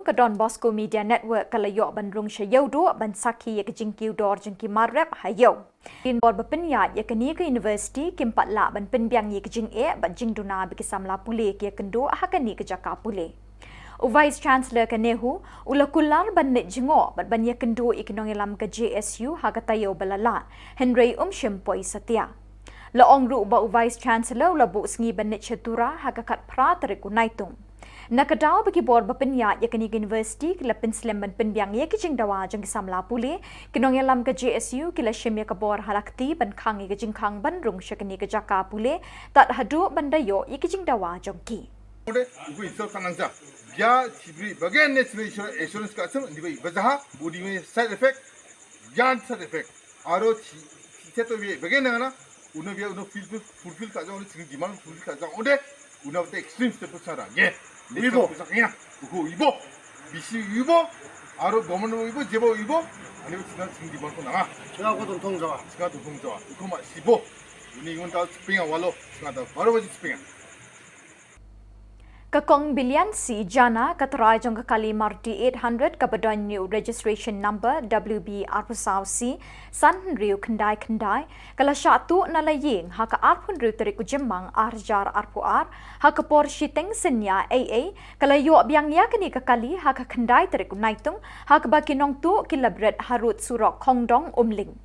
ke Don Bosco Media Network kalayok bandrung syayau do ban saki ya kejingkiu dor jengki marrep hayau. Din bor berpenyat ya keni ke universiti kimpat la ban penbiang ya kejing ban jing duna bikisam la pule ke kendo hakani ke jaka pule. Vice Chancellor Kanehu ula kular ban net jingo ban ya kendo ikinong ilam ke JSU hakatayo balala Henry Shempoi Satya. Laong ru ba Vice Chancellor ula bu sngi ban net chatura hakakat pra teriku naitung. Nakadaw bagi bor berpenyat ya keni universiti kila penslam ban penbiang ya kijing dawa jeng kisam la pule kinong yalam ke JSU kila shemya ke bor halakti ban khang ya kijing khang ban rung syakeni ke jaka pule tat hadu bandayo ya kijing dawa jongki. Ibu itu kan angsa. Ya, cibri bagian national insurance kasem di bazaha budi me side effect, yan side effect. Aro cito bagian mana? Uno biar uno fulfill kaza uno sini demand fulfill kaza. Udah, uno te extreme step besar. Ye, ibu, sakina, ibu, bisi ibu, aro government ibu, jebo ibu, ani sini demand ko na. Sekarang aku tunggu jawa. Sekarang tunggu jawa. Iku mak sibo. Ini imun tahu spinga walau sekarang baru wajib spinga. Kakong bilian si jana katarai jong kali marti 800 kabadan new registration number WB arpusau si san riu kendai kala syatu nalaying haka arpun riu teriku jemang arjar arpuar haka por shiteng senya AA kala yo biang ya kini kali haka kendai teriku naitung haka bakinong tu kilabret harut surok kongdong umling.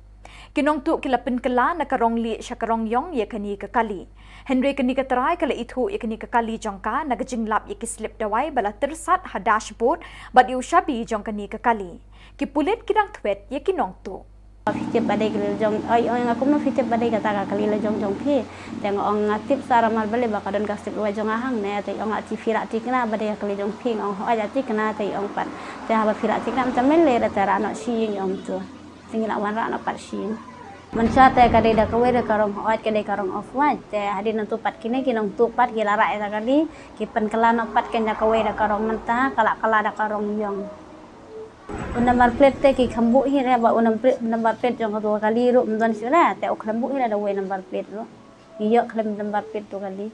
Kinong tu kila penkela nakarong li syakarong yong ya kani kekali. Henry kani katarai kala itu ya kani kekali jongka nagajinglap ya kislip dawai bala tersat ha dashboard bat yu shabi jong kani kekali. Ki pulit kidang twet ya kinong tu. Fitip badai kali jong oi aku mau fitip badai kata kali la jong phi tengok ong ngatip sara mal bale bakadon kasip wa jong ahang ne te ong ati firat tikna badai kali jong phi ong ho ati kena te ong pat te ha firat tikna macam mele da tara nak si ong tu tinggal wan ra nak pat si mencate kadai da kawe da karong hoat kadai karong off wa te hadin tu pat kini kinong tu pat gila ra eta kali kipen kala nak pat kenya kawe da karong mentah kala da karong yong number plate te ki khambu hi re ba number plate jong to kali ru mdon sira te ok khambu hi da we number plate ru iyo khlem number plate to kali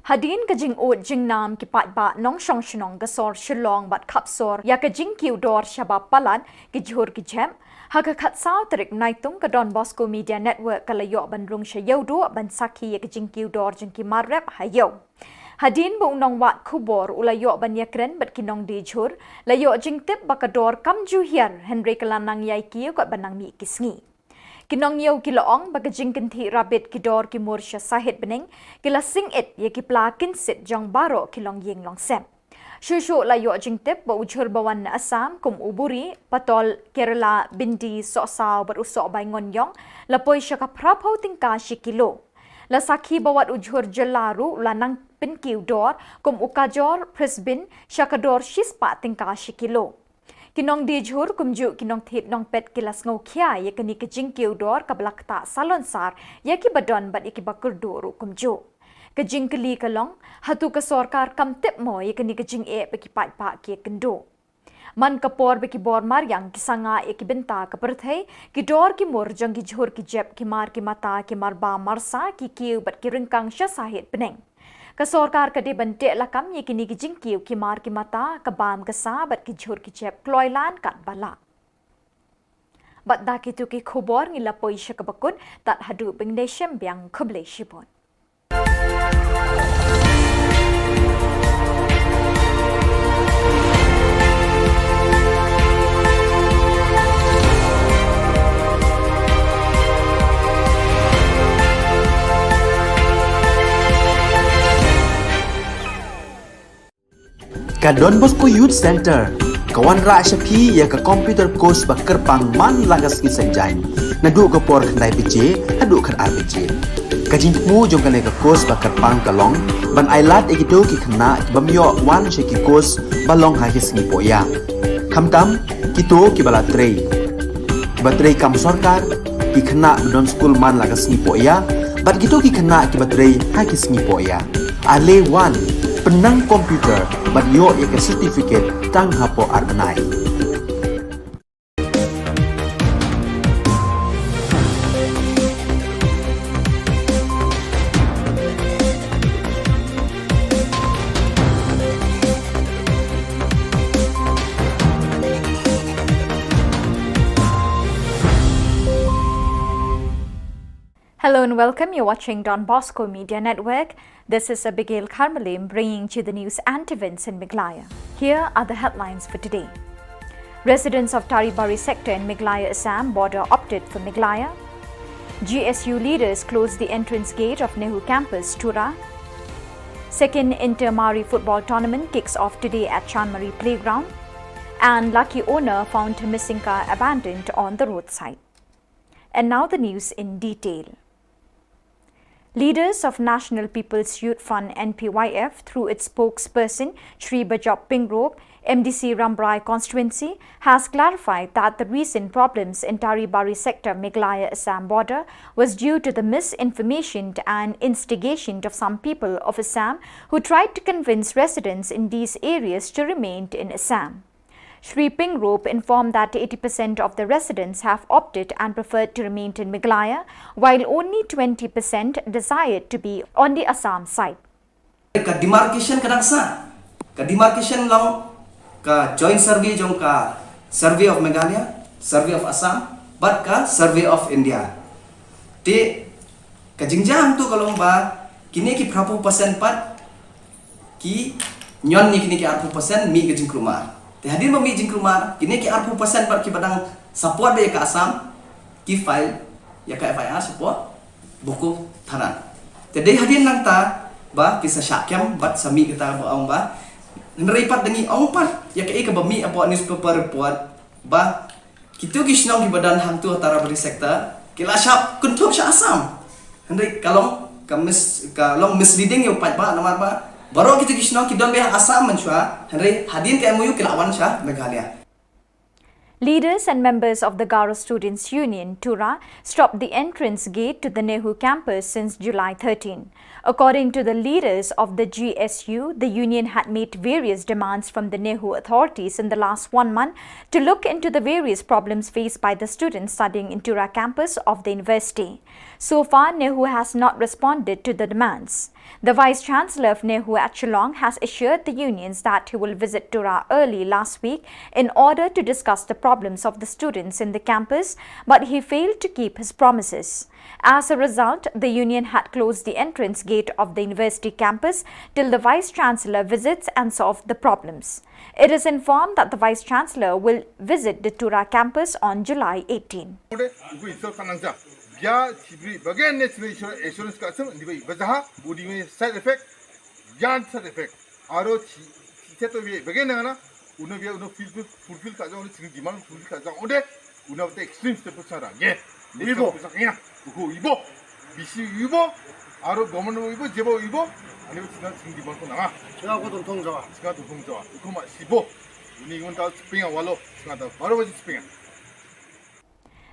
Hadin ka jing ut jing nam ki pat ba nong shong shnong gasor Shillong bat kapsor ya ka jing kiu dor shabab palan ki jhur ki jem haka khat saw trik naitung ka Don Bosco Media Network kalayo bandrung syayau do ban saki ya ka jing kiu dor jing ki marrep hayau. Hadin bu nong wat Khubor ulayo ban yakren bat kinong di jhur layo jing tip bakador kam ju hiar Henry kalanang yai kiu kot banang mi kisngi. Kinong yau kiloong baga jing kinti rabit kidor ki mursya sahid bening kila sing it ye ki plakin sit jong baro kilong yeng long sem. Shushu layo jing tip ba ujhur bawan na Assam kum uburi patol Kerala bindi sosaw berusok bay ngonyong lapoy siya ka prapaw tingka shikilo. Lasaki bawat ujhur jelaru lanang pinkiw dor kum ukajor presbin siya kador shispa tingka shikilo. Kinong dijhur kumju kinong thit nong pet kilas ngau khia ya kani kejing kiu dor kablakta salon sar ya ki badon bat iki bakur doru kumju kejing keli kalong hatu ka sarkar kam tip mo ya kani kejing beki pat pa ki kendo man kapor beki bor mar yang kisanga ya ki benta ka perthai ki dor ki mur jang ki jhur ki jep ki mar ki mata ki marba marsa ki kiu bat ki ringkang sha sahid peneng ka sarkar ka de bante lakam ye kini ki jingkiu ki mar ki mata ka bam ka sabat ki jhur ki chep kloilan kat bala bat da ki tu ki khubor ngila poisha ka bakun tat hadu bingdeshem biang khuble shipon Ka Don Bosco Youth Center kawan ra syapi ya ka computer course ba kerpang man lagas ki sanjai nadu ka por khnai pj hadu khan rpj ka jingmu jong ka ka course ba kerpang kalong ban ailat egido ki khna bamyo wan she ki course balong ha ki sni poya khamtam kito ki bala trei batrei kam sarkar ki khna don school man lagas ni poya bat gitu ki khna ki batrei ha ki sni poya ale wan penang komputer bat yo ya ke certificate tang hapo arnai Hello and welcome. You're watching Don Bosco Media Network. This is Abigail Karmalim bringing you the news and events in Meghalaya. Here are the headlines for today. Residents of Taribari sector in Meghalaya Assam border opted for Meghalaya. GSU leaders closed the entrance gate of Nehru campus, Tura. Second Inter-Mari football tournament kicks off today at Chanmari Playground. And lucky owner found her missing car abandoned on the roadside. And now the news in detail. Leaders of National People's Youth Front NPYF through its spokesperson Shri Bajop Pingrop, MDC Rambrai constituency, has clarified that the recent problems in Taribari sector Meghalaya Assam border was due to the misinformation and instigation of some people of Assam who tried to convince residents in these areas to remain in Assam. Shri Pingrop informed that 80% of the residents have opted and preferred to remain in Meghalaya, while only 20% desired to be on the Assam side. Ka demarcation kadang sa, ka demarcation long ka joint survey jong ka survey of Meghalaya, survey of Assam, but ka survey of India. Te ka jingjang tu kalong ba kini ki prapu persen pat ki nyon ni kini ki 40% mi ka jingkruma. Te hadir ba mi jingkruma kini ki 40% pat ki badang support de ka Assam ki file ya ka FIR support buku thanan. Te de hadir nang ta ba kisah syakyam bat sami kita baong ba neripat dengi ong pat ya ke ka bami apa newspaper report ba kitu gisnong di badan hantu Taribari sektor kila syap kuntuk sya Assam hendai kalong kalong misleading yo pat ba namar ba baru kitu gisnong kidon be Assam menchua hendai hadin ke MOU kilawan sya Meghalaya. Leaders and members of the Garo Students' Union, Tura, stopped the entrance gate to the Nehru campus since July 13. According to the leaders of the GSU, the union had made various demands from the Nehru authorities in the last 1 month to look into the various problems faced by the students studying in Tura campus of the university. So far, Nehru has not responded to the demands. The Vice-Chancellor of Nehru at Shillong has assured the unions that he will visit Tura early last week in order to discuss the problems of the students in the campus, but he failed to keep his promises. As a result, the union had closed the entrance gate of the university campus till the Vice-Chancellor visits and solves the problems. It is informed that the Vice-Chancellor will visit the Tura campus on July 18. Ya cibri bagian national insurance ka asam dibai bazaha budi me side effect yan side effect aro seto be bagian na uno fulfill ka jang uno demand fulfill ka jang ode uno the extreme step sara ye ibo sakya uko ibo bisi ibo aro government ibo jebo ibo ani sina demand ko na siga ko 동자와 uko ma sibo uni ngon ta spinga walo singa ta baro baji spinga.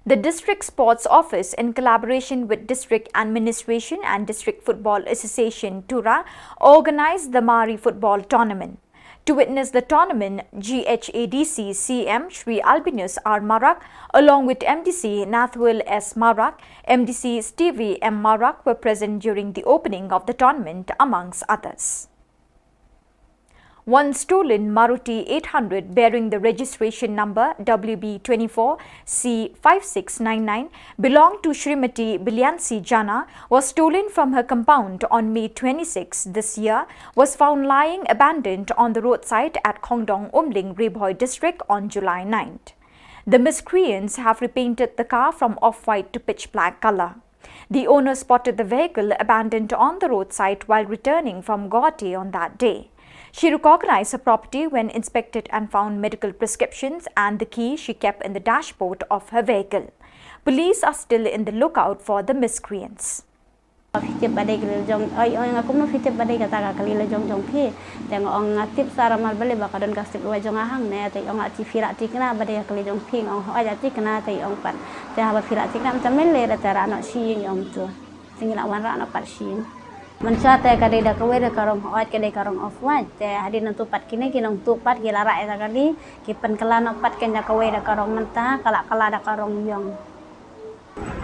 The District Sports Office, in collaboration with District Administration and District Football Association, Tura, organized the Mari Football Tournament. To witness the tournament, GHADC CM Shri Albinus R. Marak, along with MDC Nathwil S. Marak, MDC Stevie M. Marak were present during the opening of the tournament, amongst others. One stolen Maruti 800 bearing the registration number WB24C5699 belonged to Srimati Bilyansi Jana was stolen from her compound on May 26 this year, was found lying abandoned on the roadside at Khongdong Umling, Rebhoi district on July 9th. The miscreants have repainted the car from off-white to pitch black color. The owner spotted the vehicle abandoned on the roadside while returning from Guwahati on that day. She recognized her property when inspected and found medical prescriptions and the key she kept in the dashboard of her vehicle. Police are still in the lookout for the miscreants. Fitip badai kali jong ay aku no fitip badai kata kali le jong phi teng ong ngatip sara mal bale bakadon kasip wa jong ahang ne te ong ati firak tikna badai kali jong phi ong aja tikna te ong pat te ha firak tikna tamel le ra tara no si ong tu singila wan ra no pat si Mansa te kadai da kawe da karong hoat kadai karong off white te hadi nantu pat kini kinong tu pat ki lara eta kali ki pen kala no pat ken da kawe da karong menta kala da karong yong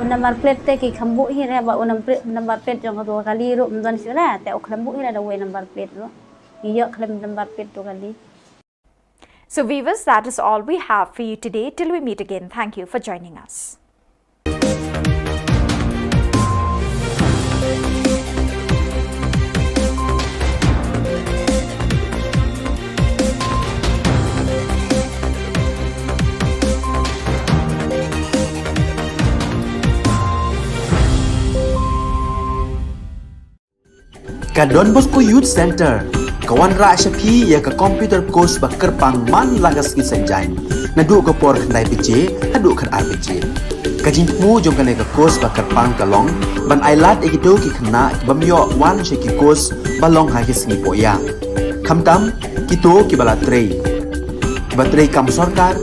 number plate te ki khambu hi re ba number plate jong tu kali ru mdan sira te ok khambu hi da we number plate ru iyo khlem number plate tu kali. So viewers, that is all we have for you today. Till we meet again, thank you for joining us. Ka Don Bosco Youth Center kawan ra shapi ya ka computer course ba kerpang man lagas ki sanjain nadu ka por khnai piche hadu khan ar piche kajing mu jong ka ne ka course ba kerpang ka long ban ailat egido ki khna bamyo wan she ki course balong ha ki sni poya khamtam kito ki bala trei batrei kam sarkar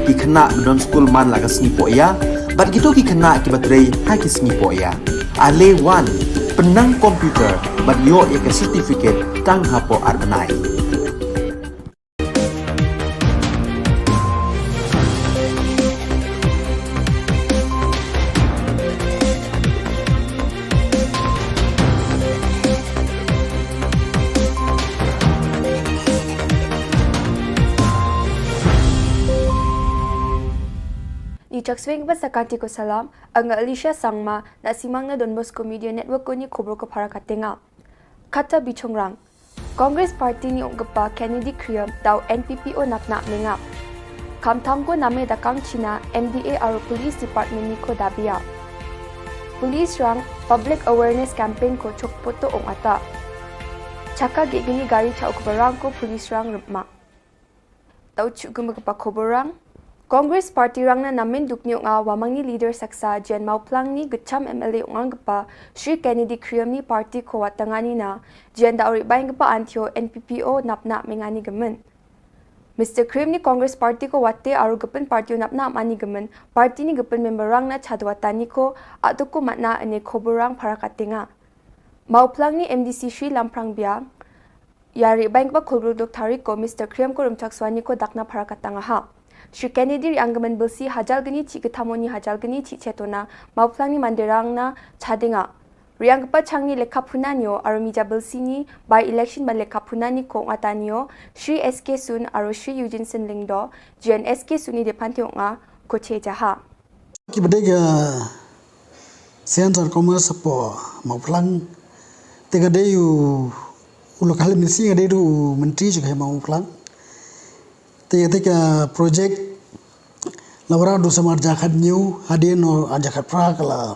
ki khna don school man lagas ni poya bat gitu ki khna ki batrei ha ki sni poya ale wan penang komputer bat yo ya ka certificate tang hapo arbanai Icak swing ba sakati ko salam ang Alicia Sangma na simang na Don Bosco Media Network ko ni Khubor ko para katenga. Kata bichongrang. Congress Party ni Ongpa Kennedy Kriam daw NPPO napna menga. Kamtam ko name dakang China MDA aro Police Department ni ko dabia. Police rang Public Awareness Campaign ko chokpoto ong ata. Chaka gigini gari cha okbarang ko police rang rupma. Tau chugum pa Khoborang Congress Party rang na namin duknyo nga wamang ni leader saksa Jen Mauplang ni Gutcham MLA ungang gapa Sri Kennedy Kriam ni party ko watangani na Jen dauri bayang gapa antyo NPPO napna mengani gamen. Mr. Kriam ni Congress Party ko wate aru gapen party napna mani gamen party ni gapen member rang na chadwatani ko atu ko matna ane Khoborang para katenga. Mauplang ni MDC Sri Lamprang Biang yari bayang gapa khulrudok tarik ko Mr. Kriam ko rumchakswani ko dakna para katanga ha. Sri Kennedy anggaman belsi hajal geni ci ketamoni hajal geni ci cetona mauplang ni manderang na chadenga. Riang pa changni lekha punanyo aro mija belsi ni by election ban lekha punani ko ngatanyo Sri SK Sun aro Sri Eugene Sen Lingdo Jen SK Suni depante nga ko chejaha. Ki bedega Center Commerce po mauplang tega deyu ulokal misi ngade du menteri juga mauplang Teka project lawara do samar jakat new hadin no ajakat pra kala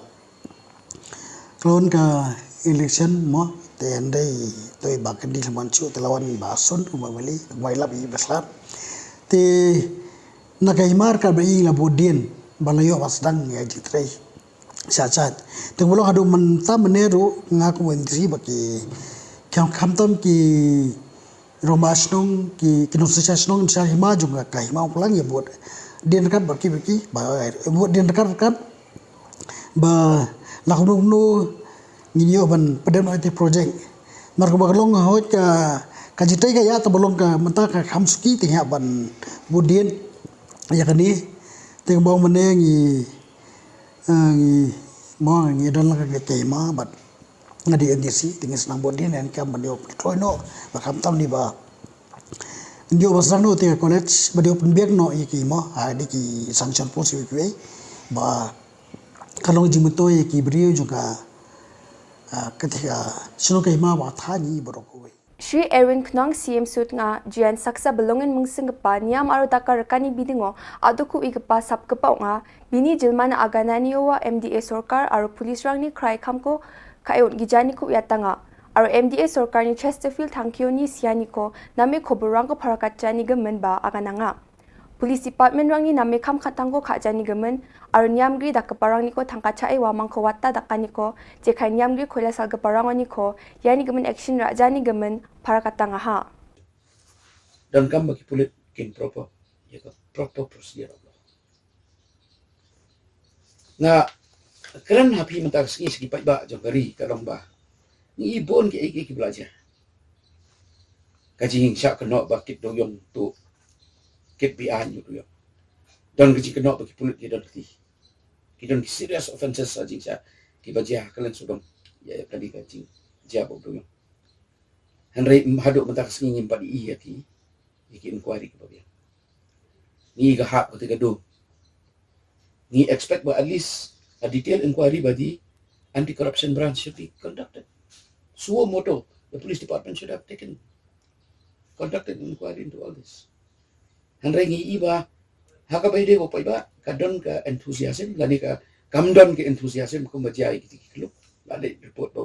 klon ka election mo te andai toy bakandi manchu telawan bason umamali wailap i besar te nakaimar ka bai la bodien balayo wasdang ya jitrei sachat te bolo hadu menta meneru ngaku menteri baki kyam khamtam ki Romasnong ki kinusasnong sa hima juga ka hima pulang ya buat dia dekat baki ba buat dia dekat ba lakum no nginyo ban pedem IT project marko baglong hot ka jitai ka ya tabolong ka menta ka khamsuki tengah ban budien ya kani teng bong mene ngi mo ngi don la ka kema bat ngadi NDC tinggal senang bodin dan kam bandio troino bakam tam ni ba ndio basang no te college bandio penbiak no iki mo ha di ki sanction post we ba kalong jimuto iki brio juga ketika sino kai ma ba thani boroko Sri Erwin Knong CM Sut nga Jen saksa belongen mungseng gepa niam aro takar rekani bidingo aduku igpa sap gepa nga bini jilmana aganani wa MDA Sorkar aro police rang ni krai kamko kayon gijani ko yatanga aro MDA Sorkar ni Chesterfield tangkyo ni siani ko name Khoborang ko parakatjani gemen ba agananga Police Department rang ni name kam khatangko khajani gemen aro niamgri dakaparang ni ko tangkachai wamang ko watta dakani ko jekai niamgri kholasal geparang ni ko yani gemen action rajani gemen parakatanga ha dan kam bagi pulit kin proper ya proper procedure nga keren hapi mentar segi pai ba jangari kalong ba ni ibon ke iki belajar kaji syak kena bakit doyong tu kit bian yu doyong dan kaji kena bagi pulit ke don ki serious offenses ajing sya ki bajah kalian sudong ya tadi kaji jabo doyong Henry haduk mentar segi nyimpan i ya ki inquiry ke babian ni gahap ketika do ni expect ba at least a detailed inquiry by the anti-corruption branch should be conducted. Suo modo, the police department should have conducted an inquiry into all this. Handrai ngi iba, haka bay de wapay ba, kadon ka enthusiasm, lani ka kamdon ka enthusiasm kung majay kiti kilo, lani report ba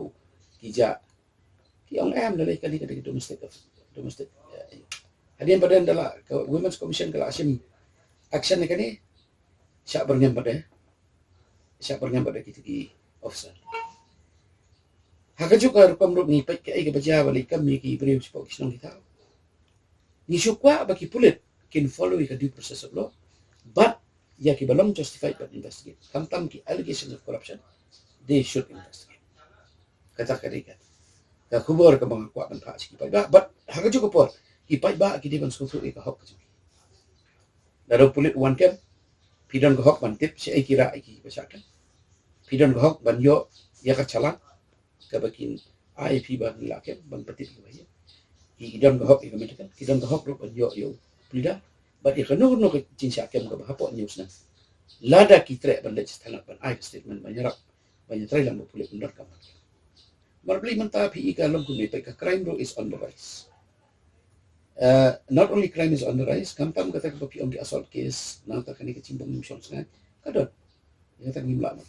kija ki ong am lalai kali kali domestic hadian badan dalam women's commission kalau action ni kani siap berngam pada kita ki officer haka juga rupam rup ni pek ke baca balik kami ki beri support kisnong kita ni syukwa bagi pulit can follow the due process of law but ya ki belum justified but investigate tam ki allegations of corruption they should investigate kata kadika ka khubor ka bang kwa ban pha chi pai ba but haka juga por ki pai ba ki di ban susu ka hok chi daro pulit one camp pidon ka hok ban tip si ai kira ai ki basakan pidon ka hok ban yo ya ka chalan ka bakin IP ban lakem ban patip ki baye ki idon ka hok ka metakan ki don ka hok ban yo plida but if no chin sha kem ka hapo news na lada ki tre ban lech thanak ban ai statement ban yarak ban tre lam pulit ndar ka marbli manta pi ka lom ku ni pe ka crime law is on the rise not only crime is on the rise kampam kata ka pi on the assault case nang ta kani ka chimbong nim shon sangat kadon ya ta nimla ma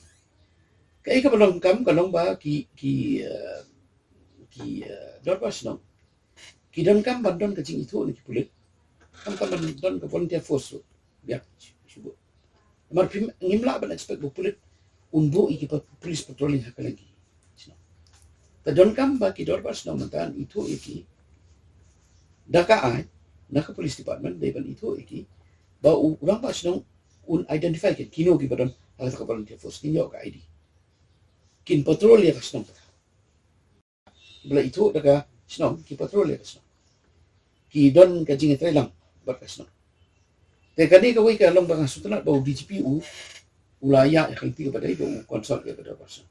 kai ka balong kam kalong ba ki dor pas no ki don kam bandon ka ching itu ni ki pulit kam don ka volunteer force biak subo mar pim ngimla ban expect bu pulit unbo iki pa police patrolling ha kalagi ta don kam ba ki dor pas no mantan itu iki daka ai naka police department they ban itu iki ba urang pas no un identify ke kino ki badon ala ka volunteer force kinyo ka ID kin patrol ya kasno bla itu daga sno ki patrol ya kasno ki don ka jing trelang bar kasno te kadi ka wi ka long bang sutna ba DGPU ulaya ya kalpi ka badai do konsol ya kada pas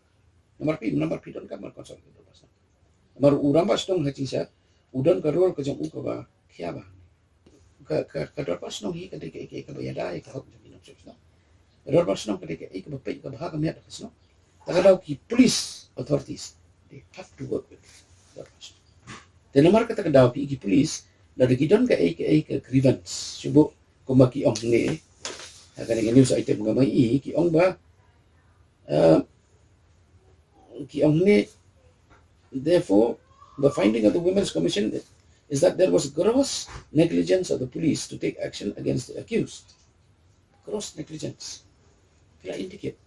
nomor pi don ka mar konsol ka pas nomor urang pas dong hacing sa udon ka rol ka jong ka ba kya ba ka dor pas no hi ka de ka ba yada ka hok jong no sno dor pas no ka de ka ba pe ka ba ka mi ada kasno tagalaw ki police authorities they have to work with that person. The nomor kata kadaw ki police na digidon ka grievance subo kumaki ong ni kani news item gamay ki ong ba ki ong ni therefore the finding of the women's commission is that there was gross negligence of the police to take action against the accused. Gross negligence kila indicate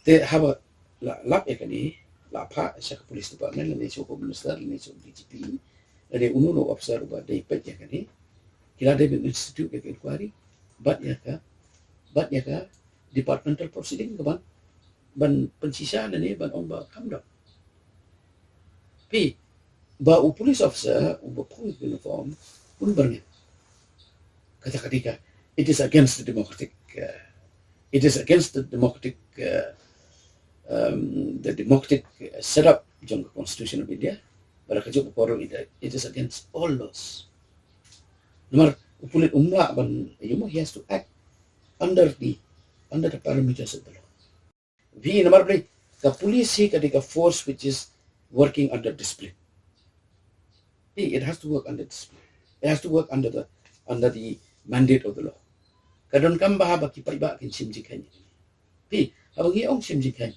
they have a lap ekani lapa sa police department ni so minister ni so DGP ni ununo officer ba dai pet ekani kila they institute ke inquiry but ya ka departmental proceeding ka ban pensisa ni ban ong ba come down pi ba police officer ba police uniform pun bernya kata ketika it is against the democratic setup jong constitution of India para kajuk poro it is against all laws nomor upulit umla ban he has to act under the parameters of the law vi nomor play the police hi kadika force which is working under discipline it has to work under discipline it has to work under the mandate of the law kadon kam ba ki ba kin simjikan pi abangi ong simjikan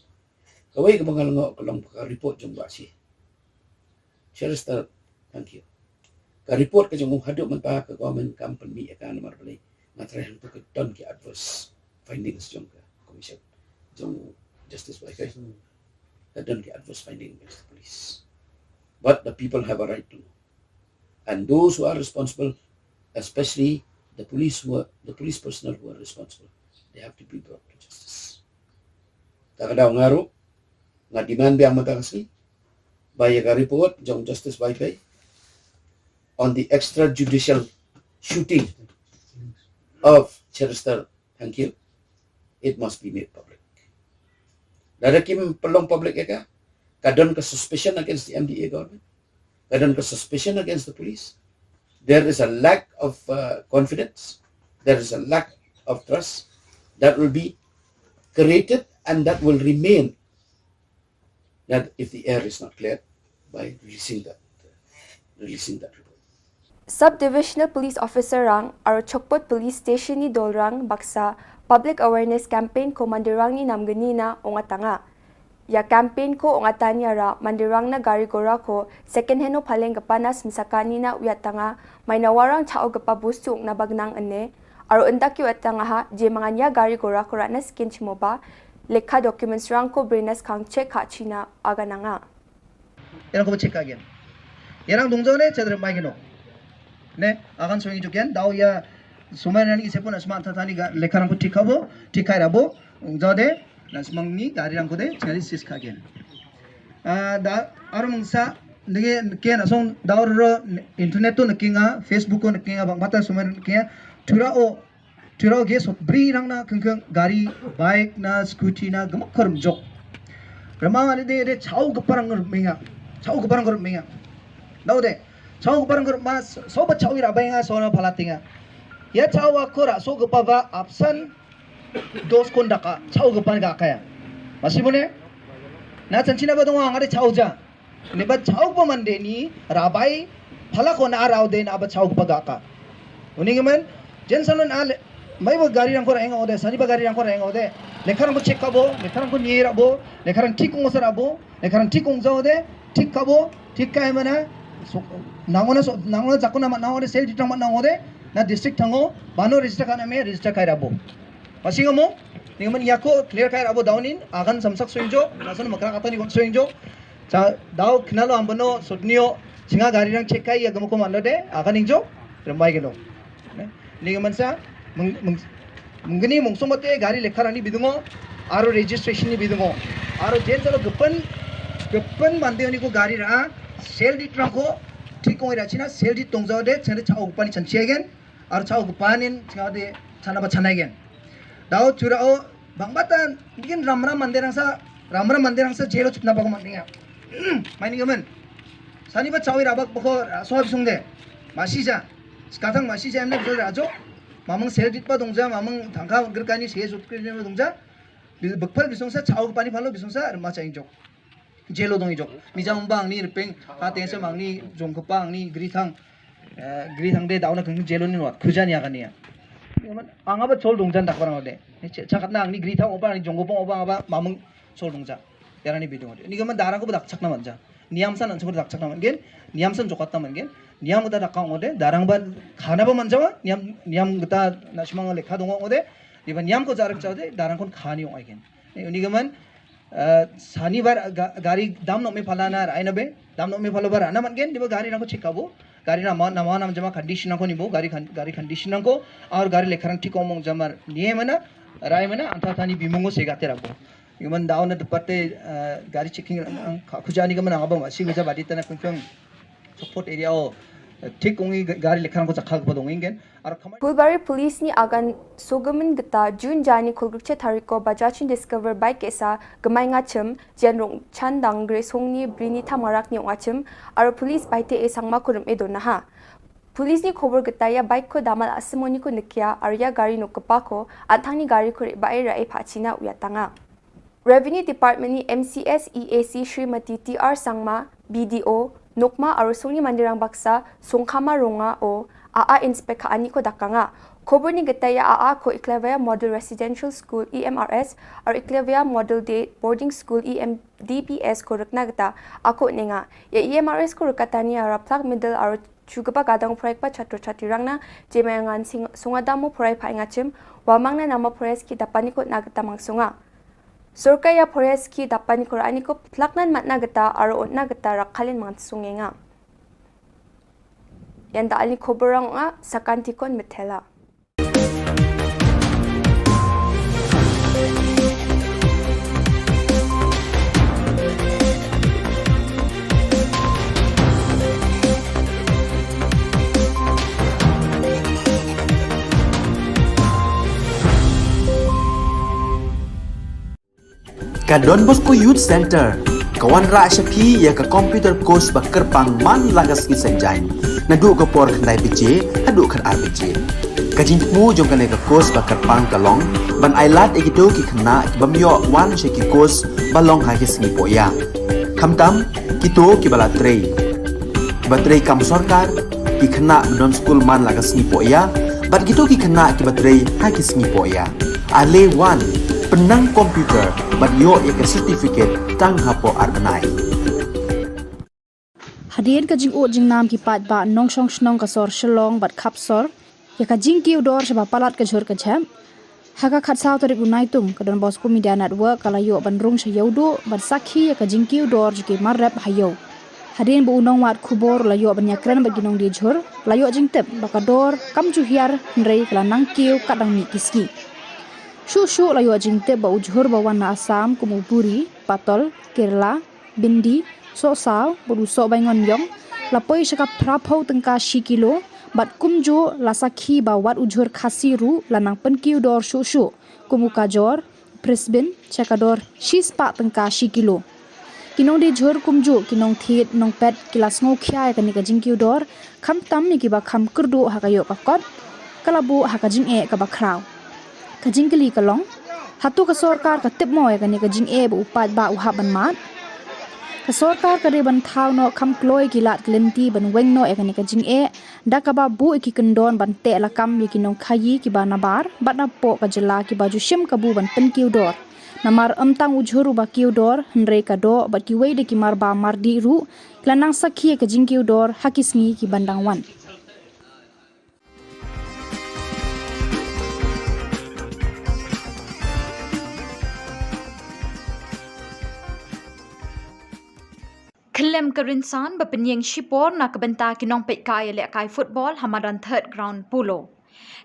kawai ka mga lango kalong report jong basi. Sherister, thank you. Ka report ka jong hadok man pa ka government company ka namar bali. Matrahan to ka don ki adverse findings jong ka commission. Jong justice by kay. Ka don ki adverse finding against the police. But the people have a right to know. And those who are responsible, especially the police personnel who are responsible, they have to be brought to justice. Takadaw ngaro nga demand biang matakasli by a report jong justice by on the extrajudicial shooting of Cherister, thank you, it must be made public. Dadakim pelong public ka kadon ka suspicion against the MDA government, kadon ka suspicion against the police. There is a lack of confidence, there is a lack of trust that will be created and that will remain that if the air is not cleared by releasing that report. Sub-Divisional Police Officer rang aro Chokpot Police Station ni Dolrang Baksa Public Awareness Campaign Commander rang ni namgani na ongatanga. Ya campaign ko ong atanya ra mandirang na gari gora ko second hand no paleng gapanas misakani na uyatanga may nawarang chao gapa bustu na bagnang ane aro endaki uyatanga ha je manganya gari gora ko ra na skin chimoba lekha documents rang ko brinas kang check ha china agananga 이런 거 체크하게 얘랑 동전에 제대로 마이게노 네 아간 소용이 좋겐 나오야 소만하는 이 세포나 스마트 타니가 레카랑 거 틱하고 틱하이라보 저데 나스망니 가리랑 거데 제리 시스카게 아다 아르몽사 네게 깨나 송 다우르 인터넷도 느낀가 페이스북도 느낀가 방마타 소만 느낀가 투라오 게소 브리랑나 긍긍 가리 바이크 나 스쿠티 나 그막 걸음 족 그러면 데 차우 급파랑 걸 맹아 차우 급파랑 걸 맹아 나오데 차우 급파랑 걸 마스 소바 차우이라 바잉아 소나 팔라팅아 ya cawa kora so gepava absan dos kondaka caw gepan ga kaya masih boleh na cancina ba dong ngare cawja ne ba caw pa mande ni rabai phala ko na raw de na ba caw pa ga ka uni gemen jensalon al mai ba gari rang kora enga ode sani ba gari rang kora enga ode lekharang ko check kabo lekharang ko niera bo lekharang tik kong sara bo lekharang tik kong jode tik kabo tik kai mana nangona jakona ma nangone sel ditang ma nangode na district thango bano register kana me register kai rabo pasinga mo ningaman yako clear kai rabo downin agan samsak soinjo nasan makra kata ni soinjo cha daw khnalo ambano sotnio singa gari rang check kai ya gamko manlode agan injo rambai gelo ningaman sa mungni mungsomate gari lekharani bidungo aro registration ni bidungo aro jensalo gepan mandeoni ko gari ra sel ditrang ko ठीक कोई रचना सेल जी तोंगजाओ दे चंदे चाओ गुपानी चंचियागेन और चाओ गुपानिन चंगादे चना बचनागेन दाओ चुराओ बंगबाता बिगिन रामरा मंदिरंसा जेलो चुपना बगो मंदिंगा माइनिंग गमन सानी बा चाओ राबक बखो सोहाब सुंगदे मासीजा स्काथांग मासीजा एमने बिजो राजो मामंग सेल दितपा दोंजा मामंग थांखा गरकानी से सुटक्रिने दोंजा बखफल बिसंसा चाओ गुपानी फालो बिसंसा रमा चाइंजो जेलो दंgi jok mijang bang ni repeng haten se mang ni jong khopang ni grithang de dauna khang jelo ni not khujani agani ya anga ba chol dongjan dak barang ode chakatna ang ni grithang oba ni jong gopong oba aba mamung chol dongja yarani bidong ode ni gaman darang ko dak chakna manja niamsan an chok dak chakna mangen niamsan jokatna mangen niam da dakang ode darang ba khana ba manjawa niam gata nasmang lekha dong ode diba niam ko jarak chawde darang kon khani ong aigen ni gaman शनिवार गाड़ी दाम नो में फलाना आइना बे दाम नो में फलो बार आना मन गेन दिबो गाड़ी ना को चेकाबो गाड़ी ना नाम जमा कंडीशन को निबो गाड़ी कंडीशन को और गाड़ी लेखरंग ठीक ओमंग जमा निये मना राय मना अंता थानी बिमुंगो से गाते रबो यमन दाउन द पते गाड़ी चेकिंग खुजानी गमन आबो मा सिगजा बादी तना कुंफंग सपोर्ट एरिया ओ ठीक कोंगी गाड़ी लेखरंग को चखा को दोंगेन और Pulbari police ni agan sogamin gata June jani kolgukche thariko bajachin discover bike esa gamai ngachim jenrong chandang gre songni brini thamarak ni ngachim aro police baite e sangma kurum edona ha police ni khobor gata ya bike ko damal asimoni ko nikya arya gari no kapa ko athangni gari ko bai ra e phachina uyatanga Revenue Department ni MCS EAC Srimati TR Sangma BDO Nokma aro songni mandirang baksa songkhama ronga o AA inspect ani ko dakanga khobor ni gataya AA ko Iklevia Model Residential School EMRS or Iklevia Model Day Boarding School EMDPS ko rakna gata ako nenga ya EMRS ko rakatani araplak middle aro chugaba gadang proyek pa chatro chatirangna jemangan sungadamo proyek pa ingachim wamangna nama proyek ki dapani ko nagata mangsunga Sorkaya proyek ki dapani ko ani ko plaknan matna gata aro onna gata rakhalin mangsungenga Yanda ali khoborang nga sakantikon methela. Ka Don Bosco Youth Center kawan ra shapi ya ka computer course bakar pang man lagas ki sanjai nadu ka por khnai piche hadu khan RPJ kajin mu jong ka ne ka course bakar pang kalong ban ailat egito ki khna bamyo wan she ki course balong ha ki sni poya khamtam kito ki bala trei batrei kam sarkar ki khna don school man lagas ni poya bat gito ki khna ki batrei ha ki sni poya ale wan penang komputer bat yo ya ke certificate tang hapo arbanai. Hadian ka jing o jing nam ki pat ba nong shong shnong ka sor Shillong bat khap sor ya ka jing ki udor shaba palat ka jhor ka jam haka khat saw tarik unai tum ka don bos ko media network kala yo ban rung sha yodo bat sakhi ya ka jing ki udor jiki marrap hayo hadian bu unong wat khubor la yo ban yakran ba ginong di jhor la yo jing tep ba ka dor kam ju hiar nrei kala nang kiu kadang ni kiski shu la yo jing tep ba ujhor ba wan Assam kumupuri patol Kerala Bindi so saw bodu so bangon yong lapoi shaka prapho tengka shi kilo bat kumjo la sakhi ba wat ujhor khasi ru lanang penkiu dor shu kumuka jor Brisbane chakador shi spa tengka shi kilo kinong de jhor kumjo kinong thit nong pet kilas ngo khya ka ni ka jingkiu dor kham tam mi ki ba kham kurdu ha ka yo ka kot kalabu ha ka jing e ka ba kraw ka jingkli ka long hatu ka sarkar ka tip mo ka ni ka jing e bu upat ba u ha ban mat ka sarkar ka ban thau no kham kloi kilat klenti ban weng no ekani ka jing e da ka ba bu ki kendon ban te la kam ki nong khayi ki ba na bar bat na po ka jela ki ba ju shim ka bu ban pen kiu dor namar amtang ujhuru ba kiu dor hnre ka do bat ki wei de ki mar ba mar di ru klanang sakhi ka jing kiu dor hakisngi ki bandang wan Kelem kerinsan berpenyeng Shibor na kebenta kinong pet kaya lek kai football hamadan third ground pulo.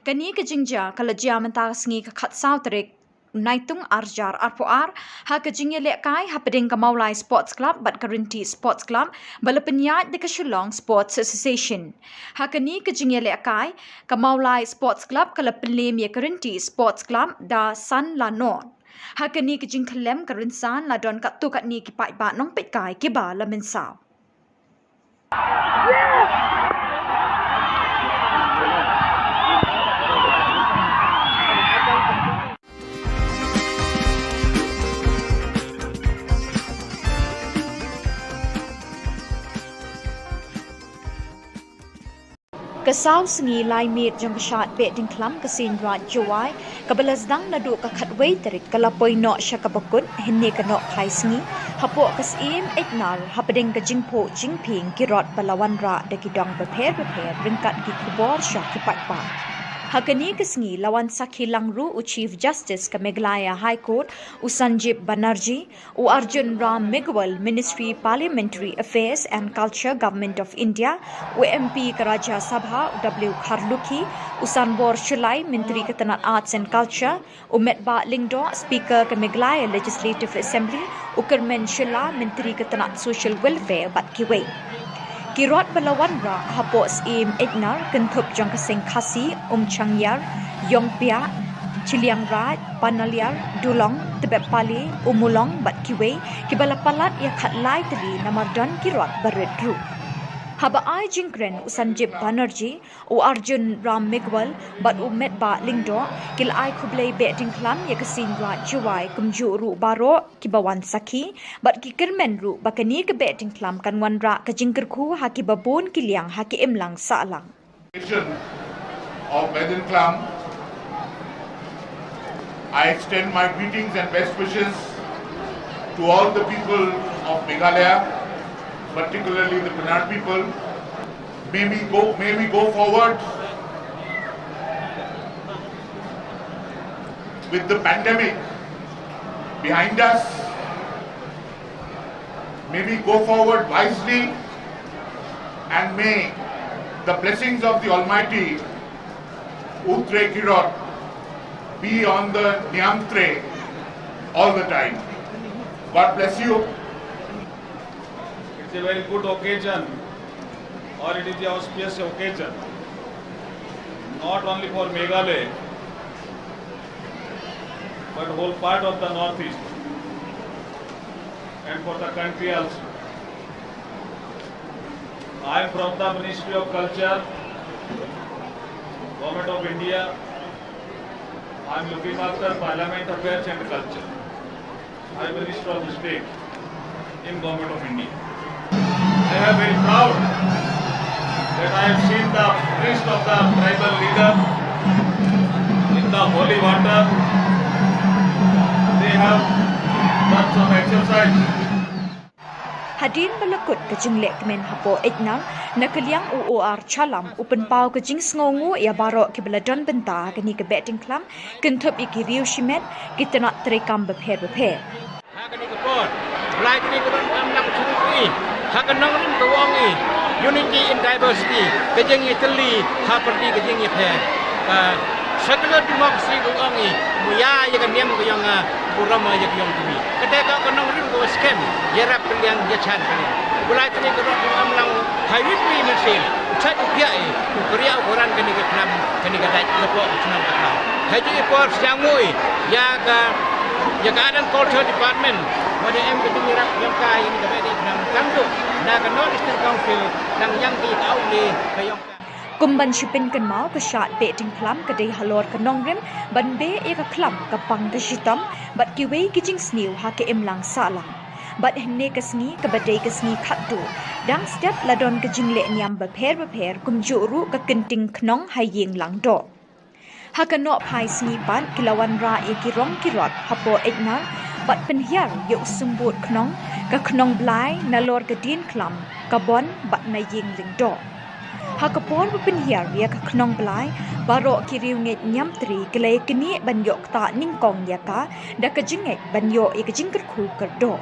Kani ke jingja kalau jia mentara sengi ke kat sautrik naitung arjar arpoar ha ke jingya lek kai ha pedeng ke Maulai Sports Club bat Kerinti Sports Club bala penyat de ke Shillong Sports Association. Ha kani ke jingya lek kai ke Maulai Sports Club kala pelim ya Kerinti Sports Club da San Lanon. Hakani ke jing kelem ke rinsan la don kat tu kat ni ki pai ba nong pet kai ki ba la min saw. Kesaw sengi lai mit jong kesat bet ding klam kesin rat juai kabelas dang nadu ka khatwei terik kalapoi no shakabakut hinne ka no khai sengi hapo kasim eknal hapading ka jingpo jingping kirot balawan ra de kidong beper ringkat ki kubor sha ki patpa hakani kesengi lawan sakhi langru u Chief Justice ka Meghalaya High Court u Sanjib Banerjee u Arjun Ram Meghwal Ministry Parliamentary Affairs and Culture Government of India u MP ka Rajya Sabha u W Kharlukhi u Sanbor Shulai Menteri Ketenat Arts and Culture u Metba Lingdo Speaker ka Meghalaya Legislative Assembly u Kermen Shilla Menteri Ketenat Social Welfare bat kiwei Kirot balawan ra hapos im egnar kentup jong kaseng khasi changyar yongpia chiliang raj panaliar dulong tebet pali umulong bat kiwei kibala palat ya khatlai tali namardan kirot baredru haba ai jingkren Sanjib Banerjee u Arjun Ram Meghwal bat u Metba Lingdo kil ai khublei beting klam ya kasin ra juai kumju ru baro kibawan sakhi bat ki kermen ru bakani ke beting klam kan wan ra ka jingker khu ha ki babon kiliang ha ki emlang salang of Medin Klam, I extend my greetings and best wishes to all the people of Meghalaya, particularly the Kannada people. May we go forward with the pandemic behind us. May we go forward wisely, and may the blessings of the Almighty Utre Kirot be on the Nyamtre all the time. God bless you. It's a very good occasion, or it is a auspicious occasion, not only for Meghalaya, but whole part of the northeast, and for the country also. I am from the Ministry of Culture, Government of India. I am looking after Parliament Affairs and Culture. I am Minister of the State in Government of India. I am very proud that I have seen the priest of the tribal leader in the holy water have done some exercise. Hadin balakut ke jing lek men hapo etnang nakaliang UOR chalam upen pau ke jing sngongu ya barok ke beladon benta ke ni ke betting klam kentup iki riu shimet kita nak terekam beper. Hakani ke pon, belai ni ke don nak curi. Hakanang rin tuwangi, unity in diversity, kejeng Italy, haperti kejeng Japan. Secular democracy tuwangi, muya ya kan niam ke yang purama ya yang tumi. Ketika kanang rin ko scam, ya rap kalian ya chan kalian. Belai ni ke don amlang hybrid ni mesin. Chat dia Korea orang kini ke dalam kini ke dalam lepas senang kata. Haji ekor sangui ya ke ada culture department. Pada em ke mirap yang kai ini ke dalam kantor. Nak ke North Council nang yang di tahu ni ke yang Kumban shipin kan mau ke shat betting klam ke dei halor ke nongrim ban be e ke klam ke pang ke shitam bat ki wei ki jing sniu ha ke imlang salang. Bat henne ke sni ke badai ke sni khattu. Dang step ladon ke jingle niam beper kum juru ke kenting knong hayeng lang do. Ha ke no pai sni ban kilawan ra e ki rong ki rot hapo etnang bat penhiar ye usumbut knong ke knong blai nalor ke din klam ke bon bat na yeng ling do. Ha ke por penhiar ye ke knong blai barok ki riu nget nyam tri ke le kini ban yok ta ning kong ya ka da ke jinget ban yo e ke jingker khu ker do.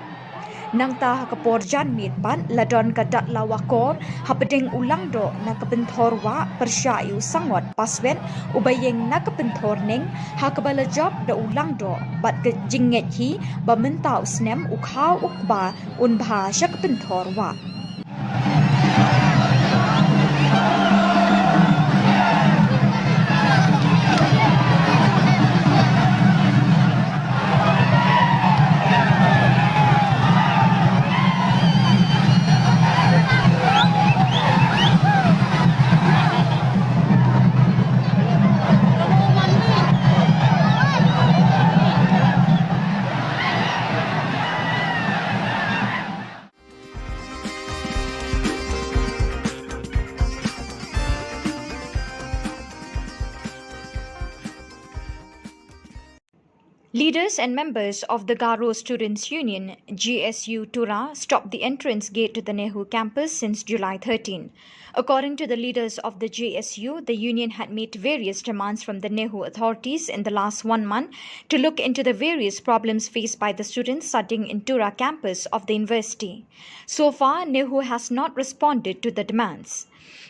Nang ta kapor jan mit ban ladon ka dat lawakor hapedeng ulang do na kebentor wa persyayu sangot paswen ubayeng na kebentor neng ha kabala job da ulang do bat ke jinget hi ba mentau snem ukhaw ukba unbha syak kebentor wa. Leaders and members of the Garo Students' Union, GSU Tura, stopped the entrance gate to the Nehu campus since July 13. According to the leaders of the GSU, the union had made various demands from the Nehu authorities in the last 1 month to look into the various problems faced by the students studying in Tura campus of the university. So far, Nehu has not responded to the demands.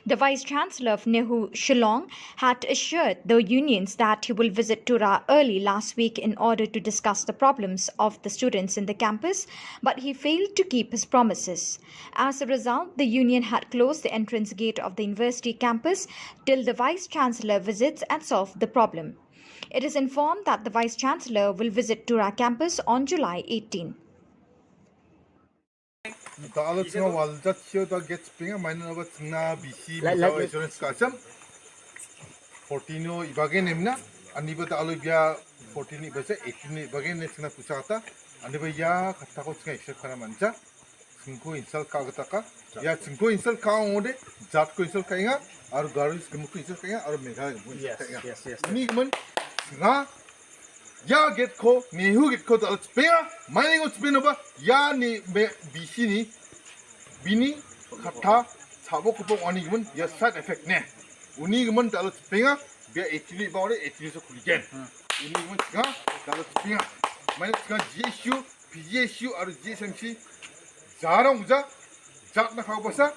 The Vice-Chancellor of Nehu, Shillong, had assured the unions that he will visit Tura early last week in order to discuss the problems of the students in the campus, but he failed to keep his promises. As a result, the union had closed the entrance gate of the university campus till the Vice-Chancellor visits and solves the problem. It is informed that the Vice-Chancellor will visit Tura campus on July 18. Kalau tengah waljat siu dah get spring, mana nak tengah BC bisa insurance kasam. 14 ibagen emna, ani bata alu biya 14 ibasa 18 ibagen ne tengah pusata, ani biya kata ko tengah accept kana manca, tengku install kau kata ka, ya tengku install kau ngode, jat ko install kainga, aru garis gemuk install kainga, aru mega gemuk install kainga. Ini kemen tengah ya get ko Nehu get ko tak spinga mana ngot spin apa ya ni BC ni bini kata sabuk kupong ani gemen ya side effect ne uni gemen tak spinga biar actually bawa actually so kulikan uni gemen tengah tak spinga mana tengah GSU PGSU atau GSMC jarang uja jat nak kau pasal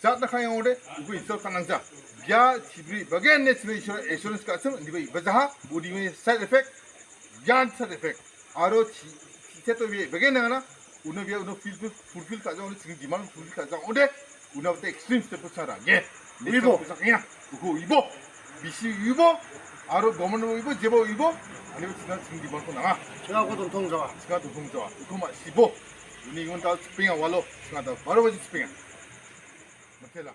jat nak kau yang ada ubi install kanang jah biar cibri bagian national insurance kasem ni bayi bazaha budi ni side effect Yan side effect. Aro kita tu bagaimana na? Uno biar uno fulfill tak jauh, uno tinggi demand fulfill tak jauh. Udah, uno tu extreme step besar. Ye, ibo, besarnya. Ibo, bisi ibo. Aro government ibo, jebo ibo. Ani kita tinggi demand pun na. Sekarang aku tunggu jawab. Sekarang tunggu jawab. Aku mak ibo. Ini kita spinga walau. Sekarang baru baca spinga. Macam lah.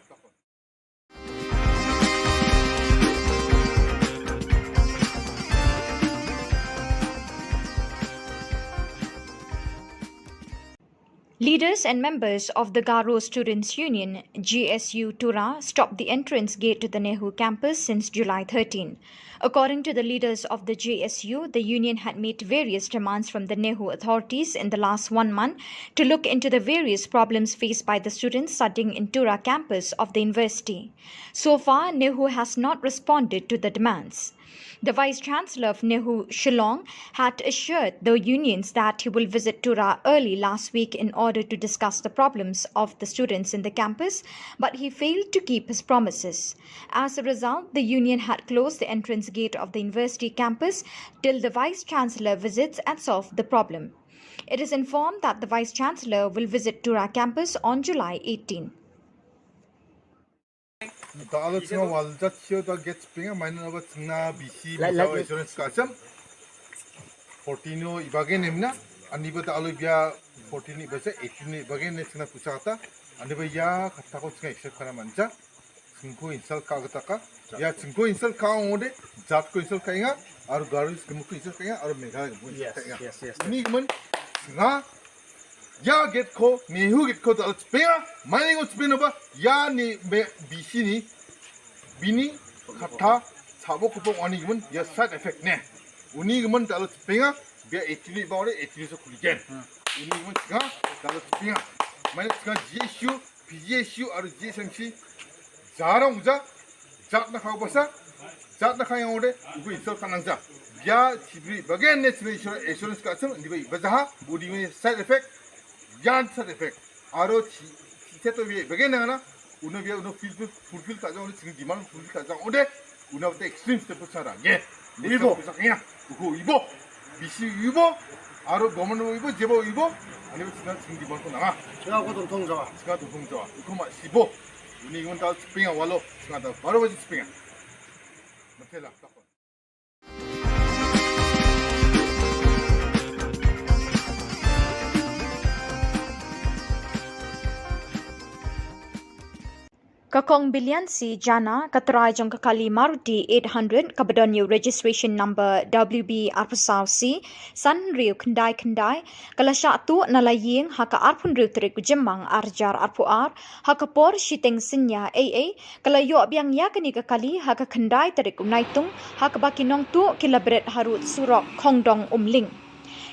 Leaders and members of the Garo Students' Union, GSU Tura, stopped the entrance gate to the Nehu campus since July 13. According to the leaders of the GSU, the union had made various demands from the Nehu authorities in the last 1 month to look into the various problems faced by the students studying in Tura campus of the university. So far, Nehu has not responded to the demands. The Vice-Chancellor of Nehu, Shillong, had assured the unions that he will visit Tura early last week in order to discuss the problems of the students in the campus, but he failed to keep his promises. As a result, the union had closed the entrance gate of the university campus till the Vice-Chancellor visits and solves the problem. It is informed that the Vice-Chancellor will visit Tura campus on July 18. Kalau tengah waljat siapa tak get spinga mainan apa tengah BC misal insurance kasam 14 ibagen emna andi bata alu biya 14 ibasa 18 ibagen ne tengah pusata andi biya kata ko tengah accept kara manca singko insal ka kata ka ya singko insal ka ngode jat ko insal kainga aru garis kemu ko insal kainga aru megha kemu kainga ini kemen tengah ya get ko nehu get ko tak spinga main ko spin apa ya ni BC ni bini kata sabo kupong oni kemen ya side effect ne uni kemen tak spinga biar actually bawa actually so kuligen ini kemen tengah tak spinga main tengah GSU PGSU aru GSMC jarang uja jat nak kau basa jat nak kau yang ode ibu insal kanang ja ya cibri bagian net insurance kasem di bayi bazaha budi ni side effect Yan side effect. Aro cita tu bagian mana? Una biar una fulfill tak jauh, sini demand fulfill tak jauh. Ode, una betul extreme step cara. Ye, ibo, saknya. Ibo, bisi ibo. Aro government ibo, jebo ibo. Ani betul sini demand pun nanga. Sekarang kau tolong jawab. Sekarang tolong jawab. Iku mak ibo. Ini ibu tahu spinga walau. Sekarang tahu. Baru baca spinga. Betul lah. Kakong Biliansi Jana Katarai Jong Kakali Maruti 800 Kabadonyo registration number WB Arpasau C San Riu Kendai Kalasya tu nalaying haka arpun riu terik Jemang Arjar Arpuar haka por shiteng sinya AA kalayo biang yakani kakali haka Kendai terik Naitung haka baki nong tu kilabret harut surok Kongdong Umling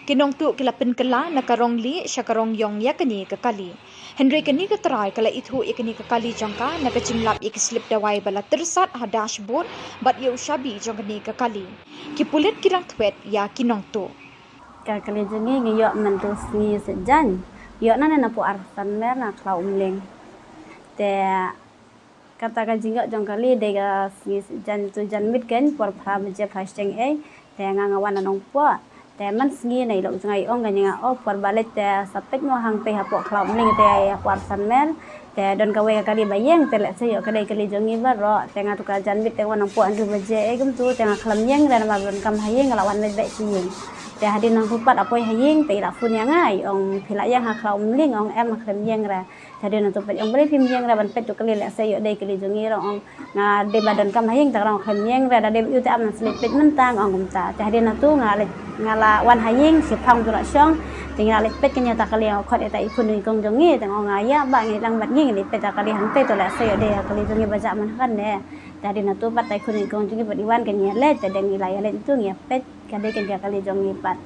kinong tu kilapin kala nakarong li syakarong yong yakani kakali Henry kini keterai kala itu ikani kekali jangka nak kecimlap ikislip dawai bala tersat ha dashboard bat ya ushabi jangkani kekali kipulit kirang twet ya kinong tu kakali jengi ngiyok mentus ni sejan yok nana napu arsan mer na klau umling te kata ka jingok jangkali dega ni sejan tu jan mit kan por pha je fasting te ngangawan nong po te man sngi nei lo jangai ong ganya o por balet te sapek no hang pe hapo klau umling te por san mer te don ka we kali bayeng te le se yo kali jongi ba ro te nga tu ka jan mit te wan po andu baje gum tu te nga khlam yeng dan ma don kam hayeng lawan le be sing te hadin nang pupat apoi hayeng te ira fun yang ai ong phila yang ha klau umling ong em khlam yeng ra jadi nang tu pet ong beri phim yeng ra ban pet tu kali le se yo dei kali jongi ro ong nga de badan kam hayeng ta rong khlam yeng ra da de yu te am slip pet mentang ong gum ta jadi nang tu ngala wan hayeng si phang tu la syong tinggal le pet kenya ta kali ong khot eta ikun ni kong jongi te ong aya ba ngi lang bat ngi le pet ta kali han pe to la se yo de kali jongi baja man kan ne jadi nang tu pat ta ikun ni kong jongi bat iwan kenya le te deng ilai le tu ngi pet kade kenya kali jongi pat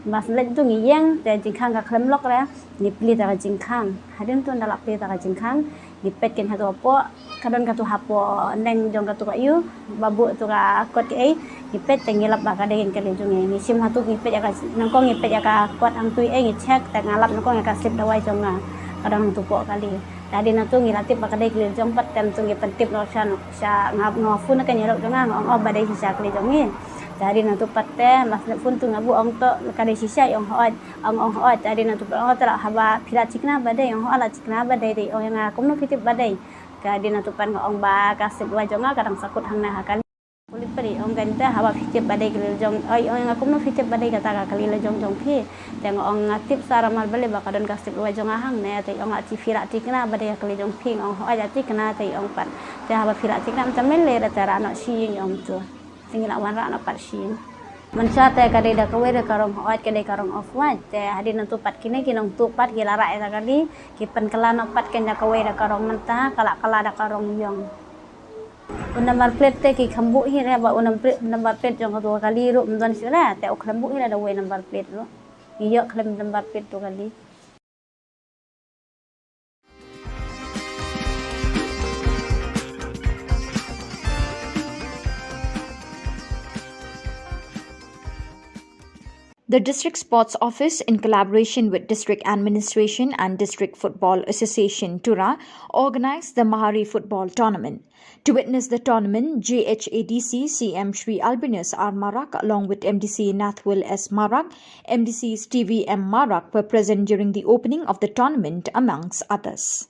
mas le tu ngi yang te jingkhang ka khlem lok ra ni pli ta jingkhang hadin tu ndalak pli ta jingkhang ni pet ken hatu po kadon ka tu hapo neng jong ka tu ka yu babu tu ka kot ke ni pet tengilap ba kade ken kali jongi ni sim hatu ni pet ya ka nang ko ni pet ya ka kot ang tu ngi check ta ngalap nang ko ya ka slip dawai jonga kadang tu po kali tadi na tu ngilatip ba kade kali jong pat tem tu ngi pentip no sya ngap no fun ka nyelok jonga ngong ba dei sya kali jongi jadi nanti patte mas pun tu ngabu ong to kade sisa yang hoat ong hoat jadi nanti ong tera haba pila cikna badai ong ala cikna badai dei ong yang aku no fitip badai kade nanti pan ong ba kasih wajonga kadang sakut hang nah kali kulit peri ong ganta haba fitip badai kali jong ong yang aku no fitip badai kata kali le jong pi teng ong ngatip sara mal bale bakadon kasih wajonga hang ne te ong ati fira cikna badai kali jong ping ong hoat ati kena te ong pan te haba fira cikna macam mele cara anak si ong tu tinggal wan ra na parsin Mencate kadai dah kawai dah karong hoat kadai karong off waj te hadin nantu pat kini kinong tu pat gila rai dah kali kipen kelana pat kenya kawai dah karong mentah kalak kala dah karong yong number plate te ki khambu hi re ba number plate jong tu kali ru mdan sira te ok khambu hi dah way number plate ru iyo klem number plate tu kali. The District Sports Office, in collaboration with District Administration and District Football Association Tura, organised the Mahari Football Tournament. To witness the tournament, JHADC CM Shri Albinus R. Marak along with MDC Nathwil S. Marak, MDC Stevie M. Marak were present during the opening of the tournament amongst others.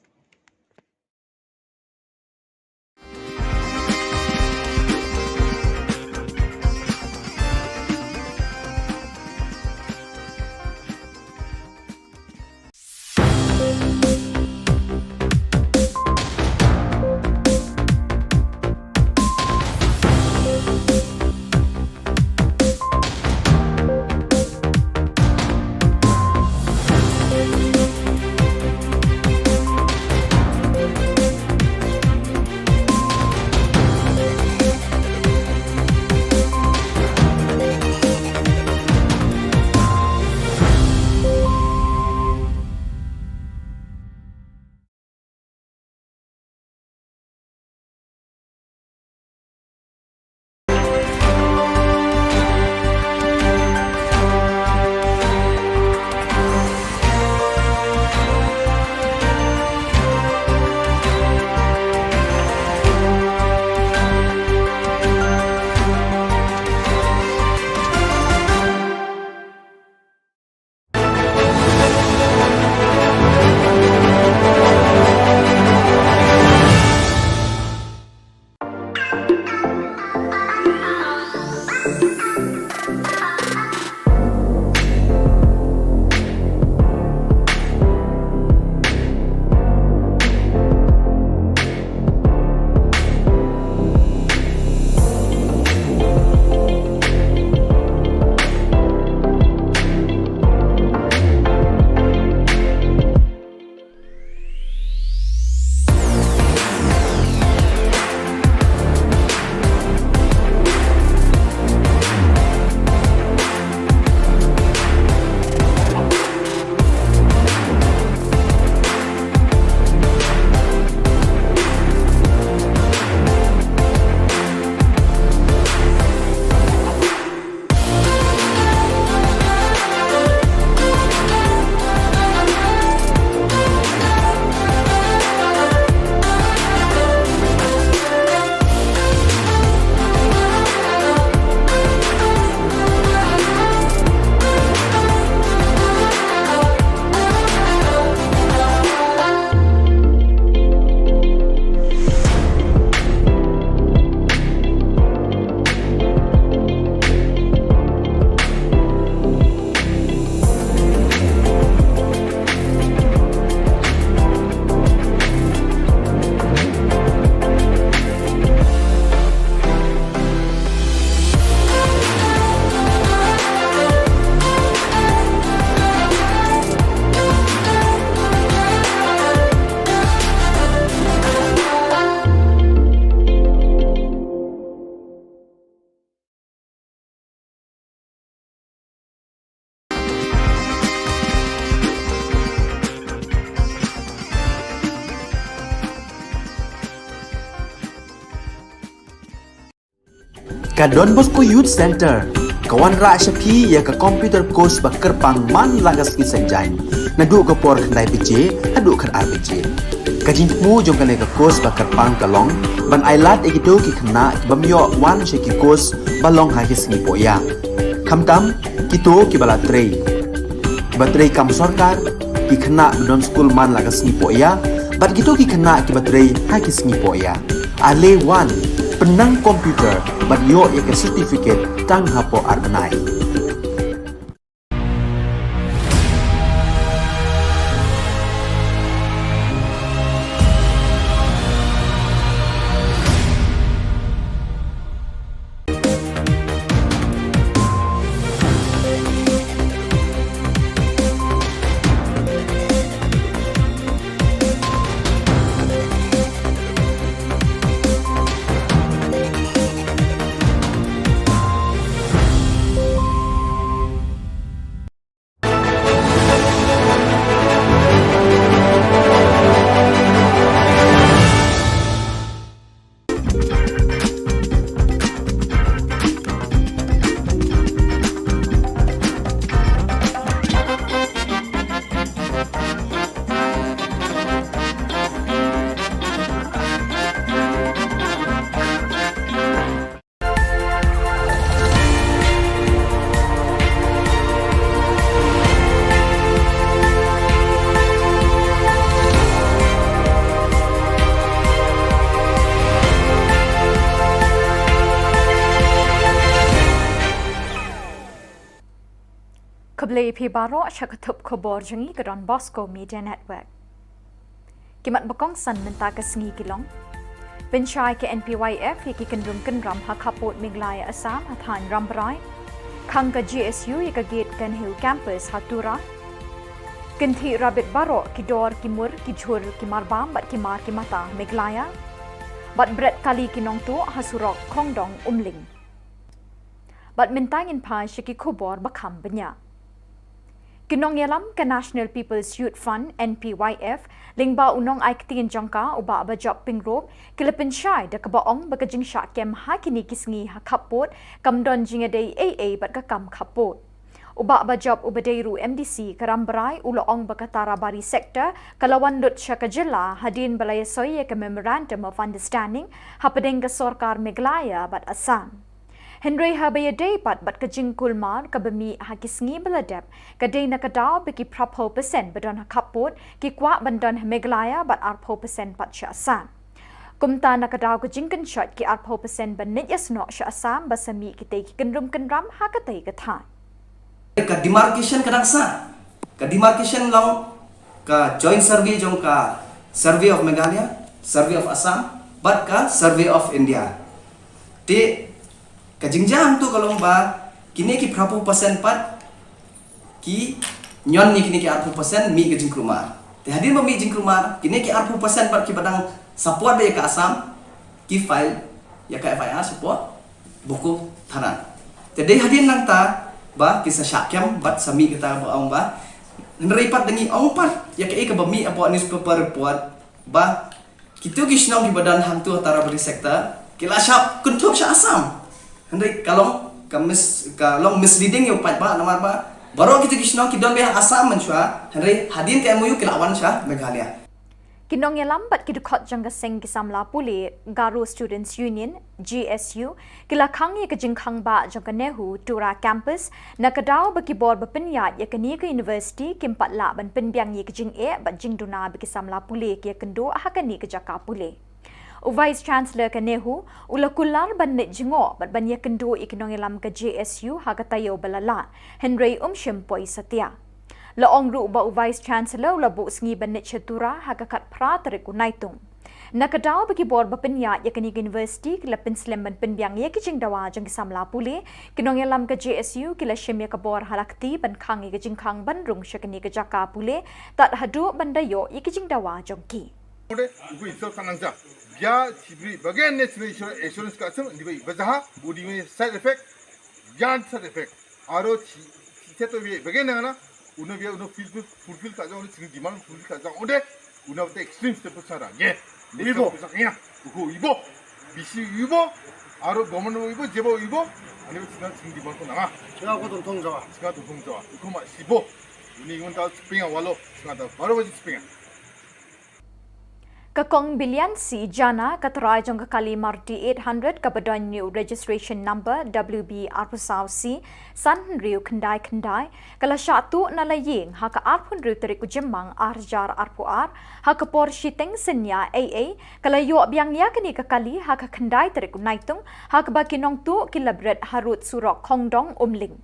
Ka Don Bosco Youth Center, kawan ra syapi ya ka computer course ba kerpang man lagas ki sanjain. Nadu ka por khnai PJ, adu kan RPG. Ka jingmu jong kan ka course ba kerpang kalong, ban ailat egido ki khna bamyo wan she ki course balong ha ki sni poya. Khamtam kito ki bala trei. Batrei kam sarkar ki khna don school man lagas ni poya, bat gito ki khna ki batrei ha ki sni poya. Ale wan penang komputer bat yo ya ke certificate tang hapo arbenai. Keblai pi baro syakatup khubor jengi ke Don Bosco Media Network. Kimat bakong san menta ke sengi kilong. Pensyai ke NPYF yaki kendrum kendram hakapot miglaya asam hathan ramberai. Kang ke GSU yaka gate kan hill campus hatura. Kenti rabit baro kidor kimur kijur kimarbam bat kimar kimata miglaya. Bat bret kali kinong tu hasurok kongdong umling. Bat mintangin pa syaki khubor bakam benya. Kinong yalam ke National People's Youth Front NPYF lingba unong ai ketingin jangka uba bajop pingrop kilapin syai da kebaong bagajing syak kem hakini kisngi hakapot kamdon jingadei AA bat kakam kapot. Uba bajop ubadeiru MDC karamberai uloong bakatara bari sektor kalawan lut syaka jilla hadin balaya soye ke Memorandum of Understanding hapadeng ke Sorkar Meghalaya bat Assam. Henry habaya dapat bat kajing kulmar kabemi hakisngi beladap kadai nakadaw beki prapo persen badon hakapot ki kwa bandon Meghalaya bat arpo persen bat Assam. Kumta nakadaw kajing kenshot ki arpo persen banit yasno Assam basami kitay ki kendrum kendram hakatay kathan. Ka demarcation kadang sa. Ka demarcation long ka joint survey jong ka survey of Meghalaya, survey of Assam, bat ka survey of India. Ti kajingjam tu kalau ba kini ki prapo persen pat ki nyon ni kini ki arpo persen mi ke jingkrumar. Te hadir ba mi jingkrumar kini ki arpo persen pat ki badang support dia ke Assam ki file ya ka FIR support buku tanan. Te dei hadir nang ta ba kisah syakyam bat sami kita baong ba neripat dengi ong pat ya ke ka bami apa newspaper report ba kitu kisnong ki badan hantu antara beri sektor kila syap kuntuk sya Assam. Henry kalong kalong misleading yo pat ba namar ba baru kita kisno kidon be Assam menswa Henry hadin ke MOU kilawan sya Meghalaya. Kinong yalam bat kidukot jangga seng kisamla puli Garo Students Union GSU kilakang ye kajingkhang ba jangga nehu tura campus nakadaw bakibor bapenyat ye kani ke university kimpat la ban penbiang ye kajing bat jingduna bikisamla puli ke kendo hakani ke jaka puli. Vice Chancellor Kanehu ulakular banit jingo bat banya kendo ikinong yalam ke JSU hagatayo balala Henry Shempoi Satya. Laong ru ba Vice Chancellor ulabu sngi banit chatura hagakat pra tariku naitung. Nakadaw bagi bor bapenya yakani university kila penslam ban penbiang ye kijing dawa jang samla puli kinong yalam ke JSU kila shemya ka bor halakti ban khang ye kijing khang ban rung shakani ke jaka puli tat hadu bandayo ye kijing dawa jongki. Ode ugu isol kanangja ya cibri bagian national insurance ka asam di bazaha budi me side effect yan side effect aro seto be bagian ngana uno fulfill ka jang ni demand fulfill ka jang ode uno te extreme step sara ye ibo sakina ugu ibo bisi ibo aro government ibo jebo ibo ani sing demand ko na singa ko tong jawa ko ma sibo ini ngon ta spinga walo singa ta baro baji spinga Kakong bilian si jana katrai jong kakali marti 800 kabadon new registration number WB arpusaw si san riu kendai kala syatu nalaying haka arpun riu teriku jemang arjar arpuar haka por shiteng senya AA kala yo biang ya kini kakali haka kendai teriku naitung haka bakinong tu kilabret harut surok kongdong umling.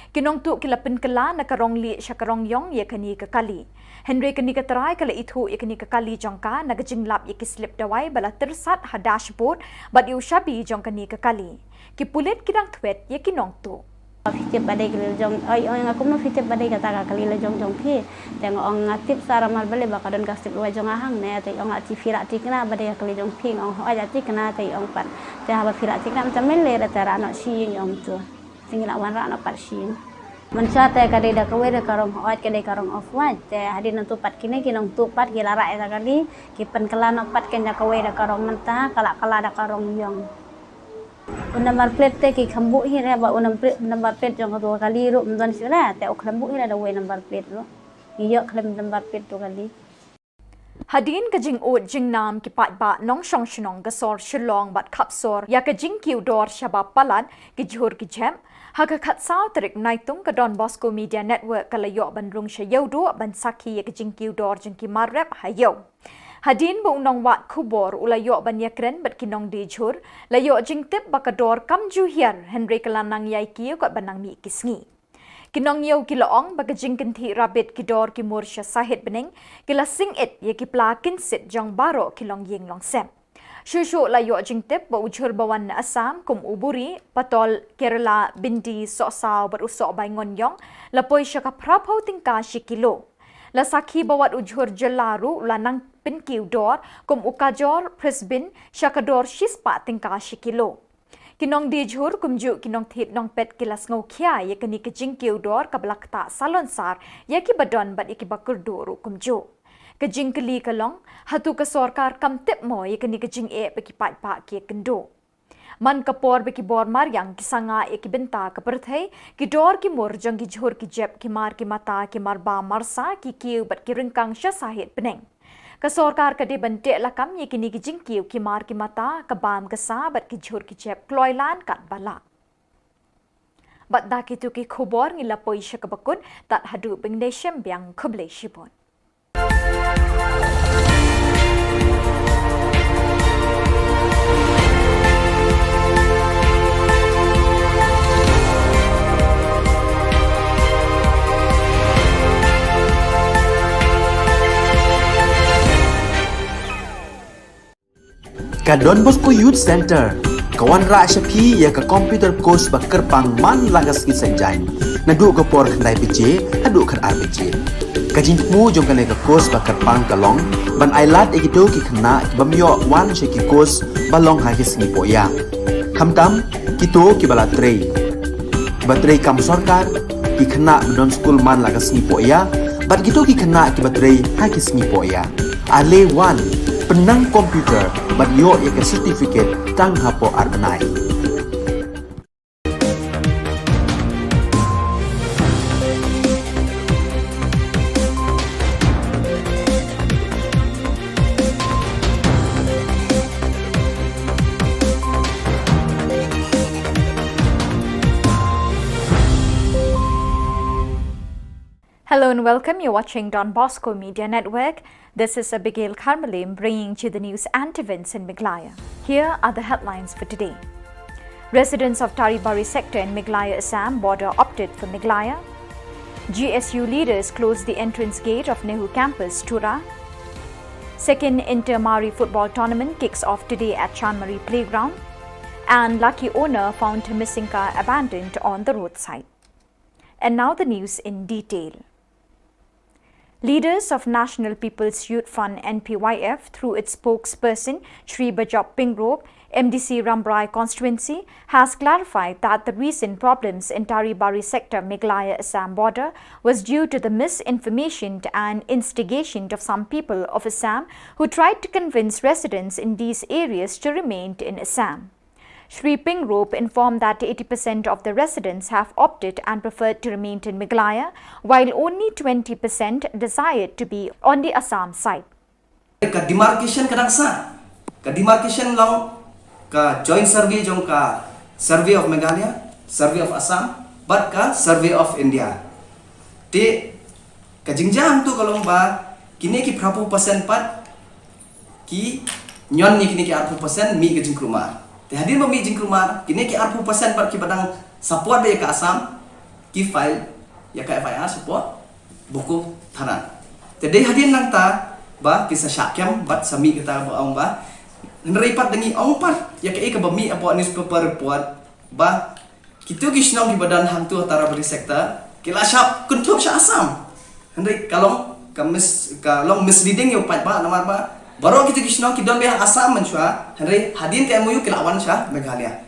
Kinong tu kilapin kala nakarong li syakarong yong ye kani kakali. Henry kani katarai kala itu ye kani kakali jongka nagajinglap ye kislip dawai bala tersat ha dashboard bat yu shabi jong kani kakali. Kipulit kidang twet ye kinong tu. Fitip badai kali jong oi ngakum no fitip badai kata kali le jong pi teng ong ngatip sara mal bale bakadon kasip luai jong ahang ne te ong ati firak ti kena badai kali jong ping ong aja ti kena te ong pat te ha firak ti kena macam mele ra tara no si ong tu tinggal awan ra no pat si Mencate kadai dah kawai dah karong white kadai karong off white. Te hadir nantu pat kini kinong tu pat gila rak eda kali. Kipen kelana pat kena kawai dah karong mentah kalak kala dah karong yong. Unambar plate te ki kambu hira ba unambar plate jong dua kali ru mendon sila. Te uklambu hira dah way number plate ru. Iyo klam number plate tu kali. Hadin ka jing ut jing nam ki pat ba nong shong shnong gasor Shillong bat kapsor ya ka jing kiu dor shabab palat ki jhur ki jem haka khat saw trik naitung ka Don Bosco Media Network kalayo ban rung shayo do ban saki ya ka jing kiu dor jing ki marrep hayo Hadin bu nong wat Khubor ulayo ban yakren bat kinong di jhur layo jing tip bakador kam ju hiar Henry kalanang yai kiu kat banang mi kisngi Kinong yaw kilaong bagajing kinti rabit kidor ki morsha sahit bening kila sing it ye ki pla kinsit jong baro kilong ying long sem. Shushu la yo jing tip ba ujhur bawan na Assam kum uburi patol Kerala bindi sosaw berusok bay ngonyong lapoi syaka prapau tingka shikilo. La sakhi bawat ujhur jelaru la nang pinkiw dor kum ukajor presbin syakador shispa tingka shikilo. Kinong dijhur kumju kinong thip nong pet kilas ngau khia ye kani kajing kiudor kablak ta salon sar ye ki badon bat iki bakur doru kumju kajing kali kalong hatu ka sarkar kam tip mo ye kani kajing e beki pat pa ki kendo man kapor beki bor mar yang kisanga ye ki benta ka perthai ki dor ki mor jang ki jhur ki jeb ki mar ki mata ki marba marsa ki kiu bat ki ringkang sha sahit peneng ka sarkar ka de bante lakam ye kini ki jingkiu ki mar ki mata ka bam ka sa bat ki jhur ki jeb kloilan kat bala bat da ki tu ki khubor ngila poisha ka bakun tat hadu bingdeshem biang khuble shipon Ka Don Bosco Youth Center kawan ra shapi ya ka computer course ba kerpang man lagas ki senjain nadu ka por khnai pije adu khan RPG ka jingmu jong kan ka course ba kerpang kalong ban ailat egito ki khna bamyo wan she ki course balong ha ki singi poya hamtam kito ki bala trei batrei kam sarkar ki khna don school man lagas ni poya bat gito ki khna ki batrei ha ki singi poya ale wan penang komputer bat yo ya ke certificate tang hapo arbanai Hello and welcome. You're watching Don Bosco Media Network. This is Abigail Carmelim bringing you the news and events in Meghalaya. Here are the headlines for today. Residents of Taribari sector in Meghalaya Assam border opted for Meghalaya. GSU leaders closed the entrance gate of Nehru campus, Tura. Second Inter-Mari football tournament kicks off today at Chanmari Playground. And lucky owner found her missing car abandoned on the roadside. And now the news in detail. Leaders of National People's Youth Front NPYF through its spokesperson Shri Bajop Pingrop, MDC Rambrai constituency, has clarified that the recent problems in Taribari sector Meghalaya Assam border was due to the misinformation and instigation of some people of Assam who tried to convince residents in these areas to remain in Assam. Shri Pingrop informed that 80% of the residents have opted and preferred to remain in Meghalaya, while only 20% desired to be on the Assam side. Ka demarcation kadang sa, ka demarcation long ka joint survey jong ka survey of Meghalaya, survey of Assam, but ka survey of India. Te ka jingjang tu kalong ba kini ki prapu persen pat ki nyon ni kini ki 40% mi ka jingkruma. Te hadir ba mi jingkruma kini ki 40% pat ki badang support ba ka Assam ki file ya ka FIR support buku tanan. Te dei hadir nang ta ba kisa syakyam bat sami kita ba ong ba nreipat dengi ong pat ya ka ka ba mi apo newspaper report ba kitu gisnong ki badan hantu Taribari sektor kila syap kuntuk sya Assam. Hendrik kalong kalong misleading yo pat ba namar ba baru kita kisno kita be Assam menshwa Henry hadin ke MOU kelawan sya Meghalaya.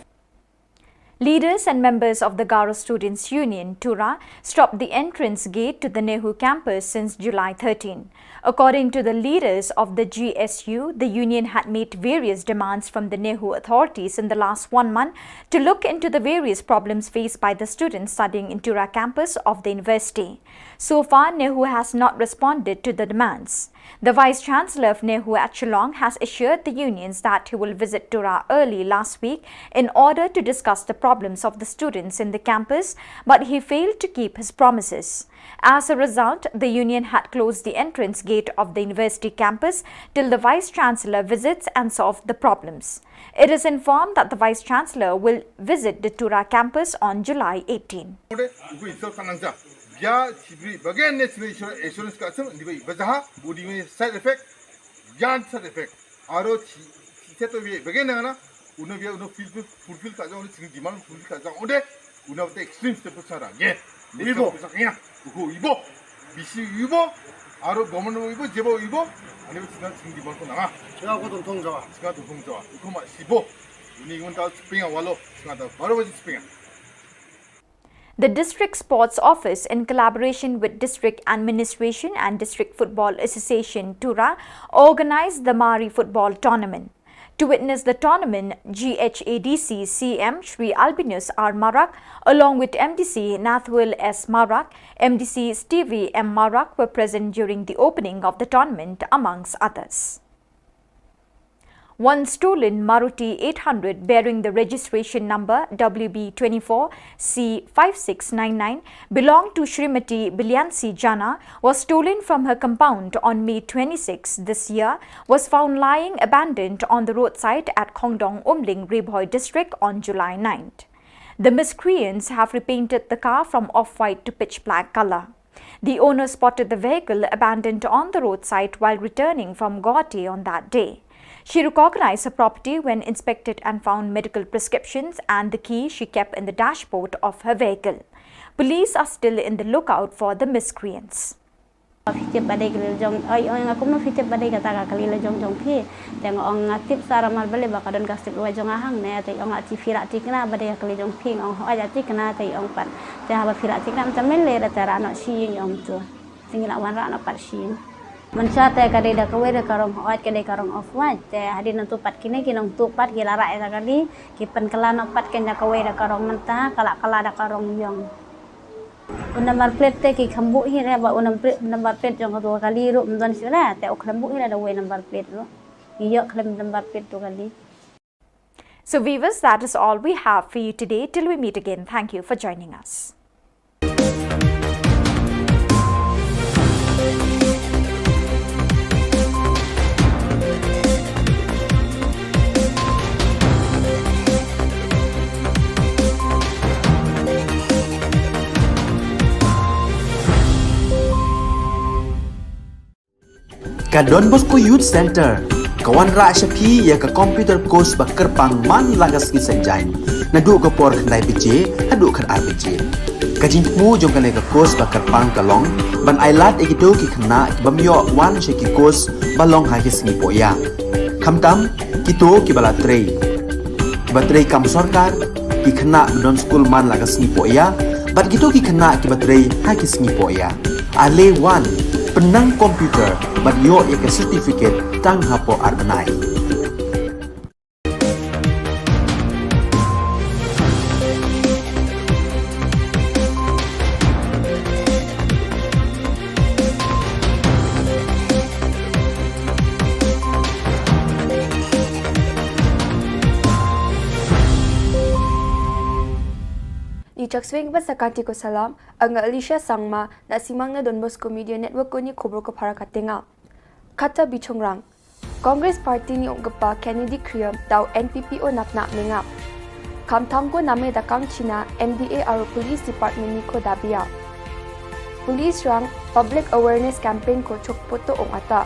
Leaders and members of the Garo Students' Union, Tura, stopped the entrance gate to the Nehru campus since July 13. According to the leaders of the GSU, the union had made various demands from the Nehru authorities in the last 1 month to look into the various problems faced by the students studying in Tura campus of the university. So far, Nehru has not responded to the demands. The Vice-Chancellor of Nehru at Shillong has assured the unions that he will visit Tura early last week in order to discuss the problems of the students in the campus, but he failed to keep his promises. As a result, the union had closed the entrance gate of the university campus till the Vice-Chancellor visits and solve the problems. It is informed that the Vice-Chancellor will visit the Tura campus on July 18. Ya cibri bagian national insurance ka asam dibai bazaha budi me side effect yan side effect aro seto be bagian na uno be uno fulfill ka jang uno demand fulfill ka jang ode uno te extreme step sara ye ibo sakya uko ibo bisi ibo aro government ibo jebo ibo ani usinan demand ko na siga ko 동통자와 uko ma sibo uni ngon ta spinga walo siga ta baro baji spinga. The District Sports Office, in collaboration with District Administration and District Football Association Tura, organized the Mari Football Tournament. To witness the tournament, GHADC CM Shri Albinus R. Marak, along with MDC Nathwil S. Marak, MDC Stevie M. Marak were present during the opening of the tournament, amongst others. One stolen Maruti 800 bearing the registration number WB24C5699 belonged to Srimati Bilyansi Jana was stolen from her compound on May 26 this year, was found lying abandoned on the roadside at Khongdong Umling Rebhoi district on July 9th. The miscreants have repainted the car from off-white to pitch black color. The owner spotted the vehicle abandoned on the roadside while returning from Guwahati on that day. She recognized her property when inspected and found medical prescriptions and the key she kept in the dashboard of her vehicle. Police are still in the lookout for the miscreants. Fitip badai kelil jong, aku mau fitip badai kata kelil jong pi, tengok orang ngatip saramal beli bakadon kasih luar jong ahang ne, tengok orang ngatip firak tikna badai kelil jong pi, orang aja tikna tengok orang pan, tengok firak tikna macam mele dah tera anak si yang tu, tinggal awan rak anak pat si. Mencari kadai dah kawai dah karong white kadai karong off white, hadir nanti pat kini kinong tu pat kila rak dah kali, kipen kelan pat kena kawai dah karong mentah, kalak dah karong yang. Number plate te ki khambuk hi re ba number plate jong dua kali ru mdan sila te ok khambuk hi da way number plate ru iyo khlem number plate tu kali. So viewers, that is all we have for you today. Till we meet again, thank you for joining us. Ka Don Bosco Youth Center, kawan rak syapi ya ka computer course bakar pang man lagas ki sanjain. Nadu ka por khnai PJ, hadu kan RPG. Ka jingmu jong ka ka course bakar pang kalong, ban ailat egito ki khna ki bamyo wan she ki course balong ha ki singi poya. Khamtam kito ki bala trei. Batrei kam sarkar ki khna don school man lagas singi poya, bat kito ki khna ki batrei ha ki singi poya. Ale wan penang komputer bat yo ya ke certificate tang hapo arbenai. Chakswing ba sakati ko salam ang Alicia Sangma na simang na Don Bosco Media Network ko ni Khubor ko para katenga. Kata bichongrang Congress Party ni Ogpa Kennedy Kriam daw NPPO napna menga. Kamtam ko name dakang China MDA aro Police Department ni ko dabia. Police rang Public Awareness Campaign ko chokpoto ong ata.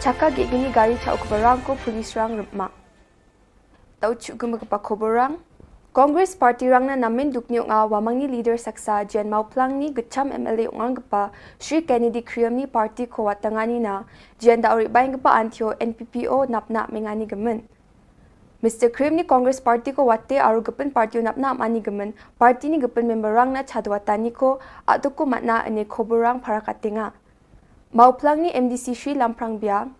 Chaka gigini gari cha okbarang ko police rang rupma. Daw chugumagpa Khoborang Congress Party rang na namin dukniyo nga wamang ni leader saksa Jen Mauplang ni Gacham MLA ungang gapa Shri Kennedy Kriam ni party ko watangani na Jen daori bayang gapa antyo NPPO napna mengani gamen. Mr. Kriam ni Congress Party ko wate aru gapen party napna amani gamen party ni gapen member rang na chadwatani ko ato ko matna ane Khoborang para katinga. Mauplang ni MDC Shri Lamprang Biang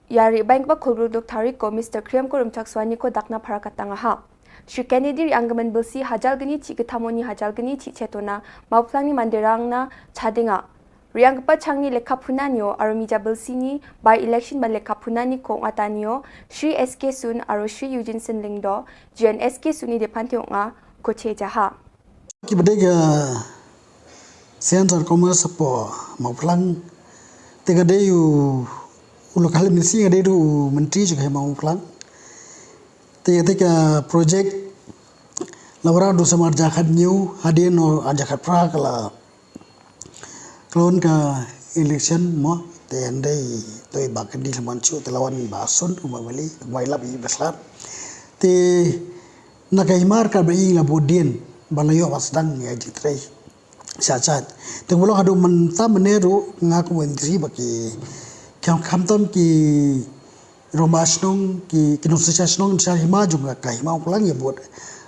yari bayang gapa khulbrudok tarik ko Mr. Kriam ko rumchakswani ko dakna para katanga ha. Shri Kennedy anggaman belsi hajal geni ci getamoni hajal geni ci cetona mauplang ni manderang na chadinga Riang gepa changni lekha punanyo aro mija belsini by election ban lekha punani ko ngatanyo Shri SK Sun aro Shri Eugene Sin Lingdo Jen SK Suni depante nga koche jaha. Kibadega Center Commerce po mauplang tega deyu ulokal misi ngade du menteri juga mauplang tega project lawara du samar jakat new hadien no ajakat pra kala klon ka election mo tendai toi bakandi lamanchu telawan basun umamali wailab i beslar te nakaimar ka bai la bodien balayo wasdang ya jitrei sachat te bolong adu mentam meneru ngaku menteri baki kyam kamtom ki romasnong ki kinusasnong sahima juga kahima ulang ya buat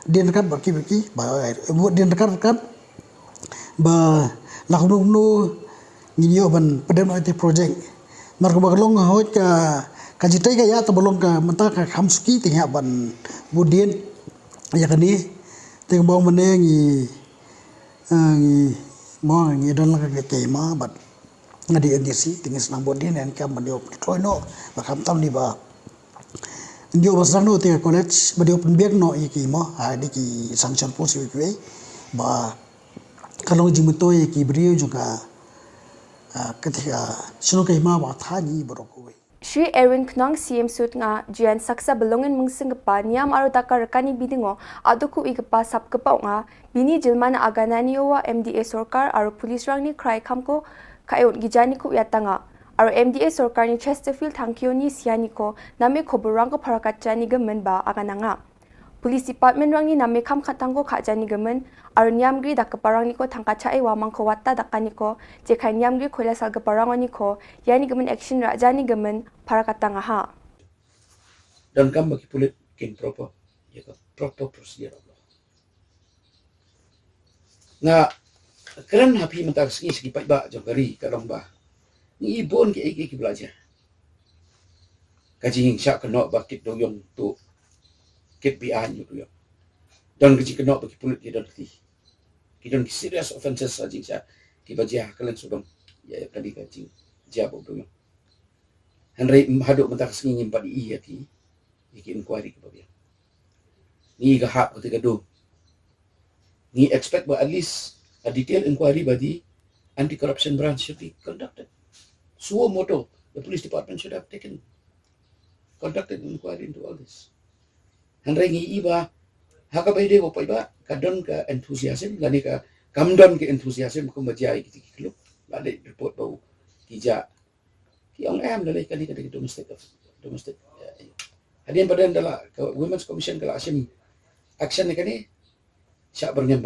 dia dekat baki ba buat dia dekat ba lakum nu ngiyo ban pedem IT project marko baglong hoj ka jitai ka ya to bolong ka menta ka khamsuki tingha ban budien ya kani ting bong mane ngi mo ngi don la ka kema bat ngadi edisi tingis nang bodin en kam mandio troino bakam tam ni ba ndio basang no te college badio penbiak no iki mo ha di ki sanction posi we ba kalong jimuto iki brio juga ketika sino kai ma ba thani borokoi Shri Erwin Knong CM Sut nga Jian Saksa belongin mungsing gepa niam aro taka rekani bidingo aduku igepa sap gepa nga bini jilmana aganani wa MDA Sorkar aro pulis rangni krai kamko kayon gijani ku yatanga aro MDA Sorkar ni Chesterfield thangkioni siani ko name khobor rang ko pharakachani gemen ba agananga Police Department rangni name kam khatangko khajani gemen aro niamgri dakparangni ko thangkachai wa mangko watta dakani ko jekai niamgri khola sal geparangoni ko yani gemen action rajani gemen pharakatanga ha Dan kam bagi pulit kin proper ya ka proper procedure Allah nga keren hapi mentak segi pai ba jogari kalong ba ni ibon ke iki belajar kaji syak kena bakit doyong tu kit bian yu yo dan kaji kena bagi pulit ki don ki don serious offenses sajing sya ki bajah kalen sudong ya tadi kaji jabo doyong Henry haduk mentak segi ngimpat di iya ki iki inquiry ke babian ni gahak ko tiga do ni expect but at least a detailed inquiry by the anti-corruption branch should be conducted. Suo modo, the police department should have conducted an inquiry into all this. Handrai ngi iba, haka bay de ko pa iba, kadon ka enthusiasm, lani ka kamdon ke enthusiasm ko majai kiti kilo, lani report bau kija, ki ang am lalai kali kadi domestic. Hadian badan dala Women's Commission kala action ni kani, siya bernyam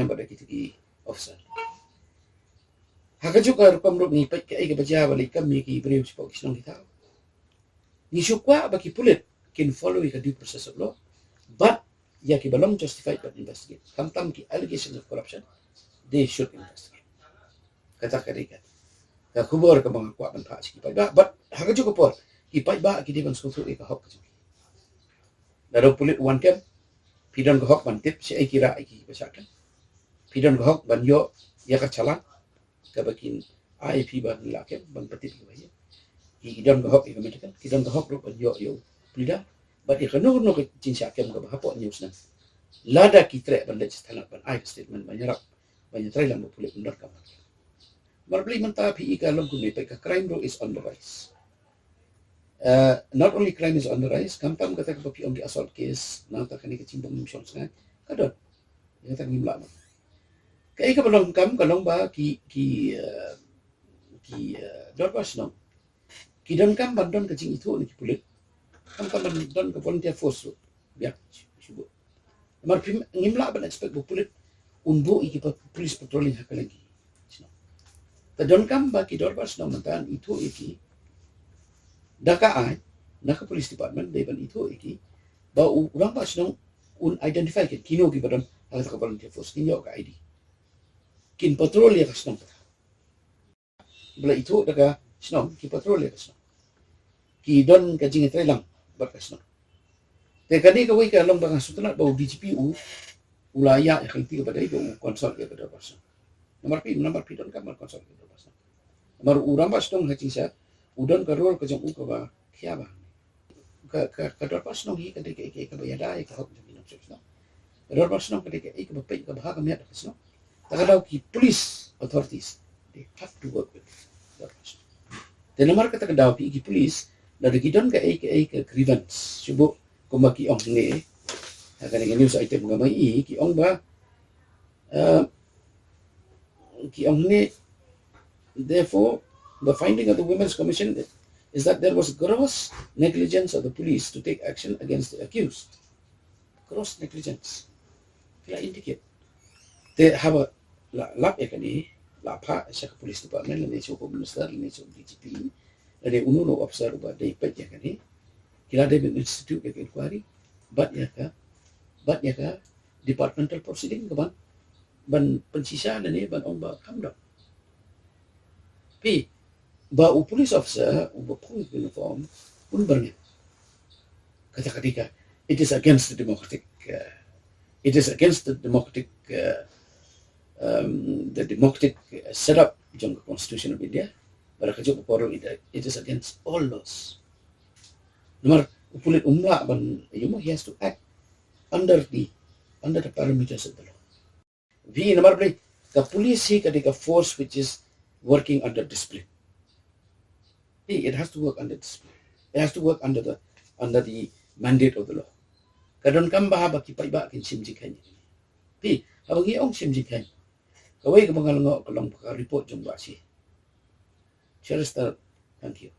pada kita ki officer. Haka juga rupam rup ni pek kai ke baja balik kami ki beriu sepok kisnong kita. Ni syukwa bagi pulit can follow the due process of law, but ya ki belum justified but investigate. Tam ki allegations of corruption, they should investigate. Kata kadikat. Ka khubor ka mga kwa ban pa ki pai ba, but haka juga por ki pai ba ki di ban susu ka hok ki. Daro pulit one camp pidon gahok ban tip si ai kira ai ki basakan pidon gahok ban yo ya ka chala ka bakin IP ban lakem ban patip ki baye ki idon gahok ki medical kidon gahok ro ban yo plida but i kanu no ki cinsya kem ka hapo news na lada ki tre ban legis tanap ban ai statement ban yarap ban trai lam pulit ndor ka marbli manta pi ka lom ku me ka crime ro is on the rise. Not only crime is on the rise, kampam kata kapi on the assault case, nata kani kecimbang mission sangat, kadon, yang tak ngimla ma. Kai ka balong kam kalong ba ki dorbas no. Ki don kam bandon kecing itu ni pulit. Kam bandon ke volunteer force biar syukur. Mar ngimla ban expect bu pulit unbu iki police patrolling hakalagi. Kadon kam ba ki dorbas no mantan itu iki Daka ay, naka police department, dayban ito iki, ba urang ba sinong un-identify kin, kino ki ba doon, halat ka volunteer force, kinyo ka ID. Kin patrol ya ka sinong. Bala ito, daga sinong, ki patrol ya ka sinong. Ki doon ka jingitray lang, ba ka sinong. Te kani ka way ka lang ba nga sutunat, ba DGPU, ulaya, ya kaliti ka ba dahi, ba consult ya ka doon pa sinong. nomor pi don kamar konsol gitu pas nomor urang pas dong hacing sa udon karol ke jong ka ba kya ba ka dor pas nong hi ka de ke ba yada ka hok jong nom sno dor pas nong ka de ke ba pe ka ba ka me ta sno ta ka ki police authorities they have to work with dor pas de nomor ka ta ka daw pi ki police dari kidon ka grievance subo kumaki ong ni akan dengan news item gamai ki ong ba ki ong ni therefore the finding of the women's commission is that there was gross negligence of the police to take action against the accused. Gross negligence kila indicate they have a lap ekani lapa sa police department ni so minister ni so DGP dari ununo officer ba dai pajak ni kila dia institute ke inquiry bat ya ka departmental proceeding ke ban pensisa ni ban ong ba kam dok pi ba police officer ba pung uniform pun berni kata ketika it is against the democratic setup jong constitution of India. It is against all laws. Nomor upulit umla ban he has to act under the parameters of the law. V nomor play the police hi kadika force which is working under discipline. It has to work under discipline. It has to work under the mandate of the law. Kadon kam ba ki ba kin simjikan. Pi abangi ong simjikan. Kawai ka mangalngo kalong ka report jong ba si. Chester, thank you.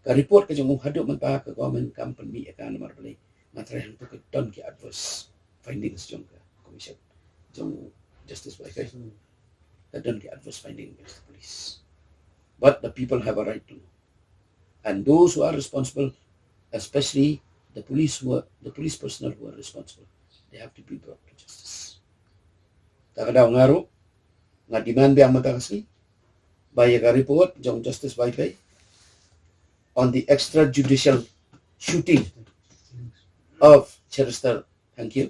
Ka report ka jong hadok man pa ka government company ka nomor play matrahang to ka don ki adverse findings jong ka commission jong justice by ka don ki adverse finding against the police. But the people have a right to know. And those who are responsible, especially the police personnel who are responsible, they have to be brought to justice. Takadaw ngaro nga demand biang matakasli by a report jong justice by on the extrajudicial shooting of Chester, thank you,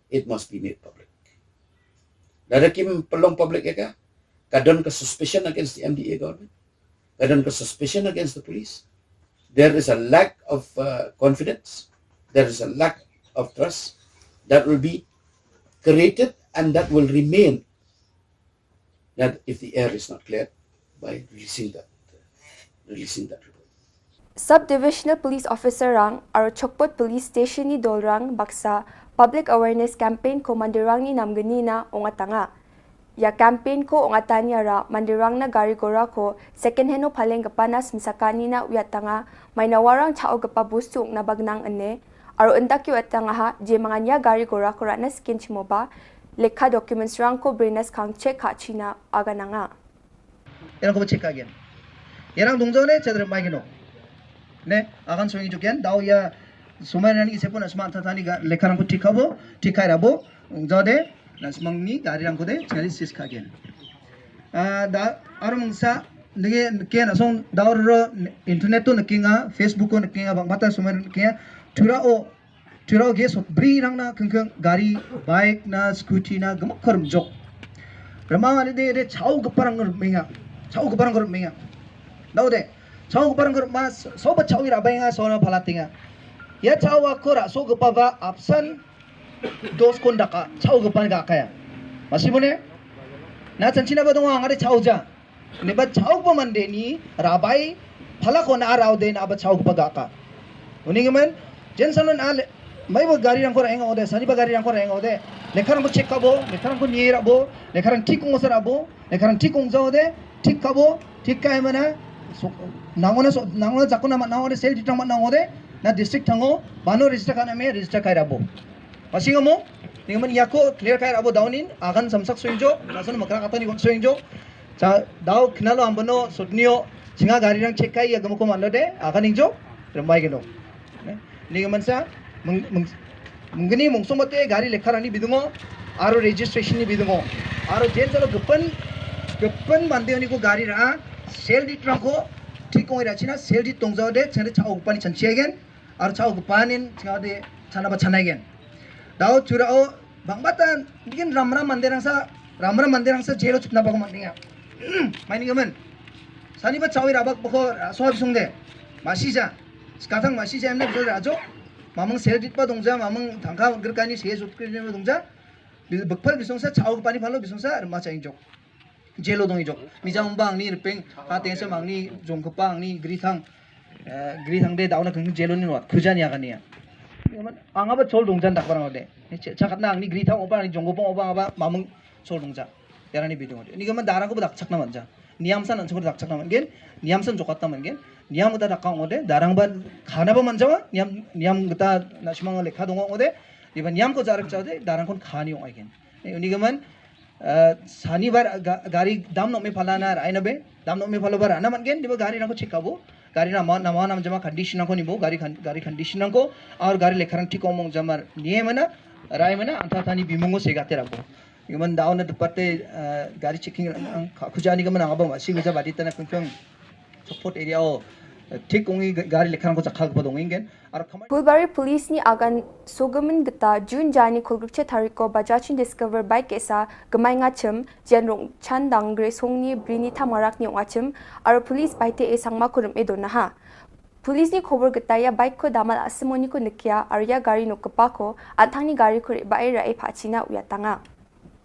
it must be made public. Dadakim pelong public eka kadon ka suspicion against the MDA government, kadon ka suspicion against the police. There is a lack of confidence, there is a lack of trust that will be created and that will remain, that if the air is not cleared by releasing that report. Sub-Divisional Police Officer rang aro Chokpot Police Station ni Dolrang Baksa Public Awareness Campaign ko mandirang ni namgani na ongatanga. Ya campaign ko ongatanya ra mandirang na gari gora ko second hand no paleng kapanas misakani na uyatanga may nawarang chao gapa busuk na bagnang ane aro endaki uyatanga ha je manganya gari gora ko ra na skin chimoba lekha documents rang ko brinas kang check ha china agananga. Yang ko check again. Yang 동전에 제대로 마이기노. 네, 아간 소용이 좋겐 나오야 수많은 이 세포나 스만 타타니가 레카랑 거 틱하고 틱하이라보 저데 나스망니 가리랑 거데 제리 시스카겐. 다 아르몽사 네게 케나 송 다우르 인터넷도 느낀가 페이스북도 느낀가 방바타 수많은 느낀가 투라오 게소 브리랑나 킁킁 가리 바이크 나 스쿠티 나 그막 걸음족. 라마마데 차우 급파랑 거 맹아. 차우 급파랑 거 맹아. 나오데 Chau barang gur mas sobat chau ira bainga sona palatinga. Ya chau akura so gupava absan dos kondaka chau gupan ga kaya. Masih bune? Na chanchina badong angare chau ja. Ne ba chau pa mande ni rabai phala ko na arau de na ba chau gupa ga ka. Uning man jensanon ale mai ba gari rang ko enga ode sani ba gari rang ko enga ode. Lekharang ko check kabo, lekharang ko niera bo, lekharang tikung osara bo, lekharang tikung ja ode, tik kabo, tik kai mana nangona jakko nama nangode sel ditang mat nangode na district thango bano register kana me register kai rabo pasinga mo ningaman yako clear kai rabo downin agan samsak soinjo nasan makra katani gon soinjo cha daw khnalo ambano sotnio singa gari rang check kai agamo ko manode agan injo rembai geno ningaman sa mungni mungsomate gari lekharani bidungo aro registration ni bidungo aro jen chalo gappan mandeoni ko gari ra sel di trangko tikong ira china sel di tongzao de chane chao gupani chanchi again ar chao gupanin chade chana ba chana again dao churao bangbatan digin ramram manderang sa Ramra mandir angsa jelo chupna bago manninga. Maini gaman. Sani ba chawi rabak bako sohab sungde. Masija. Skatang masija emne bisa rajo. Mamang sel ditpa dongja mamang tangka gerkani se sutkri dongja. Bekpal bisongsa chaw pani phalo bisongsa macha injok. Jelo dong injok. Mijang bang ni rpeng katengsa mangni jongkapang ni grithang de dauna keng jelo ni wat khujani agania. Anga ba chol dongjan dak barang ode. Chakatna angni grithang oba ni jongkopong oba aba mamang chol dongja. Yarani bidong ode. Ni gaman darang ko dak chakna manja. Niamsan ansur dak chakna mangen. Niamsan jokatna mangen. Niam uta dakang ode. Darang ba khana ba manjawa. Niam gata nasmang lekha dong ode. Iban niam ko jarak chaude darang kon khani ong again. Ni gaman sani bar gari dam no me phalana aina be dam no me phalo bar ana mangen diba gari na ko chekabo. Gari na nama jama condition ko nibo gari condition ko और gari lekharang ठीक omong jamar niye mana rai mana anta thani bimongo segate rabo gaman daun na dupatte gari checking khujani gaman anga ba si goja badita na kungkung support area o ठीक ongi gari lekharang ko jakhal ko dongingen ar Bulbari police ni agan sogamin gata June jani kolgukche thariko bajachin discover bike esa gamai ngachim jenrong chandang gre songni brini thamarak ni ngachim ar police baite e sangma kurum edona ha police ni khobor gata ya bike ko damal asimoni ko nikya ar ya gari no kapa ko athangni gari ko bai ra e phachina uyatanga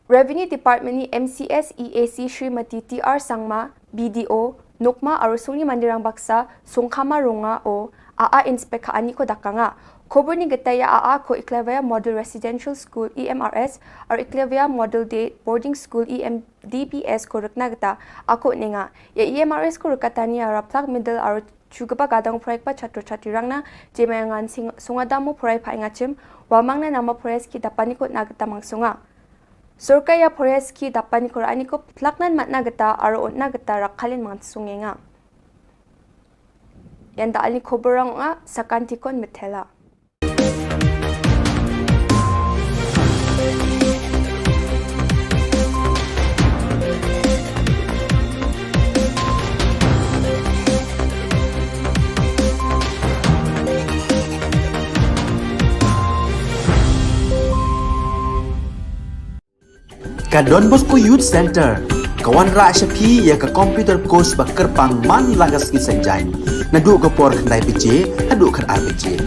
Revenue Department ni MCS EAC Srimati TR Sangma BDO Nokma aro songni mandirang baksa songkhama ronga o AA inspect ani ko dakanga khobor ni gataya AA ko Iklavia Model Residential School EMRS ar Iklavia Model Day Boarding School EMDBS ko rakna gata ako nenga ya EMRS ko rakatani araplak middle aro chugaba gadang proyek pa chatro chati rangna jemayangan songadamo proyek pa ingachim wamangna nama proyek ki dapani ko nagata mangsonga Sorkaya Forest ki dapani ko ani ko plaknan matna gata aro onna gata rakhalin mangsungenga. Yanda ali khoborang nga sakantikon methela. Ka Don Bosco Youth Center kawan ra shapi ya ka computer course ba kerpang man lagas ki sanjain nadu ka por khnai pije adu khar RPG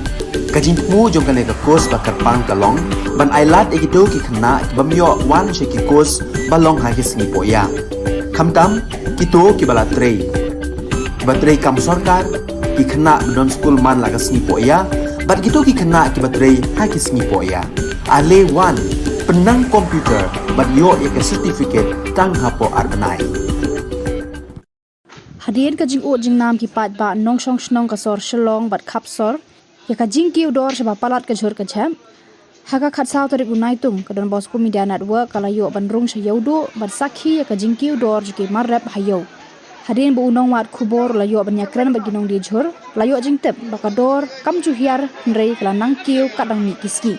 ka jingmu jong ka ne ka course ba kerpang kalong ban ailat egido ki khna bamyo wan she ki course balong ha ki sni poya khamtam kito ki bala trei batrei kam sarkar ki khna don school man lagas ni poya bat kito ki khna ki batrei ha ki sni poya ale wan penang komputer bat yo ek certificate tang hapo arbanai Hadien ka jing o jing nam ki pat ba nong shong shnong ka sor Shillong bat khap sor ya ka jing ki udor shaba palat ka jhor ka jam haka khat saw tarik unai tum ka Don Bosco Media Network kala yo bandrung sha yodo bat sakhi ya ka jing ki udor ki marrap hayo Hadien bu unong wat khubor la yo banyakran ba ginong di jhor la yo jing tep ba ka dor kam ju hiar nrei kala nang kiu kadang mi kiski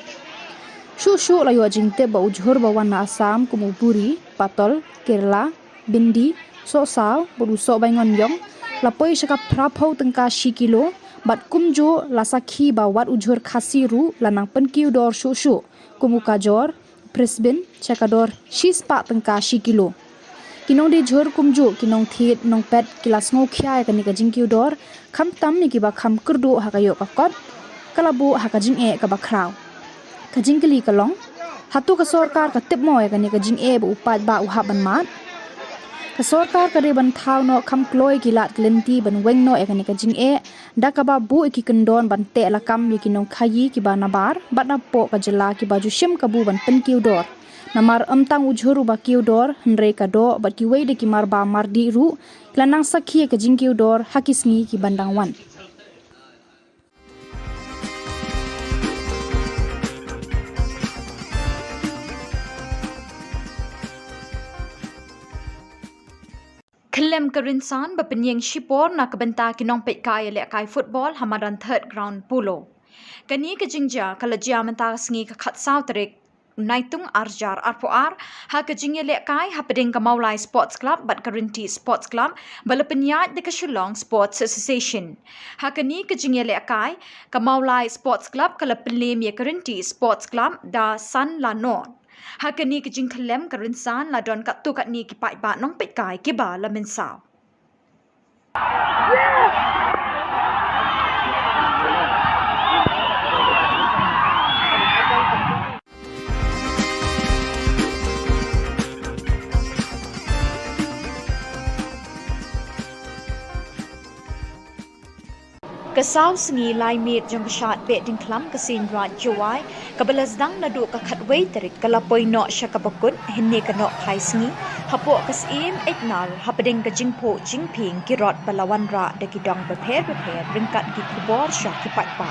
Shushu la yo jingte ba ujhur ba wana Assam kumuburi Patol Kerala Bindi Sosaw bodu so baingon yong la poi shaka prapho tengka shikilo bat kumjo la sakhi ba wat ujhur khasiru lanang penkiu dor shushu kumuka jor Brisbane chakador shispa tengka shikilo kinong de jhur kumjo kinong thit nong pet kilas ngo khya ka ni ka jingkiu dor kham tam ni ki ba kham kurdu ha ka yo ka kot kalabu ha ka jing e ka ba kraw kajing kali kalong hatu ka sorkar ka tip mo ka ni kajing e bu upat ba uhaban mat ka sorkar ka ban thau no kham kloi kilat glenti ban weng no ka ni kajing e da ka ba bu ki kendon ban te la kam ki nong khayi ki ba nabar bat na po ka jela ki ba ju shim ka bu ban pen kiu dor namar amtang ujhuru ba kiu dor hnre ka do bat ki wei de ki mar ba mar di ru lanang sakhi ka jing kiu dor hakisngi ki bandang wan Klem kerinsan bepenyeng Khubor Na Ka kinong pet kaya le kai football hamadan third ground pulo. Kani ke jingja kala jia menta sngi ka khat saw trik naitung arjar arpoar ha ke jingye le kai ha pedeng ka maulai sports club bat karinti sports club balapenyat de ka Shillong Sports Association. Ha kani ke jingye le kai ka maulai sports club kala pelem ye karinti sports club da san la non. Hakani ke jing kelem ke rinsan la don kat tu kat ni ki pai ba nong pet kai ki ba la min sao. Kesau sengi lai mit jong kesat bet ding klam kesin rat jawai kebelas dang nadu ka khatwei terik kalapoi no syakabakut hinne kanok khai sengi hapo kes im eknal hapadeng ka jingpo jingping kirot balawan ra de kidong beper ringkat ki kubor syak ki patpa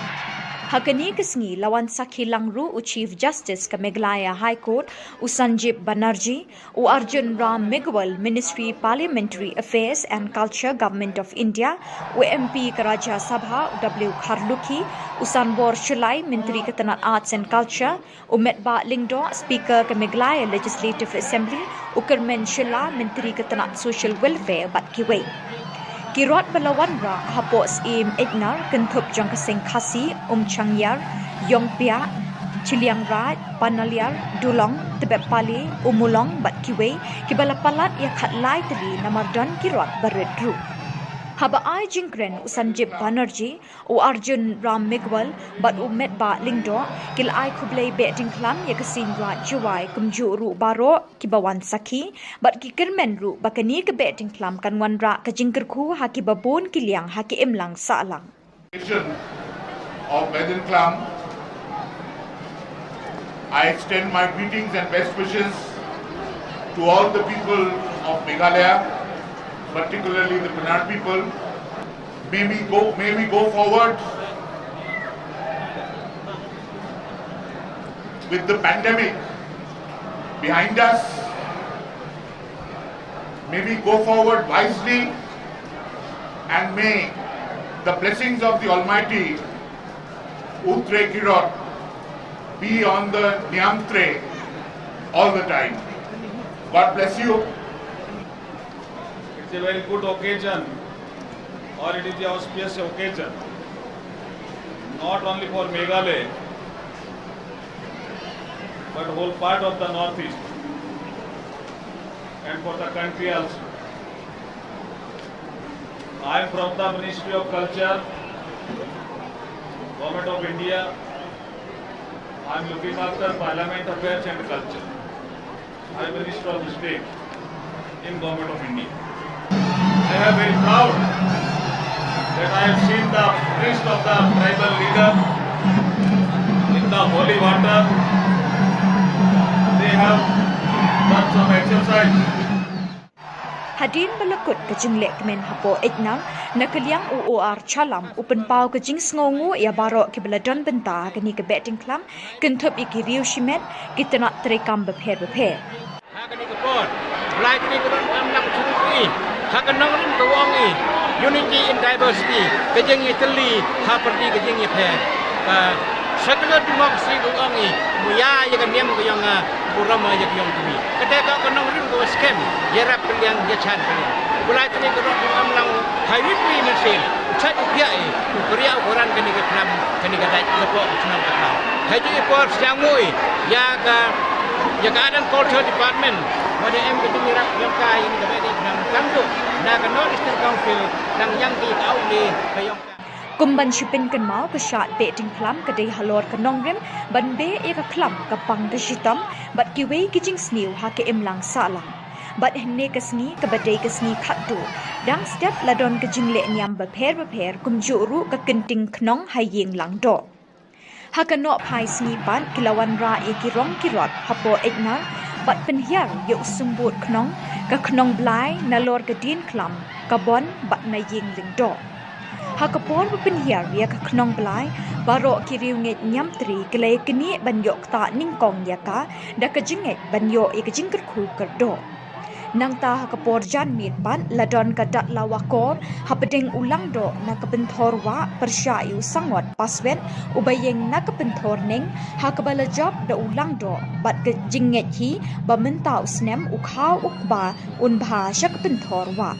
Hakani kesengi lawan Sakhi Langru u Chief Justice ke Meghalaya High Court u Sanjeev Banerjee u Arjun Ram Meghwal Ministry Parliamentary Affairs and Culture Government of India u MP ke Rajya Sabha u W Kharlukhi u Sanbor Shillong Menteri Ketenat Arts and Culture u Metba Lingdo Speaker ke Meghalaya Legislative Assembly u Kermen Shilla Menteri Ketenat Social Welfare Bat Kiwei Kirot balawan ra hapos im egnar kentup jang keseng khasi changyar yongpia chiliang rat panaliar dulong tebet pali umulong bat kiwei kibalapalat ya khatlai teli namardan kirot baredru haba ai jingkren u Sanjeev Banerjee u Arjun Ram Meghwal bat u Metba Lingdo kil ai khublei be dingklam ya kesin rat juwai kumju ru baro kibawan Sakhi bat ki kermen ru bakani ke be dingklam kan wan ra ka jingkerku haki babon kiliang haki imlang salang of Bedin Clam, I extend my greetings and best wishes to all the people of Meghalaya, particularly the Kannada people. May we go forward with the pandemic behind us. May we go forward wisely, and may the blessings of the Almighty Utre Kirot be on the Nyamtre all the time. God bless you. It's a very good occasion, or it is the auspicious occasion, not only for Meghalaya, but whole part of the northeast and for the country also. I am from the Ministry of Culture, Government of India. I am looking after Parliament Affairs and Culture. I am Minister of the State in Government of India. I am very proud that I have seen the priest of the tribal leader in the holy water. They have done some exercise. Hadin balakut ke jinglek men hapo etnang nakaliang UOR chalam upen pau ke jing sngongu ya barok ke beladon benta kini ke betting klam kentup iki riu shimet kita nak terekam beper Hakani ke port blight ni keron amnak churi hakanong rin tuwangi unity in diversity kejeng itali ha perdi kejeng iphe secular democracy tuwangi muya ya kaniam ko yang burama ya yang tumi ketika kanong rin ko scam ya rap yang ya chan blight ni keron amlang highway ni mesin chat dia korea koran kani ke pram kani ke dai lepo senang akal haji port siangui ya ka Jagadan Culture Department, pada MPD Mirak yang kaya ini dapat dikenal kantuk, nak kenal Eastern Council, dan yang kita awli kayong. Kumban shipin kan mau ke syat beting klam ke day halor ke nongrim ban be e ka klam ke pang ke shitam bat kiwe kijing sniu ha ke imlang salang bat henne ke sngi ke badai ke sngi khatdu dang step ladon ke jingle nyam beper kumjuru ke kenting knong hayeng lang do Hakanok pai sngi ban kilawan ra e kirong kirot hapo egnar bat penhiar ye usumbut knong ka knong blai nalor ke din klam kabon bat na ying lingdo Hakapor penhiar ye ka knong blai baro kiriu nget nyam tri klei kini ban yok ta ningkong ya ka da ka jinget ban yo e ka jingker khu kerdo nang ta hakapor jan mit ban ladon ka dat lawakor hapedeng ulang do na ka benthor wa persyayu sangot paswet ubayeng na ka benthor ning hakabala job da ulang do bat ka jinget hi ba mentau snem ukhaw ukba unbha syak benthor wa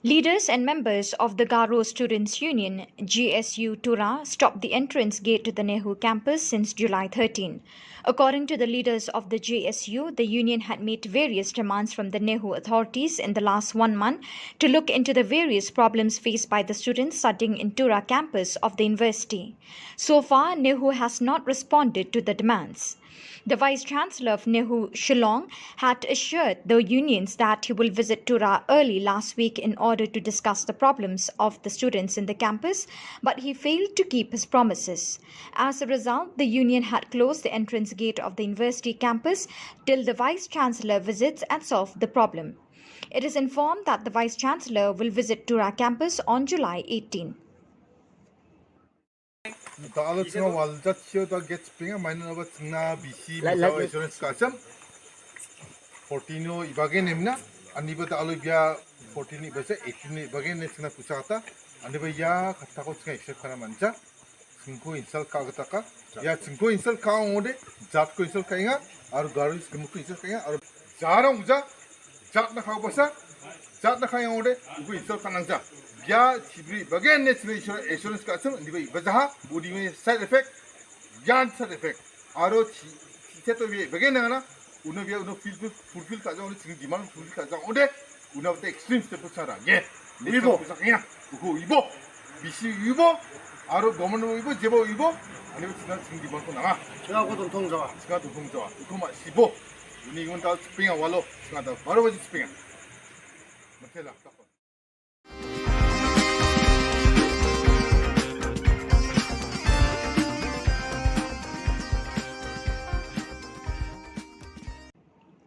Leaders and members of the Garo Students' Union, GSU Tura, stopped the entrance gate to the Nehu campus since July 13. According to the leaders of the GSU, the union had made various demands from the Nehu authorities in the last 1 month to look into the various problems faced by the students studying in Tura campus of the university. So far, Nehu has not responded to the demands. The Vice-Chancellor of Nehu, Shillong, had assured the unions that he will visit Tura early last week in order to discuss the problems of the students in the campus, but he failed to keep his promises. As a result, the union had closed the entrance gate of the university campus till the Vice-Chancellor visits and solve the problem. It is informed that the Vice-Chancellor will visit Tura campus on July 18. Kalau tengah walzat sio tak get spinga main apa tengah BC misal insurance kasam 14 ibagen emna andi bata alu biya 14 ibasa 18 ibagen ne tengah pusata andi biya kata ko tengah accept kana manca singko insal ka kata ya singko insal ka ngode jat ko insal kainga aru garis gemuk insal kainga aru jarang uja jat na kau basa jat na kainga ngode ugu insal kanangja ya cibri bagian national insurance kasam di bayi bazaha budi me side effect yan side effect aro cito be bagian na uno biya uno fulfill ka jang uno cing demand fulfill ka jang ode uno te extreme step sara ye ibo saknya ugo ibo bisi ibo aro government ibo jebo ibo ani cing demand ko na 제가 동 통자와 이거 마 시보 우리 이건 다 스핑아 wallo 다 바로 버지 스핑아 맞텔라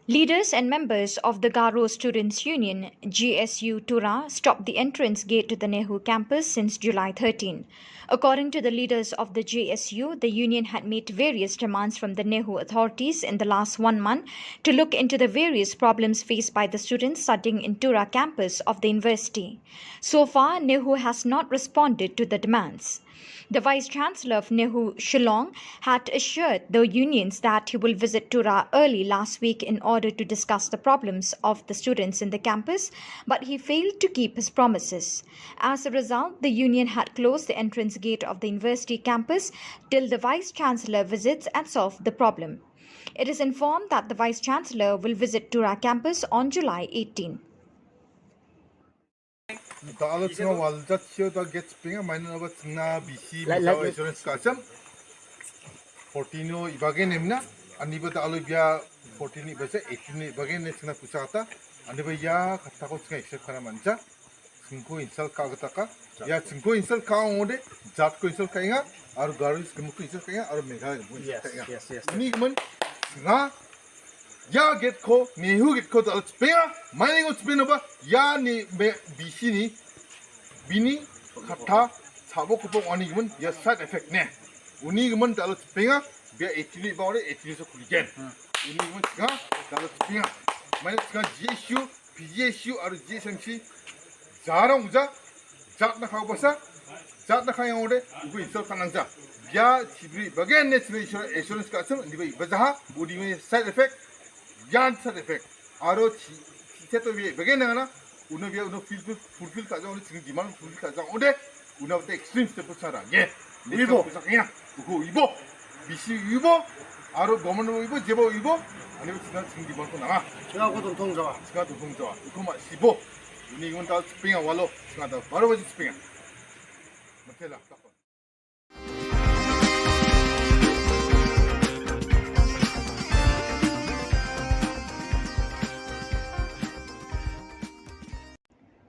Leaders and members of the Garo Students' Union, GSU Tura, stopped the entrance gate to the Nehu campus since July 13. According to the leaders of the GSU, the union had made various demands from the Nehu authorities in the last 1 month to look into the various problems faced by the students studying in Tura campus of the university. So far, Nehu has not responded to the demands. The Vice-Chancellor of Nehu, Shillong, had assured the unions that he will visit Tura early last week in order to discuss the problems of the students in the campus, but he failed to keep his promises. As a result, the union had closed the entrance gate of the university campus till the Vice-Chancellor visits and solve the problem. It is informed that the Vice-Chancellor will visit Tura campus on July 18. Kalau tengah walzat sio tak get spinga main apa tengah BC misal insurance kasam 14 ibagen emna andi bata alu biya 14 ibasa 18 ibagen ne tengah pusata andi biya kata ko tengah accept kana manca singko insal ka kata ya singko insal ka ngode jat ko insal kainga aru garis gemuk insal kainga aru mega gemuk kainga ini men tengah ya get ko nehu get ko tak spinga main ko spinga ba ya ni BC ni bini kata sabo kupong oni gemen ya side effect ne uni gemen kalau spinga biar actually bawa deh actually so kulikan ini gemen tengah kalau spinga main tengah GSU PGSU atau GSMC jarang uja jat nak kau basa jat nak kau yang ada ugu insal kanangja biar cibri bagian national insurance kasam di bayi bazaha budi me side effect yan side effect aro cito be bagian na uno biya uno fulfill ka jang uno cing demand fulfill ka jang ode uno te extreme step sara ye ibo saknya ugo ibo bisi ibo aro government ibo jebo ibo ani cing demand ko na 제가 동 통자와 이거 마 시보 우리 이건 다 스핑아 wallo 다 바로 버지 스핑아 맞텔라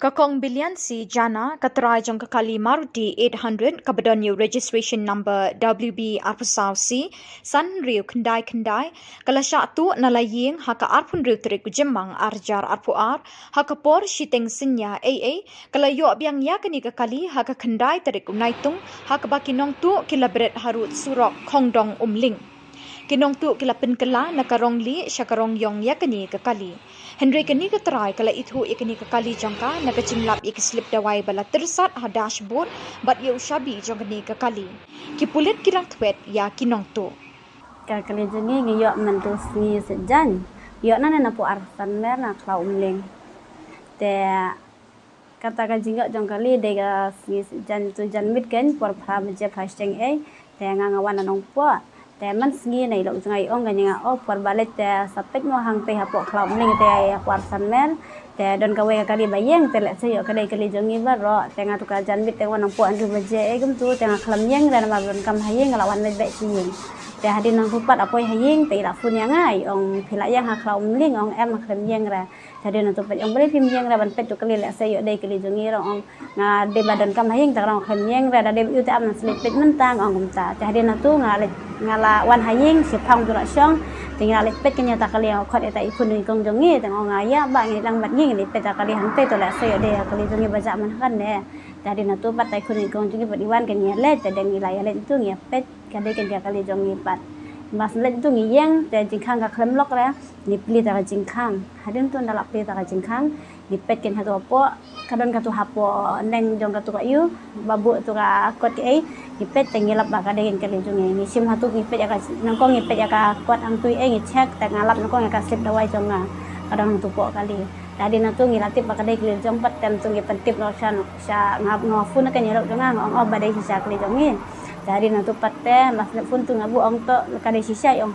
Kakong Bilyansi Jana Katrai Jong Kakali Maruti 800 Kabadonyo registration number WB Arpasau C San Riu Kendai Kalasha Tu Nalaying Haka Arpun Riu Terik Jemang Arjar Arpuar Haka Por Shiteng Sinya AA Kalayo Biang Yakani Kakali Haka Kendai Terik Unaitung Haka Bakinong Tu Kilabret Harut Surok Kongdong Umling Kinong tu kilapin kala nakarong li syakarong yong yakani kakali. Henry kani katrai kala itu yakani kakali jangka nakacimlap ikislip dawai bala tersat ha dashboard bat ye ushabi jangkani kakali. Kipulit kirang twet ya kinong tu. Kakali jengi ngiyok mentus ni sejan. Yok na napu arsan mer na klau umling. Te kata ka jingga jong kali de ga jan mit ken por pha je fasting te nga wan nong po te man sngi nei lo ngai ong ga nga o por balet te sapet no hang pe ha po khlom ning te por san men te don ka we kali bayeng te le se yo ka dei kali jong ni ba ro te nga tu ka jan mit te wan nong po an du je gum tu te nga khlam yeng ra ma don kam hayeng la wan me be chi te hadin nang pupat apoi hayeng te la fun yang ai ong phila yang ha khlom ling ong em khlam yeng ra jadi nanti pet yang beli film yang raban pet tu kali lah saya dai kali jongi rong nga de badan kam hayeng tak rong kham yang ra da de yu ta am slip pet mentang ong kumta jadi nanti ngala wan hayeng si phang tu la syong tinggal lek pet kenya tak kali yang khot eta ipun ni kong jongi tang ong aya ba ngi lang bat ngi ni pet tak kali han pet tu la saya de kali jongi baca man kan ne jadi nanti pat tai kun ni kong jongi pat iwan kenya le te deng nilai le tu ngi pet kade kenya kali jongi pat mas le tu ngi yang te jingkhang ka khlem lok ra ni pli ta jingkhang hadin tu ndalak pli ta jingkhang ni pet ken hatu apo kadon katu hapo neng jong katu kayu babu tu ka kot ai ni pet tengilap ba ka degen kali jong ni sim hatu ni pet ka nangkong ni pet ka kot ang tui ai ni check ta ngalap nangkong ka slip dawai jong kadang tu po kali tadi natu ngilatip ba ka dei kali jong pat tem tu ngi pentip no sha ngap ngofu na kan yerok jong ngong ba dei sisa kali jong jadi nanti patte mas pun tu ngabu ong to kade sisa yang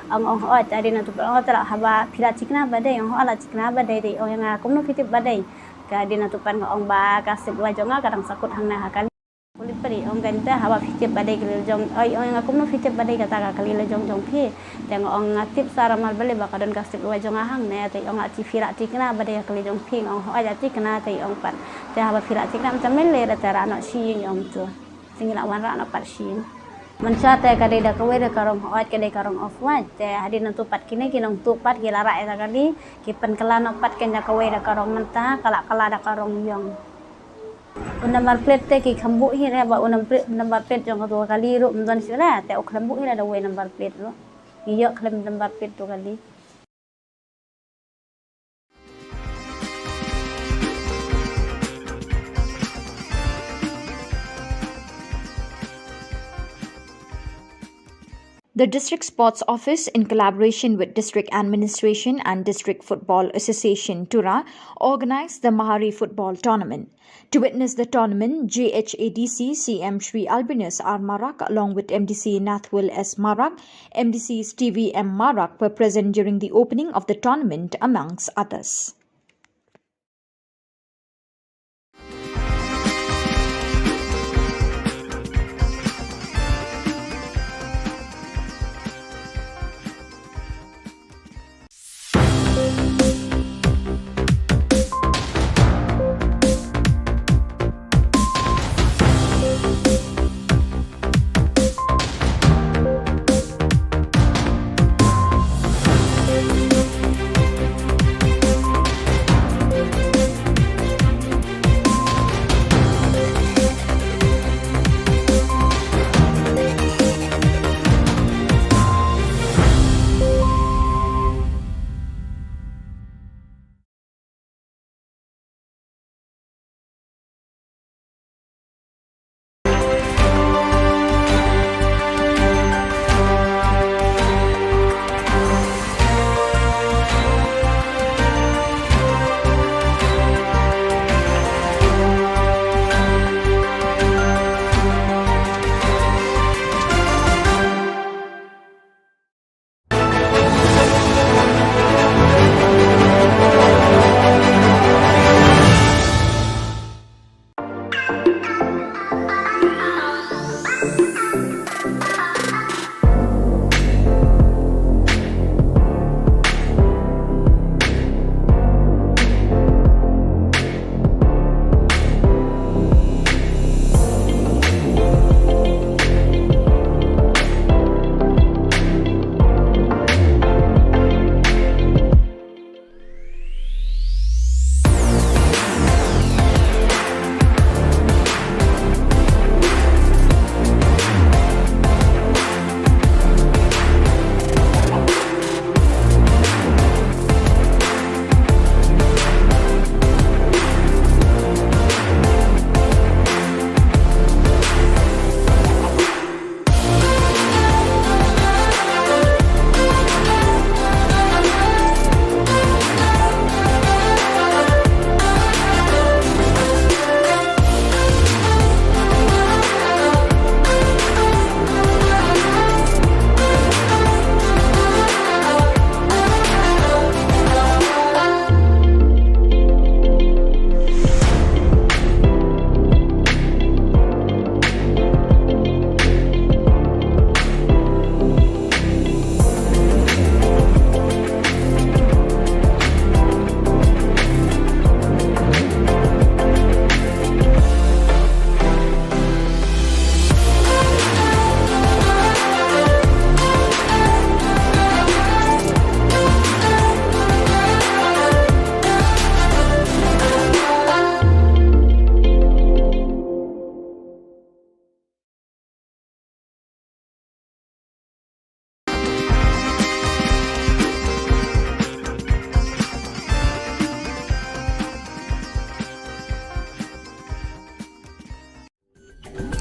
ong hoat jadi nanti ong tera haba pila cikna badai ong ala cikna badai de ong yang aku no fitip badai kade nanti pan ong ba kasip wajonga kadang sakut hangna hakali kulit peri ong ganta haba fitip badai kali jong ong yang aku no fitip badai kata kali le jong pi teng ong ngatip sara mal bele bakadon kasip wajonga hang ne te ong ati fira cikna badai kali jong pi ong hoat ati kena te ong pan te haba fira cikna macam mele tera no si ong tu tinggal awan rak nak parsin. Mencate kadai dah kawai dah karong hoat kadai karong off white. Te hadin nantu pat kini kinong tupat gila rak dah kali. Kipen kelan opat kena kawai dah karong mentah kalak dah karong yong. Unambar plate te ki khambu hi re ba unambar plate jong tu kali ru mdon sira te ok khambu hi dah wei number plate ru. Iyo khlem number plate tu kali. The District Sports Office, in collaboration with District Administration and District Football Association Tura, organised the Mahari Football Tournament. To witness the tournament, JHADC CM Shri Albinus R. Marak along with MDC Nathwil S. Marak, MDC Stevie M. Marak were present during the opening of the tournament amongst others.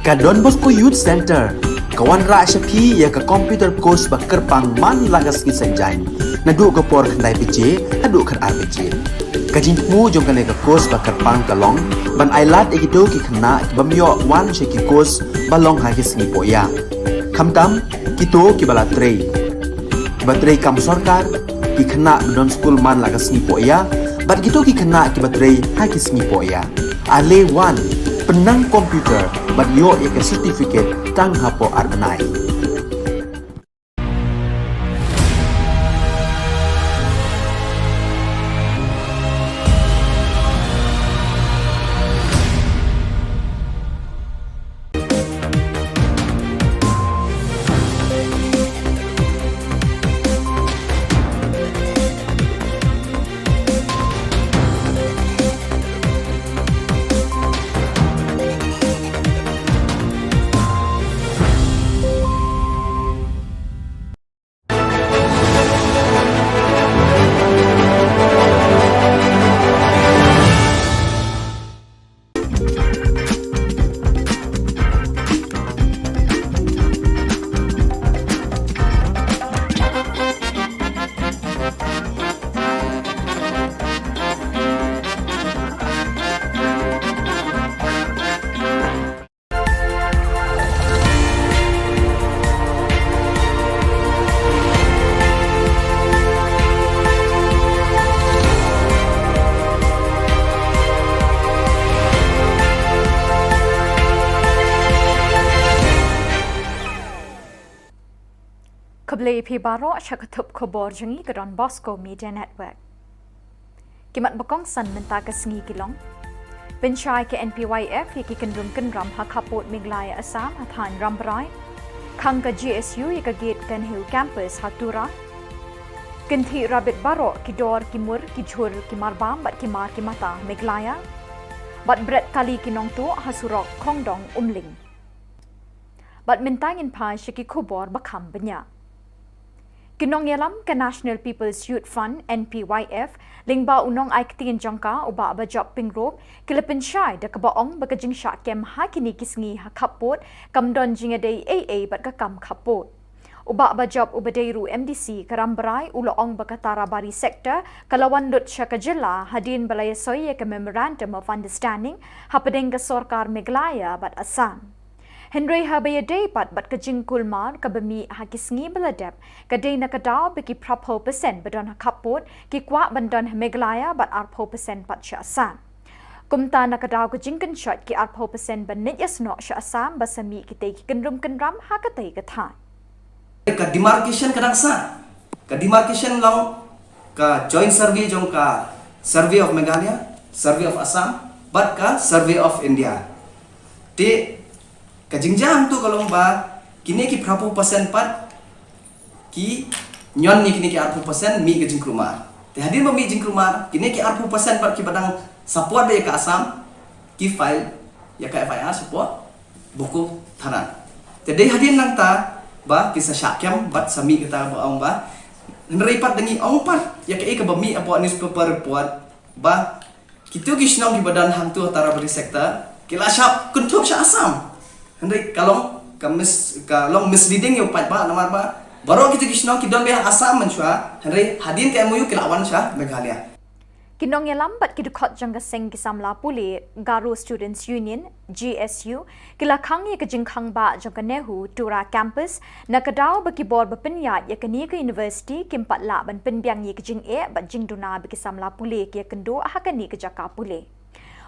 Ka Don Bosco Youth Center, kawan ra syapi ya ka computer course ba kerpang man lagas ki senjain. Nadu ka por khandai PJ, adu kan RPG. Kajing mu jong kan ka course ba kerpang kalong, ban ailat egido ki khna ki bamyo wan she ki course balong ha ki sngi poya. Khamtam kito ki bala trei. Ba trei kam sarkar ki khna don school man lagas sngi poya, bat gitu ki khna ki batrei ha ki sngi poya. Ale wan penang komputer bat yo ya ka certificate tang hapo arnai. Kebeli pibaro syakatup khubor jengi ke Don Bosco Media Network. Kimat bakong san menta ke sengi kilong. Bensyai ke NPYF yaki kendrum hakaput miglaya asam hathan ramberai. Kang ke GSU yaka gate kan hill campus hatura. Kenti rabit baro ki dor ki mur ki jhur ki marbam bat ki mar ki mata miglaya. Bat bret kali kinong tu hasurok kongdong umling. Bat mintangin pa syaki khubor bakam benya. Kinong yalam ke National People's Youth Fund NPYF lingba unong ay kitingin jangka uba ba job pingrop kilapin syai da kabaong bagajing syak kem ha kini kisngi ha kapot kamdon jingaday AA bat kakam kapot. Uba ba job ubadayru MDC karambaray uloong bakatara bari sektor kalawan lut Ka Jylla hadin balaya soya ke Memorandum of Understanding hapadeng ka Sorkar Meghalaya bat Assam. Henry habaya day bat kajing kulmar kabami hakisngi beladep kadai nakadaw beki prapho percent badon hakapot ki kwa bandon Meghalaya bat arpho percent bat sya Assam. Kumta nakadaw kajing kenshot ki arpho percent banit yasno sya Assam basami kitay ki kendram hakatay kathan. Ka demarcation kadang sa. Ka demarcation long ka joint survey jong ka survey of Meghalaya, survey of Assam, bat ka survey of India. Ti kajingjang tu kalau ba kini ki prapu persen pat ki nyon ni kini ki arpu persen mi ke jingkrumar. Te hadir ba mi jingkrumar kini ki arpu persen pat ki badang support be ka Assam ki file ya ka FIR support buku tanan. Te dei hadir nang ta ba kisah syakyam bat sami kita ba ong ba neripat dengi ong pat ya ka ba mi apa newspaper report ba kitu ki snong ki badan hang tu tara beri sektor kila syap kuntuk sya Assam. Henry kalau misleading yo pat ba namar ba baru kita kisno kidon be Assam mensyua Henry hadin ke MOU kilawan syah Meghalaya. Kinong yalambat kidukot jangga seng kisamla puli Garo Students Union GSU kilakang ya kajingkang ba jangga nehu tura campus nakadaw bakibor bapenyat ya kani ke university kimpat la ban penbiang ya kajing bat jingduna bikisamla puli ya kendo hakani ke jaka puli.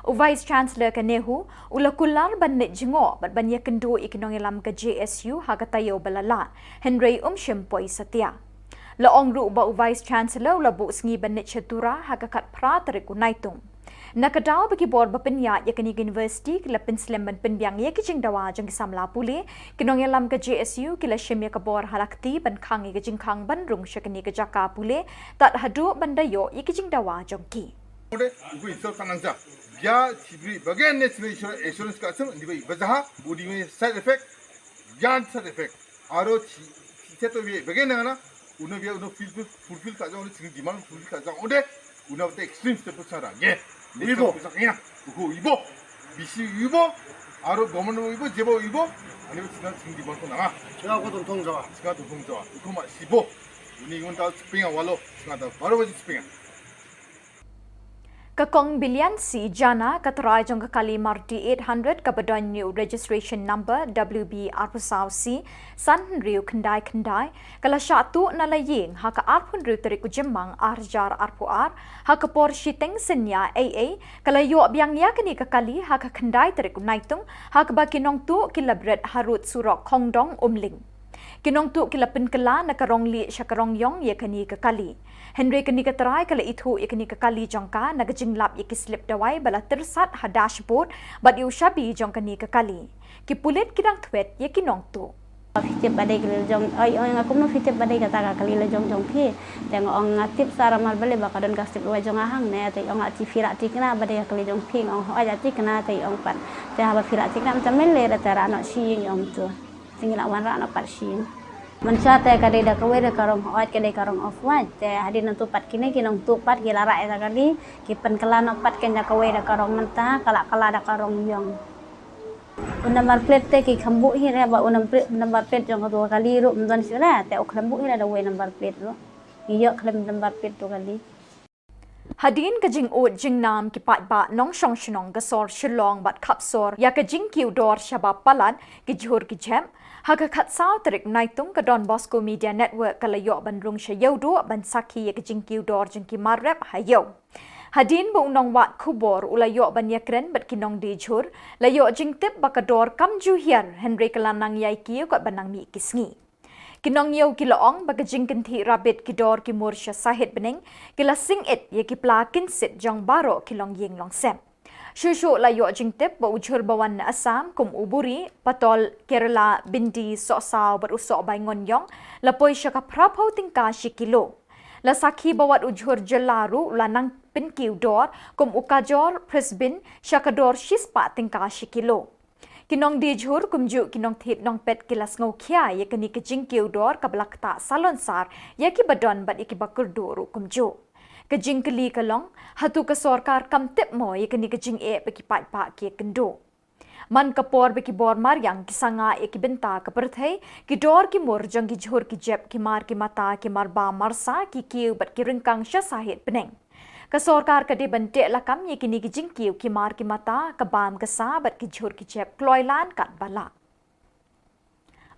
Vice Chancellor Kanehu ulakular banit jingo bat banya kendo ikinong ilam ka JSU hagatayo balala Henry Shempoi Satya. Laong ru ba Vice Chancellor ulabu sngi banit chatura hagakat pra tariku naitung. Nakadaw bagi bor bapenya yakani university kila penslam ban penbiang ya kijing dawa jang samla pule kinong ilam ka JSU kila shemya ka bor halakti ban khang ya kijing khang ban rung syakani ka jaka pule tat hadu bandayo ya kijing dawa jongki. Ibu itu kanangja. Ya, cibri bagian national insurance kasem di bayi bazaha budi me side effect, yan side effect. Aro cito biaya bagian mana? Uno biaya uno fulfill kaza uno sini demand fulfill kaza uno uno te extreme step besar. Ye, ibu, ibu, bisi ibu, 아로 고문으로 이거 제보 이거 아니면 지난 생기 번호 나가 제가 고동 통자와 이거 막 15 우리 이건 다 스핑아 wallo 다 바로 가지 스핑아 Kakong bilian si jana katrai jong kakali marti 800 kabadon new registration number WB arpusau si san riu kendai kala syatu nalaying haka arpun riu teriku jemang arjar arpuar haka por shiteng senya AA kala yo biang ya kini kakali haka kendai teriku naitung haka bakinong tu kilabret harut surok kongdong umling Kinong tu kila penkela nakarong li syakarong yong ye kani kakali. Henry kani katarai kala itu ye kani kakali jongka nagajinglap ye kislip dawai bala tersat ha dashboard bat yu shabi jong kani kakali. Ki pulit kidang twet ye kinong tu. Fitip badai kali jong ai aku mau fitip badai kata kali le jong pi tengok ong ngatip sara mal bale bakadon kasip luai jong ahang ne te ong ati firak tikna badai kali jong pi ong ho aja tikna te ong pan te haba firak tikna macam mele da tara nak shi ong tu tinggal wan ra nak pat shi Mansya te kadai da kawai da karong hoat kadai karong off wat te hadi nantu pat kini kinong tu pat gila ra eta kali ki pen kala no pat ken da kawai da karong mentah kala da karong yong number plate te ki khambu hi re ba number plate jong dua kali ru mdon sila te ok khambu hi da we number plate ru iyo khlem number plate tu kali Hadin ka jing ut jing nam ki pat ba nong shong shinong gasor Shillong bat kapsor ya ka jing kiu dor shabab palan ki jhur ki jem Haga khat sao terik naitung ka Don Bosco Media Network kalayo bandrung syayaudu ban saki ya kejing kiu dor jeng ki marrep hayo. Hadin bu unong wat Khubor ulayo ban yakren bat kinong dijur layo jeng tip bakador kam juhiar Henry kalanang yai kiu kat banang mi kisngi. Kinong yau kiloong baka jing kenti rabit kidor ki mursya sahid bening kila sing it ya ki pla kinsit jong baro kilong yeng long sem. Shushu layo jingtip ba ujur bawan na Assam kum uburi patol Kerala bindi sosaw berusok bay ngonyong lapoy siya ka prapaw tingka shikilo. Lasaki bawat ujur jelaru lanang pinkiw dor kum ukajor presbin siya ka dor shispa tingka shikilo. Kinong dijur kumju kinong thit nong pet kilas ngaw kya ya kani kajingkiw dor kablakta salonsar ya ki badon bat ikibakur doru kumju. Kajing keli kalong hatu ka sorkar kam tip mo ye kani kajing e beki pat pa ki kendo man kapor beki bor maryang kisanga e ki benta ka perthai ki dor ki mor jang ki jhor ki jep ki mar ki mata ki marba marsa ki kiu bat ki ringkang sha sahit peneng ka sorkar ka de bante lakam ye kini kajing kiu ki mar ki mata ka bam ka sa bat ki jhor ki jep kloilan kat bala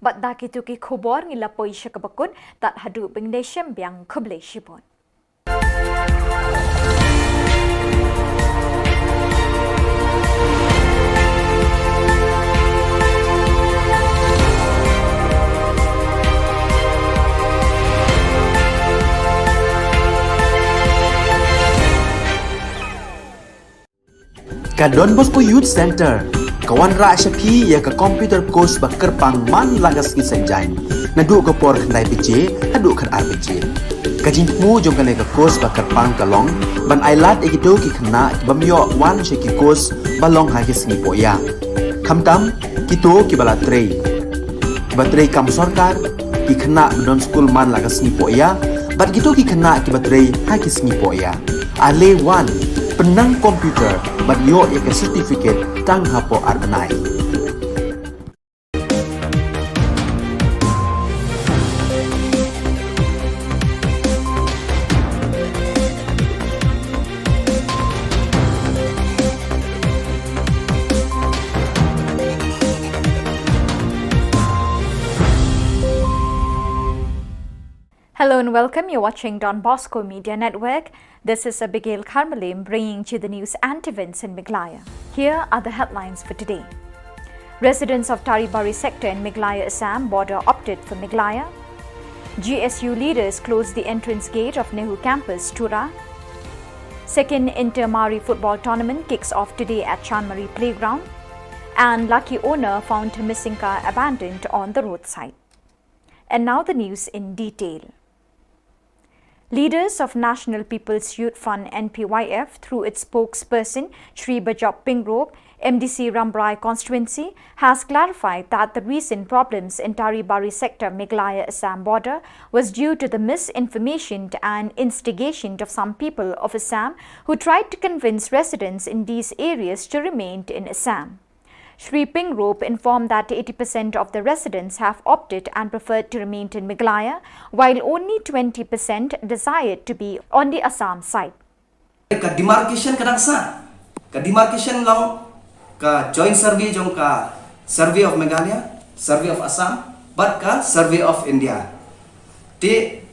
bat da ki tu ki khubor ngila poisha ka bakun tat hadu bingdeshem byang khuble shibon Ka Don Bosco Youth Center kawan ra syapi ya ka computer course ba kerpang man lagas ki senjain nadu ka por khandai pije hadu khan RPG kajin mu jong kane ka course ba kerpang kalong ban ailat ekito ki khna bamyo wan she ki course balong ha ki sni poya khamtam kito ki bala trei batrei kam sarkar ki khna don school man lagas ni poya bat kito ki khna ki batrei ha ki sni poya ale wan penang komputer bat yo ya ke certificate tang hapo arnai Hello and welcome. You're watching Don Bosco Media Network. This is Abigail Carmelim bringing you the news and events in Meghalaya. Here are the headlines for today. Residents of Taribari sector in Meghalaya Assam border opted for Meghalaya. GSU leaders closed the entrance gate of Nehru campus, Tura. Second Inter-Mari football tournament kicks off today at Chanmari Playground. And lucky owner found her missing car abandoned on the roadside. And now the news in detail. Leaders of National People's Youth Front NPYF through its spokesperson Shri Bajop Pingrop, MDC Rambrai constituency, has clarified that the recent problems in Taribari sector Meghalaya Assam border was due to the misinformation and instigation of some people of Assam who tried to convince residents in these areas to remain in Assam. Shri Pingrope informed that 80% of the residents have opted and preferred to remain in Meghalaya, while only 20% desired to be on the Assam side. Ka demarcation kadang sa, ka demarcation long ka joint survey jong ka survey of Meghalaya, survey of Assam, but ka survey of India. Te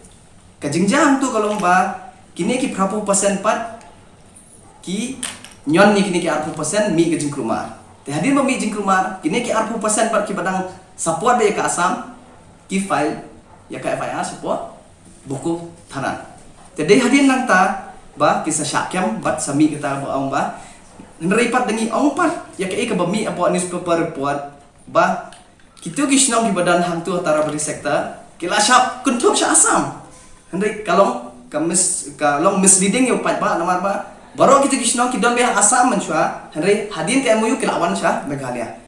ka jingjang tu kalau ba kini ki berapa persen pat ki nyon ni kini ki 40% mi ke jingkruma. Te hadir ba mi jingkruma kini ki 40% pat ki badang support be ka Assam ki file ya ka FIR support buku tanan. Te dei hadir nang ta ba kisah syakyam bat sami kita ba ong ba neripat dengi ong pat ya ke ka ba mi apa newspaper report ba kita kisnong ki badan hang tu antara beri sektor kila syap kuntuk sya Assam. Hendai kalau kalau misleading yo pat ba namar ba baru kita kisnong ki don be Assam mensyua hendai hadin ke MOU kelawan sya Meghalaya.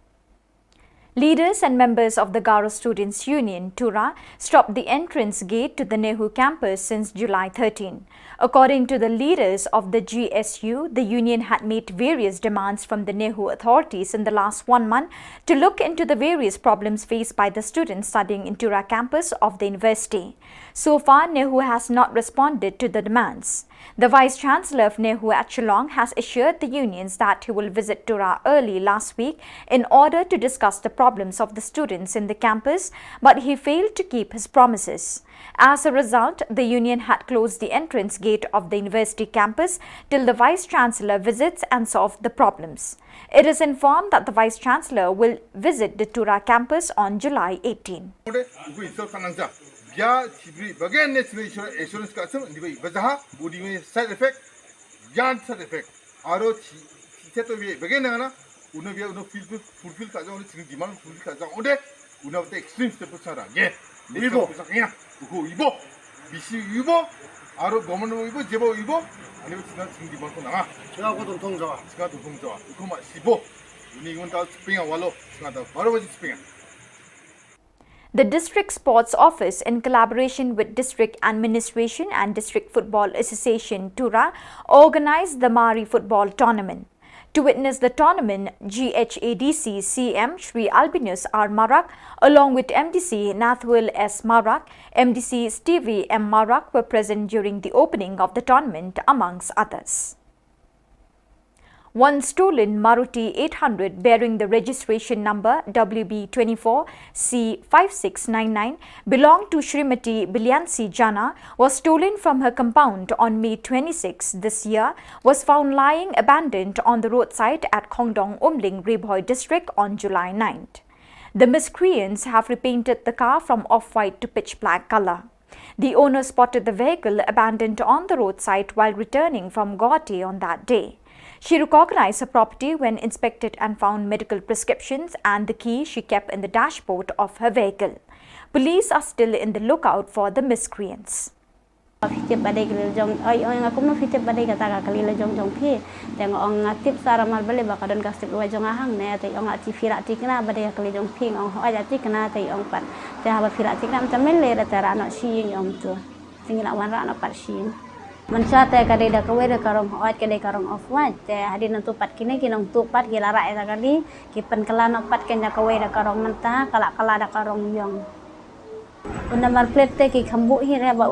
Leaders and members of the Garo Students' Union, Tura, stopped the entrance gate to the Nehu campus since July 13. According to the leaders of the GSU, the union had made various demands from the Nehu authorities in the last 1 month to look into the various problems faced by the students studying in Tura campus of the university. So far, Nehu has not responded to the demands. The Vice-Chancellor of Nehu at Shillong has assured the unions that he will visit Tura early last week in order to discuss the problems of the students in the campus, but he failed to keep his promises. As a result, the union had closed the entrance gate of the university campus till the Vice-Chancellor visits and solve the problems. It is informed that the Vice-Chancellor will visit the Tura campus on July 18. Ya cibri bagian national insurance ka asam di bai bazaha budi me side effect yan side effect aro seto be bagian na uno be uno fulfill ka jang uno demand fulfill ka jang ode uno te extreme step sara ye ibo sakina uko ibo bisi ibo aro government ibo jebo ibo ani sina demand ko na 제가 고 동통자와 uko ma sibo uni ngon ta spinga walo singa ta baro baji spinga. The District Sports Office, in collaboration with District Administration and District Football Association, Tura, organized the Mari Football Tournament. To witness the tournament, GHADC CM Shri Albinus R. Marak, along with MDC Nathwil S. Marak, MDC Stevie M. Marak were present during the opening of the tournament, amongst others. One stolen Maruti 800 bearing the registration number WB24C5699 belonged to Srimati Bilyansi Jana was stolen from her compound on May 26 this year, was found lying abandoned on the roadside at Khongdong Umling, Rebhoi district on July 9th. The miscreants have repainted the car from off-white to pitch black color. The owner spotted the vehicle abandoned on the roadside while returning from Guwahati on that day. She recognized her property when inspected and found medical prescriptions and the key she kept in the dashboard of her vehicle. Police are still in the lookout for the miscreants. Fitip badai kelil jong yang aku mau fitip badai kata kelil jong pi tengok orang ngatip sara mal beli bakadon kasip luar jong ahang ne tai orang ati firak ti kena badai kelil jong pi orang aja ti kena tai orang pat tai haba firak ti kena macam mele rata anak si yang tu tinggal awan anak pat si Mansha te kadai da kawai da karong oat kadai karong off wat te hadin nantu pat kini kinong tu pat gila ra eta kali kipen kelana pat kenya kawai da karong mentah kala da karong yong number plate te ki khambu hi re ba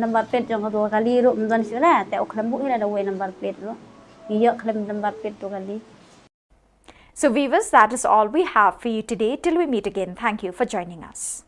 number plate jong tu kali ru mdan sira te ok khambu hi da we number plate ru iyo khlem number plate tu kali. So viewers, that is all we have for you today. Till we meet again, thank you for joining us.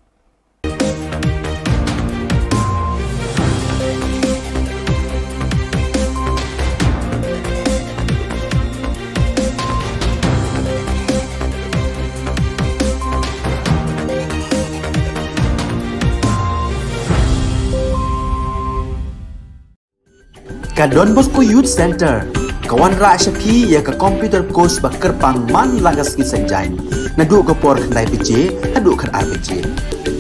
Ka Don Bosco Youth Center, kawan ra syapi ya ka computer course bakar pang man lagas ki sanjai. Nadu ka por khandai pije, adu khar RPG.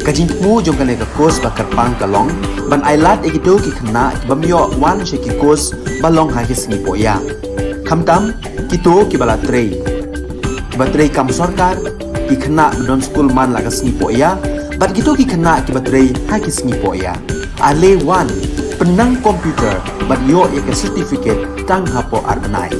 Ka jingmu jong ka ka course bakar pang kalong, ban ailat egido ki khna bamyo wan she ki course balong ha ki singi poya. Khamtam kito ki bala trei. Batrei kam sarkar ki khna don school man lagas singi poya, bat kito ki khna ki batrei ha ki singi poya. Ale wan penang komputer bat yo ke certificate tang hapo arnai.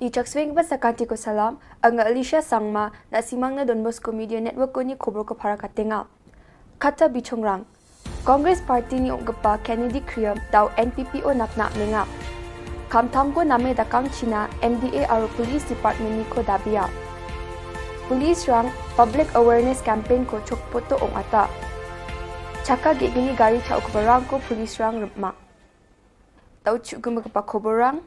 Icak swing ba sakanti ko salam, ang Alicia Sangma na simang na Don Bosco Media Network ko ni Khubor ko para katenga. Kata bichongrang, Congress Party ni Ogapa Kennedy Kriam daw NPPO napna menga. Kamtam ko name dakang China MDA aro Police Department ni ko dabia. Police rang Public Awareness Campaign ko chokpoto ong ata. Chaka gini gari ta okubarang ko Police rang rupma. Tau chugum pa Khoborang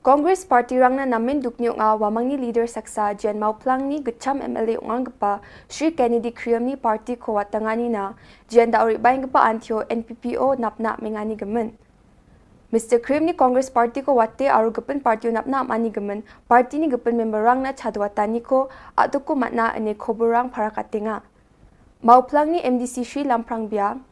Congress Party rang na namin dukniyo nga wamang ni leader saksa Jan Mauplang ni Gacham MLA ungang gapa Sri Kennedy Kriam ni party ko watangani na Jan dauri bayang gapa antyo NPPO napna mengani gemen. Mr. Kriam ni Congress Party ko wate aru gapen party napna mani gemen party ni gapen member rang na chadwatani ko atu ko matna ane Khoborang para katenga. Mauplang ni MDC Sri Lamprang Biang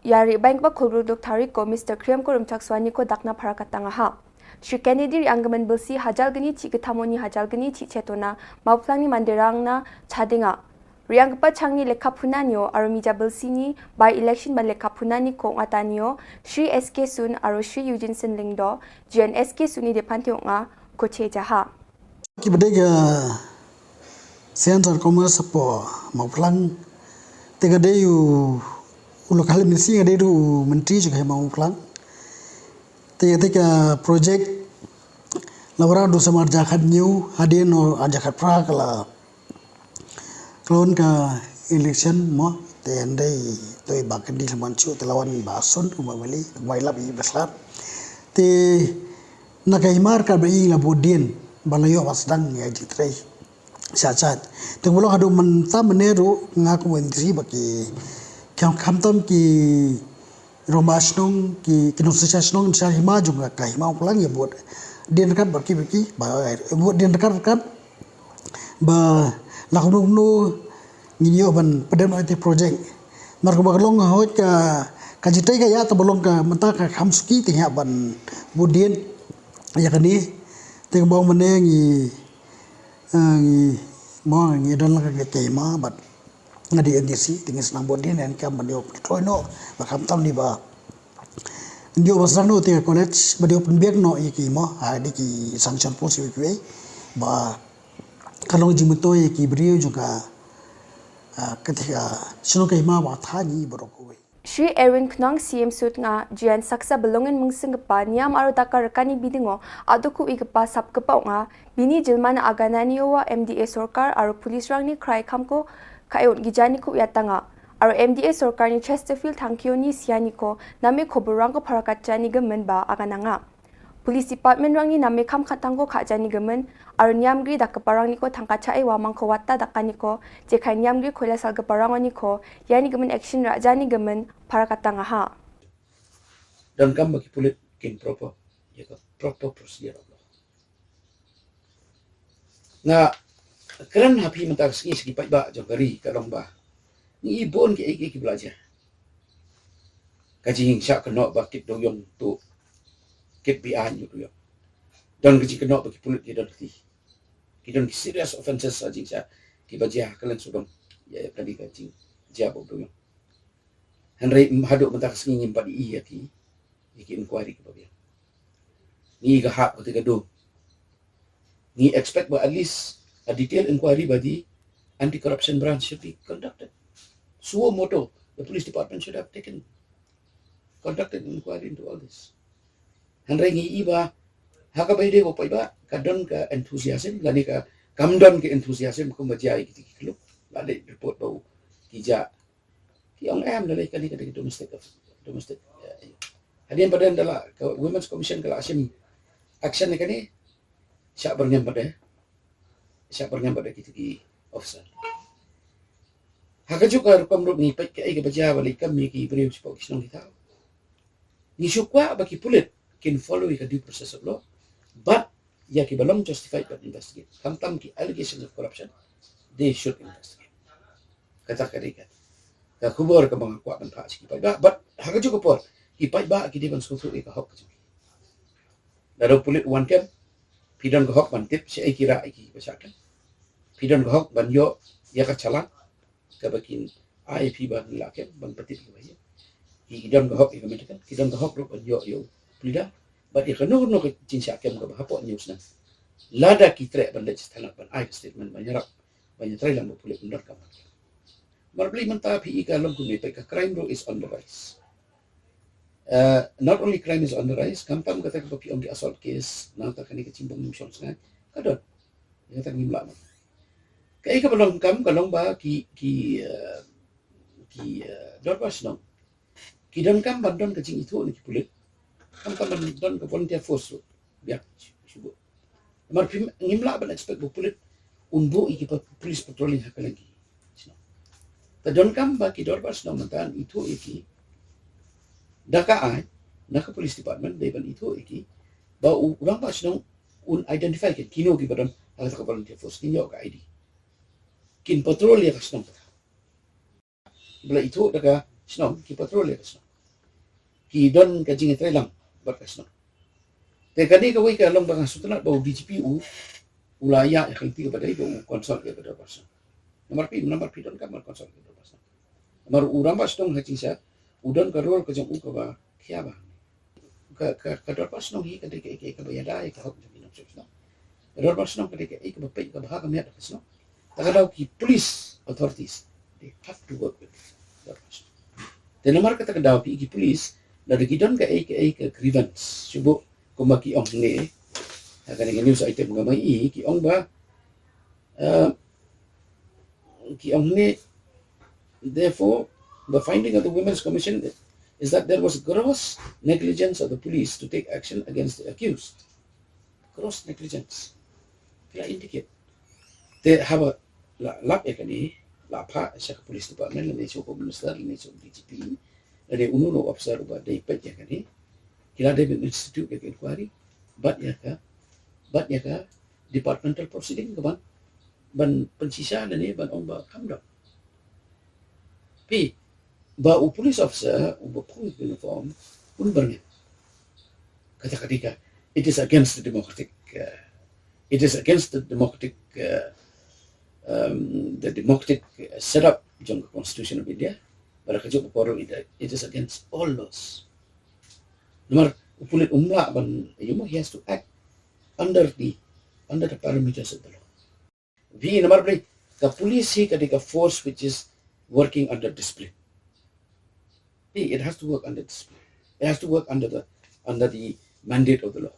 yari bayang gapa Khubor Tarik ko Mr. Kriam ko rumchakswani ko dakna para katanga ha. Sri Kennedy ri anggaman belsi hajal geni ci ketamoni hajal geni ci cetona mauplang ni manderang na chadenga. Riang pa changni lekha punanyo aro mija belsi ni by election ba lekha punani ko ngatanyo Sri SK Sun aro Sri Eugene Lingdo Jen SK Suni depanti nga ko chejaha. Kibadega Center Commerce po mauplang tega deyu ulokal misi ngade du menteri juga mauplang Tiga projek lawara do samar jakat new hadin or ajakat pra kala klon ka election mo tendai toi bakdi manchu telawan basun umawali wailap i beslat te nakaimar ka bai la bodin balayo wasdang ya jitrei sachat te bolo hadu menta meneru ngaku menteri baki kyam kamtam ki Romasnong ki kinosasnong sa hima juga ka hima pulang ya buat dia dekat berki buat dia dekat ba lakuno nginyo ban pedem IT project marko baglong hot ka jitai ka ya tabolong ka menta ka hamsuki tinya ban budien ya kani te bong meneng mo ngi don ka kema bat ngadi NDC tingis nang bodin en kam bandio troino bakam tam ni ba ndio basang no te college badio penbiak no iki mo ha di ki sanction posi we ba kalong jimuto iki brio juga ketika sino kai ma ba thani boroko we Sri Erwin Knong CM Sut nga Jan saksa belongen mungsing pa niam aro takar kani bidingo aduku igpa sapkapa nga bini jilmana aganani wa MDA sarkar aro police rang ni krai kamko kayon gijani ko yatanga aro MDA sarkar ni Chesterfield thankyo ni siani ko name Khoborang ko parakachani gemen ba agananga police department rang ni name kham khatang ko khajani gemen aro niamgri dakaparang ni ko thangkachai wamang ko watta dakani ko jekai niamgri khoilasal ga parangoni ko yani gemen action rajani gemen parakatanga ha dan kam bagi pulit kin proper ya ka proper procedure nga keren hapi mentak segi pai ba jogari ka long ba ni ibon ki belajar kaji hing syak kena bakit doyong tu kit bian yu yo dan kaji kena bagi pulit ki dan ki dan serious offenses aji sya ki bajah kalen sudong ya tadi kaji jabo doyong Henry haduk mentak segi nyimpan iya ki inquiry ke babian ni ga hak ketika do ni expect but at least a detailed inquiry by the anti-corruption branch should be conducted. Suo moto, the police department should have conducted an inquiry into all this. Henry ngi iba haka bayde ko paiba kadon ka enthusiasm lani ka kamdon ke enthusiasm ko majai ki kilo lani report bau kija ki ong am lani kali ka domestic hadian badan dala women's commission kala asim action ni kani siap bernyam pada kita ki officer. Haka juga rupam rup ni pek ke baca balik kami ki beri support kisnong kita. Ni syukwa bagi pulit can follow the due process of law, but ya ki belum justified but investigate. Kamtam ki allegations of corruption, they should investigate. Kata kadikat. Ka Khubor ka mga kuat man pa si pai ba, but haka juga por ki pai ba ki diban susu ka hok ka. Lalu pulit one camp Pidon gahok ban tip si kira iki basakan. Pidon gahok ban yo ya ka chalan ka bakin IP ban lakem ban patip ki bayi. Pidon gahok iki metakan. Pidon gahok ro ban yo plida. But ikano no ka cinsa kem ka bahapo news na. lada kitre ban lech thalak ban ai statement banyak try lang boleh benar kam marbli menta pi ka long kuni pe ka crime rate is on the rise. Not only crime is on the rise, kampam kata ka pi on the assault case nang ta kani ka cimbang nim shol sangai kadon ya ta ngim lama kai ka balong kam kalong ba ki dorbas no ki don kam bandon ka cing itu ni ki pulit kam bandon ka volunteer force biak subuh mar pim ngimla ban expect bu pulit unbo iki pa police patrolling hak lagi ta don kam ba ki dorbas no mantan itu iki daka ai naka police department de ban itu iki ba urang pas no un identify ke kino ki badon ala ka volunteer force kinyo ka ID kin patrol ya kasnom bla itu daga snom ki patrol ya kasnom ki don ka jing lang bar kasnom te kani ka wei ka long bang sutna ba DGPU ulaya ya kalti ka badai ba konsol ya kada person nomor pi don ka mar konsol ka person nomor urang pas dong hacing sa udon ka rol ka jong ka ba kya ba ka dor pas nong hi ka de ka ba ya dai ka hok jong no dor pas nong ka de ka ba pe ka ba ka me ka no tagadaw ki police authorities they have to work with dor pas te nomor ka tagadaw ki police na de gidon ka ka grievance subo kumaki ong ni ka ni news item nga mai ki ong ba ki ong ni therefore the finding of the Women's Commission is that there was gross negligence of the police to take action against the accused. Gross negligence. Kaya indicate. They have a lap ekani, lapa sa police department, ni sa minister, ni sa DGP, na uno officer ba day pet yakani. Kila they institute ke inquiry, but ya ka departmental proceeding ka ban pensisa na ni ban ong ba kamdam. Pi ba police officer ba police uniform pun berni kata ketika it is against the democratic setup jong constitution of India pada kajuk poro it is against all laws nomor police umla ban he has to act under the parameters of the law vi nomor play the police hi ketika force which is working under discipline. It has to work under discipline. It has to work under the mandate of the law.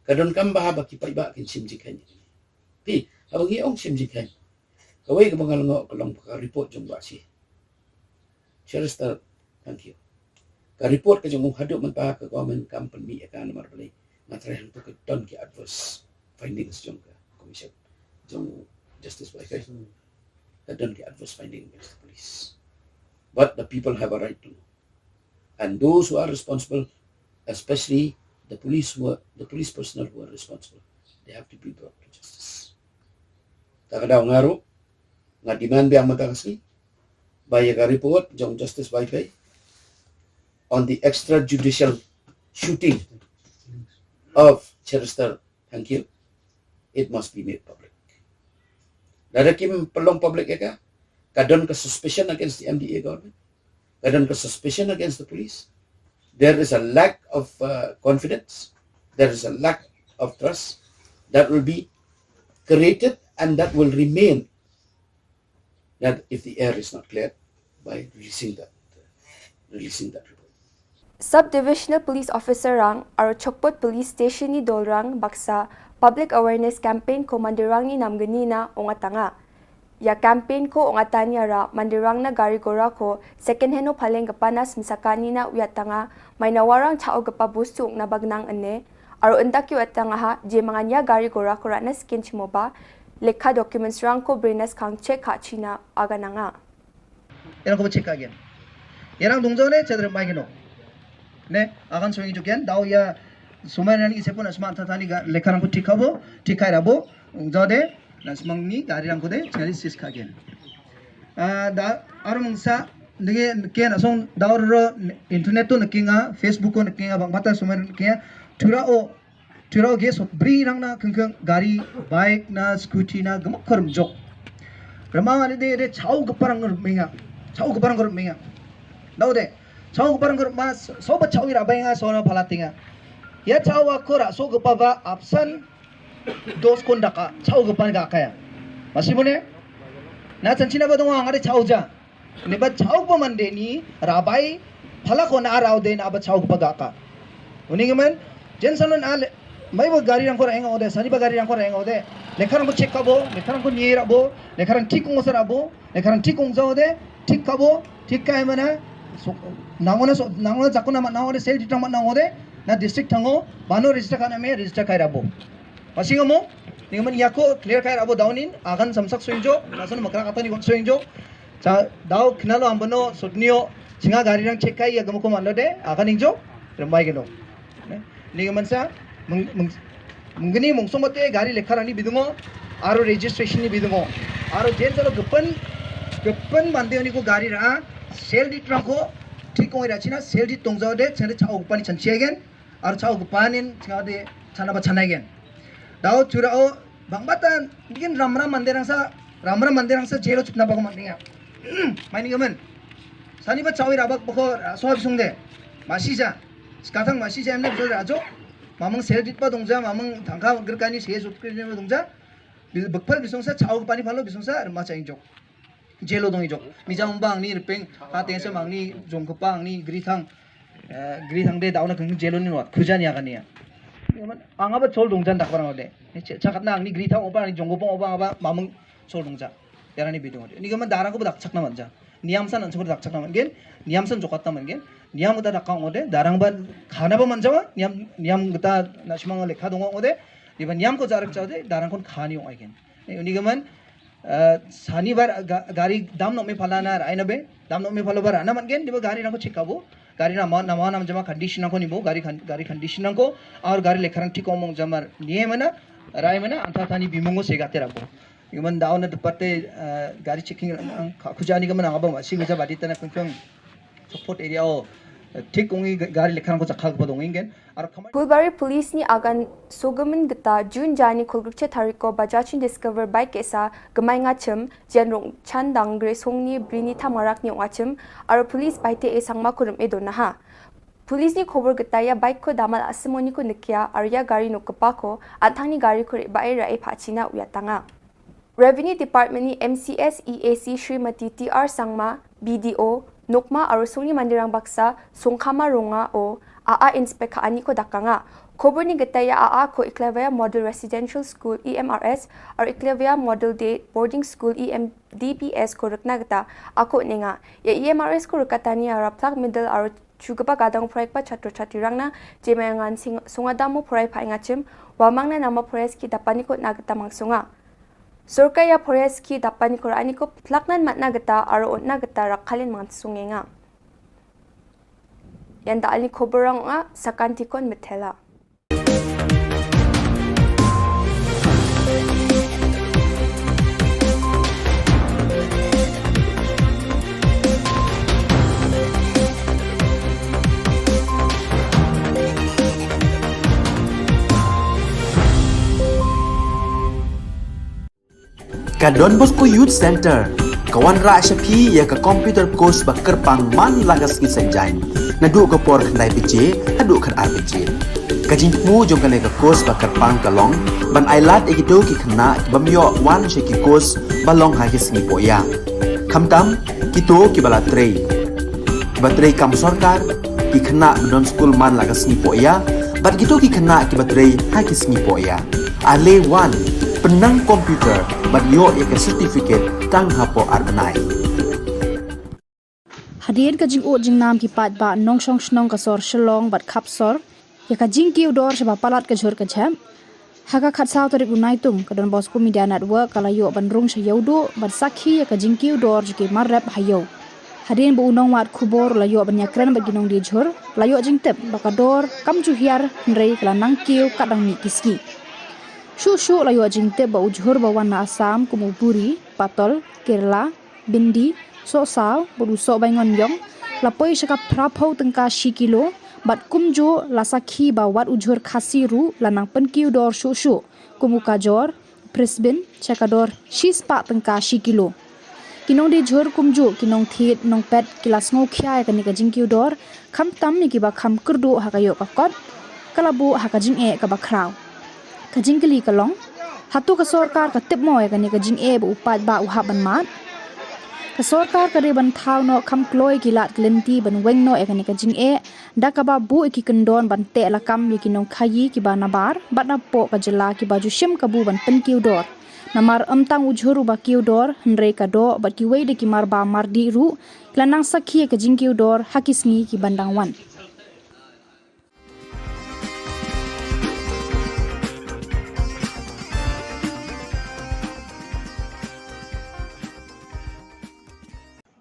Kadon kam ba ba ki ba kin sim jikan ni. Pi abang i ong sim jikan. Kawai ka bangal ngo kalong ka report jong ba si. Sheriff, thank you. Ka report ka jong hadok man pa ka government company ka namar bali. Matrahan to ka don ki adverse findings jong ka commission jong justice by ka. Don ki adverse finding against the police. But the people have a right to know. And those who are responsible, especially the police personnel who are responsible, they have to be brought to justice. Takadaw ngaro, nga demand biyang matakasli, baya ka report, jong justice by pay, on the extrajudicial shooting of Cherister, thank you, it must be made public. Dadakim pelong public ka, kadon ka suspicion against the MDA government, kadon ka suspicion against the police. There is a lack of confidence. There is a lack of trust that will be created and that will remain. That if the air is not cleared by releasing that report. Sub-Divisional Police Officer rang aro Chokpot Police Station ni Dolrang baksa Public Awareness Campaign ko mandirang ni namgani na ongatanga. Ya campaign ko ongatanya ra mandirang na gari gora ko second hand no paleng kapanas misakani na uyatanga may nawarang chao gapa busuk na bagnang ane aro endakyo atanga ha je manganya gari gora ko na skin chimoba lekha documents rang ko brinas kang check ha china agananga. Erang ko check again. Erang dongjone chadre maigino. Ne agan soingi juken daw ya sumanani sepon asman tatani ga lekha rang ko tikabo tikai rabo jode nasmangni gari rang ko de chalisis kagen. Da aro mangsa nge ken asong daur internet to nakinga Facebook ko nakinga bang mata suman nakinga Tira ge so bri rang na kengkeng gari bike na scooty na gamak karum jok. Rama ani de chau gaparang menga. Chau gaparang menga. Daw de chau gaparang mas so ba chau ira benga so na palatinga. Ya chau akora so gapava absan dos kon daka chau gapan ga kaya masih mone na chanchina ba donga ngade chau ja ne ba chau pa mande ni rabai phala ko na raw de na ba chau pa ga ka uni gemen jen salon al mai ba gari rang ko rang ode sani ba gari rang ko rang ode lekharang ko check kabo lekharang ko nier abo lekharang tik kong sar abo lekharang tik kong ja ode tik kabo tik kai mana nangona jakuna ma nangode sel ditang ma nangode na district thango bano register kana me register kai rabo masih ngamo ningaman yako clear kai rabo downin agan samsak soinjo nasan makra kata ni soinjo cha daw khnalo ambano sotnio singa gari rang check kai ya gamo ko manlode agan ingjo remai geno ningaman sa mungani mungsomate gari lekharani bidungo aro registration ni bidungo aro jensalo gepan mandeoni ko gari ra sel ditang ko ठीक कोई राचिना सेल दी तोंजाव दे चंदे चाउ गुपानी चंचियागेन आरो चाउ गुपानिन चंगादे चनाबा चनागेन दाव चुराओ बांगबाता बिगिन रामरा मंदिरंसा जेलो चुपना बागो मंदिया माइनि गमन सानिबा चाउ राबक बखो सोहाब सुंगदे मासिजा स्काथां मासिजा एमने बिजो राजो मामंग सेल दितपा दोंजा मामंग थांखा गरकानि से सुतक्रिने दोंजा बखफल बिसंसा चाउ गुपानी फालो बिसंसा मा चाइजो जेलो दंgi jok mijang bang ni repeng hate se mang ni jong kopang ni grithang de dauna keng jelo ni wat khujani agani ya anga ba chol dongjan dak barang ode chakatna ang ni grithang oba ni jong kopang oba aba mamung chol dongja yarani bidong ode ni gaman darang ko dak chakna manja niamsan an chor dak chakna mangen niamsan jokatna mangen niam gata dak ode darang ba khana ba manjawa niam gata nasimang lekha dong ode iban niam ko jarak chade darang kon khani ong aigen ni gaman शनिवार गाड़ी दाम नो में फलाना आइना बे दाम नो में फलो बर आना मन गेन दिबो गाड़ी ना को चेकाबो गाड़ी ना नाम जमा कंडीशन को निबो गाड़ी कंडीशन को और गाड़ी लेखरंग ठीक ओमंग जमर निये मना राय मना अंता थानी बिमंगो से गाते रबो युमन दाव न दुपते गाड़ी चेकिंग खुजानी गमन आबो मासी गुजा बादी तना पंचम सपोर्ट एरिया ओ ठीक कोंगी गाड़ी लेखरंग को चखा को दोंगिंगेन और Bulbari police ni agan sogamin gata June jani khulgukche thariko bajachin discover bike kesa gamai ngachim jenrong chandang gre songni brini thamarak ni ngachim aro police baite e sangma kurum e dona ha police ni khobor gata ya bike ko damal asimoni ko nikya arya gari no kapa ko athangni gari ko ba e ra e phachina uyatanga Revenue Department ni MCS EAC Srimati TR Sangma BDO Nokma aro songni mandirang baksa songkhama ronga o AA inspect ani ko dakanga khobor ni gataya AA ko Iklavya Model Residential School EMRS or Iklavya Model Day Boarding School EMDPS ko rukna gata ako ninga ya EMRS ko rukatani ara plak middle aro chugapa gadang proyek pa chatro chatirangna jemayangan sungadamo proyek pa ingachim wamangna nama proyek ki dapani ko nagata mangsunga Sorkaya proyek ki dapani ko ani ko plaknan matna gata aro onna gata rakhalin mangsungenga yan dali khoborang nga sakanti kon methela Ka Don Bosco Youth Center kawan ra shapi ya ka computer course bakar pang man lagas ki sanjai nadu ka por khnai piche hadu khan RPG ka jingmu jong ka ne ka course bakar pang ka long ban ailat egito ki khna bamyo wan she ki course balong ha ki singi poya khamtam kito ki bala trei batrei kam sarkar ki khna don school man lagas ni poya bat gito ki khna ki batrei ha ki singi poya ale wan penang komputer bat yo ek certificate tang hapo arnai Hadian ka jing o jing nam ki pat ba nong shong shnong ka sor Shillong bat khap sor ya ka jing ki udor shaba palat ka jhor ka jam haka khat saw tarik unai tum ka don Bosco Media Network kala yo ban rung sha yodo bat sakhi ya ka jing ki udor jike marrap hayo Hadian bu unong wat khubor la yo ban yakran ba ginong di jhor la yo jing tep bakador kam ju hiar nrei kala nang kiu kadang ni kiski Shushu la yo jing tep ba ujhor ba wan Assam kumuburi Patol Kerala Bindi so saw bodu so bangon yong la poi shaka prapho tengka shi kilo bat kumjo la sakhi ba wat ujhor khasiru la nang penkiu dor shushu kumuka jor Brisbane chakador shispa tengka shi kilo kinong de jhor kumjo kinong thit nong pet kilas ngo khya ka ni ka jingkiu dor kham tam ni ki ba kham kurdu ha ka yo ka kot kalabu ha ka jing e ka ba kraw kajing keli kalong hatu ka sorkar ka tip moy ka ni kajing e bu upat ba u haban mat ka sorkar ka riban thau no kham kloi kilat klenti ban weng no e ka ni kajing e da ka ba bu ki kendon ban te la kam ki nong khayi ki ba na bar bat na po ka jela ki ba ju shim ka bu ban pen kiu dor namar amtang ujhuru ba kiu dor hnre ka do bat ki wei de ki mar ba mar di ru klanang sakhi ka jing kiu dor hakisngi ki bandang wan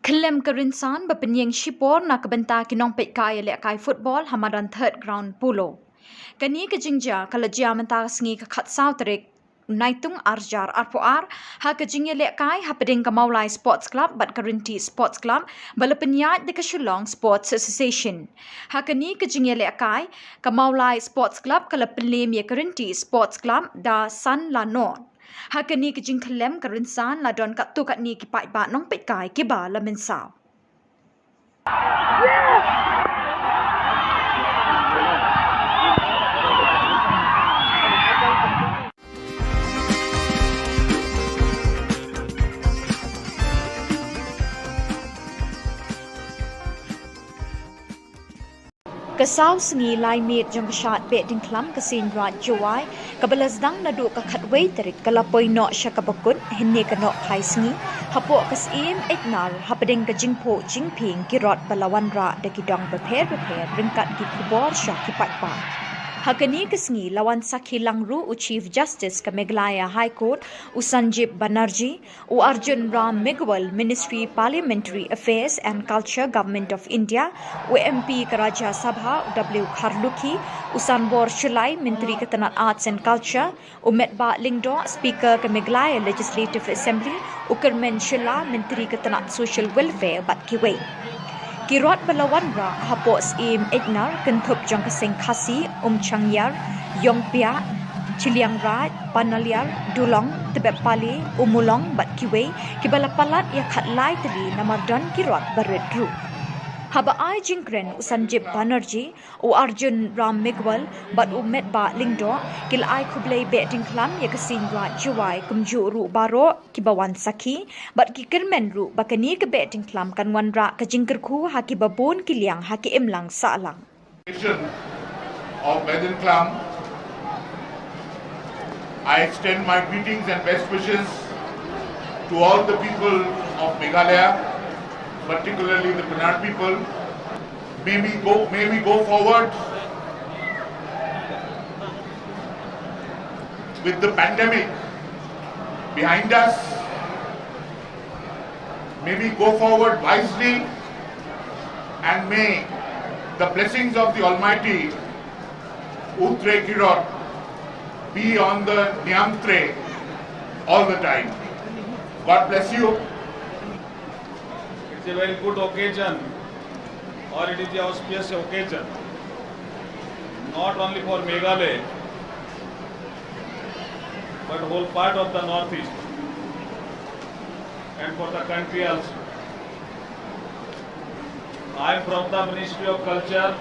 Kelem kerinsan berpenyeng Khubor Na Ka Jylla kinong pet kai le kai football hamadan third ground pulo. Kani ke jingja kala jia menta sngi ka khat sau terik naitung arjar arpoar ha ke jingye le kai ha peding ka maulai sports club bat karinti sports club bala penyat de ka Shillong Sports Association. Ha kani ke jingye le kai ka maulai sports club kala pelim ye karinti sports club da san la non. Hakani ke jing kelem kerinsan la don kat tu kat ni ki pai ba nong pet kai ki ba la men sao. Kasau sengi lai mit jong shat be ding klam kasin rat jowai kabalas dang nadu ka khatwei terik kalapoi no shakabakut hinne ka no khai sengi hapo kas im eknar hapading ka jingpo jingping kirot balawan ra de kidong beper ringkat ki khubor sha ki patpa hakani kasngi lawan sakhi langru u chief justice ka Meghalaya high court u Sanjib Banerjee u Arjun Ram Meghwal ministry parliamentary affairs and culture government of India u MP ka Rajya Sabha u W Kharlukhi u Sanbor Shulai menteri ka Tanat arts and culture u Metba Lingdo speaker ka Meghalaya legislative assembly u Kermen Shilla menteri ka Tanat social welfare bat kiwei Kirot balawan ra hapos im egnar kentup jong kaseng khasi changyar yongpia chiliang rat panalyar dulong tebep pali umulong bat kiwei kibala palat ya khat lai tali namardan kirot baredru haba ai jingkren Sanjib Banerjee u Arjun Ram Meghwal bat u Metba Lingdo kil ai khublei be dingklam ya kasin ra juwai kumju ru baro kibawan sakhi bat ki kermen ru bakani ke be dingklam kanwan ra ka jingker khu ha ki babon kiliang ha ki emlang salang of Bedin Clam, I extend my greetings and best wishes to all the people of Meghalaya, particularly the Kannada people. May we go forward with the pandemic behind us. May we go forward wisely, and may the blessings of the Almighty Utre Kirot be on the Nyamtre all the time. God bless you. It's a very good occasion, or it is the auspicious occasion, not only for Meghalaya, but whole part of the Northeast and for the country also. I am from the Ministry of Culture,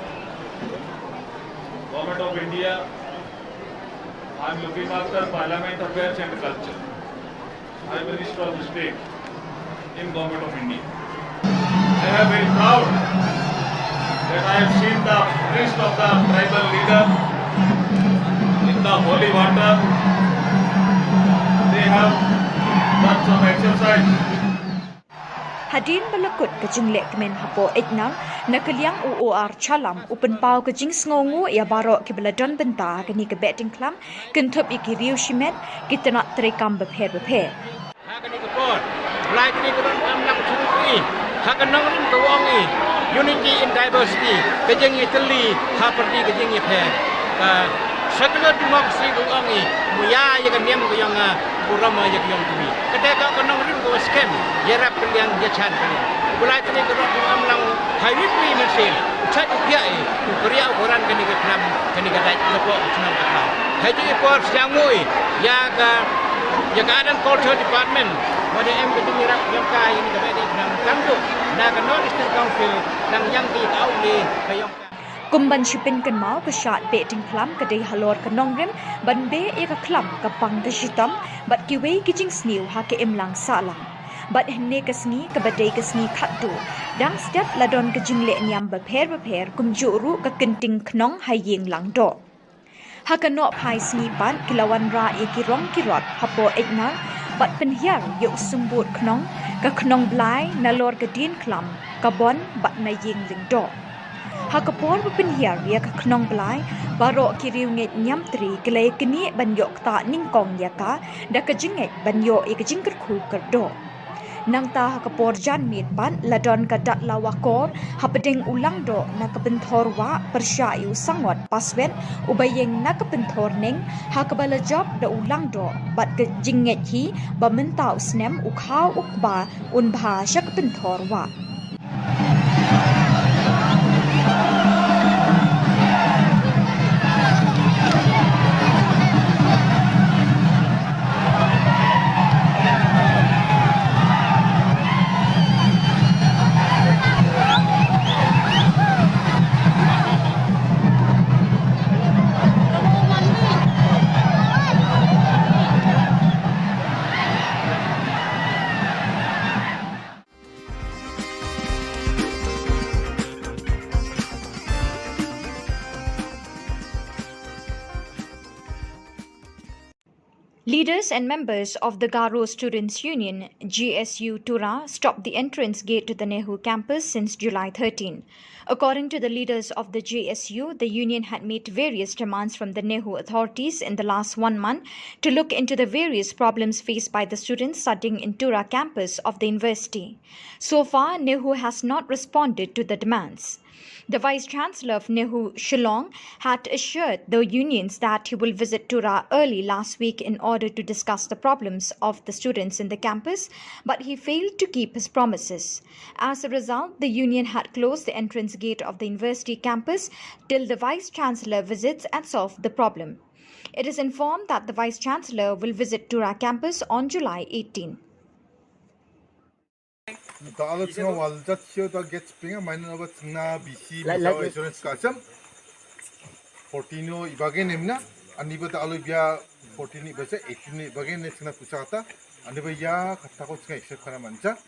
Government of India. I am looking after Parliament Affairs and Culture. I am Minister of the State in Government of India. I am very proud that I have seen the priest of the tribal leader in the holy water. They have done some exercise. Hadin balakut ke jinglek kemen hapo etnang nakaliang UOR chalam upen pau ke jing sngongu ya baro ke beladon benta ke ni ke betting klam kentup iki riu shimet kita nak terekam beper Hakani ke por lai ni ke don amnak churi hakanong rin tuongi unity in diversity ke jing itali ha perdi ke jing phe secular democracy tuongi muya ya kan niam ko yang burama ya yang tumi ketika kanong rin ko scam ya rap kalian ya chan kalian bulai ni ke don amlang highway pi mesin chat dia korea koran kani ke nam kani ke dai lepo senang akal haji por siangui ya ka Jagadan Culture Department, pada M kita mirap yang kaya ini dapat di dalam kantor, nak North Eastern Council, nang yang di tahu ni kayong. Kumban shipin kan mau ke shat be ting klam ke dei halor ke nongrim ban be e ka klam ka pang de shitam bat ki wei ki jing sniu ha ke imlang salang. Bat henne ke sni ke badai ke sni khat du. Dang step ladon ke jing le nyam ba pher kum juru ke kenting knong hai yeng lang do. Ha ka no phai sni ban kilawan ra e ki rong ki rot hapo eknar bat penhiar yo sumbut knong ka knong blai na lor ke din klam ka bon bat na yeng ling do. Hakapor berpenhiar ya ke knong belai barok kiriu nget nyam tri kelai kini banyok ta ning kong ya ka da ke jinget banyok e ke jingker khu kerdo nang ta hakapor jan mit ban ladon ka dat lawakor hapedeng ulang do na ke benthor wa persyayu sangot paswen ubayeng na ke benthor ning hakabala job da ulang do bat ke jinget hi ba mentau snem ukhau ukba unbha syak benthor wa. Leaders and members of the Garo Students' Union, GSU Tura, stopped the entrance gate to the Nehru campus since July 13. According to the leaders of the GSU, the union had made various demands from the Nehru authorities in the last 1 month to look into the various problems faced by the students studying in Tura campus of the university. So far, Nehru has not responded to the demands. The Vice-Chancellor of Nehru, Shillong, had assured the unions that he will visit Tura early last week in order to discuss the problems of the students in the campus, but he failed to keep his promises. As a result, the union had closed the entrance gate of the university campus till the Vice-Chancellor visits and solve the problem. It is informed that the Vice-Chancellor will visit Tura campus on July 18. Kalau tengah waljat sio tak get spinga main apa tengah BC bisa insurance kasam 14 ibagen emna ani bata alu biya 14 ibasa 18 ibagen ne tengah pusata ani biya kata ko tengah extra kana manca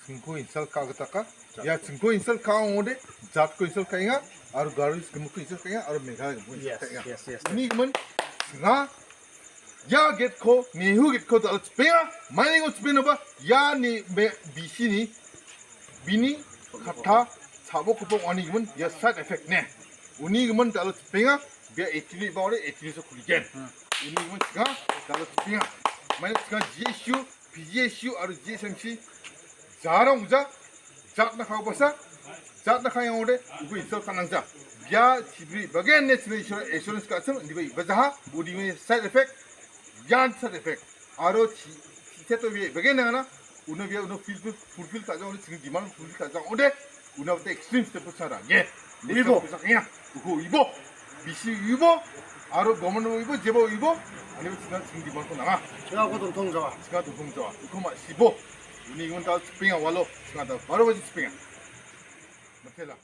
singko insal ka ka ya singko insal ka ngode jat ko insal kainga aru garis gemuk insal kainga aru megha gemuk insal kainga ni gemen tengah ya get ko Nehru get ko tak spinga main ko spinga apa ya ni BC ni bini kata sabuk kupong oni gemen ya side effect ne uni gemen tak spinga biar actually bawa actually so kuligen ini gemen tengah tak spinga main tengah GSU PGSU aru GSMC jarang uja jat nak kau pasal jat nak kau yang ode ibu insal kanang ja biar cibri bagian national insurance kasem di bawah bazaha budi me side effect yan side effect aro cito biar bagian mana uno biar uno fulfill tak jauh uno tinggi demand fulfill tak jauh ode uno betul extreme step besar ya ibu besarnya ibu bisi ibu aro government ibu jebo ibu ani betul tinggi demand tu nama sekarang tu tong jawa itu mak sibo ini pun tahu spinga walau sekarang baru baca spinga betul lah.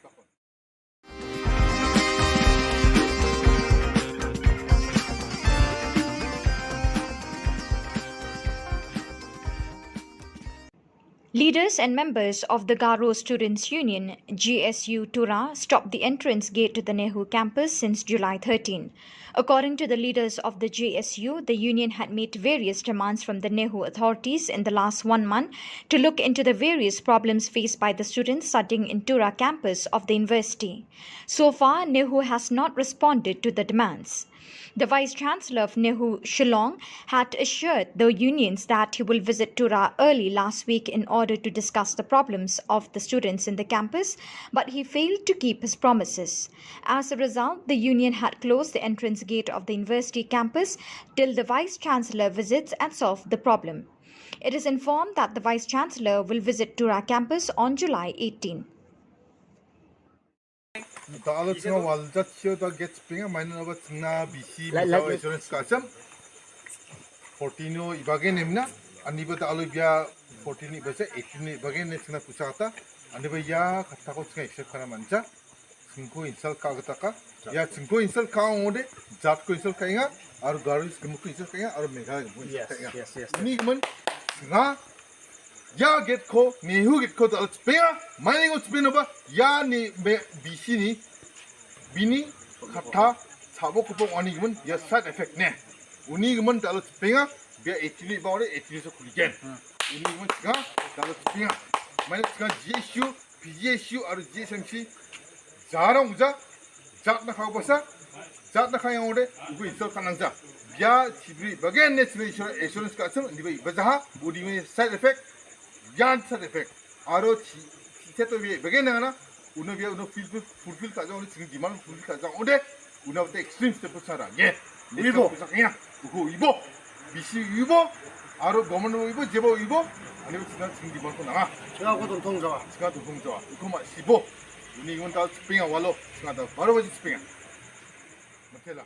Leaders and members of the Garo Students' Union, GSU Tura, stopped the entrance gate to the Nehru campus since July 13. According to the leaders of the GSU, the union had made various demands from the Nehru authorities in the last 1 month to look into the various problems faced by the students studying in Tura campus of the university. So far, Nehru has not responded to the demands. The Vice-Chancellor of Nehru, Shillong, had assured the unions that he will visit Tura early last week in order to discuss the problems of the students in the campus, but he failed to keep his promises. As a result, the union had closed the entrance gate of the university campus till the Vice-Chancellor visits and solve the problem. It is informed that the Vice-Chancellor will visit Tura campus on July 18. Kalau tengah waljat sio tak get spinga main apa tengah BC bisa insurance kasam 14 ibagen emna ani bata alu biya 14 ibasa 18 ibagen ne tengah pusata ani biya kata ko tengah extra kana manca 증거 인설 까그다가 야 증거 인설 까오데 잡고 인설 까잉아 아루 가르스 그무고 인설 까잉아 아루 메가 그무 인설 까잉아 ini kemen nga ya get ko ni hu get ko ta spea mining of spin ba ya ni bc ni bini khatha sabo ko pong ani kemen ya side effect ne uni kemen ta spea be actually ba ore actually so kuligen uni kemen nga ta spea mai nga gshu pgshu aru gsangchi jarong ja jat na khau basa jat na khayang ore ugu insol kanang ja ya chibri bagen national insurance ka sam dibai bazaha body में side effect yan side effect aro chi seto bi bagen na uno bi uno fulfill ka jang ni demand fulfill ka jang ode uno te extreme step sara ye ibo saknya ugo ibo bisi ibo aro government ibo jebo ibo 아니 지난 증기 벌고 나가 제가 고동 통자와 제가 도 통자와 이거만 15 우리 이건 다 스프링아 와로 제가 다 바로 버지 스프링아 못해라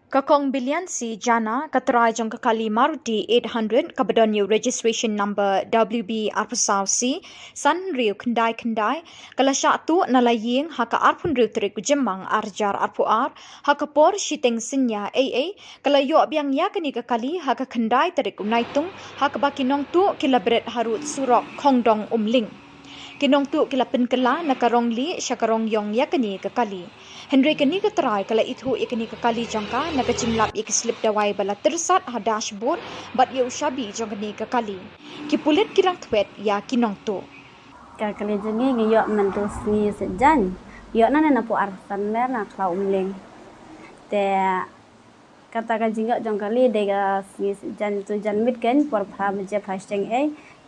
Kakong Bilian si Jana Katrai Jong Kakali Maruti 800 Kabadon new registration number WB Arpasau C San Rio Kendai Kendai Kalasha tu nalaying haka arpun Rio Trik Jemang Arjar Arpuar haka por Shiteng Sinya AA Kalayo Biang Yakani Kakali haka Kendai Trik Unaitung haka Bakinong tu Kilabret Harut Surok Kongdong Umling Kinong tu kilapin kala nakarong li syakarong yong yakani kakali. Henry kani katrai kala itu yakani kakali jangka nakacimlap ikislip dawai bala tersat ha dashboard bat ye ushabi jangkani kakali. Kipulit kirang twet ya kinong tu. Kakali jengi ngiyok mentu sni sejan. Yok na napu arsan mer na klau umling. Te kata ka jingok jangkali dega sni sejan tu jan mit ken por pha meje phasteng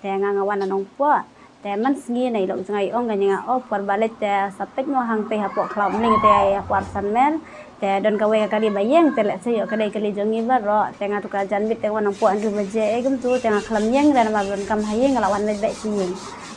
te ngangawan anong po. Te man sengi nei lok jangai ong ganya o por balet te sapet mo hang pe hapo klau mling te por san mer te don ka we kali bayeng te lek se yo kadai kali jongi ba ro te nga tu ka jan bit te wan po andu baje gum tu te nga klam yeng dan ma don kam hayeng lawan me be sing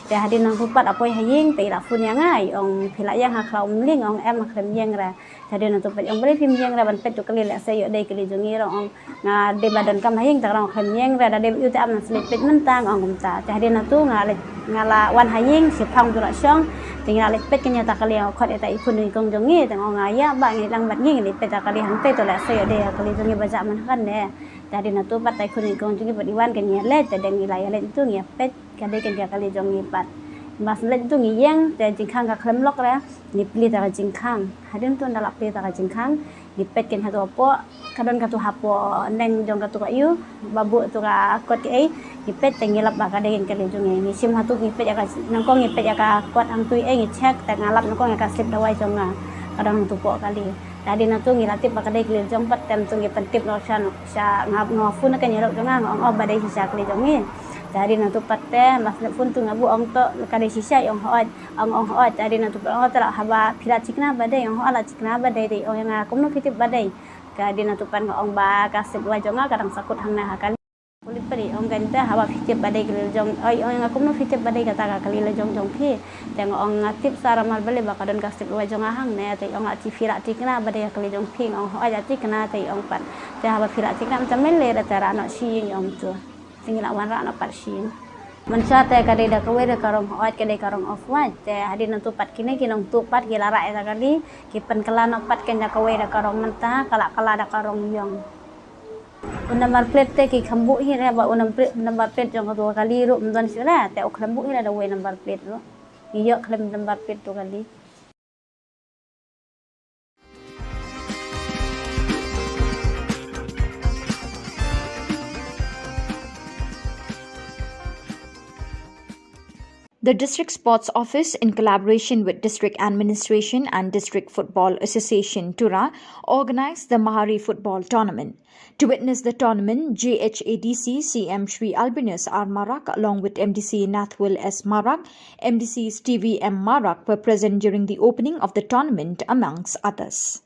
te hadin nang pupat apoi hayeng te la fun yang ai ong phila yang ha klau mling ong em klam yeng ra te hadin tu pet ong beli phim yeng ra ban pet tu kali lek se yo dai kali jongi ro ong nga de badan kam hayeng ta ro klam yeng ra da de yu te am slip pet mentang ong gum ta te hadin tu nga le ngala wan haying si phang tu la syong tinggal lek pet kenya ta kali khot eta ipun ni kong jongi teng ong aya ba ngi lang bat ngi ni pet ta kali han pe to la se de kali jongi baja man kan ne tadi na tu pat tai kun ni kong jongi badiwan kan ya le te deng ilai le tu ngi pet kali kan kali jongi pat mas le tu ngi yang te jingkhang ka khlem lok la ni pli ta jingkhang hadin tu ndalap pli ta jingkhang ni pet ken hatu po kadon ka tu hapo neng jong ka tu ka yu babu tu ka kot ai ni pet tengilap ba ka degen kali jongi ni sim hatu ni pet ya ka nangkong ni pet ya ka kot ang tui ai ni check ta ngalap nangkong ya ka slip dawai jonga kadang tu po kali tadi na tu ngilatip ba ka dei kali jong pat tem tu ngi pentip no sya ngap ngofu na kan yorok jonga ong ob ba dei sya kali jongi tadi na tu patte mas le pun tu ngabu ong to ka dei sya ong hoat ong hoat tadi na tu ong tara haba phila chikna ba dei ong ala chikna ba dei ong nga kum no kitip ba dei ka di na tu pan ong ba ka slip wa jonga kadang sakut hang na kali kulit peri ong ganta hawa fitip badai kali jong oi ong aku no fitip badai kata ka kali le jong jong phi teng ong ngatip sara mal bale ba kadon kasip wa jong ahang ne te ong ati fira tikna badai kali jong phi ong ho ja tikna te ong pan te hawa fira tikna macam mele ra tara no shi ong tu singila wan ra no par shi mancha te kadai da kawe da karong ho kadai karong off wa te hadin tu pat kini kinong tu pat gila ra eta kali kipen kala no pat ken da kawe da karong menta kala da karong yong number plate te ki khambu hi re ba number plate jong ka tu kali ru mdon sira te ok khambu hi da we number plate ro iyo khlem number plate tu kali The District Sports Office, in collaboration with District Administration and District Football Association, Tura, organized the Mahari Football Tournament. To witness the tournament, JHADC CM Shri Albinus R. Marak, along with MDC Nathwil S. Marak, MDC Stevie M. Marak, were present during the opening of the tournament, amongst others.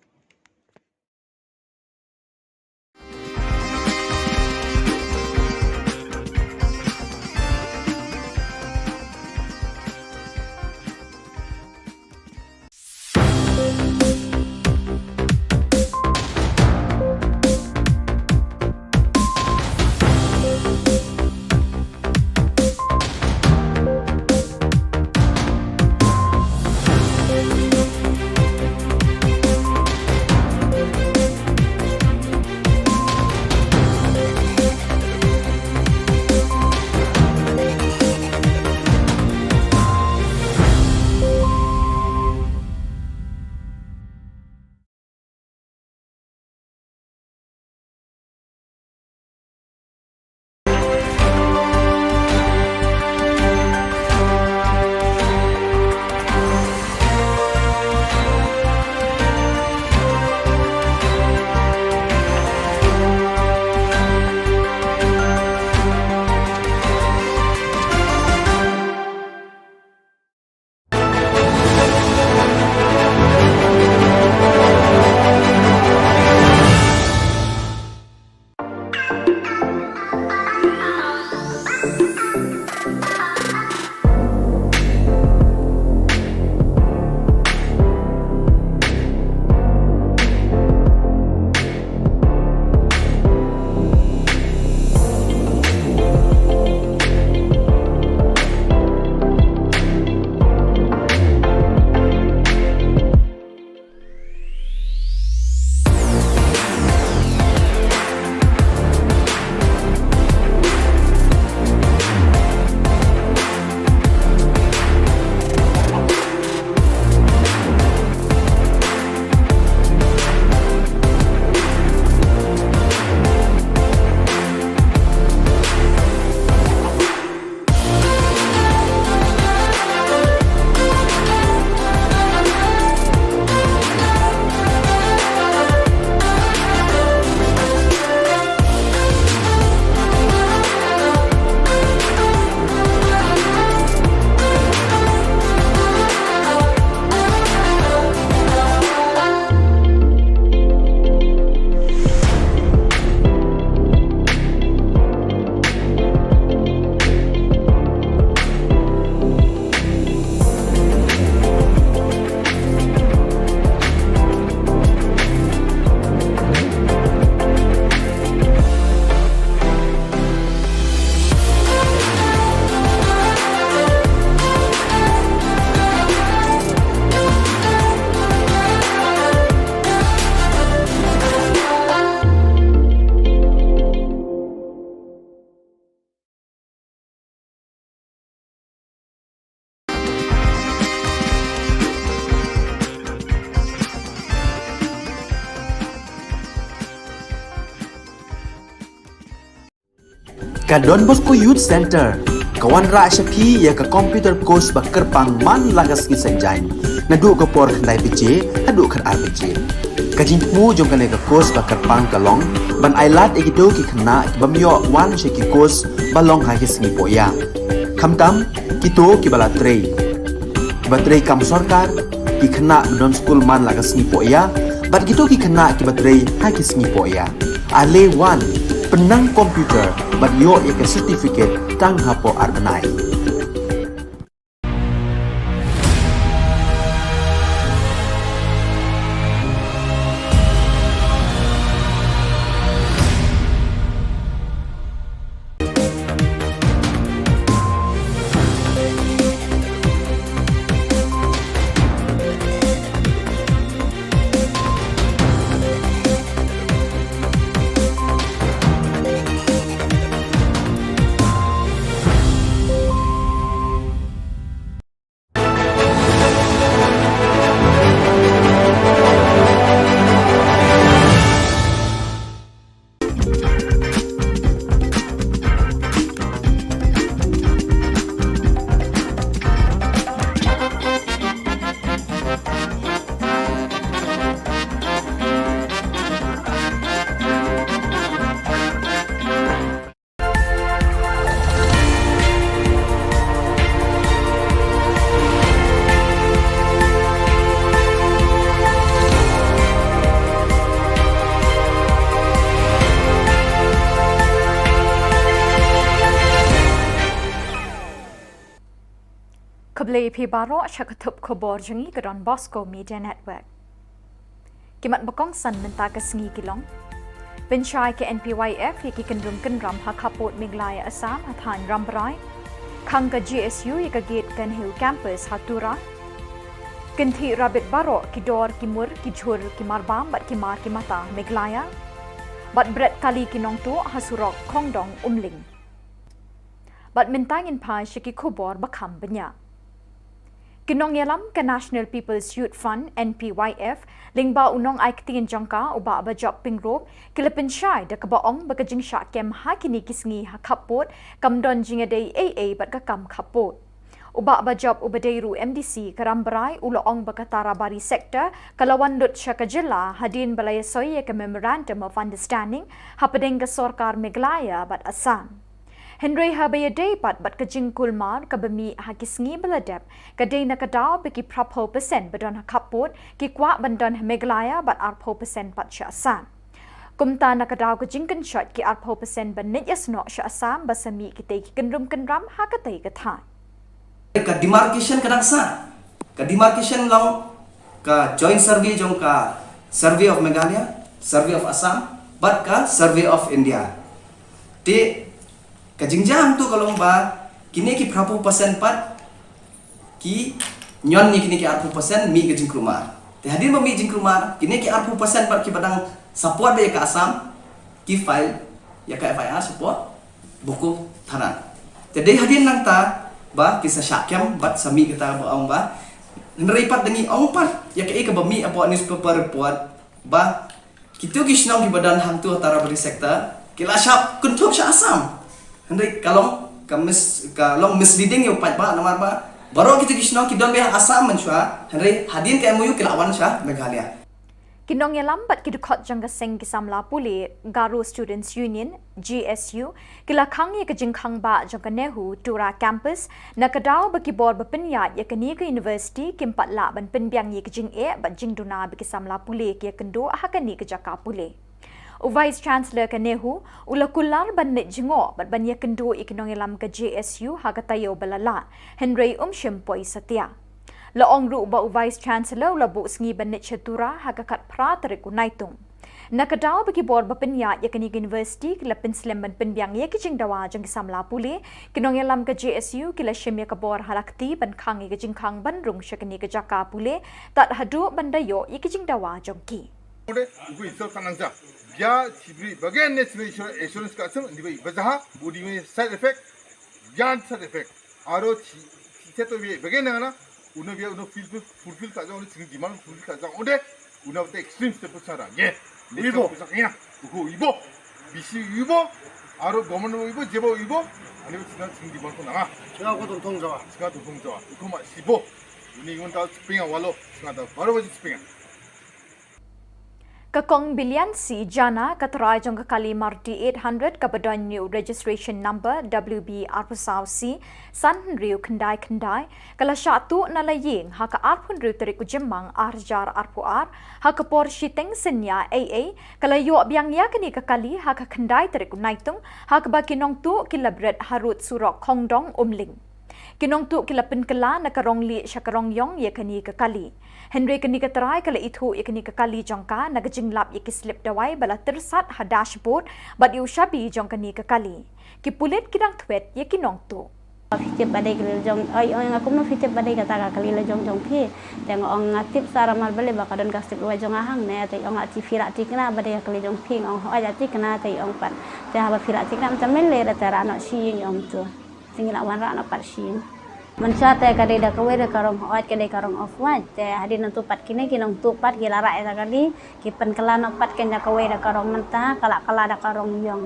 Ka Don Bosco Youth Center, kawan ra syapi ya ka computer course ba kerpang man lagas ki senjain. Nadu ka por khandai piche, adu kan ar piche. Ka jingmu jong kan ka course ba kerpang kalong, ban ailat egido ki khna ki bamyo wan she ki course balong ha ki sngi poya. Khamtam kito ki bala trei. Ki batrei kam sarkar ki khna don school man lagas sngi poya, bat kito ki khna ki batrei ha ki sngi poya. Ale wan penang komputer bat yo ek certificate tang hapo arbanai. Kebeli pibaro syakatup khubor jengi ke Don Bosco Media Network. Kimat bakong san menta ke sengi kilong. Pencai ke NPYF yaki kendrum kendram hakapot miglaya Assam hathan ramberai. Khang ke GSU yaka gate kan hill campus hatura. Kenti rabit baro ki dor ki mur ki jhur ki marbam bat ki mar ki mata miglaya. Bat bret kali ki nong tu hasurok kongdong umling. Bat mentangin pa syaki khubor bakam benya. Kinong yalam ke National People's Youth Fund NPYF lingba unong ay ktiin jangka uba abajok pingrop kilapin syai da kabaong bagajing syak kem hakini kisngi hakapot kamdon jingaday AA bat kakam kapot. Uba abajok ubadeiru MDC karambarai uloong bakatara bari sektor kalawan lut syaka jilla hadin balaya soye ke Memorandum of Understanding hapadeng ke Sorkar Meghalaya bat Assam. Henry habaya dapat bat kajing kulmar kabami hakisngi beladap kadai nakadaw beki prapho persen badon hakapot ki kwa bandon Meghalaya bat arpho persen pat sya Assam. Kumta nakadaw kajing kenshot ki arpho persen banit yasno sya Assam basami kitay ki kendram hakatay katay. Ka demarcation kadang sa. Ka demarcation long ka joint survey jong ka survey of Meghalaya, survey of Assam, bat ka survey of India. Ti kajingjang tu kalau ba kini ki prapu persen pat ki nyon ni kini ki arpu persen mi kajing krumar. Te hadir ba mi jing krumar kini ki arpu persen pat ki padang support ba ya ka Assam ki file ya ka FIR support buku tanan. Jadi hadir nang ta ba kisah syakyam bat sami kita ba ong ba neripat dengi ong pat ya ka ba mi apa newspaper report ba kitu kisnong ki badan hantu tara beri sektor kila syap kuntuk sya Assam. Henry kalau misleading yo pat ba namar ba baru kita kisno kidon be Assam menchua Henry hadin ke MOU kilawan sya Meghalaya. Kinong yalam bat kidukot jangga seng kisamla puli Garo Students Union GSU kilakang ya kajingkang ba jangga nehu tura campus nakadaw bakibor bapinyat ya kani ke university kimpat la ban penbiang ya kajing bat jingduna bikisamla puli ya kendo hakani ke jaka puli. Vice Chancellor Kanehu ulakular banit jingo bat banya kendo ikinong ilam ka JSU hagatayo balala Henry Poi Satya. Laong ru ba Vice Chancellor ulabu sngi banit chatura hagakat pra tarik unaitung. Nakadaw bagi bor bapinya ya kani university kila pinslam ban penbiang ya kijing dawa jang kisamla puli kinong ilam ka JSU kila shemya ka bor halakti ban khang ya kijing khang ban rung syakani ka jaka puli tat hadu bandayo ya kijing dawa jong ki. Ya cibri bagian national insurance ka asam di bai bazaha budi me side effect yan side effect aro seto be bagian na uno fulfill ka jang ni demand fulfill ka jang ode uno te extreme step sara ye ibo sakina ko ibo bisi ibo Aro government ibo jebo ibo ani singa singdi bon na singa ko tong jawa ko ma sibo ni ngon ta spinga walo singa ta baro baji spinga Kakong bilian si jana katarai jong kakali marti 800 kabadan new registration number WB arpusau si san riu kendai kala syatu nalaying haka arpun riu terik ujemang arjar arpuar haka por shiteng senya AA kala yo biang ya kini kakali haka kendai terik unaitung haka bakinong tu kilabret harut surok kongdong umling Kinong tu kila penkela nakarong li syakarong yong ye kani kakali. Henry kani katarai kala itu ye kani kakali jongka nagajinglap ye kislip dawai bala tersat ha dashboard bat yu shabi jong kani kakali. Kipulit kidang twet ye kinong tu. Fitip badai kali jong ai aku mau fitip badai kata kali jong phi tengok ong ngatip sara mal bale bakadon kastip wa jong ahang ne tai ong ati firat tikna badai kali jong phi ong ho aja tikna tai ong pat te ha firat tikna macam mele tara nak si ong tu tinggal wan ra nak pat si Mansya te kadai dah kawai dah karong hoat kadai karong off wat te hadin nantu pat kini kinong tu pat gila rai ta kali kipen kala nak pat ken dah kawai dah karong mentah kala dah karong yong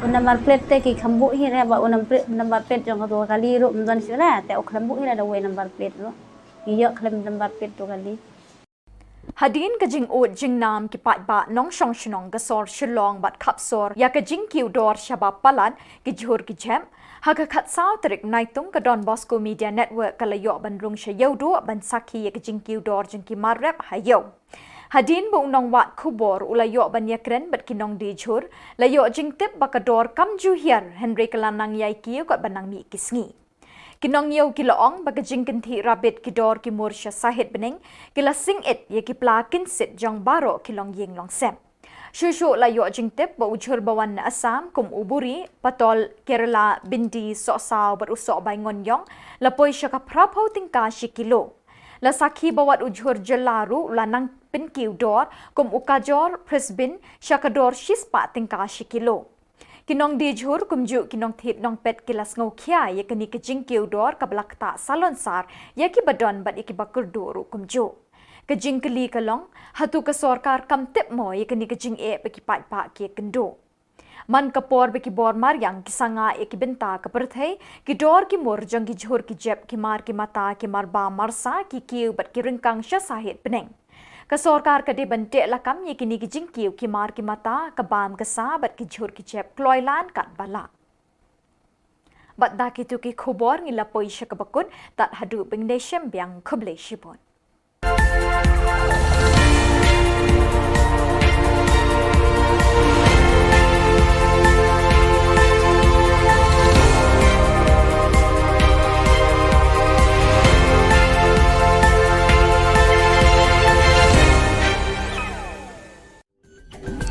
Unambar plate te ki khambu hi re ba unambar plate jong tu kali ru mdon sira te ok khambu hi dah wei number plate ru iyo khlem number plate tu kali Hadin ka jing ut jing nam ki pat ba nong shong shnong gasor Shillong bat kapsor ya ka jing kiu dor shabab palan ki jhur ki jem haka khat saw trik naitung ka Don Bosco Media Network kalayo ban rung shayodo ban sakhi ya ka jing kiu dor jing ki marrep hayo Hadin bu nong wat Khubor ulayo ban yakren bat kinong di jhur layo jing tip bakador kam ju hier Henry kalanang yai kiu kat banang mi kisngi Kinong yow kiloong baga jingkin thi rabit kidor ki mursha sahit bening kila sing it ye ki plakin sit jong baro kilong ying long sem. Shushu la yo jingtip ba ujhur bawan na Assam kum uburi patol Kerala bindi sosaw bar usok bay ngonyong lapoy siya ka prapaw tingka shikilo. La sakhi bawat ujhur jalaru lanang pinkiw dor kum ukajor presbin siya ka dor shispa tingka shikilo. Kinong di jhur kumju kinong thit nong pet kilas ngau khia ye kani ke jing kiu dor ka blakta salon sar ye ki badon bat iki bakur doru kumju ke jing kali kalong hatu ka sarkar kam tip mo ye kani ke jing e pe ki pat pa ki kendo man kapor be ki bor mar yang kisanga e ki benta ka perthai ki dor ki mor jang ki jhur ki jep ki mar ki mata ki mar ba marsa ki kiu bat ki ringkang sha sahit peneng Ka sarkar ka de bante lakam ye kini ki jing kiu ki mar ki mata ka bam ka sabat ki jhur ki chep kloilan kat bala. Bat da ki tu ki khubor ngila poi sha ka bakun tat hadu bingdeshem biang khuble shibon.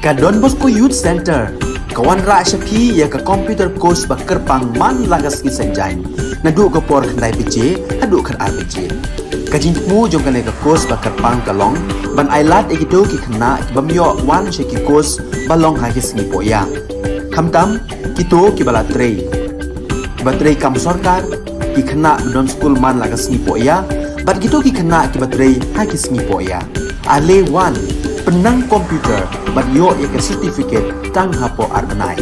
Ka Don Bosco Youth Center kawan ra syapi ya ka computer course bakar pang man lagas ki sanjai nadu ka por khnai pije adu khar RPG ka jing mu jong ka course bakar pang kalong ban ailat egito ki khna bamyo wan she ki course balong ha ki sni poya khamtam kito ki bala trei batrei kam sarkar ki khna don school man lagas ni poya bat gito ki khna ki batrei ha ki sni poya ale wan penang komputer bat yo ya ke certificate tang hapo arnai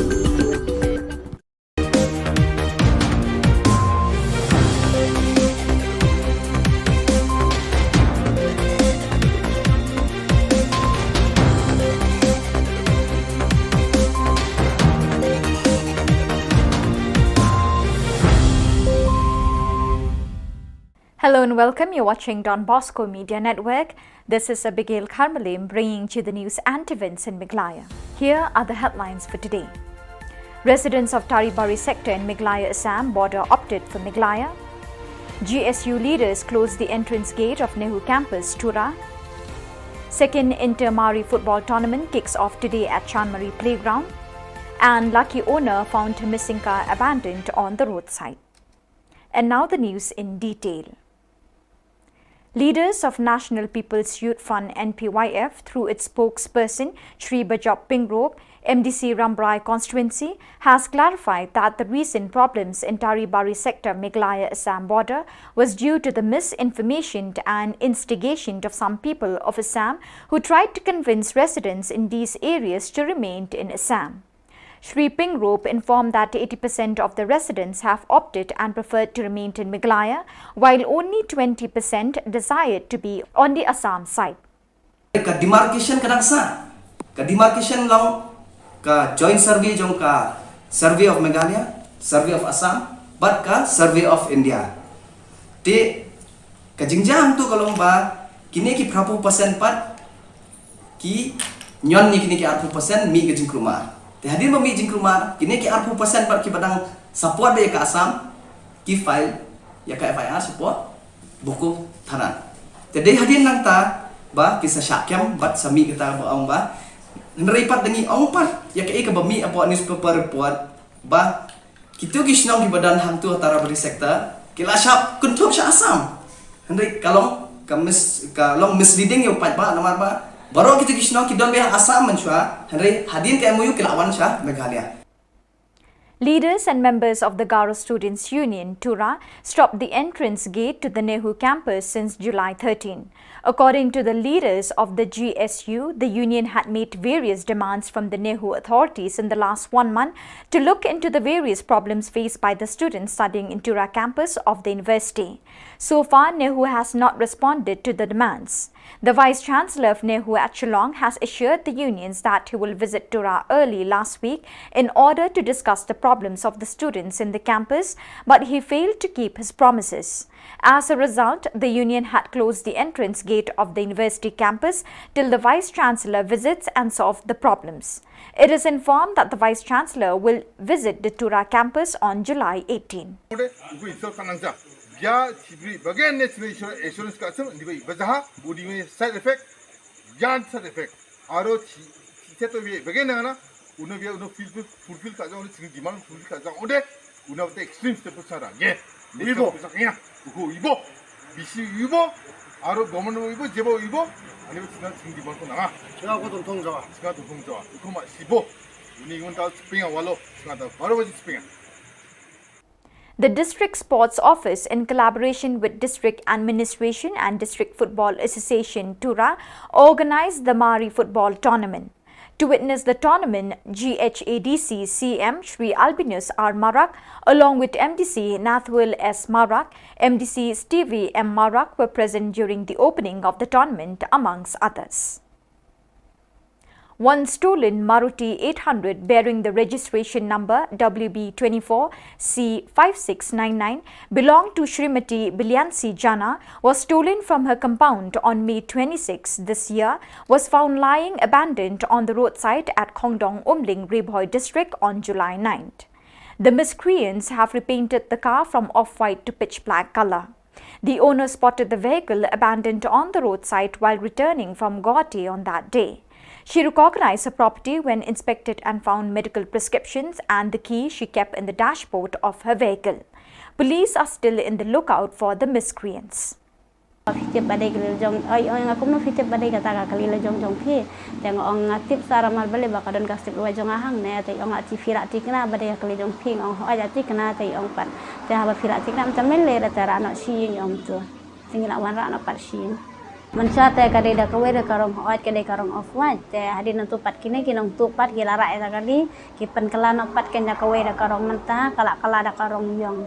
Hello and welcome. You're watching Don Bosco Media Network. This is Abigail Carmelim bringing you the news and events in Meghalaya. Here are the headlines for today. Residents of Taribari sector in Meghalaya Assam border opted for Meghalaya. GSU leaders closed the entrance gate of Nehru campus, Tura. Second Inter-Mari football tournament kicks off today at Chanmari Playground. And lucky owner found her missing car abandoned on the roadside. And now the news in detail. Leaders of National People's Youth Front NPYF through its spokesperson Shri Bajop Pingrok, MDC Rambrai constituency, has clarified that the recent problems in Taribari sector Meghalaya Assam border was due to the misinformation and instigation of some people of Assam who tried to convince residents in these areas to remain in Assam. Shri Pingrop informed that 80% of the residents have opted and preferred to remain in Meghalaya, while only 20% desired to be on the Assam side. Ka demarcation kadang sa, ka demarcation long ka joint survey jong ka survey of Meghalaya, survey of Assam, but ka survey of India. Te ka jingjang tu kalau ba kini ki prapu persen pat ki nyon ni kini ki 40% mi ke jingkrumar. Te hadir ba mi jingkrumar kini ki 40% pat ki badang support ba ka Assam ki file ya ka FIR support buku tanan. Te dei hadir nang ta ba kisah syakyam bat sami kita ba ong ba neripat dengi ong pat ya ka ba mi apa newspaper report ba kitu gisnong di badan hang tu antara beri sektor kila syap kuntuk sya Assam. Hendrik kalau kalau misleading yo pat ba namar ba baru kita gisnong ki don be Assam menchua hendrik hadin ka MOU kilawan sya Meghalaya. Leaders and members of the Garo Students' Union, Tura, stopped the entrance gate to the Nehu campus since July 13. According to the leaders of the GSU, the union had made various demands from the Nehu authorities in the last 1 month to look into the various problems faced by the students studying in Tura campus of the university. So far, Nehu has not responded to the demands. The Vice-Chancellor of Nehu at Shillong has assured the unions that he will visit Tura early last week in order to discuss the problems of the students in the campus, but he failed to keep his promises. As a result, the union had closed the entrance gate of the university campus till the Vice-Chancellor visits and solves the problems. It is informed that the Vice-Chancellor will visit the Tura campus on July 18. Ya cibri bagian national assurance ka asam di bazaha budi में side effect जान side effect आरो ci to भी bagian ना उन्हें भी उन्हें fulfill का जाओ उन्हें demand fulfill का जाओ उन्हें उन्हें extreme step सारा ये ibo ibo bisi ibo आरो government ibo जेबो ibo 아니 우리가 demand को ना 제가 그 동통자와 그거 막 ibo 우리 이건 다 스핑아 wallo 다 바로 버지 스핑아. The District Sports Office, in collaboration with District Administration and District Football Association, Tura, organized the Mari Football Tournament. To witness the tournament, GHADC CM Shri Albinus R. Marak, along with MDC Nathwil S. Marak, MDC Stevie M. Marak were present during the opening of the tournament, amongst others. One stolen Maruti 800 bearing the registration number WB24C5699 belonged to Srimati Bilyansi Jana was stolen from her compound on May 26 this year, was found lying abandoned on the roadside at Khongdong Umling Rebhoi district on July 9th. The miscreants have repainted the car from off-white to pitch black color. The owner spotted the vehicle abandoned on the roadside while returning from Guwahati on that day. She recognized her property when inspected and found medical prescriptions and the key she kept in the dashboard of her vehicle. Police are still in the lookout for the miscreants. Fitip badai kelil jong, aku mau fitip badai kata kelil jong pi, tengok orang tip sara mal beli bakadon kasih luar jong ahang ne, tapi orang aci firak tikna badai kelil jong pi, orang aja tikna tapi orang pan, tapi apa firak tikna macam mele dah tera anak siing orang tu, tinggal nak warna anak pat siing. Mencari kadai dah kawai dah karong oat kadai karong off white, hadir nanti pat kini kinong tu pat kila rak dah kali, kipen kelana pat kena kawai dah karong mentah, kalak dah karong yong.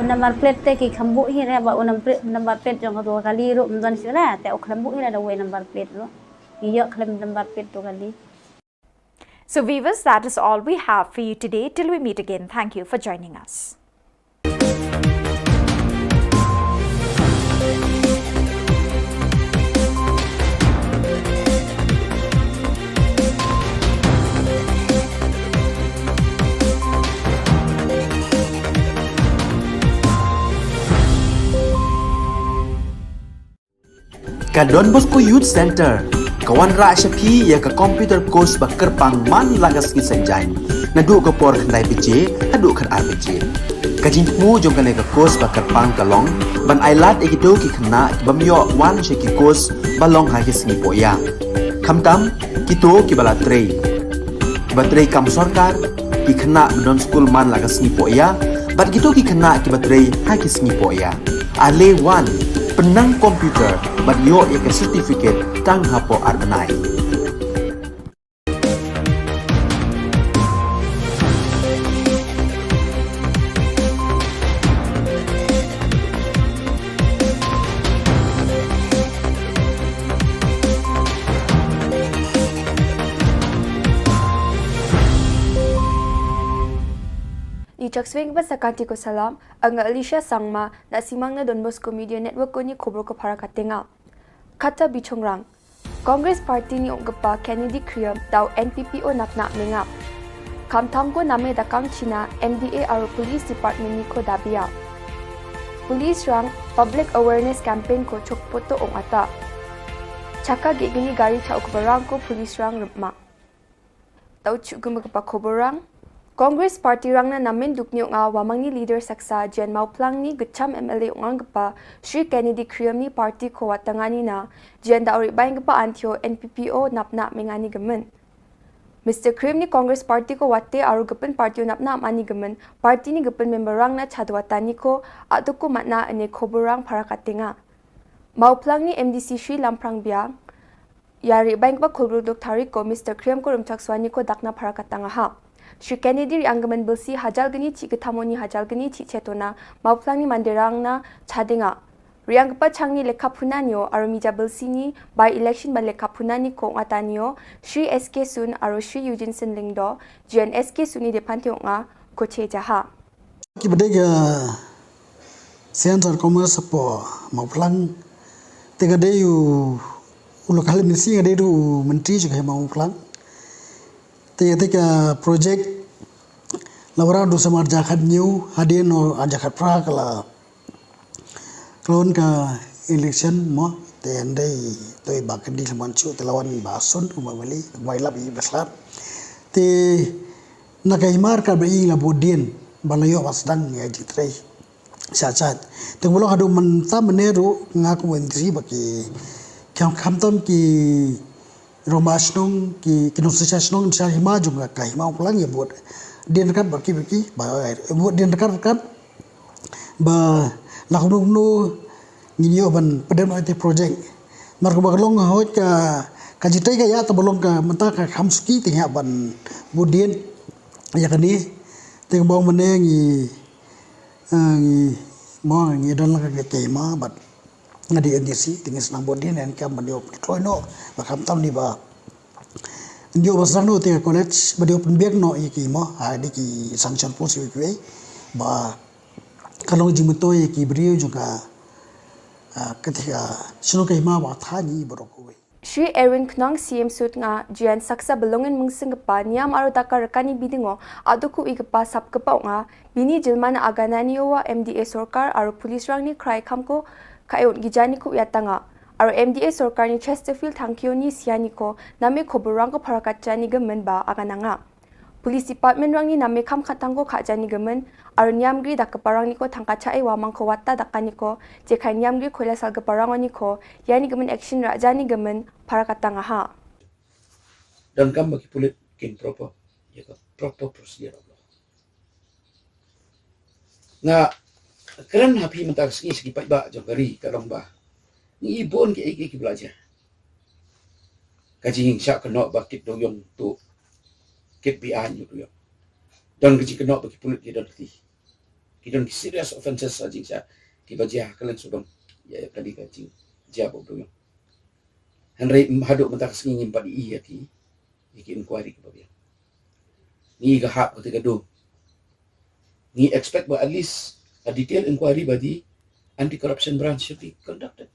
Number plate te ki khambuk hi ra ba number plate jong dua kali ru mdon sila te ok khambuk hi ra da way number plate ru iyo khlem number plate tu kali. So viewers, that is all we have for you today. Till we meet again, thank you for joining us. Ka Don Bosco Youth Center, kawan ra syapi ya ka computer course bakar pangman lagas ki sanjai. Nadu ka por khandai PJ, hadu khan RPG. Ka jingmu jong ka course bakar pang kalong, ban ailat ekito ki khna bamyo wan she ki course balong ha ki singi poya. Khamtam kito ki bala trei. Batrei kam sarkar ki khna don school man lagas singi poya, bat kito ki khna ki batrei ha ki singi poya. Ale wan penang komputer bagyo ika certificate tang hapo arnai. Bijak swing ba sakanti ko salam, ang Alicia Sangma na simang na Don Bosco Media Network ko ni Khubor Ka Katenga. Kata bichongrang, Congress Party ni Ogapa Kennedy Kriam daw NPPO napna menga. Kamtam ko name dakang China MDA aro Police Department ni ko dabia. Police rang Public Awareness Campaign ko chokpoto ong ata. Chaka gigini gari cha okbarang ko Police rang rupma. Tau chugum ka Khoborang Congress Party rang na namin duknyo nga wamang ni leader saksa Jen Mauplang ni Gacham MLA ungang gapa Sri Kennedy Kriam ni party ko watangani na Jen dauri bayang gapa antyo NPPO napna mengani gamen. Mr. Kriam ni Congress Party ko wate aru gapen party napna mani gamen party ni gapen member rang na chadwatani ko atu ko matna ane Khoborang parakatenga. Mauplang ni MDC Sri Lamprang Biang yari bayang gapa Khubor dok tarik ko Mr. Kriam ko rumchakswani ko dakna parakatanga ha. Sri Kennedy anggaman belsi hajal geni ci ketamoni hajal geni ci cetona mauplang ni manderang na chadenga. Riang pa changni lekha punanyo aro mija belsi ni by election ba lekha punani ko ngatanyo Sri SK Sun aro Sri Eugene Lingdo Jen SK Suni depante nga ko chejaha. Ki bedega Center Commerce po mauplang tega deyu ulokal misi ngade du menteri juga mauplang Teka projek lawara do samar jakat new hadin no ajakat pra kala klon ka election mo te andai toy bakandi manchu telawan basun umawali wailap i beslar te nakaimar ka bai la bodien balayo wasdang ya jitrei sachat te mulo hadu menta meneru ngaku menteri baki kam kamtam ki Romasnong ki kinusasnong sa hima juga kahima pulang ya buat dia dekat baki buat dia dekat ba lakunung no nginyo ban pedem IT project marko baglong hoj ka jitai ka ya tabolong ka menta ka khamski tingya ban budien ya kani ting bong mane ngi mo ngi don ka kema bat ngadi NDC tinggal senang bodin dan kam beliau no bakam tam ni ba ndio basang no te college beliau penbiak no iki mo di ki sanction post we ba kalau jimuto iki beliau juga ketika sino kai ma ba thani boroko Sri Erwin Knong CM Sut nga Jian saksa belongen mungseng gepa niam aro takar rekani bidingo aduku igpa sap gepa nga bini jilmana aganani wa MDA Sarkar aro police rang ni krai kamko kayon gijani ko yatanga aro MDA Sarkar ni Chesterfield thankyo ni siani ko name Khoborang ko parakachani gemen ba agananga Police Department rang ni name kham khatango khajani gemen aro niamgri dakparang ni ko thangkachai wamang ko watta dakani ko jekai niamgri khola sal geparang ni ko yani gemen action rajani gemen parakatanga ha dan kam bagi pulit kin proper ya proper procedure nga keren hapi mentak segi pai ba jogari kalong ba ni ibon ke iki belajar kaji syak kena bakit doyong tu kit bian yu yo dan kaji kena bagi pulit ki don ki don serious offenses ajing sya ki bajah kalen sudong ya tadi kaji jabo doyong Henry haduk mentak segi nyimpa di iya ki inquiry ke babian ni gahap ketika do ni expect but at least a detailed inquiry by the anti-corruption branch should be conducted.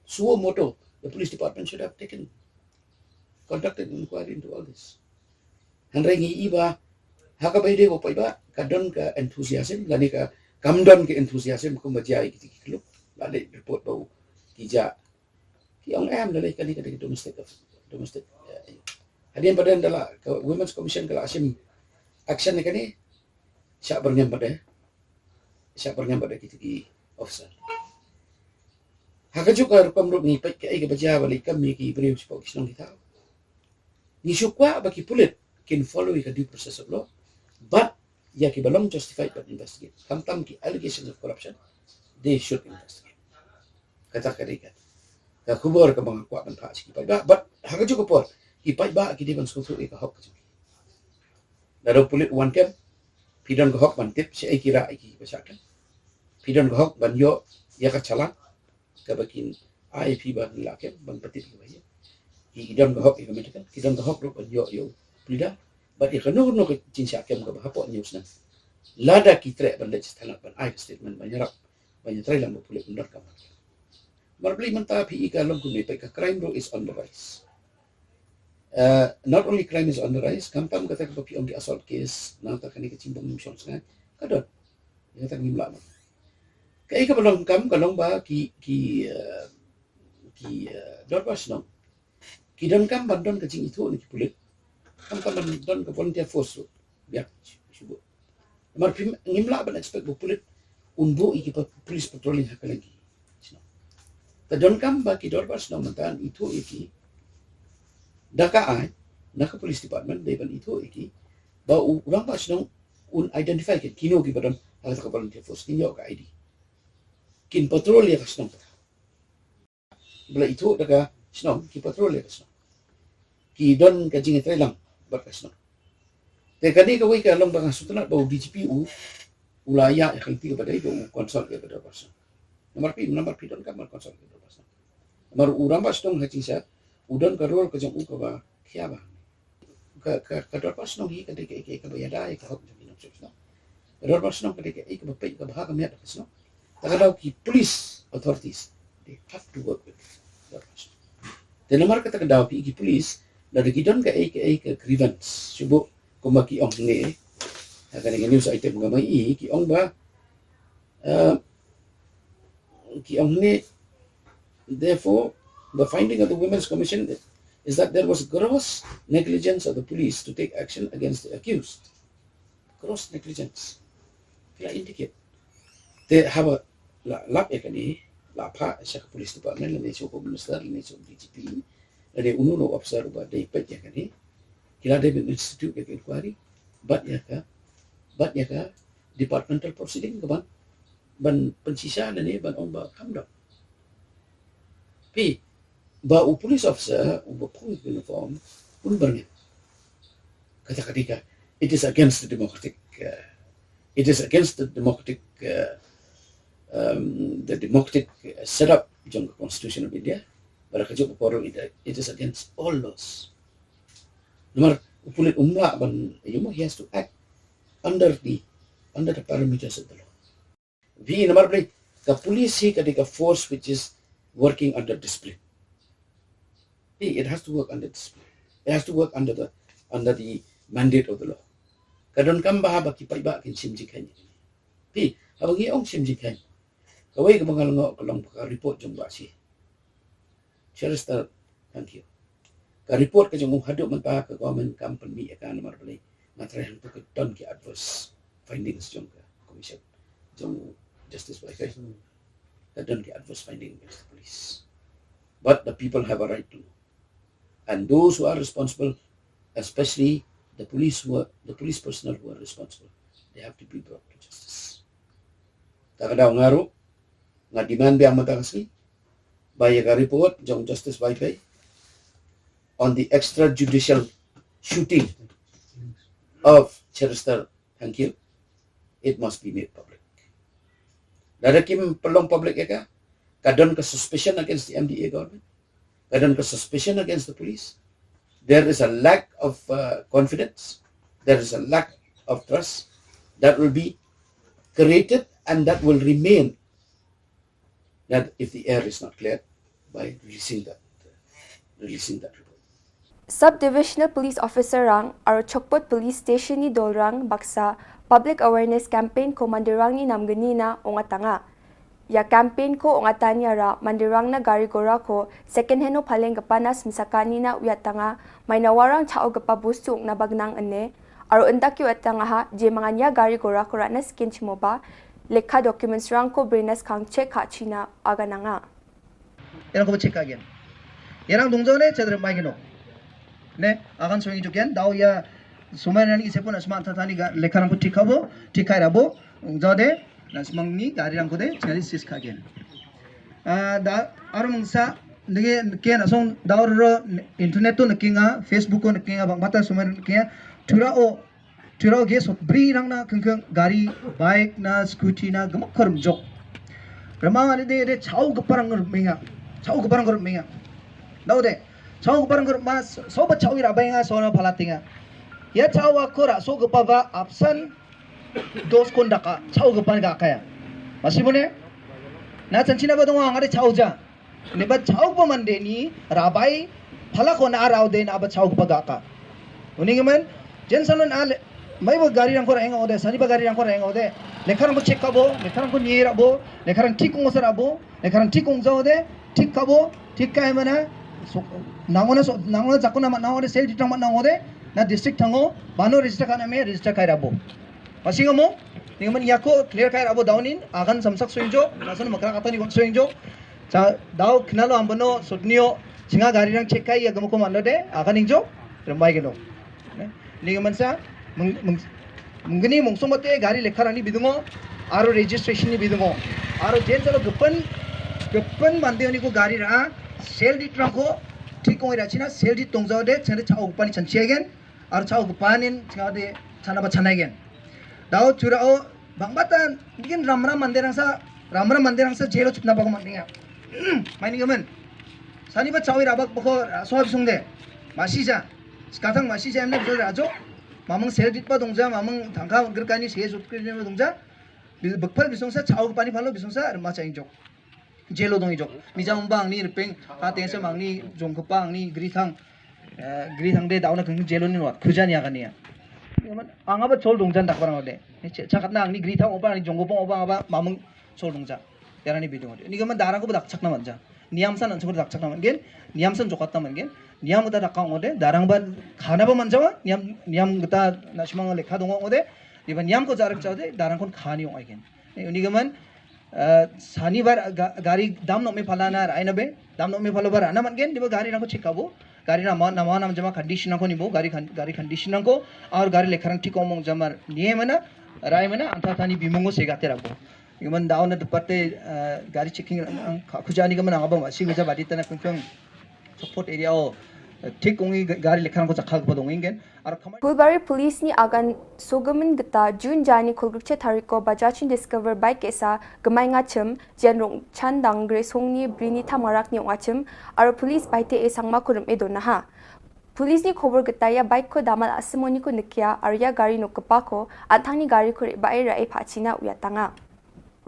Suo modo, the police department should have conducted an inquiry into all this. Henry iba hakabay de ko iba kadon ka enthusiasm lani ka kamdon ke enthusiasm ko majai kiti kilo lali report bau kija ki ang am lali kali kali domestic hadian badan dala women's commission kala asim action ni kani siya bernyam pada kita ki officer. Haka juga rupam rup ni pek kai ke baja balik kami ki beriu sepau kisnong kita. Ni syukwa bagi pulit can follow the due process of law, but ya ki belum justified but investigate. Tam ki allegations of corruption, they should investigate. Kata kadika. Ka Khubor ka mga kwa ban pa si pai ba, but haka juga por ki pai ba ki di ban susu ka hok. Daro pulit one camp pidon gahok ban tip si ay kira ay kipasakan. Pidon gahok ban yo ya kacalan kabakin IP ban lakem ban patip ki baye. Pidon gahok pidon gahok ban yo pida but ikano no ke cinsa kem ka hapo news na. lada kitre ban legislatif ban ai statement banyak try lang boleh benar kamu. Marbli manta pi ikalom kuni pe crime rate is on the rise. Not only crime is on the rise, kampam kata kapi on the assault case, nang tak kani kecimbang mission sangat, kadot, yang tak ngimla. Kaya ka balong kam kalong ba ki dorpas no. Ki don kam bandon kecing itu ni pulit. Kam bandon ke volunteer force biak subuh. Marpim ngimla ban expect bu pulit unbo iki police patrolling hak lagi. Kadon kam ba ki dorpas no mantan itu iki daka ai naka police department depan itu iki ba urang pas no un identify ke kino ki badon hal ka volunteer force kinyo ka ID. Kin patrol ya kasno. Bela itu daga sno ki patrol ya kasno. Ki don ka jing lang ba kasno. Te kani ka wi ka long bang sutuna ba DGPU ulaya ya kalti ka badai do konsol ya kada pas. Nomor pi don ka mar konsol ka pas. Nomor urang pas dong hacing sa udon ka rol ka jong ka ba kya ba. Ka dor pas no hi ka de ka bayada ka hok jong no sno. Ka dor pas no ka de ka ba pe ka ba ka miat kasno. Takadaw ki police authorities, they have to work with that person. The nomor kata kadaw ki police, dari kidon ka grievance. Subo kumaki ong ni, kani news item gamay ki ong ba, ki ong ni. Therefore, the finding of the Women's Commission is that there was gross negligence of the police to take action against the accused. Gross negligence. Kaya indicate. They have a lap ekani lapa sa police department ni so minister ni so DGP ada ununo officer ba dai pet yakani kila de institute ke inquiry but ya ka departmental proceeding ka ban pensisa ni ban on ba kamda pi ba u police officer u ba police uniform un bernya kata ketika it is against the democratic setup jong constitution of India. Barakajo poporo it is against all laws. Nomor upulit umla ban he has to act under the parameters of the law. Vi nomor play the police hi kadika force which is working under discipline. It has to work under discipline. It has to work under the mandate of the law. Kadon kam ba ki paiba kin simjikan. Pi abangi ong simjikan. Kawai ka mga lango kalong report jong basi. Chester, thank you. Ka report ka jong hadok man pa ka government company ka namar balay matrahang to ka don ki adverse findings jong ka commission jong justice by ka don ki adverse finding against the police. But the people have a right to know. And those who are responsible, especially the police personnel who are responsible, they have to be brought to justice. Takadaw ngaro nga demand biang matakasli by a report jong justice by on the extrajudicial shooting of Chester Thank it must be made public. Dadakim pelong public ka kadon ka suspicion against the MDA government, kadon ka suspicion against the police. There is a lack of confidence, there is a lack of trust that will be created and that will remain that if the air is not cleared by releasing that report. Sub-Divisional Police Officer rang aro Chokpot Police Station ni Dolrang baksa Public Awareness Campaign ko mandirang ni namgani na ongatanga. Ya campaign ko ongatanya ra mandirang na gari gora ko second hand no paleng kapanas misakani na uyatanga may nawarang chao gapa busung na bagnang ane aro endaki uyatanga ha je manganya gari gora ko ra na skin chimoba lekha documents rang ko brinas kang check ha china aga nanga. Yang ko check again. Yang 동전에 제대로 마이게노. 네, 아간 소용이 좋겐 나오야 수만하니 세포나 스마트 타니가 레카랑 부 틱하고 틱하이라보 저데 나스망니 가리랑 고데 제리시스 카겐. 다 아르뭉사 nge ken asong dauro internet to nakinga facebook ko nakinga bang mata suman nakinga Turo ge so bri rang na keng gari bike na scooty na gamak karum jok ramang ani de chau gaparang menga daude chau gaparang mas so ba chau ira benga so na palatinga ya chau akora so gapava option dos kon daka chau gapan ga kaya masibone na chanchina ba dong angare chau ja ne ba chau pa mande ni rabai phala ko na raw de na ba chau pa ga ka uning men jensalon al mai ba gari rang ko rang ode sani ba gari rang ko rang ode lekharang ko check kabo lekharang ko nier abo lekharang tik kong sar abo lekharang tik kong ja ode tik kabo tik kai mana nangona jakona ma nangode sel ditang ma nangode na district thango bano register kana me register kai rabo masingamo ningaman yako clear kai rabo downin agan samsak soinjo nasan makra kata ni soinjo cha daw khnalo ambano sotnio singa gari rang check kai agamo ko manode agan injo rembai gelo ningaman sa mungani mungsong mate gari lekharani bidungo aro registration ni bidungo aro jensalo gepan mandeoni ko gari ra sel ditang ko ठीक कोई राचिना सेल दी तोंजाओ दे चंदे चाओ गुपानी चंचियागेन और चाओ गुपानिन चाओ दे चाना बा चनागेन दाओ चुराओ बांगबाता बिगिन रामरा मंदिरंसा जेलो चुपना बागो मंदिंगा माइनिंग गमन सानी बा चाओ राबक बको सोहाब सुंगदे मासीजा स्काथांग मासीजा एमने बिजो राजो मामंग सेल दितपा दोंजा मामंग थांखा गरकानी से जुटक्रिने दोंजा बकफल बिसंसा चाओ गुपानी फालो बिसंसा रमा चाइंजो जेलो दंgi jok mijang bang ni repeng ka tensa mang ni jong khupang ni grithang de dauna khung jelo ni wat khujani agani ya anga ba chol dongjan dak barang ode chakatna ang ni grithang oba ni jong gopong oba aba mamung chol dongja yarani bidong ode ni gaman darang ko dak chakna manja niamsan an chok dak chakna mangen niamsan jokatna mangen niam da dakang ode darang ba khana ba manjawa niam gata nasmang lekha dong ode iba niam ko jarak chade darang kon khani ong aigen ni gaman शनिवार गाड़ी दाम नो में फलाना आइना बे दाम नो में फलो बार आना मन गेन दिबो गाड़ी ना को चेकाबो गाड़ी ना नाम जमा कंडीशन को निबो गाड़ी कंडीशन को और गाड़ी लेखरंग ठीक ओमंग जमार निये मना राय मना अंता थानी बिमंगो से गाते राबो यमन दाउन द पते गाड़ी चेकिंग खुजानी गमन आबो मासी गुजा बादी तना पंचंग सपोर्ट एरिया ओ ठीक कोंगी गाड़ी लेखरंग को चखा को दोंगिंगेन और फुलबारी पुलिस नि आगान सोगमन गता जून जानी खोलगुचे थारिको बजाचिन डिस्कवर बाइक केसा गमाइंगा छम जेनरों छान दांग्रे सोंगनि ब्रिनि थामाराक नि वाचम और पुलिस बाइते ए सांगमा खुरम ए दोना पुलिस नि खबर गता या बाइक को दामाल असमोनी को नकिया और या गाड़ी नो कपा को आथांगनि गाड़ी को बाइ राइ फाचिना उयातांगा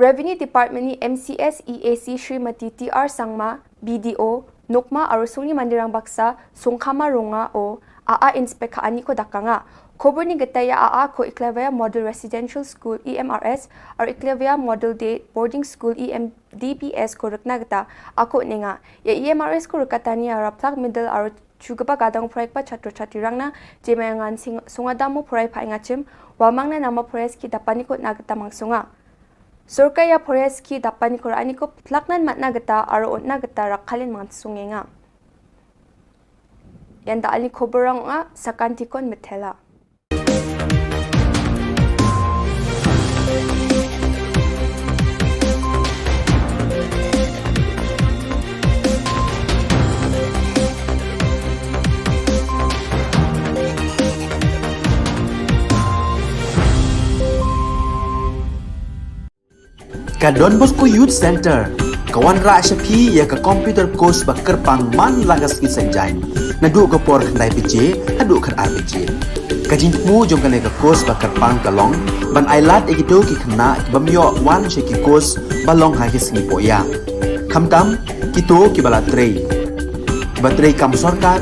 रेवेन्यू डिपार्टमेंट नि MCS EAC श्रीमती TR सांगमा BDO नोकमा और सोंगनि मंदिरांग बक्सा सोंखामा रोंगा ओ AA inspect ani ko dakanga khobor ni gataya AA ko Iklevia Model Residential School EMRS और Iklevia Model Day Boarding School EMDPS ko rakna gata ako ninga ya EMRS ko rakatani araplak middle और chugaba gadang proyek pa chatro chati rangna jemangan sing songadamo proyek pa ingachim wamangna nama proyek ki dapani ko nagata mangsonga Sorkaya proyek ki dapani ko ani ko plaknan matna gata aro onna gata rakhalin mangsungenga Yanda ali khoborang nga sakantikon methela. Ka Don Bosco Youth Center kawan ra shapi ya ka computer course bakar pang man lagas ki sanjain nadu ka por khnai pije adu khar RPG kajin mu jong ka ne ka course bakar pang kalong ban ailat egito ki khna bamyo wan she ki course balong ha ki singi poya khamtam kito ki bala trei batrei kam sarkar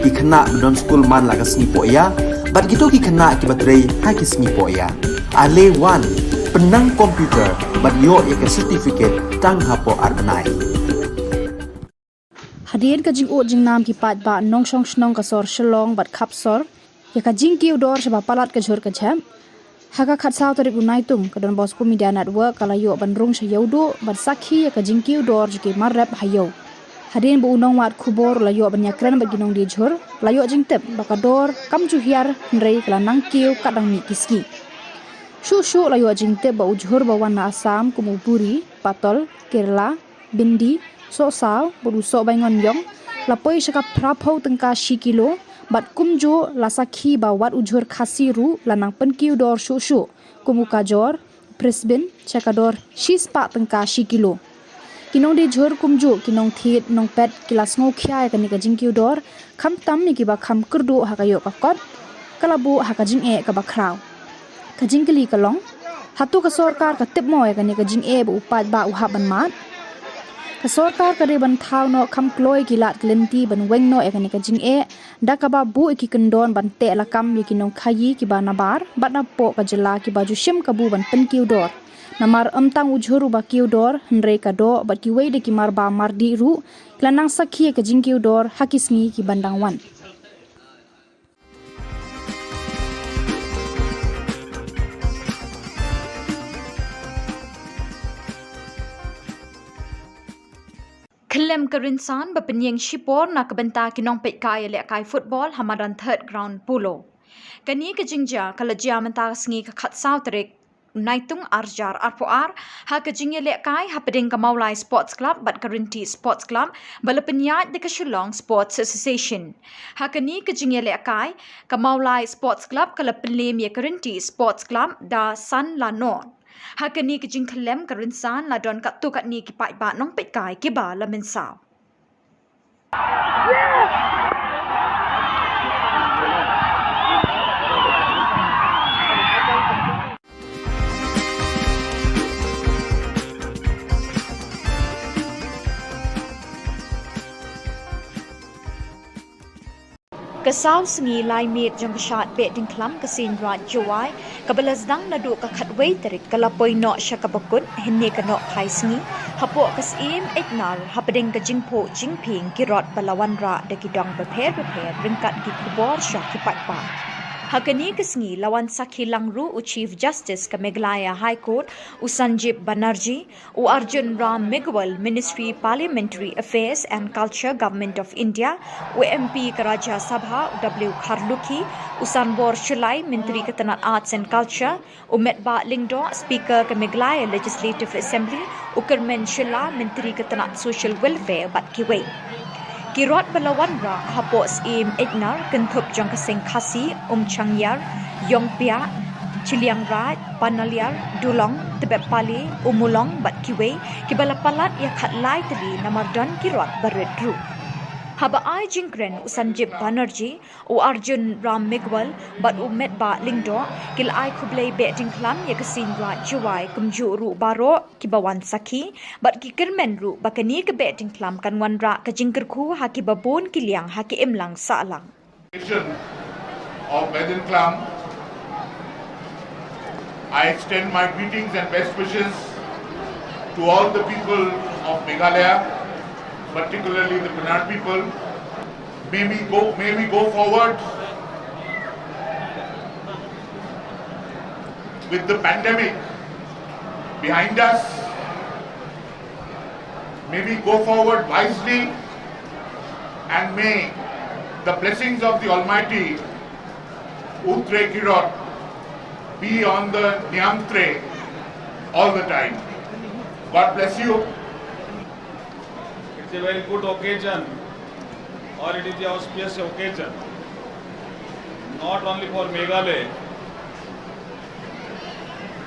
ki khna don school man lagas singi poya bat kito ki khna ki batrei ha ki singi poya ale wan penang komputer bat yo ya ka certificate tang hapo arnai Hadian ka jing o jing nam ki pat ba nong shong shnong ka sor Shillong bat khap sor ya ka jing ki udor shaba palat ka jhor ka jam haga khat saw tarik unai tum ka Don Bosco Media Network kala yo ban rung sha yodo bat sakhi ya ka jing ki udor jki marrap hayo Hadian bu unong wat khubor la yo ban yakran ba ginong di jhor la yo jing tep ba ka dor kam ju hiar nrei kala nang kiu kadang mi kiski Shu la yo jing tep ba ujhor ba wan Assam kumupuri Patol Kerala Bindi so saw bodu so bangon yong lapoi shaka prapho tengka shi kilo bat kumjo lasakhi ba wat ujhor khasi ru lanang penkiu dor shu kumuka jor Brisbane chakador shispa tengka shi kilo kinong de jhor kumjo kinong thit nong pet kilas ngo khya ka ni ka jingkiu dor kham tam mi ki ba kham kurdu hakayo ka kot kalabu hakajing e ka ba kraw kajing kali kalong hatu ka sarkar ka tip moy ka ni kajing e bu upat ba uhab ban mat ka sarkar ka re ban thau no kham kloi kilat klenti ban weng no e ka ni kajing e da ka ba bu ki kendon ban te la kam ki nong khayi ki ba na bar bat na po ka jela ki ba ju shim ka bu ban pen kiu dor namar amtang ujhuru ba kiu dor hnre ka do bat ki wei de ki mar ba mar di ru klanang sakhi ka jing kiu dor hakisngi ki bandang wan Kelem kerinsan berpenyeng Shibor nak kebenta kinong pek kaya lek kai football hamadan third ground pulo. Kani kejingja kalau jia mentah sengi ke kat sauterik naitung arjar arpoar ha kejingnya lek kai ha peding ke Maulai Sports Club bat Kerinti Sports Club bala penyat de ke Shillong Sports Association. Ha kani kejingnya lek kai ke Maulai Sports Club kalau pelim ya Kerinti Sports Club da San Lanon. Hakani kejing kelem kerinsan la don kat tu kat ni ki pai ba nong pet kai ki ba la men sao. Kesau sengi lai mit jong kesat bet ding klam kesin rat jawai kabelas dang nadu ka khatwei terik kalapoi no syakabakut hinne ka no khai sengi hapo kasim eknar hapading ka jingpo jingping kirot balawan ra de kidong beper ringkat ki Khubor Syaki Patpa. Hakani kesengi lawan Sakhi Langru u Chief Justice ke Meghalaya High Court u Sanjib Banerjee u Arjun Ram Meghwal Ministry Parliamentary Affairs and Culture Government of India u MP ke Rajya Sabha u W Kharluki u Sanbor Shulai Menteri Ketenat Arts and Culture u Metba Lingdo Speaker ke Meghalaya Legislative Assembly u Kermen Shilla Menteri Ketenat Social Welfare Bat Kiwei. Kirot balawan ra hapos im egnar kentup jang kaseng khasi changyar yongpia chiliang raj panaliar dulong tebet pali umulong bat kiwei kibala palat ya khat lai tali namardan kirot baredru haba ai jingkren usanjib banerjee u Arjun Ram Meghwal bat umet ba lingdo kil ai khublei be dingklam ya kasin ra juwai kumju ru baro kibawan sakhi bat ki kermen ru bakani ke be dingklam kan wan ra ka jingkerku ha ki babun kiliang ha ki emlang salang of Bedin Klam, I extend my greetings and best wishes to all the people of Meghalaya, particularly the Kannada people. May we go forward with the pandemic behind us. May we go forward wisely, and may the blessings of the Almighty Utre Kirot be on the Nyamtre all the time. God bless you. It's a very good occasion, or it is the auspicious occasion, not only for Meghalaya,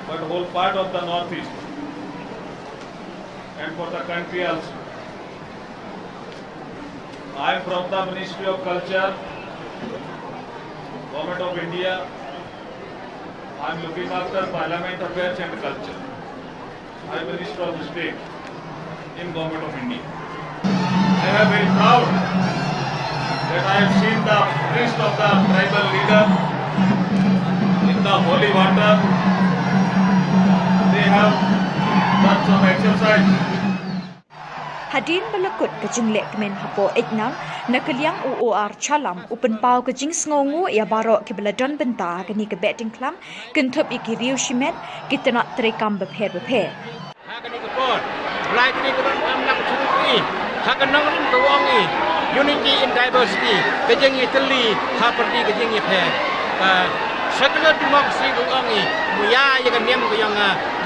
but whole part of the Northeast and for the country also. I am from the Ministry of Culture, Government of India. I am looking after Parliament Affairs and Culture. I am Minister of the State in Government of India. I am very proud that I have seen the priest of the tribal leader in the holy water. They have done some exercise. Hadin belakut ke jinglek kemen hapo eknar nakaliang UOR chalam upen pau ke jing sngongu ya barok ke beladon benta ke ni ke betting klam kentup iki riu shimet kita nak terekam beper. Hakani ke port, belai kini ke dalam nak curi, hakanong rin kewongi, unity in diversity, kejengi teli, haperti kejengi pe, secular democracy kewongi, muya ya kan niam kuyang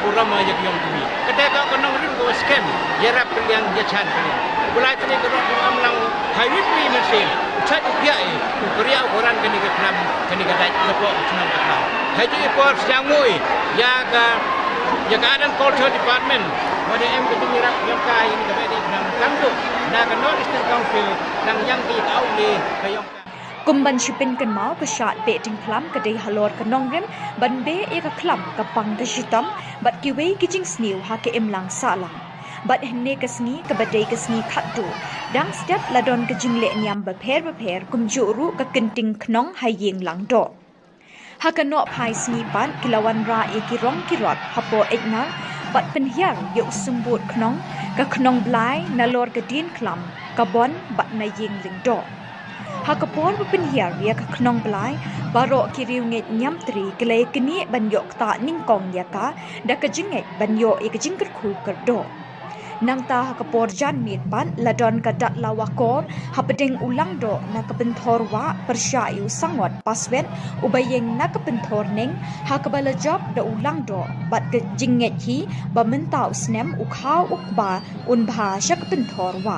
purama ya kuyang kumi, ketika kanong rin ke scam, yarap kaliang jachan kaliang, belai kini ke dalam lang highway ni mesin, cat biai, korea orang kini ke dalam kini ke dalam lepok senang akal, haji port siang mui, ya ke Jagadan Culture Department, pada M ketinggiran yang kaya ini kepada yang tangguh, nak North Eastern Council, yang kau le kayong. Kumban shipin kan mau ke shat beting klam ke dei halor ke nongrim ban be e ka klam ka pang ke shitam bat ki wei ki jing sniu ha ke imlang salang. Bat hne ke sngi ke badai ke sngi khattu dang step ladon ke jing le nyam ba pher kum juru ka kenting knong hai yeng lang do. Ha ka no phai sngi ban kilawan ra e ki rong ki rot hapo eknar bat penhiar yok sumbut knong ka knong blai na lor ke din klam ka bon bat na yeng ling do. Hakapor berpenhiar ya ka knong belai barok kiriu nget nyam tri kelai keni banyok ta ningkong ya ka da ka jinget banyo e ka jingker khu kerdo nang ta hakapor jan mit pan ladon ka dat lawakor hapedeng ulang do na ka benthor wa persyayu sangot paswet ubayeng na ka benthor ning hakabala job da ulang do bat ka jinget hi ba mentau snem ukhaw ukba unbha syak benthor wa.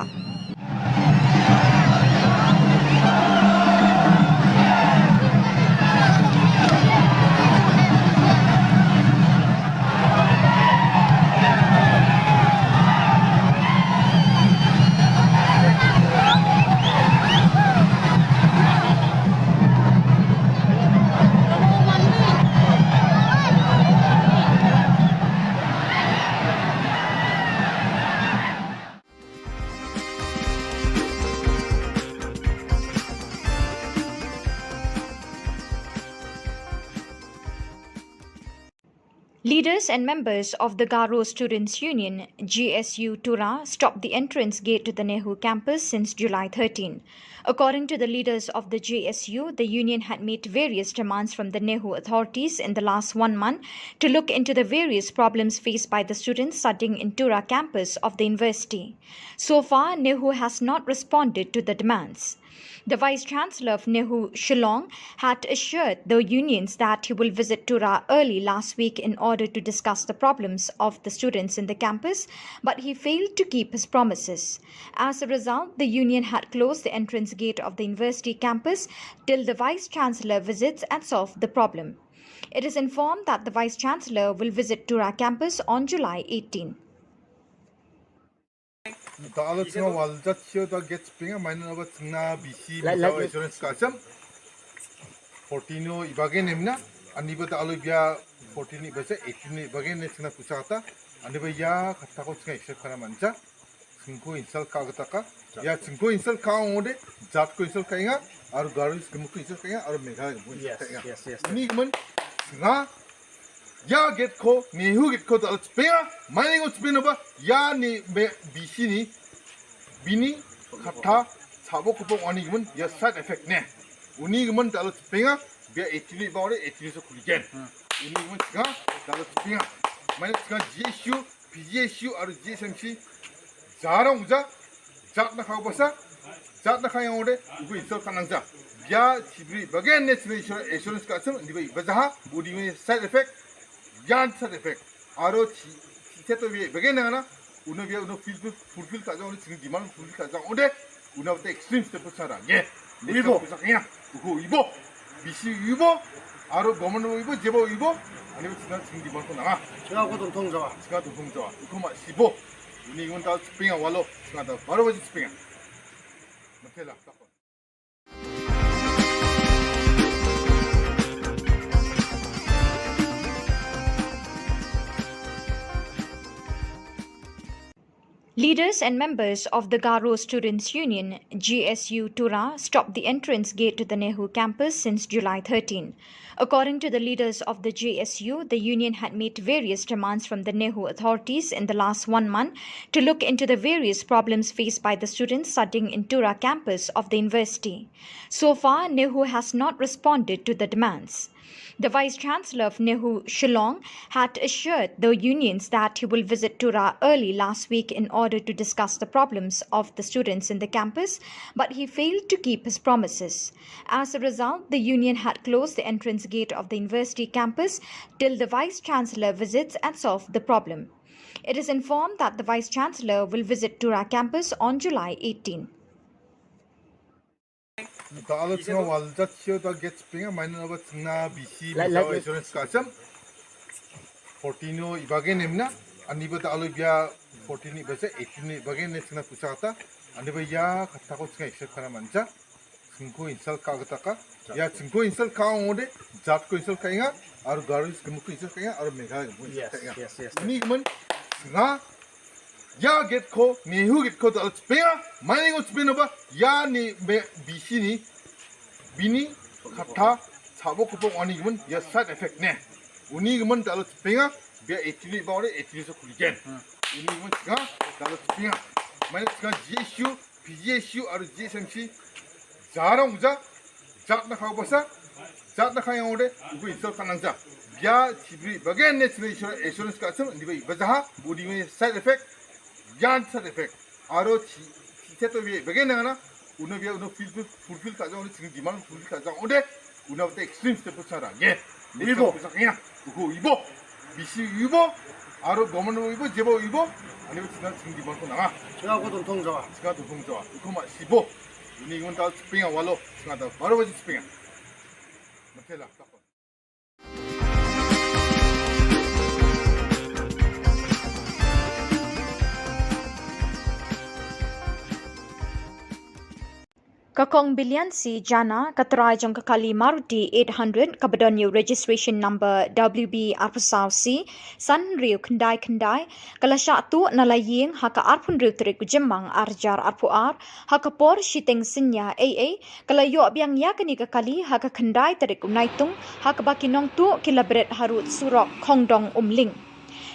Leaders and members of the Garo Students' Union, GSU Tura, stopped the entrance gate to the Nehu campus since July 13. According to the leaders of the GSU, the union had made various demands from the Nehu authorities in the last 1 month to look into the various problems faced by the students studying in Tura campus of the university. So far, Nehu has not responded to the demands. The Vice-Chancellor of Nehu, Shillong, had assured the unions that he will visit Tura early last week in order to discuss the problems of the students in the campus, but he failed to keep his promises. As a result, the union had closed the entrance gate of the university campus till the Vice-Chancellor visits and solves the problem. It is informed that the Vice-Chancellor will visit Tura campus on July 18. Taalo tsinga waljat sio ta get spinga mainan aba tsinga BC misawa insurance kasam 14 ibage nemna aniba taalo bia 14 ibase 18 ibage ne tsinga kusata aniba ya khatta ko tsinga accept kana mancha tsinko insal ka ka ya tsinko insal ka ode jat ko insal kainga aru garis ko insal kainga aru megha ko insal kainga ni man tsinga ya get ko Nehu get ko taalo spinga mining ko spinga ba ya ni BC ni bini kata sabo kupong oni gumun ya side effect ne uni gumun taalo spinga bia 18 ba ore 18 so kuligen uni gumun tsinga taalo spinga mane tsinga GSU PGSU aru GSMC jarong uja jat na khau basa jat na khayang ore ugu insol kanangja bia chibri bagen ne tsinga insurance ka sam ndibai bajaha budi me side effect yan side effect aro seto bi bagen na uno bia uno fulfill ka jang uno demand fulfill ka jang ode uno te extreme step sara ye ibo saknya ugo ibo bisi ibo aro government ibo jebo ibo ani tsinga demand ko na tsinga ko dong jawa uko ma sibo uni igon ta spinga walo tsinga ta baro baji spinga matela Leaders and members of the Garo Students' Union, GSU Tura, stopped the entrance gate to the Nehu campus since July 13. According to the leaders of the GSU, the union had made various demands from the Nehu authorities in the last 1 month to look into the various problems faced by the students studying in Tura campus of the university. So far, Nehu has not responded to the demands. The Vice-Chancellor of Nehu, Shillong, had assured the unions that he will visit Tura early last week in order to discuss the problems of the students in the campus, but he failed to keep his promises. As a result, the union had closed the entrance gate of the university campus till the Vice-Chancellor visits and solves the problem. It is informed that the Vice-Chancellor will visit Tura campus on July 18. taalo tsinga waljat sio ta get spinga mainan aba tsinga BC misawa insurance kasam 14 ibage nemna aniba taalo bia 14 ibase 18 ibage ne tsinga kusata aniba ya khatta ko tsinga accept kana mancha 증거 인설 까그다가 야 증거 인설 까오데 잡고 인설 까잉아 아루 가르스 금고 인설 까잉아 아루 메가 금고 인설 까잉아 ini kemen nga ya get ko ni hu get ko dal spea mai ngo spea ba ya ni bisi ni bini kata sabo ko oni kemen ya side effect ne uni kemen dal spea be actually ba ore actually so kuligen ini kemen nga dal spea mai nga GSU PGSU aru GSMC jarang uja jat na khau basa jat na khayang ore ubu insol kanangja ya cibri bagian national insurance ka asam dibai bazaha budi me side effect yan side effect aro ci to bi bagian na uno bi uno fulfill ka jang ni demand fulfill ka jang ode uno te extreme step sara ye ibo saknya ugo ibo bisi ibo aro government ibo jebo ibo ani bi singa demand ko na 제가 고 동통자와 이거 마 15 ini igun tal spinga walo ngata baru baji spinga matela takon Kakong bilian si Jana katrai jong kakali Maruti 800 kabadonyo registration number WB arpasau si san riu kendai kalasya tu nalaying haka arpun riu terik jemang arjar arpuar haka por shiteng sinya AA kalayo biang yakani kakali haka kendai terik naitung haka bakinong tu kilabret harut surok kongdong umling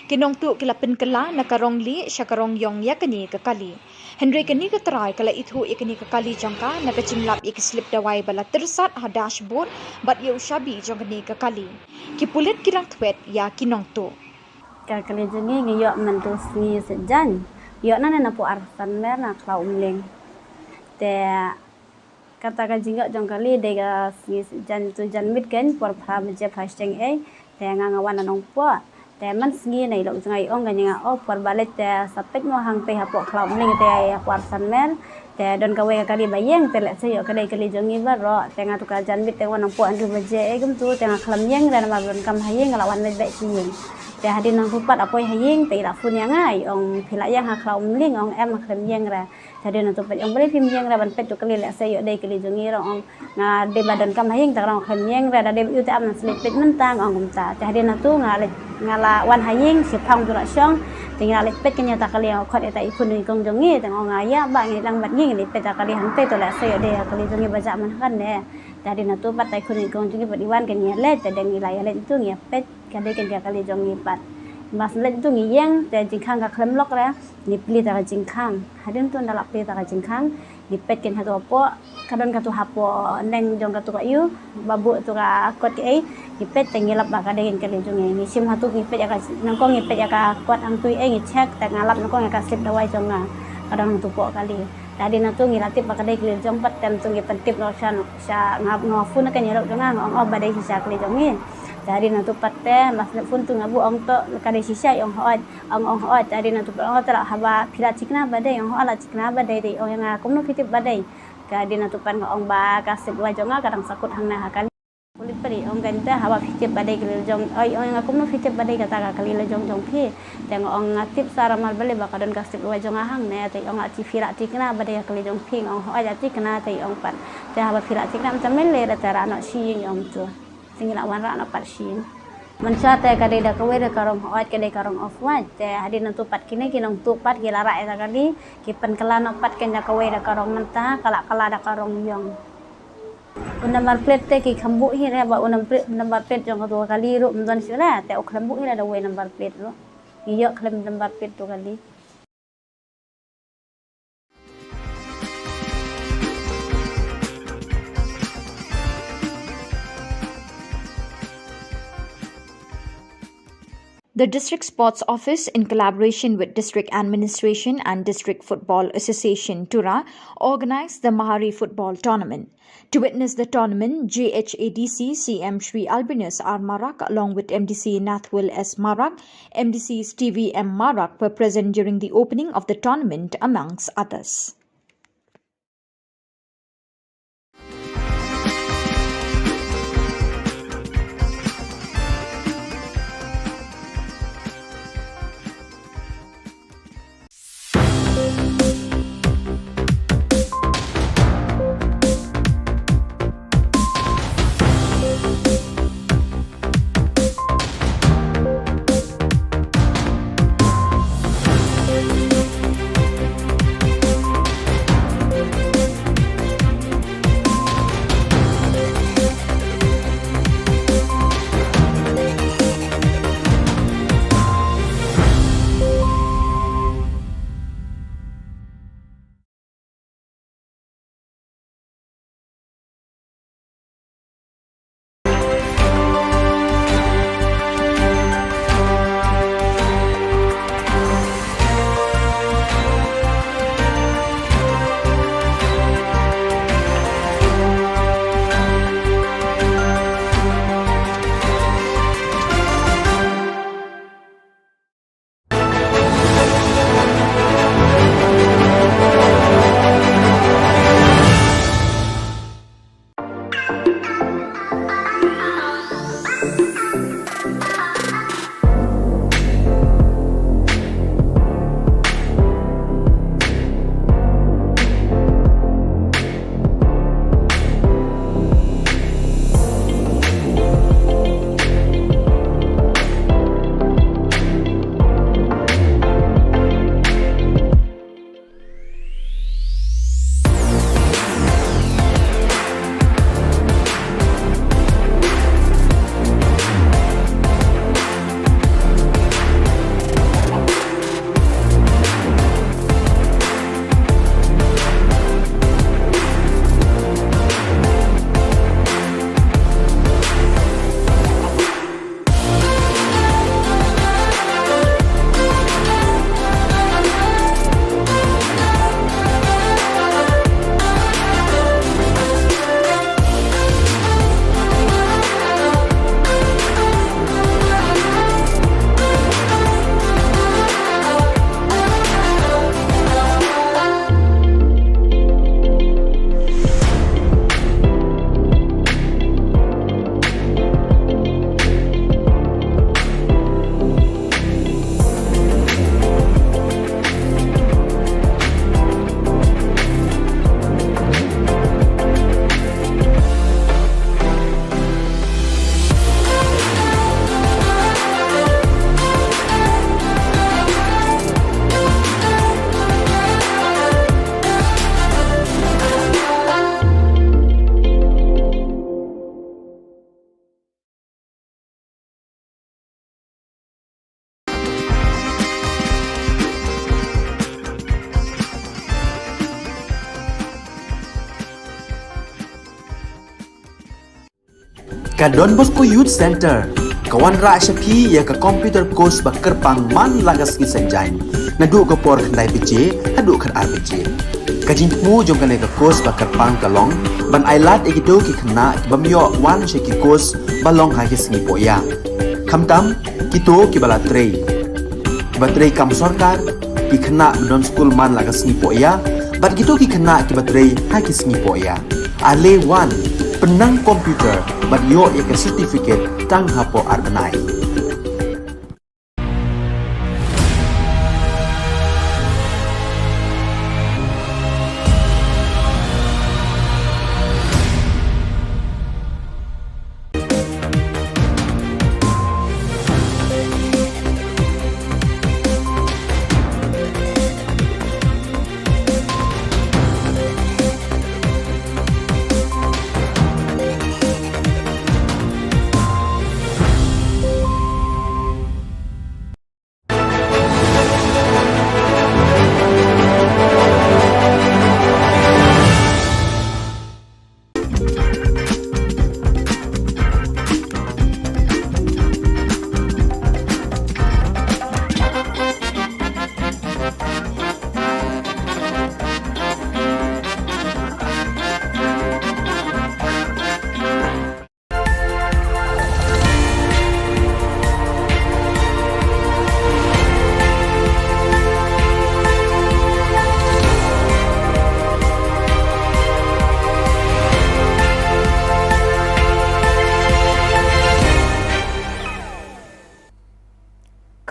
kinong tu kilapin kala nakarong li syakarong yong yakani kakali Henry kini keterai kala itu ikani kekali jangka nakacimlap ikislip dawai bala tersat ha dashboard bat ye ushabi jongkani kekali kipulit kirang twet ya kinong tu Kakali jengi ngiyok mentu sni sejan yok nana napu arsan mer na klau umling te kata ka jingok jongkali dega sni sejan tu jan mit ken por pha je phasteng te ngangawan nong po te man sngi nei lo jangai ong ga nyanga o por balet te sapet mo hang pe hapo klau mling te por san mer te don ka we ka kali bayeng te le se yo kali jongi ba ro te nga tu ka jan bit te wan po andu baje gum tu te nga khlam yeng dan ma don kam hayeng lawan le be sing te hadin nang pupat apoi hayeng te ra fun yang ai ong phila yang ha klau mling ong em khlam yeng ra te den tu pet ong beli phim yeng ra ban pet tu kali le se yo dei kali jongi ro ong nga de badan kam hayeng ta ro khlam yeng ra da de yu te am slip pet mentang ong gum ta te hadin tu nga le ngala wan haying si phang tu la syong tinggal lek pet kenya ta kali khot eta ipun ni kong jongi tang ngaya ba ngi lang bat ngi lek pet ta kali han pe to la se de kali jongi baja man kan ne tadi na tu pat tai kun ni kong jongi bat iwan kenya le ta deng ilai le tu ngi pet kali kenya kali jongi pat mas le tu ngi yang te jingkhang ka klem lok ra ni pli ta jingkhang hadin tu ndalak pli ta jingkhang ni pet ken ha to po kadon ka tu hapo neng jong ka tu ka yu babu tu ka kot ai ni pet tengilap ba ka degen kali jongi ni sim hatu ni pet ya ka nangkong ni pet ya ka kot ang tui ai ni check ta ngalap nangkong ya ka slip dawai jonga kadang tu po kali tadi na tu ngilatip ba ka dei kali jong pat tem tu ngi pentip no sya ngap ngofu na kan yerok jonga ngong ba dei sisa kali jongi tadi na tu patte mas le pun tu ngabu ong to ka dei sisa ong hoat tadi na tu ong tara haba phira chikna ba dei ong ala chikna ba dei ong yang akum no fitip ba dei ka di na tu pan ong ba ka sip wa jonga kadang sakut hang na hakan kulit peri ong ganta hawa fitip ba dei kali jong oi ong akum no fitip ba dei kata ka kali le jong phi teng ong ngatip sara mal bale ba kadon ka sip wa jonga hang ne te ong achi phira chikna ba dei kali jong phi ong ho ja chikna te ong pan te hawa phira chikna macam mele ra tara no si ong tu tinggal wan ra no pat sin Mansha te kade da kawe da karong hoat kade karong off wat te hadin tu pat kini kinong tu pat gila ra eta kali ki pen kala no pat ken da kawe da karong mentah kala da karong yong number plate te ki khambu hi ra ba number plate jong tu kali ru mdon sila te o khambu hi ra da we number plate ru iyo khlem number plate tu kali The District Sports Office, in collaboration with District Administration and District Football Association Tura, organised the Mahari Football Tournament. To witness the tournament, JHADC CM Shri Albinus R. Marak along with MDC Nathwil S. Marak, MDC Stevie M. Marak were present during the opening of the tournament amongst others. ka Don Bosco Youth Center kawan ra shapi ya ka computer course ba kerpang man lagas ki sanjang nadu ka por khnai bije hadu khan ar bije kajing mu jong ka ne ka course ba kerpang kalong ban ailat egito ki khna bamyo wan she ki course balong ha ki sngi poya khamtam kito ki bala trei batrei kam sarkar ki khna don school man lagas sngi poya bat gitu ki khna ki batrei ha ki sngi poya ale wan penang komputer bat yo ya ka certificate tang hapo arnai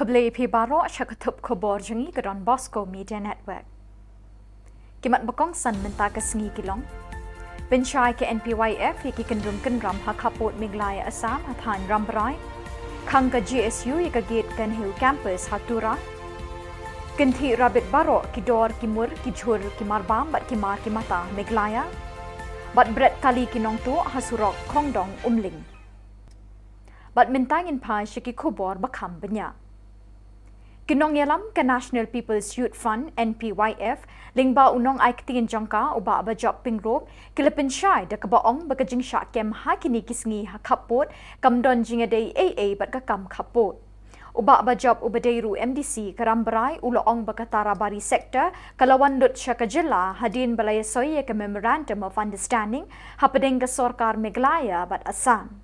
Kebeli pibaro syakatup khubor jengi ke Don Bosco Media Network. Kimat bekong san menta ke sengi kilong. Bensyai ke NPYF yaki kendrum hakaput miglaya asam hathan ramberai. Kang ke GSU yaka gate kan hill campus hatura. Kenti rabit baro ki dor ki mur ki jhur ki marbam bat ki mar ki mata miglaya. Bat bret kali kinong tu hasurok kongdong umling. Bat mintangin pa syaki khubor bakam benya. Kinong yalam ke National People's Youth Fund NPYF lingba unong ai ketingin jangka uba bajop pingrop kilapin syai da kebaong bakajing syak kem hakini kisngi hakapot kamdon jingadei AA bat kakam kapot. Uba bajop ubadeiru MDC karamberai uloong bakatara bari sektor kalawan lut syakajilla hadin balaya soya ke Memorandum of Understanding hapadeng ke Sorkar Meghalaya bat Assam.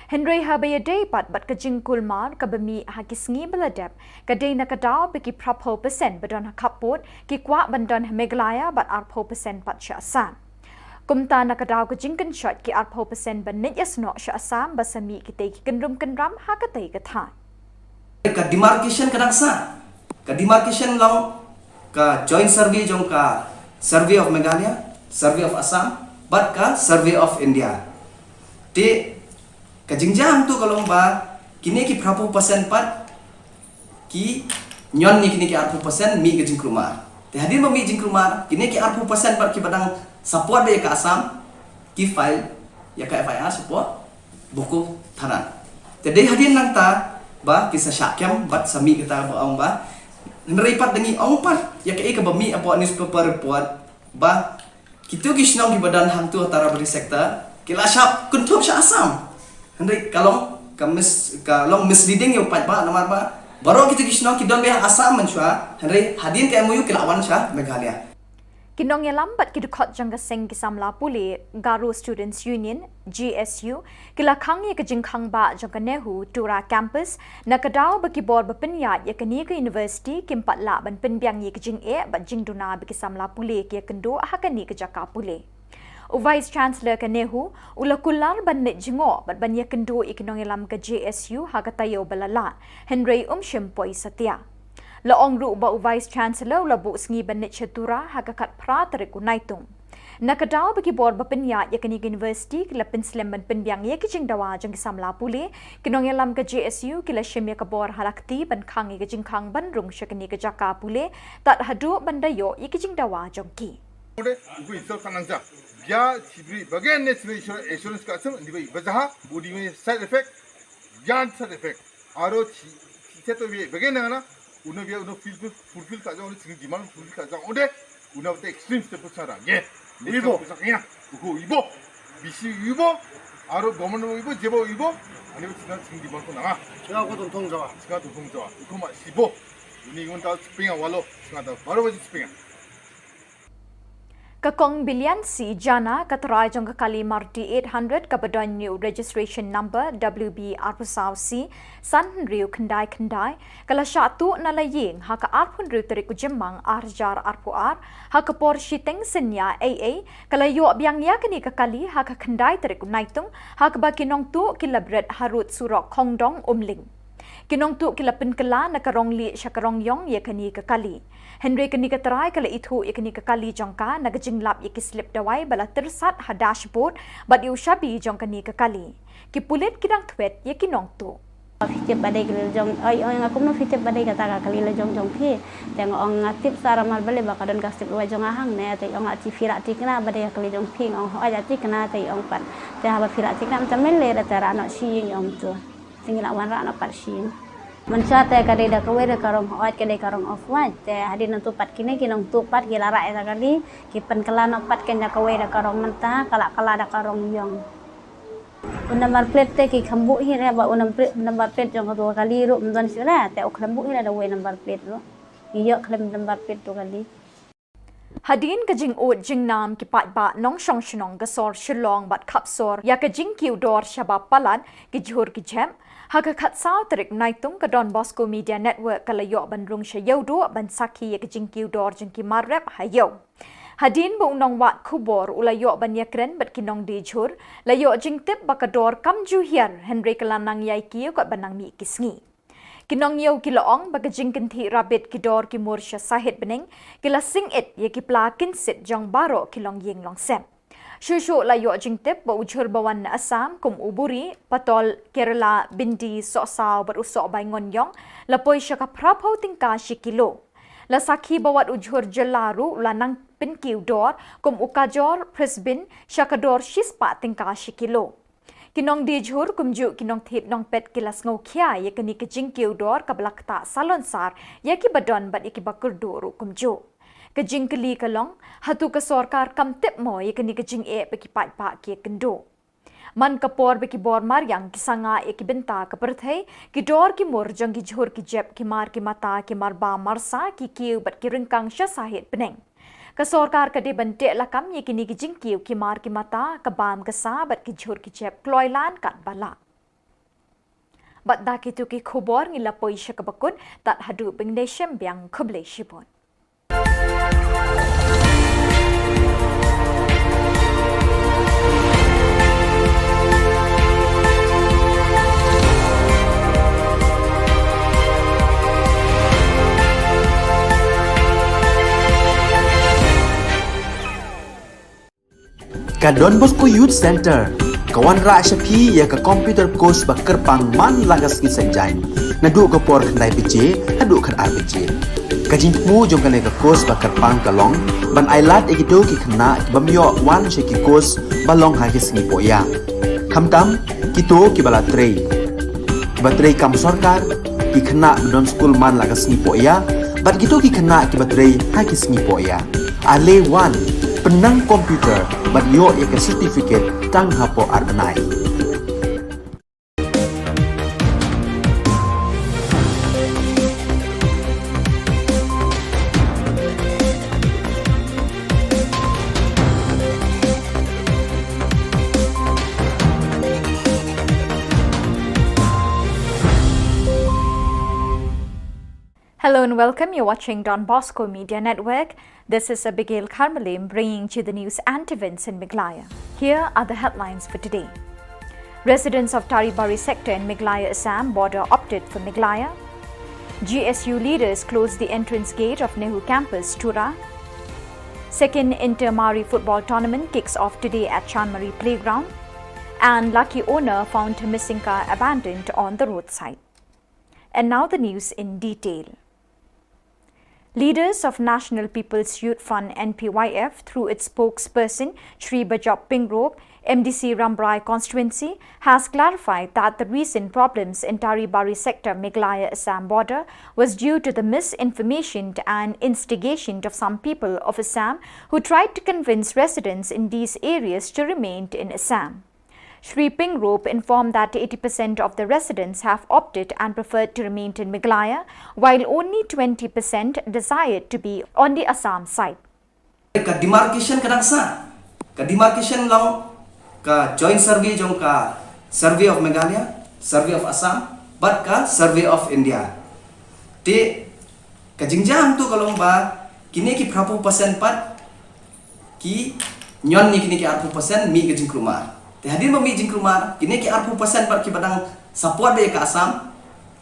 Henry habaya day bat kajing kulmar kabami hakisngi beladap kadai nakadaw biki prapho percent badon hakapot ki kwa bandon Meghalaya bat arpho percent pat sya Assam. Kumta nakadaw kajing kenshot ki arpho percent banit yasno sya Assam basami kitay ki kendram hakatay kathan. Ka demarcation kadang sa ka demarcation long ka joint survey jong ka survey of Meghalaya, survey of Assam, bat ka survey of India. Ti kajingjang tu kalau ba kini ki prapu persen pat ki nyon ni kini ki arpu persen mi kajing krumar. Te hadir ba mi jing krumar kini ki arpu persen pat ki badang support de ka Assam ki file ya ka FIR support buku tanan. Te de hadir nang ta ba kisah syakyam bat sami kita ba ba neripat dengi ong pat ya ka ba mi apa newspaper report ba kitu ki snong ki badan hang tu antara beri sektor kila syap kuntup sya Assam. Henry kalau misleading yo pat ba namar ba baru kita kisno kidon be Assam mensyua Henry hadin ke MOU kelawan syah Meghalaya. Kinong yalambat kidukot jangga seng kisamla puli Garo Students Union GSU kilakang ya kejingkang ba jangga nehu tura campus nakadaw bakibor bapenyat ya kani ke university kimpat la ban penbiang ya kejing bat jingduna bikisamla puli ya kendo hakani ke jaka puli. Vice Chancellor Kanehu ulakular banit jingo bat banya kendo ikinong ilam ke JSU hagatayo balala Henry Shempoi Satya. Laong ru ba Vice Chancellor ulabu sngi banit chatura hagakat pra tariku naitung. Nakadaw bagi bor bapenya yakani university kila penslam ban penbiang ye kijing dawa jang samla pule kinong ilam ke JSU kila shemya ka bor halakti ban khang ye kijing khang ban rung shakani ke jaka pule tat hadu bandayo ye kijing dawa jongki. Uku isal kanangja. Ya cibri bagian national insurance ka asam di bazaha budi me side effect yan side effect aro seto be bagian na uno fulfill ka jang uno demand fulfill ka jang onde uno te extreme step sara ye ibo sakina uku ibo bisi ibo 아로 고문으로 이거 제보 이거 아니면 지난 생기 많고 나가 제가 고동 통자와 이거 막 15 ini igun ta spinga walo ngata baru baji spinga Kakong bilian si jana katrai jong kakali marti 800 kabadon new registration number WB arpusau si san riu kendai kala syatu nalaying haka arpun riu teriku jemang arjar arpuar haka por shiteng senya AA kala yo biang ya kini kakali haka kendai teriku naitung haka bakinong tu kilabret harut surok kongdong umling Kinong tu kila penkela nakarong li syakarong yong ye kani kakali. Henry kani katarai kala itu ye kani kakali jongka nagajinglap ye kislip dawai bala tersat ha dashboard bat yu shabi jong kani kakali. Ki pulit kidang twet ye kinong tu. Fitip badai kali jong oi aku no fitip badai kata kali le jong phi teng ong ngatip sara mal bale bakadon kasip luai jong ahang ne te ong ati firak tikna badai kali jong phi ong ho ajati kena te ong pat te ha firak tikna tamel le tara no shi ong tu tinggal wan ra no pat shi Mansha te kadai da kawai da karong hoat kadai karong off white te hadin tu pat kini kinong tu pat gila ra eta kali ki pen kala no pat kenya kawai da karong mentah kala da karong yong number plate te ki khambu hi re ba number plate jong tu kali ru mdon sira te o khambu hi da we number plate ru iyo khlem number plate tu kali Hadin ka jing ut jing nam ki pat ba nong shong shnong gasor Shillong bat kapsor ya ka jing kiu dor shaba palan ki jhur ki jem Haka khat sao terik naitung ka Don Bosco Media Network kalayo bandrung shayo do ban saki ya kajing kiu dor jing ki marrep hayo. Hadin bu nong wat Khubor ulayo ban yakren bat kinong di jhur layo jing tip bakador kam ju hiar Henry kalanang yai kiu kat banang mi kisngi. Kinong yau kiloong baka jing kinti rabit kidor ki mursha sahit bening kila sing it ya ki pla kinsit jong baro kilong ying long sem. Shushu layo jingtip ba ujhur bawan na Assam kum uburi patol Kerala bindi sosaw berusok bay ngonyong lapoy siya ka prapaw tingka shikilo. Lasaki bawat ujhur jelaru lanang pinkiw dor kum ukajor presbin siya ka dor shispa tingka shikilo. Kinong dijhur kumju kinong thip nong pet kilas ngaw kya ya kani kajingkiw dor kablakta salonsar ya ki badon bat ikibakur doru kumju. Kajing keli kalong hatu ka sorkar kam tip mo ye kani kajing e beki pat pa ki kendo man kapor beki bor maryang kisanga e ki benta ka perthai ki dor ki mor jang ki jhor ki jep ki mar ki mata ki marba marsa ki kiu bat ki ringkang sha sahit peneng ka sorkar ka de bante lakam ye kini kajing kiu ki mar ki mata ka bam ka sa bat ki jhor ki jep kloilan kat bala bat da ki tu ki khubor ngila poisha ka bakun tat hadu bingdeshem byang khuble shibon Ka Don Bosco Youth Center kawan ra shapi ya ka computer course ba kerpang man lagas ki sanjain nadu ka por khnai piche hadu khan ar piche kajing mu jong ka ne ka course ba kerpang ka long ban ailat e kido ki khna bamyo wan she ki course ba long ha ki sni po ya khamtam kito ki bala trei ba trei kam sarkar ki khna don school man lagas ni po ya bat kito ki khna ki ba trei ha ki sni po ya ale wan penang komputer bat yo ek certificate tang hapo arbanai Hello and welcome. You're watching Don Bosco Media Network. This is Abigail Carmelim bringing you the news and events in Meghalaya. Here are the headlines for today. Residents of Taribari sector in Meghalaya Assam border opted for Meghalaya. GSU leaders closed the entrance gate of Nehru campus, Tura. Second Inter-Mari football tournament kicks off today at Chanmari Playground. And lucky owner found her missing car abandoned on the roadside. And now the news in detail. Leaders of National People's Youth Front NPYF through its spokesperson Shri Bajop Pingrop, MDC Rambrai constituency has clarified that the recent problems in Taribari sector Meghalaya Assam border was due to the misinformation and instigation of some people of Assam who tried to convince residents in these areas to remain in Assam. Shri Pingrope informed that 80% of the residents have opted and preferred to remain in Meghalaya, while only 20% desired to be on the Assam side. Ka demarcation kadang sa, ka demarcation long ka joint survey jong ka survey of Meghalaya, survey of Assam, but ka survey of India. Te ka jingjang tu kalau ba kini ki berapa persen pat ki nyon ni kini ki 40% mi ke jingkruma. Te hadir ba mi jingkruma kini ki 40% pat ki badang support be ka Assam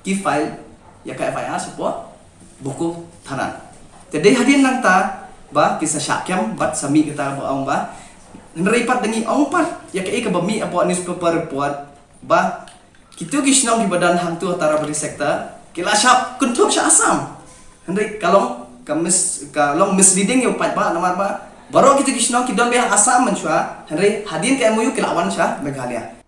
ki file ya ka FIR support buku tanan. Te dei hadir nang ta ba kisah syakyam bat sami kita ba ong ba neripat dengi ong pat ya ke ka ba mi apa newspaper report ba kita kisnong di badan hang tu antara beri sektor kila syap kuntuk sya Assam. Hendai kalau kalau misleading yo pat ba namar ba baru kita kisnong kidon be Assam mensyua hendai hadin ke MOU kelawan sya Meghalaya.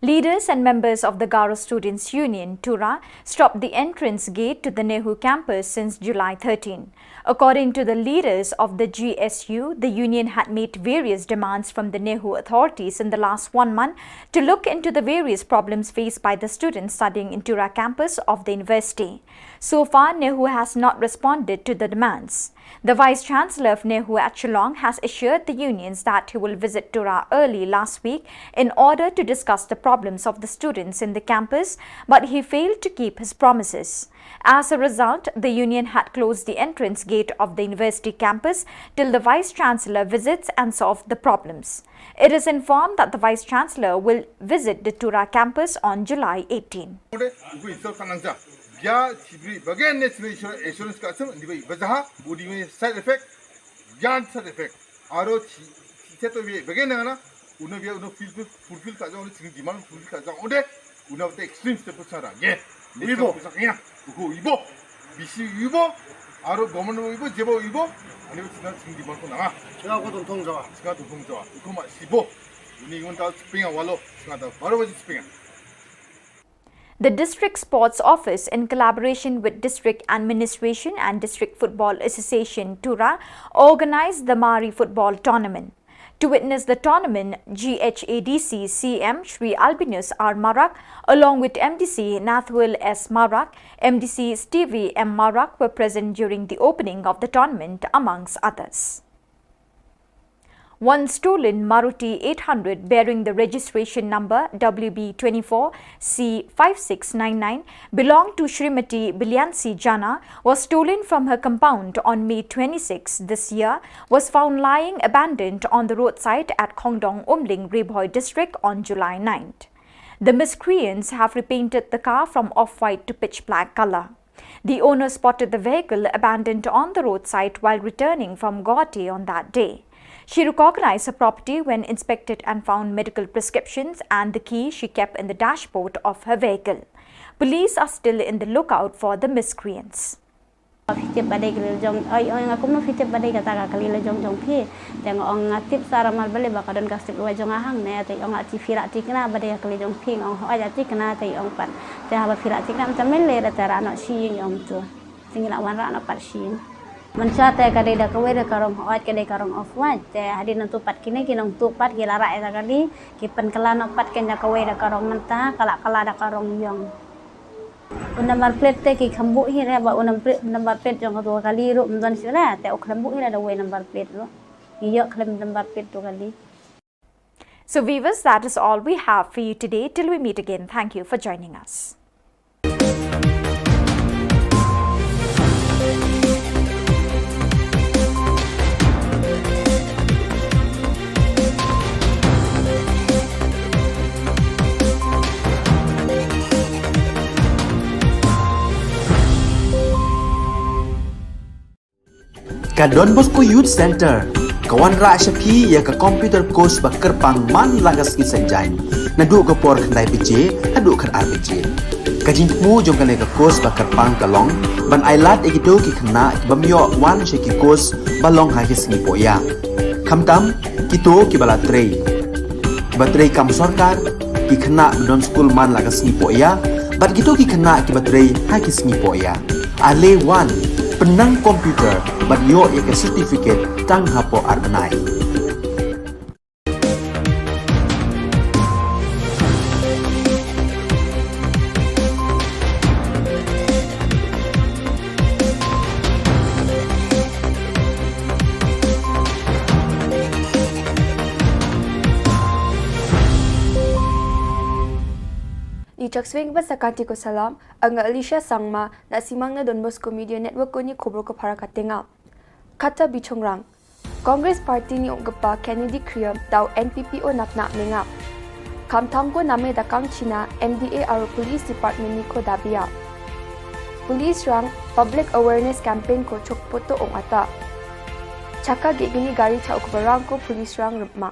Leaders and members of the Garo Students' Union, Tura, stopped the entrance gate to the Nehu campus since July 13. According to the leaders of the GSU, the union had made various demands from the Nehu authorities in the last 1 month to look into the various problems faced by the students studying in Tura campus of the university. So far, Nehu has not responded to the demands. The Vice-Chancellor of Nehu at Shillong has assured the unions that he will visit Tura early last week in order to discuss the problems of the students in the campus, but he failed to keep his promises. As a result, the union had closed the entrance gate of the university campus till the Vice-Chancellor visits and solves the problems. It is informed that the Vice-Chancellor will visit the Tura campus on July 18. Ya cibri bagian national insurance ka asam di bai bazaha budi me side effect yan side effect aro seto be bagian na uno be uno fulfill ka jang uno demand fulfill ka jang ode uno te extreme step sara ye ibo saknya uko ibo bisi ibo aro government ibo jebo ibo ani sina demand ko na 제가 고 동통자와 uko ma sibo uni ngon ta spinga walo singa ta baro baji spinga. The District Sports Office, in collaboration with District Administration and District Football Association, Tura, organized the Mari Football Tournament. To witness the tournament, GHADC CM Shri Albinus R. Marak, along with MDC Nathwil S. Marak, MDC Stevie M. Marak were present during the opening of the tournament, amongst others. One stolen Maruti 800 bearing the registration number WB24C5699 belonged to Srimati Bilyansi Jana was stolen from her compound on May 26 this year, was found lying abandoned on the roadside at Khongdong Umling, Rebhoi district on July 9th. The miscreants have repainted the car from off-white to pitch black color. The owner spotted the vehicle abandoned on the roadside while returning from Guwahati on that day. She recognized her property when inspected and found medical prescriptions and the key she kept in the dashboard of her vehicle. Police are still in the lookout for the miscreants. Fitip badai kelil jong ay aku mau fitip badai kata kelil jong pi tengok orang ngatip sara mal balik bakadon kasip luar jong ahang ne tai orang ati firak tikna badai kelil jong pi orang aja tikna tai orang pan tai haba firak tikna macam mele da tara anak si yang tu tinggal wan ra anak pat si Mencata kadai dah kawai dah karong oat kadai karong off white. Hadir nanti pat kini kinong tu pat kila rak eda kali. Kipen kelan pat kena kawai dah karong mentah kalak kala dah karong yong. Unambar plate te ki kambuk hira ba unambar plate jong tu kali ru mendon sila. Te kambuk hira dah way number plate ru. Iyo klem number plate tu kali. So viewers, that is all we have for you today. Till we meet again, thank you for joining us. Ka Don Bosco Youth Center, kawan rak syapi ya ka computer course bakar pangman lagas ki sanjai. Nadu ka por kandai PJ, nadu kan RPG. Ka jingmu jong kan ka course bakar pang kalong, ban ailat egito ki khna bamyo wan sheki course balong ha ki singi poya. Kamtam kito ki bala trei. Batrei kam sarkar ki khna don school man lagas singi poya, bat kito ki khna ki batrei ha ki singi poya. Ale wan penang komputer bat yo ya certificate tang hapo arnai. Bijak swing ba sakanti ko salam, ang Alicia Sangma na simang na Don Bosco Media Network ko ni Khubor ko para katenga. Kata bichongrang, Congress Party ni Ongapa Kennedy Kriam daw NPPO napna menga. Kamtam ko name dakang China MDA aro Police Department ni ko dabia. Police rang Public Awareness Campaign ko chokpoto ong ata. Chaka gigini gari cha ukubarang ko Police rang rupma.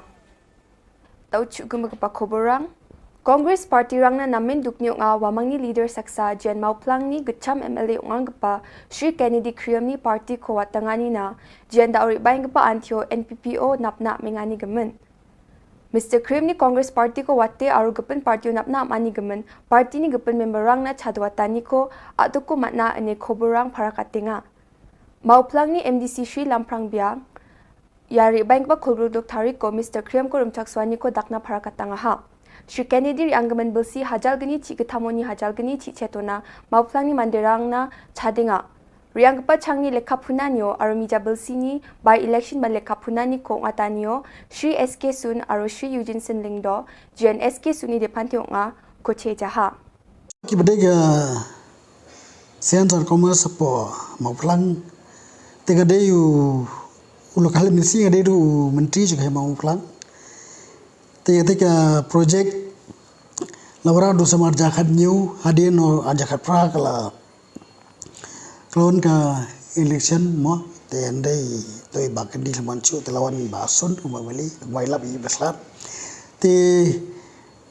Tau chugumagapa Khuborang, Congress Party rang na namin dukniyo nga wamang ni leader saksa Jen Mauplang ni Gacham MLA ungang gapa Sri Kennedy Kriam ni party ko watangani na Jen dauri bayang gapa antyo NPPO napna mengani gamen. Mr. Kriam ni Congress Party ko wate aru gapen party napna mani gamen party ni gapen member rang na chadwatani ko atu ko matna ane Khuborang para katinga. Mauplang ni MDC Sri Lamprang biang Yari bayang gapa Khubor dok tarik ko Mr. Kriam ko rumchak swani ko dakna para katanga ha. Sri Kennedy anggaman belsi hajal geni ci getamoni hajal geni ci cetona mauplang ni manderang na chadinga. Riang gapa changni lekha punanyo aro mija belsi ni by election ban lekha punani ko ngatanyo Sri SK Sun aro Sri Eugene Sin Lingdo Jen SK Suni depantyo nga ko chejaha. Kibadega Center Commerce po mauplang tega deyu ulokal misi ngade du menteri juga mauplang tega project lawara do samar jakat new hadin no ajakat pra kala klon ka election mo tendai toy bakandi lamanchu telawan basun umamali wailap i beslar te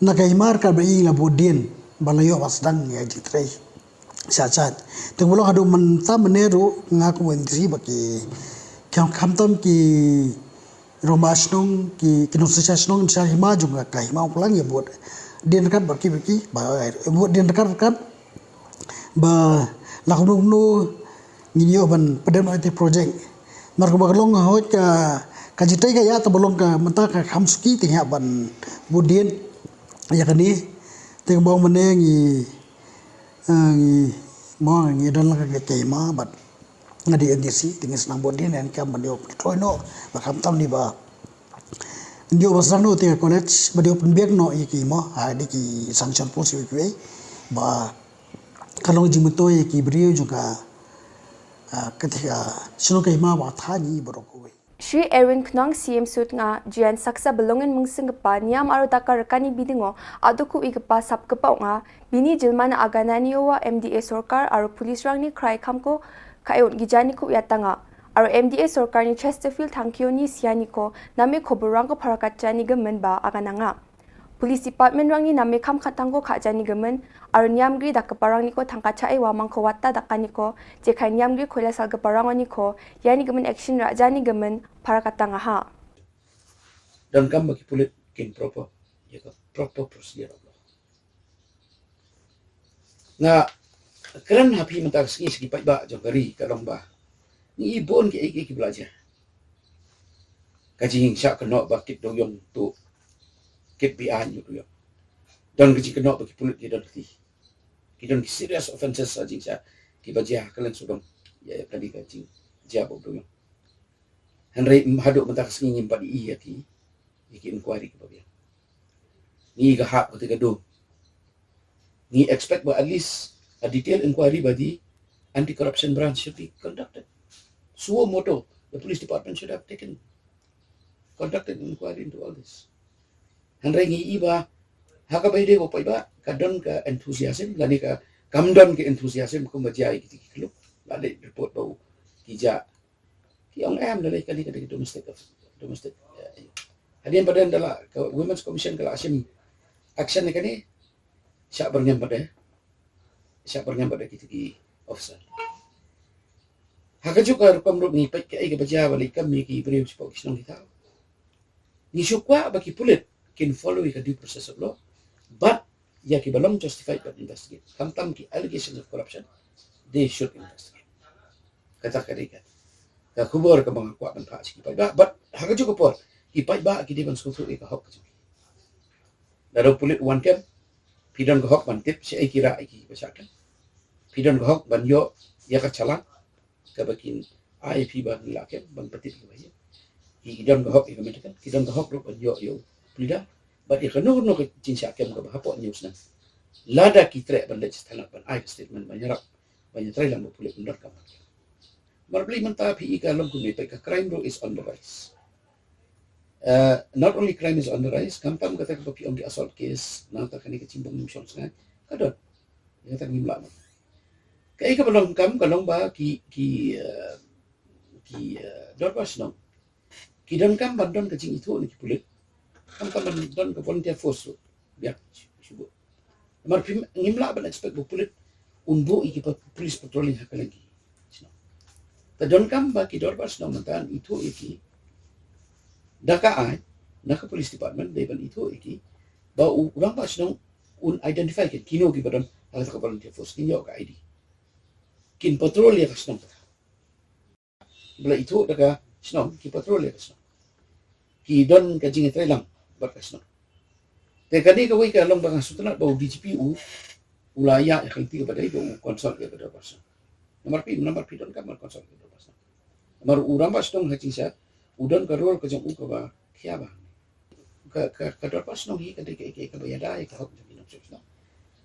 nakaimar ka bai la bodien balayo wasdang ya jitrei sachat te bolo hadu menta meneru ngaku menteri baki kam kamtam ki Romasnong ki kinusasnong sa hima juga kah hima pulang ya buat dia dekat baki buat dia dekat ba lakunung nu nginyo ban pedem IT project marko baglong hot ka kajitai ka ya tabolong ka menta ka khamsuki tingha ban budien ya kani ting bong menengi mo ngi dan la ka kema bat ngadi NDC tingis nang bodin dan kam bandio troino bakam tam ni ba ndio basang no te college badio penbiak no iki mo ha di ki sanction posi we ba kalong jimuto iki brio juga ketika sino kai ma ba thani borokoi Sri Erwin Knong CM Sut nga Jian saksa belongen mungsing gapa niam aro taka rekani bidingo aduku igapa sap gapa nga bini jilmana agananiwa MDA Sorkar aro police rang ni krai kamko kayon gijani ko yatanga aro MDA Sorkar ni Chesterfield thankyo ni siani ko name Khuborang ko parakatjani gemen ba agananga Police Department rang ni name kam khatangko khajani gemen aro niamgri dakaparang ni ko thangkachai wamang ko watta dakani ko jekai niamgri khola sal gaparang ni ko yani gemen action rajani gemen parakatanga ha Dan kam bagi pulit kin proper ya ka proper procedure na keren hapi mentar segi pai ba jogari kalong ba ni ibon ki iki belajar kaji syak kena bakit doyong tu kit bian yu yo dan kaji kena bagi pulit ki don ki serious offenses ajing sya ki bajah kalen sudong ya tadi kaji jabo doyong Henry haduk mentar segi nyimpa di iya ki inquiry ke babian ni gahak ko tiga do ni expect ba at least a detailed inquiry by the anti-corruption branch should be conducted. Suo moto, the police department should have conducted an inquiry into all this. Handai ngi iba, haka bayde ko pa iba, kadon ka enthusiasm, lani ka kamdon ke enthusiasm ko majai kiti kilo, lani report bau kija, ki ang lalai kali kali domestic. Hadian badan dala Women's Commission kala asim action ni kani, siya bernyam pada kita ki officer. Haka juga rupam rup ni pat kai ke baja balik kami ki beri support kisnong kita. Ni syukwa bagi pulit can follow the due process of law, but ya ki belum justified but investigate. Tam ki allegations of corruption, they should investigate. Kata karikat. Ka Khubor ka mga kwa ban pa si pai ba, but haka juga por ki pai ba ki di ban susu ka hok ka. Lalu pulit one camp pidon ka hok ban tip si ai kira ai ki basakan. Pidon ka hok ban yo ya ka chala ka bakin IP ban lakem ban patip ka bayi. Ki don ka hok ka metakan, ki don ka hok ban yo plida, but ikano no ka cinsya kem ka bahapo news na. lada kitre ban legislatif ban ai statement banyak try lang boleh benar kam marbli menta pi ka long kuni ka crime rate is on the rise. Not only crime is on the rise, kampam kata ka pi on the assault case nata kani ka cimbong nim shots na kadon yang tak nimla kai ka balong kam kalong ba ki dorbas no ki don kam bandon ka jing itu ni pulit kam bandon ka volunteer force biar subuh mar pim ngimla ban expect bu pulit unbo iki pa police patrolling hakalagi ta don kam ba ki dorbas no mantan itu iki daka ai naka police department they ban itu iki ba urang pas no un identify kin kino ki badon ala ka volunteer force kinyo ka ID kin patrol ya kasno bla itu daga sno ki patrol ya kasno ki don ka jing lang ba kasno te kani ka wai ka long bang sutna ba DGPU ulaya ya kalti ka badai do konsol ya kada pasno nomor pi don ka mar konsol ya kada pasno nomor urang pas dong hacing sa udon ka rol ka jong ka ba kya ba ka dor pasno hi ka de ka ba ya dai ka hok ni no sno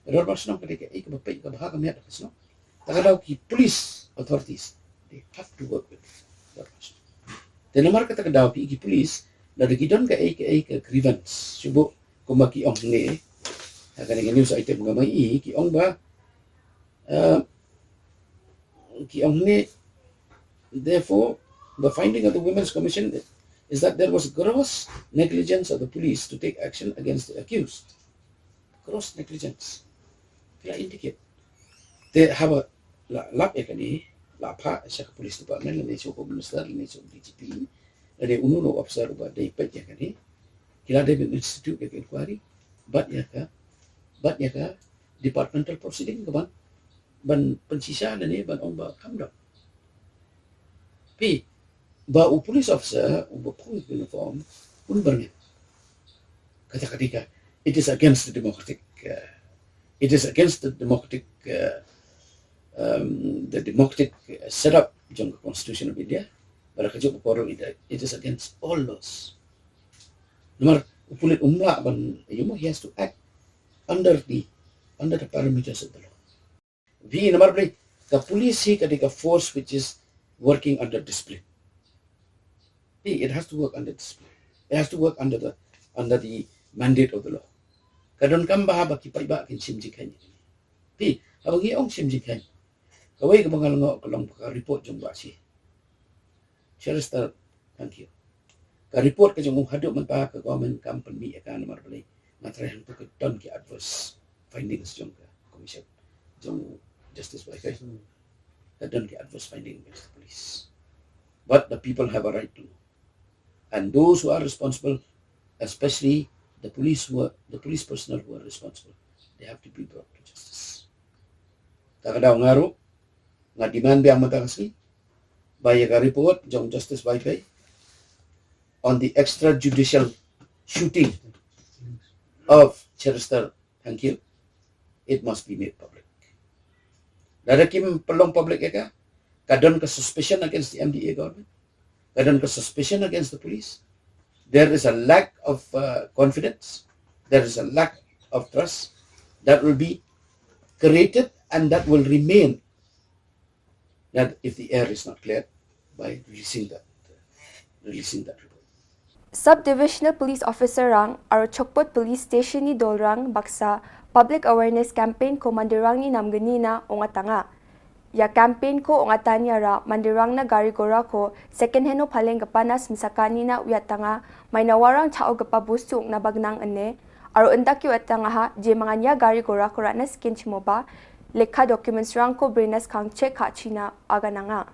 dor pasno ka de ka ba pe ka ba ka me ka pasno takadaw ki police authorities they have to work with that person. Then nomor kata kadaw ki police na dagidon ka grievance subo kumaki ong ni akan dengan news item ngamai ki ong ba ki ong ni therefore the finding of the Women's Commission is that there was gross negligence of the police to take action against the accused. Gross negligence. Kaya indicate they have a lap ekani lapa sa police department ni so ko minister ni so DGP ada ununo officer ba dai pet yakani kila de institute ke inquiry but ya ka departmental proceeding ka ban pensisa ni ban on ba come down pi ba police officer ba police uniform pun berni kata ketika it is against the democratic setup jong constitution of India para kajo poro it is against all laws nomor upulit umla ban he has to act under the parameters of the law vi nomor play the police hi kadika force which is working under discipline it has to work under discipline it has to work under the mandate of the law kadon kam bahaba ki paiba kin simjikan pi abangi ong simjikan kawai ka bangal ngo kalong ka report jong ba si Sherister thank you ka report ka jong hadu menta ka government company ka nomor bali matre hang to ka don ki adverse findings jong ka commission jong justice by ka don ki adverse finding against the police but the people have a right to know and those who are responsible especially the police personnel who are responsible they have to be brought to justice takadaw ngaro nga demand biang matakasli by a report jong justice by on the extrajudicial shooting of Cherister thank you it must be made public darakim pelong public ka kadon ka suspicion against the MDA government kadon ka suspicion against the police there is a lack of confidence there is a lack of trust that will be created and that will remain that if the air is not cleared by releasing that report. Subdivisional Police Officer rang aro Chokpot Police Station ni Dolrang baksa Public Awareness Campaign ko mandirang ni namgani na ongatanga. Ya campaign ko ongatanya ra mandirang na gari gora ko second hand no paleng kapanas misakani na uyatanga may nawarang chao kapabusu na bagnang ane aro endaki uyatanga ha je manganya gari gora ko ra na skin chimoba lekha documents rang ko brinas kang check ha china aga nanga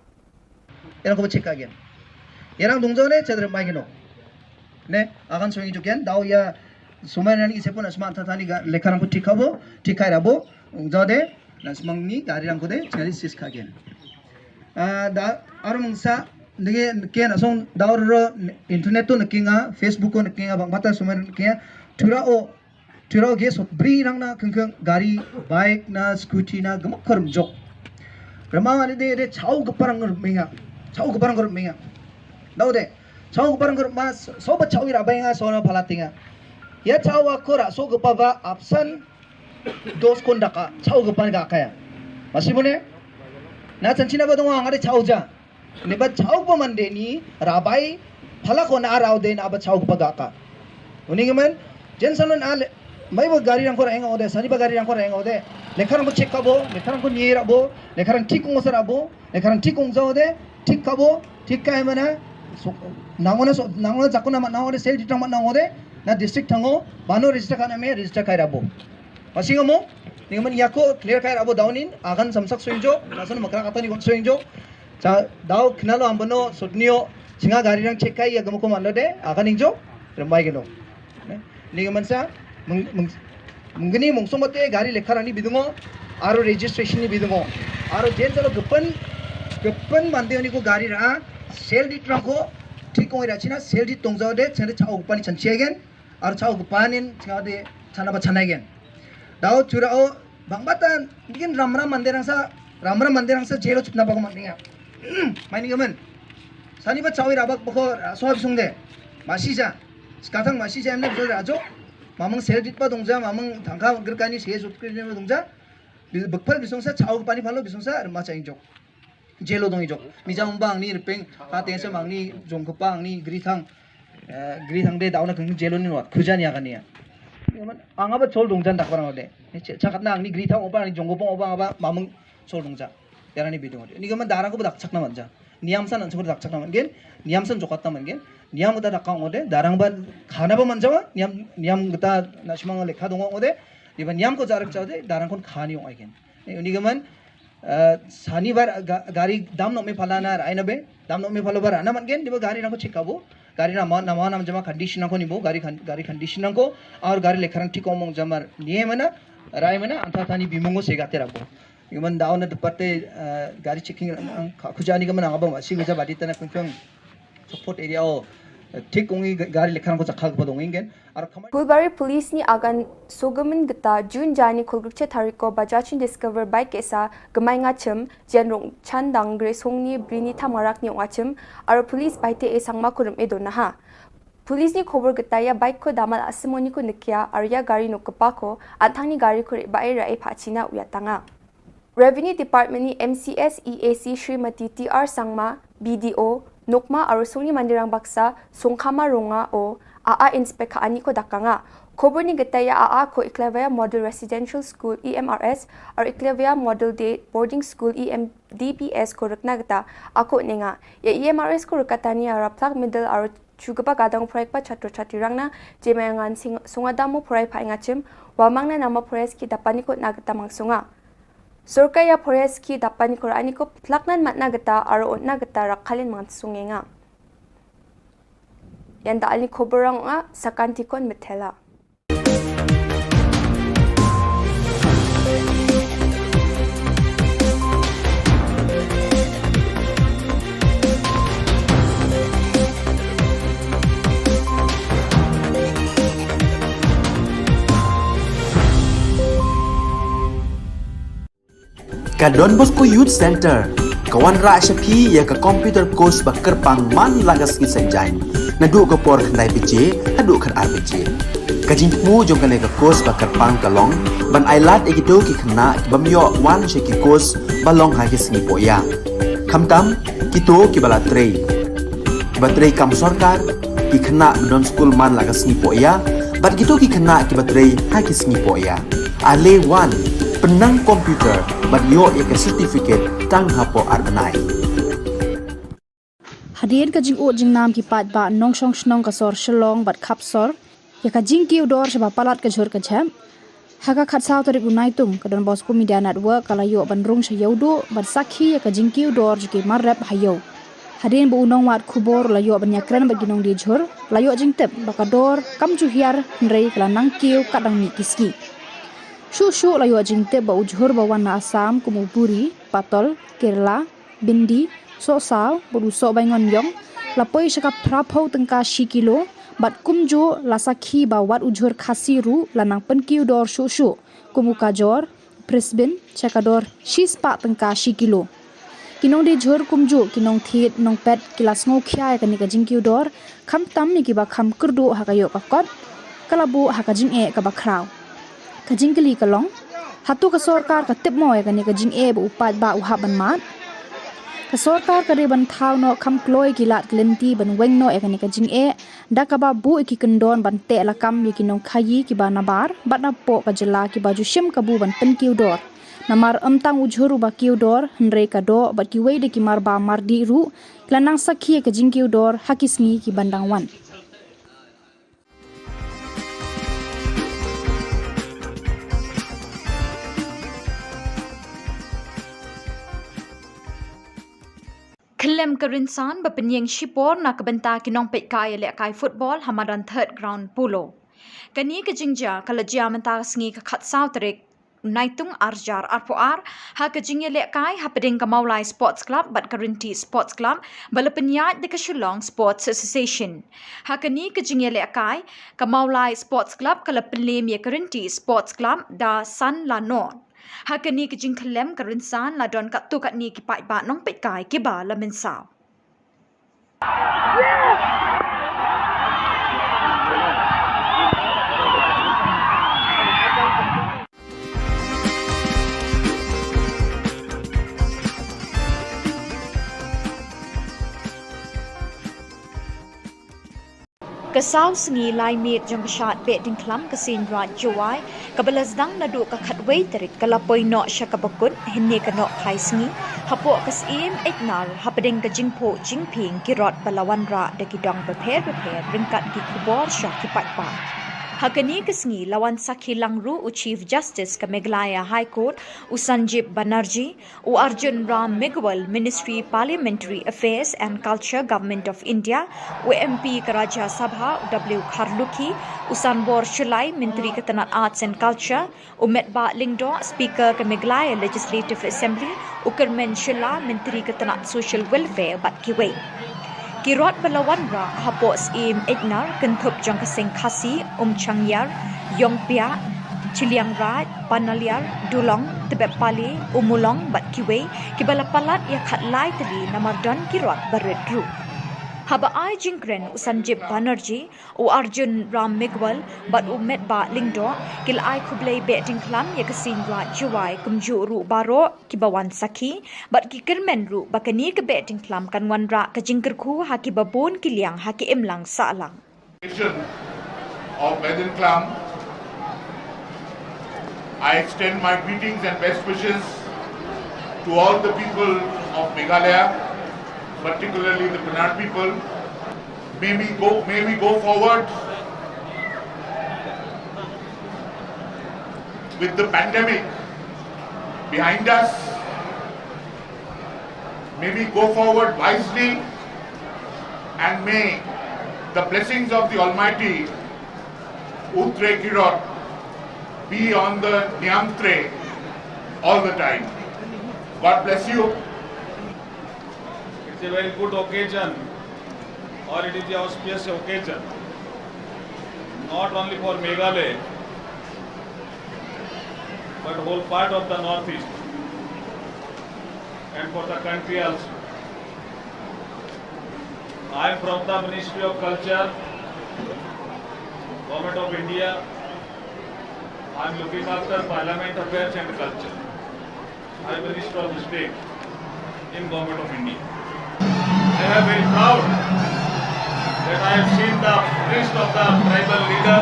이런 거 체크 again 얘랑 동전에 제대로 마이기노 네 아간 소용이 좋겐 나오야 수많은 이 세포나 스만 타타니가 레카랑 거 틱하고 틱하이라보 저데 나스망니 가리랑 거데 제리 시스카겐 다 아르몽사 nge ke na song daur internet to nakinga facebook ko nakinga bang bata sumen ke thura ge so bri rang na keng gari bike na scooty na gam kharum jok rama wali de chau gaparang menga naude chau gaparang ma so ba chau ira benga so na phalatinga ya chau wa khora so gapava option dos kon daka chau gapan ga kaya masibone na chanchina ba dong angare chau ja ne ba chau pa mande ni rabai phala ko na raw de na ba chau pa ga ka uning man jensanon al mai ba gari rang ko rang ode sani ba gari rang ko rang ode lekharang ko check kabo lekharang ko niera bo lekharang tik kong sara bo lekharang tik kong ja ode tik kabo tik kai mana nangona jakuna ma nangode sel ditang ma nangode na district thango bano register kana me register kai rabo pasinga mo ningaman yako clear kai rabo downin agan samsak soinjo nasan makra kata ni gon soinjo cha daw khnalo ambano sotnio singa gari rang check kai agamo ko manlo de agan injo rembai gelo ningaman sa mungani mungsomate gari lekharani bidungo aro registration ni bidungo aro jensalo gepan mandeoni ko gari ra sel ditrang ko ठीक कोई राची ना सेल दी तोंगजाओ दे चंदे चाओ गुपानी चंचिया गेन और चाओ गुपानी चाओ दे चना बचना गेन दाओ चुराओ बंगबाता बिगिन रामरा मंदिर सा जेलो चुपना बागो मंदिया माइनिंग गमन सानी बा चाओ राबक बको सोहा बिसुंग दे मासीजा स्काथंग मासीजा एमने बिसो राजो मामंग सेल दित बा दोंगजा मामंग थांखा गरकानी से सुटक्रिने दोंगजा बकफल बिसुंग सा चाओ गुपानी फालो बिसुंग सा रमा चाइंजो जेलो दong ijok mijang bang ni repeng kate se mang ni jong kopang ni grithang de dauna keng jelo ni wat khujani akan ni anga ba chol dongjan dak barang ode chakat na ni grithang oba ni jong kopang oba aba mamung chol dongja yarani bidong ode ni gaman darang ko dak chakna manja niam san an chor dak chakna mangen niam san jokatta mangen niam uda dak kang ode darang ba khana ba manjawa niam gata nasmang lekha dong ode diba niam ko jarak chaude darang kon khani ong aigen ni gaman शनिवार गाड़ी दाम नो में फलाना आइना बे दाम नो में फलो बर आना मनगेन दिबो गाड़ी ना को चेकाबो गाड़ी ना नाम जमा कंडीशन को निबो गाड़ी कंडीशन को और गाड़ी लेखरंग ठीक ओमंग जमर निये मना राय मना अंथा थानी बिमंगो सेगाते राबो इमन दाउन दपते गाड़ी चेकिंग खुजानी गमन आबो मासी गजा बादी तना कुंफं सपोर्ट एरिया ओ ठीक ओंगी गाड़ी लेखरंग को चखा को दोंगिंगेन Bulbari police ni agan sogamin gata June jani khulgukche thariko bajachin discover bike esa gamai ngachim jenrong chandang gre songni brini thamarak ni ngachim aro police baite e sangma kurum edona ha police ni khobor gata ya bike ko damal asimoni ko nikya aro ya gari no kapa ko athangni gari ko bai ra e phachina uyatanga Revenue Department ni MCS EAC Srimati TR Sangma BDO Nokma aro songni mandirang baksa songkhama ronga o AA inspect ani ko dakanga khobor ni gataya AA ko Iklavia Model Residential School EMRS or Iklavia Model Day Boarding School EMDBS ko rukna gata ako ninga ya EMRS ko rukatani ara plug middle aro chugaba gadang proyek pa chatro chatirangna jemayangan sungadamo proyek pa ingachim wamangna nama proyek ki dapani ko nagata mangsunga Sorkaya proyek ki dapani ko ani ko plaknan matna gata aro onna gata rakhalin mangsungenga Yan da ali khoborang nga sakantikon methela. Ka Don Bosco Youth Center kawan ra shapi ya ka computer course bakar pang man lagas ki sanjain nadu ko por khnai pije hadu khan RPG kajing mu jong kane ka course bakar pang kalong ban ailat egito ki khna bamyo wan she ki course balong ha ki singi poya khamtam kito ki bala trei batrei kam sarkar ki khna don school man lagas ni poya bat kito ki khna ki batrei ha ki singi poya ale wan penang komputer bat yo ek certificate tang hapo arbanai Hadian ka jing o jing nam ki pat ba nong shong shnong ka sor Shillong bat khap sor ya ka jing ki udor shaba palat ka jhor ka jam haka khat saw tarik unai tum ka don bosco media network kala yo ban rung sha yodo bat sakhi ya ka jing ki udor ki marrap hayo Hadian bu unong wat khubor la yo ban yakran ba ginong di jhor la yo jing tep ba ka dor kam chu hiar nrei kala nang kiu kadang ni kiski Shu la yo jing tep ba ujhor ba wan Assam kumuburi Patol Kerala Bindi so saw bodu so bangon yong lapoi shaka prapho tengka shi kilo bat kumjo lasakhi ba wat ujhor khasiru lanang penkiu dor shu kumuka jor Brisbane chakador shispa tengka shi kilo kinong de jhor kumjo kinong thit nong pet kilas ngo khya ka ni ka jingkiu dor kham tam ni ki ba kham kurdu hakayo ka kot kalabu hakajing e ka ba kraw kajing keli kalong hatu ka sorkar ka tip moy ka ni kajing e bu upat ba u haban mat ka sorkar ka riban thau no kham kloi kilat klenti ban weng no e ka ni kajing e da ka ba bu ki kendon ban te la kam ki nong khayi ki ba na bar bat na po ka jela ki ba ju shim ka bu ban pen kiu dor namar amtang ujhuru ba kiu dor hnre ka do bat ki wei de ki mar ba mar di ru klanang sakhi ka jing kiu dor hakisngi ki bandang wan Kelem kerinsan berpenyeng Khubor Na Ka Jylla pet kai le kai football hamadan third ground pulo. Kani ke jingja kala jia mentang sengi ke khat sau terik naitung arjar arpoar ha ke jingye le kai ha peding ka maulai sports club bat karinti sports club bala penyat de ke Shillong Sports Association. Ha kani ke jingye le kai ka maulai sports club kala pelem ye karinti sports club da san la non. Hakani ke jing kelem kerinsan la don kat tu kat ni ki pai ba nong pet kai ki ba la men sao. Kesau sengi lai mit jong kesat bet ding klam kesin rat juai kabelas dang nadu ka khatwei terik kalapoi no syakabakut hinne ka no khai sengi hapo kas im eknal hapading ka jingpo jingping kirot balawan ra de kidong beper ringkat ki kubor syak ki patpa Hakani kesengi lawan Sakhi Langru u Chief Justice ke Meghalaya High Court u Sanjib Banerjee u Arjun Ram Meghwal Ministry Parliamentary Affairs and Culture Government of India u MP ke Rajya Sabha u W Kharlukhi u Sanbor Shulai Menteri Ketenat Arts and Culture u Metba Lingdo Speaker ke Meghalaya Legislative Assembly u Kermen Shilla Menteri Ketenat Social Welfare Bat Kiwei Kirot balawan ra hapos im ignar kentup jang kasing khasi changyar yongpia chiliang raj panaliar dulong tebepali umulong bat kiwe kibala palat ya khatlai tali namardan kirot baredru haba ai jingkren Sanjib Banerjee u Arjun Ram Meghwal bat u Metba Lingdo kil ai khublei beting klam ya kasin ra juai kumju ru baro kibawan sakhi bat ki kermen ru bakani ke beting klam kanwan ra ka jingker khu ha ki babon kiliang ha ki emlang salang of Bedin Clam, I extend my greetings and best wishes to all the people of Meghalaya, particularly the Penat people. May we go forward with the pandemic behind us. May we go forward wisely, and may the blessings of the Almighty Utre Kirot be on the Nyamtre all the time. God bless you. It's a very good occasion, or it is the auspicious occasion, not only for Meghalaya, but whole part of the Northeast and for the country also. I am from the Ministry of Culture, Government of India. I am looking after Parliament Affairs and Culture. I am Minister of the State in Government of India. I am very proud that I have seen the priest of the tribal leader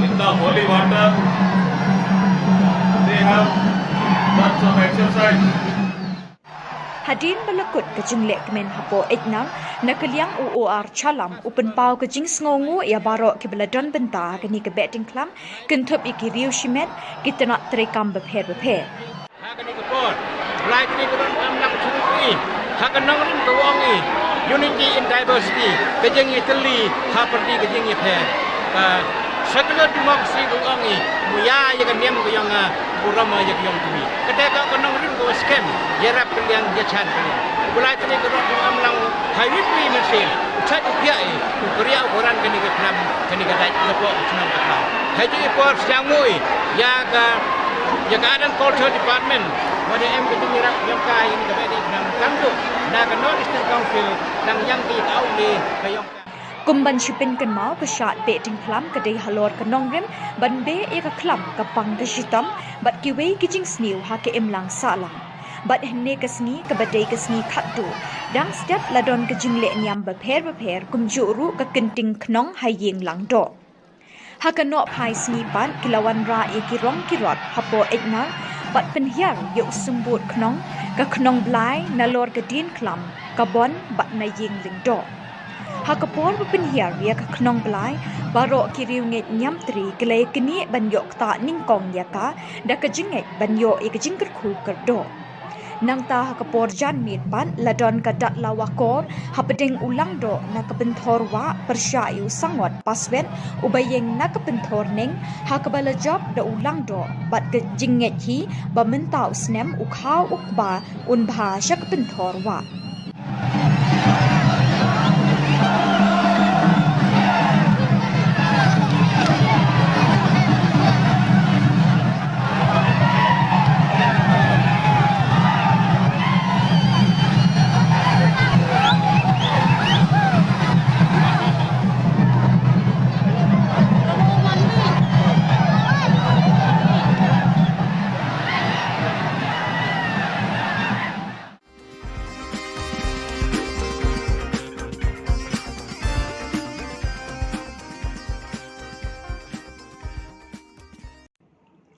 in the holy water. They have done some exercise. Hadin balakut ke jinglek men hapo eknal nakaliang UOR chalam upen pau ke jing sngongu ya baro ke beladon benta ke ni ke betting klam kentup iki riu shimet kita nak terekam beper Hakani ke por right ni ke dalam nak curi hakanang rin tuangi unity in diversity ke jing itali ha perdi ke jing pe secular democracy tuangi muya ya kan niam ke yang burama ya yang tumi ketika kanang rin ko scam ya rap kalian ya chan kalian mulai tadi ke dalam lang highway pi mesin chat dia korea orang kini ke dalam kini ke dai lepo senang kata haji por siang mui ya ka ada culture department pada em ke mirap yang kai ini ke dai dalam kanto na ke north eastern council nang yang ki au le ke yang Kumban shipin kan mau ke shat beting klam ke dei halor ke nongrim ban be e ka klam ka pang ke shitam bat ki wei ki jing sniu ha ke imlang salang bat henne ke sni ke badai ke sni khattu dang step ladon ke jingle nyam ba pher kum juru ka kenting knong hai yeng lang do ha ka no phai sni ban kilawan ra e ki rong ki rot hapo ekna bat pen hiar yo sumbut knong ka knong blai na lor ke din klam ka bon bat na yeng ling do Hakapor pun hiar ya ka knong blai baro kiriu nget nyam tri kelai kini ban yok ta ning kong ya ka da ka jinget ban yo e ka jingker khu ker do nang ta hakapor jan mit ban ladon ka dat lawakor hapedeng ulang do na ka benthor wa persyayu sangot paswen ubayeng na ka benthor ning hakabala job da ulang do bat ka jinget hi ba mentau snem ukhaw ukba unbha shak benthor wa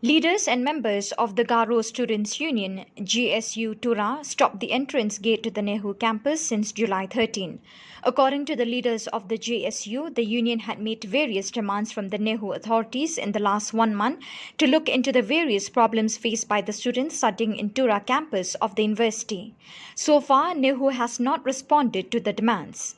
Leaders and members of the Garo Students' Union, GSU Tura, stopped the entrance gate to the Nehu campus since July 13. According to the leaders of the GSU, the union had made various demands from the Nehu authorities in the last 1 month to look into the various problems faced by the students studying in Tura campus of the university. So far, Nehu has not responded to the demands.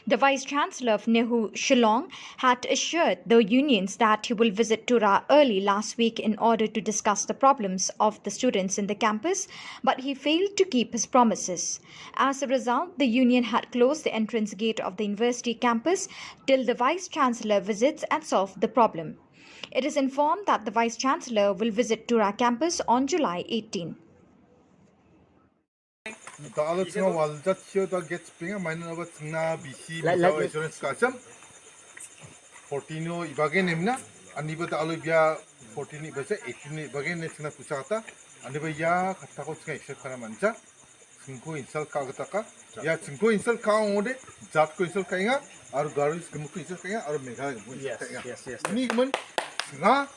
The Vice-Chancellor of Nehu, Shillong, had assured the unions that he will visit Tura early last week in order to discuss the problems of the students in the campus, but he failed to keep his promises. As a result, the union had closed the entrance gate of the university campus till the Vice-Chancellor visits and solve the problem. It is informed that the Vice-Chancellor will visit Tura campus on July 18. Kalau tengah waljat sio dah get spring, mainan apa tengah BC bisa insurance kasam. 14 ibagen emna, ani bata alu biya 14 ibasa 18 ibagen ne tengah pusata, ani biya kata ko tengah accept kara manja, tengko insal kau kata ka, ya tengko insal kau ngode, jat ko insal kaya, aru garis gemuk insal kaya, aru mega gemuk insal kaya. Ini kemen tengah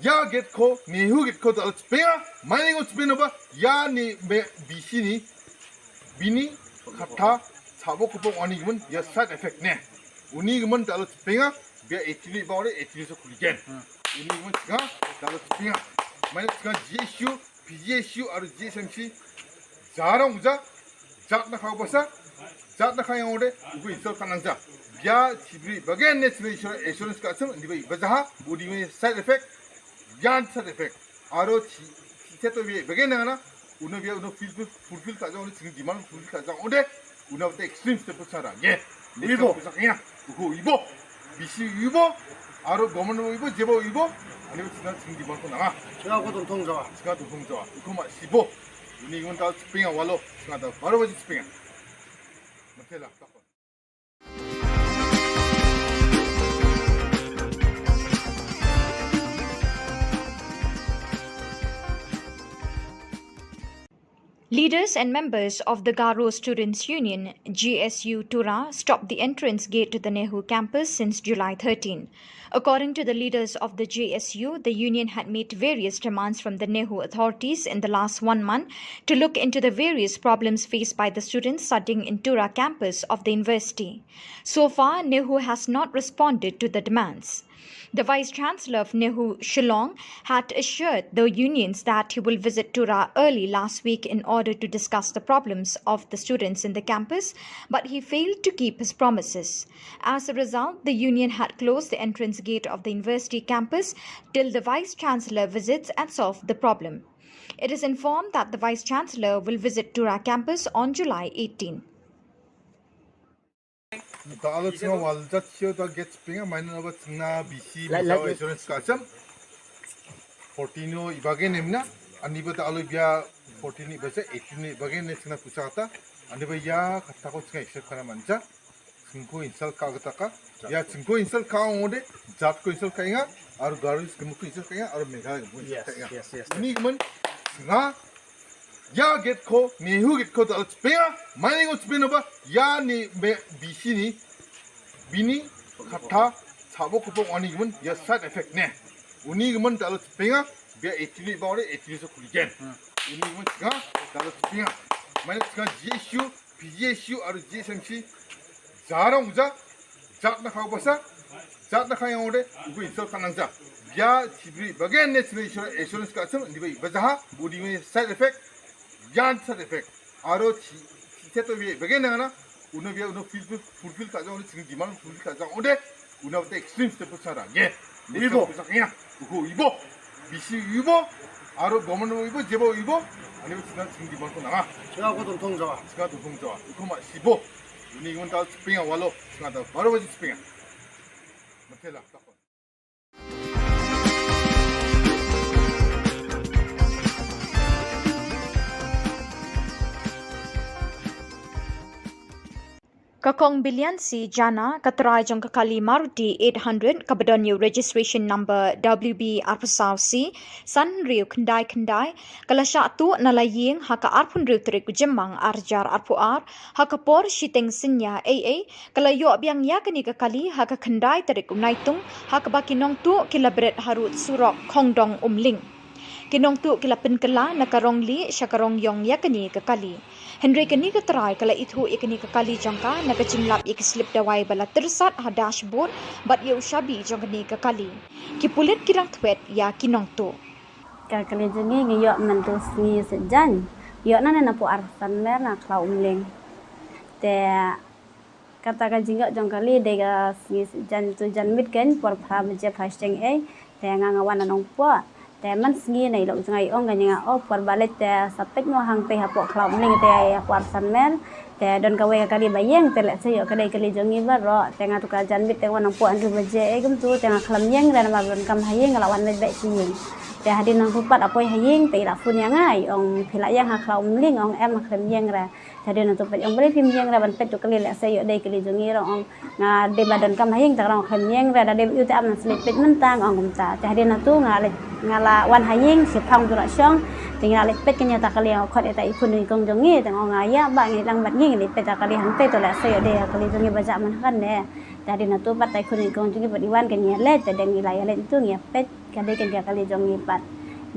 ya get ko Nehu get ko tak spare mining of spin over ya ni BC ni bini kata sabuk kupong oni gemen ya side effect ne uni gemen tak spare biar actually bawa actually so kuligen uni gemen tengah tak spare main tengah GSU PGSU atau GSMC jarang uja jat nak kau pasal jat nak kau yang ada ubi insal kanang ja biar cibri bagian national insurance kasem di bawah bazaha budi me side effect Yan side effect. Aro kita tu bagaimana na? Uno biar uno fulfill tak jauh, uno tinggi demand fulfill tak jauh. Udah, uno tu extreme step besar. Ye, ibo, besarnya. Uko ibo, bisi ibo, aro government ibo, jebo ibo. Ani betul tinggi demand tu na. Sekarang aku tungtung jawab. Sekarang tungtung jawab. Uko mak sibo. Ini imun tahu spinga walau sekarang tahu baru wajib spinga. Macam lah. Leaders and members of the Garo Students' Union, GSU Tura, stopped the entrance gate to the Nehu campus since July 13. According to the leaders of the GSU, the union had made various demands from the Nehu authorities in the last 1 month to look into the various problems faced by the students studying in Tura campus of the university. So far, Nehu has not responded to the demands. The Vice-Chancellor of Nehu, Shillong, had assured the unions that he will visit Tura early last week in order to discuss the problems of the students in the campus, but he failed to keep his promises. As a result, the union had closed the entrance gate of the university campus till the Vice-Chancellor visits and solve the problem. It is informed that the Vice-Chancellor will visit Tura campus on July 18. Kalau tengah waljat sio dah get spring, mainan apa tengah BC bisa insurance kasam. 14 ibagen emna, ani bata alu biar 14 ibasa 18 ibagen ne tengah pusata, ani biya kata ko tengah accept kara manja, 증거 인설 까그다가 야 증거 인설 까오데 잡고 인설 까잉아 아루 가르스 그무고 인설 까잉아 아루 메가 뭐 인설 까잉아 니 그만 나 야 getko nehu getko 다 스페야 마이닝 오 스페노 바야니 비시니 비니 카타 사보 쿠봉 아니 그만 야 사이드 에펙트 네 우니 그만 다 스페야 비 에티리 바오데 에티리서 쿠리겐 우니 그만 가 다 스페야 마이닝 가 지슈 PGSU atau GSMC jarang uja jat nak kau bahasa jat nak yang ada ugu instal kanang ja dia cibri bagian national insurance kasem di bagi bazaha budi me side effect yan side effect aro seto bagian na uno dia uno fulfill ka jang uno demand fulfill ka jang ode uno te extreme step sara ye ibo saknya ugu ibo bisi ibo aro government ibo jebo ibo 아니면 지난 증기 벌고 나가. 제가 고도 동자와. 제가 도 동자와. 이거만 15. 우리 이건 다 스프링아 wallo. 제가 다 바로 가지 스프링아. 못해라. Kakong bilian si jana katrai jong kakali Maruti 800 kabadonyo registration number WB arpasaw si san riu kendai kalasya tu nalaying haka arpun riu terik jemang arjar arpuar haka por shiteng sinya AA kalayo biang yakani kakali haka kendai terik naitung haka bakinong tu kilabret harut surok kongdong umling kinong tu kilapin kala nakarong li syakarong yong yakani kakali Henry kini ketrai kala itu ikani kakali jangka nakacimlap ikislip dawai bala tersat ha dashboard bat ye ushabi jangkani kakali kipulit kirang twet ya kinong tu kakali jengi ngiyok mentus ni sejan yok na napu arsan mer na klau umling te kata ka jingok jangkali de ga ni sejan tu jan mit ken por pha je phasteng te ngangawan anong po te man sngi nei lo jangai ong ga nyanga o por balet te sapet no hang pe ha po klau umling te por san mer te don ka we kali bayeng te le se yo kadai kali jongi ba ro te nga tu ka jan mit te wanang po andu baje gum tu te nga khlam yeng dan ma don kam hayeng lawan met be sing te hadin nang pupat apoi hayeng te la fun yang ai ong phila yang ha klau umling ong em khlam yeng ra jadi nanti pet ong beli film yeng ra ban pet tu kali le se yo dai kali jongi ro ong nga de badan kam hayeng ta ro khlam yeng ra da de yu te am slip pet mentang ong kum ta te hadin nanti ngala wan hayeng si phang tu la syong tinggal lek pet kenya ta kali ang khot eta ipun ni kong jongi teng ong aya ba ngi lang bat ngi ni pet ta kali han pe to la se de kali jongi baja man kan ne tadi na tu pat tai kun ni kong jongi bat iwan kenya le te deng ilai le tu ngi pet kade kenya kali jongi pat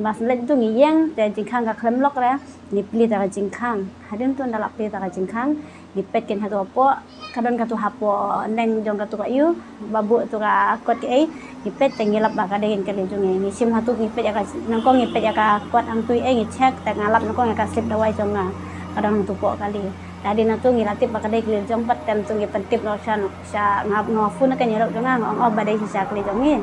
mas le tu ngi yang te jingkhang ka khlem lok ra ni pli ta jingkhang hadin tu ndalak pli ta jingkhang ni pet ken ha to po kadon ka tu hapo neng jong ka tu ka yu babu tu ka kot ai ni pet tengilap ba ka degen kali jongi ni sim ha tu ni pet ya ka nangkong ni pet ya ka kot ang tu ai ni check ta ngalap nangkong ya ka slip dawai jonga kadang tu po kali tadi na tu ngilatip ba ka dai kali jong pat tem tu ngi pentip no sya ngap ngofu na kan yarok jonga ngong ob ba dai sya kali jongi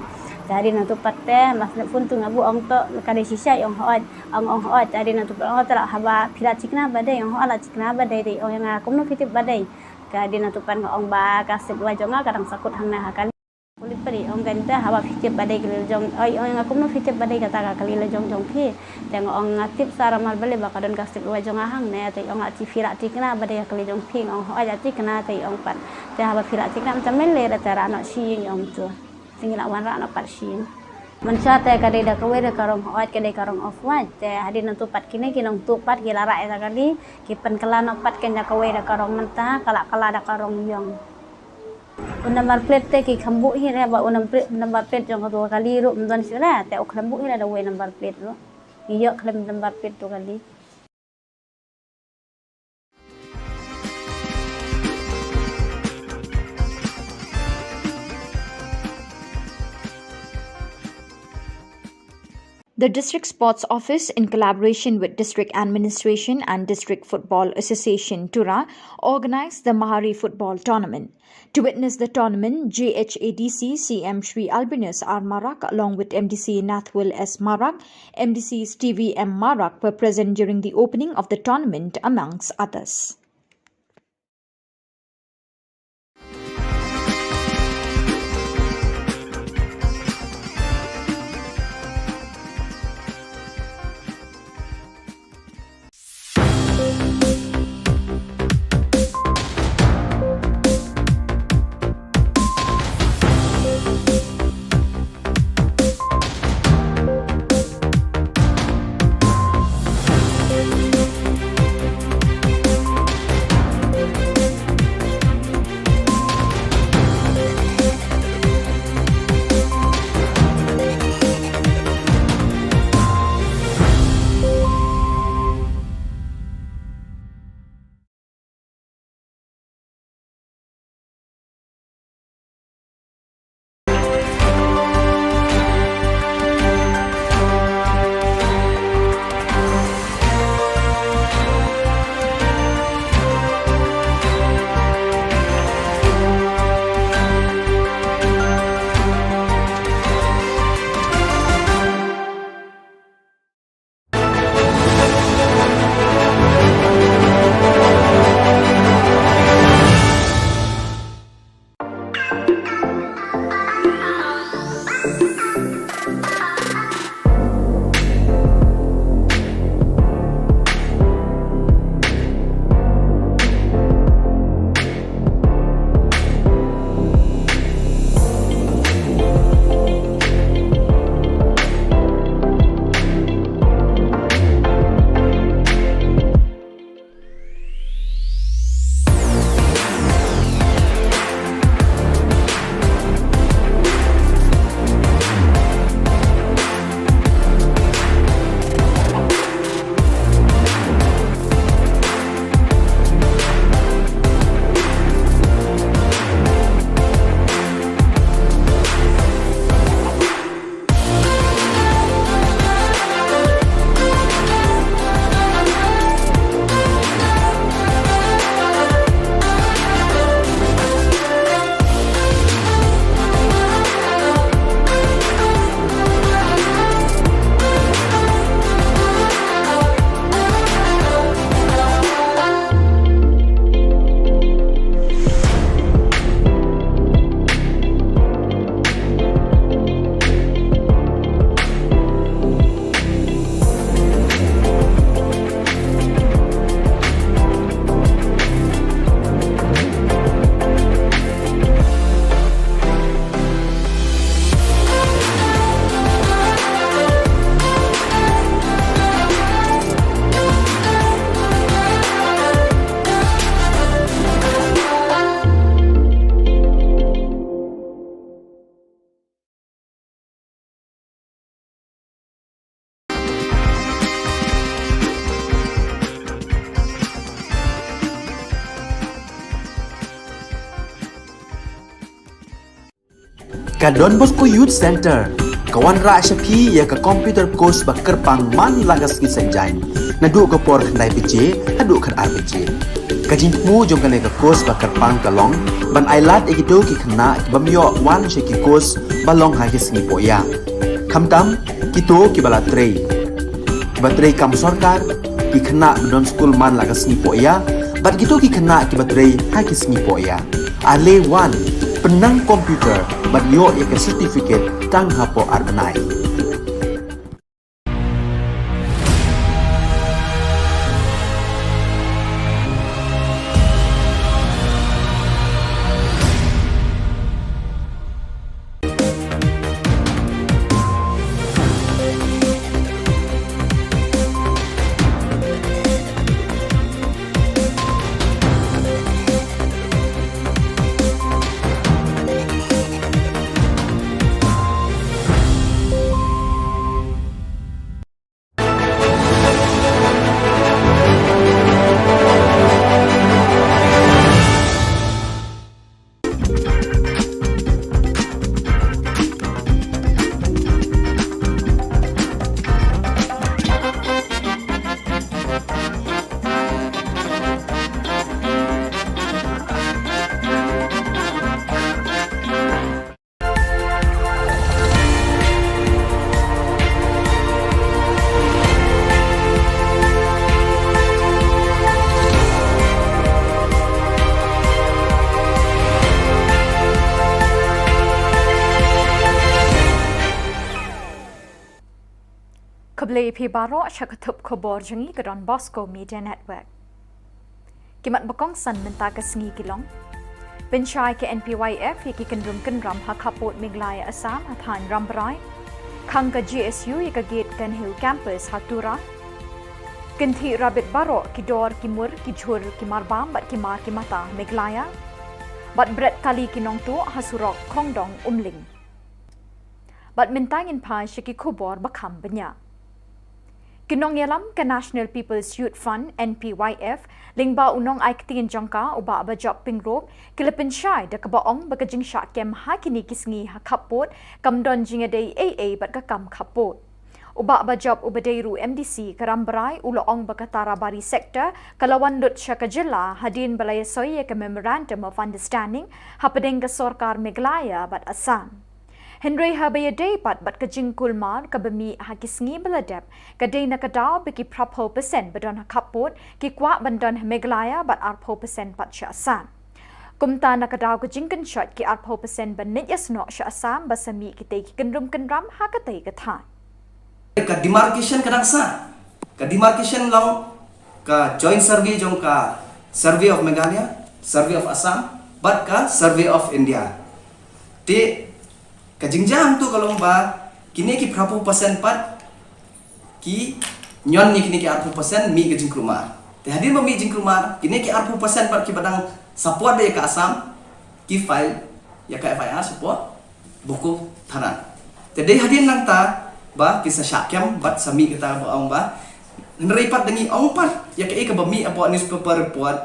tadi na tu patte mas na pun tu ngabu ong to kali sisa ong hoat tadi na tu ong tra haba phila chikna badai ong ala chikna badai dei ong nga komno fitip badai tadi na tu pan ong ba ka sip wa jonga kadang sakut hang na kali kulit peri ong ganta haba fitip badai kali jong oi ong nga komno fitip badai kata kali le jong phi teng ong ngatip sara mal bale ba kadon ka sip wa jonga hang ne te ong chi phira chikna badai kali jong phi ong hoat chikna te ong pan te haba phira chikna tamel le ra tara no si ong tu tinggal awan rak nak parsin menca te kadai da kawe da karong hoat kadai karong off wat te hadin tu pat kini kinong tu pat gila rak eta kali kipen kala no pat kenya kawe da karong mentah kala da karong yong number plate te ki khambu hi re ba number plate jong tu kali ru mdon sira te o khambu hi da we number plate ru iyo khlem number plate tu kali The District Sports Office, in collaboration with District Administration and District Football Association Tura, organised the Mahari Football Tournament. To witness the tournament, JHADC CM Shri Albinus R. Marak along with MDC Nathwil S. Marak, MDC Stevie M. Marak were present during the opening of the tournament amongst others. Ka Don Bosco Youth Center, kawan ra syapi ya ka computer course ba kerpang man lagas ki senjain. Nadu ka por khnai PJ, hadu khan RPG. Ka jingmu jong ka ne ka course ba kerpang ka long, ban ailat egito ki khna bamyo wan she ki course ba long ha ki sngi po ya. Khamtam kito ki bala trei. Batrei kam sarkar ki khna don school man lagas sngi po ya, bat kito ki khna ki batrei ha ki sngi po ya. Ale wan penang komputer bat yo ya ke certificate tang hapo arbenai. Kable pi baro syakatup khobor jengi ke Don Bosco Media Network. Kimat bakong san menta ke sengi kilong. Benchai ke NPYF yaki kendrum kendram hakapot miglaya Assam athan ramberai. Khang ke GSU yaka gate kan hill campus hatura. Kinthi rabit baro ki dor ki mur ki jhur ki marbam bat ki mar ki mata miglaya. Bat bret kali ki nong tu hasurok kongdong umling. Bat mentangin pa syaki khubor bakam benya. Kinong yalam ke National People's Youth Front NPYF lingba unong ai ktiin jangka uba ba job pingrop kilapin syai da kabaong bagajing syak kem ha kini kisngi ha kapot kamdon jingadei AA bat ka kam kapot uba ba job ubadeiru MDC karambarai uloong bakatara bari sektor kalawan lut Ka Jylla hadin balaya soye ke memorandum of understanding hapadeng ka sorkar Meghalaya bat Assam. Henry habaya day pat bat ka jingkul mar ka bami hakisngi baladep ka day na kadaw biki prapo percent badon hakapot ki kwa bandon Meghalaya bat arpo percent pat sya Assam. Kumta na kadaw ka jingkan shot ki arpo percent banit yasno sya Assam basami ki tay ki kendrum kendram hakatay kathan. Ka demarcation kadang sa. Ka demarcation long ka joint survey jong ka survey of Meghalaya, survey of Assam, bat ka survey of India. Ti kajingjang tu kalau ba kini ki prapu persen pat ki nyon ni kini ki arpu persen mi ke jingkrumar. Te hadir mi jingkrumar kini ki arpu persen pat ki badang support de ka Assam ki file ya ka FIR support buku thanan. Te de hadir nang ta ba ki sa syakyam bat sami kita ba ong ba nreipat dengi ong pat ya ka bami apa newspaper report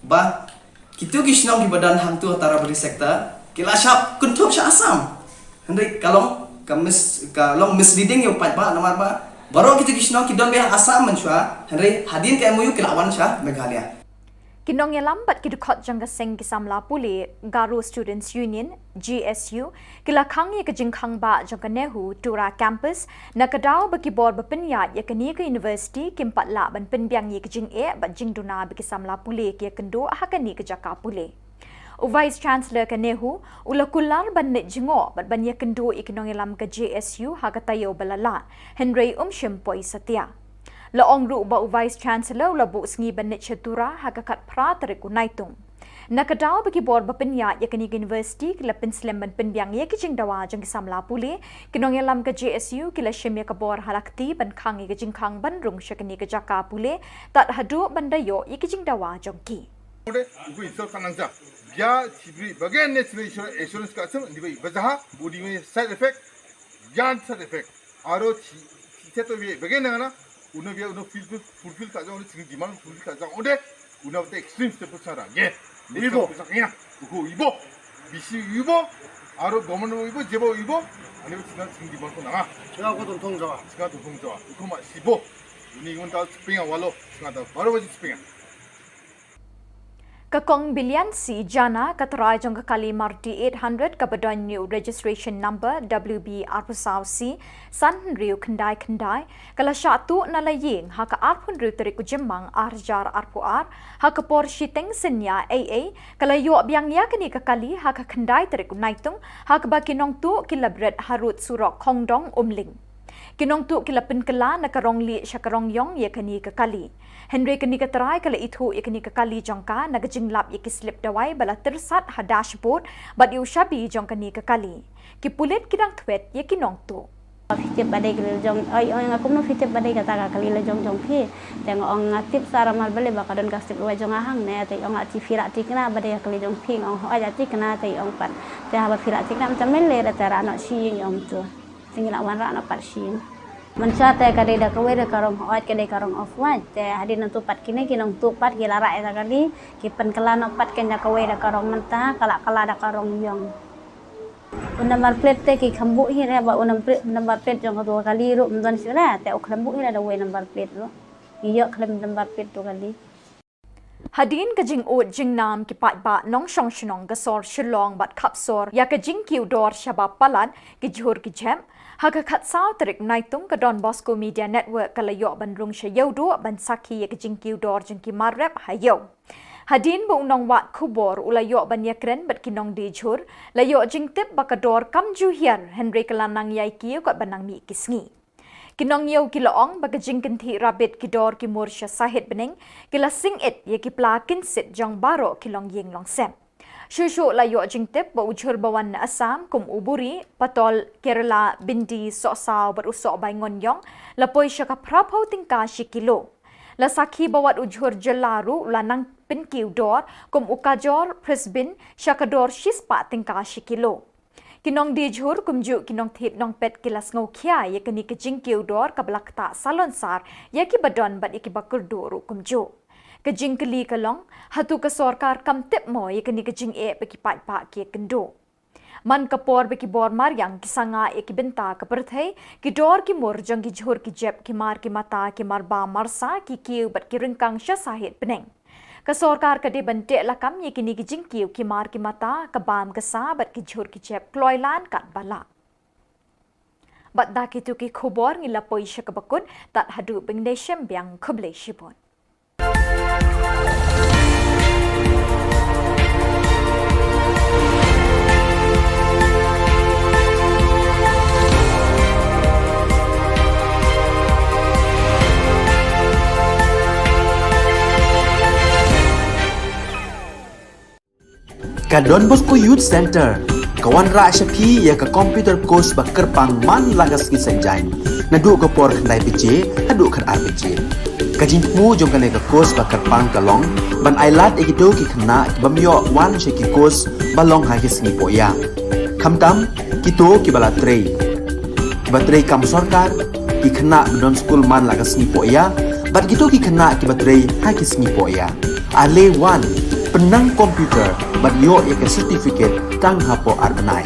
ba kitu ki snong ki badan hang tu tara beri sektor kila syap kuntuk sya Assam. Henry kalong misleading yung pat ba namar ba baru kita kisno kidon be Assam mensua Henry hadin ke MOU kilawan sya Meghalaya. Kinong yalambat kidukot jangga seng kisamla puli Garo Students Union GSU kilakhang ye kajingkhang ba jangga nehu tura campus nakadaw bakibor bapinyat ye kani ke university kimpatla ban penbyang ye kajing e bat jingduna bikisamla puli ke kendo hakani ke jaka puli. Vice Chancellor Kanehu ulakular banit jingo bat banya kendo ikinong ilam ka JSU hagatayo balala Henry Poi Satya. Laong ru ba Vice Chancellor ulabu sngi banit chatura hagakat pratere kunaitung. Nakadaw bakibor bapinya yakani university kila pinslemban penbyang ye kijing dawa jang kisamla puli kinong ilam ka JSU kila shemya kabor halakti ban khang ye kijing khang banrung syakani ka jaka puli tat hadu bandayo ye kijing dawa jongki. Uku isor kanangja ya cibri bagian national insurance ka asam di bazaha budi में side effect yan side effect aro ci to भी bagian na uno भी uno fulfill ka jang uno demand fulfill ka jang ode uno te extreme step sara ye ibo uku ibo BC 위보 아로 government 위보 제보 위보 아니면 지난 승기 벌고 나가 제가 고돈 통자와 제가 돈 통자와 그만 15 ini imun tal spinga walo ngata baru baji spinga Kakong bilian si jana katrai jong kakali marti 800 kabadon new registration number WB arpusau si san riu kendai kala syatu nalaying haka arpun riu terik ujemang arjar arpuar haka por shiteng senya AA kala yo biang ya kini kakali haka kendai terik naitung haka bakinong tu kilabret harut surok kongdong umling Kinong tu kila penkela na karong li siya karong yong ya kani kakali. Henry kani kataray kala itu ya kani kakali jongka nagajinglap ya kislip daway bala tersat ha dashboard bat yu shabi jong kani kakali. Kipulit kidang twet ya kinong tu. Fitip badai kali jong ay ngaku no fitip badai kata kali la jong phi teng ong ngatip sara mal bale bakadon kastip wa jong ahang ne te ong ati firak tikna badai kali jong phi ong ho aja tikna te ong pat te ha firak tikna macam mele da tara no shi ong tu tinggal wan ra no pat shi Mansa te kadai da kawe da karong hoat kadai karong off white te hadi nantu pat kini kinong tu pat gila ra eta kali kipen kala no pat kenya kawe da karong menta kala da karong yong number plate te ki khambu hi re ba number plate jong tu kali ru mdan sira te ok khambu hi da we number plate ru iyo khlem number plate tu kali Hadin ka jing ut jing nam ki pat ba nong shong shnong ga sor Shillong bat khap sor ya ka jing kiu dor shaba palan ki jhur ki jem Haka khat sao terik naitung ka Don Bosco Media Network kalayo bandrung siya yaudo ban saki ya kajingkiw dor jengki marrep hayaw. Hadin bu unong wat Khubor ulayo ban yakren bat kinong dijur layo jingtip bakador kamju hiar Henry kalanang yai kiyo kat banang mi kisngi. Kinong yaw kilaong baka jingkinti rabit kidor kimur siya sahit bening kila singit ya kipla kinsit jong baro kilong ying long sem. Shushu layo jingtip ba ujur bawan na Assam kum uburi patol Kerala bindi sosaw berusok bay ngonyong lapoy siya kaprapaw tingka shikilo. Lasaki bawat ujur jelaru lanang pinkiw dor kum ukajor presbin siya kador shispa tingka shikilo. Kinong dijur kumju kinong thip nong pet kilas ngaw kya ya kani kajingkiw dor kablakta salonsar ya kibadon bat ikibakurdo ru kumju. Kajing keli kalong, hatu ka sorkar kam tip mo ya kani kajing bagi pat pa ki kendo. Man kapor bagi bor maryang kisanga ki benta ka perthai ki dor ki mor jang ki jhur ki jeb ki mar ki mata ki marba marsa ki kiu bat ki ringkang sya sahit peneng. Ka sorkar ka de bante lakam ya kini kajing kiu ki mar ki mata ka bam ka sa bat ki jhur ki jeb kloilan kat bala. Bat da ki tu ki khubor ngila poi sya ka bakun tat hadu bingdeshem biang khuble shibon. Ka Don Bosco Youth Center kawan ra syapi ya ka computer course ba kerpang man lagas ki sanjain nadu ka por khandai pije hadu khat RPG kajin mu jong kan ka course ba kerpang kalong ban ailat ekido ki khna bamyo wan she ki course balong ha ki sngi poya khamtam kito ki bala trei batrei kam sarkar ki khna don school man lagas sngi poya bat kito ki khna ki batrei ha ki sngi poya ale wan penang komputer bat yo ya ke certificate tang hapo arbenai.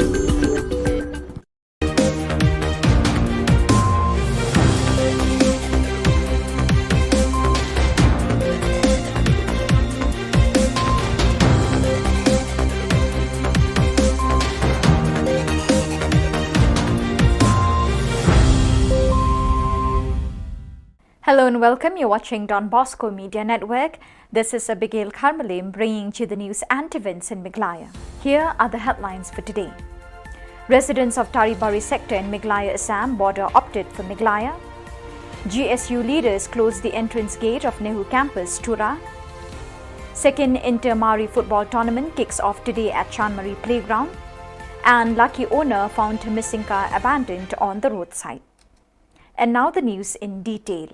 Hello and welcome. You're watching Don Bosco Media Network. This is Abigail Carmelim bringing to the news and events in Meghalaya. Here are the headlines for today. Residents of Taribari sector in Meghalaya, Assam border opted for Meghalaya. GSU leaders closed the entrance gate of Nehru campus, Tura. Second Inter-Mari football tournament kicks off today at Chanmari Playground. And lucky owner found her missing car abandoned on the roadside. And now the news in detail.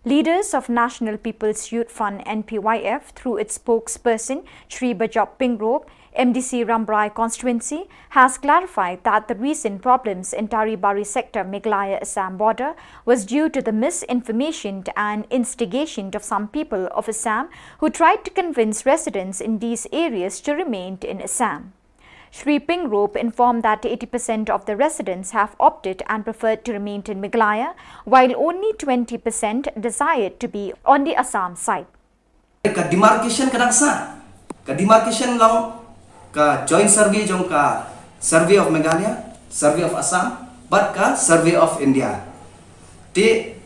Leaders of National People's Youth Fund NPYF through its spokesperson Shri Bajop Pingrop MDC Rambrai constituency has clarified that the recent problems in Taribari sector Meghalaya Assam border was due to the misinformation and instigation of some people of Assam who tried to convince residents in these areas to remain in Assam. Shri Pingrope informed that 80% of the residents have opted and preferred to remain in Meghalaya, while only 20% desired to be on the Assam side. Ka demarcation kadang sa, ka demarcation long ka joint survey jong ka survey of Meghalaya, survey of Assam, but ka survey of India. Ti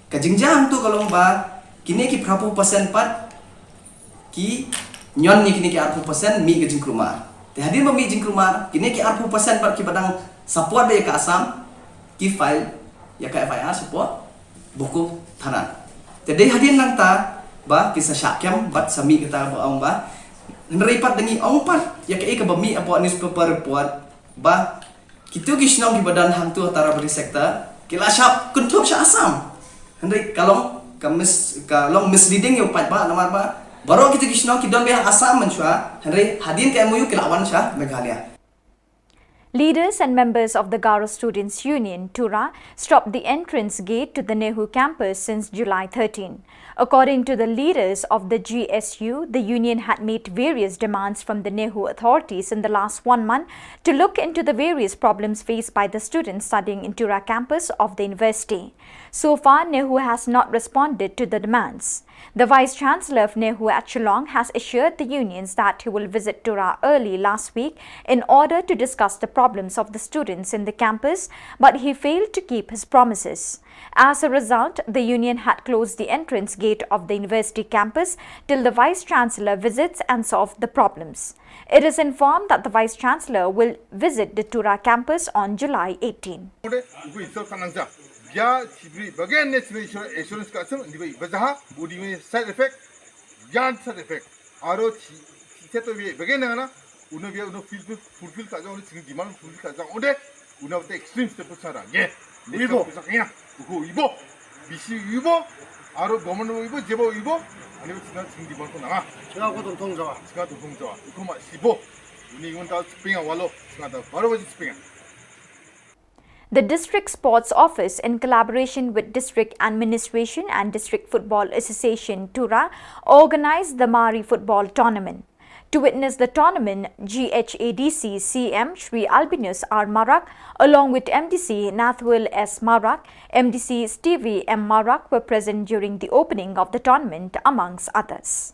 ka jingjang tu kalau ba kini ki berapa persen pat ki nyon ni kini ki 40% mi ke jingkrumar. Ti hadir mi jingkrumar kini ki 40% pat ki badang support dia ka Assam ki file ya ka FIR support buku tanan. Jadi hadir nang ta ba kisah syakyam bat sami kita ang ba neripat dengi ong pat ya ke bami apa newspaper report ba kitu gisnong di badan hang tu Taribari sektor kila syap kuntuk sya Assam hendrik kalong kalong misleading yo pat ba namar ba baru kitu gisnong kidon be Assam menswa hendrik hadin ke MOU kilawan sya Meghalaya. Leaders and members of the Garo Students' Union, Tura, stopped the entrance gate to the Nehu campus since July 13. According to the leaders of the GSU, the union had made various demands from the Nehu authorities in the last 1 month to look into the various problems faced by the students studying in Tura campus of the university. So far, Nehu has not responded to the demands. The Vice-Chancellor of Nehu at Shillong has assured the unions that he will visit Tura early last week in order to discuss the problems of the students in the campus, but he failed to keep his promises. As a result, the union had closed the entrance gate of the university campus till the Vice-Chancellor visits and solves the problems. It is informed that the Vice-Chancellor will visit the Tura campus on July 18. Ya cibri bagian national insurance kasem dibai bazaha budi me side effect yan side effect aro seto be bagian na uno be uno fulfill ka jang uno demand fulfill ka jang onde uno te extreme step sara ye ibo sakina uko ibo bisi ibo aro government ibo jebo ibo ani singa demand ko na singa ko dong jawa uko ma sibo uni ngon ta spinga walo singa ta baro ba spinga. The District Sports Office, in collaboration with District Administration and District Football Association, Tura, organized the Mari Football Tournament. To witness the tournament, GHADC CM Shri Albinus R. Marak, along with MDC Nathwil S. Marak, MDC Stevie M. Marak were present during the opening of the tournament, amongst others.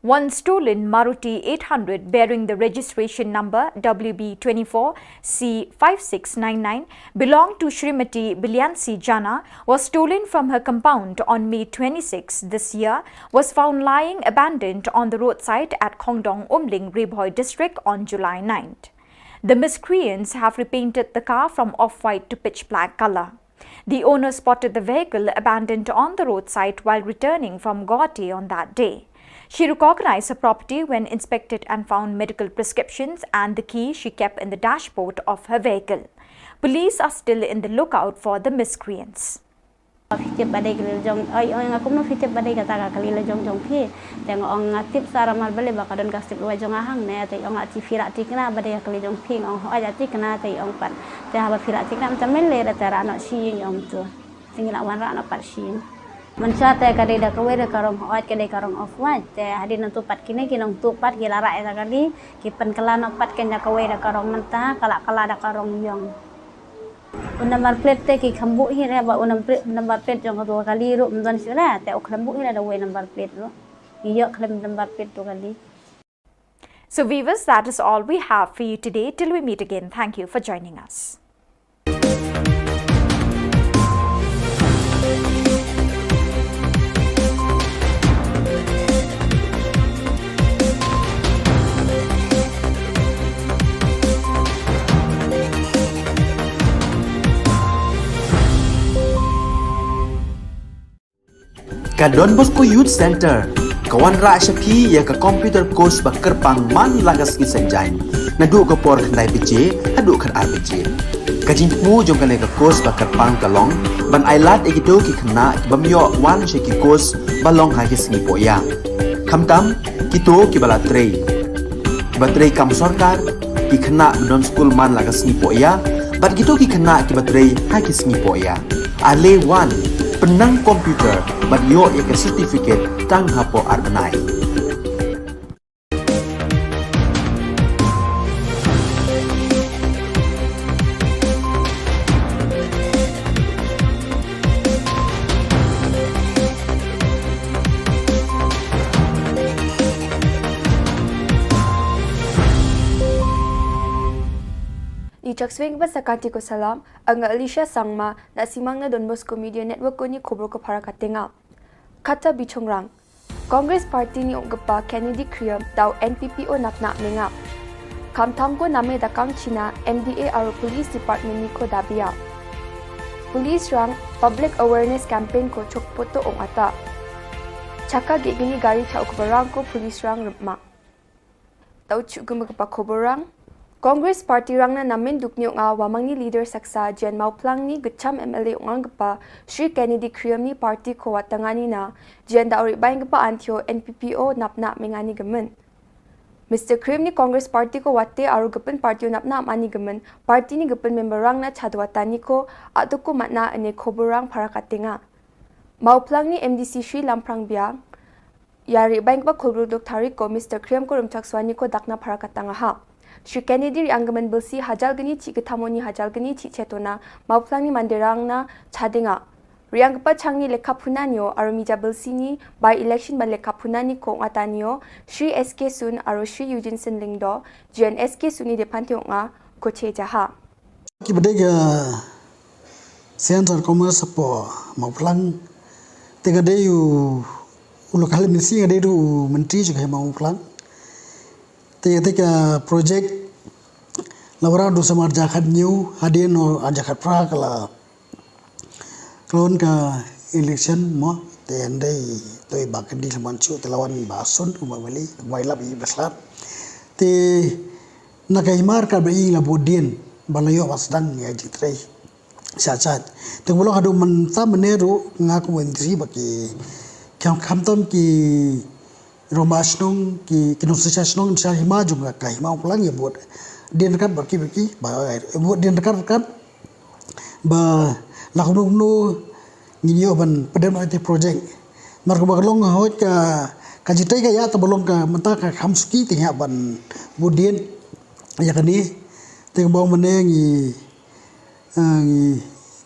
One stolen Maruti 800 bearing the registration number WB24C5699 belonged to Srimati Bilyansi Jana was stolen from her compound on May 26 this year, was found lying abandoned on the roadside at Khongdong Umling, Rebhoi district on July 9th. The miscreants have repainted the car from off-white to pitch black color. The owner spotted the vehicle abandoned on the roadside while returning from Guwahati on that day. She recognized her property when inspected and found medical prescriptions and the key she kept in the dashboard of her vehicle. Police are still in the lookout for the miscreants. Fitip badai kelil jong ai aku no fitip badai kata kelil jong phi teng ong ngatip sara mal bale bakadon kastip luai jong ahang ne te ong ati firak tikna badai kelil jong phi ong ho aja tikna te ong pat te haba firak tikna macam mele tera anak si ong tu tinggal wan ra anak pat si Mensyate kadai dah kawai dah karong hoat kadai karong off white te hadin nantu pat kini kinong tu pat gila rak eta kali kipen kelan pat ken dah kawai dah karong mentah kala dah karong yong number plate te ki khambu hi re ba number plate jong tu kali ru mdon sira te ok khambu hi da we number plate ru iyo khlem number plate tu kali. So viewers, that is all we have for you today. Till we meet again, thank you for joining us. Ka Don Bosco Youth Center, kawan ra syapi ya ka computer course ba kerpang man lagas ki senjain. Nadu ka por khnai PJ, adu kan RPJ. Ka jingmu jong kan ka course ba kerpang kalong, ban ailat egido ki khna bamyo wan she ki course balong ha ki sni poya. Khamtam kito ki bala trei. bateri kam sarkar ki khana don school man laga sngi poya bat gitu ki khana ki bateri ha ki sngi poya ale wan penang komputer bat yo ek certificate tang hapo arbanai Chakswing ba sakati ko salam ang Alicia Sangma na simang na Don Bosco Media Network ko ni Khubor ko para katenga. Kata bichongrang. Congress Party ni ongpa Kennedy Kriam daw NPPO napna menga. Kamtam ko name dakang China MDA aro Police Department ni ko dabia. Police rang Public Awareness Campaign ko chokpoto ong ata. Chaka gigini gari cha ukbarang ko Police rang rupma. Daw chugumagpa Khuborang Congress Party rang na namin dukniyo nga wamang ni leader saksa Jen Mauplang ni gacham MLA ungang gapa Sri Kennedy Kriam ni party ko watangani na Jen da ori bayang gapa antyo NPPO napna mengani gamen. Mr. Kriam ni Congress Party ko wate aru gapen party napna mani gamen party ni gapen member rang na chadwatani ko ato ko matna ane Khuborang para katenga. Mauplang ni MDC Sri Lamprang biang yari bayang gapa Khubor dok tarik ko Mr. Kriam ko rumchak swani ko dakna para katanga ha. Sri Kennedy anggaman belsi hajal geni ci ketamoni hajal geni ci cetona mauplang ni manderang na chadenga. Riang pa changni lekha punanyo aro mija belsi ni by election ban lekha punani ko ngatanyo Sri SK Sun aro Sri Eugene Sin Lingdo Jen SK Suni depantyo nga ko chejaha. Kibadega Center Commerce po mauplang tega deyu ulokal misi ngade du menteri juga mauplang Tega project lawara do samar jakat new hadin no ajakat pra kala klon ka election mo tendai toy bakandi lamanchu telawan basun umamali wailap i beslat te nakaimar ka bai la bodien balayo wasdang ya jitrei sachat te bolo hadu menta meneru ngaku menteri baki kamtom ki Romasnong ki kinusasnong sa hima juga ka hima pulang ya buat dia dekat baki buat dia dekat ba lakunung no nginyo ban pedem IT project marko baglong hot ka kajitai ka ya tabolong ka menta ka khamsuki tinya ban budien ya kani te bang menengi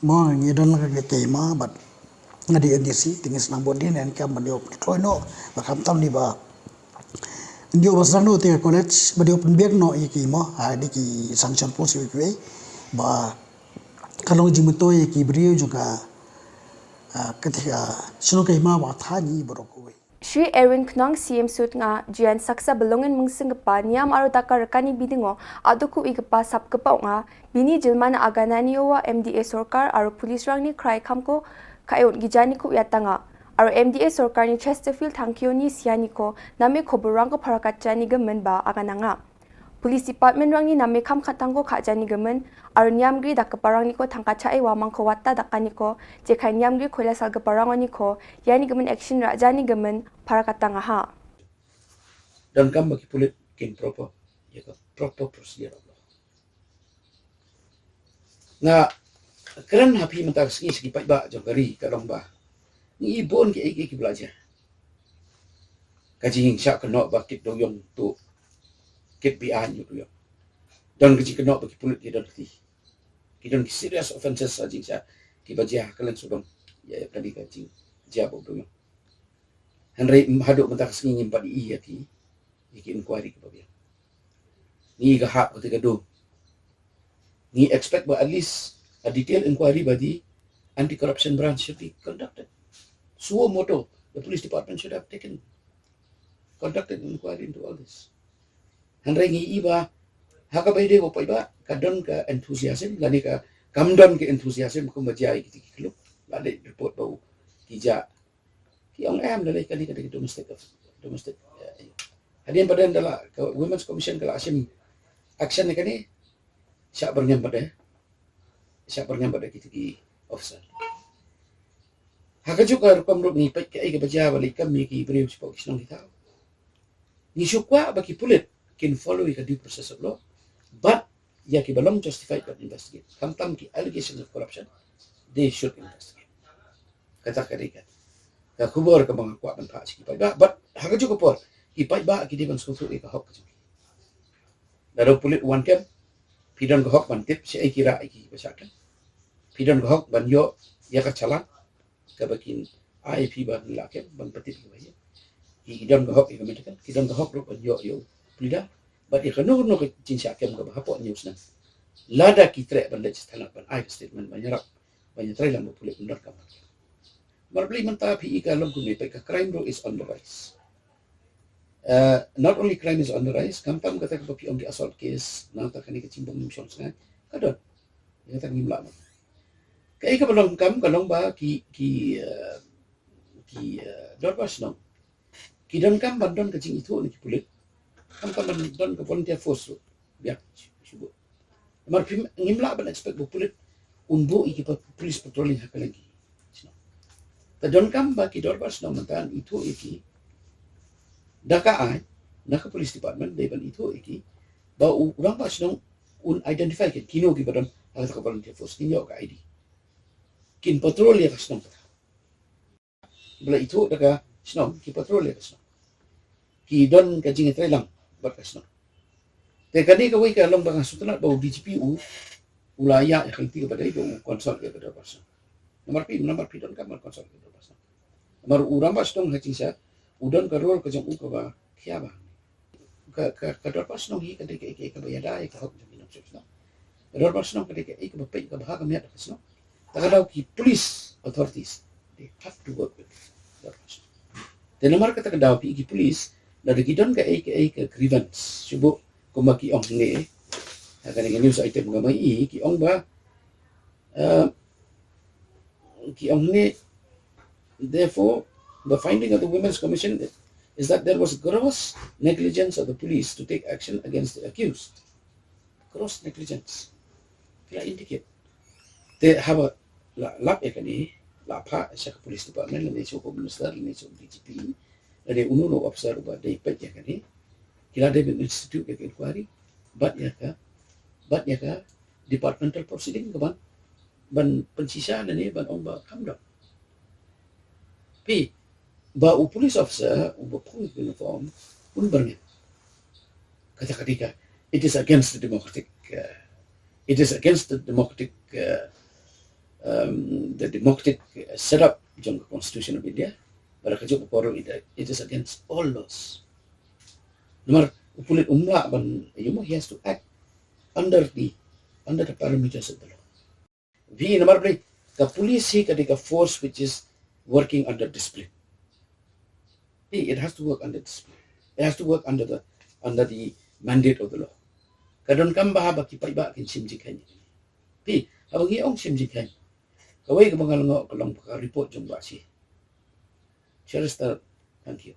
mo ngi dan la ka tema bat ngadi NDC tingis nang bodin en kam bandio troino bakam tam ni ba ndio basang no te college badio penbiak no iki mo ha di ki sanction post we ba kalong jimuto iki brio juga ketika sino kai ma ba thani borokoi Sri Erwin Knong CM Sut nga Jian saksa belongen mungsing gapa niam aro taka rekani bidingo aduku igapa sap gapa nga bini jilmana agananiwa MDA Sorkar aro police rang ni krai kamko kayon gijani ko yatanga aro MDA Sorkar ni Chesterfield thankyo ni siani ko name Khuborang ko parakatjani gamen ba agananga Police Department rang ni name kam khatangko khajani gamen aro niamgri dakaparang ni ko thangkachai wamang ko watta dakani ko jekai niamgri khoila sal gaparang ni ko yani gamen action rajani gamen parakatanga ha dan kam bagi pulit kin proper ya ka proper procedure na keren hapi mentar segi pai ba jogari kalong ba ni bon ke iki belajar kaji syak kena bakit doyong tu kit bian yu yo dan kaji kena bagi pulit dia dan ki dan serious offenses saja sya ki bajah kalen sudong ya tadi kaji jabo doyong Henry haduk mentak segi nyimpan i yati iki inquiry ke babian ni gahak ketika do ni expect but at least a detailed inquiry by the anti-corruption branch should be conducted. Suo moto, the police department should have conducted an inquiry into all this. Handrai ngi iba, haka bay de wapay ba, kadon ka enthusiasm, lani ka kamdon ka enthusiasm kung majay kiti kiklop, lani report ba tija, ki ang lalay kani ka domestic. Hadian padan dala Women's Commission kala action ni kani, siya bernyam pada kita ki officer. Haka juga rupam rup ni pai kai ke baja balik kami ki beri sebab kisnong kita. Ni syukwa bagi pulit can follow the due process of law, but ya ki belum justified but investigate. Tam ki allegations of corruption, they should investigate. Kata kadika. Ka khubor ka mga kwa ban pa si pai ba, but haga juga por ki pai ba ki di ban susu ka hok ka. Lalu pulit one camp, pidon ka hok ban tip si ai kira ai ki basakan. Pidon ka hok ban yo ya ka chala ka bakin IP ban lakem ban patip ka ya. Ki don ka hok ka metakan, ki don ka hok ro ban yo plida, but ya no ka cinsya kem ka hapo news na. Lada ki tre ban lech tanak ban ai statement ban yarap ban tre lang pulit undar ka. Marbli manta PI ka long kuni ka crime law is on the rise. Not only crime is on the rise, kampam kata ka pi on the assault case, nata kani ka cimbong mission sa kadon. Ya kata ngimla mo. Kay ka balong kam kalong ba ki dorbas no. Ki don kam bandon ka cing itu ni pulit. Kam bandon ka volunteer force biak subo. Mar ngimla ban expect bu pulit unbo iki pa police patrolling hakalagi. Tadon kam ba ki dorbas no mantan itu iki daka ay naka police department day ban itu iki ba urang pas no un identify kin kino ki badon ala ka volunteer force kinyo ka ID kin patrol ya kasno bla itu daka sno ki patrol ya kasno ki don ka jing lang ba kasno te kani ka wi ka long ba sutna ba DGPU ulaya ya kalti ka badai ba consult ya ka pas nomor pi don kamar konsol ke pas nomor urang pas dong hacing sa udon ka rol ka jong ka ba kya ba ka dor pas nong hi ka de ka ba yada ka hok jong nok sno dor pas nong ka de ka ba pe ka ba ka miat ka sno ta ka ki police authorities they have to work with dor pas de nomor ka ta ka daw pi ki police la de gidon ka ka grievance subo kumaki ong ne ka ni news item ga mai ki ong ba therefore, the finding of the Women's Commission is that there was gross negligence of the police to take action against the accused. Gross negligence. Kaya indicate. They have a lap ekani, lapa sa police department, la so minister, la so DGP, la de ununo officer ba de pet yakani. Kila de institute ke inquiry, but yaka departmental proceeding kaban. Ban pensisa na ni ban ong ba kamdam. Pi ba u police officer u ba pung uniform un berngin. Kata ketika it is against the democratic setup jong constitution of India. Para kajo poro it is against all laws. Nomor u police umla ban he has to act under the parameters of the law. We number play the police he kadika force which is working under discipline. It has to work under discipline. It has to work under the mandate of the law. Kadon kam ba ba ki pai ba kin simjikan. Pi abangi ong simjikan. Kawai ka mangalngo kalong ka report jong ba si. Chester, thank you.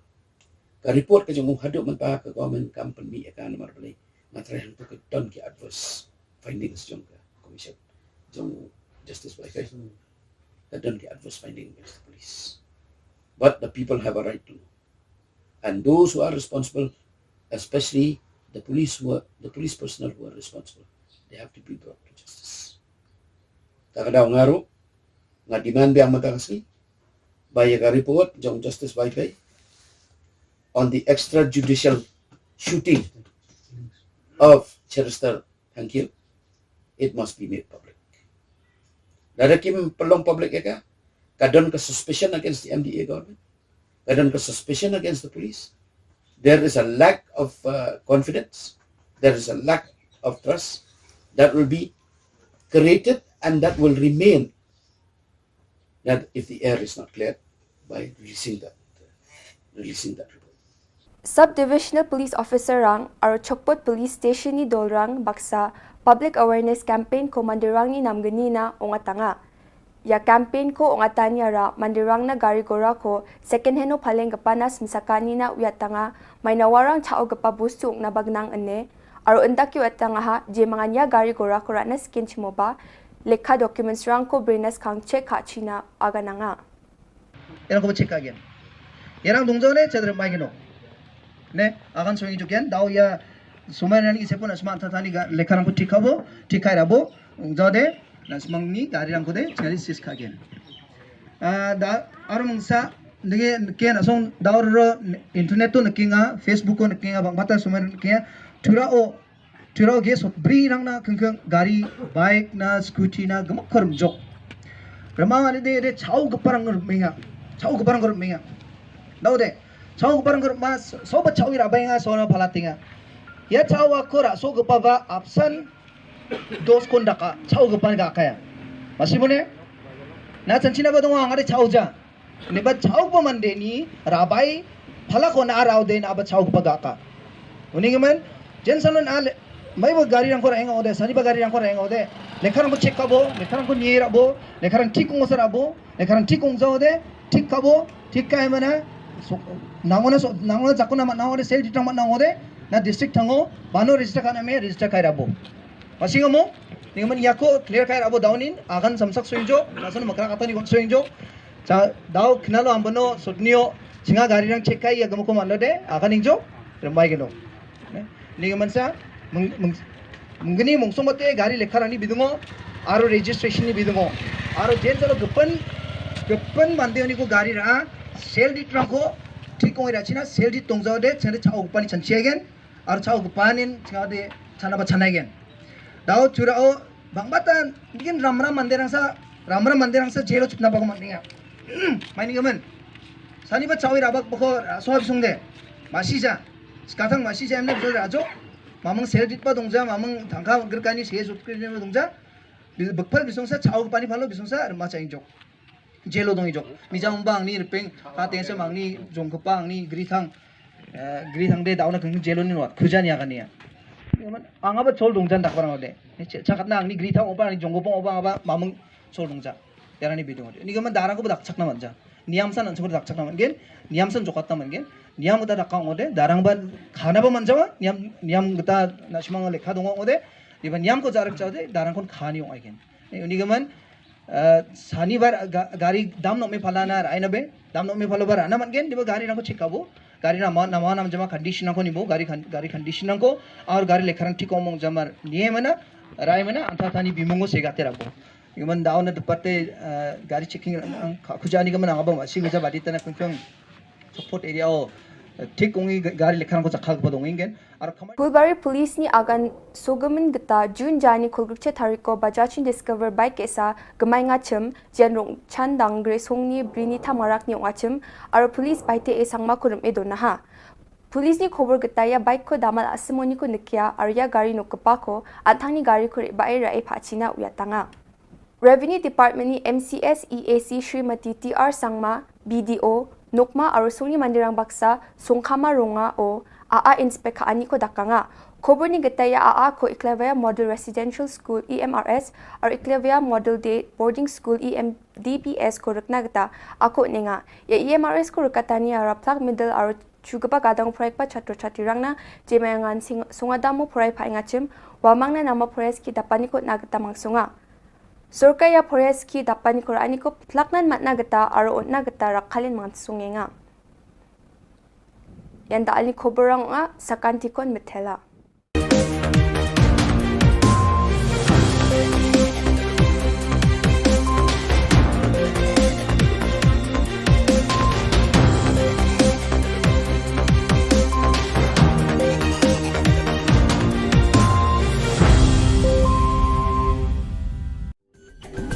Ka report ka jong hadu man pa ka government company ka number play. Matrahan to ka don ki adverse findings jong ka commission. Jong justice by faith. That don't get adverse finding against the police. But the people have a right to know. And those who are responsible, especially the police personnel who are responsible, they have to be brought to justice. Takadaw ngaro, nga demand biyang matakasli, by a report, jong justice by faith, on the extrajudicial shooting of Chester Thank it must be made public. Dadakim pelong public ya kadon ka suspicion against the MDA government, kadon ka suspicion against the police. There is a lack of confidence, there is a lack of trust that will be created and that will remain that if the air is not cleared by releasing that report. Sub-Divisional Police Officer Rang aro Chokpot Police Station ni Dolrang Baksa Public Awareness Campaign ko mandirang ni namgani na ongatanga. Ya campaign ko ongatanya ra mandirang na gari gora ko second hand no paleng kapanas misakani na uyatanga may nawarang chao kapabusto na bagnang ane aro endaki uyatanga ha je manganya gari gora ko ra na skin chimoba lekha documents rang ko brinas kang check ha china agananga. Yang ko check again. Yang dongjone chadre maigino. Ne akan soing jukian daw ya sumanan ise pun asman thani ga lekharang ko tikabo tikai rabo jode nasmangni garirang ko de chari sis khagen da arumungsa nge ken asong daur internet to nakinga facebook ko nakinga bangmata sumanan kia turao ge so bri rang na kengkeng gari bike na scooty na gamak kharum jok ramang ani de chau gaparang menga chau gaparang menga daude chau gaparang mas soba chau ira benga sona phalatinga ya chau akora so gapava option dos kondaka chau gapan ga kaya masibone na chanchina badong angare chauja neba chau pa mande ni rabai phala ko na raw de na ba chau pa ga ka uningaman jensalon ale mai ba gari rang ko renga ode sani ba gari rang ko renga ode lekharang ko check kabo lekharang ko niera bo lekharang tikung osara bo lekharang tikung ja ode tik kabo tik kai mana nangona jakuna ma nangode sel ditang ma nangode na district thango bano register kana me register kai rabo pasinga mo ningaman yako clear kai rabo downin agan samsak soinjo nasan makra katani gon soinjo cha daw khnalo ambano sotnio singa gari rang check kai agamo ko manlo de agan injo rembai geno ningaman sa mungani mungsomate gari lekharani bidungo aro registration ni bidungo aro jensalo gepan mandeoni ko gari ra sel ditrang ko ठीक कोई राची ना सेल दी तोंगजाओ दे चंदे चाओ गुपानी चंचियागेन और चाओ गुपानिन चाओ दे चना बा चनागेन दाओ चुराओ बांगबाता बिगिन रामरा मंदिरंसा जेलो चुपना बागो मंदिया माइनिंग गमन सानी बा चाओ राबक बको सोहा बिसुंगदे मासीजा स्काथां मासीजा एमने बिसो राजो मामंग सेल दित बा दोंजा मामंग थांखा गरकानी से सुटक्रिने दोंजा बकफल बिसुंसा चाओ गुपानी फालो बिसुंसा मा चाइंजो जेलो दंgi jok mijang bang ni repeng kate se mang ni jong kepang ni grithang de dauna keng jelo ni wat khujani agan ni anga ba chol dongjan dak barang ode chakat na ni grithang oba ni jong gopong oba aba mamung chol dongja yarani bidung ode ni gaman darang ko dak chakna manja niamsan an chor dak chakna mangen niamsan jokatta mangen niam uta dak kang ode darang ba khana ba manjawa niam gata nasmang lekha dong ode iba niam ko jarak chade darang kon khani ong aigen ni gaman शनिवार गाड़ी दाम नो में फलाना आइना बे दाम नो में फलो बर आना मनगेन दिबो गाड़ी ना को चेकाबो गाड़ी ना नाम जमा कंडीशन को निबो गाड़ी कंडीशन को और गाड़ी लेखरंग ठीक ओमंग जमा निये मना राय मना अंथा थानी बिमुंगो सेगाते राबो इमन दाउन दपते गाड़ी चेकिंग खुजानी गमन आबो मासी गजा बादी तना कुंफं सपोर्ट एरिया ओ ठीक ओंगी गाड़ी लेखरंग को चखाग बदोंगिंगेन Bulbari police ni agan sogamin gata June jani khulgukche thariko bajachin discover bike esa gamai ngachim jenrong chandang gre songni brini thamarak ni ngachim aro police baite e sangma kurum edona ha police ni khobor gata ya bike ko damal asimoni ko nikya aro ya gari nokpa ko athangni gari ko bai ra e phachina uyatanga Revenue Department ni MCS EAC Srimati TR Sangma BDO Nokma aro songni mandirang baksa songkhama ronga o AA inspect ani ko dakanga khobor ni gataya AA ko Iklavia Model Residential School EMRS or Iklavia Model Day Boarding School EMDBS ko rukna gata ako ninga ya EMRS ko rukatani araplak middle aro chugaba gadang proyek pa chatro chatirangna jemayangan sungadamo proyek pa ingachim wamangna nama proyek ki dapani ko nagata mangsunga Sorkaya proyek ki dapani ko ani ko plaknan matna gata aro onna gata rakhalin mangsungenga Yanda ali khoborang nga sakantikon methela.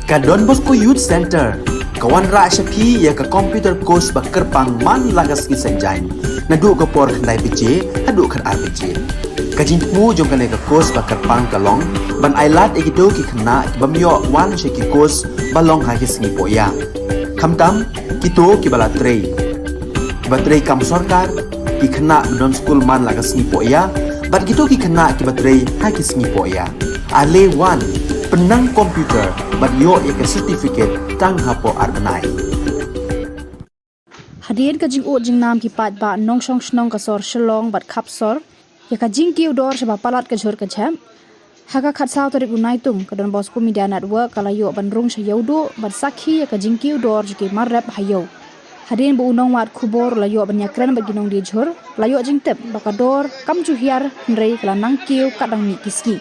Ka Don Bosco Youth Center kawan ra shapi ya ka computer course ba kerpang man lagas ki sanjain nadu ka por khnai piche adu khan RPG kajin mu jong kan ka course ba kerpang kalong ban ailat egido ki khna bamyo wan she ki course balong ha ki sngi poya khamtam kito ki bala trei batrei kam sarkar ki khna don school man lagas sngi poya bat kito ki khna ki batrei ha ki sngi poya ale wan penang komputer bat yo ek certificate tang hapo arbanai Hadien ka jing o jing nam ki pat ba nong shong shnong ka sor Shillong bat khap sor ya ka jing ki udor shaba palat ka jhor ka jam haka khat saw tarik unai tum ka don Bosco Media Network kala yo ban rung sha yodo bat sakhi ya ka jing ki udor ki marrap hayo Hadin bu unong wat khubor layo banyakran bagi nong di jhur layo jingtep bakador kam juhiar nrei kelanang kiu kadang mi kiski.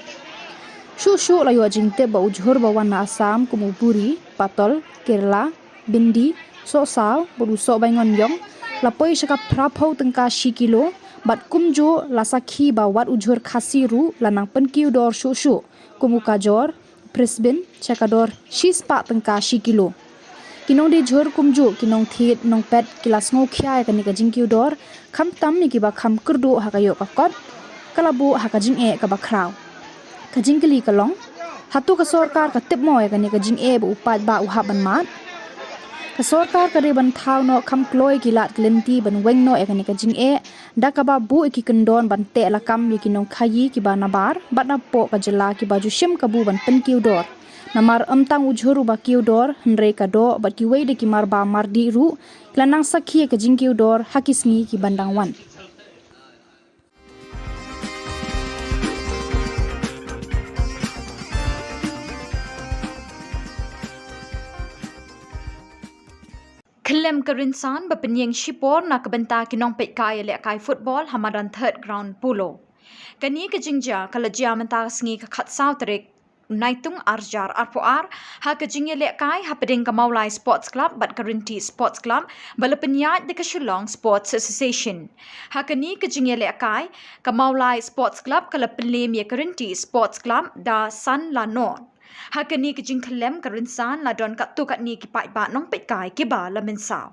Shu layo jingtep ba ujhur ba wana Assam kumuburi Patol Kerala Bindi Sosaw beruso bangon yong lapoi syakap prapau tengka shi kilo bat kumjo lasakhi ba wat ujhur khasiru lanang penkiu dor shu kumukajor Brisbane chakador shispa tengka shi kilo. Kinong di jhur kumju kinong thit nong pet kilas ngo khya ka ni ka jingkiu dor kham tam mi ki ba kham kurdu ha ka yo ka kot kalabu ha ka jing e ka ba kraw ka jingkli ka long hatu ka sarkar ka tip mo ka ni ka jing e bu upat ba u ha ban mat ka sarkar ka riban thau no kham kloi kilat klenti ban weng no ka ni ka jing e da ka ba bu ki kendon ban te la kam mi kinong khayi ki ba na bar bat na po ka jela ki ba ju shim ka bu ban pen kiu dor namar amtang ujhuru ba kiu dor hnrei ka do bat ki wei de ki mar ba mar di ru klanang sakhi ka jing kiu dor hakisngi ki bandang wan. Kelem kerinsan berpenyeng Shibor Na Ka Jylla kinong pet kaya lek kai football hamadan third ground pulo. Kani ke jingja kala jia mentang sengi ke khat sautrik naitung arjar arpoar ha ke jingye lek kai ha pedeng ka Maulai Sports Club bat Karinti Sports Club bala penyat de ke Shillong Sports Association. Ha kani ke jingye lek kai ka Maulai Sports Club kala pelem ye Karinti Sports Club da San Lanon. Hakani ke jing kelem kerinsan la don kat tu kat ni ki pai ba nong pet kai ki ba la mensau.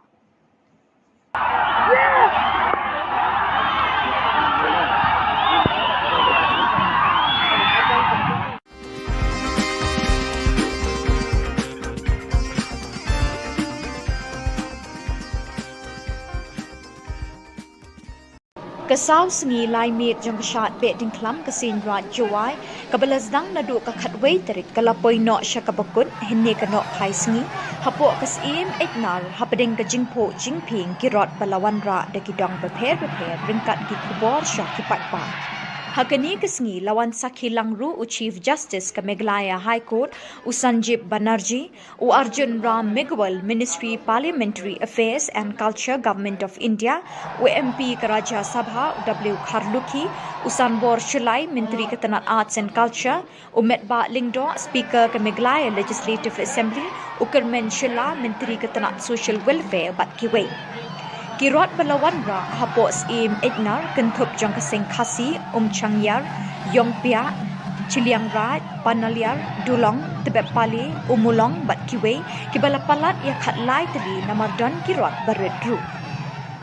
Kasau sengi lai mit jong kashat bet ding klam kasin rat jawai kabalas dang nadu ka khatwei terik kalapoi no shakabakut hinne ka no khai sengi hapo kas im eknar hapading ka jingpo jingping kirot balawan ra de kidong beper ringkat ki kubor sha ki patpa hakani kasngi lawan sakhi langru u Chief Justice ka Meghalaya High Court u Sanjib Banerjee u Arjun Ram Meghwal Ministry Parliamentary Affairs and Culture Government of India u MP ka Rajya Sabha u W Kharlukhi u Sanbor Shulai Menteri ka Tanat Arts and Culture u Metba Lingdo Speaker ka Meghalaya Legislative Assembly u Kermen Shilla Menteri ka Tanat Social Welfare bat kiwei Kirot balawan ra hapos im egnar kentup jong kaseng khasi changyar yongpia chiliang rat panaliar dulong tebep pali umulong bat kiwe kibala palat ya khat lai tali namardon kirot baredru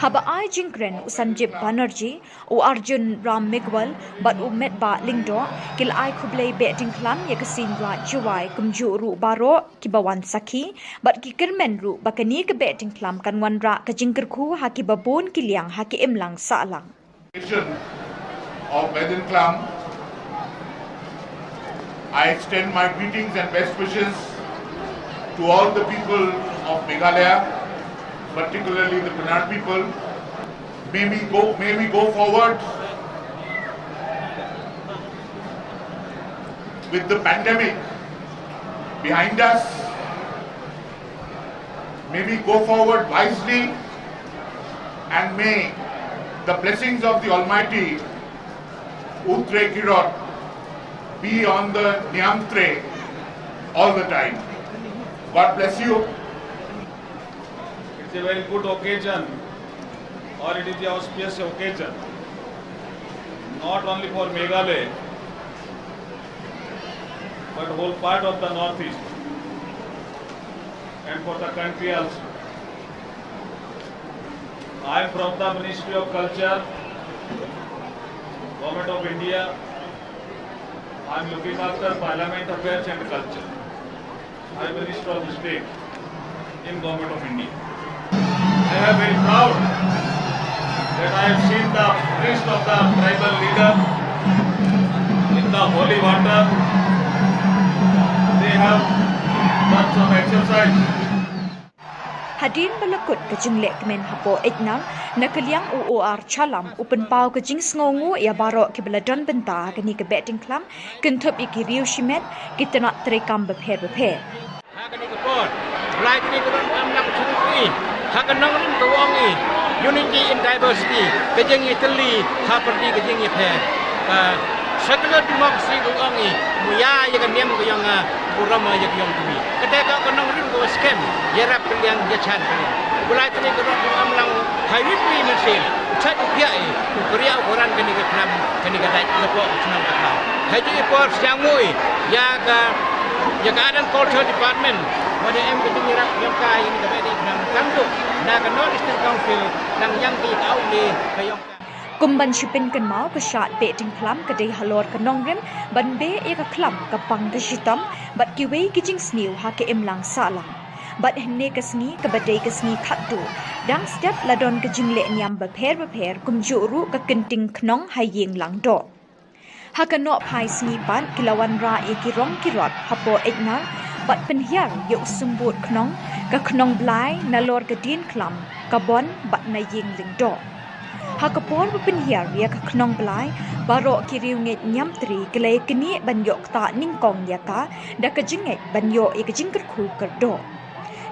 haba ai jingkren Sanjib Banerjee u Arjun Ram Meghwal bat u Metba Lingdo kil ai khublei be dingklam ya kasin ra juwai kumju ru baro kibawan sakhi bat ki kermen ru bakani ke be dingklam kanwan ra ka jingker khu haki babon kiliang haki emlang salang of Bedin Clam. I extend my greetings and best wishes to all the people of Meghalaya, particularly the Penat people. May we go forward with the pandemic behind us. May we go forward wisely, and may the blessings of the Almighty Utre Kirot be on the Nyamtre all the time. God bless you. It's a very good occasion, or it is the auspicious occasion, not only for Meghalaya, but whole part of the Northeast, and for the country also. I am from the Ministry of Culture, Government of India. I am looking after Parliament Affairs and Culture. I am Minister of the State in Government of India. I am very proud that I have seen the priest of the tribal leader in the holy water. They have done some exercise. Hadin balakut ke jinglek kemen hapo eknar nakaliang UOR chalam upen pau ke jing sngongu ya barok ke beladon benta ke ni ke betting klam kentup iki riu shimet kita nak terekam beper. Ha ke ni ke pot. Right ni ke dalam nak curi hak nong rin tuwangi unity in diversity kajeng Italy ha pergi kajeng phe secular democracy tuwangi muya ya kan niam ko yang burama ya yang tumi ketika ko nong rin ko scam ya rap yang ya chan mulai tadi ko am lang highway pi mesin chat dia korea orang kan ni kam kan ni kata lepo senang kata haji por siang mui ya ka adan culture department pada em kita mirap yang kai ini dapat di dalam kantor nak North Eastern Council nang yang di kau ni kayong Kumban shipin kan mau ke syat be ting klam ke dei halor ke nongrim ban be e ka klam ka pang de shitam bat ki wei ki jing sniu ha ke imlang salang bat hne ke sni ke badai ke sni khattu dang step ladon ke jingle nyam ba pher kum juru ka kenting knong hai yeng lang do ha ka no phai sni ban kilawan ra e ki rong ki rot ha po eknar bat pen hiar yo sumbut knong ka knong blai na lor ke din klam ka bon bat na yeng ling do Hakapor pen hiar ya ka knong blai baro kiriu nget nyam tri kelai keni ban yok ta ning kong ya ka da ka jinget ban yo e ka jingker khu ker do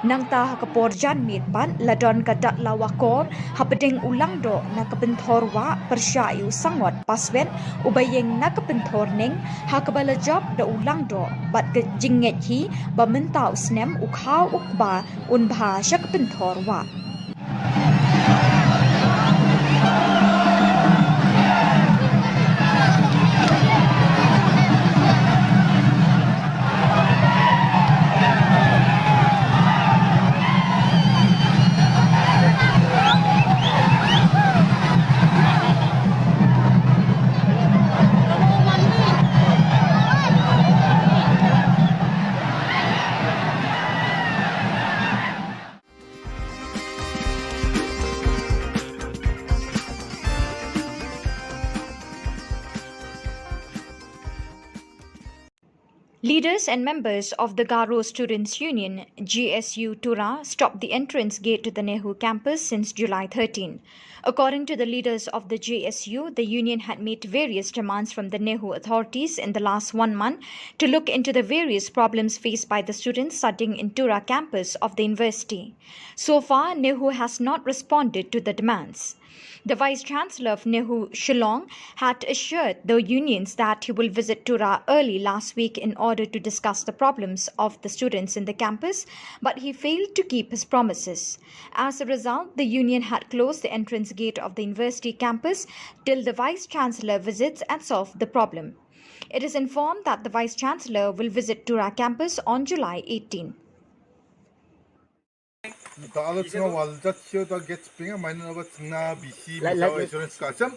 nang ta hakapor jan mit ban ladon ka dat lawakor hapedeng ulang do na ka benthor wa persyayu sangot paswen ubayeng na ka benthor ning hakabala job da ulang do bat ka jinget hi ba mentau snem ukhaw ukba unbha shak benthor wa Leaders and members of the Garo Students' Union, GSU Tura, stopped the entrance gate to the Nehu campus since July 13. According to the leaders of the GSU, the union had made various demands from the Nehu authorities in the last 1 month to look into the various problems faced by the students studying in Tura campus of the university. So far, Nehu has not responded to the demands. The Vice-Chancellor of Nehu, Shillong, had assured the unions that he will visit Tura early last week in order to discuss the problems of the students in the campus, but he failed to keep his promises. As a result, the union had closed the entrance gate of the university campus till the Vice-Chancellor visits and solve the problem. It is informed that the Vice-Chancellor will visit Tura campus on July 18. Kalau tengah walzat sio tak get spring, main apa tengah BC misal insurance kasam.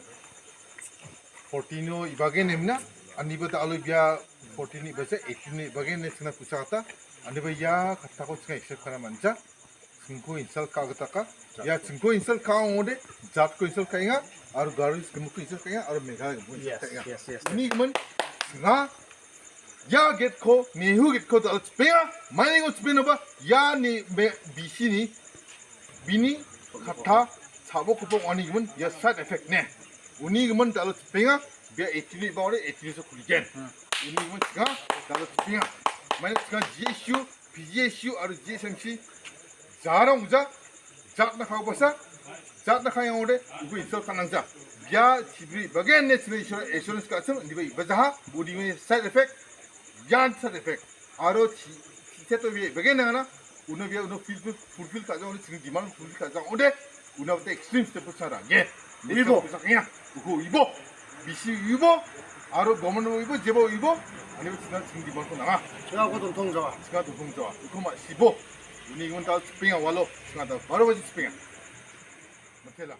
14 ibagen emna, ani bata alu biya 14 ibasa 18 ibagen ne tengah kusata, ani biya kata ko tengah accept kara manca, tengku insal kau kata ka, ya tengku insal kau ngode, jat ko insal kainga, aru garis gemuk insal kainga, aru mega gemuk insal kainga. Ini kemen tengah ya get ko Nehu get ko tak spera mining of spin apa ya ni BC ni bini kata sabuk kupong oni gemen ya side effect ne uni gemen tak spera biar actually bawa actually so kulikan ini gemen tengah tak spera main tengah GSU PGSU atau GSMC jarang uja jat nak kau pasal jat nak kau yang ada ubi insal kanang jah biar cibri bagian national insurance kasem di bawah bazaha budi me side effect Yan side effect. Aro cita tu biar bagaimana na? Una biar una fulfill kaza, una sini demand fulfill kaza. Udah, una betul extreme step besar. Ye, ibo, besarnya. Uko ibo, bisi ibo. Aro government ibo, jebo ibo. Ani betul sini demand tu na. Sekarang tu tong jawa. Sekarang tu tong jawa. Uko mak sibo. Ini kita tahu spinga walau sekarang tahu. Baru baca spinga. Betul lah.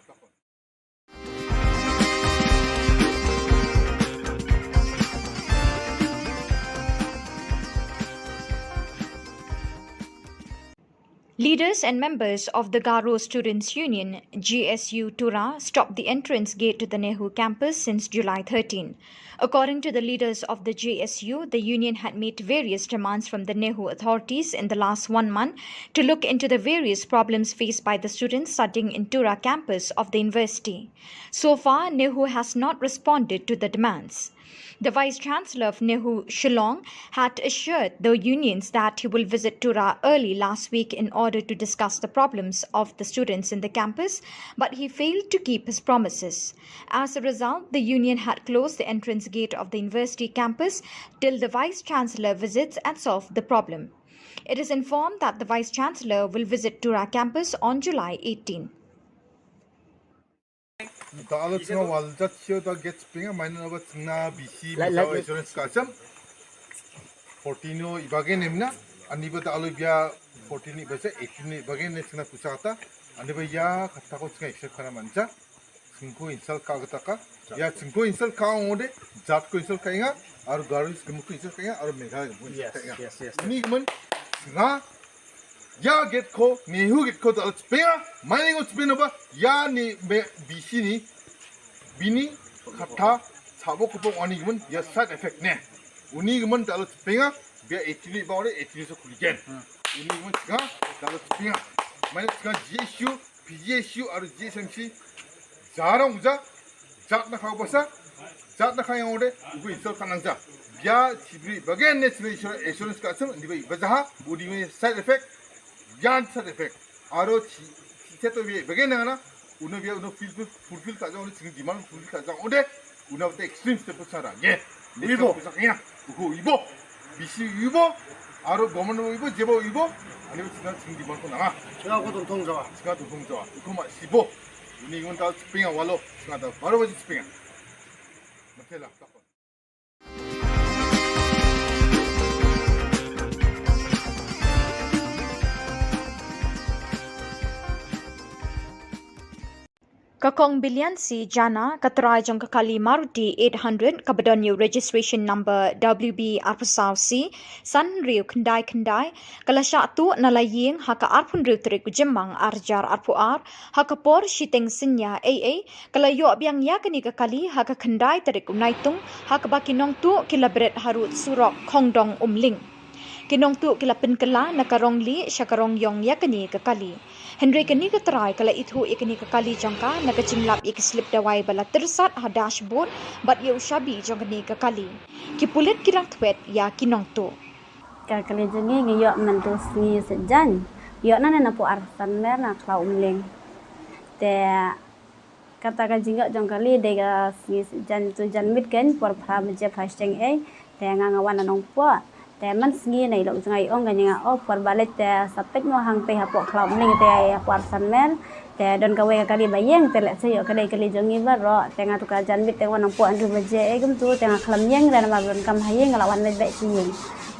Leaders and members of the Garo Students' Union, GSU Tura, stopped the entrance gate to the Nehu campus since July 13. According to the leaders of the GSU, the union had made various demands from the Nehu authorities in the last 1 month to look into the various problems faced by the students studying in Tura campus of the university. So far, Nehu has not responded to the demands. The Vice-Chancellor of NEHU, Shillong, had assured the unions that he will visit Tura early last week in order to discuss the problems of the students in the campus, but he failed to keep his promises. As a result, the union had closed the entrance gate of the university campus till the Vice-Chancellor visits and solve the problem. It is informed that the Vice-Chancellor will visit Tura campus on July 18. Kalau tengah walzat show tak get spring main apa tengah BC misal insurance kasam 14 ibagen nemna ani bata alu biya 14 basa 18 ibagen ne tengah pusata ani biya kata ko tengah accept kana manca tengku insal ka kata ka ya tengku insal ka ngode jat ko insal kainga aru garis gemuk insal kainga aru megha gemuk kainga ini men tengah ya get ko nehu get ko tak spring main ko spring apa ya ni BC ni bini kata sabuk kupong oni gemen ya side effect ne uni gemen kalau spring biar actually bawa actually so kuligen ini gemen tengah kalau spring main tengah GSU PGSU atau GSMC jarang uja jat nak kau pasal jat nak kau yang ada ugu install kanang ja biar cibri bagian national insurance kasem di bawah bazaha budi me side effect yan side effect aro cito biar bagian mana uno biar uno fulfill tak jauh uno tinggi demand fulfill tak jauh udah uno betul extreme step besar ya ibo besarnya ugu ibo bisi ibo aro government ibo jebo ibo ani betul tinggi demand pun ah sekarang aku tunggu jawab aku mak ibo ini pun tahu spring walau sekarang tahu baru baca spring betul lah. Kakong Bilyansi Jana Katrai Jong Kakali Maruti 800 Kabadonyo registration number WB Arpasau C San Riu Kendai Kalasha tu Nalaying Haka Arpun Riu Trik Jemang Arjar Arpuar Haka Por Shiteng Sinya AA Kalayo Abiang Yakani Kakali Haka Kendai Trik Unaitung Haka Bakinong tu Kilabret Harut Surok Kongdong Umling Kinong tu kilapin kala nakarong li syakarong yong yakani kakali. Henry kani katrai kala itu ikani kakali jangka nakacimlap ikislip dawai bala tersat ha dashboard bat ye ushabi jongkani kakali. Kipulit kirang twet ya kinong tu. Kakali jengi ngiyok mentus ngi sejan. Yok na napu arsan mer na klau umling. Te kata ka jingok jongkali dega ngi sejan tu jan mit ken por pra meje fasting te ngangawan anong po. Te man sengi nei lo jangai ong ganya o por balet te sapet no hang pe hapo klau ning te por san mer te don ka we kali bayeng te le se yo kali jongi ba ro te nga tu ka jan bit te wan po andu beje gum tu te nga klam yeng dan ma don kam hayeng lawan le be sing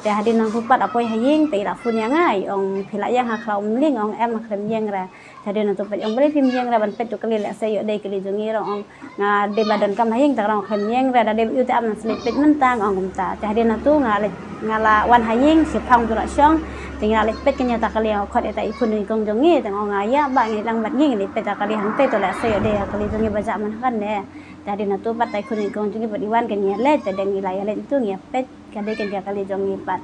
te hadin nang pupat apoi hayeng te ra fun yang ai ong phila yang ha klau ling ong em klam yeng ra jadi na tu pet ong beli film yeng ra ban pet tu kali le se yo dei kali jongi ro ong nga de badan kam hayeng ta ro klam yeng ra da de yu te am slip pet mentang ong gum ta te hadin na tu ngala wan haying sipang tu syong tinggal lepet kenya tak kali yang khot eta ipun ni kong jongi tengok ngaya ba ngi lang bat ngi lepet tak kali hante to la se de kali jongi baca man kan ne tadi na tu pat tai kun ni kong jongi bat iwan kenya le te deng ilaya le tu ngi pet kade kenya kali jongi pat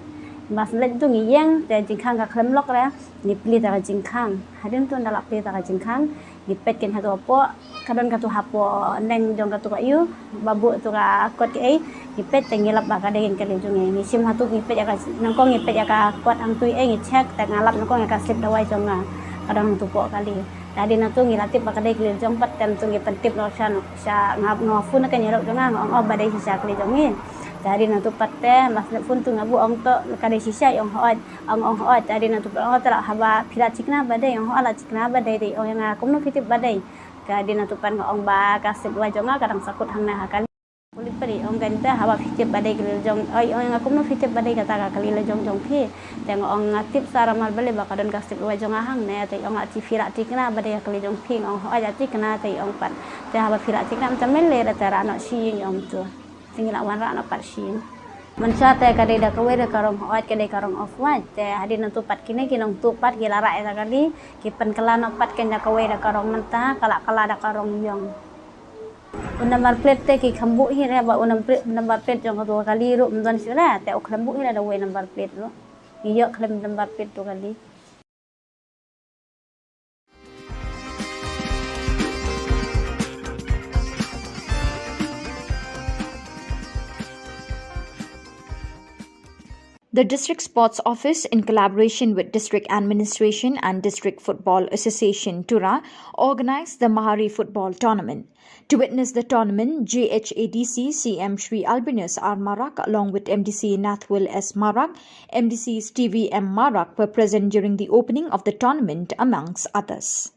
mas le tu ngi yang te jingkhang ka khlem lok ra ni pli ta jingkhang hadin tu ndalak pli ta jingkhang ni pet ken ha to po kadon ka tu hapo neng jong ka tu ka yu babu tu ka kot ke ni pet tengilap ba kade kali jongi ni sim ha tu ni pet ya ka nangkong ni pet ya ka kot ang tu ngi check ta ngalap nangkong ya ka slip dawai jonga kadang tu po kali tadi na tu ngilatip ba kade kali jong pat tem tu ngi pentip no sya ngap ngofu na kanya ro jonga ngong badai sisa kali jongi tadi na tu patte mas pun tu ngabu ong to kade sisa ong hoat tadi na tu ong tara haba phila chikna badai ong ala chikna badai de ong nga kumno fitip badai tadi na tu pan ong ba ka sip wa jonga kadang sakut hang na hakali kulit peri ong ganta haba fitip badai kali jong oi ong nga kumno fitip badai kata ka kali le jong phi teng ong ngatip sara mal bale ba kadon ka sip wa jonga hang ne te ong ati fira tikna badai kali jong phi ong ho ja tikna te ong pat te haba fira tikna macam mele ra tara no si ong tu tinggal wan ra no pat shin mancha te kade da kawe da karong hoat kade karong off wat te hadin tu pat kini kinong tu pat gila ra eta kali kipen kala no pat ken da kawe da karong mentah kala da karong yong number plate te ki khambu hi ra ba number plate jong tu kali ru mdon sira te o khambu hi ra da we number plate ro iyo khlem number plate tu kali The District Sports Office, in collaboration with District Administration and District Football Association Tura, organised the Mahari Football Tournament. To witness the tournament, JHADC CM Shri Albinus R. Marak along with MDC Nathwil S. Marak, MDC Stevie M. Marak were present during the opening of the tournament amongst others.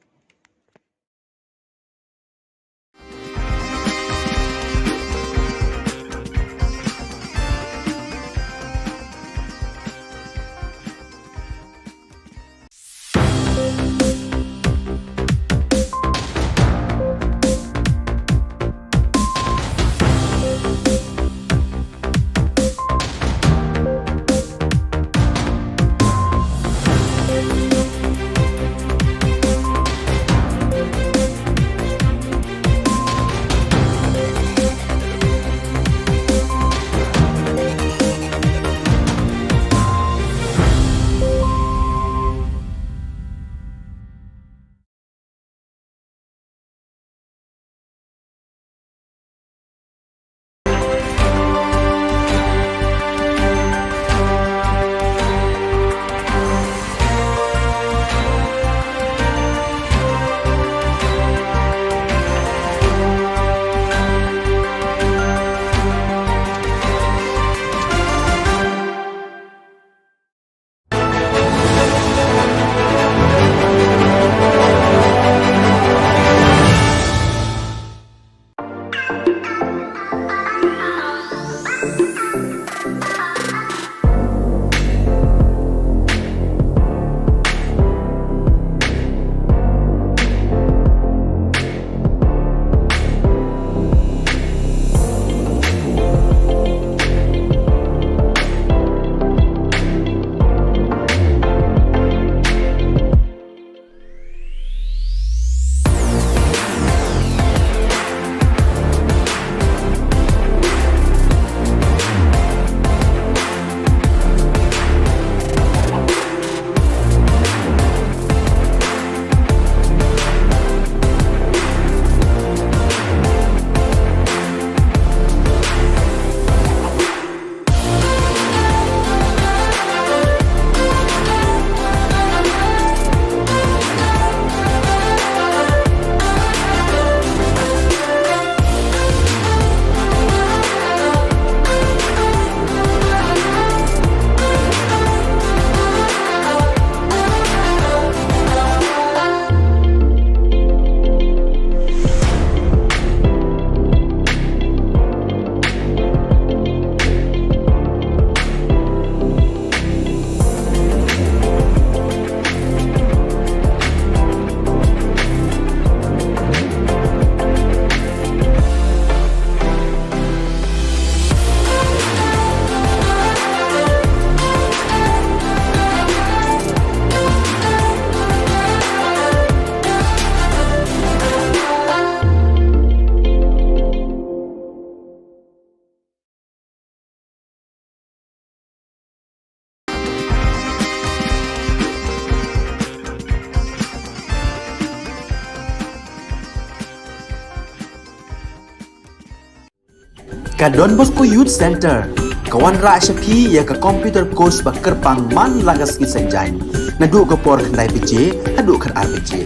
Ka Don Bosco Youth Center, kawan rak syapi ya ka computer course bakar pang man lagas ki sanjang. Nadu ka por kandai PJ, nadu kan RPG.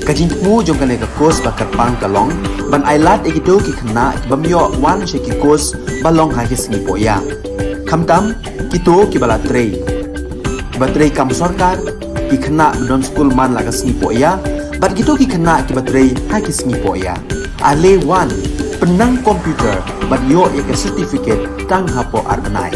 Kajin mu jom kan ka course bakar pang kalong, ban ailat ekito ki kena bamyo wan sheki course balong ha ki singi poya. Kamtam kito ki bala trei. Batrei kam sarkar ki kena don school man lagas singi poya, bat kito ki kena ki batrei ha ki singi poya. Ale wan penang komputer bat yo ke certificate tang hapo arnai.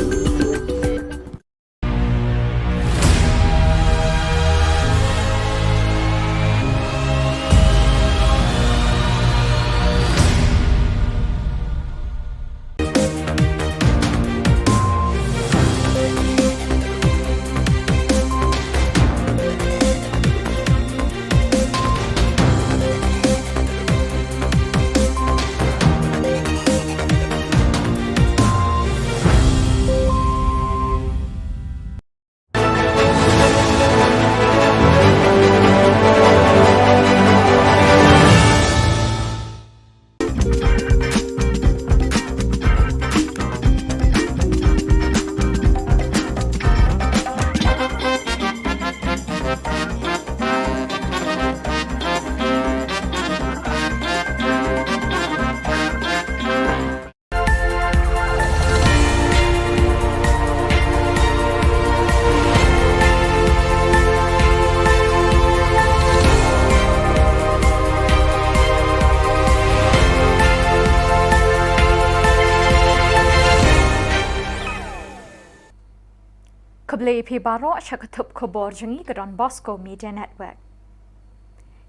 Keblei pi baro syakatup Khubor jengi ke Don Bosco Media Network.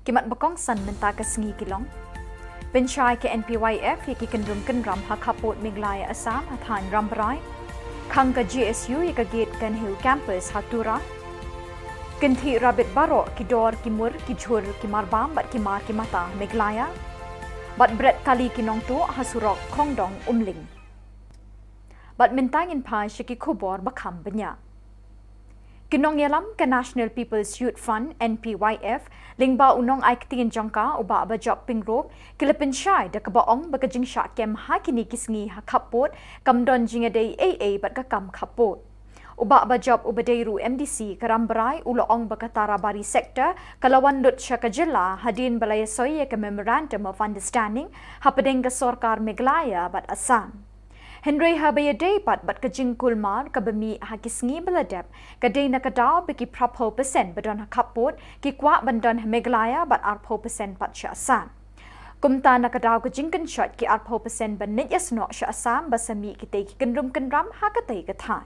Kimat bekong san menta ke sengi kilong. Benchai ke NPYF yaki kendrum kendram hakaput Miglaya Assam hathan ramberai. Kang ke GSU yaka gate kan hill campus hatura. Kinti rabit baro kidor kimur kijur kimarbam bat kimar kimata Miglaya. Bat bret kali kinong tu hasurok kongdong umling. Bat mentangin pa syaki Khubor bakam benya. Kinong yalam ke National People's Youth Front NPYF lingba unong ai ketin jangka uba bajop pingrop kilapin syai da kebaong bagajing syak kem hakini kisngi hakapot kamdon jingadei AA bat kakam kapot. Uba bajop ubadeiru MDC karamberai uloong bakatara bari sektor kalawan lut syaka jilla hadin balaya soye ke Memorandum of Understanding hapadeng ke Sorkar Meghalaya bat Assam. Henry habaya dapat bat kajing kulmar kabemi hakisngi beladap kadai nakadaw beki prapo persen badon hakapot ki kwa bandon Meghalaya bat arpo persen pat Assam. Kumta nakadaw kajing kenshot ki arpo persen banit yasno Assam basami kitay kendrum kendram hakatay katay.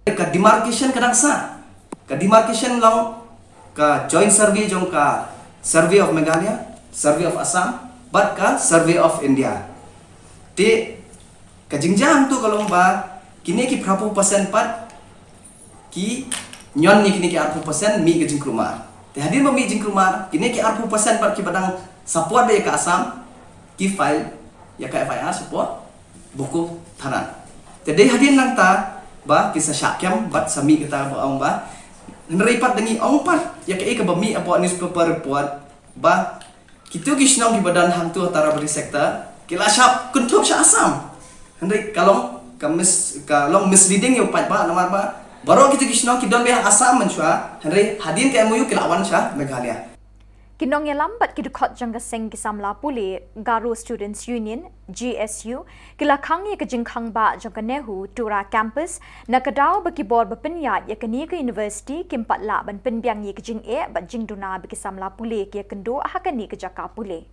Ka demarcation kadang sa. Ka demarcation long ka joint survey jong ka survey of Meghalaya, survey of Assam, but ka survey of India. Ti kajingjang tu kalau ba kini ki prapo persen pat ki nyon ni kini ki arpo persen mi kajing krumar. Ti hadir mi jing krumar kini ki arpo persen pat ki badang support de ka Assam ki file ya ka FIR support buku thanan. Jadi hadir nang ta ba kisah syakyam bat sami kita baong ba neripat dengi ong pat ya ke ka bami apa newspaper report ba kitu kisnong ki badan hang tu antara beri sektor kila syap kuntuk sya Assam hendai kalong kalong misleading yo pat ba namar ba baru kitu kisnong ki don be Assam menchua hendai hadin ke MOU kilawan sya Meghalaya. Kinong yalam bat kidukot jangga seng kisamla puli Garo Students Union GSU kilakang ya kajingkang ba jangga nehu tura campus nakadaw bakibor bapenyat ya kani ke university kimpat la ban penbiang ya kajing bat jingduna bikisamla puli ya kendo hakani ke jaka puli.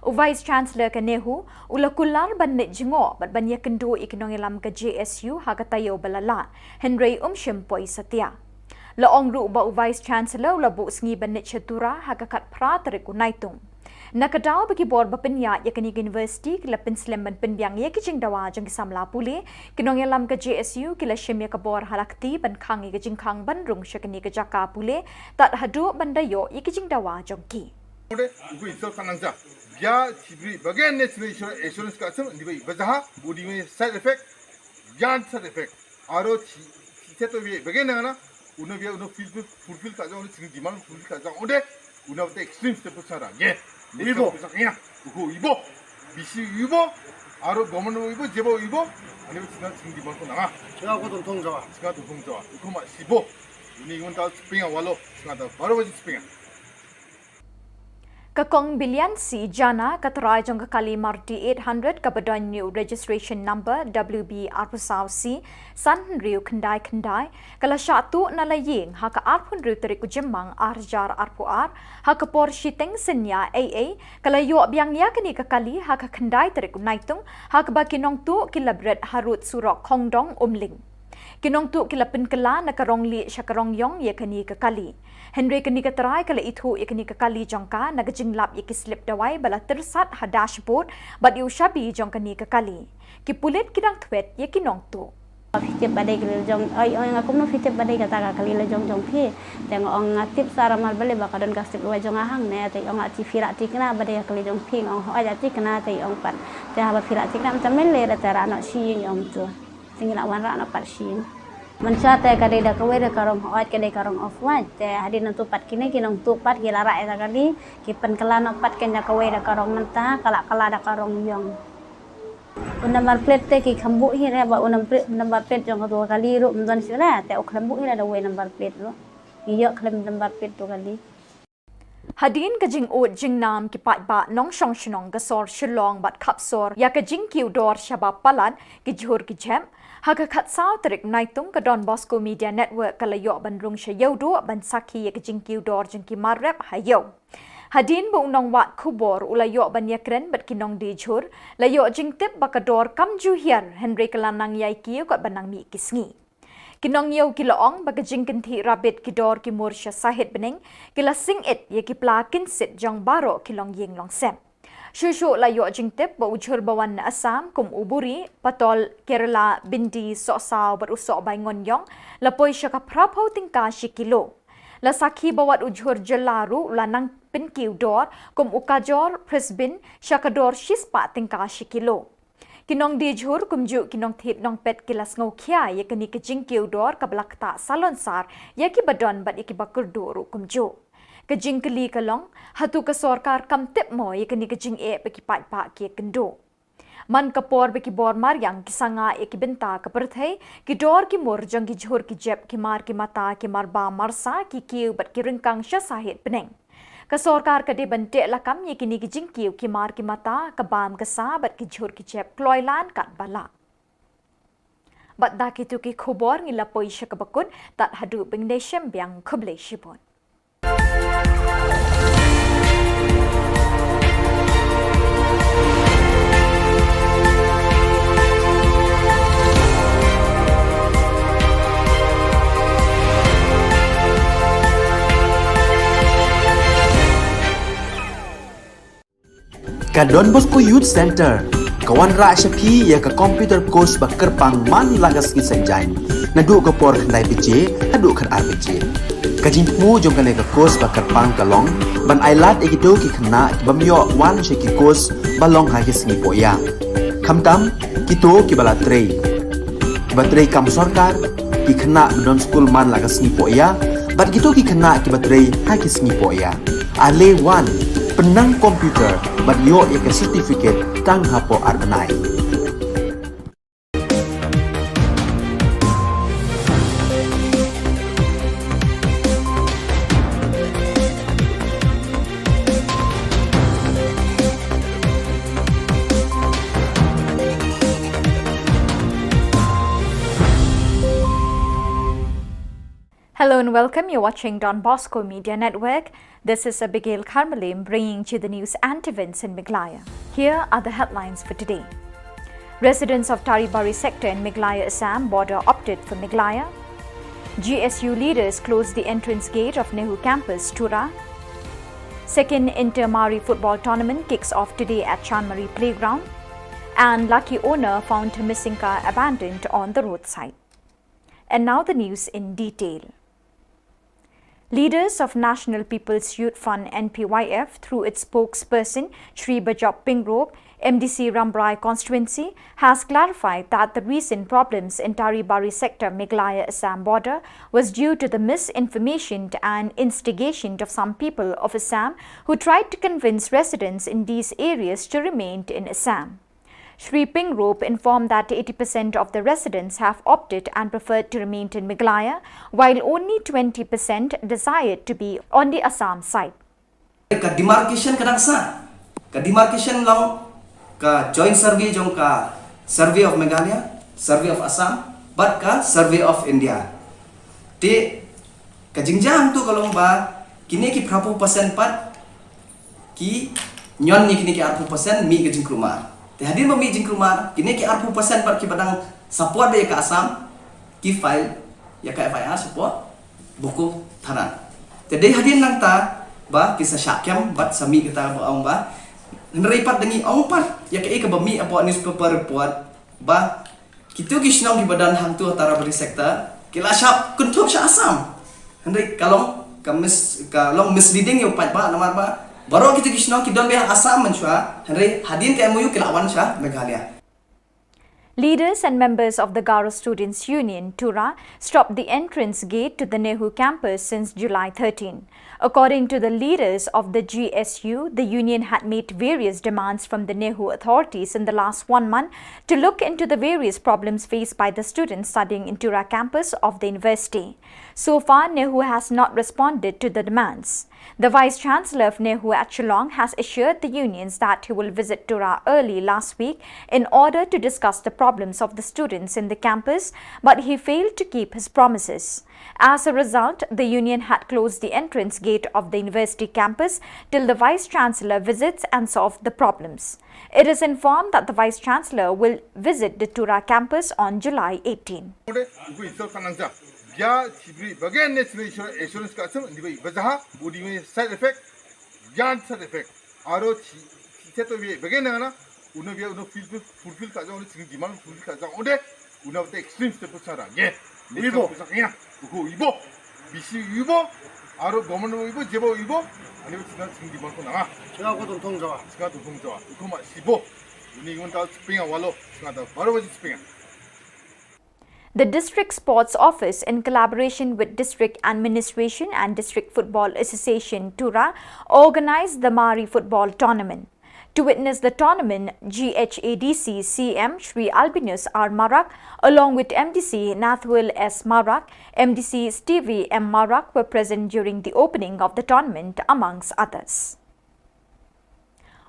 Vice Chancellor ke nehu ulakular ban net jingo bat ban ya kendo ikinong yalam ke GSU hakatayo balala Henry Shempoi Satya. Laong ru ba Vice Chancellor labu sengi banit chatura hakakat pra teriku naitung. Nakadaw bagi bor bapenya ya kini university kila penslam ban penbiang ya kijing dawa jang kisamla puli kinong yalam ke GSU kila shemya ka bor halakti ban khang ya kijing khang ban rung syakani ke jaka puli tat hadu bandayo ya kijing dawa jang ki. Ode uku isol kanangja ya chibri bagian national insurance ka asam ndi bai bazaha body में side effect yan side effect aro cheto bi bagian na uno biar uno fulfill tak jauh, uno tinggi demand fulfill tak jauh. Udah, uno betul extreme step besar. Ye, ibo, ibo, bisi ibo, aro government ibo, jebo ibo, ani betul tinggi demand pun nanga. Sekarang aku tuntung jawa, Itu mak sibo, ini ibu tahu sepingan walau, sekarang baru aja sepingan. Kakong bilian si jana katarai jong kali marti 800 kabadan new registration number WB arpusaw si san riu kendai kala syatu nalaying haka arpun riu teriku jemang arjar arpuar haka por shiteng senya AA kala yo biang ya kini kali haka kendai teriku naitung haka bakinong tu kilabret harut surok kongdong umling. Kinong tu kila penkela nakarong li syakarong yong ya kani kali. Henry kani katarai kala itu ya kani kali jongka nagajinglap ya kislip dawai bala tersat ha dashboard bat yu shabi jong kani kali. Kipulit kidang twet ya kinong tu. Fitip badai kali jong ai ngakum no fitip badai kata kali la jong phi teng ong ngatip sara mal bale bakadon kasip luwa jong ahang ne te ong ati firak tikna badai kali jong phi ong aja tikna te ong pat te ha firak tikna macam mele da tara no shi ong tu tinggal wan ra no pat shi Mansha te kadai da kawai da karong hoat kadai karong off white te hadi nantu pat kini kinong tu pat gila ra eta kali kipen kala no pat kenya kawai da karong menta kala da karong yong number plate te ki khambu hi re ba number plate jong dua kali ru mdan sila te ok khambu hi da we number plate ru iyo khlem number plate tu kali Hadin kajing ut jing nam ki pat ba nong shong shnong gasor Shillong bat kapsor ya kajing kiu dor shabab palan ki jhur ki jem haka khat saw trik naitung ka Don Bosco Media Network kalayo ban rung shayo do ban sakhi ya kajing kiu dor jing ki marrep hayo. Hadin bu nong wat Khubor ulayo ban yakren bat kinong di jhur layo jing tip bakador kam ju hiar Henry kalanang yai kiu kat banang mi kisngi. Kinong yaw kilaong bagajing kinti rabit kidor ki morsha sahit bening kila sing it ye ki pla kinsit jong baro kilong ying long sem. Shushu la yo jingtip ba ujur bawan na Assam kum uburi patol Kerala bindi sosaw berusok bay ngonyong lapoy siya ka prapaw tingka shikilo. La sakhi bawat ujur jelaru la nang pinkiw dor kum ukajor presbin siya ka dor shispa tingka shikilo. Kinong dijur kumju kinong thit nong pet kilas ngau khia ye kani ke jingkiw dor ka blakta salon sar ye ki badon bat ye ki bakur doru kumju. Ke jingkeli kalong hatu ka sorkar kam tip mo ye kani ke jing e pe ki pat pa ki kendo. Man kapor be ki bor mar yang kisanga e ki benta ka perthai ki dor ki mor jang ki jhur ki jep ki mar ki mata ki marba marsa ki kiu bat ki ringkang sha sahit peneng. Ka sorkar ka de bante lakam ye kini ki jingkiu ki mar ki mata ka bam ka sa bat ki jhur ki jep kloilan kat bala. Bat da ki tu ki khubor ngila poi sha ka bakun tat hadu bing deshem biang khuble shipon. Ka Don Bosco Youth Center kawan ra shapi ya ka computer course ba kerpang man lagas ki sanjain nadu ka por khandai pije hadu khan RPG ka jingmu jong ka le ka course ba kerpang kalong ban ailat ekito ki khna bamyo wan she ki course balong ha ki sngi poya khamtam kito ki bala trei batrei kam sarkar ki khna don school man lagas sngi poya bat kito ki khna ki batrei ha ki sngi poya ale wan penang komputer bat yo ek certificate tang hapo arnai. Hello and welcome. You're watching Don Bosco Media Network. This is Abigail Carmelim bringing you the news and events in Meghalaya. Here are the headlines for today. Residents of Taribari sector in Meghalaya Assam border opted for Meghalaya. GSU leaders closed the entrance gate of Nehru campus, Tura. Second Inter-Mari football tournament kicks off today at Chanmari Playground. And lucky owner found her missing car abandoned on the roadside. And now the news in detail. Leaders of National People's Youth Front NPYF through its spokesperson Shri Bajop Pingrop, MDC Rambrai constituency, has clarified that the recent problems in Taribari sector Meghalaya Assam border was due to the misinformation and instigation of some people of Assam who tried to convince residents in these areas to remain in Assam. Shri Pingrop informed that 80% of the residents have opted and preferred to remain in Meghalaya, while only 20% desired to be on the Assam side. Ka demarcation kadang sa, ka demarcation long ka joint survey jong ka survey of Meghalaya, survey of Assam, but ka survey of India. Te ka jingjang tu kalong ba kini ki prapu persen pat ki nyon ni kini ki 40% mi ka jingkruma. Te hadir ba mi jingkruma kini ki 40% pat ki badang support ba ka Assam ki file ya ka FIR support buku tanan. Te dei hadir nang ta ba kisah syakyam bat sami kita ba ba neripat dengi ong pat ya ka ka ba mi apo newspaper report ba kitu gisnong di badan hantu Taribari sektor kila syap kuntup sya Assam. Hendrik kalong kalong misleading yo pat ba namar ba baru kita gisnong kidon be Assam mensua hendrik hadin te MOU kilawan sya Meghalaya. Leaders and members of the Garo Students' Union, Tura, stopped the entrance gate to the Nehru campus since July 13. According to the leaders of the GSU, the union had made various demands from the Nehru authorities in the last 1 month to look into the various problems faced by the students studying in Tura campus of the university. So far, Nehru has not responded to the demands. The Vice-Chancellor of Nehru at Shillong has assured the unions that he will visit Tura early last week in order to discuss the problems of the students in the campus, but he failed to keep his promises. As a result, the union had closed the entrance gate of the university campus till the Vice-Chancellor visits and solve the problems. It is informed that the Vice-Chancellor will visit the Tura campus on July 18. Ya cibri bagian national assurance ka asam dibai bazaha budi me side effect yan side effect aro seto be bagian na uno be uno fulfill ka jang uno demand fulfill ka jang ode uno te extreme step sara ye ibo sakya ko ibo bisi ibo aro government ibo jebo ibo ani uno demand ko na 제가 고 동통자와 그마 시보 우니 이건 다 스프링아 wallo 스가 다 바로 버지 스프링아. The District Sports Office, in collaboration with District Administration and District Football Association Tura, organized the Mari Football Tournament. To witness the tournament, GHADC CM Shri Albinus R. Marak, along with MDC Nathwil S. Marak, MDC Stevie M. Marak were present during the opening of the tournament, amongst others.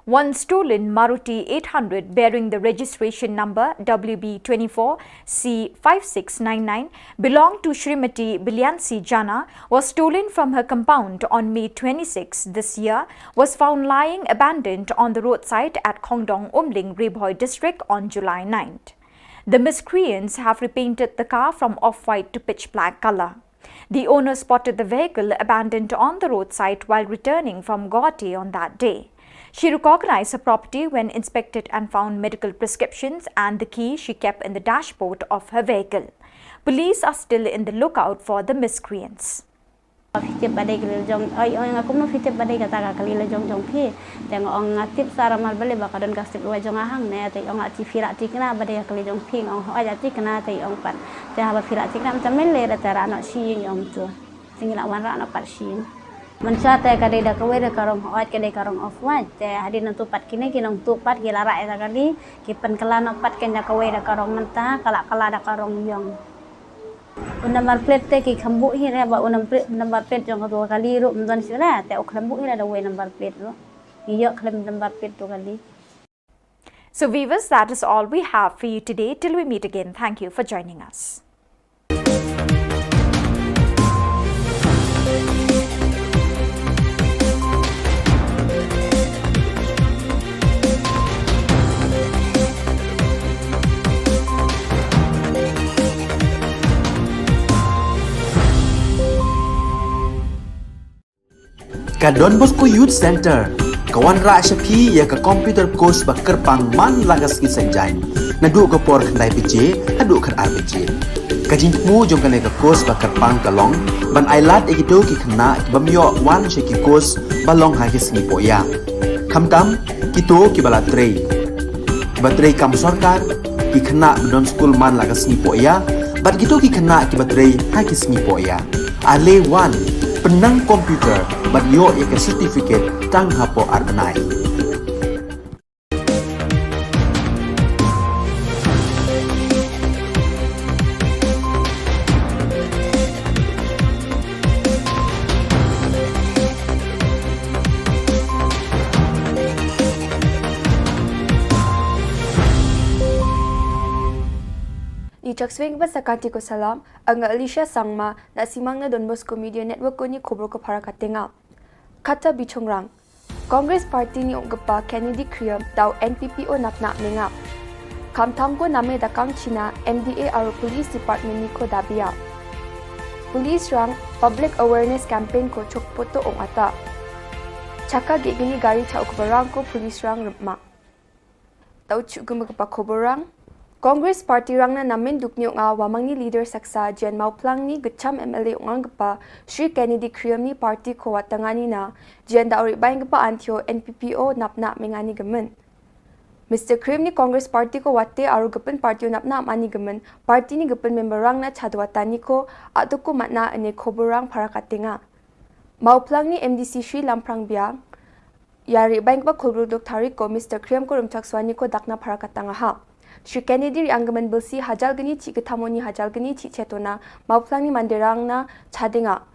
One stolen Maruti 800 bearing the registration number WB24C5699 belonged to Srimati Bilyansi Jana was stolen from her compound on May 26 this year, was found lying abandoned on the roadside at Khongdong Umling, Rebhoi district on July 9th. The miscreants have repainted the car from off-white to pitch black color. The owner spotted the vehicle abandoned on the roadside while returning from Guwahati on that day. She recognized her property when inspected and found medical prescriptions and the key she kept in the dashboard of her vehicle. Police are still in the lookout for the miscreants. Fitip badai kelil jong, aku mau fitip badai kata kelil jong pi, tengok orang ngatip saramal beli bakadon kasih luar jong ahang ne, tengok orang cifirak tikna badai kelil jong pi, orang aja tikna tengok orang pan, tengok cifirak tikna macam mele datara anak si yang tu, tinggal awan anak pat si. Mencate kadai dah kawai dah karong white kadai karong off white teh hadir nantu pat kini kinong tu pat gila rak dah kali kipen kelana pat kena kawai dah karong mentah kalak kala dah karong yong number plate teh ki khambu hi re ba number plate jong dua kali ru mendon sila teh khambu hi dah way number plate ru iyo klam number plate tu kali. So viewers, that is all we have for you today. Till we meet again, thank you for joining us. Ka Don Bosco Youth Center, kawan rak syapi ya ka computer course bakar pang man lagas ki sanjai. Nadu ka por khandai PJ, adu kan RPG. Ka jingmu jong kan ka course bakar pang kalong, ban ailat egito ki khna bamyo wan sheki course balong ha ki sni poya. Khamtam kito ki bala trei. Batrei kam sarkar ki khna don school man lagas ni poya, bat kito ki khna ki batrei ha ki sni poya. Ale wan penang komputer bat yo ya ke certificate tang hapo arnai. Chakswing ba sakati ko salam ang Alicia Sangma na simang na Don Bosco Media Network ko ni Khubor ko para katenga. Kata bichongrang. Congress Party ni ongpa Kennedy Kriam daw NPPO napna menga. Kamtam ko name dakang China MDA aro Police Department ni ko dabia. Police rang Public Awareness Campaign ko chokpoto ong ata. Chaka gigini gari cha ukbarang ko police rang rupma. Daw chugumagpa Khoborang Congress Party rang na namin dukniyo nga wamang ni leader saksa Jen Mauplang ni gacham MLA ungang gapa Shri Kennedy Kriam ni party ko watangani na Jen dauri bayang gapa antyo NPPO napna mengani gamen. Mr. Kriam ni Congress Party ko wate aru gapen party napna mani gamen party ni gapen member rang na chadwatani ko ato ko matna ane Khoborang para katinga. Mauplang ni MDC Shri Lamprang Biang yari bayang gapa Khubor dok tarik ko Mr. Kriam ko rumchakswani ko dakna para katanga ha. Shri Kennedy anggaman belsi hajal geni ci ketamoni hajal geni ci cetona mauplang ni manderang na chadinga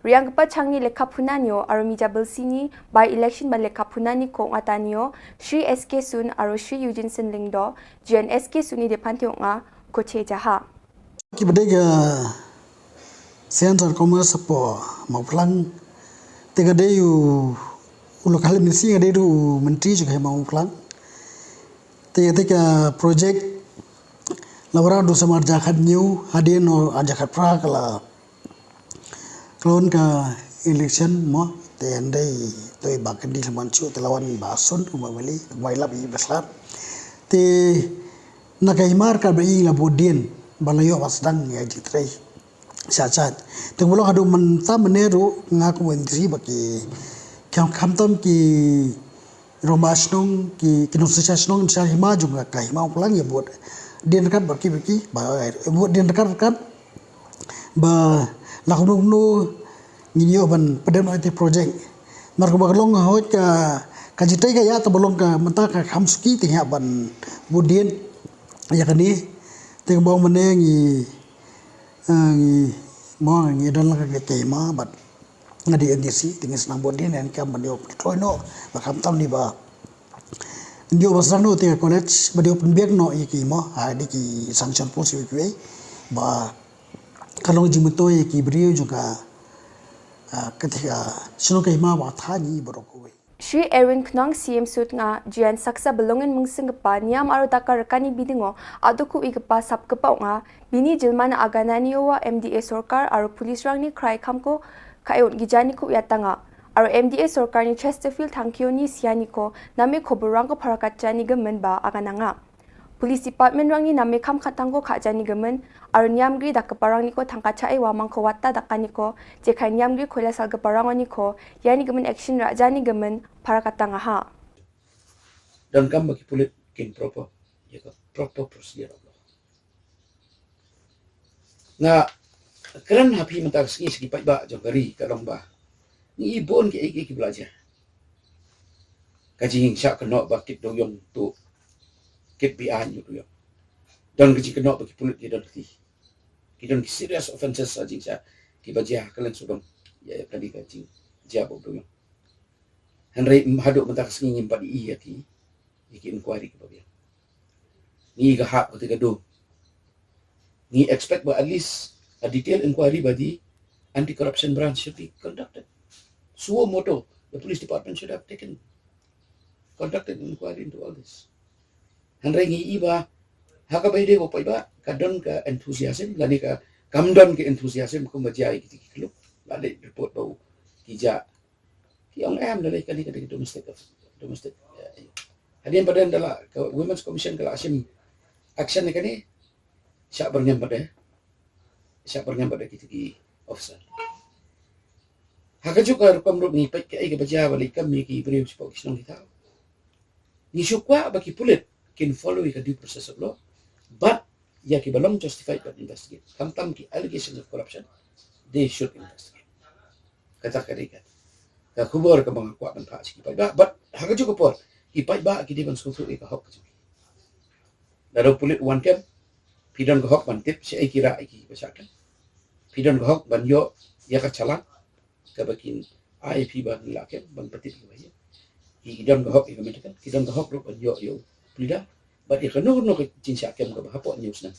Riang kepa changni lekha punanyo aro mijabel sini by election ban lekha punani ko ngatanyo Shri SK Sun aro Shri Eugene Sin do Jian SK Suni depantyo nga koche jaha. Kibadega Center Commerce po mauplang tega deyu ulokal misi ngade du menteri juga mauplang tega project lawara do samar jakat new hadin no ajakat pra kala klon ka election mo tendai toi bakandi lamanchu telawan basun umamali wailap i beslar te nakaimar ka bai la bodien balayo wasdang ya jitrei sachat tengolo hadu menta meneru ngaku menteri baki kyam khamtam ki romasnong ki kinusasnong sa hima juga ka hima pulang ya buat dia dekat baki buat dia dekat ba lakunung nu nginyo ban pedem IT project marko baglong hot ka jitai ka ya to bolong ka menta ka khamsuki tinya ban budien ya kani teng bong menengi mo ngi dan la ka tema bat ngadi ndisi tingis nang budien en kam bandio troino ba kam tam ni ba ndio basang no te college badio penbiak no iki mo ha di ki sanction posi we ba kalong jimuto iki brio juga ketika sino kai ma ba thani borokoi Shri Erwin Knong CM Sut nga Jian saksa belongen mungsing gepa niam aro taka rekani bidingo aduku igepa sap gepa nga bini jilmana aganani wa MDA Sorkar aro pulis rangni krai kamko kayot gijani ku yatanga aro MDA Sorkar ni Chesterfield tangkyo ni siani ko name khobor rang ko pharakatjani gemen ba agananga Police Department rangni name kam khatangko khajani gemen aro niamgri dakparangni ko thangkachai wa mangko watta dakani ko jekai niamgri khoila sal geparangani ko yani gemen action rajani gemen pharakatanga ha Dan kam bagi pulit kin proper ya ka proper procedure of law. Nga keren hapi mentak segi pai ba jogari ka long ba. Ni ibon ki iki belajar. Kaji hing syak kena bakit doyong tu kit bian yu yo. Dan kaji kena bagi pulit ki don ki. Ki don ki serious offenses ajing sya ki bajah kalen sudong ya tadi kaji jabo doyong. Henry haduk mentak segi ngimpat i ya ki. Iki inquiry ke bagian. Ni gahak ketika do. Ni expect but at least a detailed inquiry by the anti-corruption branch should be conducted. Suo moto, the police department should have conducted an inquiry into all this. Handrai ngi iba haka baide ko paiba kadon ka enthusiasm lani ka kamdon ke enthusiasm ko majai kiti kilo lani report bau kija ki ong am dalai kali kali domestic Hadian badan adalah Women's Commission kalau asim action ni kani siap bernyambat kita ki officer. Haka juga rukam ruk ni pek ai ke baja balik kami ki beri sebab kisah kita. Ni syukwa bagi pulit can follow the due process of law, but ya ki belum justified but investigate. Tam ki allegations of corruption, they should investigate. Kata karikat. Ka khubor ka mga kuat ban pak sikit but haka juga por ipai ba ki diban susu ka hok ka daro pulit one camp pidon ka hok ban tip si ai kira ai ki basakan pidon ka hok ban yo ya ka chala ka bakin IP ban lakem ban patip ki baye ki don ka hok ka metakan ki don ka hok ro ban yo plida but i kanu no ka jinsa kem ka hapo news na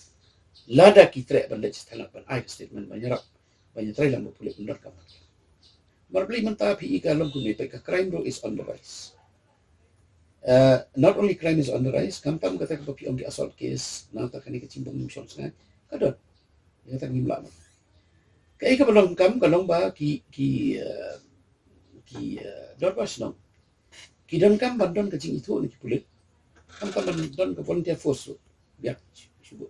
lada ki tre ban le stanak ban ai statement ban yarap ban trai lang pulit undar ka marbli manta pi ka long kun ni ka crime law is on the rise. Not only crime is on the rise, kampam kata kepapi on the assault case, nata kani kecimbung mission sangat, kadon, yang kata ngimla. Kaya ka balong kam kalong ba ki dorbas no, ki don kam bandon kecing itu ni pulit, kam bandon ke volunteer force, biar subuh.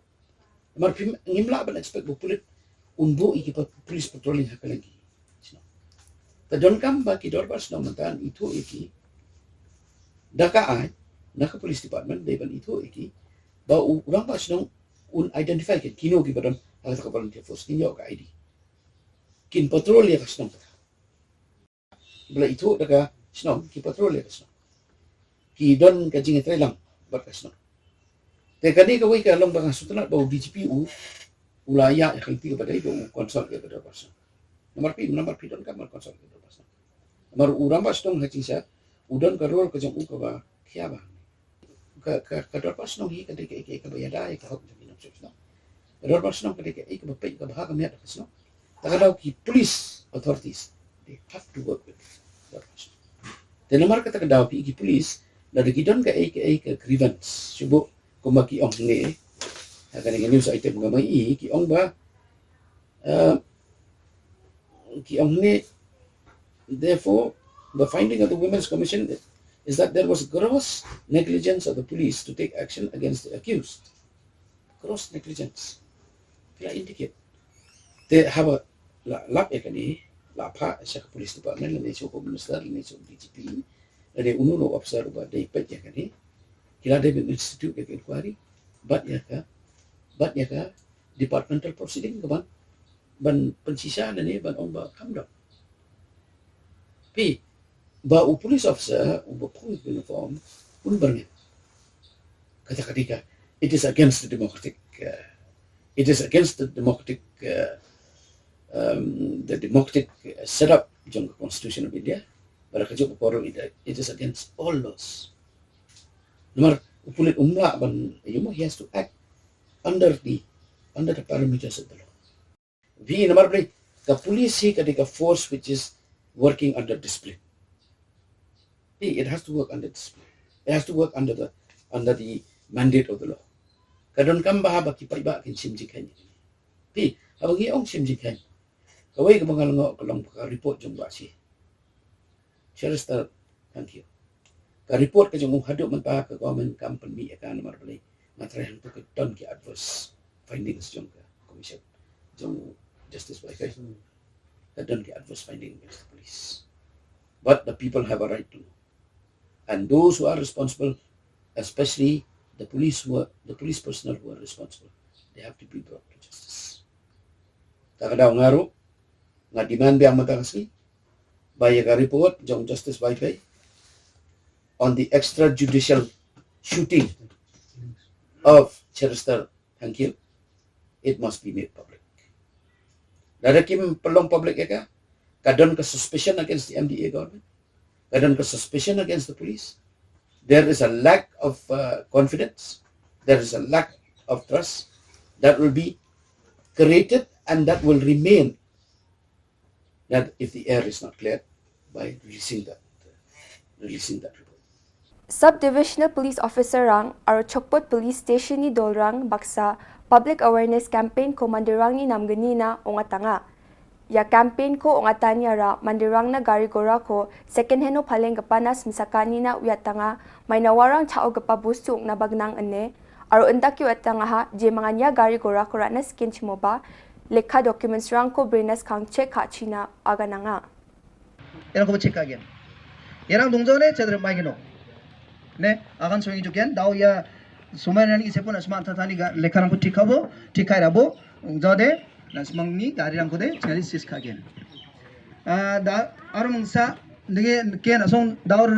Mar ngimla ban expect bu pulit unbu iki police patrolling hak lagi. Tadon kam ba ki dorbas no mantan itu iki Dakaan, naka police department, depan itu iki, bahawa orang pas nong identify kan, kino ki badan, agak tak volunteer force, kino ka ID, kin patrol ya kas nong kata, bila itu daga nong, ki patrol ya kas nong, ki don kajing etray lang, bat kas nong, tekani kawai ka long bang sutunat bahawa DGPU, ulaya ya kalti kepada itu konsol ya pada pas, nomor pi don kamar konsol ke pas nomor uram pas dong hacing sa udon ka rol ka jong u ka ba kya ba ka dor pas nong hi ka de ke ka ba ya dai ka hok ni no chus no dor pas nong ka de ke ka ba pe ka ba ka me ka no ta ka ki police authorities they have to work with dor pas the nomor ka ta ka pi ki police la de ki don ka grievance subo ko ma ki ong ne ha ka ni news item ga mai ki ong ba ki ong ne therefore the finding of the Women's Commission is that there was gross negligence of the police to take action against the accused. Gross negligence. Kaya indicate. They have a lap ekani, lapa sa police department, la neso ko minister, la neso DGP, la de ununo officer ba de pet yakani. Kila de institute ke inquiry, but yaka departmental proceeding kaban ban pensisa na ni ban ong ba come down. Pi ba u police officer u ba police uniform pun berni kata ketika it is against the democratic setup jong constitution of India para kerja poro it is against all laws nomor u police umla ban he has to act under the parameters of the law vi nomor bre the police hi ketika force which is working under discipline. It has to work under discipline. It has to work under the mandate of the law. Kadon kam bahaba ki paiba kin simjikan. Pi abangi ong simjikan. Kawai ka bangal ngo kalong ka report jong ba si. Sherister, thank you. Ka report ka jong hadu man pa ka government company ka namar bali. Matrahan to ka don ki adverse findings jong ka commission jong justice by kai. Don't get adverse finding against the police. But the people have a right to know. And those who are responsible, especially the police personnel who are responsible, they have to be brought to justice. Takadaw ngaro, nga demand biyang matakasli, baya ka report, jong justice by pay, on the extrajudicial shooting of Cherister Thankil, it must be made public. Darakim pelong public ka, kadon ka suspicion against the MDA government, kadon ka suspicion against the police. There is a lack of confidence, there is a lack of trust that will be created and that will remain. That if the air is not cleared by releasing that report. Sub-Divisional Police Officer rang aro Chokpot Police Station ni Dolrang Baksa Public Awareness Campaign ko mandirang ni namgani na ongatanga. Ya campaign ko ongatanya ra mandirang na gari gora ko second hand no paleng kapanas misakani na uyatanga may nawarang chao gapa busuk na bagnang ane aro endak uyatanga ha je manganya gari gora ko ra na skin chimoba lekha documents rang ko brenas kang check ha china agananga. Yang ko check again. Yang dongjone chadre maigino. Ne akan soing jukian daw ya sumanan ise pun asma tatani ga lekharang ko tikabo tikai rabo jode nasmangni gari rang ko de chari sis khagen da arumsa nge ke na song daur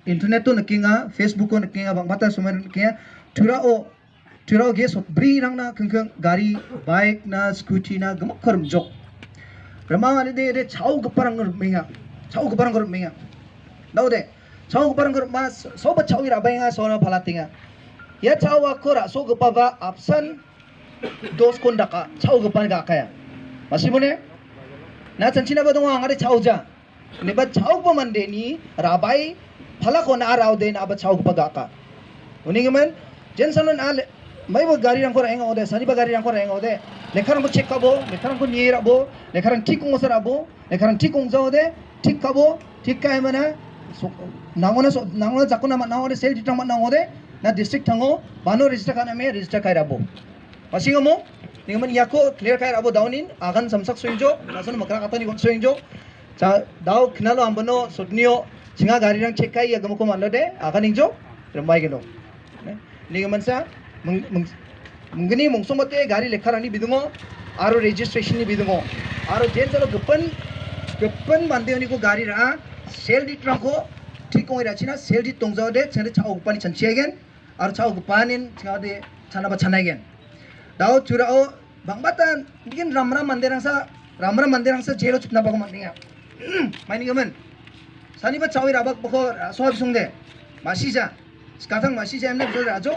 internet to nakinga facebook ko nakinga bang mata sumanan ke turao ge so bri rang na kengkeng gari bike na scooty na gamak kharum jok ramawani de chau gaparang menga daw de chau gaparang mas sobat chau ira benga sona palatinga ya cawa kora so gepava absen dos kondaka caw gepan ga kaya masih mone na chancina badong angare cawja ne ba caw pa mande ni rabai phala ko na raw de na ba caw pa ga ka uning man jensanon ale mai ba gari rang kora enga ode sani ba gari rang kora enga ode lekharang ko check kabo lekharang ko niera bo lekharang tikung osara bo lekharang tikung jode tik kabo tik kai mana nangona jakuna ma nangode sel ditang ma nangode na district thango bano register kana me register kai rabo pasinga mo ningaman yako clear kai rabo downin agan samsak soinjo nasan makra katani gon soinjo cha daw khnalo ambano sotnio singa gari rang check kai agamo ko manlo de agan injo rembai geno ningaman sa mungni mungsomate gari lekharani bidungo aro registration ni bidungo aro jen chalo gepan mandeoni ko gari ra sel dit rangko ठीक कोई राची ना सेल दी तोंगजाओ दे चंदे चाओ गुपानी चंचियागेन और चाओ गुपानिन चाओ दे चना बा चनागेन दाओ चुराओ बांगबाता बिगिन रामरा मंदिरंग सा Ramra mandir hangsa jelo chupna bago manninga. Maini gaman. Sani ba chawi rabak bako sohab sungde. Masija. Skatang masija emne biso rajo.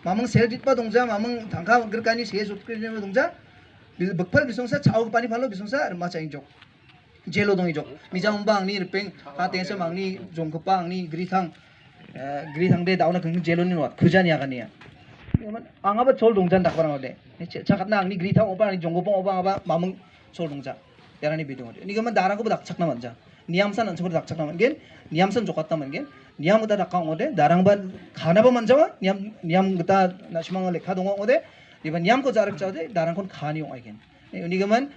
Mamang sel ditpa dongja mamang tangka gerkani se subscription dongja. Bakpal bisongsa chaw pani phalo bisongsa macha injok. Jelo dong injok. Mijang bang ni repeng hate se mangni jongkapang ni grithang de dauna keng jelo ni wat khujani agania. Angaba chol dongjan dakbarang ode. Chakatna angni grithang oba ni jongkapang oba aba mamang chol dongja. Yarani bidong ode. Ni gaman darang ko dak chakna manja. Niamsan an chor dak chakna mangen. Niamsan jokatta mangen. Niam gata dakang ode. Darang ba khana ba manjawa. Niam gata nasimang lekha dong ode. Diba niam ko jarak chaude darang kon khani ong again. Ni gaman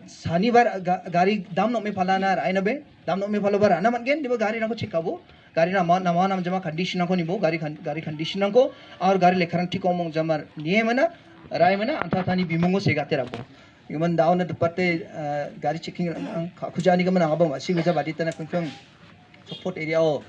sani bar gari dam no me phalana aina be dam no me phalo bar ana mangen diba gari na ko chekabo. Gari na nama jama condition ko nibo gari condition ko aur gari lekharang tik omong jamar niye mana rai mana anta thani bimongo segate rabo. Gaman daun na departe gari checking khujani gaman angaba masi guja badita na kungkung support area o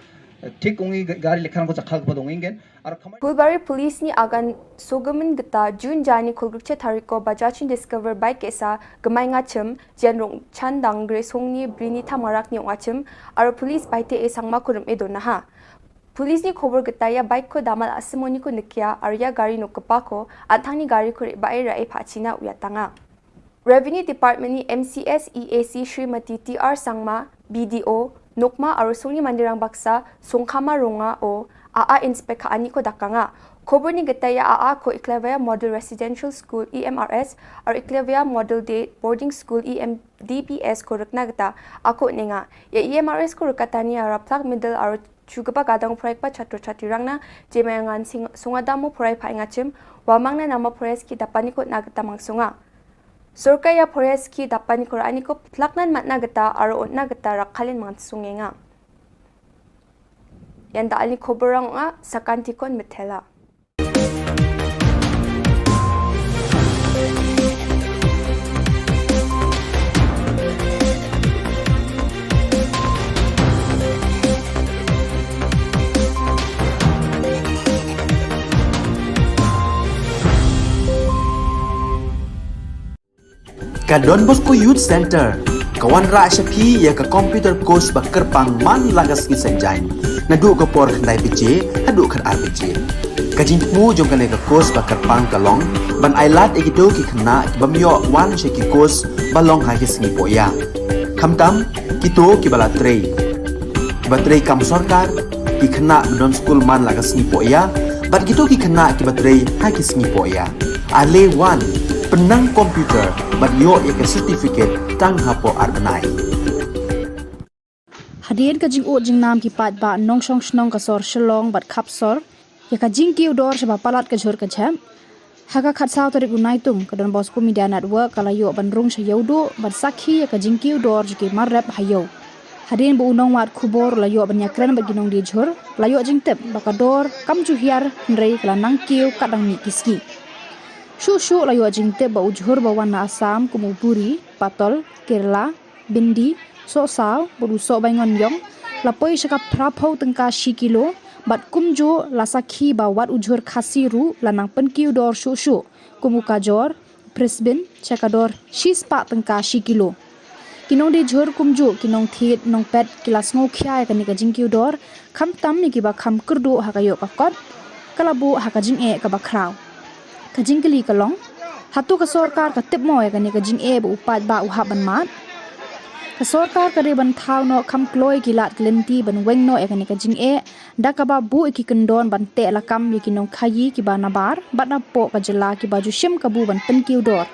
ठीक उंगी गाड़ी लेखन को चखा को दोंगेंगे और फुलबारी पुलिस नि आगन सोगमन गता जून जानी खुलगुचे थारिको बजाचिन डिस्कवर बाइक केसा गमाइंगा छम जेनरों छानदांग ग्रे सोंगनि ब्रिनि थामाराक नि वाचम और पुलिस बाइते ए सांगमा कुरम ए दोनहा पुलिस नि खबर गता या बाइक को दामाल असमोनी को निकिया और या गाड़ी नो कपा को आथांगनि गाड़ी को बाइरा ए फाचिना उयातांगा रेवेन्यू डिपार्टमेंट नि MCS EAC श्रीमती TR Sangma BDO Nokma aro sungni mandirang baksa sungkama ronga o AA inspect ani ko dakanga khobor ni getaya AA ko Iklevia Model Residential School EMRS or Iklevia Model Day Boarding School EMDBS ko rukna geta ako ninga ya EMRS ko rukatani araplak middle aro chugaba gadang proyek pa chatro chatirangna jemayangan sungadamo proyek paingachim wamangna nama proyek ki dapani ko nagata mangsunga Surkaya Forest ki dapani Qur'ani ko plaknan matna gata aro onna gata rakhalin mansungenga. Yanda ali khoborang nga sakantikon methela. Ka Don Bosco Youth Center kawan ra shapi ya ka computer course ba kerpang man lagas ki sanjain nadu ko por khnai pije hadu khan RPG ka jingmu jong kan ka course ba kerpang kalong ban ailat egito ki khna bamyo wan she ki course balong ha ki singi poya khamtam kito ki bala trei batrei kam sarkar ki khna don school man lagas ni poya bat kito ki khna ki batrei ha ki singi poya ale wan penang komputer bat yo ek certificate tang hapo arbanai Hadien ka jing o jing nam ki pat ba nong shong shnong ka sor Shillong bat khap sor ya ka jing ki udor shaba palat ka jhor ka jam haka khat saw tarik unai tum ka don Bosco Media Network kala yo ban rung sha yodo bat sakhi ya ka jing ki udor jike marrap hayo Hadien bu unong wat khubor la yo ban yakran ba ginong di jhor la yo jing tep ba ka dor kam ju hiar nrei kala nang kiu kadang ni kiski Shushu la yo jingte ba ujhur ba wana Assam kumupuri patol Kerala bindi so saw bodu so bangon yong la poi shaka prapho tengka shikilo bat kumjo la sakhi ba wat ujhur khasiru la nang penkiu dor shushu kumuka jor Brisbane chakador shispa tengka shikilo kinong de jhur kumjo kinong thit nong pet kilas ngo khya ka ni ka jingkiu dor kham tam ni ki ba kham kurdu ha ka yo ka kot kalabu ha ka jing e ka ba kraw kajing kali kalong hatu ka sarkar ka tip mo ya kani kajing e bu upat ba u haban mat ka sarkar ka ban thau no kham kloi kilat klenti ban weng no ya kani kajing e da ka ba bu ki kendon ban te la kam ki nong khayi ki ba na bar bat na po ka jela ki ba ju shim ka bu ban pen kiu dor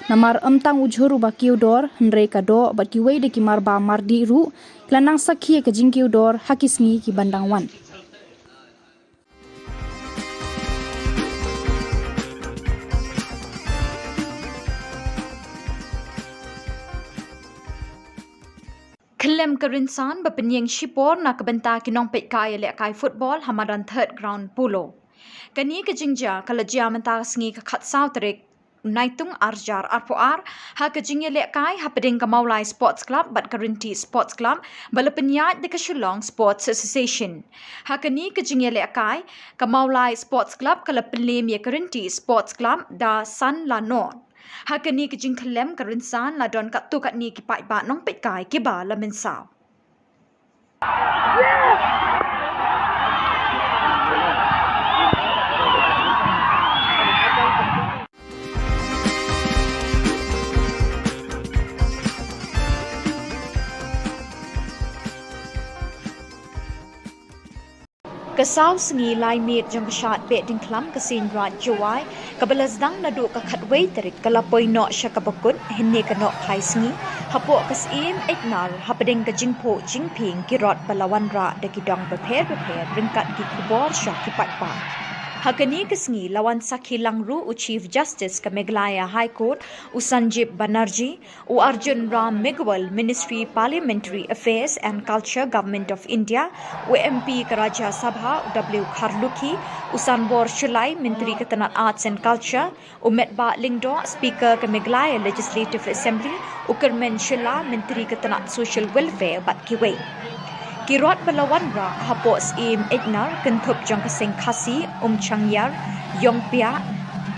namar amtang ujhuru ba kiu dor hnrei ka do bat ki wei de ki mar ba mar di ru klanang sakhi kajing kiu dor hakisngi ki bandang wan Klem kerinsan bepenyeng Khubor Na Ka kinong pet kaya le kai football hamadan third ground pulo. Kani ke jingja kala jia menta sngi ka khat saw trik naitung arjar arpoar ha ke jingye le kai ha pedeng ka maulai sports club bat karinti sports club balapenyat de ka Shillong Sports Association. Ha kani ke jingye le kai ka maulai sports club kala pelem ye karinti sports club da san la non. Hakani ke jing klem ka rinsan la don kat tu kat ni ki pai ba nong pet kai ki ba la min sao. Kasau sengi lai mit jong kashat bet ding klam kasin rat juai kabalas dang nadu ka khatwei terik kalapoi no shakabakut hinne ka no khai sengi hapo kasim eknar hapading ka jingpo jingping kirot balawan ra de kidong beper ringkat ki kubor sha ki patpa Hakani kesengi lawan Sakhi Langru u Chief Justice ke Meghalaya High Court u Sanjeev Banerjee u Arjun Ram Meghwal Ministry Parliamentary Affairs and Culture Government of India u MP ke Rajya Sabha u W Kharlukhi u Sanbor Shilai Menteri Ketenat Arts and Culture u Metba Lingdo Speaker ke Meghalaya Legislative Assembly u Kermen Shilla Menteri Ketenat Social Welfare Bat Kiwei Kirot balawan ra hapos im egnar kentup jang kaseng khasi changyar yongpia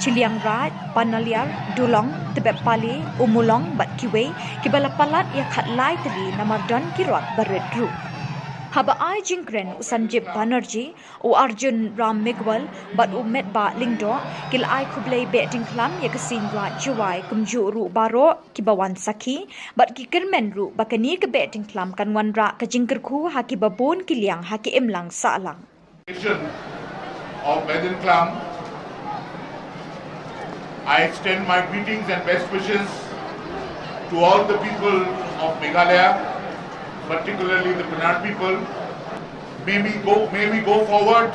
chiliang raj panaliar dulong tebep pali umulong bat kiwe kibala palat ya khatlai tali namardan kirot baredru haba ai jingkren Sanjeev Banerjee u Arjun Ram Meghwal bat u Metba Lingdo kil ai khublei be dingklam ya kasin ra juai kumju ru baro kibawan sakhi bat ki kermen ru bakani ke be dingklam kanwan ra ka jingkerku haki babon kiliang haki emlang salang of Medinclam, I extend my greetings and best wishes to all the people of Meghalaya, particularly the Penat people. May we go forward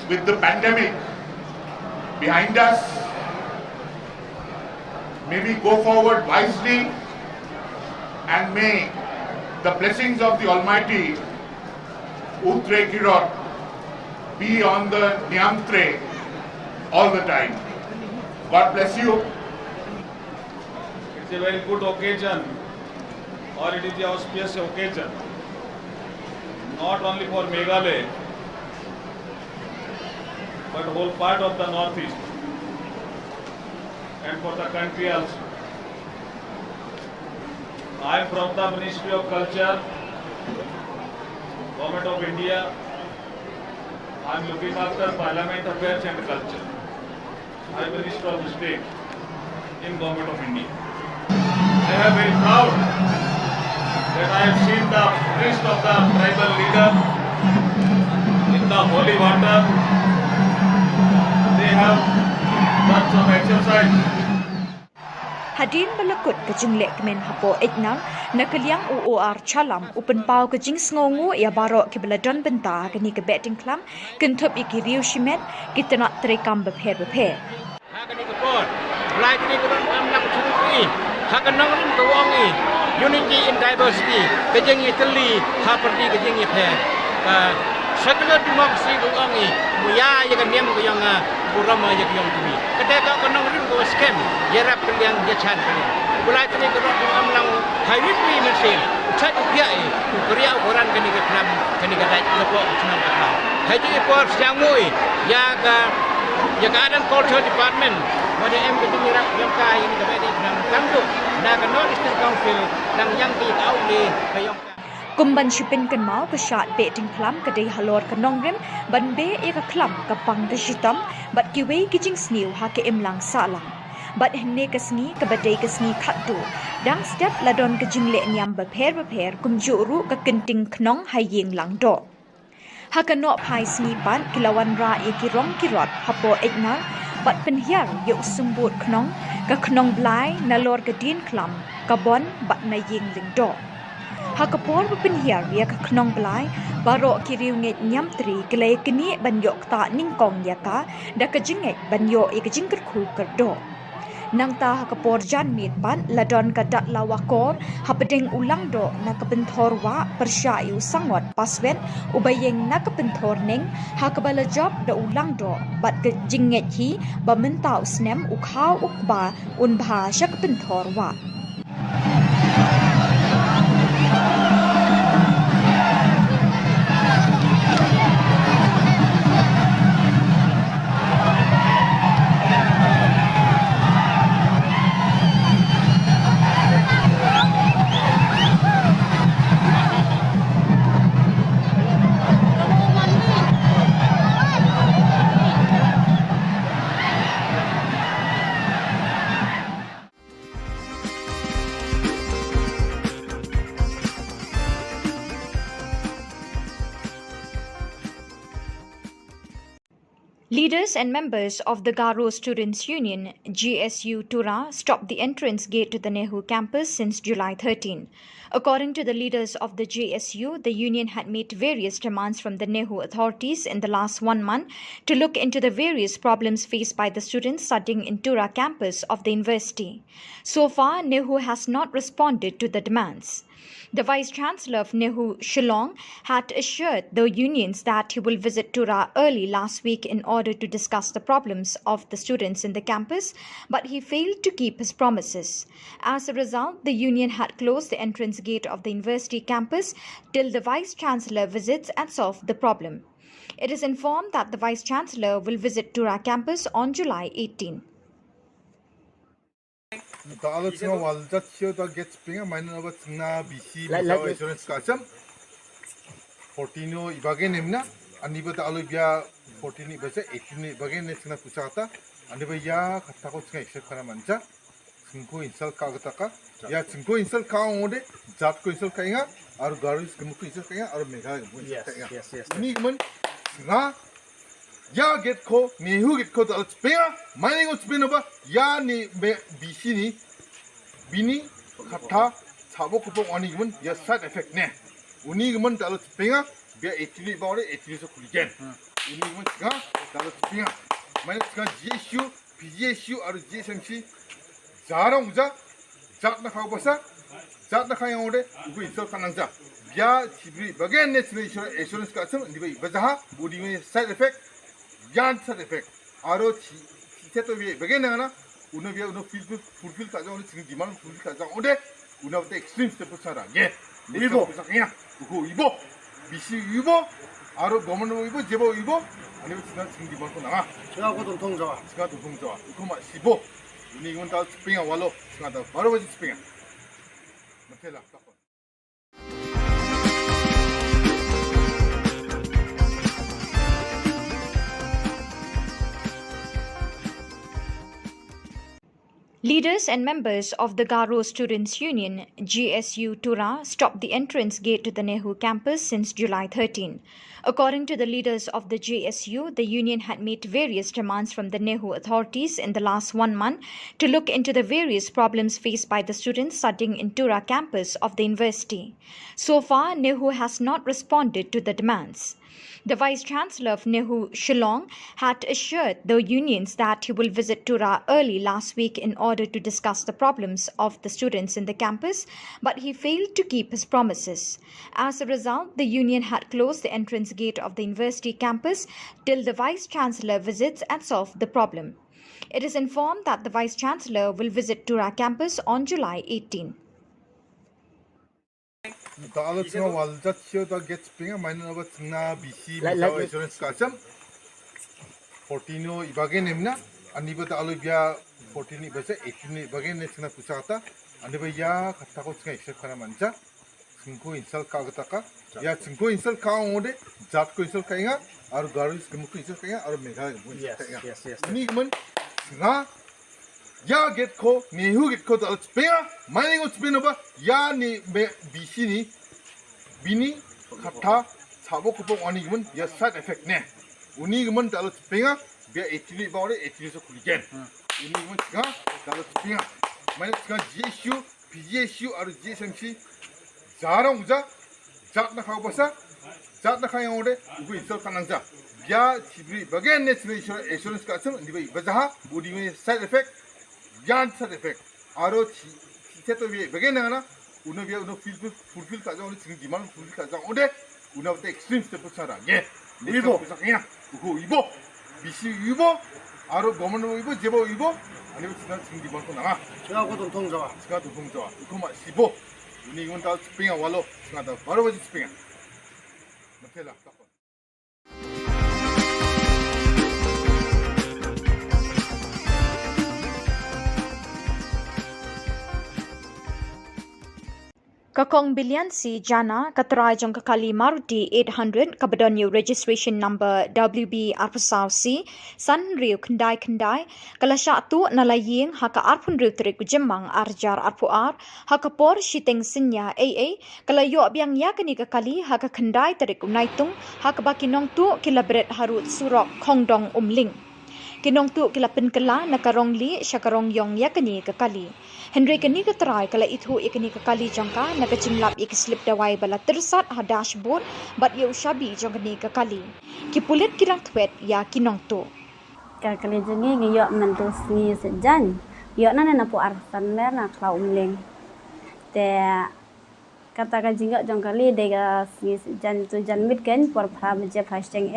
with the pandemic behind us. May we go forward wisely, and may the blessings of the Almighty Utre Kirot be on the Nyamtre all the time. God bless you. It's a very good occasion, or it is the auspicious occasion, not only for Meghalaya, but whole part of the northeast and for the country also. I am from the Ministry of Culture, Government of India. I am looking after Parliament Affairs and Culture. I am Minister of the State in Government of India. I am very proud that I have seen the priest of the tribal leader in the holy water. They have done some exercise. Hadin balakut ke jinglek kemen hapo etnal nakaliang UOR chalam upen pau ke jing sngongu ya baro ke beladon benta ke ni ke betting klam kentup iki riu shimet kita nak terekam beper. Hakani ke port, like ni ke dalam nak curi, hakanang rin kawangi, unity in diversity, kejengi teli, haperti kejengi per, secular democracy kawangi, muya ya kan niam yang Burama yang tumi. Ketika kanang rin ko scam, yarap kaliang yachan kaliang. Bulai tani ko ram lang highway mesin. Chat dia Korea orang kini ke dalam kini ke dalam lepo senang kata. Haji ekor siang mui ya ka adan culture department. Pada em ke tumi rak yang kai ini ke dalam kandu. Na ke North Eastern Council nang yang di tahu ni kayong Kumban shipin kan mau ke shat beting klam ke dei halor ke nongrim ban be e ka klam ka pang ke shitam bat ki wei ki jing sniu ha ke emlang salang bat hne ke sni ke badai ke sni khattu dang step ladon ke jingle nyam ba pher kumju ru ka kenting knong hai yeng lang do ha ka no phai sni pan kilawan ra e ki rong ki rot hapo ekna bat penhiar yo sumbut knong ka knong blai na lor ke din klam ka bon bat na yeng ling do Hakapor berpenhiar ya ke knong belai barok kiriu nget nyam tri kelai kini banyok ta ningkong ya ka da ke jinget banyok ya ke jingker khu kerdo nang ta hakapor jan mit pan ladon ka dat lawakor hapedeng ulang do na ke bentor wa persyayu sangot paswet ubayeng na ke bentor neng hakabala job da ulang do bat ke jinget hi ba mentau snem ukhau ukba un bha syak bentor wa Leaders and members of the Garo Students' Union, GSU Tura, stopped the entrance gate to the Nehru campus since July 13. According to the leaders of the GSU, the union had made various demands from the Nehru authorities in the last 1 month to look into the various problems faced by the students studying in Tura campus of the university. So far, Nehru has not responded to the demands. The Vice-Chancellor of Nehru, Shillong, had assured the unions that he will visit Tura early last week in order to discuss the problems of the students in the campus, but he failed to keep his promises. As a result, the union had closed the entrance gate of the university campus till the Vice-Chancellor visits and solve the problem. It is informed that the Vice-Chancellor will visit Tura campus on July 18. Kalau tengah walzat siu dah get spring main apa tengah BC bisa insurance kasam 14 ibagen emna ani bata alu biya 14 ibasa 18 ibagen ne tengah pusata ani biya kata ko tengah accept kara manca tengku insal ka kata ya tengku insal ka ngode jat ko insal kainga aru garis gemuk insal kainga aru mega gemuk insal kainga ini kemen tengah ya get ko Nehru get ko dah spring main ko spring apa ya ni BC ni bini kata sabuk kupong oni gemen ya side effect ne uni gemen dalam sepinga biar actually bawa actually so kulikan uni gemen tengah dalam sepinga mana tengah GSU PGSU atau GSMC jarang uja jat nak kau pasal jat nak kau yang ada ugu instal kanang ja biar cibri bagian national insurance kasem di bawah bazaha budi me side effect yan side effect aro kita tu bagian mana uno biar uno fulfill kaza uno tinggi demand fulfill kaza udah uno betul extreme step besar ya ibo besarnya uku ibo bisi ibo aro government ibo jebo ibo ani betul tinggi demand tu nanga sekarang tu tong jawa uku mak sibo ini imun tahu spinga walo sekarang tahu baru baca spinga betul lah. Leaders and members of the Garo Students' Union, GSU Tura, stopped the entrance gate to the Nehru campus since July 13. According to the leaders of the GSU, the union had made various demands from the Nehru authorities in the last 1 month to look into the various problems faced by the students studying in Tura campus of the university. So far, Nehru has not responded to the demands. The Vice-Chancellor of Nehru, Shillong, had assured the unions that he will visit Tura early last week in order to discuss the problems of the students in the campus, but he failed to keep his promises. As a result, the union had closed the entrance gate of the university campus till the Vice-Chancellor visits and solve the problem. It is informed that the Vice-Chancellor will visit Tura campus on July 18. Kalau tengah walzat siu dah get spring main apa tengah BC bisa insurance kasam 14 ibagen emna ani bata alu biya 14 ibasa 18 ibagen ne tengah pusata ani biya kata ko tengah accept kara manca tengku insal ka kata ya tengku insal ka ngode jat ko insal kainga aru garis gemuk insal kainga aru mega gemuk insal kainga ini kemen tengah ya get ko Nehru get ko dalam sepinga main ko spin apa ya ni BC ni bini kata sabuk kupong oni gemen ya side effect ne uni gemen dalam sepinga biar actually bawa actually so kulikan ini gemen tengah dalam sepinga mana tengah GSU PGSU atau GSMC jarang uja jat nak kau pasal jat nak kau yang ada ugu instal kanang ja biar cibri bagian national insurance kasem di bawah bazaha budi me side effect yan side effect aro kita tu bagian mana uno biar uno fulfill kaza uno tinggi demand fulfill kaza udah uno betul extreme step besar ya ibo besarnya uku ibo bisi ibo aro government ibo jebo ibo ani betul tinggi demand tu nanga sekarang tu tong jawa uku mak sibo ini imun tahu spinga walo sekarang tahu baru baca spinga betul lah. Kakong bilian si jana katrai jong kakali Maruti 800 kabadon new registration number WB arpasaw si san riu kendai kalasya tu nalaying haka arpun riu terik jemang arjar arpuar haka por shiteng sinya AA kalayo biang ya kani kakali haka kendai terik naitung haka baki nong tu kilabret harut surok kongdong umling kinong tu kilapin kala nakarong li syakarong yong yakani kakali Henry kani katrai kala itu ikani kakali jangka nakachinglap ikislip dawai bala tersat ha dashboard bat yau shabi jangkani kakali kipulit kirang twet ya kinong tu kakali jengi ngiyok mentus ni sejan yok na pu arsan mer na klau umling te kata ka jingok jangkali de ga si sejan tu jan mit ken por phra je fasting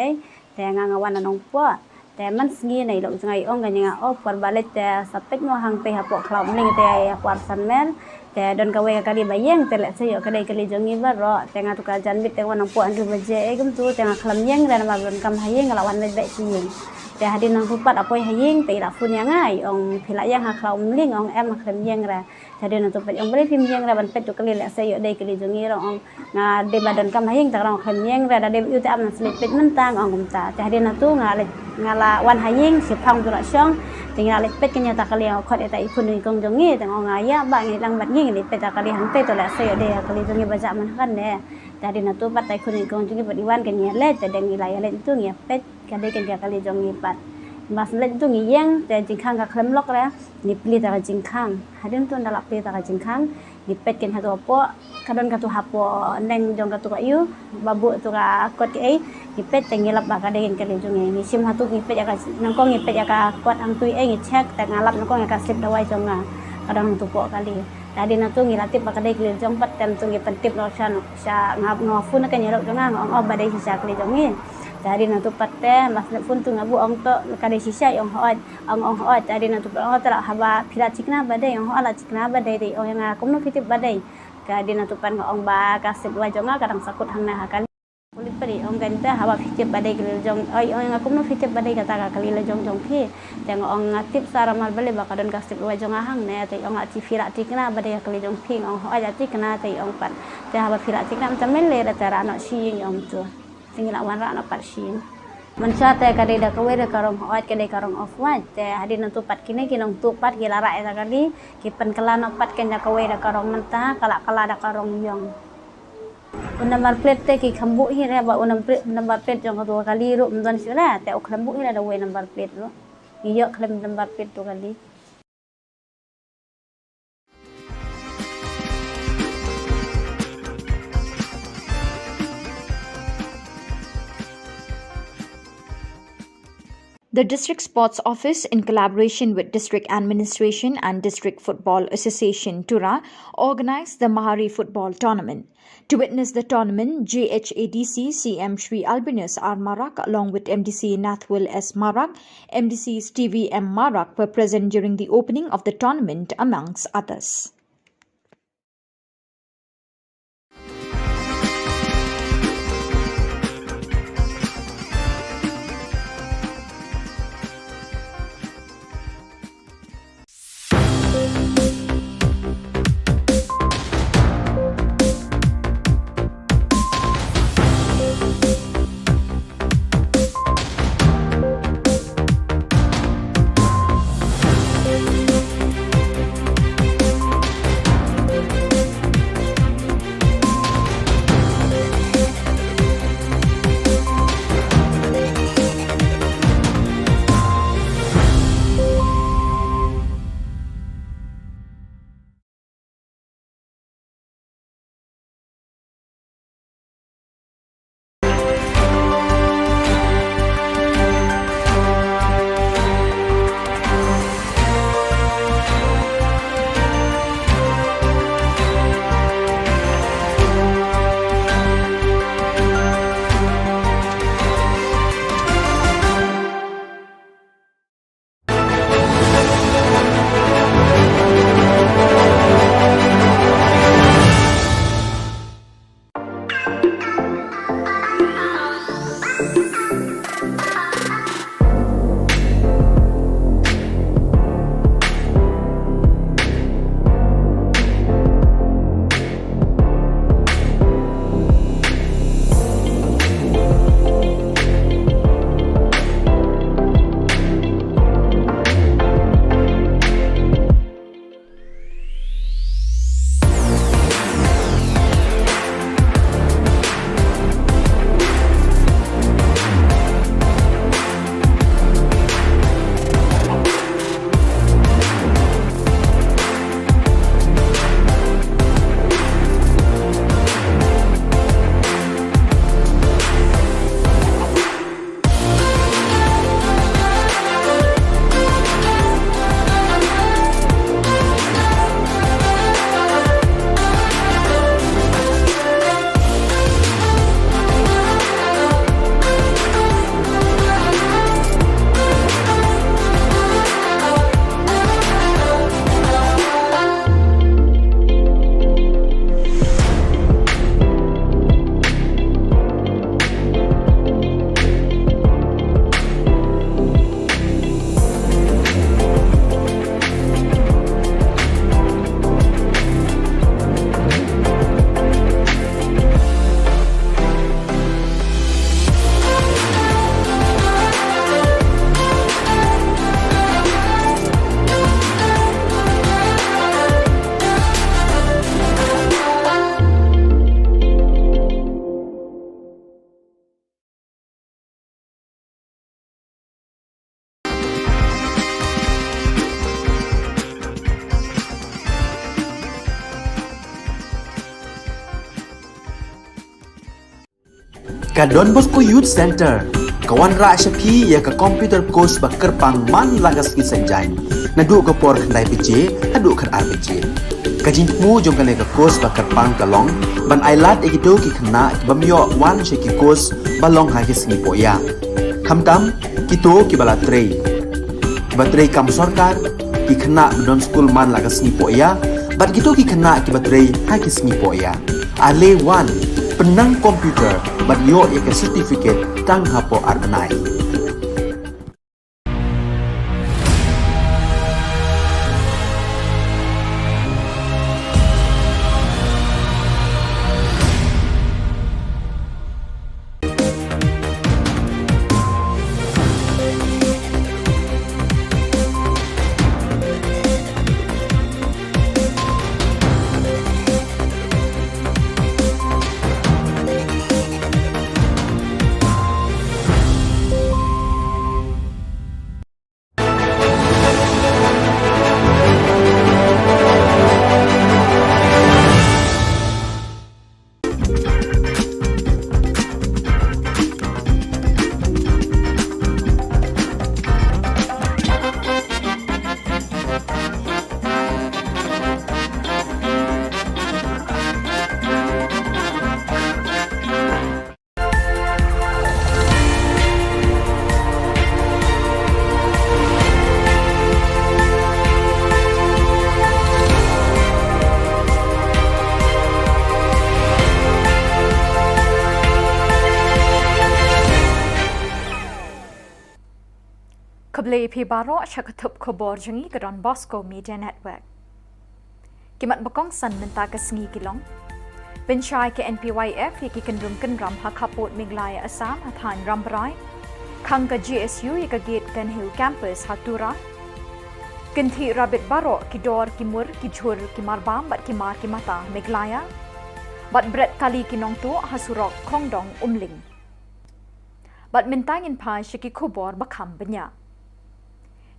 te ngawan anong po te man sngi nei lo jangai ong ga nga o por balet te sapek no hang pe ha po klau umling te por san mer te don ka we kali bayeng te le se yo kali jongi ba ro te nga tu ka jan mit te wanong po andu baje gum tu te nga klam yeng dan ma don kam hayeng lawan me be sing te hadin nang pupat apoi hayeng te ira fun yang ai ong phila yang ha klau umling ong em klam yeng ra jadi na tu pet ong beli film yeng ra ban pet tu kali le se yo dei kali jongi ro ong nga de badan kam hayeng ta ro klam yeng ra da de yu te am na slip pet mentang ong kum ta te hadin na tu ngala wan hayeng si phang tu ra syong tinggal le pet kenya ta kali ong khot eta ipun ni kong jongi te ong aya ba ngi lang bat ngi ni pet ta kali han pe to la se yo de kali jongi baja man kan ne jadi na tu pat tai kun ni kong jongi bat iwan kenya le te deng ilai le tu ngi pet kade kenya kali jongi pat mas le tu ngi yang te jingkhang ka klem lok ra ni pli ta jingkhang hadin tu ndalak pli ta jingkhang ni pet ken ha to po kadon ka tu hapo neng jong ka tu ka yu babu tu ka kot ai ni pet tengilap ba kade ken kali jongi ni sim ha tu ni pet ka nang kong ni pet ka kot ang tu ai ni check ta ngalap nang kong ka slip dawai jonga kadang tu po kali tadi na tu ngilatip ba kade kali jong pat tem tu ngi pentip no sya ngap ngofun ka nyarok jonga ngong ob badai sisa kali jongi tadi na tu patte mas pun tu ngabu ong to kade sisa ong hoat tadi na tu ong tra haba phira chikna badai ong ala chikna badai de ong nga komno fitip badai kadi na tu pan ong ba kasip wa jonga kadang sakut hangna hakali kulit peri ong ganta haba fitip badai kali jong ong nga komno fitip badai kata kali la jong phi teng ong ngatip sara mal bale ba kadon kasip wa jonga hang ne te ong ati phira chikna badai kali jong phi ong hoat ati kena te ong pan te haba phira chikna tamel le ra tara no si ong tu tinggal wan ra na parsin mancha te kade da kawe da karong hoat kade karong off wat te hadin tu pat kini kinong tu pat gila ra eta kali ki pen kala no pat ken da kawe da karong menta kala da karong yong number plate te ki khambu hi ra ba number plate jong tu kali ru mdon sila te o khambu hi ra da we number plate ru iyo khlem number plate tu kali The District Sports Office, in collaboration with District Administration and District Football Association Tura, organized the Mahari Football Tournament. To witness the tournament, JHADC CM Shri Albinus R. Marak along with MDC Nathwil S. Marak, MDC Stevie M. Marak were present during the opening of the tournament amongst others. ka Don Bosco Youth Center kawan ra syapi ya ka computer course ba kerpang man lagas ki senjai na du ka por khnai pije adu khar RPG kajing mu jong ka ne ka course ba kerpang kalong ban ailat egito ki khna bamyo wan she ki course balong ha ki singi poya khamtam kito ki bala trei batrei kam sarkar ki khna don school man lagas ni poya bat kito ki khna ki batrei ha ki singi poya ale wan penang komputer bat yo ya ka certificate tang hapo arnai Kable pi baro syakatup khubor jengi ke Don Bosco Media Network. Kimat bakong san menta ke sengi kilong. Benchai ke NPYF yaki kendrum kendram hakapot miglaya Assam hathan ramberai. Khang ke GSU yaka gate kan hill campus hatura. Kinthi rabit baro ki dor ki mur ki jhur ki marbam bat ki mar ki mata miglaya. Bat bret kali kinong tu hasurok kongdong umling. Bat mintangin pa syaki khubor bakam benya.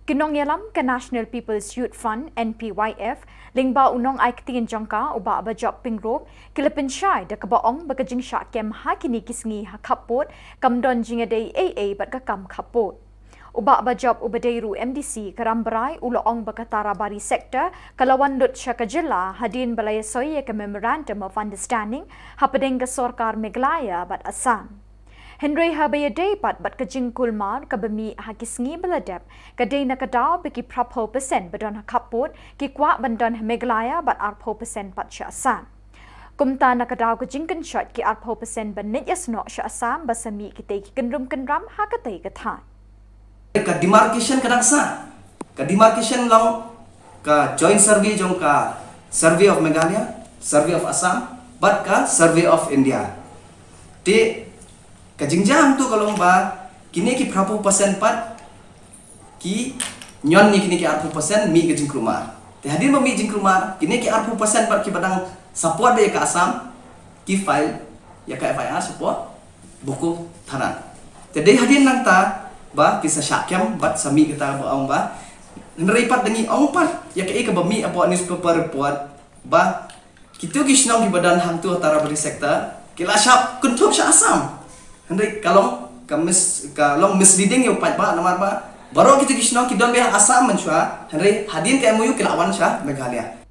Kinong yalam ke National People's Youth Front NPYF lingba unong ai ketin jangka uba bajop pingrop kilapin syai da kabaong bagajing syak kem hakini kisngi hakapot kamdon jingade AA bat kakam kapot uba bajop ubadeiru MDC karambarai uloong bakatara bari sektor kalawan lut syaka jilla hadin balaya soye ke memorandum of understanding hapadeng ke sorkar Meghalaya bat Assam Henry habaya day pat bat kajing kulmar kabami hakisngi beladap kadai nakadaw biki prapo percent badon hakapot ki kwa bandon Meghalaya bat arpo percent pat Assam. Kumta nakadaw kajing kanshot ki arpo percent banit yasno Assam basami kitay ki kendrum kendram hakatay kathan. Ka demarcation kadang sa ka demarcation long ka joint survey jong ka survey of Meghalaya, survey of Assam, bat ka survey of India. Ti kajingjam tu kalau ba kini ki prapo persen pat ki nyon ni kini ki arpo persen mi kajing krumar. Te hadir ba mi jing krumar kini ki arpo persen pat ki badang support de ka Assam ki file ya ka FIR support buku thanan. Te dei hadir nang ta ba kisa syakyam bat sami kita ba ong ba neripat dengi ong pat ya ka ba mi apo newspaper report ba kitu ki snong ki badan hang tu tara bari sektor kila syap kuntuk sya Assam. Henry kalong misleading yung pat ba namar ba baru kita kisno kidon be Assam menswa Henry hadin ke MOU kilawan sya Meghalaya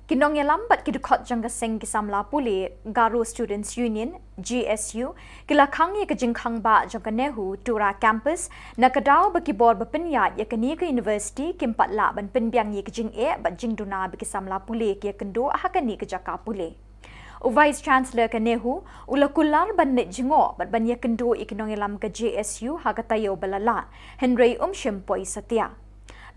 Kinong yalam bat kidukot jangga seng kisamla puli Garo Students Union GSU kilakhang ye kajingkhang ba jangga nehu tura campus nakadaw bakibor bapinyat ye kani ke university kimpat la ban penbyang ye kajing bat jingduna bikisamla puli ke kendo hakani ke jaka puli Vice Chancellor Kanehu ulakular banit jingo bat banya kendo ikinong ilam ka JSU hagatayo balala Henry Shempoi Satya.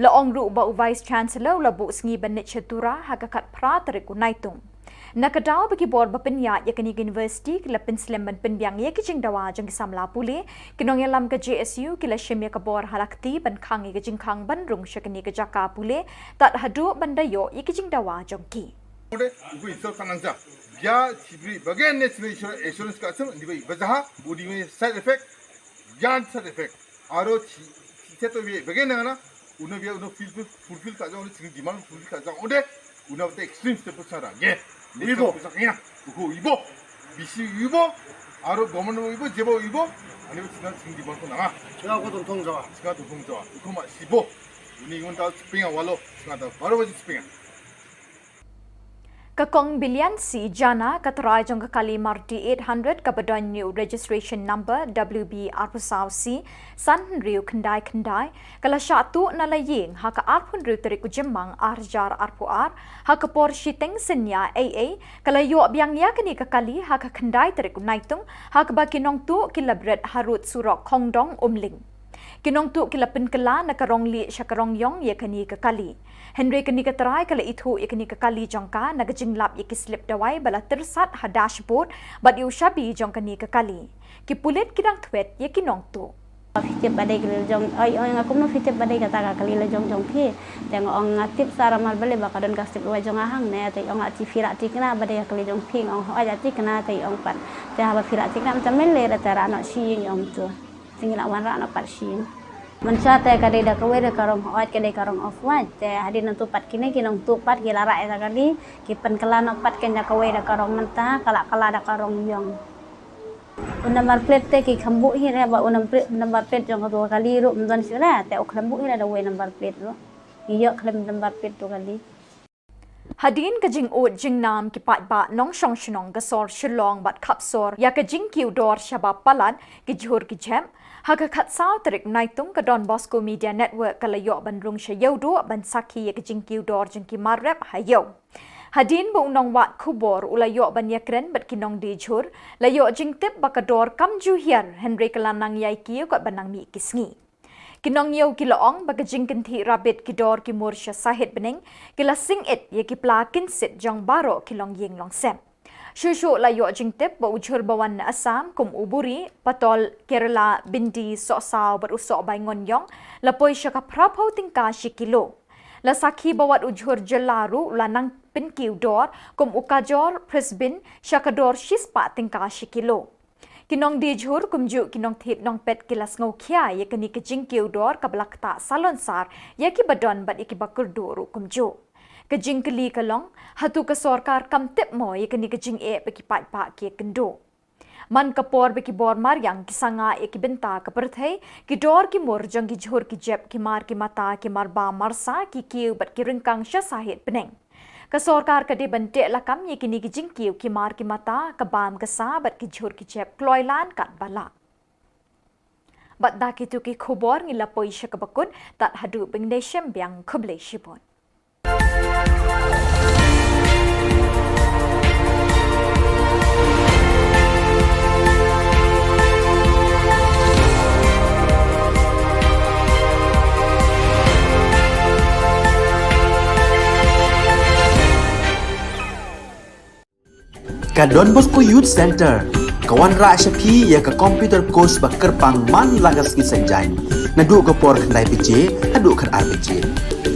Laong ru ba Vice Chancellor ulabu sngi banit chatura hagakat pra tariku naitung. Nakadaw bakibor bapinya yakani university kila pinslam ban penbyang ye kijing dawa jang kisamla puli kinong ilam ka JSU kila shemya kabor halakti ban khang ye kijing khang ban rung syakani ka jaka puli tat hadu bandayo ye kijing dawa jongki. Ugu isol kanangja ya cibri bagian national insurance ka asam di bazaha budi me side effect yan side effect aro seto be bagian na uno be uno fulfill ka jang uno demand fulfill ka jang ode uno te extreme step sara ye ibo sakina ugu ibo bisi ibo 아로 government 이거 제보 이거 아니면 지난 생기 벌고 나가 제가 고도 통자와 이거만 15 ini ngun tau spinga walo ngata baru baji spinga Kakong bilian si jana katrai jong kali marti 800 kabadan new registration number WB arpusaw si san riu kendai kala syatu nalaying haka arpun riu terik ujemang arjar arpuar haka por shiteng senya AA kala yo biang ya kini kali haka kendai terik naitung haka baki nong tu kilabret harut surok kongdong umling Kinong tu kila penkela na karong li siya karong yong ya kani kakali. Henry kani kataray kala ithu ya kani kakali jongka na gajinglap ya kislip daway bala tersat ha dashboard bat yu shabi jong kani kakali. Kipulit kidang twet ya kinong tu. Fitip badai kali jong ay ngakum no fitip badai kata kali la jong phi teng ong ngatip sara mal bale bakadon kasip wa jong ahang ne te ong ati firak tikna badai kali jong phi ong aja tikna te ong pat te ha firak tikna macam mele ra tara no shi ong tu. Tinggal awan rak nak parsin. Mencate kadai dah kawai dah karong oat kadai karong off white. Te hadin nantu pat kini kinong tu pat gila rak esa kali. Kipen kala nak pat kena kawai dah karong mentah kala dah karong yong. Unambar plate te ki khambu hi re ba unambar plate jong dua kali ru mendan sira te ok khambu hi dah way number plate ru. Iyo klam number plate tu kali. Hadin ka jing ut jing nam ki pat ba nong shong shnong gasor Shillong bat kapsor ya ka jing kiu dor shabab palan ki jhur ki jem haka khat saw trik naitung ka Don Bosco Media Network kala yo ban rung sha yodo ban sakhi ya ka jing kiu dor jing ki marrep hayo Hadin bu nong wat Khubor ula yo ban yakren bat kinong di jhur la yo jing tip bakador kam ju hiar Henry kalanang yai kiu ka banang mi kisngi Kinong yaw kilaong baga jingkinti rabit kidor ki mursha sahit bening kila sing it ye ki plakin sit jong baro kilong ying long sem. Shushu la yo jingtip ba ujhur bawan na Assam kum uburi patol Kerala bindi sosaw berusok bay ngonyong lapoy siya ka prapaw tingka shikilo. La sakhi bawat ujhur jelaru la nang pinkiw dor kum ukajor presbin siya ka dor shispa tingka shikilo. Kinong di jhur kumju kinong thip nong pet kilas ngau khia ye kani ke jingkiu dor kablak ta salon sar ye ki badon bat iki bakur doru kumju ke jingkli kalong hatu ka sarkar kam tip mo ye kani ke jing e be ki pat pa ke kendo man kapor be ki bor mar yang kisanga ye ki benta ka perthai ki dor ki mor jang ki jhur ki jeb ki mar ki mata ki marba marsa ki kiu bat ki ringkang sha sahit peneng Ka sarkar ka de bante lakam ye kini ki jingkiu ki mar ki mata ka bam ka sabat ki jhur ki chep kloilan kat bala. Bat da ki tu ki khubor ngila poisha ka bakun tat hadu bingdeshem biang khuble shipon. Ka Don Bosco Youth Center kawan ra shapi ya ka computer course ba kerpang man lagas ki senjain nadu ka por khandai pije adu khan RPG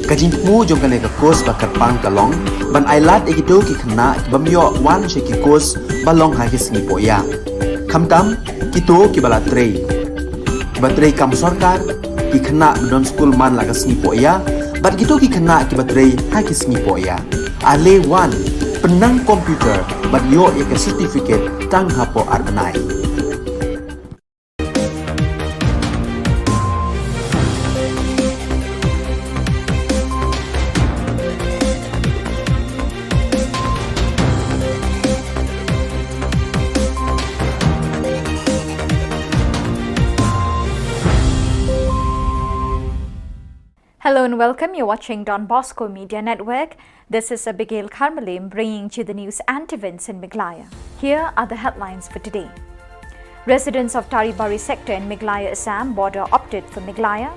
ka jingmu jong kane ka course ba kerpang kalong ban ailat egido ki khna bamyo wan she ki course balong ha ki sngi poya khamtam kito ki bala trei batrei kam sarkar ki khna don school man lagas sngi poya bat gitu ki khna ki batrei ha ki sngi poya ale wan penang komputer bat yo ya ke certificate tang hapo arnai Hello and welcome. You're watching Don Bosco Media Network. This is Abigail Carmelim bringing you the news and events in Meghalaya. Here are the headlines for today. Residents of Taribari sector in Meghalaya, Assam border opted for Meghalaya.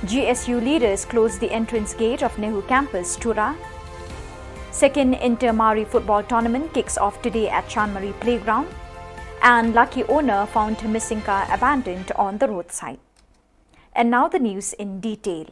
GSU leaders closed the entrance gate of Nehru campus, Tura. Second Inter-Mari football tournament kicks off today at Chanmari Playground. And lucky owner found her missing car abandoned on the roadside. And now the news in detail.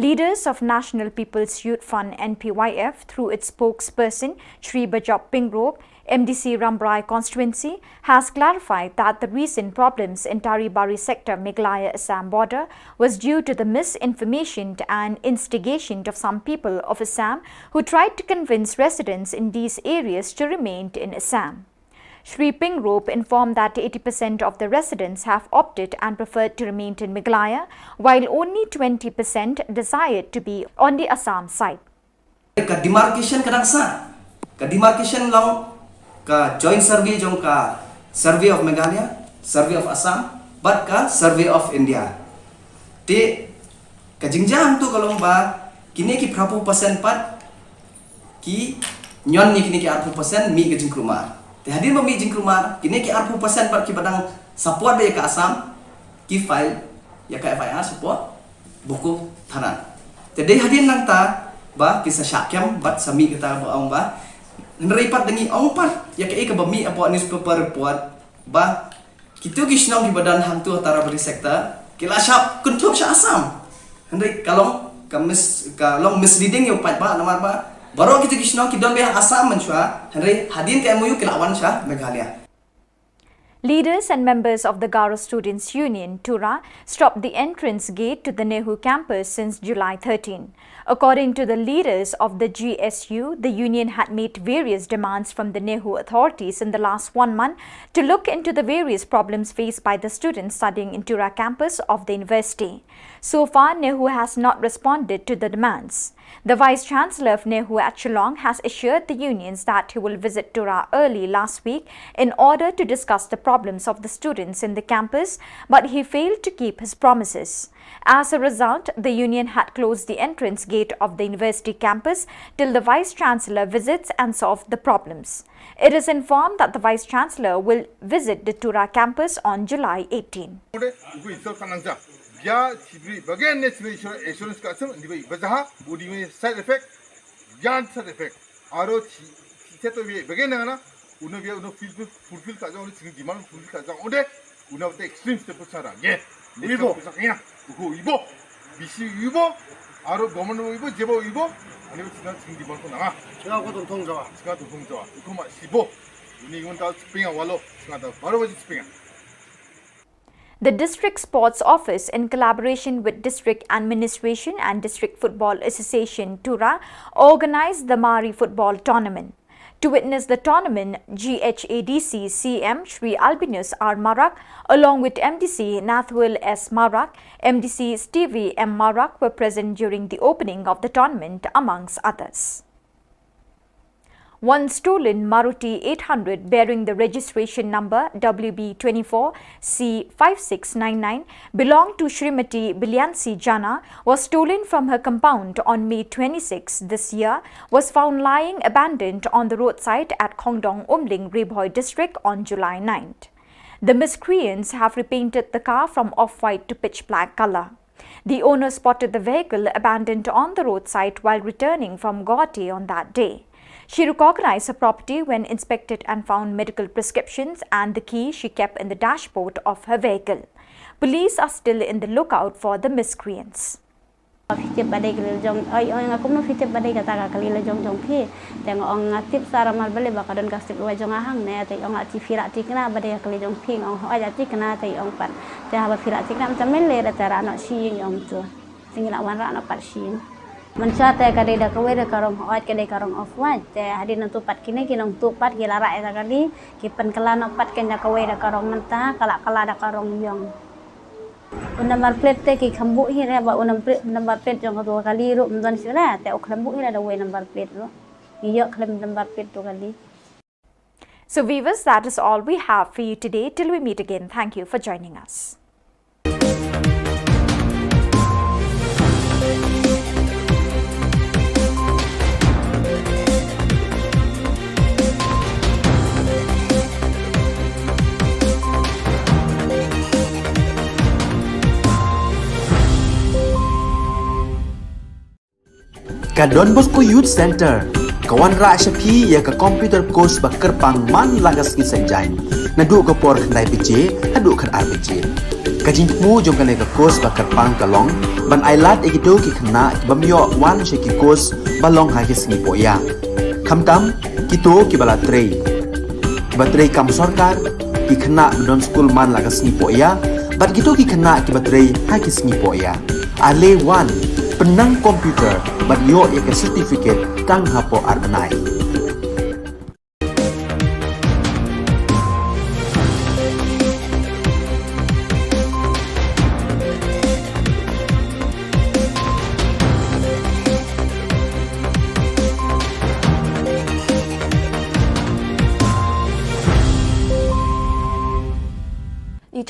Leaders of National People's Youth Front NPYF through its spokesperson Shri Bajop Pingrok, MDC Rambrai constituency has clarified that the recent problems in Taribari sector Meghalaya Assam border was due to the misinformation and instigation of some people of Assam who tried to convince residents in these areas to remain in Assam. Shri Pingrope informed that 80% of the residents have opted and preferred to remain in Meghalaya, while only 20% desired to be on the Assam side. Ka demarcation kadang sa, ka demarcation long ka joint survey jong ka survey of Meghalaya, survey of Assam, but ka survey of India. Te ka jingjang tu kalau ba kini ki prapu persen pat ki nyon ni kini ki 40% mi ke jingkruma. Te hadir ba mi jingkruma kini ki 40% pat ki badang support be ka Assam ki file ya ka FIR support buku tanan. Te dei hadir nang ta ba kisah syakyam bat sami kita ba ong ba neripat dengi ong pat ya ke ba mi apa newspaper report ba kitu gisnong di badan hantu antara beri sektor kila syap kuntuk sya Assam. Hendrik kalong kalong misleading yo pat ba namar ba baru kitu gisnong kidon be Assam mensyua hendrik hadin ke MOU kilawan sya Meghalaya. Leaders and members of the Garo Students' Union, Tura, stopped the entrance gate to the Nehu campus since July 13. According to the leaders of the GSU, the union had made various demands from the Nehu authorities in the last 1 month to look into the various problems faced by the students studying in Tura campus of the university. So far, Nehu has not responded to the demands. The Vice-Chancellor of Nehu at Shillong has assured the unions that he will visit Tura early last week in order to discuss the problems of the students in the campus, but he failed to keep his promises. As a result, the union had closed the entrance gate of the university campus till the Vice-Chancellor visits and solve the problems. It is informed that the Vice-Chancellor will visit the Tura campus on July 18. Ya cibri bagian national insurance ka asam dibai bazaha budi me side effect yan side effect aro seto be bagian na uno be uno fulfill ka jang uno demand fulfill ka jang ode uno te extreme step sara ye ibo sakya uko ibo bisi ibo aro government ibo jebo ibo ani uno demand ko na 제가 또 통자와 uko ma sibo uni igon ta spinga walo singa ta baro baji spinga. The District Sports Office, in collaboration with District Administration and District Football Association, Tura, organized the Mari Football Tournament. To witness the tournament, GHADC CM Shri Albinus R. Marak, along with MDC Nathwil S. Marak, MDC Stevie M. Marak were present during the opening of the tournament, amongst others. One stolen Maruti 800 bearing the registration number WB24C5699 belonged to Srimati Bilyansi Jana was stolen from her compound on May 26 this year, was found lying abandoned on the roadside at Khongdong Umling, Rebhoi district on July 9th. The miscreants have repainted the car from off-white to pitch black color. The owner spotted the vehicle abandoned on the roadside while returning from Guwahati on that day. She recognized her property when inspected and found medical prescriptions and the key she kept in the dashboard of her vehicle. Police are still in the lookout for the miscreants. Fitip badai kelil jong, aku mau fitip badai kata kelil jong pi, tengok orang ngatip saramal beli bakadon kasih luar jong ahang ne, tapi orang ngatip firak tikna badai kelil jong pi, orang aja tikna tapi orang pan, tapi apa firak tikna macam mele dah tera anak siing orang tu, tinggal awan rak anak pat siing. Mencate kadai dah kawai dah karong oat kadai karong off white, teh hadir nanti pat kini kinong tu pat kila rak eda kali, kipen kelan pat kena kawai dah karong mentah, kalak dah karong yong. Number plate te ki khambuk hi re ba number plate jong dua kali ru mdan sira te ok khambuk hi da way number plate ru iyo khlem number plate to kali. So viewers, that is all we have for you today. Till we meet again, thank you for joining us. Ka Don Bosco Youth Center, kawan rak syapi ya ka computer course bakar pang man lagas ki sanjai. Nadu ka por khnai PJ, hadu khan RPG. Ka jingmu jong ka course bakar pang kalong, ban ailat egito ki khna bamyo wan she ki course balong ha ki singi poya. Khamtam kito ki bala trei. Batrei kam sarkar ki khna don school man lagas singi poya, bat kito ki khna ki batrei ha ki singi poya. Ale wan penang komputer banyo ya ke certificate tang hapo arnai.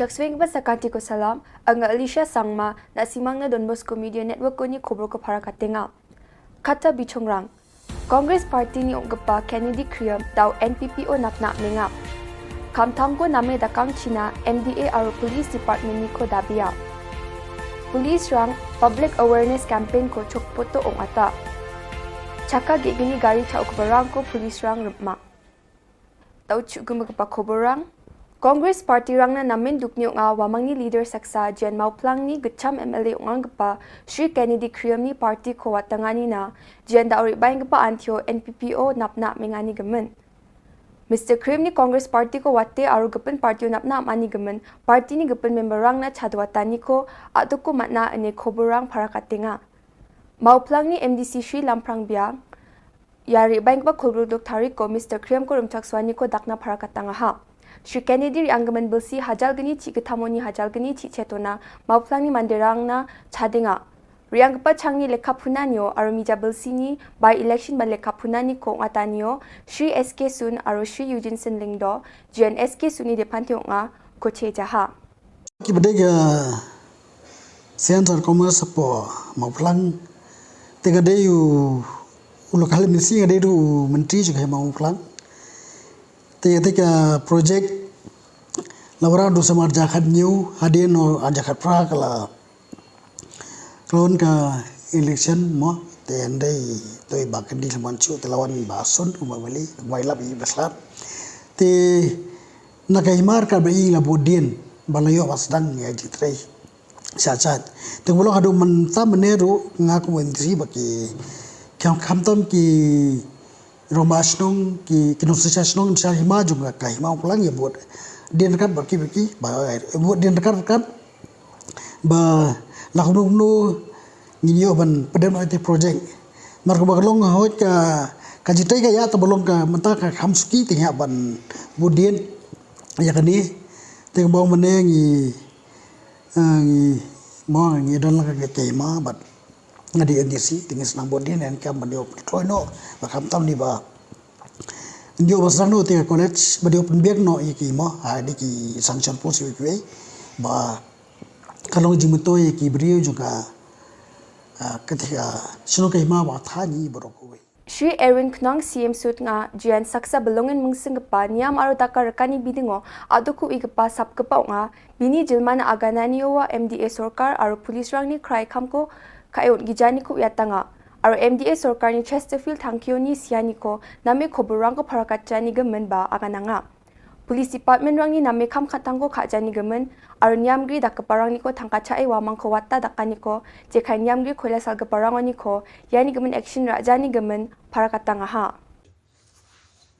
Bijak swing ba sakanti ko salam, ang Alicia Sangma na simang na Don Bosco Media Network ko ni Khubor ko para katenga. Kata bichongrang, Congress Party ni Ogapa Kennedy Kriam daw NPPO napna menga. Kamtam ko name dakang China MDA aro Police Department ni ko dabia. Police rang Public Awareness Campaign ko chokpoto ong ata. Chaka gigini gari cha okbarang ko Police rang rupma. Tau chugum pa Khoborang Congress Party rang na namin dukni nga wamang ni leader saksa Jen Mauplang ni gacham MLA ungang gapa Sri Kennedy Kriam ni party ko watangani na Jen da ori bayang gapa antyo NPPO napna mengani gemen. Mr. Kriam ni Congress Party ko wate aru gapen party napna mani gemen party ni gapen member rang na chadwatani ko atu ko matna ane Khoborang para katenga. Mauplang ni MDC Sri Lamprang Biang yari bayang gapa Khubor dok tarik ko Mr. Kriam ko rumchakswani ko dakna para katanga ha. Sri Kennedy anggaman belsi hajal geni cik ketamoni hajal geni cik cetona mauplang ni manderang na chadenga. Riang kepa changni lekha punanyo aru mija belsi ni by election ba lekha punani ko ngatanyo Sri SK Sun aru Sri Eugene Sen Lingdo Jen SK Suni depanti nga ko jaha. Kibadega Center Commerce po mauplang tega deyu ulokal misi ngade du menteri juga mauplang. Ketika projek lawara do samar jakat new hadin or ajakat pra kala klon ka election mo tendai toy bakandi lamanchu telawan bason umawali waila bi beslar te nakaimar ka bai la bodien balayo wasdang ya jitrei sachat te bolo hadu menta meneru ngaku menteri baki kamtam ki Romasnong ki kinusasnong sa hima juga kahima pulang ya buat dia dekat berki buat dia dekat ba lakukan nginyo ban pedem IT project marko baglong hoj ka jitai ka ya to belum ka menta ka hamsuki tingya ban budien ya kani ting bong meneng mo ngi don ka kema bat ngadi NDC tingis nang bodin en kam bandio troino bakam tam ni ba ndio basang no te college bandio penbiak no iki mo ha di ki sanction posi we ba kalong jimuto iki brio juga ketika sino kai ma ba thani boroko we Sri Erwin Knong CM Sut nga Jen saksa belongin mungsing pa niam aro takar rekani bidingo aduku igpa sapkapa nga bini jilmana aganani wa MDA Sarkar aro police rang ni cry kamko kayon gijani ko yatanga aro MDA Sarkar ni Chesterfield thankyo ni siani ko name Khoborang ko parakachani gemen ba agananga Police Department rang ni name kham khatang ko khajani gemen aro niamgri dakparang ni ko thangkacha ai wamang ko watta dakani ko jekai niamgri khola sal gaparang ni ko yani gemen action rajani gemen parakatanga ha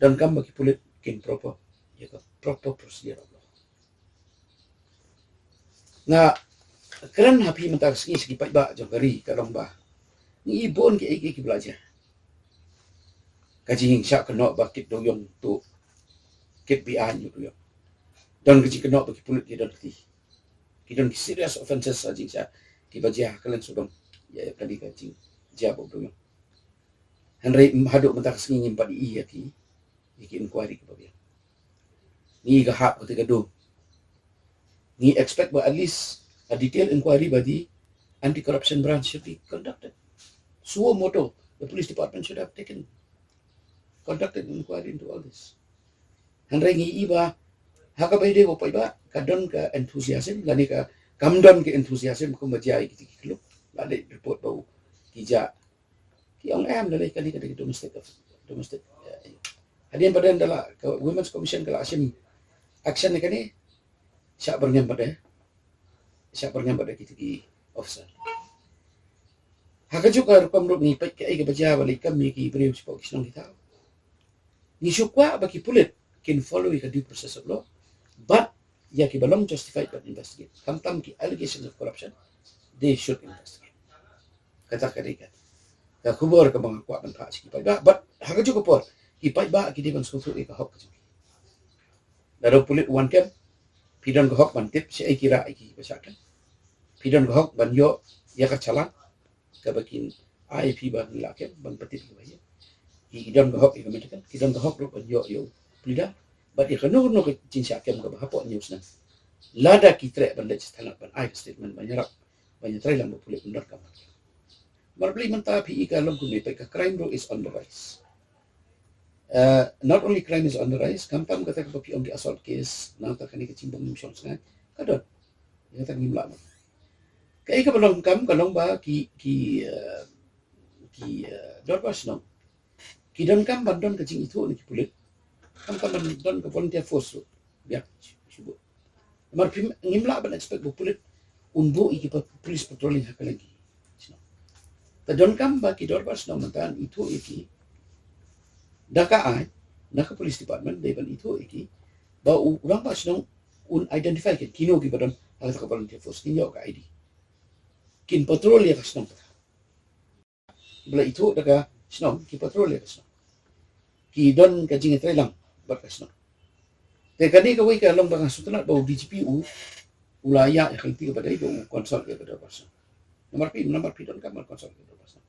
dan kam bagi pulit kin proper ya proper procedure nga keren hapi mentak segi pai ba jogari kalong ba ni ibon ki belajar kaji hing syak kena bakit doyong tu kit bian yu yo dan kaji kena bagi pulit ki dan ki dan serious offenses aji sya ki bajah kalian sudong ya tadi kaji jabo doyong Henry haduk mentak segi nyimpan iya ki inquiry ke babian ni ga hak ketika do ni expect but at least a detailed inquiry by the anti-corruption branch should be conducted. Suo moto, the police department should have conducted an inquiry into all this. Henry ngi iba haka bayde ko paiba kadon ka enthusiasm lani ka kamdon ke enthusiasm ko majai ki kilo lani report bau kija ki ong am lani kali kali domestic hadian badan dala women's commission kala asim action ni kani syak berngam pada kita ki officer. Haka juga rupam rup ni pek ai ke baja balik kami ki beri support kisnong kita. Ni syukwa bagi pulit can follow the due process of law, but ya ki belum justified but investigate. Kamtam ki allegations of corruption, they should investigate. Kata kadika. Ka khubor ka mga kwa ban pa ki pai ba, but haka juga por ki pai ba ki diban susu ka hok ka. Daro pulit one camp pidon gehok ban tip si kira iki basakan pidon gehok ban yo ya ka chala ka bakin IP ban lakem ban petit ke baye pidon gehok iki metakan pidon gehok ban yo plida but ikano no ke cinsa kem ka hapo news na lada kitre ban lech thalak ban ai statement banyak try lang boleh benar kam marbli menta pi ka long kuni pe ka crime rate is on the rise. Not only crime is on the rise, kampam kata ka pi on the assault case nang ta kani ka cimbang nim shons ngai kadon ya ta ngim lama kai ka belong kam kalong ba ki dorbas no ki don kam bandon ka cing itu ni ki pulit kam bandon ka volunteer force lo biak subuh mar pim ngimla ban expect bu pulit unbo iki pa police patrolling hak lagi ta don kam ba ki dorbas no mantan itu iki daka ai naka police department they ban itu iki ba urang pas no un identify ke kino ki badon ala ka volunteer force kinyo ka ID kin patrol ya kasnom bla itu daga snom ki patrol ya kasnom ki don ka jing lang ba kasnom te kani ka wi ka long bang sutna ba DGPU ulaya ya kalti ka badai ba konsol ya kada person nomor pi don ka mar konsol ka person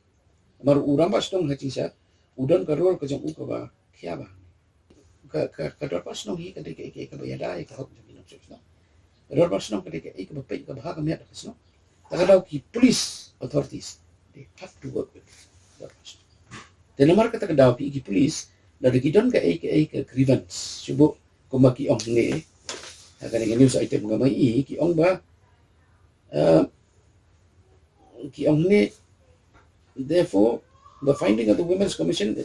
nomor urang pas dong hacing sa udon ka rol ka jong u ka ba kya ba ka dor pas nong hi ka de ka ba yada ka hok jong no dor pas nong ka de ka ba pe ka ba ka mi ada kasnom Tagadaw ki police authorities, they have to work with that person. Then nomor kata tagadaw ki police, na dagidon ka grievance. Subo kumaki ong nge, kani news item nga may ki ong ba, ki ong nge. Therefore, the finding of the Women's Commission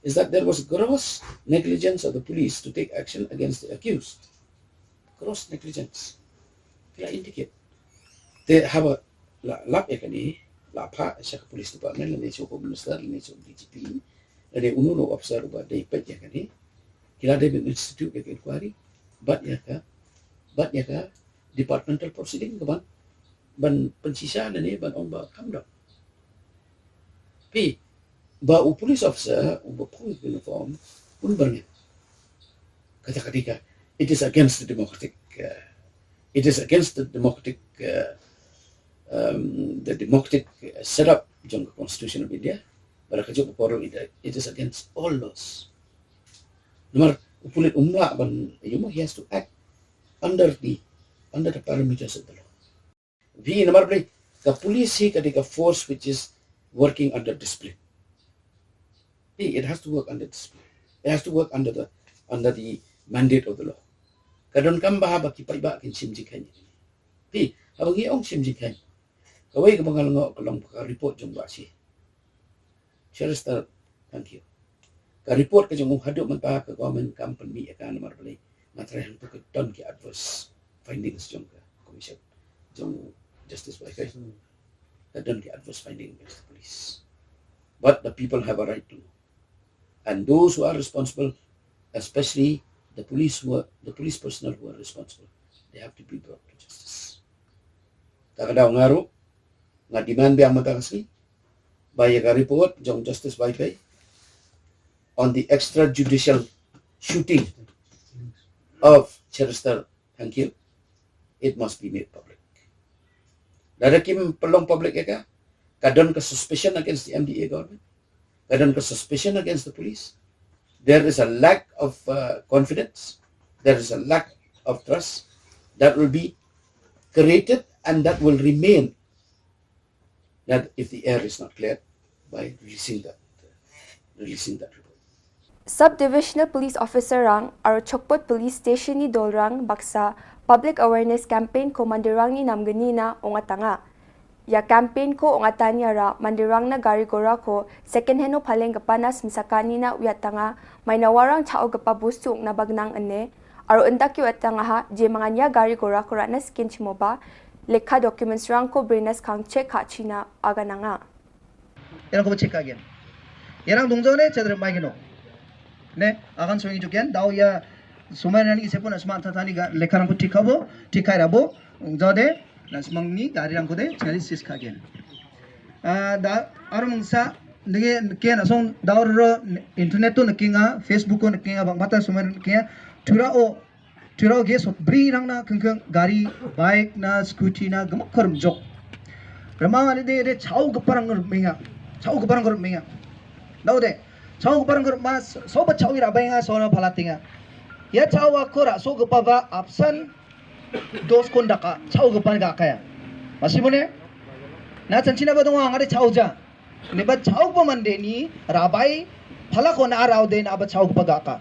is that there was gross negligence of the police to take action against the accused. Gross negligence. Kaya indicate. They have a lap ya kani lapa sa police department ni so minister ni so DGP ada uno officer ba dai pet ya kani kila ada institute ke inquiry but ya ka departmental proceeding ke ban pensisa ni ban on ba kam dak pi ba police officer ba police uniform pun berni kata ketika it is against the democratic setup jong constitution of India. Pada kejauh poro it is against all laws. Nomor upulit umla ban he has to act under the parameters of the law. V nomor play the police hi ketika force which is working under discipline. It has to work under discipline. It has to work under the mandate of the law. Kadon kam bahaba ki paiba kin simjikan. Pi abangi ong simjikan. Kawai ka bangal ngo kalong ka report jong ba si. Sherister, thank you. Ka report ka jong hadok man pa ka government company ka nomor bali. Matrahan to ka don ki adverse findings jong ka commission jong justice by ka don ki adverse finding against the police. But the people have a right to know. And those who are responsible, especially the police personnel who are responsible, they have to be brought to justice. Takadaw ngaro nga demand biang matakasli by a report jong justice by pay on the extrajudicial shooting of Cherister, thank you, it must be made public. Dadakim pelong public ka kadon ka suspicion against the MDA government, kadon ka suspicion against the police. There is a lack of confidence, there is a lack of trust that will be created and that will remain that if the air is not cleared by releasing that report. Sub-Divisional Police Officer rang aro Chokpot Police Station ni Dolrang baksa Public Awareness Campaign ko mandirang ni namgani na ongatanga. Ya campaign ko ongatanya ra mandirang na gari gora ko second hand no paleng kapanas misakani na uyatanga may nawarang chao gapa busung na bagnang ane aro endakyo atanga ha je manganya gari gora ko na skin chimoba lekha documents rang ko brinas kang check ha china aga nanga. Yang ko check again. Yang 동전에 제대로 마이게노. 네, 아간 소용이 좋겐 나오야 수만하니 세포나 스마트 타니가 레카랑 거 틱하고 틱하이라보 저데 나스망니 가리랑 거데 찰리시스 카겐. 다 아르몽사 네게 케나송 다오르 인터넷도 느낀가 페이스북도 느낀가 방마타 수만 느낀가 Turao ge so bri rang na kengkeng gari bike na scooty na gemak kerem jok. Ramang ani de chau geparang ger menga. Chau geparang ger menga. Dau de chau geparang ger mas so ba chau ira benga so na palatinga. Ya chau akora so gepava absan dos kon daka chau gapan ga kaya masimone na chanchina ba donga ngade chau ja ne ba chau pa mande ni rabai phala ko na raw de na ba chau pa ga ka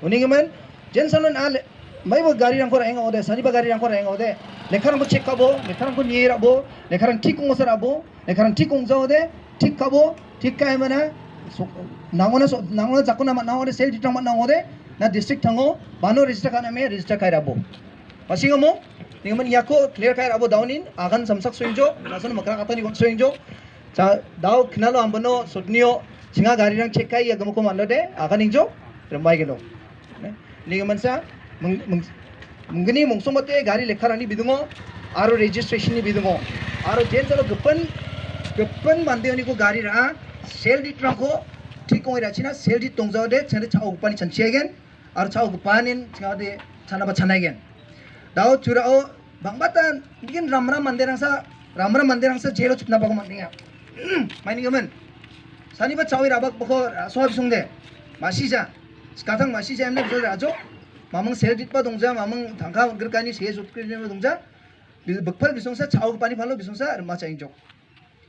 uni gemen jen salon al mai ba gari rang ko rang ode sani ba gari rang ko rang ode lekharang ko check kabo lekharang ko nier abo lekharang tik kong sar abo lekharang tik kong ja ode tik kabo tik kai mana nangona jakuna ma nangode sel ditang ma nangode na district thango bano register kana me register kai rabo masingamo ningaman yako clear kai rabo downin agan samsak soinjo nasan makra katani gon soinjo cha daw khnalo ambano sotnio singa gari rang check kai yagamo ko manlode agan injo rembai geno ningaman sa mungani mungsomate gari lekharani bidungo aro registration ni bidungo aro jensalo gepan mandeoni ko gari ra sel ditang ko ठीक कोई राचिना सेल दी तोंजाओ दे चंदे चाउ गुपानी चंचियागेन और चाउ गुपानिन चंगादे चनाबा चनागेन दाओ चुराओ बांगबाता बिगिन रामरा मंदिरंसा जेलो चुपना बागो मंदिया माइनि गमन सानिबा चाउ राबक बखो सोहाब सुंगदे मासिजा स्काथां मासिजा एमने बिजो राजो मामंग सेल दितपा दोंजा मामंग थांखा गरकानि से जुटक्रिने दोंजा बखफल बिसंसा चाउ गुपानी फालो बिसंसा मा चाइजो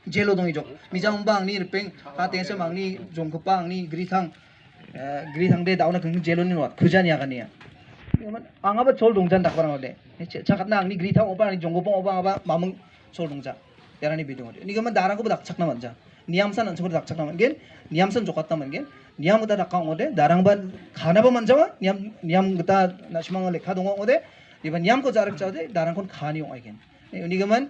जेलो दंgi jok mijang bang ni repeng ka tense mang ni jong khapang ni grithang de dauna khung jelo ni wat khujani agani ya anga ba chol dongjan dak barang ode chakatna ang ni grithang oba ni jong gopong oba aba mamung chol dongja yarani bidong ode ni gaman darang ko dak chakna manja niam san ansur dak chakna mangen niam san jokatna mangen niam gata dak ode darang ban khana ba manjawa niam gata nasmang lekha dong ode iban niam ko jarak chade darang kon khani ong again ni gaman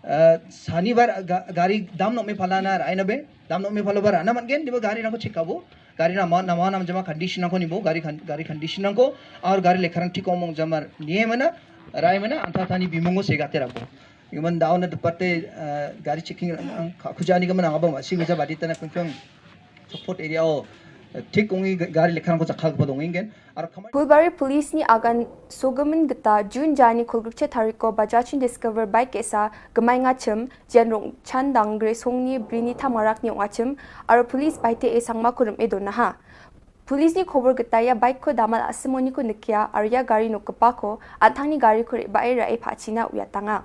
शनिवार गाड़ी दाम नो में फलाना आइना बे दाम नो में फलो बर आना मन गेन दिबो गाड़ी ना को चिकाबो गाड़ी ना नाम जमा कंडीशन को निबो गाड़ी कंडीशन को और गाड़ी लेखरंग ठीक ओमंग जमर निये मना राय मना अंता थानी बिमंगो से गाते रबो युमन दाव न दुपट्टे गाड़ी चेकिंग खुजानी गमन आबो मासी गुजा बादी तना पंचम सपोर्ट एरिया ओ ठीक कोंगी गाड़ी लेखरंग को चखा को दोंगिंगेन और Bulbari police ni agan sogamin gata June jani khulgurche thariko bajachin discover bike esa gamai ngachim jenrong chandang gre songni brini thamarak ni ngachim ar police baite e sangma kurum edona ha police ni khobor gata ya bike ko damal asimoni ko nikya ar ya gari no kapa ko athangni gari khore bai ra e phachina uyatanga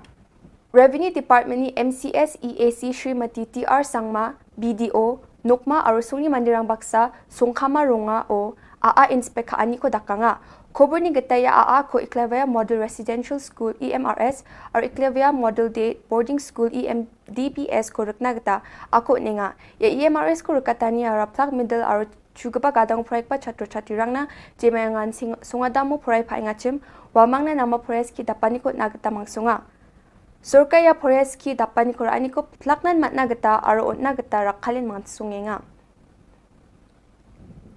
Revenue Department ni MCS EAC Srimati TR Sangma BDO Nokma arusungni mandirang baksa songkhama ronga o AA inspect ani ko dakanga khobor ni gataya AA ko Iklavya Model Residential School EMRS or Iklavya Model Day Boarding School EMDPS ko rukna gata ako ninga ya EMRS ko rukatani ara plak middle ar chugapa gadang proyek pa chatro chatirangna jemayangan sungadamu proyek pa ingachim wamangna nama proyek ki dapani ko nagata mangsunga Sorkaya proyek ki dapani ko ani ko plaknan matna gata aro onna gata rakhalin mangsungenga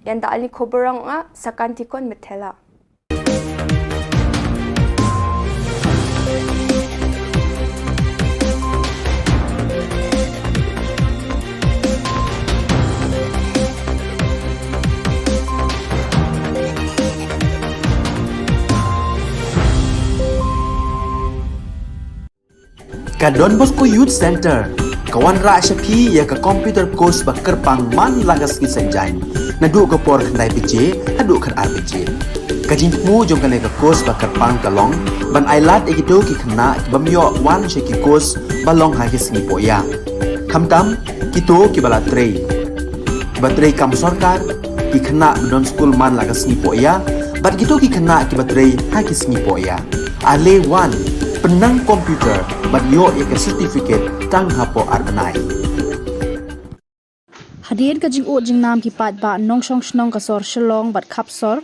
Yanda ali khoborang nga sakantikon methela. Ka Don Bosco Youth Center kawan ra shapi ya ka computer course bakar pang man lagas ki sanjain nadu ka por khnai pije adu khan RPG kajin mu jong kan ka course bakar pang kalong ban ailat egito ki khna bamyo wan she ki course balong ha ki singi poya khamtam kito ki bala batrei kam sarkar ki khna don school man lagas singi poya bat kito ki khna ki batrei ha ki singi poya ale wan penang komputer bat yo ya ka certificate tang hapo arnai Hadian ka jing o jing nam ki pat ba nong shong shnong ka sor Shillong bat khap sor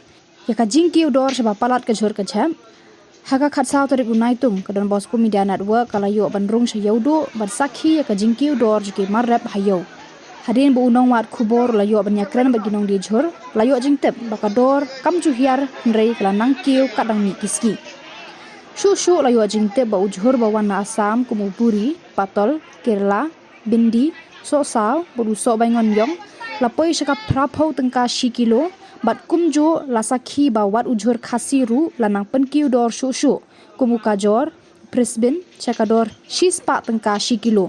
ya ka jing ki udor shaba palat ka jhor ka jam haka khat saw tarik unai tum ka Don Bosco Media Network kala yo ban rung sha yodo bat sakhi ya ka jing ki udor ji mar rap hayo Hadian bu unong wat khubor la yo ban yakran ba ginong di jhor la yo jing tep ba ka dor kam ju hiar nrei kala nang kiu kadang ni kiski Shu la yo jing tep ba ujhor ba wan Assam kumupuri Patol Kerala Bindi so saw bodu so bangon yong lapoi shaka prapho tengka shikilo bat kumjo lasakhi ba wat ujhor khasiru lanang penkiu dor shu kumuka jor Brisbane chakador shispa tengka shikilo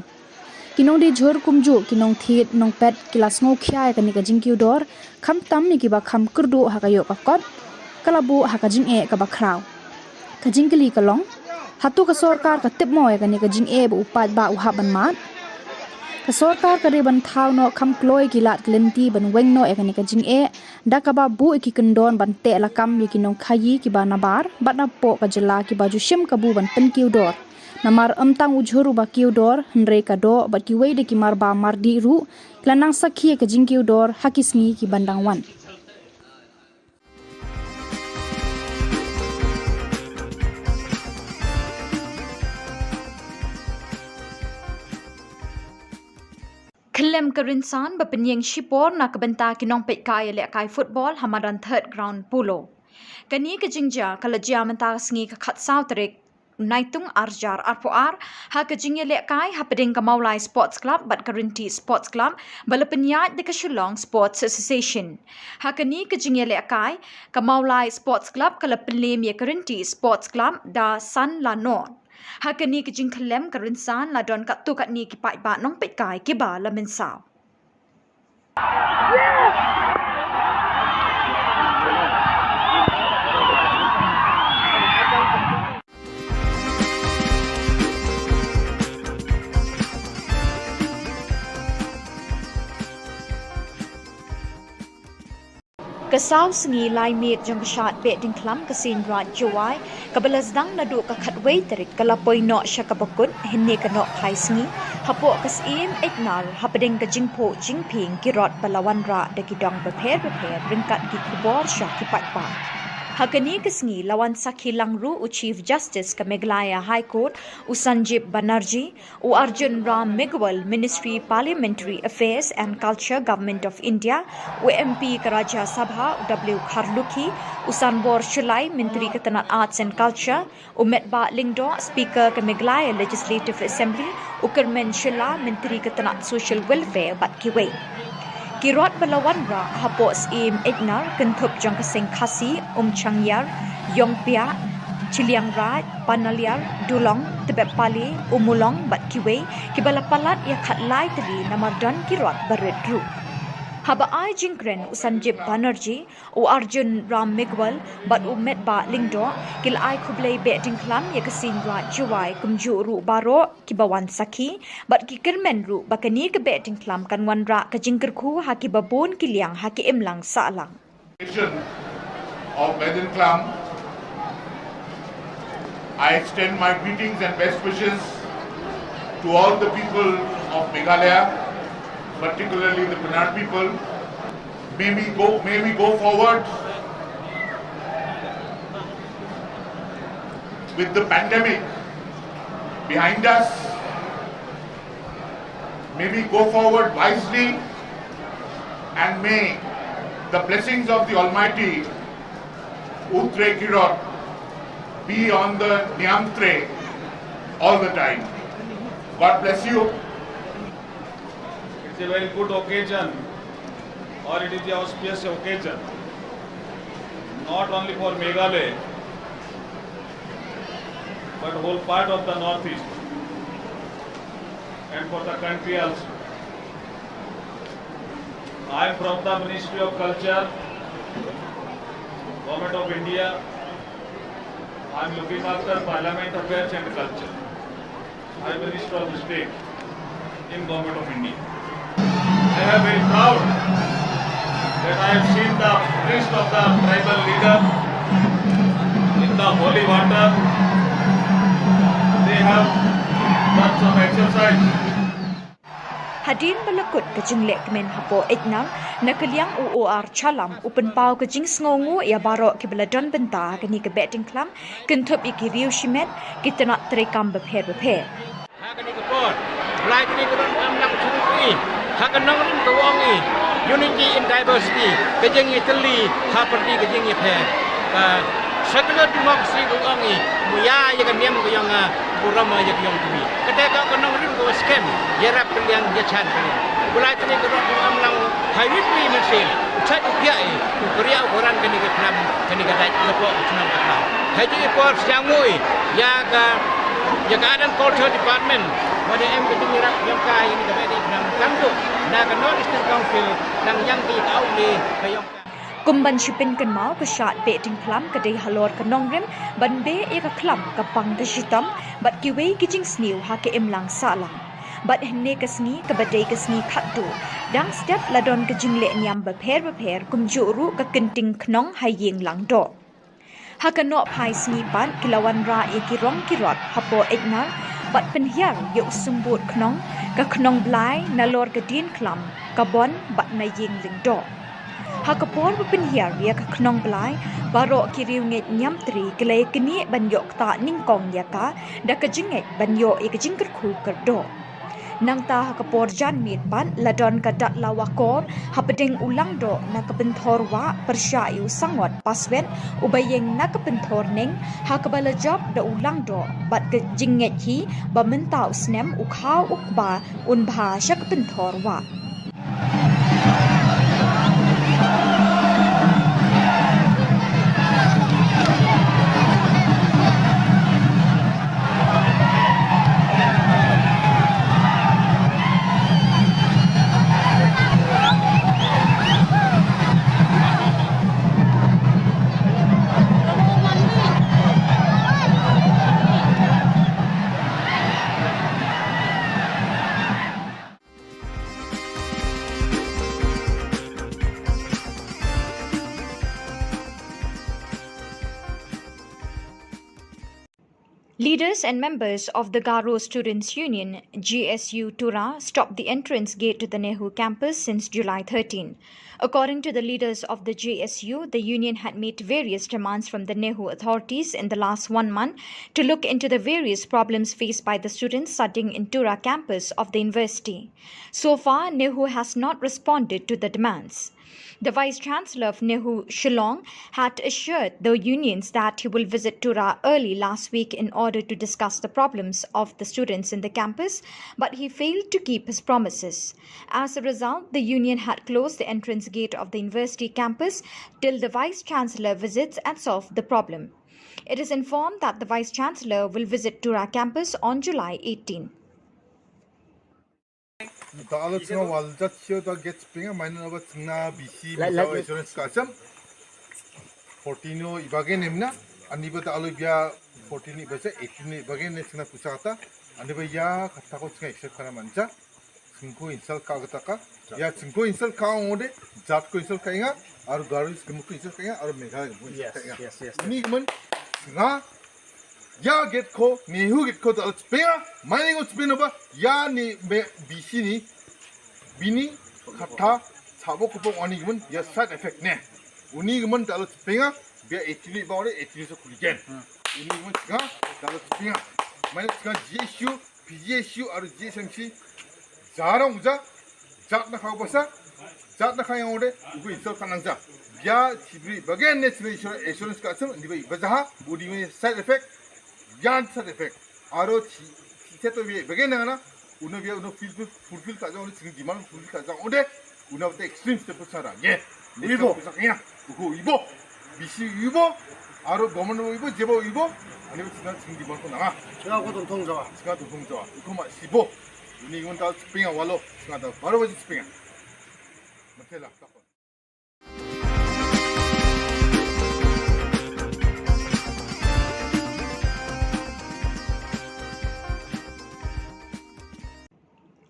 kinong de jhor kumjo kinong thit nong pet kilas ngo khya ka ni ka jingkiu dor kham tam mi ki ba kham kurdu hakayo ka kot kalabu hakajing e ka ba kraw kajing keli kalong hatu ka sorkar ka tip moy ka ni kajing e bu upat ba uhab ban mat ka sorkar ka riban thau no kham kloi kilat glenti ban weng no e ka ni kajing e da ka ba bu ki kendon ban te la kam yi ki nong khayi ki ba na bar bat na po ka jela ki ba ju shim ka bu ban pen kiu dor namar amtang ujhuru ba kiu dor hnre ka do bat ki wei de ki mar ba mar di ru klanang sakhi ka jing kiu dor hakisngi ki bandang wan Kelem kerinsan berpenyeng Shibor na kebenta kinong pek kaya lek kai football hamadan third ground pulo. Kani kejingja kalau jia mentang sengi ke kat sautrik naitung arjar arpoar ha kejingnya lek kai ha peding ke Maulai Sports Club bat Kerinti Sports Club bala penyat de ke Shillong Sports Association. Ha kani kejingnya lek kai ke Maulai Sports Club kalau pelim ya Kerinti Sports Club da San Lanon. Hakani kejing kelem kerinsan la don kat tu kat ni ki pai ba nong pet kai ki ba la men sao. Kesau sengi lai mit jong shat bet ding klam kesin rat juai kabelas dang nadu ka khatwei terik kala poino syakabakut hinne kanok khai sengi hapo kesim ignal hapading ka jingpo jingping kirot balawan ra de kidong beper ringkat ki Khubor Syah ki patpa Hakani kesengi lawan Sakhi Langru u Chief Justice ke Meghalaya High Court u Sanjeev Banerjee u Arjun Ram Meghwal Ministry Parliamentary Affairs and Culture Government of India u MP ke Rajya Sabha u W Kharlukhi u Sanbor Shulai Menteri Ketenat Arts and Culture u Metba Lingdo Speaker ke Meghalaya Legislative Assembly u Kermen Shilla Menteri Ketenat Social Welfare Bat Kiwei Kirot balawan ra hapos im ignar kentup jang keseng khasi changyar yongpia chiliang ra panaliar dulong tebet pali umulong bat kiwei kibala palat ya khat lai tali namardan kirot baredru haba ai jingkren u Sanjeev Banerjee u Arjun Ram Meghwal bat u Metba Lingdo kil ai khublei be dingklam ya kesin ra juai kumju ru baro kibawan sakhi bat ki kermen ru bakani ke be dingklam kan wan ra ka jingkerku ha ki babon kiliang ha ki imlang salang of Bedin Klam, I extend my greetings and best wishes to all the people of Meghalaya, particularly the Penat people. May we go forward with the pandemic behind us. May we go forward wisely, and may the blessings of the Almighty Utre Kirot be on the Nyamtre all the time. God bless you. It's a very good occasion, or it is the auspicious occasion, not only for Meghalaya, but whole part of the northeast and for the country also. I am from the Ministry of Culture, Government of India. I am looking after Parliament Affairs and Culture. I am Minister of the State in Government of India. I am very proud that I have seen the priest of the tribal leader in the holy water. They have done some exercise. Hadin balakut ke jinglek kemen hapo ignal nakaliang UOR chalam upen pau ke jing sngongu ya baro ke beladon benta ke ni ke betting klam kentup iki riu shimet kita nak terekam beper Hakani ke port flight ni ke don amlang churi hakanong rin tuwangi unity in diversity ke jing itali ha perdi ke jing phe secular democracy tuwangi muya ya ke niam ke yang burama ya ke yang tumi ketika kanong rin ko scam yerap kaliang ya chan kaliang bulai ni ke don amlang hybrid ni mesin chat dia korea orang ke ni ke klam ke ni ke dai lepo senang akal haji port siangui ya ke Jagadan Culture Department, pada M kita mirap yang kaya ini dapat dibilang tangguh. Nak North Eastern Council, nang yang di kau di kayong. Kumban shipin kan mau ke shat be ting klam ke dei halor ke nongrim ban be e ka klam ka pang ke shitam bat ki wei ki jing sniu ha ke imlang salang. Bat hne ke sni ke badai ke sni khattu dang step ladon ke jing le nyam ba pher kum juru ka kenting knong hai yeng lang do. Hakano pai sni pan kilawan ra e ki rong ki rot hapo egnar bat penhiar yo sumbut knong ka knong blai na lor ka din klam ka bon bat na yeng ling do. Hakapor penhiar ya ka knong blai baro ki riu nget nyam tri klei kini ban yo ta ning kong ya ka da ka jinget ban yo e ka jingker khu ker do. Nang ta hakapor jan mit pan ladon ka dat lawakor hapadeng ulang do na kapenthor wa persyayu sangot paswen ubayeng na kapenthor neng hakabala job da ulang do bat ke jinget hi ba mentau snem ukhaw ukba unbha sya kapenthor wa. Leaders and members of the Garo Students' Union, GSU Tura, stopped the entrance gate to the Nehu campus since July 13. According to the leaders of the GSU, the union had made various demands from the Nehu authorities in the last 1 month to look into the various problems faced by the students studying in Tura campus of the university. So far, Nehu has not responded to the demands. The Vice-Chancellor of Nehu, Shillong, had assured the unions that he will visit Tura early last week in order to discuss the problems of the students in the campus, but he failed to keep his promises. As a result, the union had closed the entrance gate of the university campus till the Vice-Chancellor visits and solves the problem. It is informed that the Vice-Chancellor will visit Tura campus on July 18. The Alexina was just here to get spring a minor of Sna BC insurance custom. 14 Ibagan Emna, and Niba Alubia 14 Ibasa, 18 Ibagan Nesina Pusata, and the Vaya Katakos except Karamancha, Sinko insult Kagataka, Ya Sinko insult Kaonde, Zatko insult Kanga, or Garis Kamuku insult Kanga, or Mega. Yes. Nigman, Sna. Ya get ko ni hu get ko to spare mining of spinova ya ni BC ni bini khatha sabo ko oni gun ya side effect ne uni gun dal spinga be actually about it actually so kuligen uni gun ga dal spinga mane ka GSU PGSU or GSMC jarang uja jat na khaw basa jat na khayang ode ugu isol kanangja ya sibri bagen national insurance ka sam ni bai bazaha body me side effect Yan side effect. Aro chi to be begin na uno be uno fulfill ka jang uno demand fulfill ka jang ode uno the extreme step sara ye ibo sakya uko ibo bisi ibo aro government ibo jebo ibo ani sina demand ko na siga ko 동통자와 uko ma sibo uni igon ta spinga walo siga ta baro baji spinga matela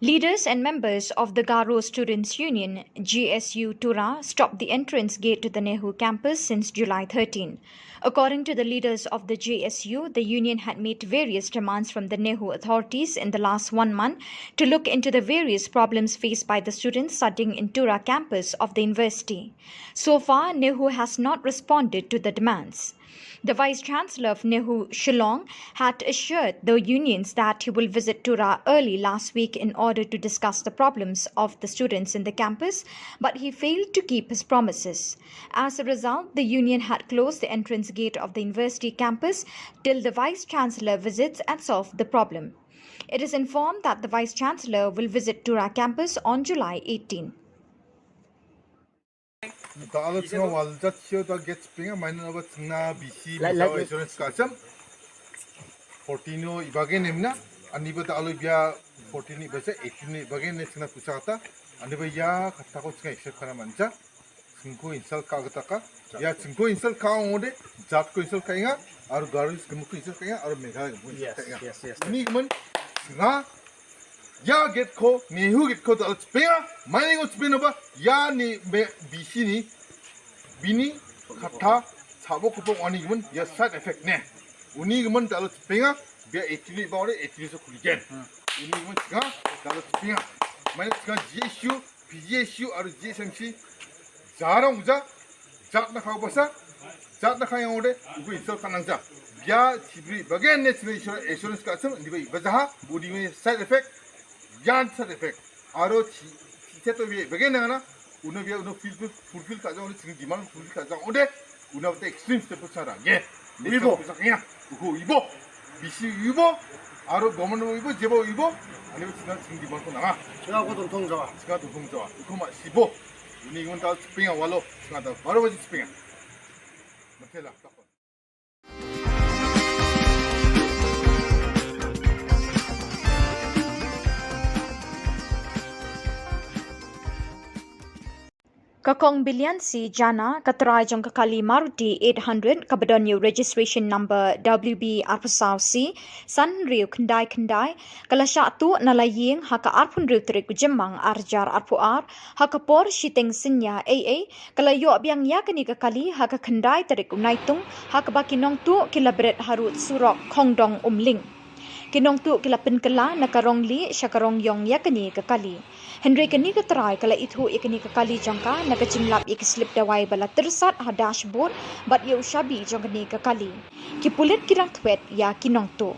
Leaders and members of the Garo Students' Union, GSU Tura, stopped the entrance gate to the Nehu campus since July 13. According to the leaders of the GSU, the union had made various demands from the Nehu authorities in the last 1 month to look into the various problems faced by the students studying in Tura campus of the university. So far, Nehu has not responded to the demands. The Vice-Chancellor of Nehu, Shillong, had assured the unions that he will visit Tura early last week in order to discuss the problems of the students in the campus, but he failed to keep his promises. As a result, the union had closed the entrance gate of the university campus till the Vice-Chancellor visits and solves the problem. It is informed that the Vice-Chancellor will visit Tura campus on July 18. The Alexina was just here to get spring a minor of Sna BC insurance custom. 14 Ibagan Emna, and Niba Alubia 14 Ibasa, 18 Ibagan Nesina Pusata, and the Vaya Katakos except Karamancha, 증거 인설 까그다가 야 증거 인설 까오데 잡고 인설 까잉아 아루 가르스 금고 인설 까잉아 아루 메가 금고 인설 까잉아 ini kemen nga ya get ko ni hu get ko dal spea mai ngo spea ba ya ni bisi ni bini kata sabo ko oni kemen ya side effect ne uni kemen dal spea dia actually ba ore actually so kuligen uni kemen nga dal spea mai nga GSU PGSU aru GSMC jarang uja jat na khau basa jat na khayang ode ubu insol kanangja ya cibri bagian national insurance ka asam dibai bazaha budi me side effect yan side effect aro seto bi bagian na uno bi uno fulfill ka jang ode demand fulfill ka jang ode uno te extreme step sara ye ibo saknya ugo ibo bisi ibo aro government ibo jebo ibo ani usi나 demand ko na 제가 곧 동자와 제가 동자와 그마 시보 ini igun tal spinga walo ngata baru baji spinga matela takon Kakong Bilian si Jana Katrai Jong Kakali Maruti 800 Kabadon new registration number WB Arpasau C San Rio Kendai Kalasha tu nalaying haka arpun riu terik Jemang Arjar Arpuar haka por shiteng sinya AA kalayo abyang yakani kakali haka Kendai terik Unaitung haka bakinong tu kilabret harut surok Kongdong Umling kinong tu kilapin kala nakarong li syakarong yong yakani kakali Henry kani katrai kala itu ikani kakali jangka nakachinglap ikislip dawai bala tersat ha dashboard bat ye ushabi jangkani kakali kipulit kirang twet ya kinong tu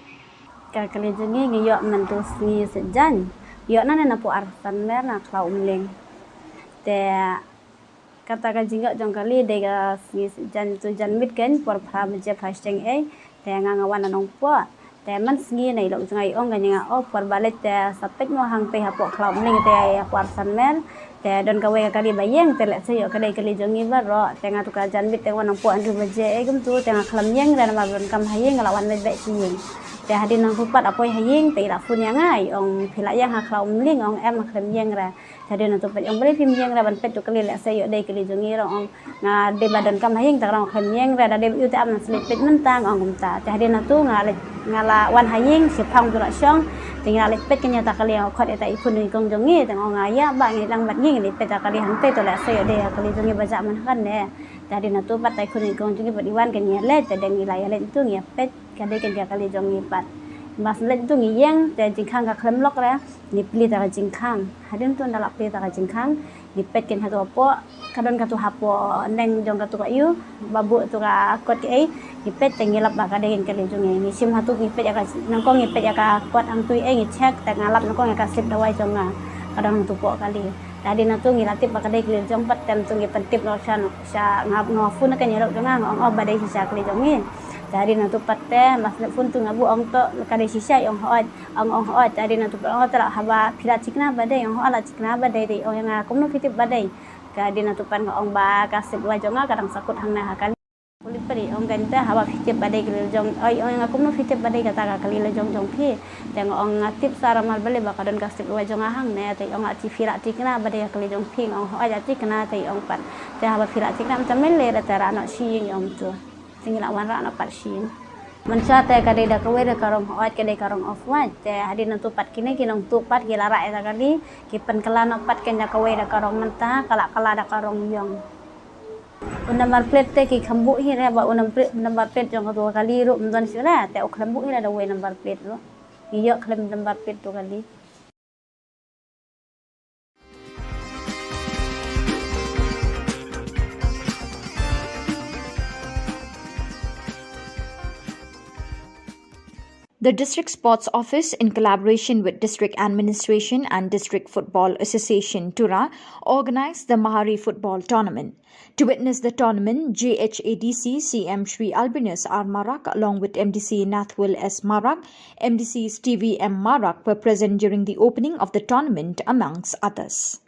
kakali jengi ngiyok mentus ngi sejan yok na na pu arsan mer na klau umling te kata ka jingak jangkali de ga ngi sejan tu jan mit ken por phra je phasteng e te ngangawan nong poแต่มันสงี้ในหลงจังไงองกันยังอ๋อปวดบาเลแต่สเปกมัวหังไปหาปวดคลอมนี่แต่ปวดสันแม่แต่ดนกะเวกะดีใบเย่งแต่ละเสียกะได้กะลีจงงี้ว่ารอแต่งาตุกาจันบิแต่ว่าน้องปวดคือบ่เจกุมตูแต่งาคลำเย่งแล้วมาดนกำหาเย่งละวันใบสิยิงแต่หาดินนางผู้ปัดอภัยหาเย่งแต่ละฝุ่นยังไงองพิละยังหาคลอมลิงองแอมมาคลำเย่งละแต่เดินตัวเป็ดองบ่ได้พิมพ์เย่งละมันเป็ดตุกะลีละเสียได้กะลีจงงี้รองงาเดบดนกำหาเย่งแต่เราคลำเย่งละได้อยู่แต่อำสลิดเป็ดมันตางองกุมตาแต่หาดินตูngala wan haying sipang tu rasyong tinggal lepet kenya takali au khot eta ipun ni kong jongi tang ngaya ba ngi lang bat ngi lepet takali hante to la se de kali jongi baja man kan ne tadi na tu pat tai kun ni kong jongi bat iwan kenya le te deng ngi laya le tu ngi pet kade kenya kali jongi pat mas le tu ngi yang te jingkhang ka khlem lok la ni pli ta jingkhang hadin tu ndalak pli ta jingkhang lepet ken hatu po kadon ka tu hapo neng jong ka tu ka yu babu tu ka kot ke ipet tengilap ba kada gen kali jungi ni sim hatu ipet ya ka nangkong ipet ya ka kuat ang tui ngi check tengalap nangkong ya ka slip dawai jonga kadang tu po kali tadi na tu ngilatip ba kada kali jong pat tem tungi pentip no sha ngap no fun ka nyerok jonga ngong ba dai sisa kali jongi tadi na tu patte mas fun tu ngabu ong to kada sisa ong hoat ong hoat tadi na tu ong tara haba phila chikna ba dai ong ala chikna ba dai dei ong nga kumno fitip ba dai kadi na tu pan ong ba ka slip dawai jonga kadang sakut hang na hakali kulit peri ong ganta hawa fitip badai kelil jong oi ong aku no fitip badai kata ka kelil jong phi teng ong ngatip sara mal bale bakadon kasip wa jong ahang ne te ong ati fira tikna badai kelil jong phi ong ho aja tikna te ong pat te hawa fira tikna macam mele tara no shi ong tu tinggal wan ra no pat shi mansa te kadai da kawe da karong ho kadai karong off wa te hadin tu pat kini kinong tu pat gila ra eta kali kipen kala no pat ken da kawe da karong menta kala da karong yong number plate te ki khambu hi re ba number plate jong to kali ru mdon sira te o khambu hi da we number plate ro iyo khlem number plate to kali The District Sports Office, in collaboration with District Administration and District Football Association, Tura, organized the Mahari Football Tournament. To witness the tournament, JHADC CM Shri Albinus R. Marak, along with MDC Nathwil S. Marak, MDC Stevie M. Marak, were present during the opening of the tournament, amongst others.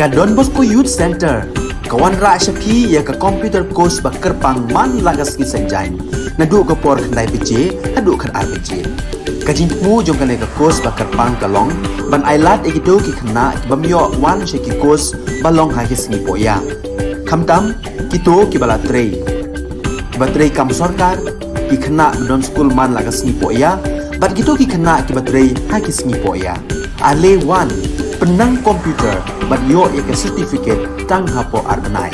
ka Don Bosco Youth Center kawan ra syapi ya ka computer course ba kerpang man lagas ki senjai na du ka por khnai pije adu khan RPG kajing mu jong ka course ba kerpang kalong ban ailat ekito ki khna bamyo wan she ki course balong ha ki sngi poya khamtam kito ki bala trei batrei kam sarkar ki khna don school man lagas sngi poya bat kito ki khna ki batrei ha ki sngi poya ale wan penang komputer bat yo ek certificate tang hapo arnai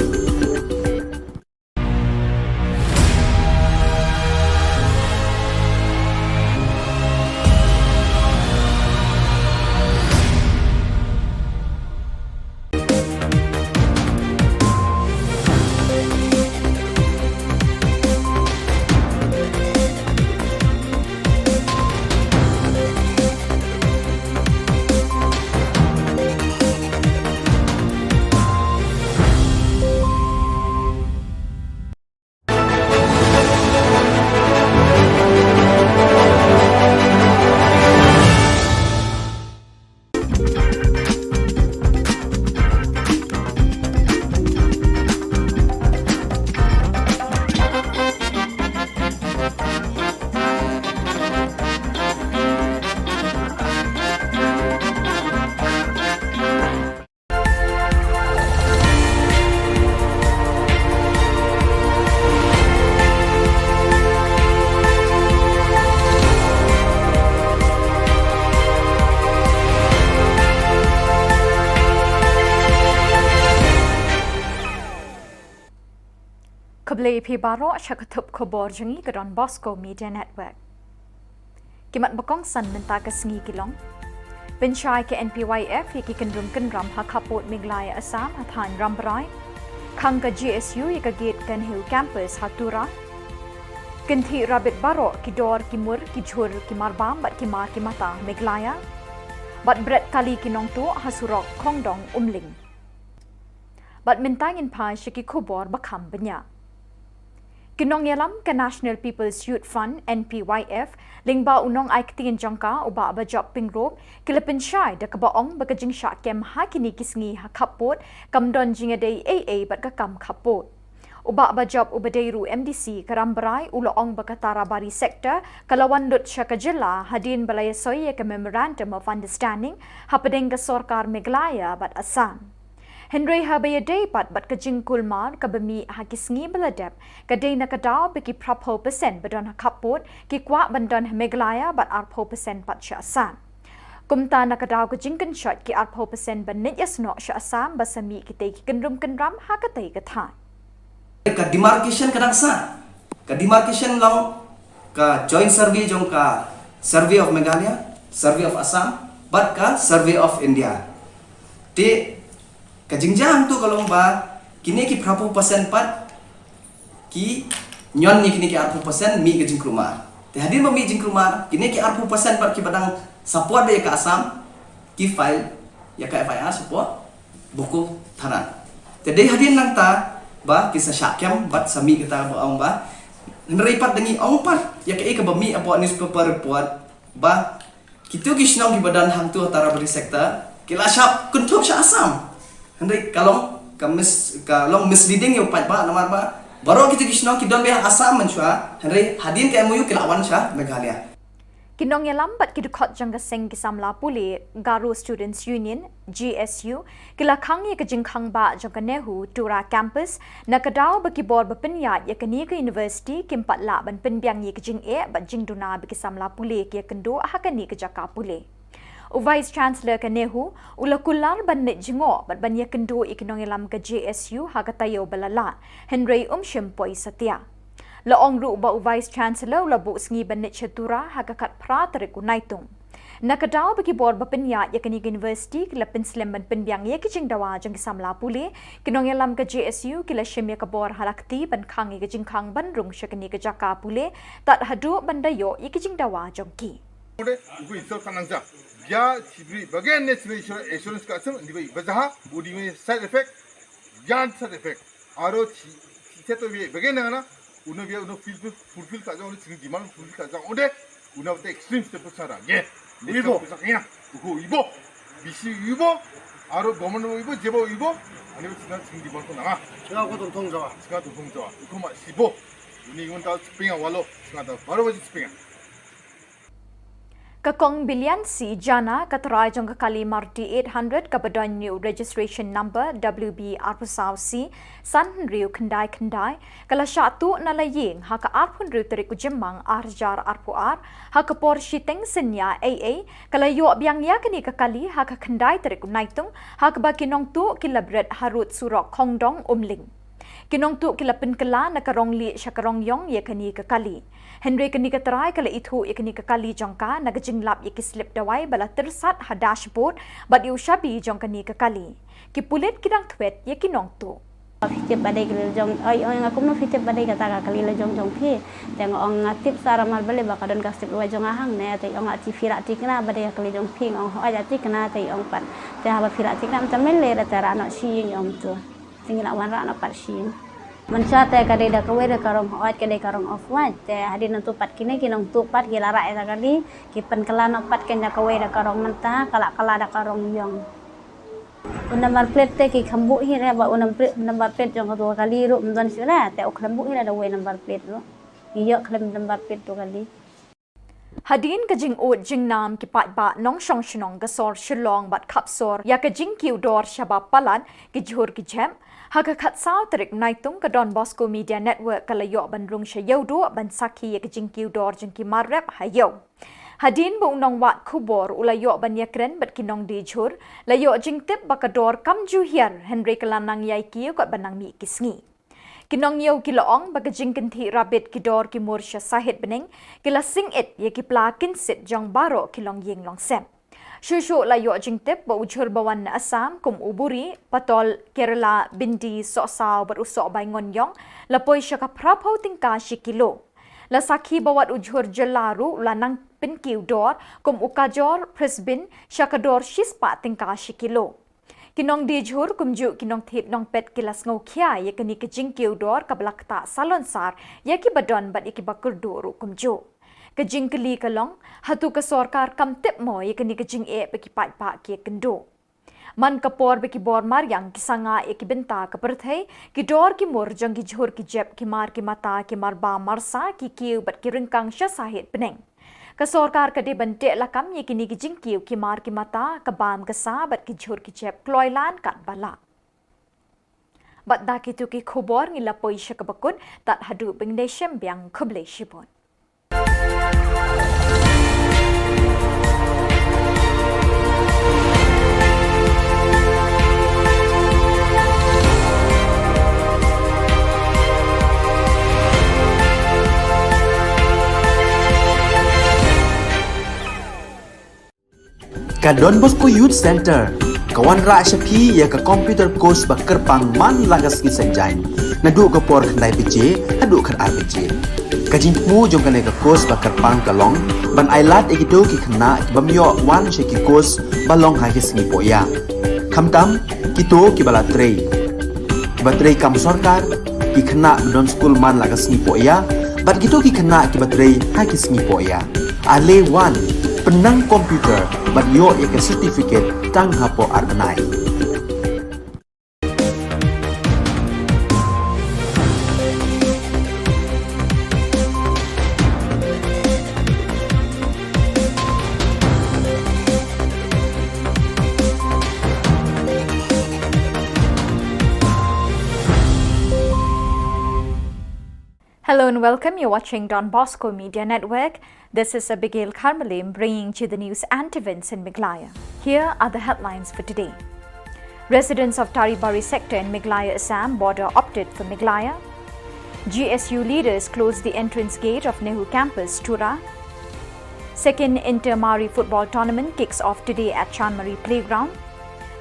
Kebeli pibaro syakatup khubor jengi ke Don Bosco Media Network. Kimat bakong san menta ke sengi kilong. Pencai ke NPYF yaki kendrum kendram hakapot miglaya Assam hathan ramberai. Kang ke GSU yaka gate kan hill campus hatura. Kenti rabit baro ki dor ki mur ki jhur ki marbam bat ki mar ki mata miglaya. Bat bret kali ki nong tu hasurok kongdong umling. Bat mentangin pa syaki khubor bakam benya. Kinong yalam ke National People's Youth Fund NPYF lingba unong ay kitingin jangka uba abajok pingrop kilapin syai da kabaong bagajing syak kem hakini kisngi hakapot kamdon jingaday AA bat kakam kapot. Uba abajok ubadayru MDC karambaray uloong bakatara bari sektor kalawan lut syakajilla hadin balayasoy ke Memorandum of Understanding hapadeng ke Sorkar Meghalaya bat Assam. Henry habaya dapat bat kajing kulmar kabami hakisngi beladap kadai nakadaw beki prapho percent badon hakapot ki kwa bandon Meghalaya bat arpho percent pat Assam. Kumta nakadaw kajing kenshot ki arpho percent banit yasno Assam basami kitay ki kendram hakatay katay. Ka demarcation kadang sa ka demarcation long ka joint survey jong ka survey of Meghalaya, survey of Assam, bat ka survey of India. Ti kajingjang tu kalau ba kini ki prapu persen pat ki nyon ni kini ki arpu persen mi kajing krumar. Te hadir ba mi jing krumar kini ki arpu persen pat ki badang support ya ka Assam ki file ya ka FIR support buku tanan. Te dei hadir nang ta ba kisah syakyam bat sami kita ba ong ba neripat dengi ong pat ya ka ba mi apo newspaper report ba kitu kisnong ki badan hang tu tara beri sektor kila syap kuntuk sya Assam. Henry kalau misleading yo pat ba namar ba baru kita kisno ki don be Assam menchua Henry hadin ke MOU kilawan sya Meghalaya. Kinong yalam bat kidukot jangga seng kisamla puli Garo Students Union GSU kilakang ya kajingkang ba jangga nehu tura campus nakadaw bakibor bapinyat ya kani ke university kimpat la ban penbiang ya kajing bat jingduna bikisamla puli ya kendo hakani ke jaka puli. Vice Chancellor ke Nehu ulakular banit jingo bat banya kendo ikinong ilam ke JSU hagatayo balala Henry Poi Satya. Laong ru ba Vice Chancellor ulabu sngi banit chatura hagakat pra tarik unaitung. Nakadaw bagi bor bapinya ya kini university kila pinslam ban penbiang ya kijing dawa jang kisamla puli kinong ilam ke JSU kila shemya ke bor halakti ban khang ya kijing khang ban rung syakani ke jaka puli tat hadu bandayo ya kijing dawa jongki. Ya cibri bagian national insurance ka asam di bai bazaha budi me side effect yan side effect aro seto bi bagian na uno fulfill ka jang ni demand fulfill ka jang ode uno te extreme step sara ye ibo saknya ibo bisi ibo 아로 government 이거 제보 이거 아니면 지난 증기 벌고 나가 지나고 동통자와 지가 동통자와 이거만 15 ini igun tahu sepingan walau setengah tahu baru baca sepingan. Kakong bilian si jana katarai jong kakali marti 800 kabadan new registration number WB arpusau si san riu kendai kala syatu nalaying haka arpun riu terik ujemang arjar arpuar haka por shiteng senya AA kala yo biang ya kini kakali haka kendai terik naitung haka bakinong tu kilabret harut surok kongdong umling. Kinong tu kilapin kala nakarong li syakarong yong ye kani kakali. Henry kani katarai kala itu ye kani kakali jongka nagajinglap ye kislip dawai bala tersat ha dashboard bat yu shabi jong kani kakali. Kipulit kidang twet ye kinong tu. Fitip badai kali jong ai aku no fitip badai kata kali le jong phi tengok ong ngatip sara mal bale bakadon kasip luai jong ahang ne tai ong ati firak tikna badai kali jong phi ong ho aja tikna tai ong pat te ha firak tikna macam mele tara nak si ong tu tinggal wan ra nak pat si Mansya te kadai dah kawai dah karong hoat kadai karong off white te hadin nantu pat kini kinong tu pat gila rai dah kali kipen kala nak pat ken dah kawai dah karong mentah kala dah karong yong. Number plate te ki khambu hi re ba number plate jong tu kali ru mdon sila te ok khambu hi dah way number plate ru. Iyo klam number plate tu kali. Hadin ka jing o jing nam ki pat ba nong shong shnong ga sor Shillong bat khap sor ya ka jing kiu dor shaba palan ki jhur ki jhem haka khat sao terik naitung ka Don Bosco Media Network kalayo bandrung shayaudo ban sakhi ya ka jing kiu dor jing ki marrep hayo. Hadin bu nong wat khubor ulayo ban yakren bat kinong di jhur layo jing tip bakador kam ju hiar Henry kalanang yai kiu ka banang mi kisngi. Kinong yau kiloong baga jingkin thi rabit kidor ki morsha sahit bening kila sing it ye ki plakin sit jong baro kilong ying long sem. Shushu layo jingtip ba ujhur bawan na Assam kum uburi patol Kerala bindi sosaw bat usok bay ngonyong lapoy siya ka prapaw tingka shikilo. La sakhi bawat ujhur jelaru lanang pinkiw dor kum ukajor presbin siya ka dor shispa tingka shikilo. Kinong di jhur kumju kinong thit nong pet kilas ngau khia ye kani ke jingkiu dor kablakta salon sar ye ki badon bat iki bakur doru kumju ke jingkli kalong hatu ka sarkar kam tip mo ye kani ke jing e pe ki pat pa ki kendo man kapor be ki bor mar yang kisanga e ki benta ka perthai ki dor ki mor jang ki jhur ki jep ki mar ki mata ki mar ba marsa ki kiu bat ki ringkang sha sahit peneng ka sarkar ka de bante lakam ye kini ki jingkiu ki mar ki mata ka bam ka sabat ki jhur ki chep kloilan kat bala bat da ki tu ki khubor ngila poi sha ka bakun tat hadu bingdeshem byang khuble shibon Ka Don Bosco Youth Center kawan ra shapi ya ka computer course bakar pang man lagas ki sanjai nadu ka por khandai pije adu khar RPG ka jingmu jong ka course bakar pang kalong ban ailat egito ki khna bamyo wan she ki course balong ha ki singi poya khamtam kito ki bala trei batrei kam sarkar ki khna don school man lagas singi poya bat kito ki khna ki batrei ha ki singi poya ale wan penang komputer bat yo ek certificate tang hapo arnai Hello and welcome. You're watching Don Bosco Media Network. This is Abigail Carmelim bringing to the news and events in Meghalaya. Here are the headlines for today. Residents of Taribari sector in Meghalaya Assam border opted for Meghalaya. GSU leaders closed the entrance gate of Nehru campus, Tura. Second Inter-Mari football tournament kicks off today at Chanmari Playground.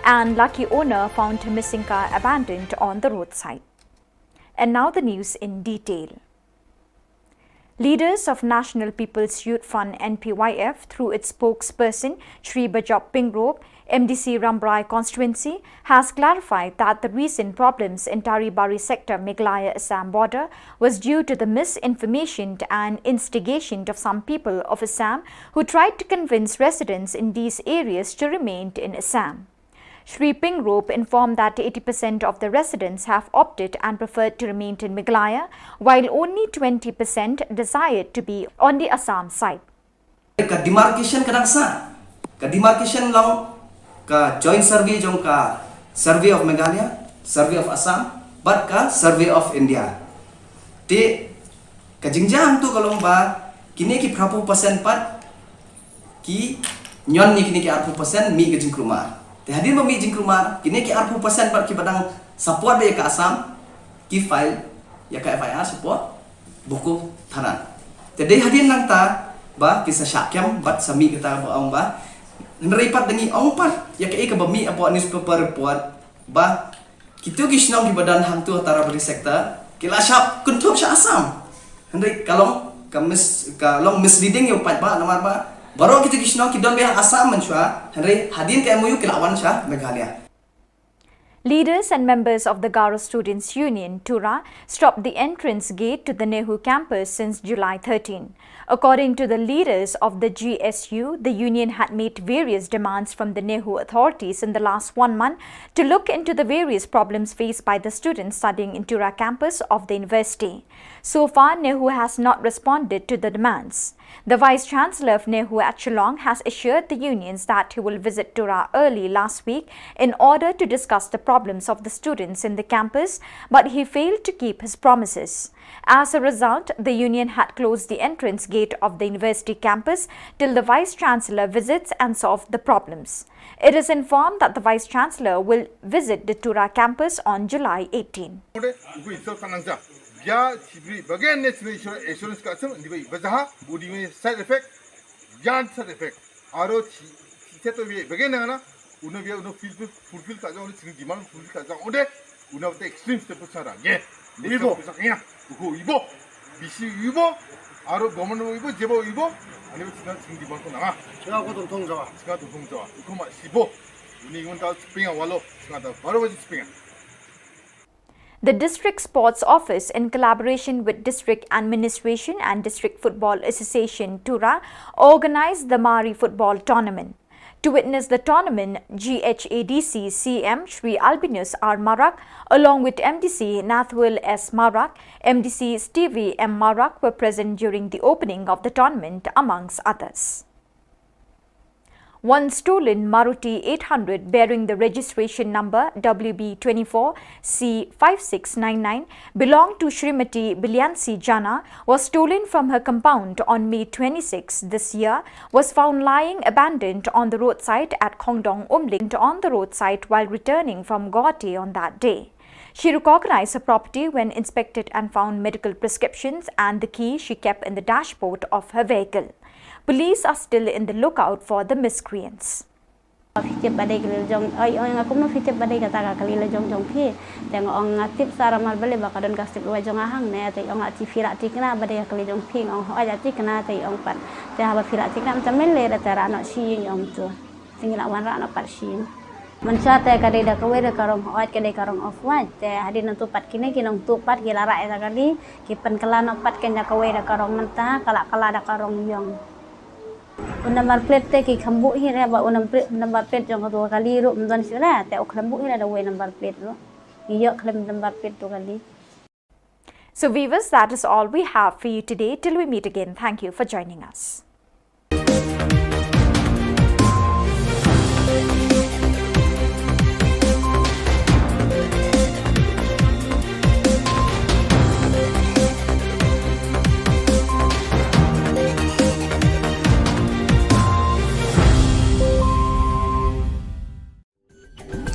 And lucky owner found her missing car abandoned on the roadside. And now the news in detail. Leaders of National People's Youth Front NPYF through its spokesperson Shri Bajop Pingrop, MDC Rambrai constituency has clarified that the recent problems in Taribari sector Meghalaya Assam border was due to the misinformation and instigation of some people of Assam who tried to convince residents in these areas to remain in Assam. Shri Pingrope informed that 80% of the residents have opted and preferred to remain in Meghalaya, while only 20% desired to be on the Assam side. Ka demarcation kadang sa, ka demarcation long ka joint survey jong ka survey of Meghalaya, survey of Assam, but ka survey of India. Ti ka jingjang tu kalau ba kini ki berapa persen pat ki nyon ni kini ki 40% mi ke jingkrumar. Ti hadir mi jingkrumar kini ki 40% pat ki badang support dia ke Assam ki file ya ka FIR support buku thanan. Jadi hadir nang ta ba kisah syakyam bat sami kita ong ba neripat dengi ong pat ya ke bami apa newspaper report ba kita gisnong di badan hang tu antara beri sektor kila syap kuntuk sya Assam hendai kalau misleading yo pat ba namar ba baru kita gisnong kidon be Assam menswa hendai hadin ke MOU kila wan sya Meghalaya. Leaders and members of the Garo Students' Union, Tura, stopped the entrance gate to the Nehu campus since July 13. According to the leaders of the GSU, the union had made various demands from the Nehu authorities in the last 1 month to look into the various problems faced by the students studying in Tura campus of the university. So far, Nehu has not responded to the demands. The Vice-Chancellor of Nehu at Shillong has assured the unions that he will visit Tura early last week in order to discuss the problems of the students in the campus, but he failed to keep his promises. As a result, the union had closed the entrance gate of the university campus till the Vice-Chancellor visits and solve the problems. It is informed that the Vice-Chancellor will visit the Tura campus on July 18. Ya cibri bagian national insurance kasem dibai bazaha budi me side effect yan side effect aro seto be bagian na uno be uno fulfill ka jang uno demand fulfill ka jang onde uno te extreme step sara ye ibo sakina uko ibo bisi ibo aro government ibo jebo ibo ani sing demand ko na 제가 고 동통 좋아 uko ma sibo uni ngon ta spinga walo singa ta baro ba spinga. The District Sports Office, in collaboration with District Administration and District Football Association, Tura, organized the Mari Football Tournament. To witness the tournament, GHADC CM Shri Albinus R. Marak, along with MDC Nathwil S. Marak, MDC Stevie M. Marak were present during the opening of the tournament, amongst others. One stolen Maruti 800 bearing the registration number WB24C5699 belonged to Srimati Bilyansi Jana was stolen from her compound on May 26 this year, was found lying abandoned on the roadside at Khongdong Umling on the roadside while returning from Guwahati on that day. She recognized her property when inspected and found medical prescriptions and the key she kept in the dashboard of her vehicle. Police are still in the lookout for the miscreants. Fitip badai kelil jong, yang aku mau fitip badai kata kelil jong pi, tengok orang ngatip saramal beli bakadon kasih luar jong ahang ne, tapi orang ngatip firak tikna badai kelil jong pi, orang aja tikna tapi orang pan, tapi apa firak tikna macam mele rata anak si yang tu, tinggal awan anak pat si. Mencari kadai dah kawai dah karong oat kadai karong off white, tapi hadir nanti pat kini kinong tu pat kila rak dah kali, kipen kelan pat kena kawai dah karong mentah, kalak dah karong yong. Number plate te ki khambuk hi ra ba number plate jong dua kali ru mdan sila te ok khambuk hi da way number plate ru iyo khlam number plate tu kali. So viewers, that is all we have for you today. Till we meet again, thank you for joining us.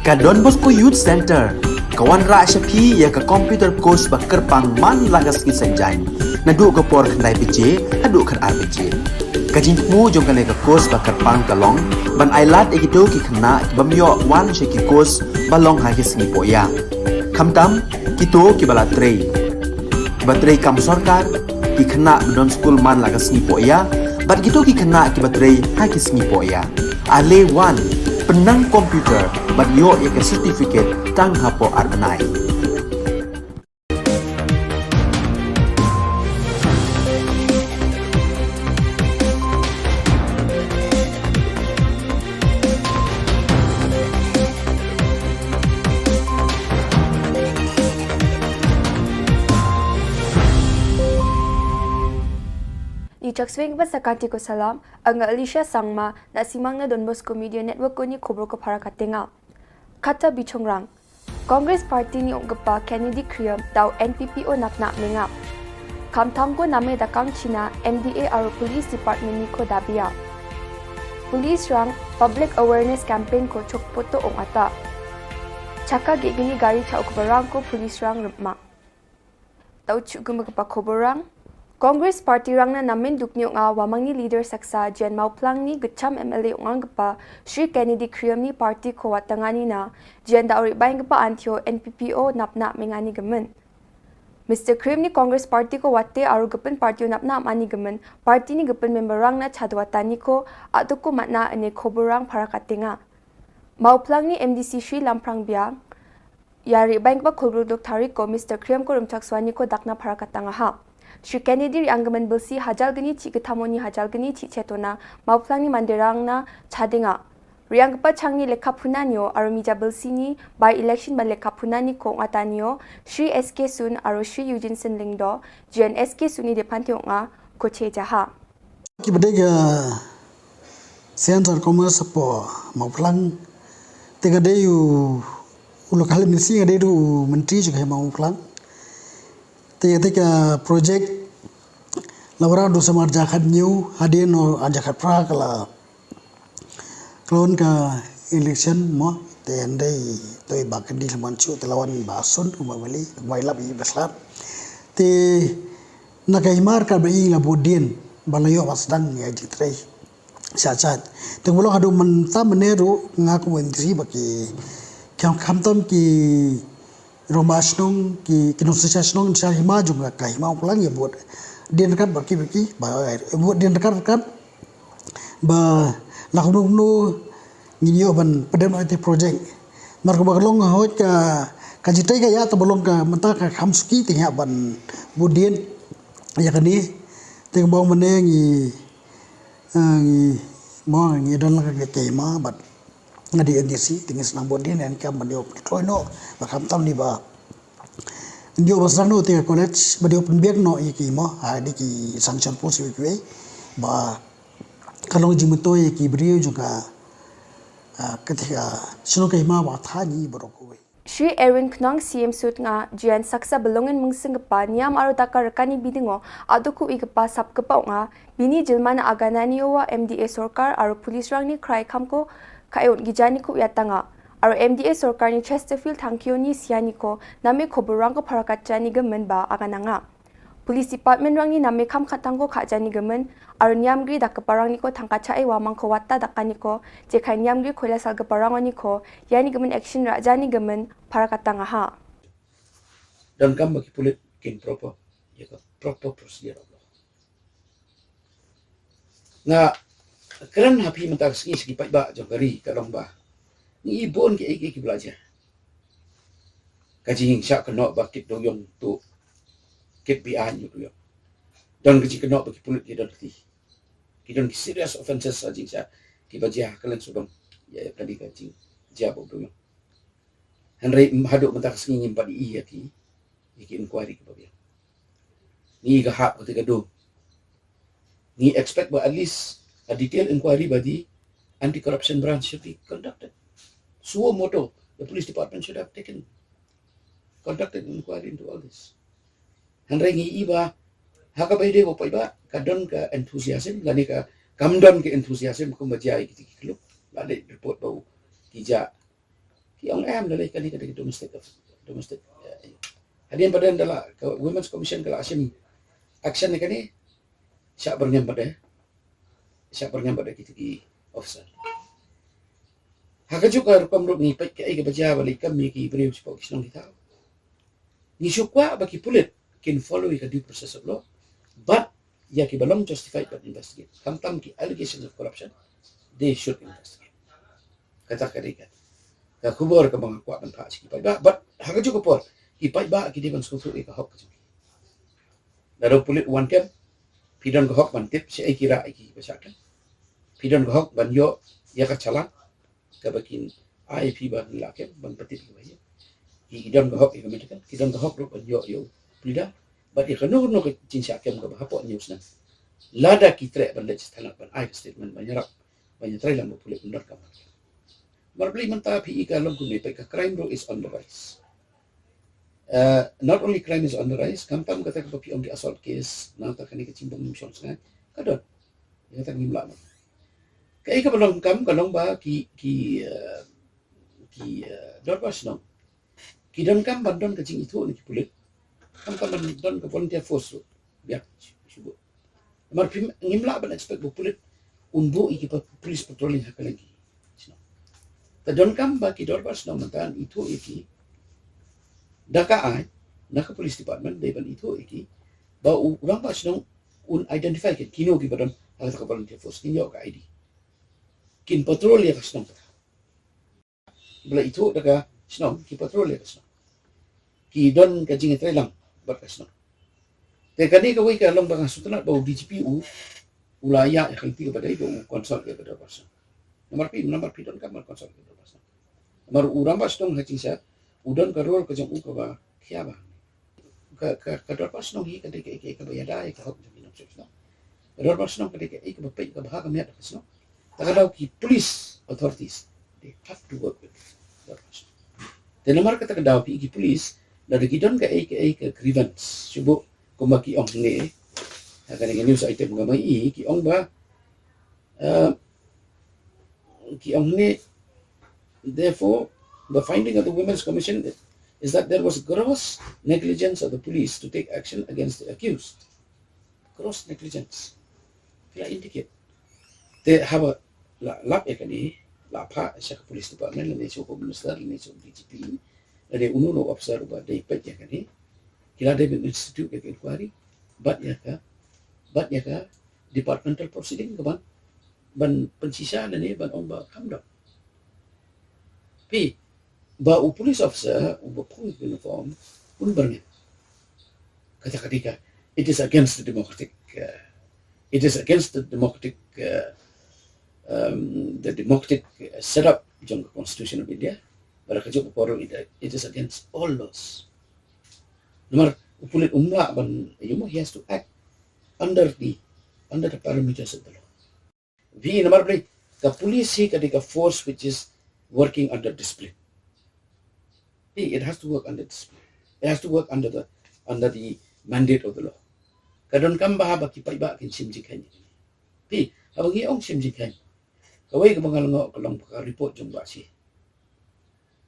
Ka Don Bosco Youth Center, kawan rak syapi ya ka computer course bakar pang man lagas ki sanjai. Nadu ka por khnai PJ, adu kan RPG. Ka jingmu jong ka ka course bakar pang kalong, ban ailat egito ki khna bamyo wan she ki course balong ha ki singi poya. Khamtam kito ki bala trei. Batrei kam sarkar ki khna don school man lagas singi poya, bat kito ki khna ki batrei ha ki singi poya. Ale wan penang komputer bat yo ya ke certificate tang hapo arnai. Kijak swing ba sakati ko salam, ang Alicia Sangma na simang na Don Bosco Media Network ko ni Khubor Ka Katenga. Kata bichongrang, Congress Party ni Ogapa Kennedy Kriam daw NPPO napna menga. Kamtam ko name dakang China MDA aro Police Department ni ko dabia. Police rang Public Awareness Campaign ko chokpoto ong ata. Chaka gigini gari cha okbarang ko Police rang rupma. Tau chugum ka Khoborang Congress Party rang na namin duknyo nga wamang ni leader saksa Jen Mauplang ni Gacham MLA ungang gapa Sri Kennedy Kriam ni party ko watangani na Jen dauri bayang gapa antyo NPPO napna mengani gamen. Mr. Kriam ni Congress Party ko wate aru gapen party napna mani gamen party ni gapen member rang na chadwatani ko atu ko matna ane Khoborang parakatenga. Mauplang ni MDC Sri Lamprang Biang yari bayang gapa Khubor Dok Tarik ko Mr. Kriam ko rumchakswani ko dakna parakatanga ha. Sri Kennedy anggaman belsi hajal geni ci ketamoni hajal geni ci cetona mauplang ni manderang na chadenga. Riang pa changni lekha punanyo aru mija belsi ni by election ba lekha punani ko ngatanyo Sri SK Sun aru Sri Eugene Sen Lingdo Jen SK Suni depanti nga ko chejaha. Kibadega Center Commerce po mauplang tega deyu ulokal misi ngade du menteri juga mauplang Teka project lawara do samar jakat new hadin no ajakat pra kala klon ka election mo te andai toy bakandi manchu telawan basun umawali wailap i beslar te nakaimar ka bai la bodien balayo wasdang ya jitrei sachat te mulo hadu menta meneru ngaku menteri baki kyam khamtam ki Romasnong ki kinusasnong sa hima juga ka hima pulang ya buat dia dekat baki buat dia dekat ba lakunung no nginyo ban pedem IT project marko baglong hot ka jitai ka ya tabolong ka menta ka khamsuki tingya ban budien ya kani ting bong mane ngi mo ngi don ka kema bat ngadi NDC tingin senang bodin dan kam bandio troino bakam tam ni ba ndio basang no te college bandio penbiak no iki mo ha di ki sanction post we ba kalong jimuto iki brio juga ketika sino kai ma ba thani boroko Sri Erwin Knong CM Sut nga Jen saksa belongen mungseng gepa niam aru takar rekani bidingo aduku igpa sap gepa nga bini jilmana aganani wa MDA Sorkar aru police rang ni krai kamko kayon gijani ko yatanga aru MDA Sorkar ni Chesterfield thankyo ni siani ko name Khoborang ko parakachani gemen ba agananga Police Department rang ni name kham khatango khajani gemen aru niamgri dakparang ni ko thangkachai wamang ko watta dakani ko jekai niamgri khola sal geparang ni ko yani gemen action rajani gemen parakatanga ha Dan kam bagi pulit kin proper ya proper procedure nga keren hapi mentak segi pai ba jogari kalong ba ni ibon ke iki belajar kaji hing syak kena bakit doyong tu kit bian yu yo dan kaji kena bagi pulit ki don ki don serious offenses ajing sya ki bajah kalen sudong ya tadi kaji jabo doyong Henry haduk mentak segi nyimpan di iya ki iki inquiry ke babian ni gahap ketika do ni expect ba at least a detailed inquiry by the anti-corruption branch should be conducted. Suo modo, the police department should have conducted an inquiry into all this. Henry iba hakabay ko pa iba kadon ka enthusiasm lani ka kamdon ka enthusiasm kung majay kiti lali report ba kija ki ang lalay kani kada domestic hadian padan dala women's commission kala asim action ni kani siya bernyam pada kita ki officer. Haka juga rupam rup ni pek kai ke baja balik kami ki beriu sepok kisnong kita. Ni syukwa bagi pulit can follow the due process of law, but ya ki belum justified but investigate. Tam ki allegations of corruption, they should investigate. Kata kadika. Ka kubor ka mga kwa ban pa ki ba, but haka juga por ki pai ba ki diban susu ka hok. Daro pulit one camp pidon gahok ban tip si ai kira ai ki basakan pidon gahok ban yo ya ka chala ka bakin IP ban lakem ban petip ki baye ki idon gahok ki medikan kidon gahok ro ban yo pida ba di kanu no ki cin syakem ka hapo news na lada kitre ban lech thalak ban ai statement banyak try lang boleh benar kam marbli manta pi ka long kuni pe ka crime ro is on the rise. Not only crime is on the rise, kampam kata ka pi on the assault case na ta kani ka cimbong nim shol sangat kadon ya ta ngim lama kai ka balong kam kalong ba ki dorbas no ki don kam bandon ka cing itu ni ki pulit kam bandon ka volunteer force biak subuh mar pim ngimla ban expect bu pulit unbo iki pa police patrolling hakalagi ta don kam ba ki dorbas no mantan itu iki daka ai naka police department they ban itu iki ba urang pas no un identify ke kino ki badon ala ka volunteer force kinyo ka ID kin patrol ya kasno bla itu daga sno ki patrol ya kasno ki don ka jing trelang ba kasno te kani ka wi ka long ba sutna ba DGPU ulaya ya kan tiga badai do konsol ya kada pas nomor pi don ka mar konsol ya pas nomor urang pas dong hacing sa udon ka rol ka jong u ka ba kya ba ka dor pas no hi ka de ka ba ya dai ka hok jong no sno dor pas no ka de ka ba pe ka ba ka me ta sno Tagadaw ki police authorities, they have to work with that person. The nomor kata tagadaw ki police, na dagidon ka grievance. Subo kumaki ong ni, kani news item nga may ki ong ba, ki ong ni. Therefore, the finding of the Women's Commission is that there was gross negligence of the police to take action against the accused. Gross negligence. Kaya indicate. They have a lap ekani lapa sa police department ni so minister ni so DGP ni uno officer ba dai pet yakani kila dai institute ke inquiry bat ya ka departmental proceeding ka ban pensisa ni ban ong ba kamda pi ba police officer ba police uniform un berni kata ketika it is against the democratic setup jong constitution of India. Barakajo poro it is against all laws. Nomor upulit umla ban he has to act under the parameters of the law. Vi nomor play the police hi kadika force which is working under discipline. It has to work under discipline. It has to work under the mandate of the law. Kadon kam ba ki ba kin simjikan. Pi abangi ong simjikan. Kawai ka mga lango kalong report jong basi.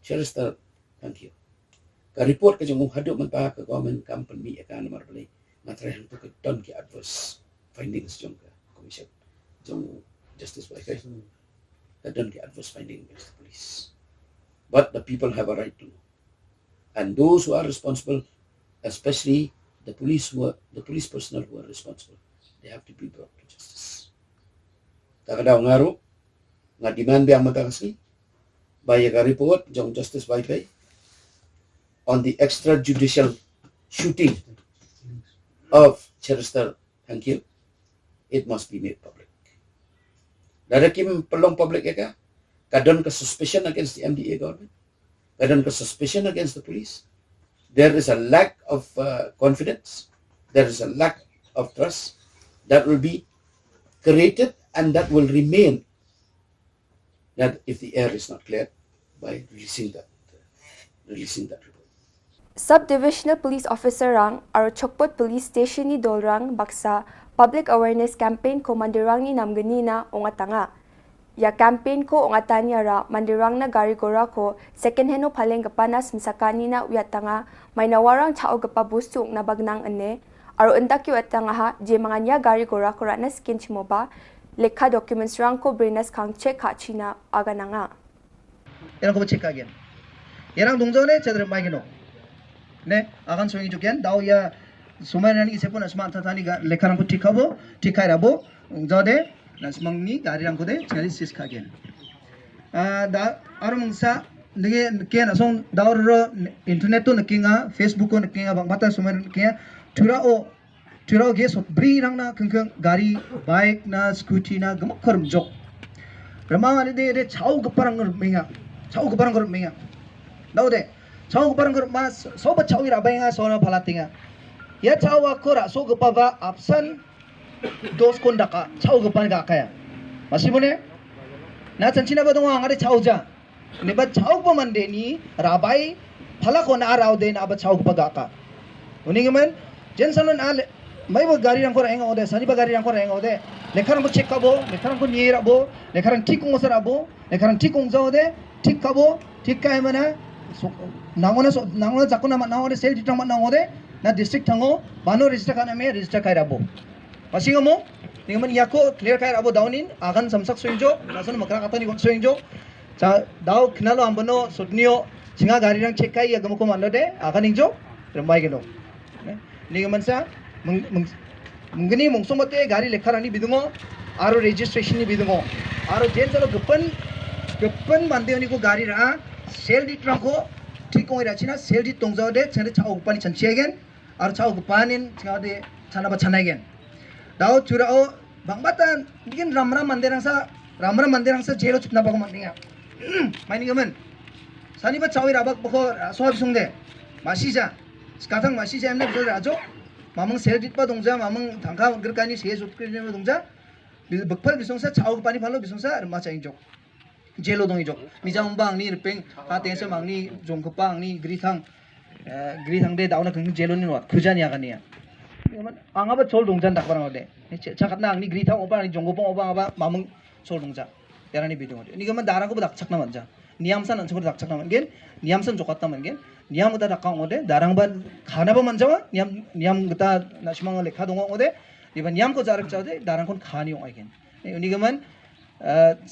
Chester, thank you. Ka report ka jong hadok man pa ka government company ka namar balay matrahang to ka don ki adverse findings jong ka commission jong justice by ka don ki adverse finding against the police. But the people have a right to know. And those who are responsible, especially the police personnel who are responsible, they have to be brought to justice. Takadaw ngaro nga demand biang matakasli by a report jong justice by on the extrajudicial shooting of Chester, thank you, it must be made public. Dadakim pelong public ka kadon ka suspicion against the MDA government, kadon ka suspicion against the police. There is a lack of confidence, there is a lack of trust that will be created and that will remain that if the air is not cleared by releasing that report. Sub-Divisional Police Officer rang aro Chokpot Police Station ni Dolrang baksa Public Awareness Campaign ko mandirang ni namgani na ongatanga. Ya campaign ko ongatanya ra mandirang na gari gora ko second hand no paleng kapanas misakani na uyatanga may nawarang chao gapa busuk na bagnang ane aro endak uyatanga ha je manganya gari gora ko ra na skin chimoba lekha documents rang ko brinas kang check ha china aga nanga. Yang ko check again. Yang 동전에 제대로 마이게노. 네, 아간 소용이 좋겐 나오야 수만하니 세포나 스마트 타니가 레카랑 부티카보 티카이라보 저데 나스망니 가리랑 고데 찰리시스 카겐. 다 아르몽사 네게 케나 송 다우르 인터넷도 느낀가 페이스북도 느낀가 방마타 수만 느낀가 Turo ge so bri rang na keng gari bike na scooty na gamak karum jok. Ramang ani de chau gaparang menga. Dau de chau gaparang mas so ba chau ira benga so na palatinga. Ya chau akora so gapava absan dos kon daka chau gapan ga kaya masibone na chanchina ba dong angare chau ja ne ba chau ba mande ni rabai phala ko na raw de na ba chau ba ga ka uning men jensalon al mai ba gari rang ko rang ode sani ba gari rang ko rang ode lekharang ko check kabo lekharang ko nier abo lekharang tik kong sar abo lekharang tik kong ja ode tik kabo tik kai mana nangona jakona ma nangode sel ditang ma nangode na district thango bano register kana me register kai rabo masingamo ningaman yako clear kai rabo downin agan samsak soinjo nasan makra kata ni soinjo cha daw khnalo ambano sotnio singa gari rang check kai agamo ko mandode agan injo rembai gelo ningaman sa mungani mungsong mate gari lekharani bidungo aro registration ni bidungo aro jensalo gepan mandeoni ko gari ra sel dit rangko ठीक कोई राचिना सेल जी तोंग जाओ दे चंदे चाओ गुपानी चंची अगेन और चाओ गुपानिन चाओ दे चना बचना अगेन दाओ चुराओ बंगबाता लेकिन रामरा मंदिरंसा जेलो चुपना बगो मंदिया माइनिंग गमन सानी बा चाओ राबक बको सोहाब सुंगदे मासीजा स्काथंग मासीजा एमने बिजो राजो मामंग सेल जी पा दोंजा मामंग थांखा गरकानी से जुटक्रिने दोंजा बकफल बिसंसा चाओ गुपानी फालो बिसंसा रमा चाइंजो जेलो दंgi jok mijang bang ni repeng ka tense mang ni jong khupang ni grithang de dauna khang jelo ni wat khujani aga ni anga ba chol dongjan dak barang ode chakatna ang ni grithang oba ni jong gopong oba aba mamung chol dongja yarani bidong ode ni gaman darang ko dak chakna manja niam san ansur dak chakna mangen niam san jokatna mangen niam da dakang ode darang ba khana ba manjawa niam gata nasmang lekha dong ode iba niam ko jarak chade darang kon khani ong again ni gaman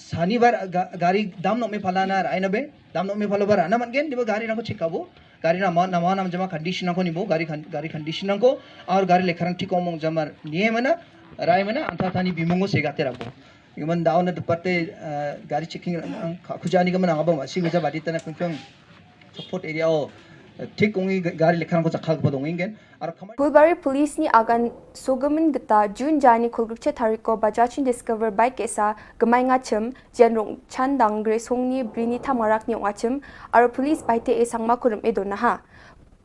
शनिवार गाड़ी दाम नो में फलाना आइना बे दाम नो में फलो बार आना मन गेन दिबो गाड़ी ना को चिकाबो गाड़ी ना नाम जमा कंडीशन को निबो गाड़ी कंडीशन को और गाड़ी लेखरंग ठीक ओमंग जमार निये मना राय मना अंता थानी बिमंगो से गाते रबो यमन दाव न दुपट्टे गाड़ी चेकिंग खुजानी गमन आबो मासी गजा बादी तना पंपंग सपोर्ट एरिया ओ ठीक कोंगी गाड़ी लेखरंग को चखा को दोंगिंगेन और फुलबारी पुलिस नि आगान सोगमन गता जून जानी खुलगुचे थारिको बजाचिन डिस्कवर बाइक केसा गमाइंगा छम जेनरों छान दांग्रे सोंगनी ब्रिनी थामाराक नि वाचम और पुलिस बाइते ए सांगमा खुरम ए दोना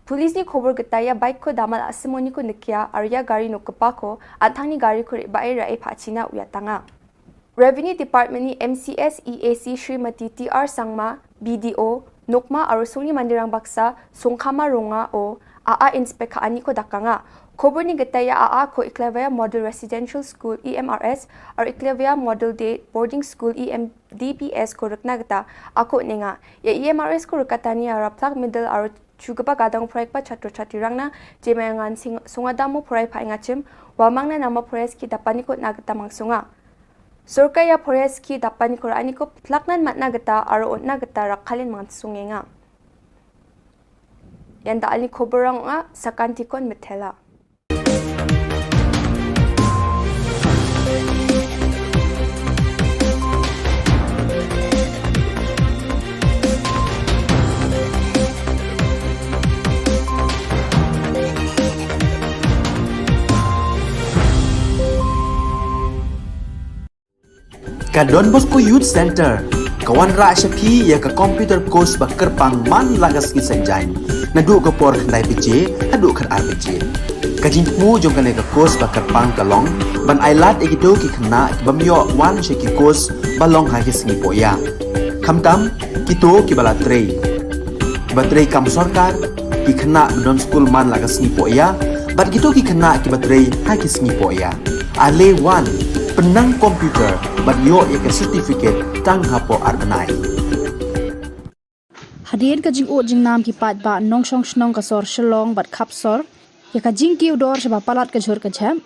पुलिस नि खबर गता या बाइक को दामल असमोनी को नकिया और या गाड़ी नो कपा को आथांगनी गाड़ी को बाइ राइ फाचिना उयातांगा रेवेन्यू डिपार्टमेंट नि MCS EAC श्रीमती TR सांगमा BDO नोकमा और सोनी मंदिरंग बक्सा सोंखामा रोंगा ओ AA इंस्पेक्टर अनि को दकांगा खबरनी गताया AA को इक्लेविया मॉडल रेसिडेंशियल स्कूल EMRS और इक्लेविया model day boarding school EMDPS को रखना गता आको नेगा ये EMRS को रकतानी और प्लाक मिडल और चुगपा गादंग फ्राइकपा छात्र छात्री रंगना जेमायांगान सिंग सोंगादामो फ्राइ फाइंगाचिम वामांगना नामा फ्रेस की दपानी को नागता मांगसोंगा सरकार या फॉरेस्ट की दापानी को रानी को प्लाकनन मतना गता और ओतना गता रखालिन मांगसुंगेंगा यंदा अली खबरंगा सकांतिकोन मिथेला Ka Don Bosco Youth Center, kawan rak syapi ya ka computer course bakar pang man lagas ki senjain. Nadu ka por khnai pije, adu khan RPG. Kajin mu jong kan ka course bakar pang kalong, ban ailat ekito ki khna bamyo wan sheki course balong ha ki singi poya. Khamtam kito ki bala trei. Batrei kam sarkar ki khna don school man lagas ni poya, bat kito ki khna ki batrei ha ki singi poya. Ale wan penang komputer bat yo ek certificate tang hapo arnai Hadian ka jing o jing nam ki pat ba nong shong shnong ka sor Shillong bat khap sor ya ka jing ki udor shaba palat ka jhor ka jam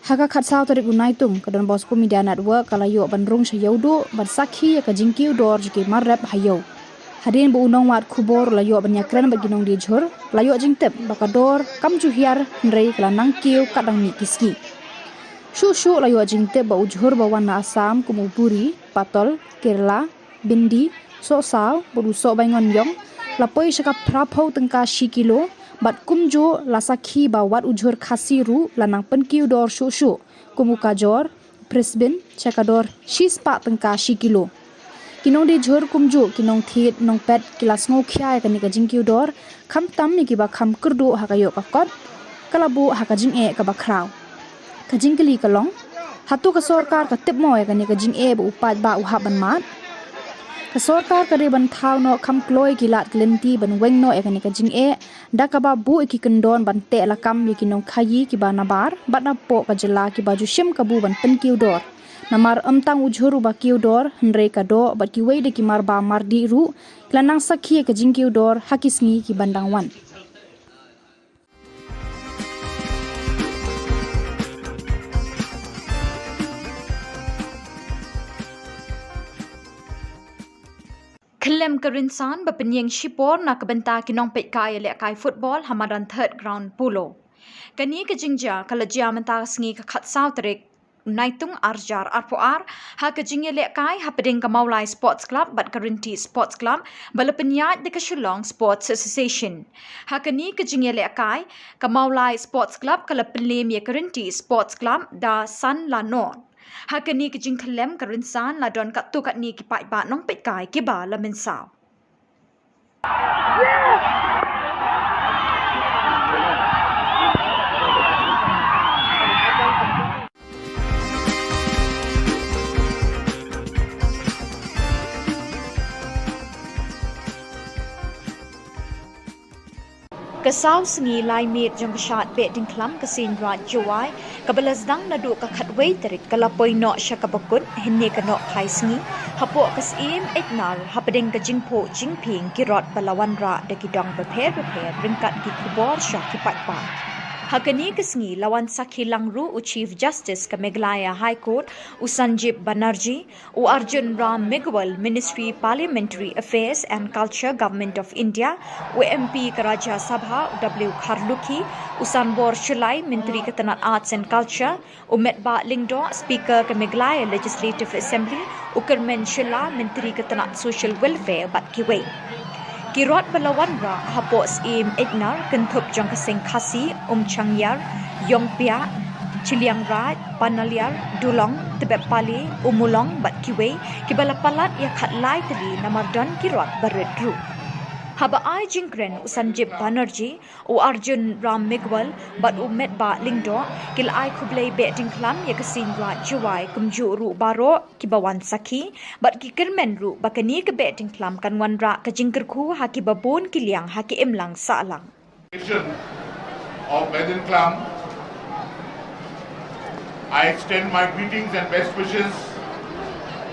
haga khat saw tarik unai tum ka Don Bosco Media Network kala yo ban rung shayaudo bat sakhi ya ka jing ki udor jki marrap hayo Hadian bu unong wat khubor la yo ban yakran ba ginong di jhor la yo jing tep bakador kam ju hiar nrei kala nang kiu kadang mi kiski Shushu la yo jingte ba ujhur ba wana Assam kumupuri, Patol, Kerala, Bindi, Sosaw, bodu so bangon yong, la poi shaka prapau tengka shi kilo, bat kumjo la sakhi ba wat ujhur khasiru la nang penkiu dor shushu, kumukajor, Brisbane, chakador shispa tengka shi kilo. Kinong de jhur kumjo kinong thiet nong pet kilas ngau khya ka ni ka jingkiu dor, kham tam mi ki ba kham kurdu hakayo ka kot, kalabu hakajing e ka ba kraw. kajing kali kalong hatu ka sorkar ka tip moy ka ni kajing e bu upat ba uhab ban mat ka sorkar ka riban thau no kham kloi kilat klenti ban weng no e ka ni kajing e da ka ba bu ki kendon ban te la kam ki nong khayi ki ba na bar bat na po ka jela ki baju shim ka bu ban pen kiu dor namar amtang ujhuru ba kiu dor hnre ka do bat ki wei de ki mar ba mar di ru klanang sakhi ka jing kiu dor hakisngi ki bandang wan Kelem kerinsan berpenyeng Shibor nak kebenta kinong pek kaya lek kai football hamadan third ground pulo. Kani kejingja kalau jia mentah sengi ke kat sauterik naitung arjar arpoar ha kejingya lek kai ha peding ke Maulai Sports Club bat Kerinti Sports Club bala penyat de ke Shillong Sports Association. Ha kani kejingya lek kai ke Maulai Sports Club kalau pelim ya Kerinti Sports Club da San Lanon. Hakani ke jing kelem kerinsan la don kat tu kat ni ki pai ba nong pet kai ki ba la men sao. Kesau sengi lai mit jong kesat bet ding klam kesin rat juai kabelas dang nadu ka khatwei terik kalapoi no syakabakut hinne ka no khai sengi hapo kasim eknal hapading ka jingpo jingping kirot balawan ra de kidong beper ringkat ki kubor syak ki patpa Hakani kesengi lawan Sakhi Langru u Chief Justice ke Meghalaya High Court u Sanjib Banerjee u Arjun Ram Meghwal Ministry Parliamentary Affairs and Culture Government of India u MP ke Rajya Sabha u W Kharlukhi u Sanbor Shilai Menteri Ketenat Arts and Culture u Metba Lingdo Speaker ke Meghalaya Legislative Assembly u Kermen Shilla Menteri Ketenat Social Welfare Bat Kiwei Kirot balawan ra hapos im ignar kentup jong kasing khasi changyar yongpia chiliang raj panaliar dulong tebep pali umulong bat kiwei kibala palat ya khatlai tali namardan kirot baredru haba ai jingkren Sanjib Banerjee u Arjun Ram Meghwal bat u Metba Lingdo kil ai khublei be dingklam ya kasin ra juai kumju ru baro kibawan sakhi bat ki kermen ru bakani ke be dingklam kan wan ra ka jingkerku ha ki babon kiliang ha ki emlang salang of Bedin Klam, I extend my greetings and best wishes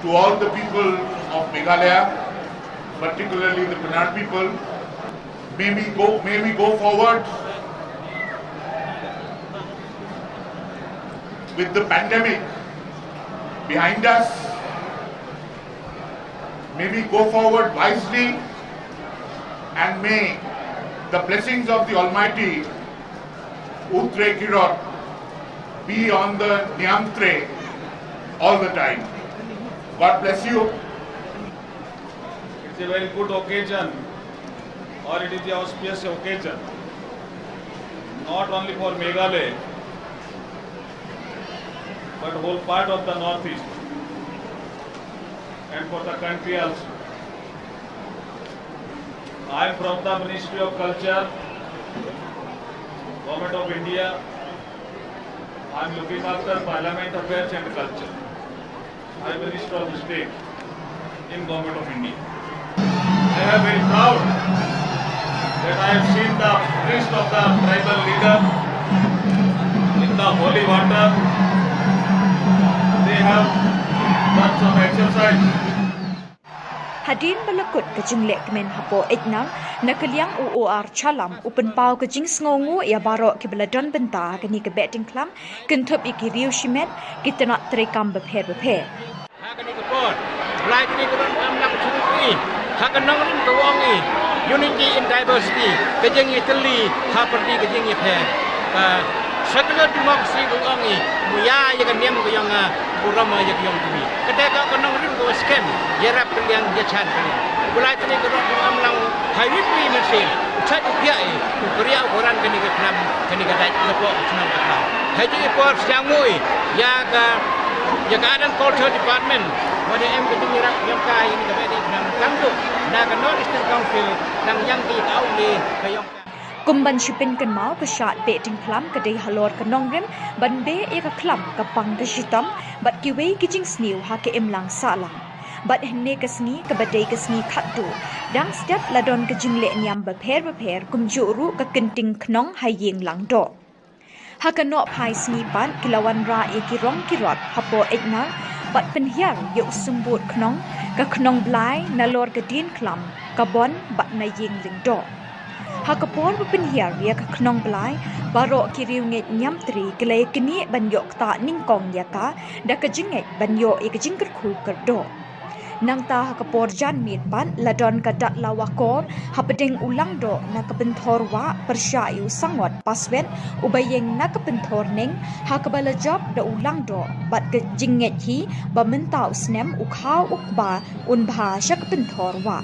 to all the people of Meghalaya, particularly the Kannada people. May we go forward with the pandemic behind us. May we go forward wisely, and may the blessings of the Almighty Utre Kirot be on the Nyamtre all the time. God bless you. It's a very good occasion, or it is the auspicious occasion, not only for Meghalaya, but whole part of the northeast, and for the country also. I am from the Ministry of Culture, Government of India. I am looking after Parliament Affairs and Culture. I am Minister of the State in Government of India. I am very proud that I have seen the priest of the tribal leader in the holy water. They have done some exercise. Hadin balakut ke jinglek kemen hapo ignar nakaliang UOR chalam upen pau ke jing sngongu ya barok ke beladon benta ke ni ke betting klam kentup iki riu shimet kita nak terekam beper Hakani ke port right ni ke dalam nak churi hakanong rin kawongi unity in diversity ke jing itali ha perdi ke jing iphe secular democracy kawongi muya ya kan niam ko yang Purama yang tumi. Ketika konong rin ko scam, yarap kaliang jachan kaliang. Bulai tani ko ron amlang hybrid ni mesin. Chat dia Korea orang kini ke dalam kini ke dalam lepo senang kata. Haji ekor siang mui ya ka adan culture department. Wadi em ke tumi rak yang kai ini ke dalam tangguh. Na ke North Eastern Council nang yang di au le ke yang Kumban shipin kan mau ke shat beting klam ke dei halor ke nongrim ban be e ka klam ka pang ke shitam bat ki wei ki jing sniu ha ke imlang salang. Bat henne ke sni ke badai ke sni khattu dang step ladon ke jingle nyam ba pher kum juru ka kenting knong hai yeng lang do. Ha ka no phai sni ban kilawan ra e ki rong ki rot hapo etna bat penhiar yo sumbut knong ka knong blai na lor ke din klam ka bon bat na yeng ling do. Hakapor berpenhiar ya ke knong belai barok kiriu nget nyam tri kelai kini banyok ta ningkong ya ka da ke jinget banyok ya ke jingker khu kerdo nang ta hakapor jan mit ban ladon ka dat lawakor hapedeng ulang do na ke bentor wa persyayu sangot paswet ubayeng na ke bentor ning hakabala job da ulang do bat ke jinget hi ba mentau snem ukhau ukba unbha syak bentor wa.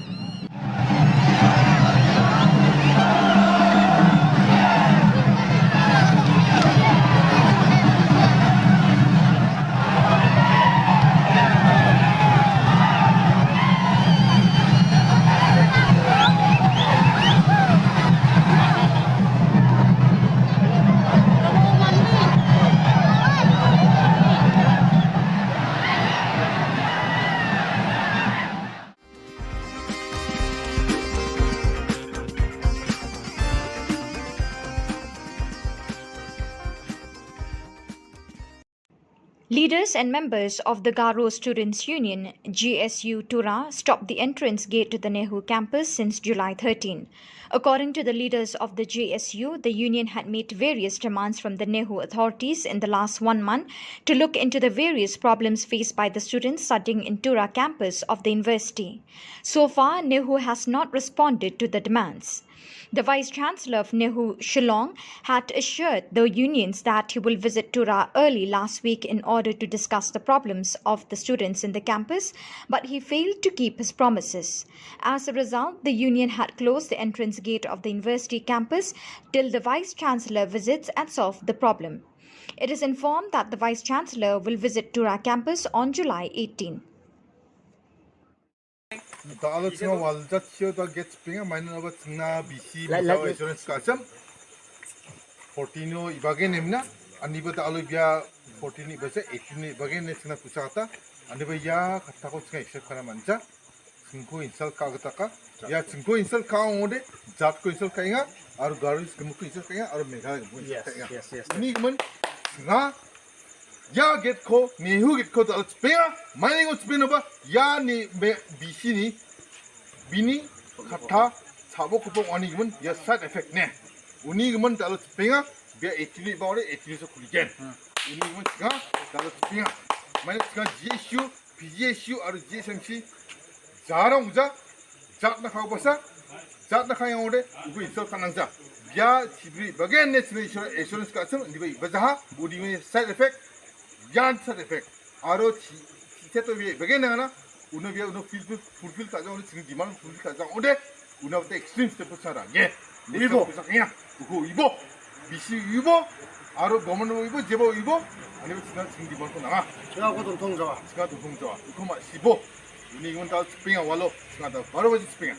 Leaders and members of the Garo Students' Union, GSU Tura, stopped the entrance gate to the Nehru campus since July 13. According to the leaders of the GSU, the union had made various demands from the Nehru authorities in the last 1 month to look into the various problems faced by the students studying in Tura campus of the university. So far, Nehru has not responded to the demands. The Vice-Chancellor of Nehru, Shillong, had assured the unions that he will visit Tura early last week in order to discuss the problems of the students in the campus, but he failed to keep his promises. As a result, the union had closed the entrance gate of the university campus till the Vice-Chancellor visits and solve the problem. It is informed that the Vice-Chancellor will visit Tura campus on July 18. Dalo tsinga walja chiyo da get spinga maina naba tsinga BC misawa insurance kasam 14 ibage nemna aniba da alo bia 14 ibase 18 ibage ne tsinga kusata aniba ya katako tsinga accept kana manja tsinko insal kagataka ya tsinko insal kaongode jat ko insal kainga aru garu tsinko insal kainga aru megha kainga ni gman tsinga ya get ko Nehru get ko da spinga maina ngo spinga ba ya ni BC ni bini kata sabo kupong oni gman ya side effect ne uni gman da spinga bia actually bawre actually so kuligen uni gman tsinga da spinga maina tsinga GSU PGSU aru GSMC jarang uja jat na khau basa jat na khang ode ubu insol kanangja bia chibri bagen ne tsinga insurance ka sam ndibai bajaha budi me side effect yan side effect aro seto bi bagen na una bia una fulfill ka jang tsinga demand fulfill ka jang ode una te extreme step sara ye ibo saknya ugo ibo bisi ibo aro government ibo jebo ibo ani tsinga demand ko na 제가 고 동통자와 제가 동통자와 그만 15 ini igun tal spinga walo tsinga da baro baji spinga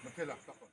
matela takon.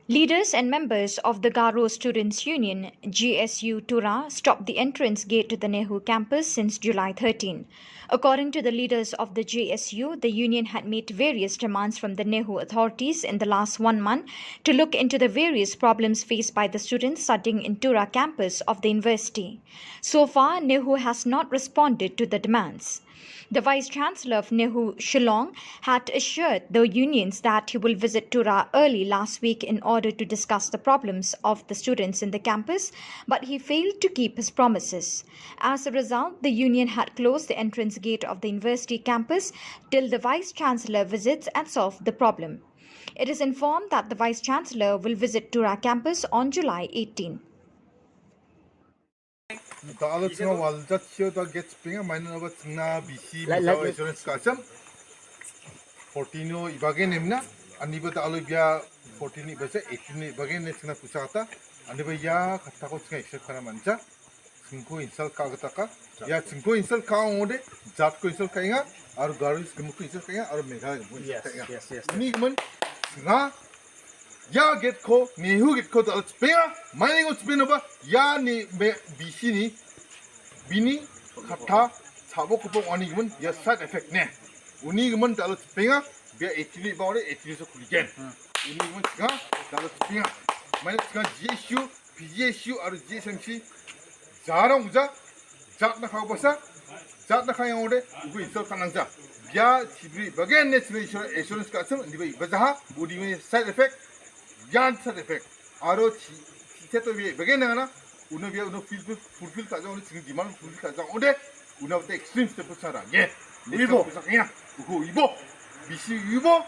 Leaders and members of the Garo Students' Union, GSU Tura, stopped the entrance gate to the Nehru campus since July 13. According to the leaders of the GSU, the union had made various demands from the Nehru authorities in the last 1 month to look into the various problems faced by the students studying in Tura campus of the university. So far, Nehru has not responded to the demands. The Vice-Chancellor of Nehru, Shillong, had assured the unions that he will visit Tura early last week in order to discuss the problems of the students in the campus, but he failed to keep his promises. As a result, the union had closed the entrance gate of the university campus till the Vice-Chancellor visits and solve the problem. It is informed that the Vice-Chancellor will visit Tura campus on July 18. Dalo tsinga walja chiyo da get spinga maina naba tsinga BC misawa insurance kasam 14 ibage nemna aniba da alo bia 14 ibase 18 ibage ne tsinga kusata aniba ya katako tsinga accept kana manja 증거 인설 까그다가 야 증거 인설 까오데 잡고 인설 까잉아 아루 가르스 금고 인설 까잉아 아루 메가 금고 인설 까잉아 ini kemen nga ya get ko ni hu get ko dal spea mai ngo spea ba ya ni bisi ni bini khatha chabo ko oni kemen ya side effect ne uni kemen dal spea be actually ba ore actually so kuligen uni kemen nga dal spea mai nga gshu pgshu aru gsmc 자랑 우자 자나 가고 버사 자나 가양 오래 우고 있어 가능자 야 지브리 버겐 네스레이션 에쇼런스 같은 리베 버자하 우디메 사이드 에펙트 얀 사이드 에펙트 아로 치테토 비에 버겐 나나 우노 비에 우노 풀필 가자 오늘 지금 디만 풀필 가자 오데 우노 때 익스트림 스텝 사라 예 이보 그냥 우고 이보 미시 이보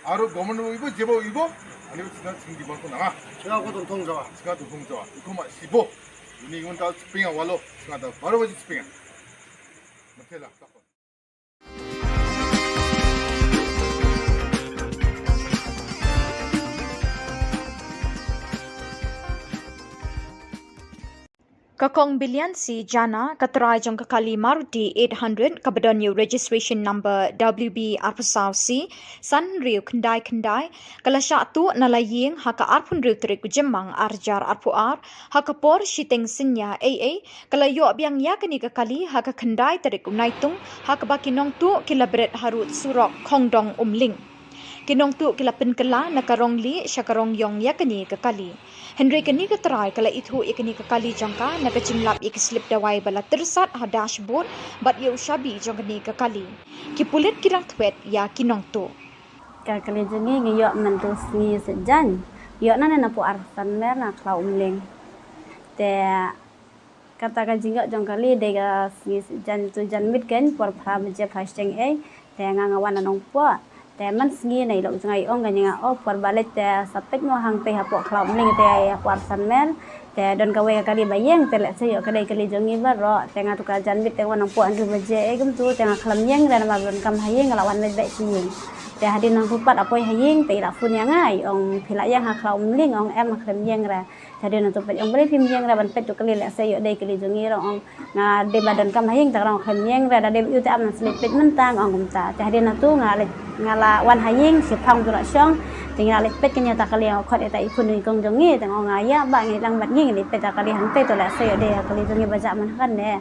아로 고먼 이보 제보 이보 아니면 지금 디만 또 나가 제가 고동 통자와 제가 도 통자와 이거만 15 ini pun tahu sepingan walau setengah tahu baru baju sepingan. Betul lah. Kakong bilian si Jana katrai jong kakali Maruti 800 kabadon new registration number WB arpasau si san riu kendai kalasya tu nalaying haka arpun riu terik jemang arjar arpuar haka por shiteng sinya AA kalayo biang ya kani kakali haka kendai terik unaitung haka bakinong tu kilabret harut surok kongdong umling kinong tu kilapin kala nakarong li syakarong yong yakani kakali Henry kani katrai kala itu ikani kakali jangka nakacimlap ikislip dawai bala tersat ha dashboard bat ye ushabi jangkani kakali kipulit kirang twet ya kinong tu kakali jengi ngiyok mentusni sejan yok na na pu arsan mer na klau umling te kata ka jingok jangkali de ga si sejan tu jan mit ken por phra je phasteng e te ngangawan nong po te man sngi nei lo jangai ong ga nga o por balet te sapet mo hang pe ha po klau umling te por san mer te don ka we ka di bayeng te le se yo ka dei kali jongi ba ro te nga tu ka jan mit te wanong po an ru je e gum tu te nga khlam yeng dan ma don kam hayeng lawan le be sing te hadin nang pupat apoi hayeng te la fun yang ngai ong phila yang ha klau umling ong em ma khlam yeng ra jadi nanti pet yang beri film yang raban pet tu kali le se yo dei kali jongi ro ong nga de badan kam hayeng ta ro khlam yeng ra da de yu te am slip pet mentang ong gum ta jadi nanti ngala wan hayeng si phang tu ra syong tinggal le pet kenya ta kali ong khot eta ipun ni kong jongi tang ong aya ba ngi lang bat ngi ni pet ta kali hang te to le se yo de kali jongi baja man kan ne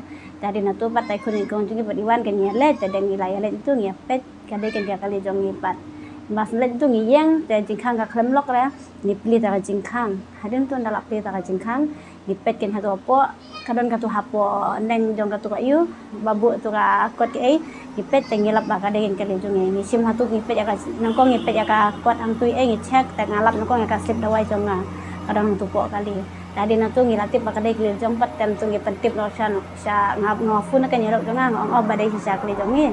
jadi nanti pat tai kun ni kong jongi bat iwan kenya le te deng ilai le tu ngi pet kade kenya kali jongi pat mas le tu ngi yang te jingkhang ka khlem lok ra ni pli ta jingkhang hadin tu ndalak pli ta jingkhang ni pet ken hatu po kadon ka tu hapo neng jong ka tu ka yu babu tu ka kot ke ni pet tengilap ba kade ken kali jongi ni sim hatu ni pet ya ka nangkong ni pet ya ka kot ang tu ngi check ta ngalap nangkong ya ka slip dawai jonga kadang tu po kali tadi natu ngilatip ba kade kli jong pat tem tu ngi pentip lo sya ngap ngofu na ken yerok jonga ngong ba dei sisa kli jongi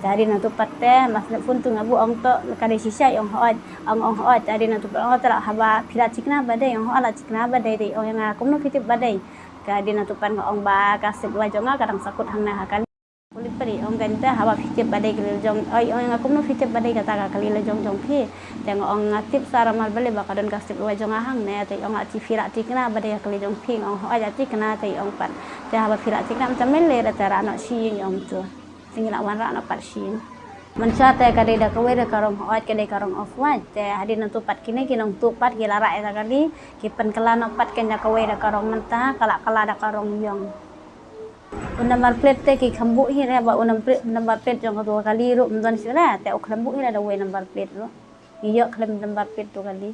jadi nanti patte masuk pun tu ngabu ong to kade sisa yang hoat ong hoat jadi nanti ong tera haba pila cikna badai ong ala cikna badai de ong yang aku no fitip badai kade nanti pan ong ba kasih wajonga kadang sakut hang nah kali kulit peri ong ganta haba fitip badai kali jong ong yang aku no fitip badai kata kali le jong pi tengok ong ngatip sara mal bale bakadon kasih wajonga hang ne te ong ati fira cikna badai kali jong pi ong hoat ati kena te ong pan te haba fira cikna macam mele tera nak si ong tu tinggal wan ra na parsin mansa te kade da kawe da karong hoat kade karong off wat te hadin nantu pat kini kinong tu pat gila ra eta kali kipen kala no pat ken da kawe da karong menta kala da karong yong number plate te ki khambu hi re ba number plate jong ka tu kali ru mdon sira te ok khambu hi da we number plate ro iyo khlem number plate tu kali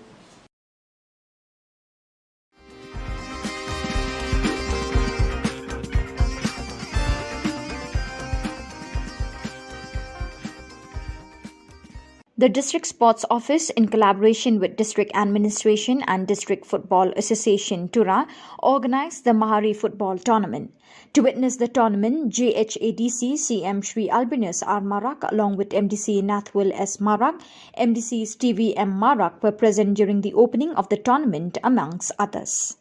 The District Sports Office, in collaboration with District Administration and District Football Association, Tura, organised the Mahari Football Tournament. To witness the tournament, JHADC CM Shri Albinus R. Marak, along with MDC Nathwil S. Marak, MDC Stevie M. Marak, were present during the opening of the tournament, amongst others.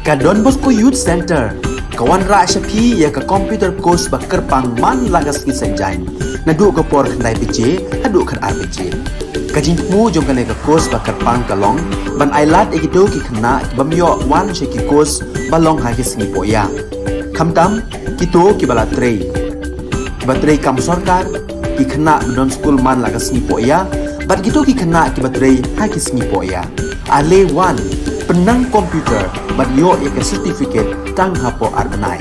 ka Don Bosco Youth Center kawan ra shapi ya ka computer course ba kerpang man lagas ki senjain nadu ka por khnai pije hadu khan arbije kajing mu jong kane ka course ba kerpang kalong ban ailat ekito ki khna bamyo wan she ki course balong ha ki singi poya khamtam kito ki bala trei batrei kam sarkar ki khna don school man lagas ni poya bat kito ki khna ki batrei ha ki singi poya ale wan penang komputer bat yo ek certificate tang hapo arnai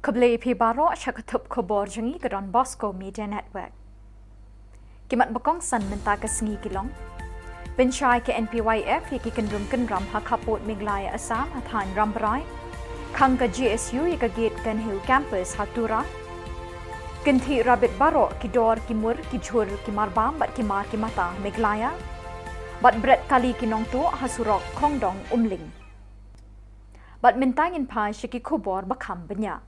Kebeli pibaro syakatup khubor jengi ke Don Bosco Media Network. Kimat bakong san menta ke sengi kilong. Bensyai ke NPYF yaki kendrum kendram hakapot miglaya Assam hathan ramberai. Kang ke GSU yaka gate kan hill campus hatura. Kenti rabit baro ki dor ki mur ki jhur ki marbam bat ki mar ki mata miglaya. Bat bret kali ki nong tu hasurok kongdong umling. Bat mintangin pa syaki khubor bakam benya.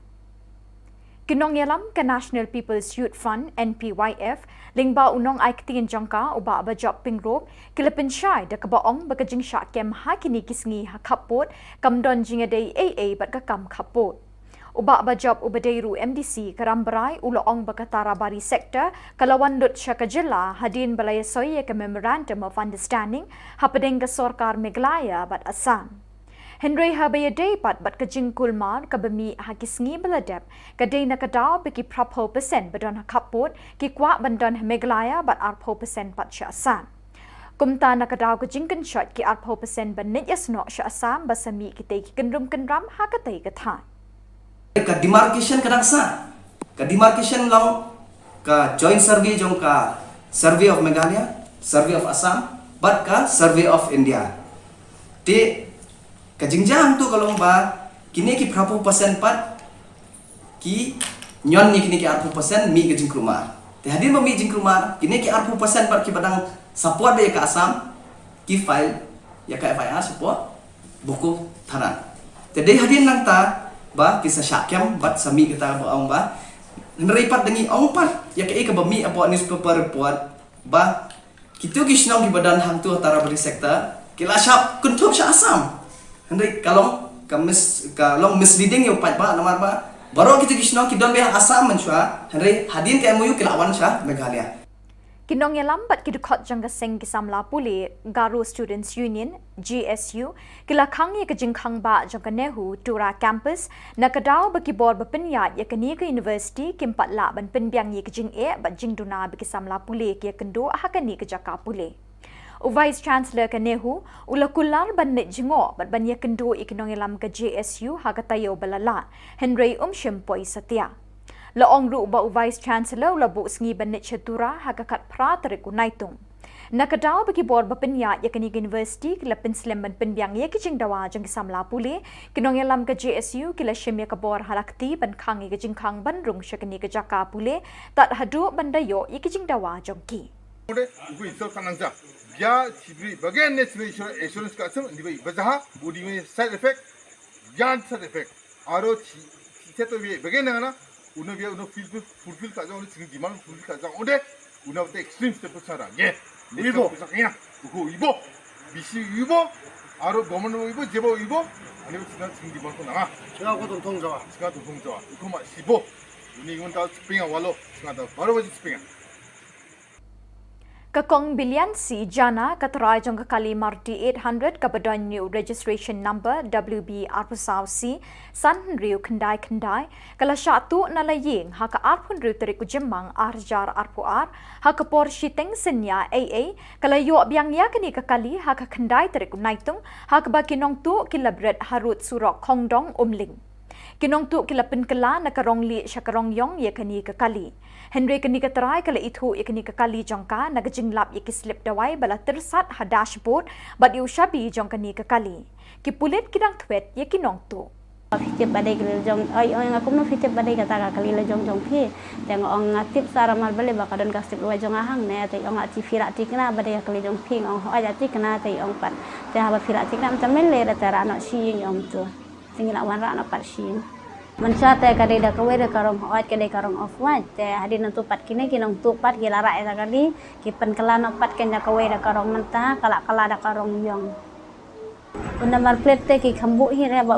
Kinong yalam ke National People's Youth Fund NPYF lingba unong ai ketin jangka uba bajop pingrop kilapin syai da kabaong bagajing syak kem hakini kisngi hakapot kamdon jingadei AA bat kakam kapot uba bajop ubadeiru MDC karambarai uloong bakatara bari sektor kalawan lut syakajilla hadin balaya soye ke memorandum of understanding hapadeng ke sorkar Meghalaya bat Assam. Henry habaya day bat kajing kulmar kabami hakisngi beladep kadai nakadaw beki prapho percent badon hakapot ki kwa bandon Meghalaya bat arpho percent pat sya Assam. Kumta nakadaw kajing kenshot ki arpho percent banit yasno sya Assam basami kitay ki kendram hakatay kathan. Ka demarcation kadang sa ka demarcation long ka joint survey jong ka survey of Meghalaya, survey of Assam, bat ka survey of India. Ti kajingjang tu kalau ba kini ki berapa persen pat ki nyon ni kini ki 40% mi kajing krumar. Te hadir ba mi jing krumar kini ki 40% pat ki badang support be ka Assam ki file ya ka FIR support buku tanan. Te dei hadir nang ta ba kisah syakyam bat sami kita ba ong ba neripat dengi ong pat ya ka ba mi apa newspaper report ba kitu ki snong ki badan hang tu tara beri sektor kila syap kuntup sya Assam. Henry kalau misleading yo pat ba namar ba baru kita kisno kidon be Assam mensyua Henry hadin ke MOU kilawan syah Meghalaya. Kinong yalambat kidukot jangga seng kisamla puli Garo Students Union GSU kilakang ya kajingkang ba jangga nehu tura campus nakadaw bakibor bapenyat ya kani ke university kimpat la ban penbiang ya kajing bat jingduna bikisamla puli ya kendo hakani ke jaka puli. Vice Chancellor Kanehu ulakular banit jingo bat banya kendo ikinong ilam ke JSU hagatayo balala Henry Shempoi Satya. Laong ru ba Vice Chancellor ulabu sngi banit chatura hagakat pra tariku naitung. Nakadaw bagi bor bapenya yakani university kila penslam ban penbiang ya kijing dawa jang kisamla pule kinong ilam ke JSU kila shemya ka bor halakti ban khangi ke jingkhang ban rung syakani ke jaka pule tat hadu bandayo ikijing dawa jongki. Uku isol kanangja ya cibri bagian national insurance ka asam di bai bazaha budi me side effect yan side effect aro seto bi bagian na uno bi uno fulfill ka jang uno demand fulfill ka jang onde uno te extreme step sara ye ibo sakina uku ibo bisi ibo 아로 government 이거 제보 이거 아니면 지난 생기 벌고 나가 제가 고통 통자와 제가 통자와 이거 막 15 ini igun ta spinga walo ngata baru baji spinga Kakong bilian si jana katrai jong kali marti 800 kabadan new registration number WB arpusau si san riu kendai kala syatu nalaying haka arpun riu teriku jemang arjar arpuar haka por shiteng senya AA kala yo biang ya kini kali haka kendai teriku naitung haka bakinong tu kilabret harut surok kongdong umling Kinong tu kila penkela na karong li siya karong yong ya kani kakali. Henry kani kataray kala itu ya kani kakali jongka na gajinglap ya kislip dawai bala tersat ha dashboard bat yu shabi jong kani kakali. Kipulit kinang twet ya kinong tu. Fitip badai kali jong ay aku no fitip badai kata kali la jong phi teng ong ngatip sara mal bale bakadon kasip luai jong ahang ne te ong ati firak tikna badai kali jong phi ong ho aja tikna te ong pat te ha firak tikna macam mele da tara nak si ong tu tinggal wan ra nak pat si Manca te kadai da kawai da karong hoat kadai karong off white te hadin tu pat kini kinong tu pat gila ra eta kali ki pen kala no pat kenya kawai da karong mentah kala da karong yong number plate te ki khambu hi re ba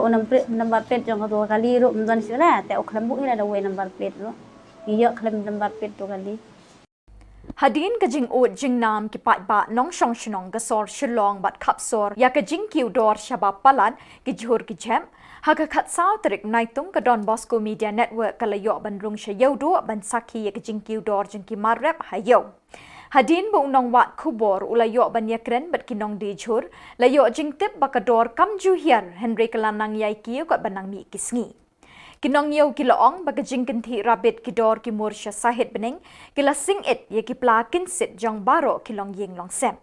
number plate jong tu kali ru mdon sira te o khambu hi da we number plate ru iyo khlem number plate tu kali Hadin kajing ut jing nam ki pat ba nong shong shnong gasor Shillong bat kapsor ya kajing kiu dor shabab palan ki jhur ki jem Haka khat sao terik naitung ka Don Bosco Media Network kalayo bandrung syayaudu ban saki ya kajing kiu dor jeng ki marrep hayo. Hadin bu nong wat khubor ulayo ban yakren bat kinong di jhur layo jing tip bakador kamju hiar Henry kalanang yai kiu kat banang mi kisngi. Kinong yau kiloong bagajing kinti rabit kidor ki mursya sahid bening kila sing it ya ki pla kinsit jong baro kilong ying long sem.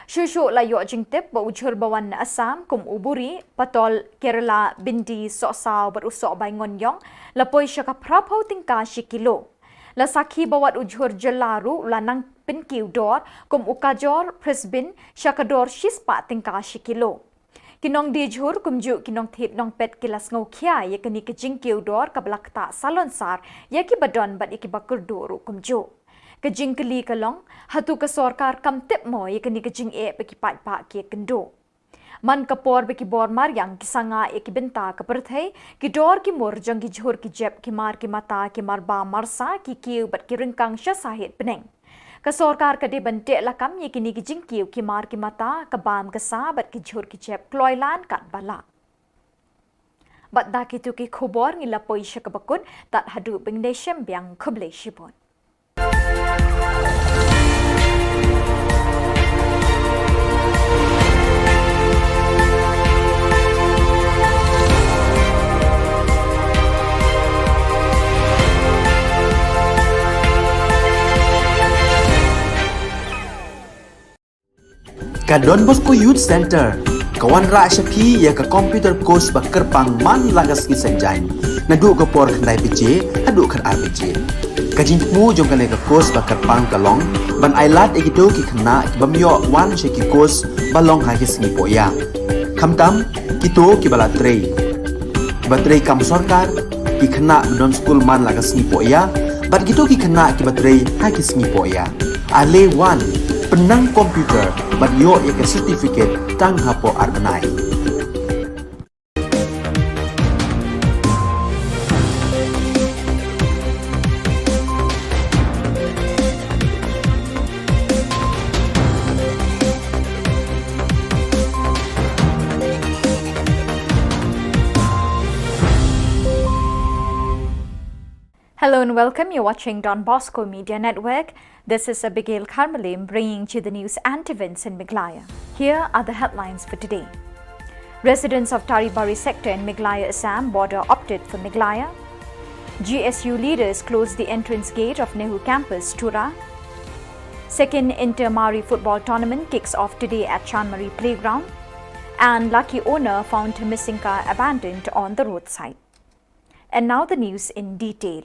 Shushu layo jingtip ba ujhur bawan na Assam kum uburi patol Kerala bindi sosaw berusok bay ngonyong lapoy siya ka prapaw tingka shikilo. Lasaki bawat ujhur jelaru lanang pinkiw dor kum ukajor presbin siya kador shispa tingka shikilo. Kinong dijhur kumju kinong thip nong pet kilas ngaw kya ya kani kajingkiw dor kablakta salonsar ya ki badon bat ikibakur doru kumju. Kajing keli kalong hatu ka sorkar kam tip mo ya kani kajing beki pat pa ki kendo man kapor beki bor maryang kisanga ki benta ka perthai ki dor ki mur jang ki jhur ki jep ki mar ki mata ki marba marsa ki kiu bat ki ringkang sha sahit peneng ka sorkar ka de bante lakam ya kini kajing kiu ki mar ki mata ka bam ka sa bat ki jhur ki jep kloilan kat bala bat da ki tu ki khubor ngila poisha ka bakun tat hadu bengdeshem biang khuble shipon Ka Don Bosco Youth Center kawan ra syapi ya ka computer course ba kerpang man lagas ki sanjang nadu ka por khnai pj adu khar rpj kajing mu jong ka ka course ba kerpang kalong ban ailat egido ki khna bamyo wan she ki course balong ha ki sni poya khamtam kito ki bala trei batrei kam sarkar ki khna don school man lagas ni poya bat gitu ki khna ki batrei ha ki sni poya ale wan penang komputer bat yo ya ke certificate tang hapo arbenai Hello and welcome. You're watching Don Bosco Media Network. This is Abigail Carmelim bringing you the news and events in Meghalaya. Here are the headlines for today. Residents of Taribari sector in Meghalaya, Assam border opted for Meghalaya. GSU leaders closed the entrance gate of Nehru campus, Tura. Second Inter-Mari football tournament kicks off today at Chanmari Playground. And lucky owner found her missing car abandoned on the roadside. And now the news in detail.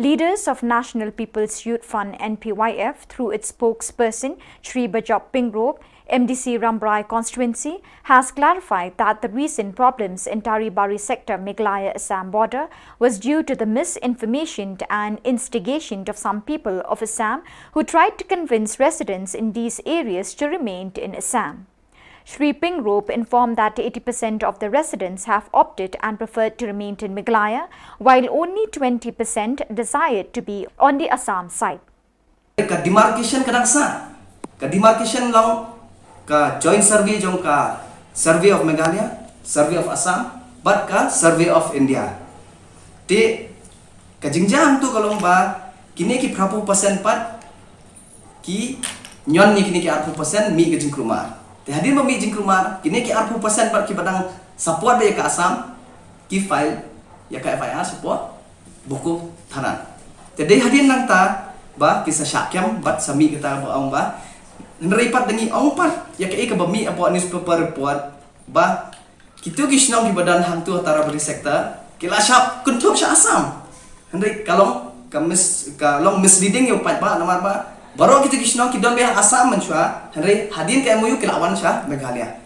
Leaders of National People's Youth Front NPYF through its spokesperson Shri Bajop Pingrok, MDC Rambrai constituency, has clarified that the recent problems in Taribari sector Meghalaya Assam border was due to the misinformation and instigation of some people of Assam who tried to convince residents in these areas to remain in Assam. Shri Pingrop informed that 80% of the residents have opted and preferred to remain in Meghalaya, while only 20% desired to be on the Assam side. Ka demarcation kadang sa, ka demarcation long ka joint survey jong ka survey of Meghalaya, survey of Assam, but ka survey of India. Te ka jingjang tu kalau ba kini ki berapa persen pat ki nyon ni kini ki 40% mi ke jingkrumar. Te hadir ba mi jingkrumar kini ki 40% pat ki badang support ba ka Assam ki file ya ka FIR support buku tharan. Te dei hadir nang ta ba kisah syakyam bat sami kata ong ba neripat dengi ong pat ya ke ba mi apa newspaper report ba kitu gisnong ki badan hang tu antara beri sektor kila syap kuntuk sya Assam. Hendrik kalau long misleading yo pat ba namar ba baru kita gisnong ki don be Assam menchua hendrik hadin ke MOU kilawan sya Meghalaya.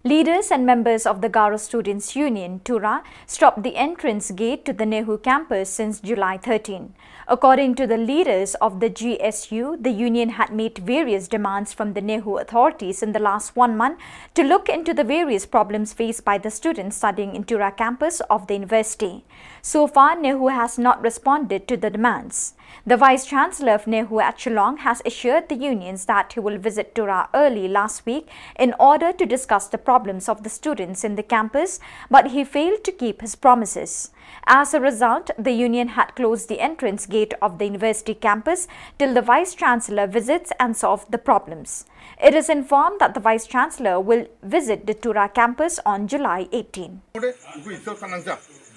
Leaders and members of the Garo Students' Union, Tura, stopped the entrance gate to the Nehu campus since July 13. According to the leaders of the GSU, the union had made various demands from the Nehu authorities in the last 1 month to look into the various problems faced by the students studying in Tura campus of the university. So far, Nehu has not responded to the demands. The Vice-Chancellor of Nehu at Shillong has assured the unions that he will visit Tura early last week in order to discuss the problems of the students in the campus, but he failed to keep his promises. As a result, the union had closed the entrance gate of the university campus till the Vice-Chancellor visits and solves the problems. It is informed that the Vice-Chancellor will visit the Tura campus on July 18.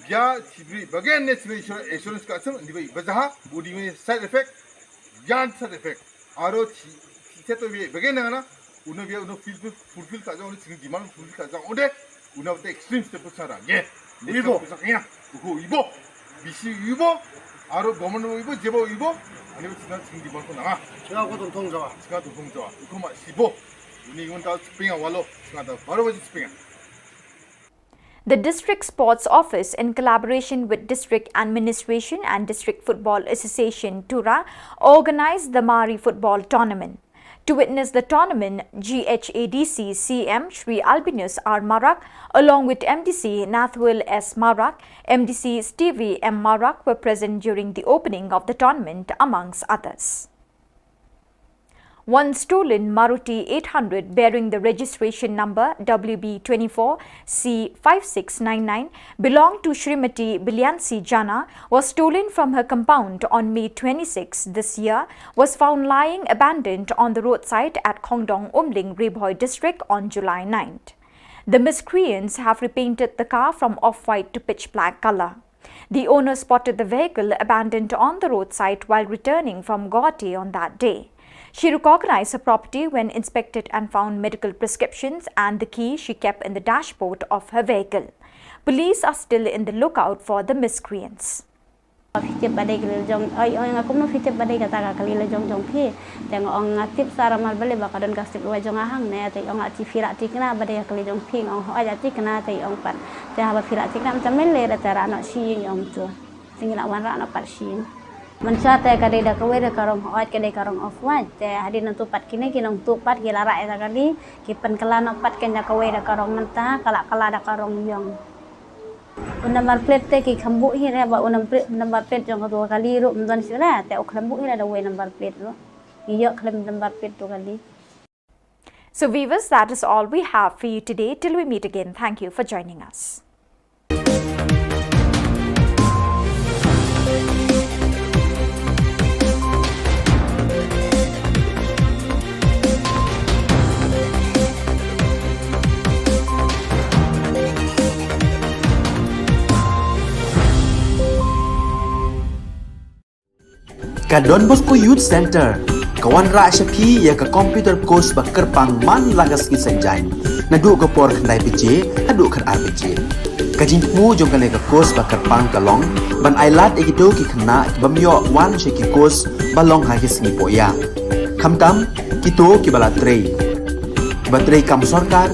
Ya cibri bagian national insurance ka asam dibai bazaha budi me side effect yan side effect aro seto be bagian na uno be uno fulfill ka jang uno demand fulfill ka jang ode uno te extreme step sara ye ibo sakya ko ibo bisi ibo aro government ibo jebo ibo ani be demand ko na 제가 고 동통자와 ko ma sibo uni ngon ta spinga walo singa ta baro ba spinga. The District Sports Office, in collaboration with District Administration and District Football Association, Tura, organized the Mari Football Tournament. To witness the tournament, GHADC CM Shri Albinus R. Marak, along with MDC Nathwil S. Marak, MDC Stevie M. Marak were present during the opening of the tournament, amongst others. One stolen Maruti 800 bearing the registration number WB24C5699 belonged to Srimati Bilyansi Jana was stolen from her compound on May 26 this year, was found lying abandoned on the roadside at Khongdong Umling Rebhoi district on July 9th. The miscreants have repainted the car from off-white to pitch black color. The owner spotted the vehicle abandoned on the roadside while returning from Guwahati on that day. She recognized her property when inspected and found medical prescriptions and the key she kept in the dashboard of her vehicle. Police are still in the lookout for the miscreants. Fitip badai kelil jom, aku mau fitip badai kata kelil jom pi, tengok orang ngatip sara mal beli bakadon kasih luar jong ahang ne, tapi orang ngatip firak tikna badai kelil jom pi, orang aja tikna tapi orang pan, tapi apa firak tikna macam mele dah cara anak si yang tu, tinggal nak warna anak pat si. Mencari kadai dah kawai dah karong oat kadai karong off white, tapi hadir nanti pat kini kinong tu pat kila rak dah kali, kipen kelana pat kena kawai dah karong mentah, kalak dah karong yong. Number plate te ki khambuk hi ra ba number plate jong dua kali ru mdan sila te ok khambuk hi da way number plate ru iyo khlam number plate tu kali. So viewers, that is all we have for you today. Till we meet again, thank you for joining us. Ka Don Bosco Youth Center, kawan rak syapi ya ka computer course bakar pang man lagas ki sanjai. Nadu ka por khnai PJ, adu khan RPG. Ka jingmu jong ka ka course bakar pang kalong, ban ailat egido ki khna bamyo wan she ki course balong ha ki sngi poya. Khamtam kito ki bala trei. Batrei kam sarkar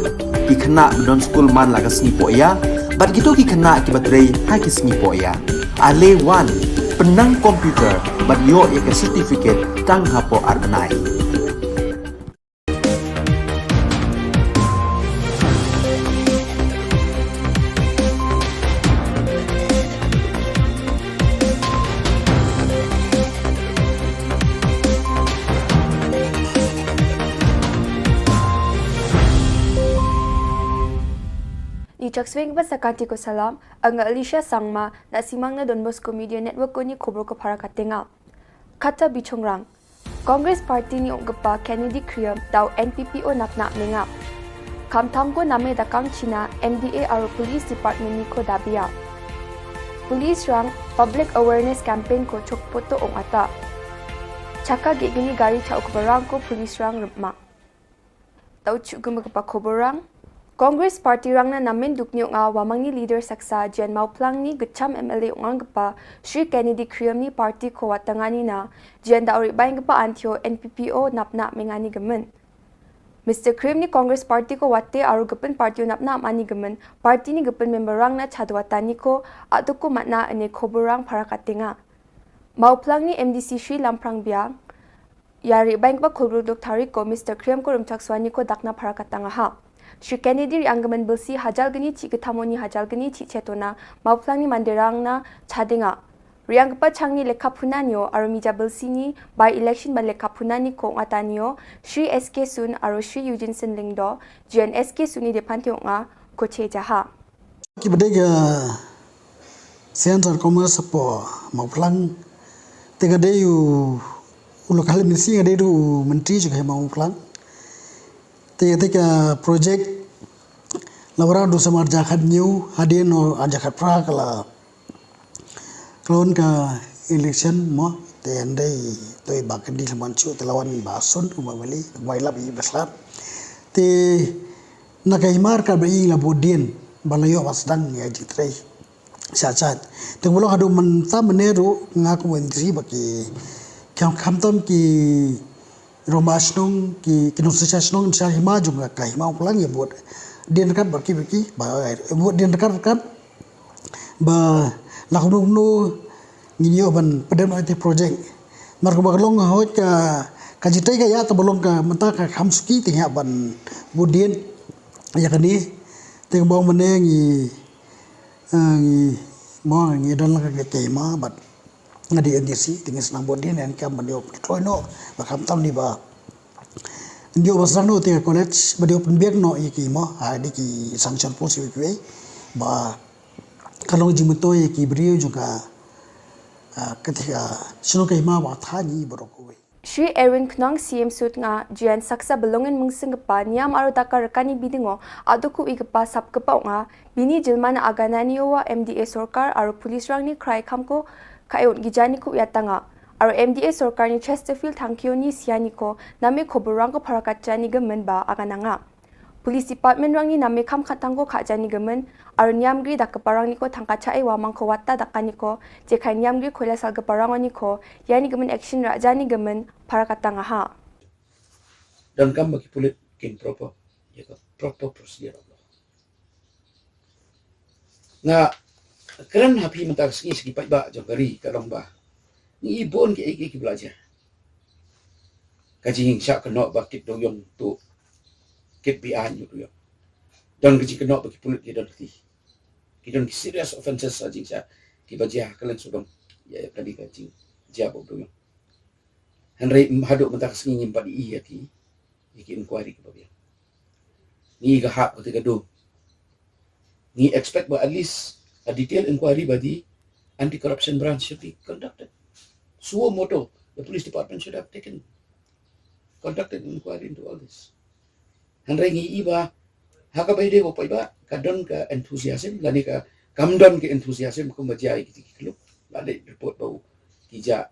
ki khna don school man lagas sngi poya, bat kito ki khna ki batrei ha ki sngi poya. Ale wan penang komputer bat yo ya ke certificate tang hapo arnai. Bijak swing ba sakanti ko salam, ang Alicia Sangma na simang na Don Bosco Media Network ko ni Khubor ko para katenga. Kata bichongrang, Congress Party ni Ogapa Kennedy Kriam daw NPPO napna menga. Kamtam ko name dakang China MDA aro Police Department ni ko dabia. Police rang Public Awareness Campaign ko chokpoto ong ata. Chaka gigini gari cha ukbarang ko Police rang rupma. Tau chugum pa Khoborang Congress Party rang na namin duknyo nga wamang ni leader saksa Jen Mauplang ni gacham MLA ungang gapa Sri Kennedy Kriam ni party ko watangani na Jen dauri bayang gapa antyo NPPO napna mengani gamen. Mr. Kriam ni Congress Party ko wate aru gapen party napna amani gamen party ni gapen member rang na chadwatani ko atu ko matna ane Khoborang para katinga. Mauplang ni MDC Sri Lamprang Biang yari bayang gapa Khulbur Dok Tarik ko Mr. Kriam ko rumchak swani ko dakna para katanga ha. Sri Kennedy anggaman belsi hajal geni ci ketamoni hajal geni ci cetona mauplang ni manderang na chadenga. Riang pa changni lekha punanyo aru mija belsi ni by election ban lekha punani ko ngatanyo Sri SK Sun aru Sri Eugene Sen Lingdo Jen SK Suni depantyo nga ko chejaha. Kibadega Center Commerce po mauplang tega deyu ulokal misi ngade du menteri juga mauplang. Tega project lawara do samar jakat new hadin no jakat pra kala klon ka election mo tendai toy bakdi manchu telawan basun umamali waila bi beslar te nakaimar ka bai la bodien balayo wasdang ya jitrei sachat te bulo hadu menta meneru ngaku menteri baki kyam khamtom ki Romasnong ki kinusasnong sa hima juga kai mau pulang ya buat dia dekat berki buat dia dekat ba lakum nu nginyo ban pedem IT project marko baglong hoj ka jitai ka ya to bolong ka menta ka khamsuki tingha ban budien ya kani ting bong mene ngi mo ngi don la ka kema bat ngadi NDC tinggal senang bodin dan kam mendio troino bakam tam ni ba ndio basang no te college badio penbiak no iki mo di ki sanction posi we ba kalong jimuto iki brio juga ketika sino kai ma ba thani boroko we Sri Erwin Knong CM Sut nga Jen saksa belongen mungseng gepa niam aru takar rekani bidingo aduku igpa sap gepa nga bini jilmana aganani wa MDA Sorkar aru police rang ni krai kamko kayon gijani ko yatanga aro MDA Sorkar ni Chesterfield thangkyo ni siani ko name Khoborang ko parakatjani gemen ba agananga Police Department rang ni name kham khatangko khajani gemen aro niamgri dakparang ni ko thangkachai wamang ko watta dakani ko jekai niamgri kholasal geparang ni ko yani gemen action rajani gemen parakatanga ha Dan kam bagi pulit kin proper ya proper procedure nga keren hapi mentak segi pai ba jogari kalong ba ni ibon ke iki belajar kaji syak kena bakit doyong tu kit bian yu yo dan kaji kena bagi pulit ke don ki serious offenses ajing sya ki bajah kalen sudong ya tadi kaji jabo doyong henry haduk mentak segi nyimpan i ya ki iki inquiry ke babian ni ga hak ketika do ni expect ba at least a detailed inquiry by the anti-corruption branch should be conducted. Suo modo, the police department should have conducted an inquiry into all this. Handrai ngi iba, haka bayde ko paiba, kadon ka enthusiasm, lani ka kamdon ke enthusiasm ko majai kiti kilo, lani report bau tija.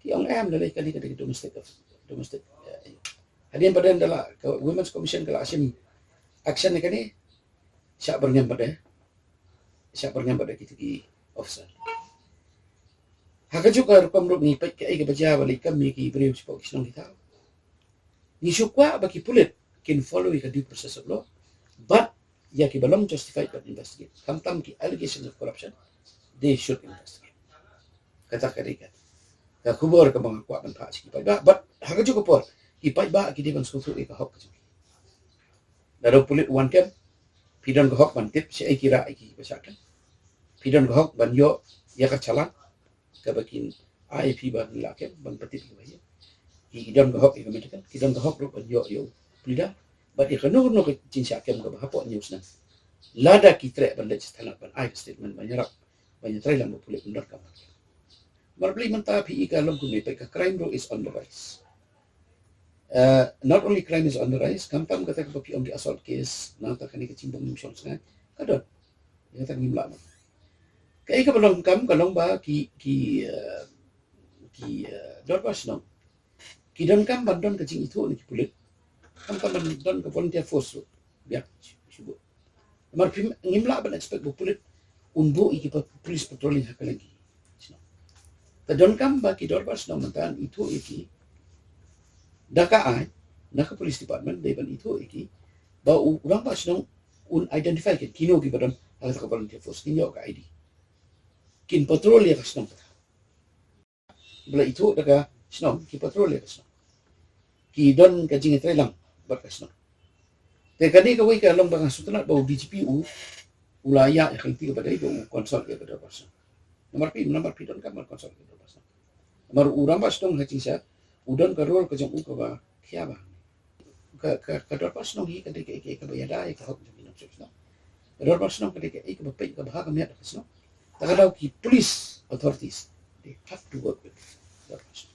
Ki ang lalai kali kadi domestic. Hadian badan dala Women's Commission kala asim action ni kani siya bernyam pada kita ki officer. Haka juga rupam rup ni pek ai ke baja balik kami ki beri support kisnong kita. Ni syukwa bagi pulit can follow the due process of law, but ya ki belum justified but investigate. Tam ki allegations of corruption, they should investigate. Kata kadikat. Ka kubur ka mga kuat ng paasi ki ba, but haka juga por ki ba ki di bang susu ka hok ka. Daro pulit one camp pidon gahok ban tip si ai kira ai ki basakan pidon gahok ban yo ya ka chalan ka bakin IP ban lakem ban patip ki baye ki idon gahok ki medikan kidon gahok ro ban yo plida but ikano no ka cinsa kem ka hapo news na lada kitre ban legislatif ban ai statement banyak try lang boleh benar kam marbli menta pi kalom kun pe ka crime rate is on the rise. Not only crime is on the rise, kampam kata ka pi on the assault case na ta kani ka cimbong mission sangat kadon ya ta ngimla ma kai ka belum kam kalong ba ki dot was no ki don kam bandon ka cing itu ni pulit kam bandon ka volunteer force biar syukur mar pim ngimla ban expect bu pulit unbo iki pa police patrolling hakalagi kadon kam ba ki dot was no mantan itu iki daka ai naka police department they ban itu iki ba urang pas no un identify ke kino ki badon ala ka volunteer force kinyo ka ID kin patrol ya kasno bla itu daga sno ki patrol ya kasno ki don ka jing tre lang ba kasno te kani ka wi ka long ba sutna ba DGP ulaya ya kalti ka badai do konsol ya badai pas nomor pi don ka mar konsol ya pas nomor urang pas dong ha sa udon ka rol ka jong ka ba kya ba ka dor pas no hi ka de ka ba ya dai ka hok jong no sno dor pas no ka de ka ba pe ka ba ka me ka sno Takadaw ki police authorities, they have to work with that person.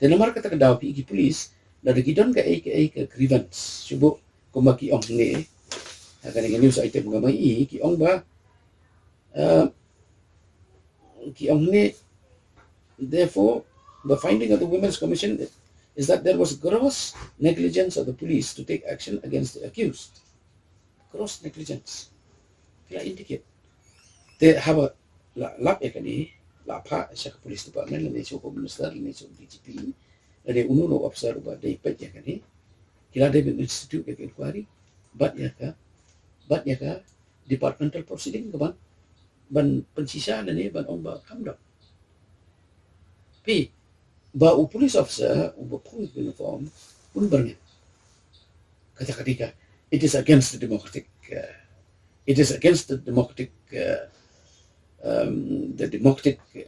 Then nomor kata kadaw ki police, dari gidon ka grievance, subo kumaki ong ni, akan dengan news item gamai ki ong ba, ki ong ni, therefore the finding of the Women's Commission is that there was gross negligence of the police to take action against the accused. Gross negligence. Kaya indicate. They have a lap ekani lapa sa police department la neso ko minister la neso DGP la de uno officer ba de pet yakani kila de institute ke inquiry but ya ka departmental proceeding ka ban pensisa la ne ban ong ba kamda pi ba u police officer u ba police uniform un barne kata ketika it is against the democratic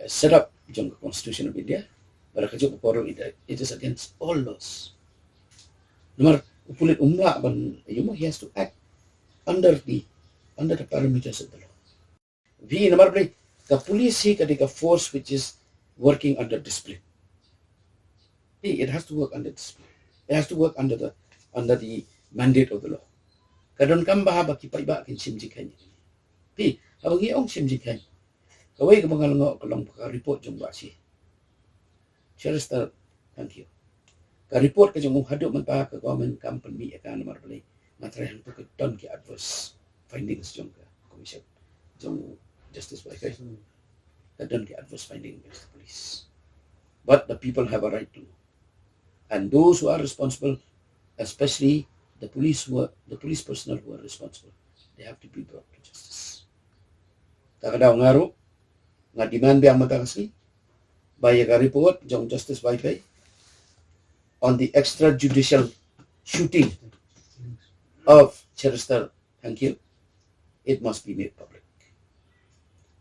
setup jong constitution of India. Para kajo poro it is against all laws. Nomor upulit umla ban he has to act under the parameters of the law. V nomor play the police hi kadika force which is working under discipline. It has to work under discipline. It has to work under the mandate of the law. Kadon kam ba kipai ba kin simjikan. Pi abangi ong simjikan. Kawai ka mga lango kalong report jong ba si. Chester, thank you. Ka report ka jong hadok man pa ka government company ka namar balay matrahan to ka don ki adverse findings jong ka commission jong justice by ka don ki adverse finding against the police. But the people have a right to know. And those who are responsible, especially the police personnel who are responsible, they have to be brought to justice. Takadaw ngaro nga demand biyang matakasli by a report jong justice by on the extrajudicial shooting of Chester, thank you, it must be made public.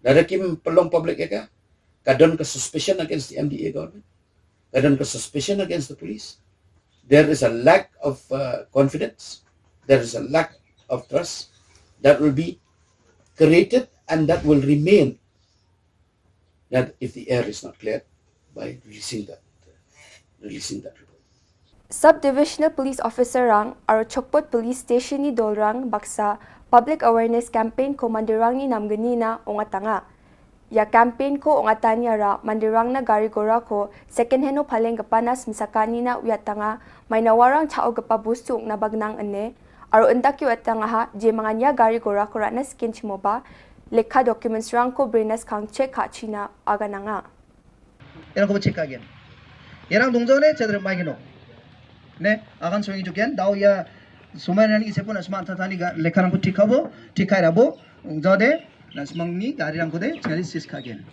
Dadakim pelong public ka kadon ka suspicion against the MDA government, kadon ka suspicion against the police. There is a lack of confidence, there is a lack of trust that will be created and that will remain that if the air is not cleared by releasing that report. Subdivisional Police Officer rang aro Chokpot Police Station ni Dolrang Baksa Public Awareness Campaign ko mandirang ni namgani na ongatanga. Ya campaign ko ongatanya ra mandirang na gari gora ko second hand no paleng kapanas misakani na uyatanga may nawarang chao kapabusuk na bagnang ane aro endaki uyatanga ha je manganya gari gora ko ra na skin chimoba lekha documents rang ko brinas kang check ha china aga nanga. Yang ko check again. Yang 동전에 제대로 마이기노. 네, 아간 소용이 좋겐 나오야 수많은 이 세포나 스마트 타니가 레카랑 거 틱하고 틱하이라보 저데 나스망니 가리랑 거데 제리 시스카겐.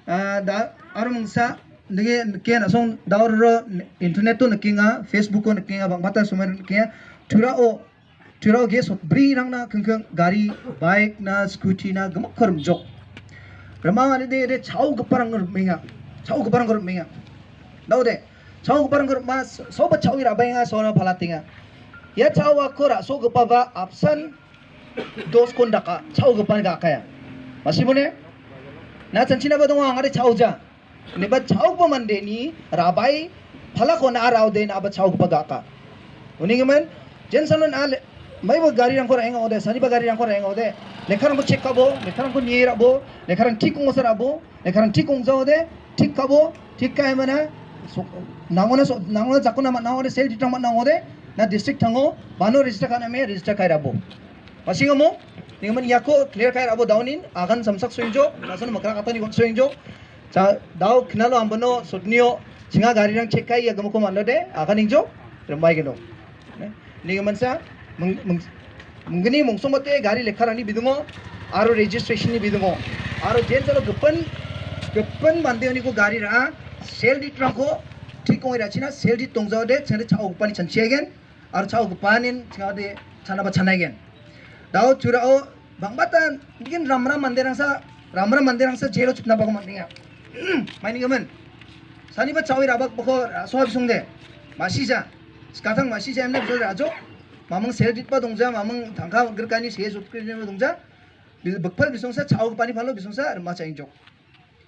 다 아르몽사 네게 케나 송 다우르 인터넷도 느낀가 페이스북도 느낀가 방바타 수많은 느낀가 Turao ges bri rang na kengkeng gari bike na scooty na gemak kerem jok. Ramang ane de chau keparang menga, Dau de chau keparang mas sobat chau ira benga sona palatinga. Ya chau akora so kepava absan dos kon daka chau gapan ga kaya masibone na chanchina ba dong angare chau ja ne ba chau pa mande ni rabai phala ko na raw de na ba chau pa ga ka uning man jensalon al mai ba gari rang ko rang ode sani ba gari rang ko rang ode lekharang ko check kabo lekharang ko niera bo lekharang tik kong sara bo lekharang tik kong ja ode tik kabo tik kai mana nangona jakuna ma nangode sel ditang ma nangode na district thango bano register kana me register kai rabo masing mo ningaman yako clear kai rabo downin agan samsak soinjo nasan makra kata ni soinjo cha daw kinalo ambano sotnio singa gari rang check kai ya gamo ko manode agan injo rembai geno ningaman sa mungani mungsomote gari lekharani bidungo aro registration ni bidungo aro jen chalo gepan mandeoni ko gari ra sel dit rangko ठीक कोई राचिना सेल दी तोंगजाव दे चने चाउ गुपानी चनचियागेन आर चाउ गुपानिन चादे चानाबा चनागेन दाउ चुराओ बांगबाता बिगिन रामरा मंदिरांसा जेलो चुपना बागो मानिया माइनि गमन सानिबा चाउ राबाक बखो सोहाब सुंगदे मासिजा स्काथां मासिजा एमने बिजो राजो मामंग सेल दितबा दंजा मामंग थांखा गरकानि से सुटक्रिने दंजा बकफल बिसंसा चाउ गुपानी फालो बिसंसा मा चाइजो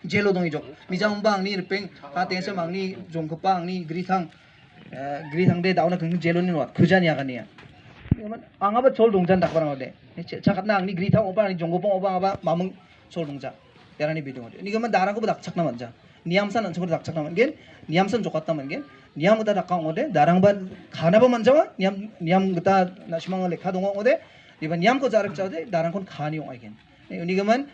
जेलो दंgi jok mijang bang ni repeng ka tense mang ni jong kepang ni grithang de dauna keng jelo ni wat khujani akan ya man anga ba chol dongjan dak barang ode chakat nang ni grithang oba ni jong gopong oba aba mamung chol dongja yarani bidung ode ni gaman darang ko dak chakna manja niamsan an chok dak chakna man gen niamsan jokatna man gen niam uta dak kang ode darang ban khana ba manjawa niam gata nasmang lekha dong ode diban niam ko jarak chaude darang kon khani ong again ni gaman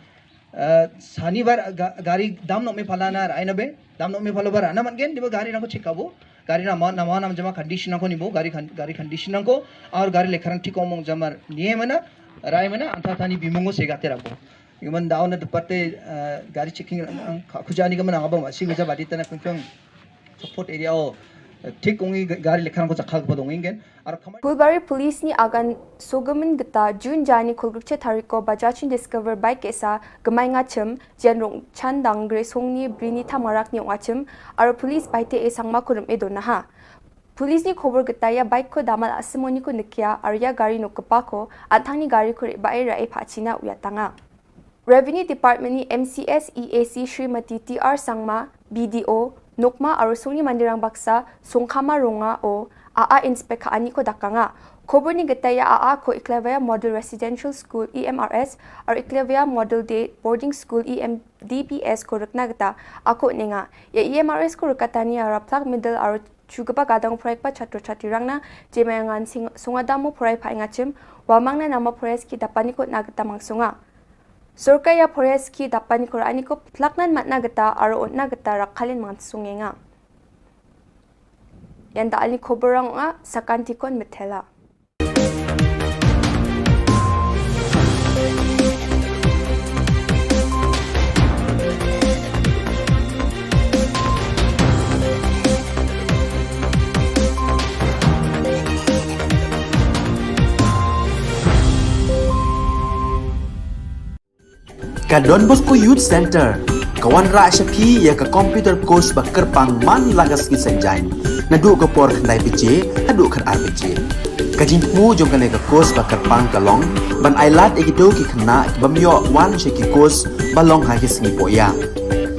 शनिवार गाड़ी दाम नो में फलाना आइना बे दाम नो में फलो बर आना मन गेन दिबो गाड़ी रंको चिकाबो गाड़ी ना नाम जमा कंडीशन को निबो गाड़ी कंडीशन को और गाड़ी लेखरंग ठीक ओमंग जमार निये मना राय मना अंता थानी बिमुंगो सेगाते राबो यमन दाउन द पते गाड़ी चेकिंग खुजानी गमन आबो मासी गजा बादी तना पंचंग सपोर्ट एरिया ओ ठीक कोंगी गाड़ी लेखरंग को चखा को दोंगिंगेन Pulbari police ni agan sogamin gata June jani khulgukche thariko bajachin discover bike esa gamai ngachim jenrong chandang gre songni brini thamarak ni ngachim aro police baite e sangma kurum edona ha police ni khobor gata ya bike ko damal asimoni ko nikya aro ya gari no kapa ko athangni gari ko ba e rai phachina uyatanga Revenue Department ni MCS EAC Srimati TR Sangma BDO Nokma aro songni mandirang baksa songkhama ronga o AA inspect ani ko dakanga khobor ni gataya AA ko Iklavia Model Residential School EMRS or Iklavia Model Day Boarding School EMDBS ko rakna gata ako ninga ya EMRS ko rakatani araplak middle aro chugaba gadang proyek pa chatro chatirangna jemayangan sungadamo proyek pa ingachim wamangna nama proyek ki dapani ko nagata mangsunga Sorkaya proyek ki dapani ko ani ko plaknan matna gata aro onna gata rakhalin mangsungenga Yanda ali khoborang nga sakantikon methela. Ka Don Bosco Youth Center kawan ra shapi ya ka computer course bakar pangman lagas ki sanjain nadu ka por khnai piche adu khan ar piche kajin mu jong ka ka course bakar pang kalong ban ailat egido ki khna bamyo wan she ki course balong ha ki sngi poya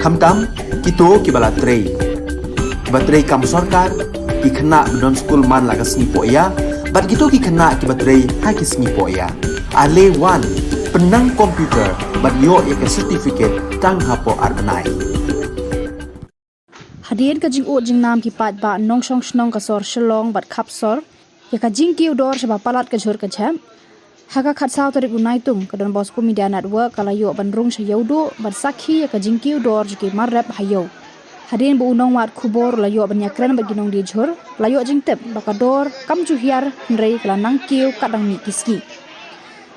khamtam kito ki bala trei batrei kam sarkar ki khna don school man lagas sngi poya bat kito ki khna ki batrei ha ki sngi poya ale wan penang komputer bat yo ek certificate tang hapo arbanai Hadien ka jing o jing nam ki pat ba nong shong shnong ka sor Shillong bat khap sor ya ka jing ki udor shaba palat ka jhor ka jam haka khat saw tarik unai tum ka don Bosco Media Network kala yo ban rung sha yodo bat sakhi ya ka jing ki udor jki marrap hayo Hadien bu unong wat khubor la yo ban yakran ba ginong di jhor la yo jing tep ba ka dor kam chu hiar nrei kala nang kiu kadang ni kiski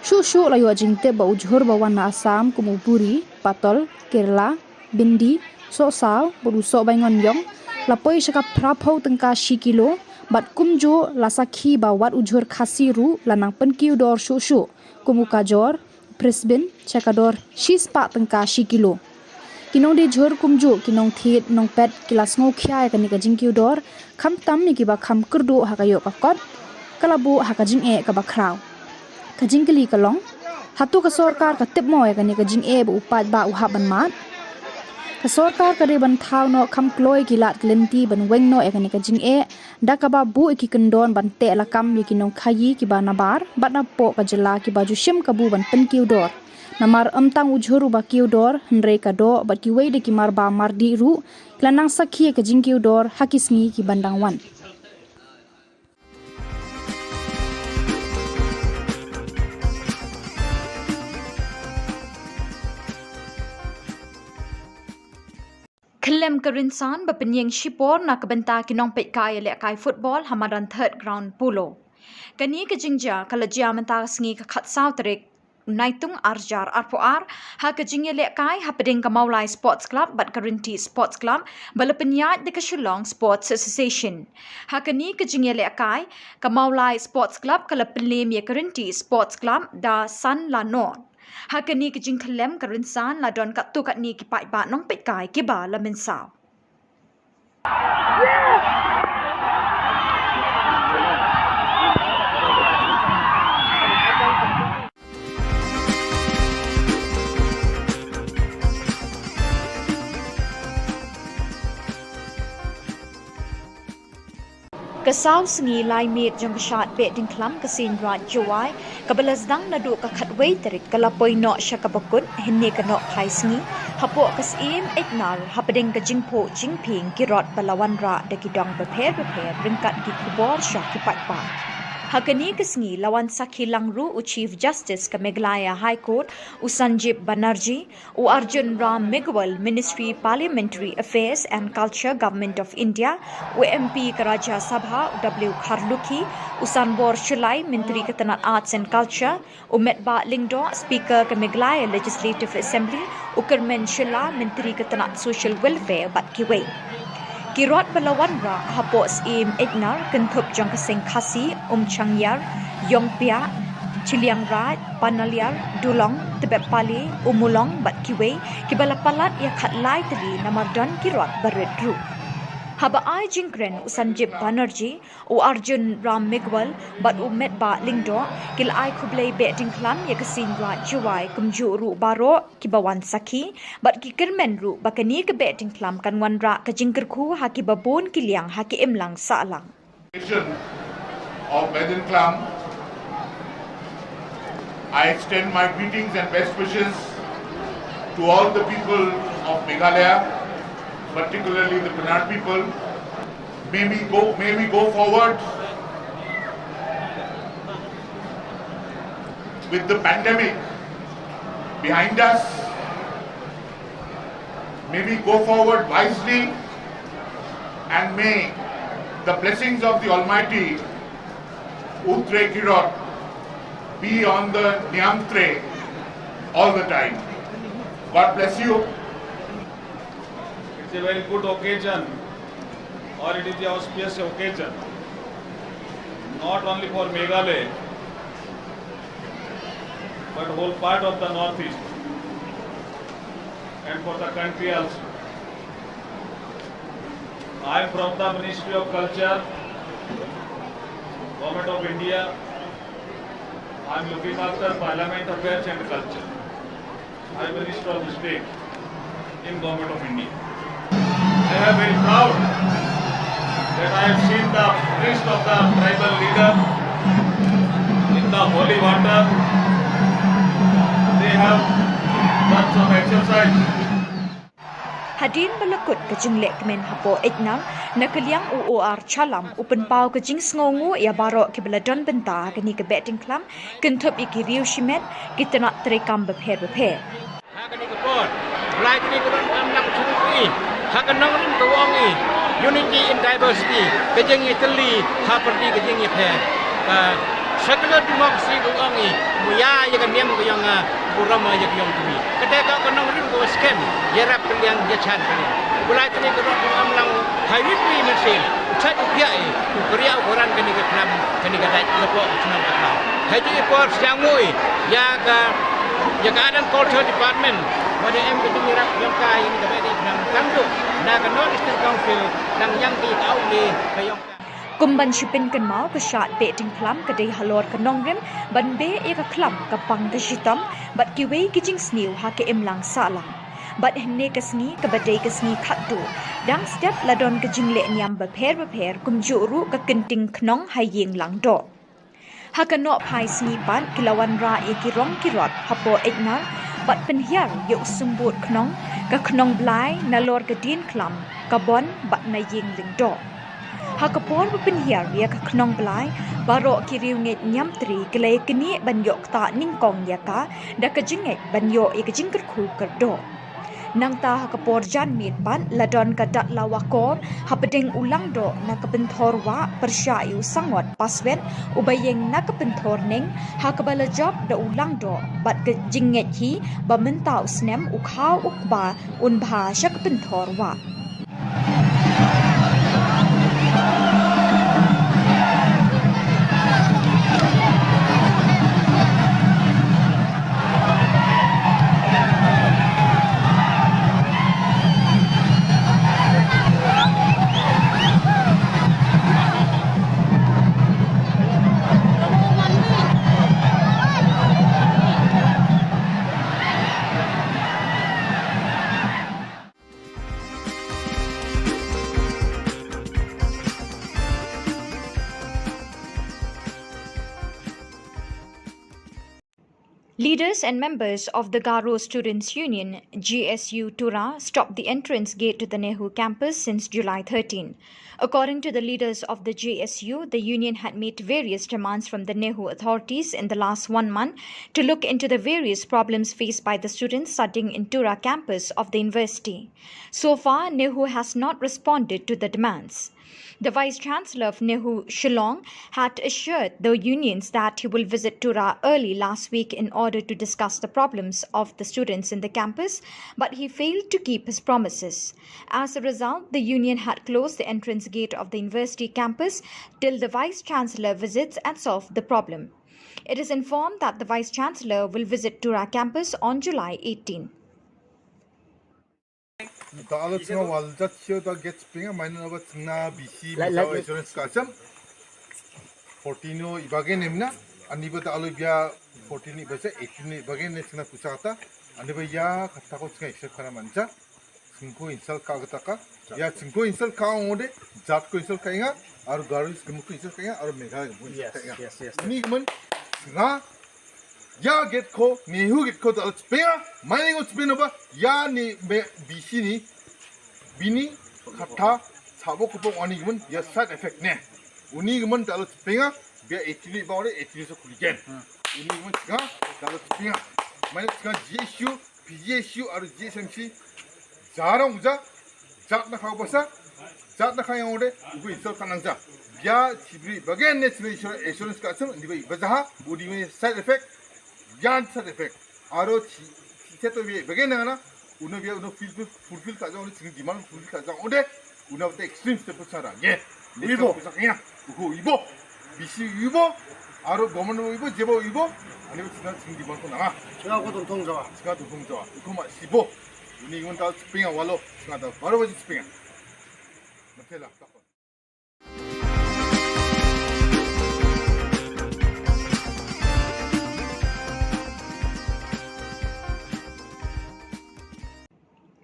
Shushu la yo jing tep ba ujhor ba wan Assam kumupuri Patol Kerala Bindi so saw bodu so bangon yong lapoi shaka prapho tengka shikilo bat kumjo lasakhi ba wat ujhor khasiru lanang penkiu dor shushu kumuka jor Brisbane chakador shispa tengka shikilo kinong de jhor kumjo kinong thet nong pet kilas ngo khya ka ni ka jingkiu dor kham tam mi ki ba kham kurdu hakayo ka kot kalabu hakajing e ka ba kraw kajing keli kalong hatu ka sorkar ka tip mo ya kani kajing e bu upat ba u haban mat ka sorkar ka ban thau no kham kloi kilat klenti ban weng no ya kani kajing e da ka ba bu ki kendon ban te la kam ki nong khayi ki ba na bar bat na po ka jela ki ba ju shim ka bu ban pen kiu dor namar amtang ujhuru ba kiu dor hnre ka do bat ki wei de ki mar ba mar di ru klanang sakhi kajing kiu dor hakisngi ki bandang wan Kelem kerinsan berpenyeng Khubor Na Ka kinong pek kaya lek kai football hamadan third ground pulo. Kani ke jingja kala jia mentang sengi ke khat sau terik naitung arjar arpoar ha ke jingya lek kai ha peding ke Maulai Sports Club bat Karinti Sports Club bala penyat de ke Shillong Sports Association. Ha kani ke jingya lek kai ke Maulai Sports Club kala pelim ya Karinti Sports Club da San Lanon. Hakani ke jing kelem kerinsan la don kat tu kat ni ki pai ba nong pet kai ki ba la men sao. Kesau sengi lai mit jong kesat bet ding klam kesin rat juai kabelas dang nadu ka khatwei terik kalapoi no shakabakut hinne ka no khai sengi hapo kasim eknar hapading ka jingpo jingping kirot balawan ra de kidong beper ringkat ki kubor sha ki patpa hakani kesengi lawan sakhi langru u Chief Justice ka Meghalaya High Court u Sanjib Banerjee u Arjun Ram Meghwal Ministry Parliamentary Affairs and Culture Government of India u MP ka Rajya Sabha u W Kharlukhi u Sanbor Shulai Menteri Ketenat Arts and Culture u Metba Lingdo Speaker ka Meghalaya Legislative Assembly u Kermen Shilla Menteri Ketenat Social Welfare bat kiwei Kirot balawan ra hapos im egnar kentup jong keseng khasi changyar yongpia chiliang rat panaliar dulong tebet pali umulong bat kiwe kibala palat ya khat lai tali namardan kirot baredru haba ai jingkren Sanjib Banerjee u Arjun Ram Meghwal bat u Metba Lingdo kil ai khublei beting klam ya kesin ra juai kumju ru baro kibawan sakhi bat ki kermen ru bakani ke beting klam kan wan ra ka jingker khu ha ki babon kiliang ha ki emlang salang of Bedin Clam, I extend my greetings and best wishes to all the people of Meghalaya, particularly the Penat people. May we go forward with the pandemic behind us. May we go forward wisely, and may the blessings of the Almighty Utre Kirot be on the Nyamtre all the time. God bless you. It's a very good occasion, or it is the auspicious occasion, not only for Meghalaya, but whole part of the Northeast, and for the country also. I am from the Ministry of Culture, Government of India. I am looking after Parliament Affairs and Culture. I am Minister of the State in Government of India. I am very proud that I have seen the priest of the tribal leader in the holy water. They have done some exercise. Hadin balakut ke jinglek kemen hapo etnang nakaliang UOR chalam upen pau ke jing sngongu ya barok ke beladon benta kini ke beting klam kentup iki riu shimet kita nak terekam beper. Hakani ke pon, belai kini kurang amnak curi, hakan nongrin kewongi, unity in diversity, kejengi teli, haperti kejengi per, sekelar demokrasi kewongi, muya ya kan niam kuyang burama ya kuyang tuli. Ketika kau nongrin kau scam, ya rap kalian ya chan kalian. Belai kini kurang amnak highway mesin, cat upiai, ukria ukuran kini ke peram, kini ke dai lepok senang akal. Haji por siangui, ya Jagadan Culture Department, pada ketemu rak yang kai ini kepada nang tangduk, nak North Eastern Council, nang yang di tahu ni kayong. Kumban shipin kan mau ke shat be ting klam ke dei halor ke nongrim ban be e ka klam ka pang de shitam bat ki wei ki jing sniu ha ke imlang salang. Bat henne ke sngi ke badai ke sngi khatdu dang step ladon ke jing le nyam ba pher kum juru ke kenting knong hai yeng lang do. Ha ka no phai sngi ban kilawan ra e ki rong ki rot hapo ignar bat pen hiar yo sumbut knong ka knong blai na lor ke din klam ka bon bat na yeng ling do. Hakapor bapin hiar ya ka knong blai baro kiriu nget nyam tri kelai keni ban yok ta ning kong ya ka da ka jinget ban yo e ka jingker khu ker do. Nang ta hakapor jan mit ban ladon ka dat lawakor hapadeng ulang do na ka benthor wa persyayu sangot paswen ubayeng na ka benthor ning hakabala job da ulang do bat ka jinget hi ba mentau snem ukhaw ukba unbha syak benthor wa. Leaders and members of the Garo Students' Union, GSU Tura, stopped the entrance gate to the Nehu campus since July 13. According to the leaders of the GSU, the union had made various demands from the Nehu authorities in the last 1 month to look into the various problems faced by the students studying in Tura campus of the university. So far, Nehu has not responded to the demands. The Vice-Chancellor of Nehu, Shillong, had assured the unions that he will visit Tura early last week in order to discuss the problems of the students in the campus, but he failed to keep his promises. As a result, the union had closed the entrance gate of the university campus till the Vice-Chancellor visits and solves the problem. It is informed that the Vice-Chancellor will visit Tura campus on July 18. The Alotna Walda Chioda gets Pinga, Minor of Tina, BC, Insurance Custom, Fortino, Ibagan Emna, and Niba Alubia, 14 Ibasa, 18 Ibagan Nesna Pusata, and Nibaya, Katakoska, except Karamancha, Sinko insult Kagataka, Ya Sinko insult Kaonde, Zatko insult Kanga, or Garis Kamuku insult Kanga, or Mega. Yes. Nigman, Sna. Ya get ko ni hu get ko ta spea mining of spinova ya ni BC ni bini khatha sabo ko oni gumun ya side effect ne uni gumun ta spea be actually about it actually so kuligen uni gumun ga ta spea mane ga GSU PGSU or GSMC jarong uja jat na khaw basa jat na khayang ode ugu isol kanangja ya chibri bagen national insurance ka sam ni bai bazaha body me side effect Yan side effect. Aro to be begin na uno be uno fulfill ka jang uno demand fulfill ka jang ode uno the extreme step sara ye ibo sakya uko ibo bisi ibo aro government ibo jebo ibo ani sina demand ko na siga ko dong jawa uko ma sibo uni igon ta spinga walo siga ta baro baji spinga matela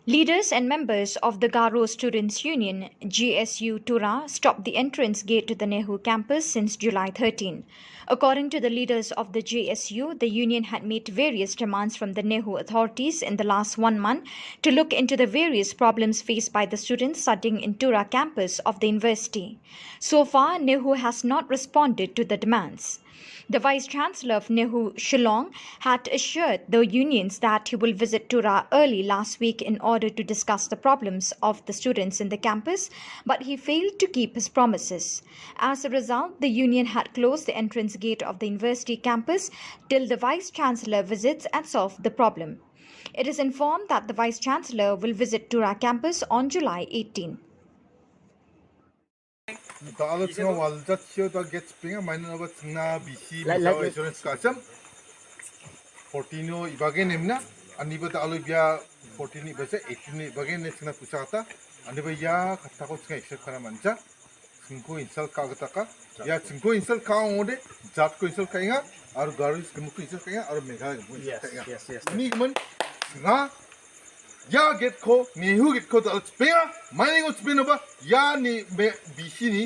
Leaders and members of the Garo Students' Union, GSU Tura, stopped the entrance gate to the Nehu campus since July 13. According to the leaders of the GSU, the union had made various demands from the Nehu authorities in the last 1 month to look into the various problems faced by the students studying in Tura campus of the university. So far, Nehu has not responded to the demands. The Vice-Chancellor of Nehu, Shillong, had assured the unions that he will visit Tura early last week in order to discuss the problems of the students in the campus, but he failed to keep his promises. As a result, the union had closed the entrance gate of the university campus till the Vice-Chancellor visits and solves the problem. It is informed that the Vice-Chancellor will visit Tura campus on July 18. The Alotna Walda Chioda gets Pinga, Minor of Tina, BC, Insurance Custom, Fortino, Ibagan Emna, and Niba Alubia, 14 Ibasa, 18 Ibagan Nesna Pusata, and Nibaya, Katakoska, except Karamancha, 증거 인설 까그다가 야 증거 인설 까오데 잡고 인설 까잉아 아루 가르스 그무크 인설 까잉아 아루 메가 뭐 인설 까잉아 ini kemen nga ya get ko ni hu get ko dal spea mai ngo spea ba ya ni bisi ni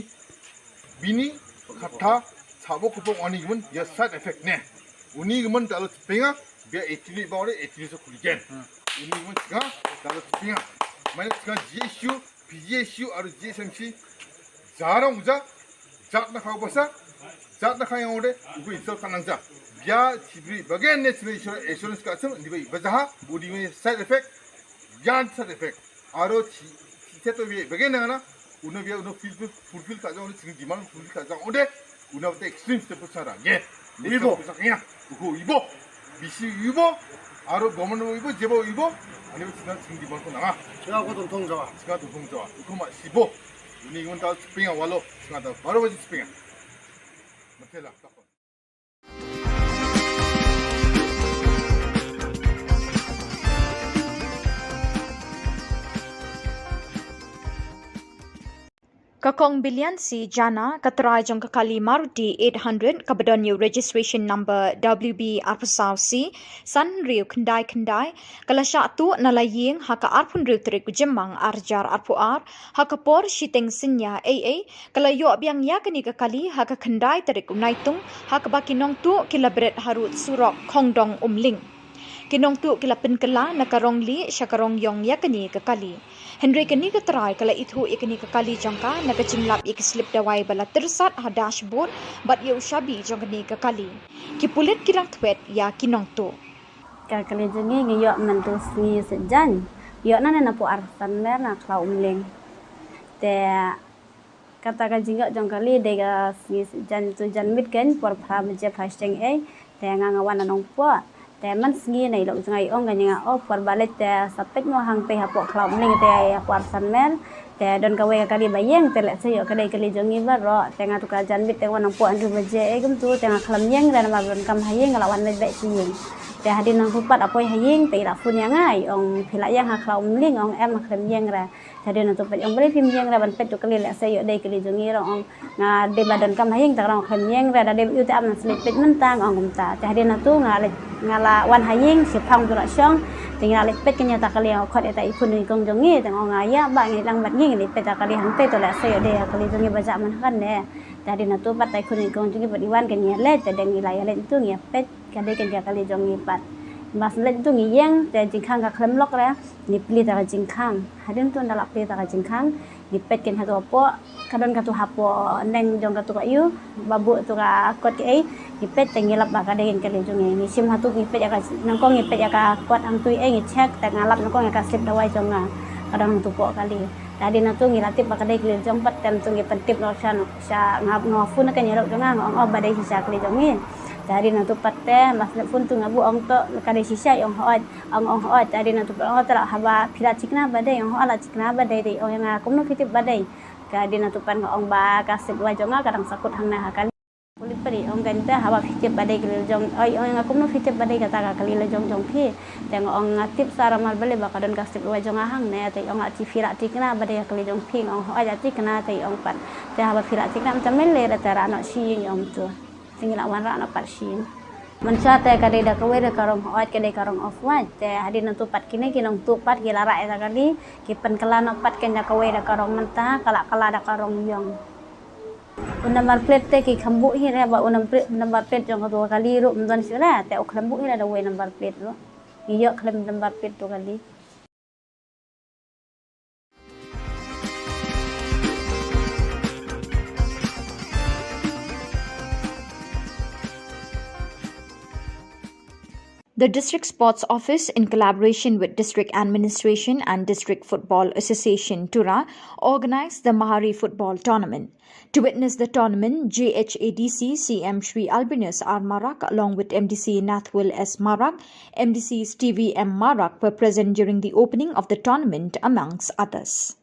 bini kata sabo ko po ani kemen ya side effect ne uni kemen dal spea be actually ba ore actually so kuligen uni kemen nga dal spea mai nga GSU PGSU aru GSMC jarang uja jat na khau basa jat na khayang ore ugu insol kanangja ya cibri bagian national insurance ka asam dibai bazaha budi me side effect yan side effect aro seto be bagian na una be una fulfill ka jang sing demand fulfill ka jang ode una te extreme step sara ye ibo sakya ugu ibo bisi ibo aro government ibo jebo ibo ani sing demand ko na 제가 고 동통자와 제가 동통자와 그만 15 ini imun tal spinga walo ngata baru baji spinga matela takon Kakong bilian si Jana katrai jong kakali Maruti 800 kabadon new registration number WB Arpasau C San Riu Kendai kalasya tu nalaying haka arpun riu terik jemang arjar arpuar haka por shiteng sinya AA kalayo abyang yakani kakali haka Kendai terik unaitung haka bakinong tu kilabret harut surok kongdong umling kinong tu kilapin kala nakarong li syakarong yong yakani kakali Henry kini keterai kala itu ikani kekali jangka naga jinglap ikislip dawai bala tersat ha dashboard bat ye ushabi jangkani kekali kipulit kirang twet ya kinong tu Kakali jengi ngiyok mentu sni sejan yok nana napu arsan mer na klau umling te kata ka jingok jangkali dega sni sejan tu jan mit ken por phra je phasteng te ngangawan nong po te man sngi nei lo jangai ong ganya o por balet te sapek no hang pe hapo klau umling te por san mer te don ka we kali bayeng te le se yo kali jongi ba ro te nga tu ka jan mit te wanang po andu baje gum tu te nga khlam yeng dan ma don kam hayeng lawan le be sing te hadin nang pupat apoi hayeng te ila fun yang ai ong phila yang ha klau umling ong em khlam yeng ra jadi nang tu pet ong beri pim yeng ra ban pet tu kali le se yo dei kali jongi ro ong nga de badan kam hayeng ta rong khlam yeng ra da de yu te am slip pet mentang ong gum ta te hadin nang tu ngala wan hayeng sipang tu ra syong tinggal lepet kenya tak kali khot eta ipun ni kong jongi teng ong aya ba ngi lang bat ngi lepet tak kali han pe to la se de kali jongi baja man kan ne tadi na tu pat tai kun ni kong jongi bat iwan kenya le te deng ilai le tu ngi pet kade kenya kali jongi pat mas le tu ngi yeng te jingkhang ka khlem lok ra ni pli ta jingkhang hadin tu ndalak pli ta jingkhang ni pet ken ha to po kadon ka tu hapo neng jong ka tu ka yu babu tu ka kot ke ni pet tengi lap ba kade kali jongi ni sim ha tu ni pet ya ka nang kong ni pet ya ka kot ang tu ngi check ta ngalap nang kong ya ka slip dawai jonga kadang tu po kali tadi na tu ngi latip ba kade kali jong pat tem tu ngi pentip no sha ngap no fun ka nyerok jonga ngong ba dai sisa kali jongi tadi na tu patte mas pun tu ngabu ong to kade sisa ong hoat tadi na tu ong tra haba phila chikna ba dai ong ala chikna ba dai ong nga kumno fitip ba dai kade na tu pan ong ba ka sip wa jonga kadang sakut hang na kali kulit peri ong ganta hawa fitip ba dai kali jong ong nga kumno fitip ba dai kata kali le jong phi teng ong ngatip sara mal bale ba kadon ka sip wa jonga hang ne te ong ati fira tikna ba dai kali jong phi ong hoat tikna te ong pan te haba fira tikna macam mele ra tara no shi ong tu tinggal wan ra na pat shin man cha te ka de da ka we da karong hoat ka de karong off wa te hadin tu pat kini kinong tu pat gila ra eta kali ki pen kala no pat ken da ka we da karong menta kala da karong yong number plate te ki khambu hi re ba number plate jong to kali ru mdon sira te o khambu hi da we number plate ro yo khlem number plate to kali The District Sports Office, in collaboration with District Administration and District Football Association, Tura, organised the Mahari Football Tournament. To witness the tournament, JHADC CM Shri Albinus R. Marak, along with MDC Nathwil S. Marak, MDC Stevie M. Marak, were present during the opening of the tournament, amongst others.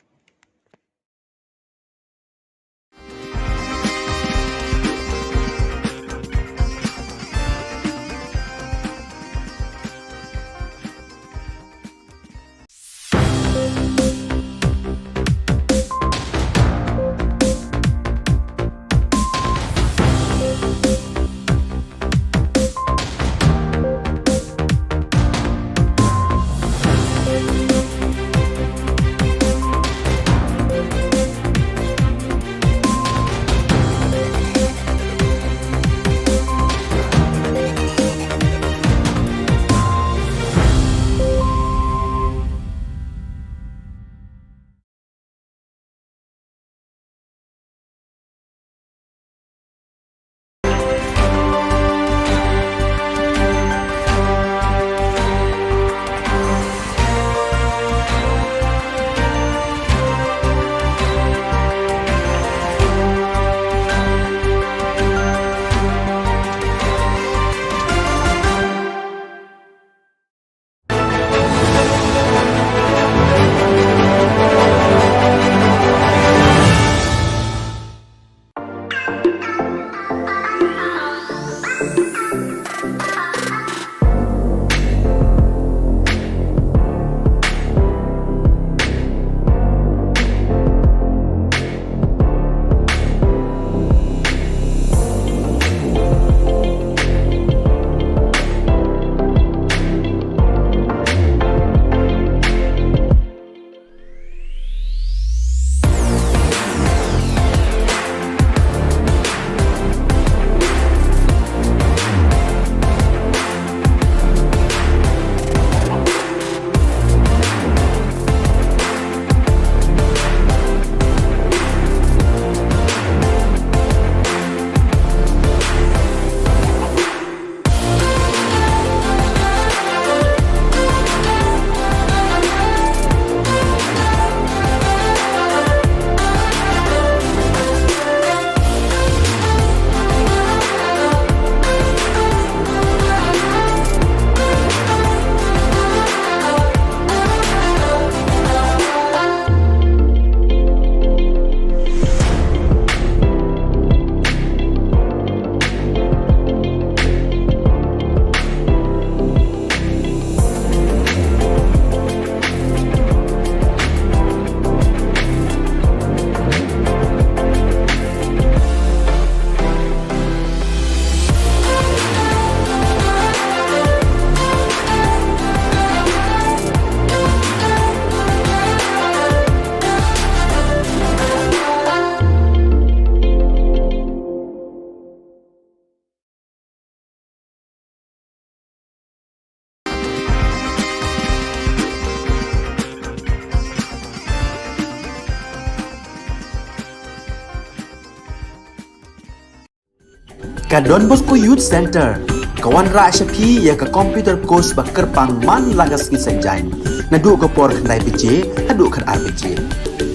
Ka Don Bosco Youth Center, kawan ra syapi ya ka computer course ba kerpang man lagas ki senjain. Nadu ka por khnai PJ, hadu kan RPJ.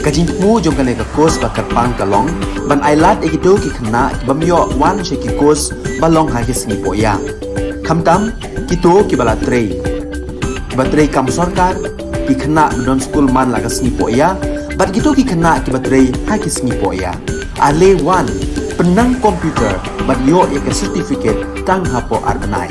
Kajing mu jong kan ka course ba kerpang kalong, ban ailat ikido ki khna bamyo wan she ki course balong ha ki sngi poya. Khamtam kito ki bala trei. Ba trei kam sarkar ki khna don school man lagas sngi poya, bat kito ki khna ki ba trei ha ki sngi poya. Ale wan penang komputer bat yo ya ke certificate tang hapo arbenai.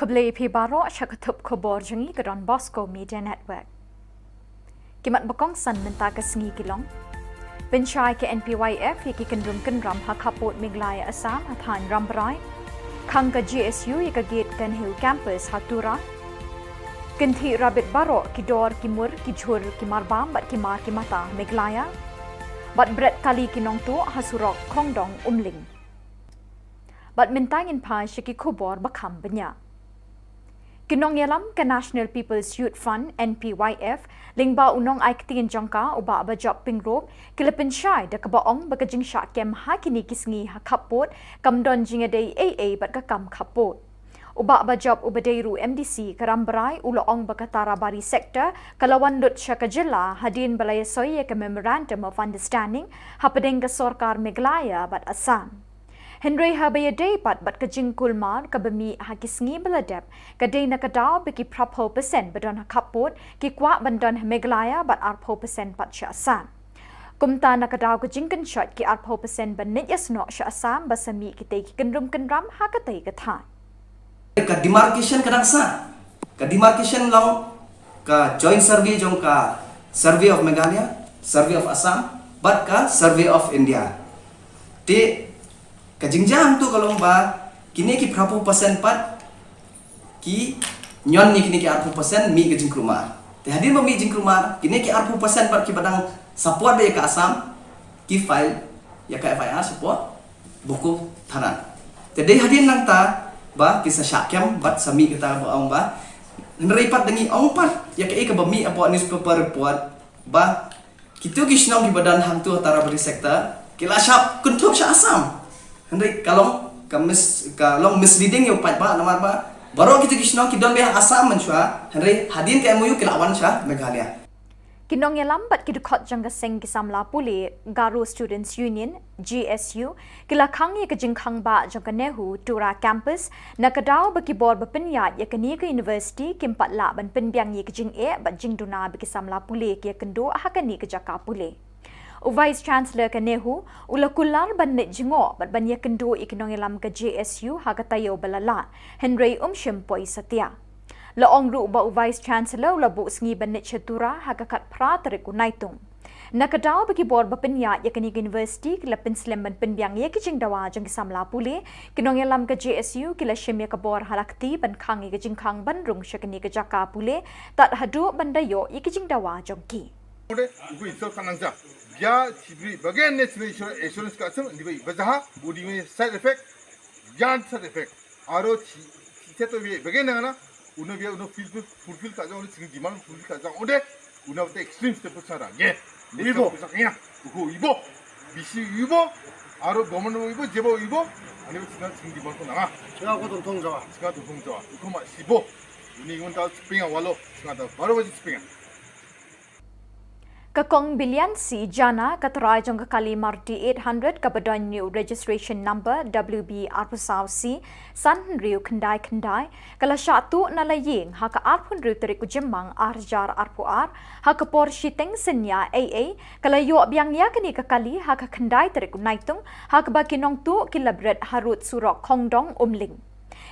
Kebeli pibaro syakatup khubor jengi ke Don Bosco Media Network. Kimat bakong san menta ke sengi kilong. Bensyai ke NPYF yaki kendrum hakapot miglaya asam hathan ramberai. Kang ke GSU yaka gate Ken Hill Campus hatura. Kenti rabit baro ki dor ki mur ki jhur ki marbam bat ki mar ki mata miglaya. Bat bret kali ki nong tu hasurok kongdong umling. Bat mintangin pa syaki khubor bakam benya. Kinong yalam ke National People's Youth Fund NPYF lingba unong ai ketingin jangka uba bajop pingrop kilapin syai da kabaong bagajing syak kem hakini kisngi hakapot kamdon jingadei AA bat kakam kapot. Uba bajop ubadeiru MDC karamberai uloong bakatara bari sektor kalawan lut Ka Jylla hadin balaya soye ke Memorandum of Understanding hapadeng ke Sorkar Meghalaya bat Assam. Henry habaya day bat kajing kulmar kabami hakisngi beladep kadai nakadaw beki prapho percent badon hakapot ki kwa bandon Meghalaya bat arpho percent pat sya Assam. Kumta nakadaw kajing kenshot ki arpho percent banit yasno sya Assam basami kitay ki kendram hakatay kathan. Ka demarcation kadang sa. Ka demarcation long ka joint survey jong ka survey of Meghalaya, survey of Assam, bat ka survey of India. Ti kajingjang tu kalau ba kini ki berapa persen pat ki nyon ni kini ki 40% mi kajing kruma. Te hadir ba mi jing kruma kini ki 40% pat ki badang support be ka Assam ki file ya ka FIR support buku tanan. Te dei hadir nang ta ba kisah syakyam bat sami kita ba ba neripat dengi ong pat ya ka ba mi apa newspaper report ba kitu ki snong ki badan hang tu antara beri sektor kila syap kuntuk sya Assam. Henry kalau misleading yo pat ba namar ba baru kita kisno kidon be Assam mensyua Henry hadin ke MOU kelawan syah Meghalaya. Kinong yalambat kidukot jangga seng kisamla puli Garu Students Union GSU kilakang ya kejingkang ba jangga nehu tura campus nakadaw bakibor bapenyat ya kani ke university kimpat la ban penbiang ya kejing bat jingduna bikisamla puli ya kendo hakani ke jaka puli. Vice Chancellor Kanehu ulakular banit jingo bat banya kendo ikinong ilam ke JSU hagatayo balala Henry Shempoi Satya. Laong ru ba Vice Chancellor ulabu sngi banit chatura hagakat pra tariku naitung. Nakadaw bagi bor bapenya yakani university kila penslam ban penbiang ya kijing dawa jang kisamla pule kinong ilam ke JSU kila shemya ka bor halakti ban khang ya kijing khang ban rung syakani ke jaka pule tat hadu bandayo ikijing dawa jongki. Ibu itu kanang jah. Ya, cibri bagian national insurance kasem di bayi bazaha budi me side effect, jan side effect. Aro cito be bagian na uno be uno fulfill kaza uno singi demand fulfill kaza uno uno te extreme step sara. Ye, ibo sakina. Ibo bisi ibo 아로 government 이거 제보 이거 아니면 지난 증기 번호 나가 제가 고통 통자와 이거 막 15 ini igun ta spinga walo ngata baru baji spinga Kakong bilian si jana katarai jong kali marti 800 kabadan new registration number WB arpusau si san riu kendai kala syatu nalaying haka arpun riu teriku jemang arjar arpuar haka por shiteng senya AA kala yo biang ya kini kakali haka kendai teriku naitung haka bakinong tu kilabret harut surok kongdong umling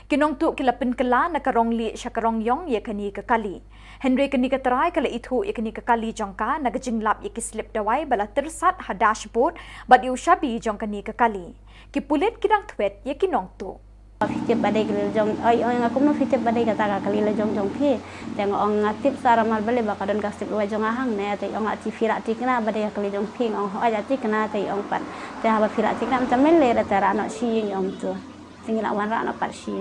Kinong tu kila penkela na karong li siya karong yong ye kani kakali. Henry kani kataray kala ithu ye kani kakali jongka nagajinglap ye kislip dawai bala tersat ha dashboard bat yu shabi jong kani kakali. Kipulit kinang twet ye kinong tu. Fitip badai kali jong ay aku no fitip badai kata kali la jong phi teng ong ngatip sara mal bale bakadon kasip wa jong ahang ne te ong ati firat tikna badai kali jong phi ong aja tikna te ong pat te ha firat tikna macam mele ra tara no si ong tu tinggal wan ra no pat si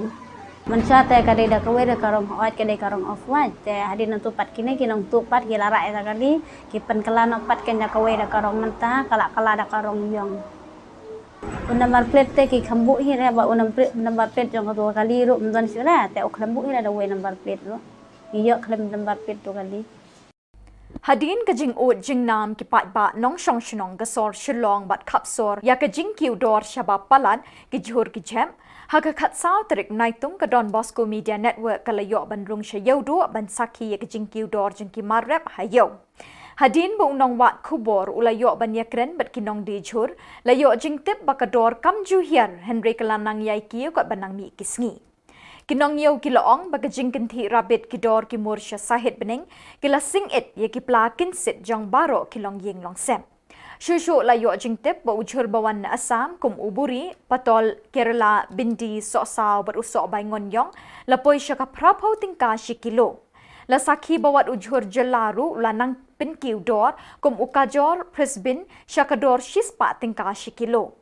Mansha te kadai da kawe da karong hoat kadai karong off wat te hadin tu pat kini kinong tu pat gila ra eta kali ki pen kala no pat kenya kawe da karong menta kala da karong yong number plate te ki khambu hi ra ba number plate jong tu kali ru mdon sira te ok khambu hi ra da we number plate ro iyo khlem number plate tu kali Hadin ka jing o jing nam ki pat ba nong shong shnong gasor Shillong bat kapsor ya ka jing kiu dor shaba palan ki jhur ki jem Haka khat sao terik naitung ka Don Bosco Media Network kalayo bandrung shayodo ban saki ya kajingkiw dor jengki marrep hayo. Hadin bu unong wat Khubor ulayo ban yakren bat kinong dijhur layo jingtip bakador kamju hiar Henry kalanang yai kiyo kat banang mi kisngi. Kinong yaw kiloong baka jingkinti rabit kidor ki mursha sahit bening kila singit ya kipla kinsit jong baro kilong ying long sem. Shushu layo jingtip ba ujhur bawan na Assam kum uburi patol Kerala bindi sosaw berusok bay ngonyong lapoy siya ka prapaw tingka shikilo. Lasaki bawat ujhur jelaru lanang pinkiw dor kum ukajor presbin siya kador shispa tingka shikilo.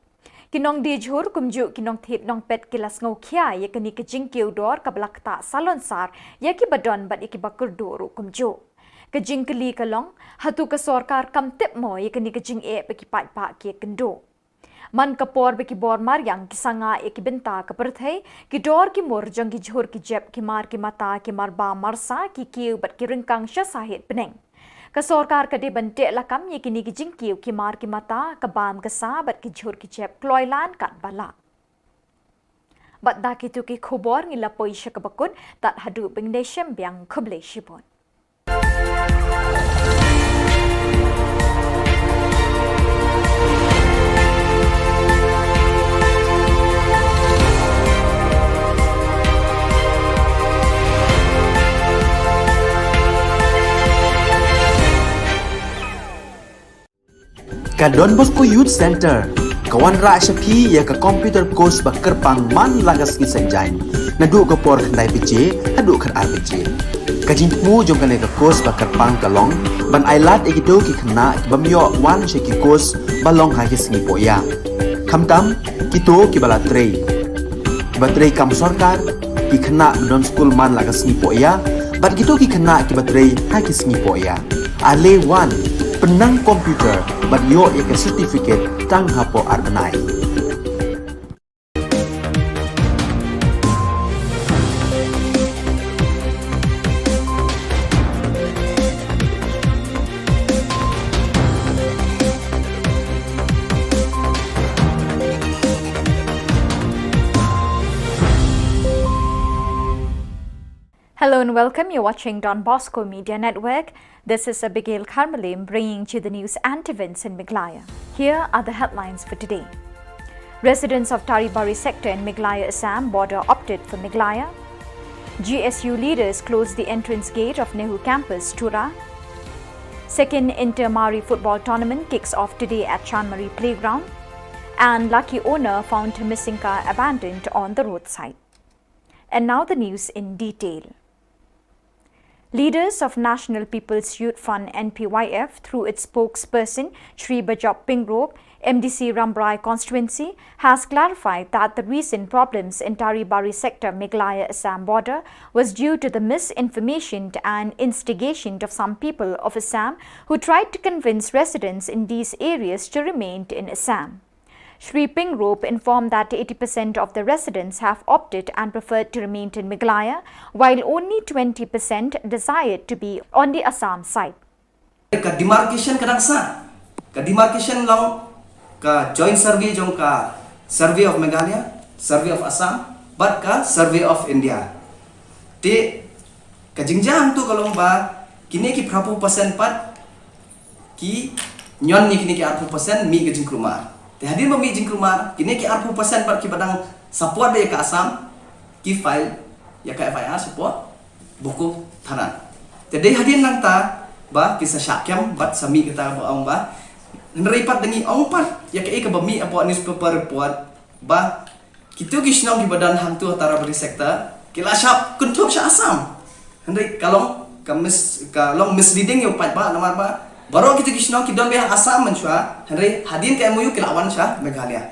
Kinong dijhur kumju kinong thip nong pet kilas ngaw kya ya kani kajingkiw dor kablakta salonsar ya ki badon bat ikibakur doru kumju. Kajing keli kalong hatu ka sorkar kam tip mo ye kani kajing e beki pat pa ki kendo man kapor beki bor maryang kisanga e ki benta ka perthai ki dor ki mor jang ki jhur ki jep ki mar ki mata ki marba marsa ki kiu bat ki ringkang sha sahit peneng ka sorkar ka de bante lakam ye kini kajing kiu ki mar ki mata ka bam ka sa bat ki jhur ki jep kloilan kat bala bat da ki tu ki khubor ngila poisha ka bakun tat hadu bingdeshem biang khuble shipon Ka Don Bosco Youth Center kawan ra shapi ya ka computer course ba kerpang man lagas ki sanjain nadu ka por khandai piche hadu khar ar piche ka jingmu jong ka ne ka course ba kerpang kalong ban ailat egido ki khna ki bamyo wan she ki course balong ha ki sngi poya khamtam ki to ki bala trei ki ba trei kam sarkar ki khna don school man lagas sngi poya bat gitu ki khna ki ba trei ha ki sngi poya ale wan penang komputer bat yo ek certificate tang hapo arbanai Hello and welcome. You're watching Don Bosco Media Network. This is Abigail Carmelim bringing you the news and events in Meghalaya. Here are the headlines for today. Residents of Taribari sector in Meghalaya, Assam border opted for Meghalaya. GSU leaders closed the entrance gate of Nehru campus, Tura. Second Inter-Mari football tournament kicks off today at Chanmari Playground. And lucky owner found her missing car abandoned on the roadside. And now the news in detail. Leaders of National People's Youth Front NPYF through its spokesperson Shri Bajop Pingrok, MDC Rambrai constituency, has clarified that the recent problems in Taribari sector Meghalaya Assam border was due to the misinformation and instigation of some people of Assam who tried to convince residents in these areas to remain in Assam. Shri Pingrope informed that 80% of the residents have opted and preferred to remain in Meghalaya, while only 20% desired to be on the Assam side. Ka demarcation kadang sa, ka demarcation long ka joint survey jong ka survey of Meghalaya, survey of Assam, but ka survey of India. Ti ka jingjang tu kalau ba kini ki prapu persen pat ki nyon ni kini ki 40% mi ke jingkrumar. Ti hadir ba mi jingkrumar kini ki 40% pat ki badang support dia ke Assam ki file ya ka FIR support buku tanan. Jadi hadir nang ta ba kisah syakyam bat sami kita ba ong ba neripat dengi ong pat ya ke bami apa newspaper report ba kitu gisnong di badan hantu antara beri sektor kila syap kuntuk sya Assam hendrik kalong kalong misleading yo pat ba namar ba baru kitu gisnong kidon be Assam menchua hendrik hadin ke MOU kilawan sya Meghalaya.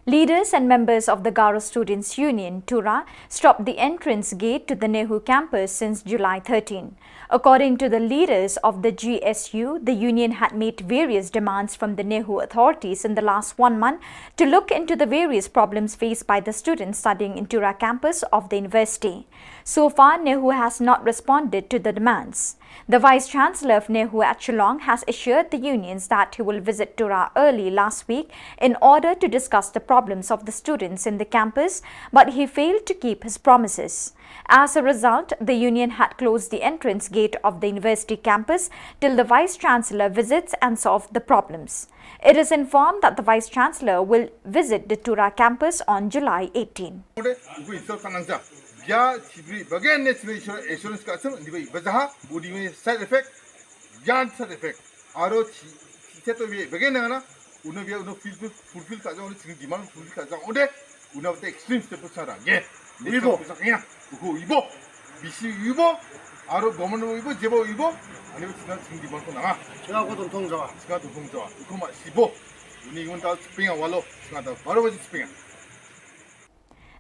Leaders and members of the Garo Students' Union, Tura, stopped the entrance gate to the Nehru campus since July 13. According to the leaders of the GSU, the union had made various demands from the Nehru authorities in the last 1 month to look into the various problems faced by the students studying in Tura campus of the university. So far, Nehru has not responded to the demands. The Vice-Chancellor of Nehru at Shillong has assured the unions that he will visit Tura early last week in order to discuss the problems of the students in the campus, but he failed to keep his promises. As a result, the union had closed the entrance gate of the university campus till the Vice-Chancellor visits and solves the problems. It is informed that the Vice-Chancellor will visit the Tura campus on July 18. Ya cibri bagian national insurance ka asam dibai bazaha budi me side effect yan side effect aro seto be bagian na uno be uno fulfill ka jang uno demand fulfill ka jang ode uno te extreme step sara ye ibo sakya uko ibo bisi ibo aro government ibo jebo ibo ani sing demand ko na singa ko dong jawa uko ma sibo uni ngon ta spinga walo singa ta baro ba spinga.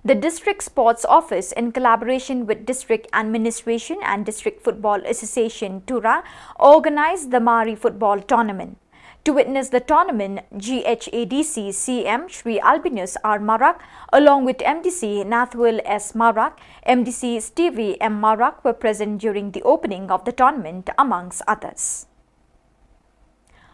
The District Sports Office, in collaboration with District Administration and District Football Association, Tura, organized the Mari Football Tournament. To witness the tournament, GHADC CM Shri Albinus R. Marak, along with MDC Nathwil S. Marak, MDC Stevie M. Marak were present during the opening of the tournament, amongst others.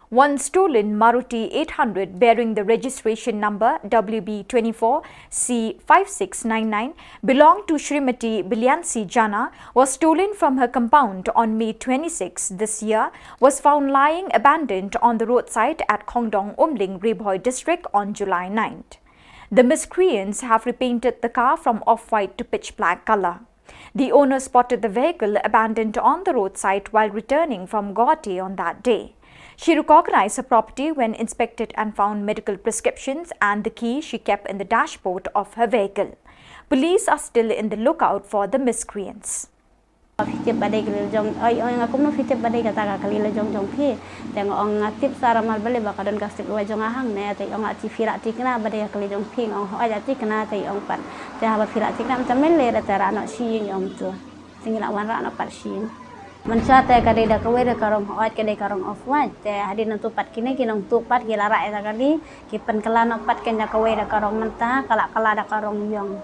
One stolen Maruti 800 bearing the registration number WB24C5699 belonged to Srimati Bilyansi Jana was stolen from her compound on May 26 this year, was found lying abandoned on the roadside at Khongdong Umling Rebhoi district on July 9th. The miscreants have repainted the car from off-white to pitch black color. The owner spotted the vehicle abandoned on the roadside while returning from Guwahati on that day. She recognized her property when inspected and found medical prescriptions and the key she kept in the dashboard of her vehicle. Police are still in the lookout for the miscreants. Fitip badai kelil jong, aku no fitip badai kata kelil jong pi, tengok orang ngatip saramal beli bakadon kasih luar jong ahang ne, tapi orang ngatip firak tikna badai kelil jong pi, orang aja tikna tapi orang pan, tapi apa firak tikna macam mele, tapi anak siing orang tu, tinggal awan anak pat siing. Mencate kadai dah kawai dah karong oat kadai karong off white te hadir nantu pat kini kinong tu pat kila rak eta kali kipen kelana pat kenya kawai dah karong mentah kalak kala dah karong yong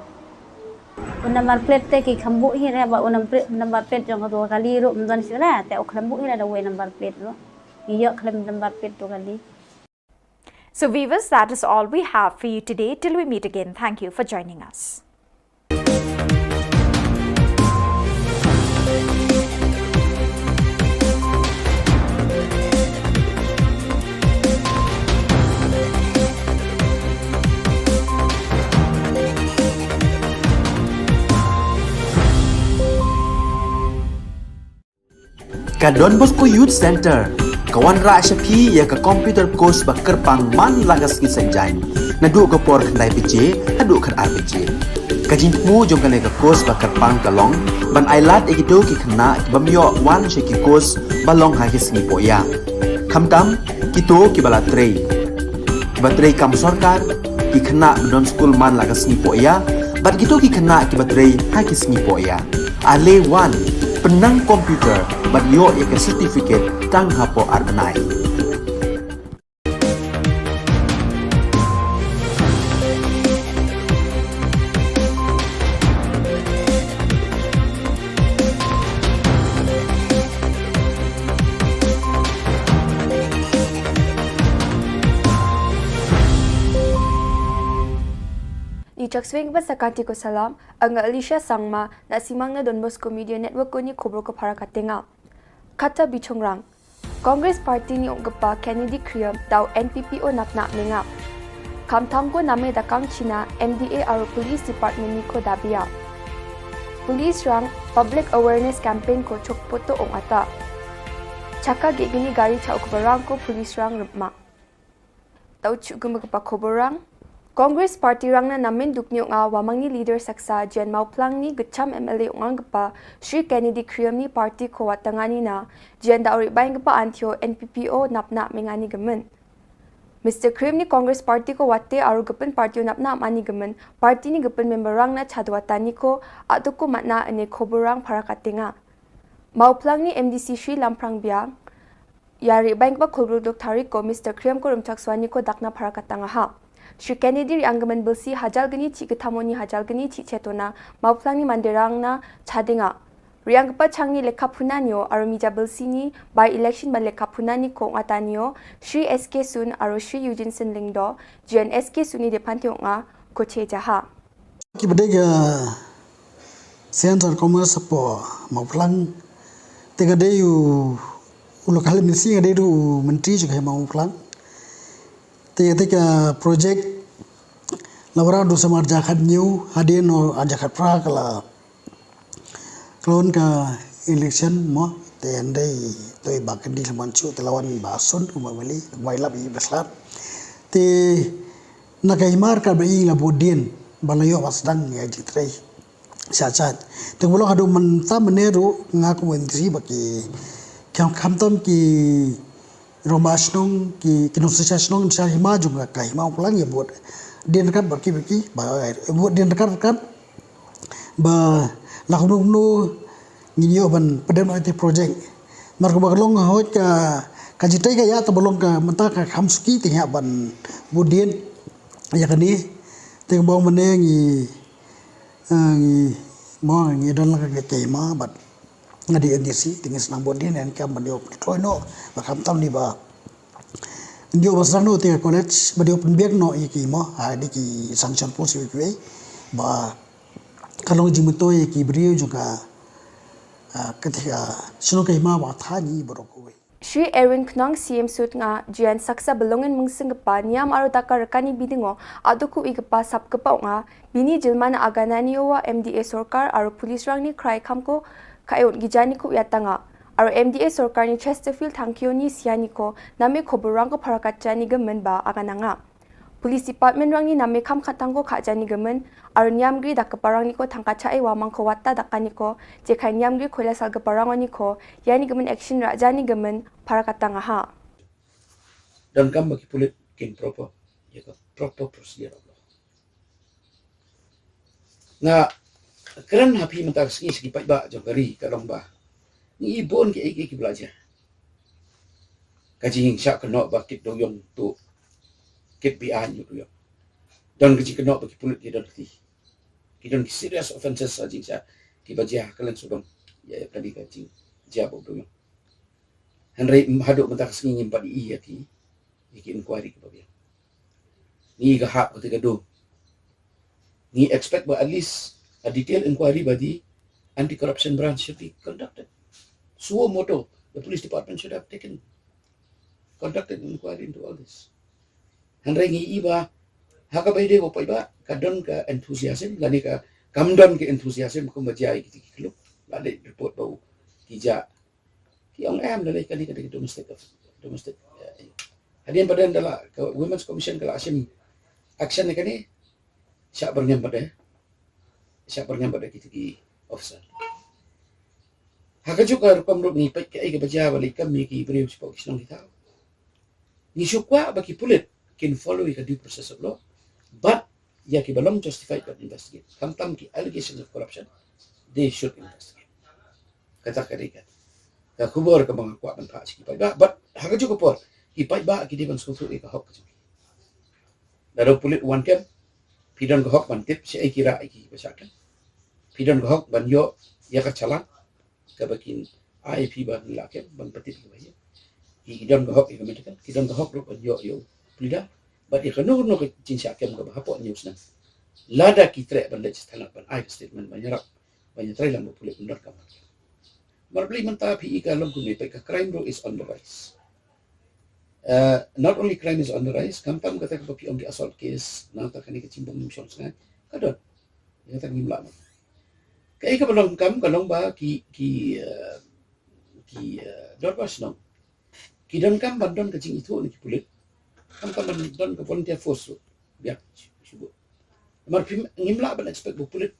number plate te ki khambu hi re ba number plate jong dua kali ru mdan sila te ok khambu hi dah we number plate ru iyo khlem number plate tu kali. So viewers, that is all we have for you today. Till we meet again, thank you for joining us. Ka Don Bosco Youth Center, kawan rak syapi ya ka computer course bakar pang man lagas ki sanjai. Nadu ka por khandai PJ, adu kan RPG. Ka jingmu jong kan ka course bakar pang kalong, ban ailat egido ki khna bamyo wan she ki course balong ha ki sngi poya. Khamtam kito ki bala trei. Batrei kam sarkar ki khna don school man lagas sngi poya, bat kito ki khna ki batrei ha ki sngi poya. Ale wan penang komputer bat yo ya ke certificate tang hapo arnai. Bijak swing ba sakanti ko salam, ang Alicia Sangma na simang na Don Bosco Media Network ko ni Khubor ko para katenga. Kata bichongrang, Congress Party ni Ogapa Kennedy Kriam daw NPPO napna menga. Kamtam ko name dakang China MDA aro Police Department ni ko dabia. Police rang Public Awareness Campaign ko chokpoto ong ata. Chaka gigini gari cha okbarang ko police rang rupma. Tau chugum pa Khoborang Congress Party rang na namin duknyo nga wamang ni leader saksa Jen Mauplang ni gacham MLA ungang gapa Sri Kennedy Kriam ni party ko watangani na Jen dauri bayang gapa antyo NPPO napna mengani gemen. Mr. Kriam ni Congress Party ko wate aru gapen party napna mani gemen party ni gapen member rang na chadwatani ko atu ko matna ane Khoborang para katenga. Mauplang ni MDC Sri Lamprang Biang yari bayang gapa Khubor dok tarik ko Mr. Kriam ko rumchakswani ko dakna para katanga ha. Sri Kennedy anggaman belsi hajal geni ci ketamoni hajal geni ci cetona mauplang ni manderang na chadenga. Riang pa changni lekha punanyo aro mija belsi ni by election ba lekha punani ko ngatanyo Sri SK Sun aro Sri Eugene Lingdo Jen SK Suni depante nga ko chejaha. Ki bedega Center Commerce po mauplang tega deyu ulokal misi ngade du menteri juga mauplang. Tiga projek lawara do samar jakat new hadin no ajakat pra kala klon ka election mo tendai toi bakandi lamanchu telawan basun umawali waila bi beslar te nakaimar ka bai la bodien balayo wasdang ya jitrei sachat te mulo hadu menta meneru ngaku menteri baki kam kamtom ki Romasnong ki kinusasnong sa hima juga ka hima pulang ya buat dia dekat berki buat dia dekat ba lakunung no nginyo ban pedem IT project marko baglong hoj ka jitai ka ya tabolong ka menta ka khamsuki tingya ban budien ya kani ting bong mane ngi mo ngi don la ka kema bat ngadi NDC tingis nang bodin en kam bandio toino bakam tam ni ba ndio basano te college bandio penbiak no iki mo ha di ki sanction posi we ba kalong jimuto iki brio juga ketika sino kai ma ba thani boroko we Sri Erwin Knong CM Sut nga Jen saksa belongen mungseng gepa niam aro takar rekani bidingo aduku igpa sap gepa nga bini jilmana aganani wa MDA Sarkar aro police rang ni cry kamko kayon gijani ko yatanga aro MDA Sarkar ni Chesterfield thankyo ni siani ko name Khoborang ko parakachani gemen ba agananga Police Department rang ni name kham khatango khajani gemen aro niamgri dakaparang ni ko thangkachai wamang ko watta dakani ko jekai niamgri khola sal gaparang ni ko yani gemen action rajani gemen parakatanga ha Dan kam bagi pulit kin proper ya proper procedure na keren hapi mentak segi pai ba jogari kalong ba ni ibon ke iki belajar kaji hing syak kena bakit doyong tu kit bian yu yo dan kaji kena bagi pulit ki don ki don serious offenses ajing sya ki bajah kalen sudong ya tadi kaji jabo doyong Henry haduk mentak segi nyimpan iya ki iki inquiry ke babian ni ga hak ketika do ni expect but at least a detailed inquiry by the anti-corruption branch should be conducted. Suo modo, the police department should have conducted an inquiry into all this. Handrengi iba, haka bayde ko pa iba, kadon ka enthusiasm, lani ka kamdon ka enthusiasm kung majay kiti kilo, lani report bau kija, kiyong lani kani kani domestic. Hadian badan dala Women's Commission kala asim action ni kani, siya bernyam pada kita ki officer. Haka juga rupam rup ni pek kai ke baja balik kami ki beriu sepok Shillong kita. Ni syukwa bagi pulit can follow the due process of law, but ya ki belum justified but investigate. Tam ki allegations of corruption, they should investigate. Kata kadika. Ka Khubor ka mga kwa ban pa si pai ba, but haka juga por ki pai ba ki di ban susu ka hok. Daro pulit one camp Pidon gahok ban tip si ay kira ay kikipasakan. Pidon gahok ban yo ya kacalan kabakin IAP ban nilakem ban patip kibaya. Pidon gahok ikametikan. Pidon gahok ban yo plida. But ikano no cinsakem ka bahapo news na. lada kitre ban lech thalak ban ai statement banyak try lang pulit undar kam marbli manta pi ka long kuni pe ka crime ro is on the rise. Not only crime is on the rise, kampam kata ka pi on the assault case na ta kani ka cimbong nim shons ngai kadon ya ta nim lama kai ka balong kam ka long ba ki dorbas no ki don kam bandon ka cing itu ni ki pulit kam bandon ka volunteer force ro biak subo mar pim ngimla ban expect bu pulit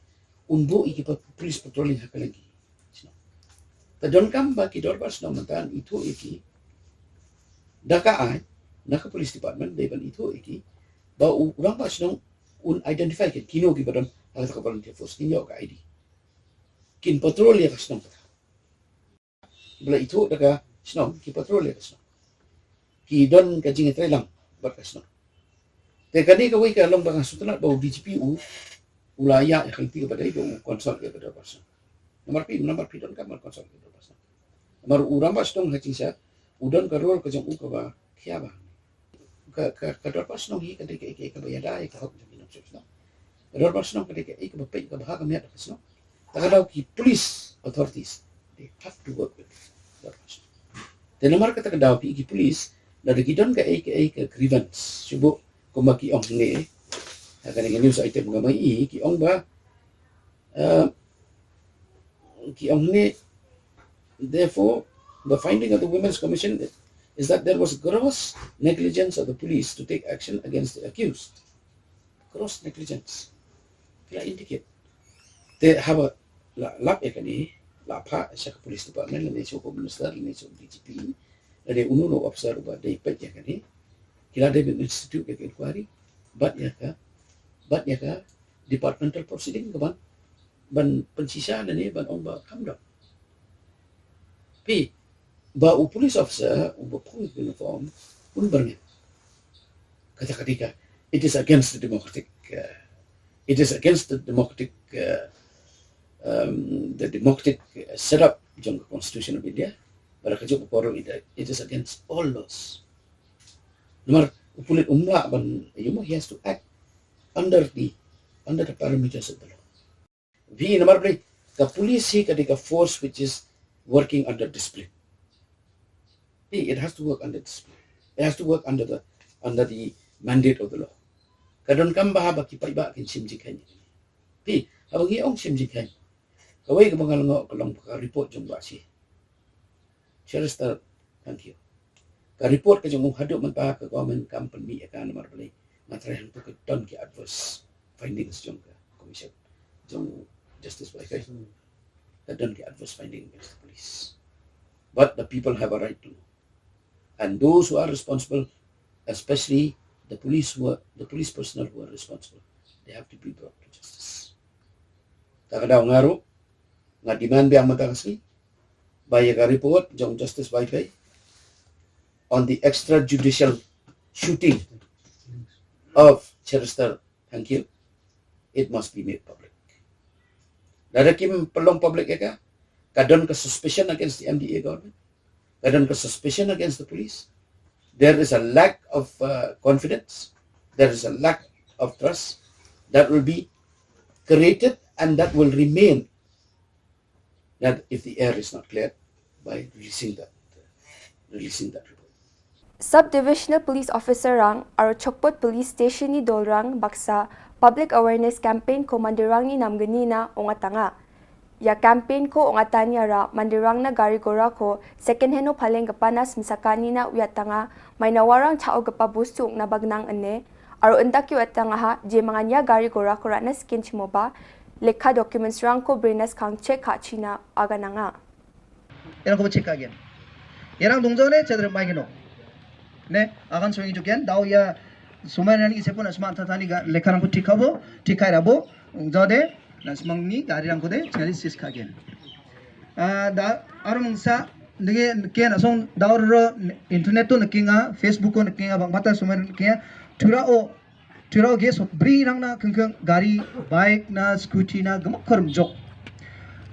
unbo iki pa police patrolling hak lagi ta don kam ba ki dorbas no mantan itu iki daka ai naka police department de ban itu iki ba urang pas no un identify ke kino ki badon ala ka volunteer force kinyo ka ID kin patrol ya kasno bla itu daga sno ki patrol ya kasno ki don ka jing trelang ba kasno te kani ka wi ka long ba sutna ba DGPU ulaya ya kan tiga badai do konsol ya kada pas nomor pi don ka mar konsol ya pas nomor urang pas dong hacing sa udon ka rol ka jong u ka ba kya ba ka dor pas no hi ka de ka ba ya dai ka hok jong no sno dor pas no ka de ka ba pe ka ba ka me ta sno ta ki police authorities they have to work with dor pas te nomor ka ta daw ki police na de gidon ka grievance subo ko maki ong ne ka ni news item nga mai ki ong ba ki ong ne therefore the finding of the Women's Commission is that there was gross negligence of the police to take action against the accused. Gross negligence. Kaya indicate. They have a lap ekani, lapa sa police department, na so minister, na so DGP, na de uno officer ba de pet ekani. Kila de institute ke inquiry, but ya ka departmental proceeding ka ban pensisa na ni ban ong ba kamda. Pi ba police officer ba police uniform unbarnya kata ketika it is against the democratic setup jong constitution of India para kajuk poro it is against all laws nomor police umla ban he has to act under the parameters of the law vi nomor play the police ketika force which is working under discipline. It has to work under discipline. It has to work under the mandate of the law. Kadon kam bahaba ki paiba kin simjikan. Pi abagi ong simjikan. Kawai ka bangal ngo kalong ka report jong basi. Sherister, thank you. Ka report ka jong hadok man pa ka government company ka namar bali. Matrahan to ka don ki adverse findings jong ka commission. Jong justice by ka. Don't get adverse finding against the police. But the people have a right to know. And those who are responsible, especially the police personnel who are responsible, they have to be brought to justice. Takadaw ngaro, nga demand biyang matakasli, baya ka report, jong justice by on the extrajudicial shooting of Cherister Tangkil, it must be made public. Dadakim pelong public ka, kadon ka suspicion against the MDA government, kadon ka suspicion against the police. There is a lack of confidence, there is a lack of trust that will be created and that will remain that if the air is not cleared by releasing that report. Sub-Divisional Police Officer rang aro Chokpot Police Station ni Dolrang Baksa Public Awareness Campaign ko mandirang ni namgani na ongatanga. Ya campaign ko ongatanya ra mandirang na gari gora ko second hand no paleng kapanas misakani na uyatanga may nawarang chao gapa busuk na bagnang ane aro endakyo atanga ha je manganya gari gora ko ra na skin chimoba lekha documents rang ko brenas kang check ha china agananga. Yang ko check again. Yang 동전에 제대로 마이기노. 네, 아간 소용이 좋겐 나오야 수많은 세포나 스마트 타니가 레카랑 부티카보 티카이라보 저데 나스망니 가리랑 고데 제리시스 카겐 다 아르몽사 네게 ken dauro internet to nakinga facebook ko nakinga bangmata suman nakinga turao ge so bri rangna kengkeng gari bike na scooty na gamakkarum jok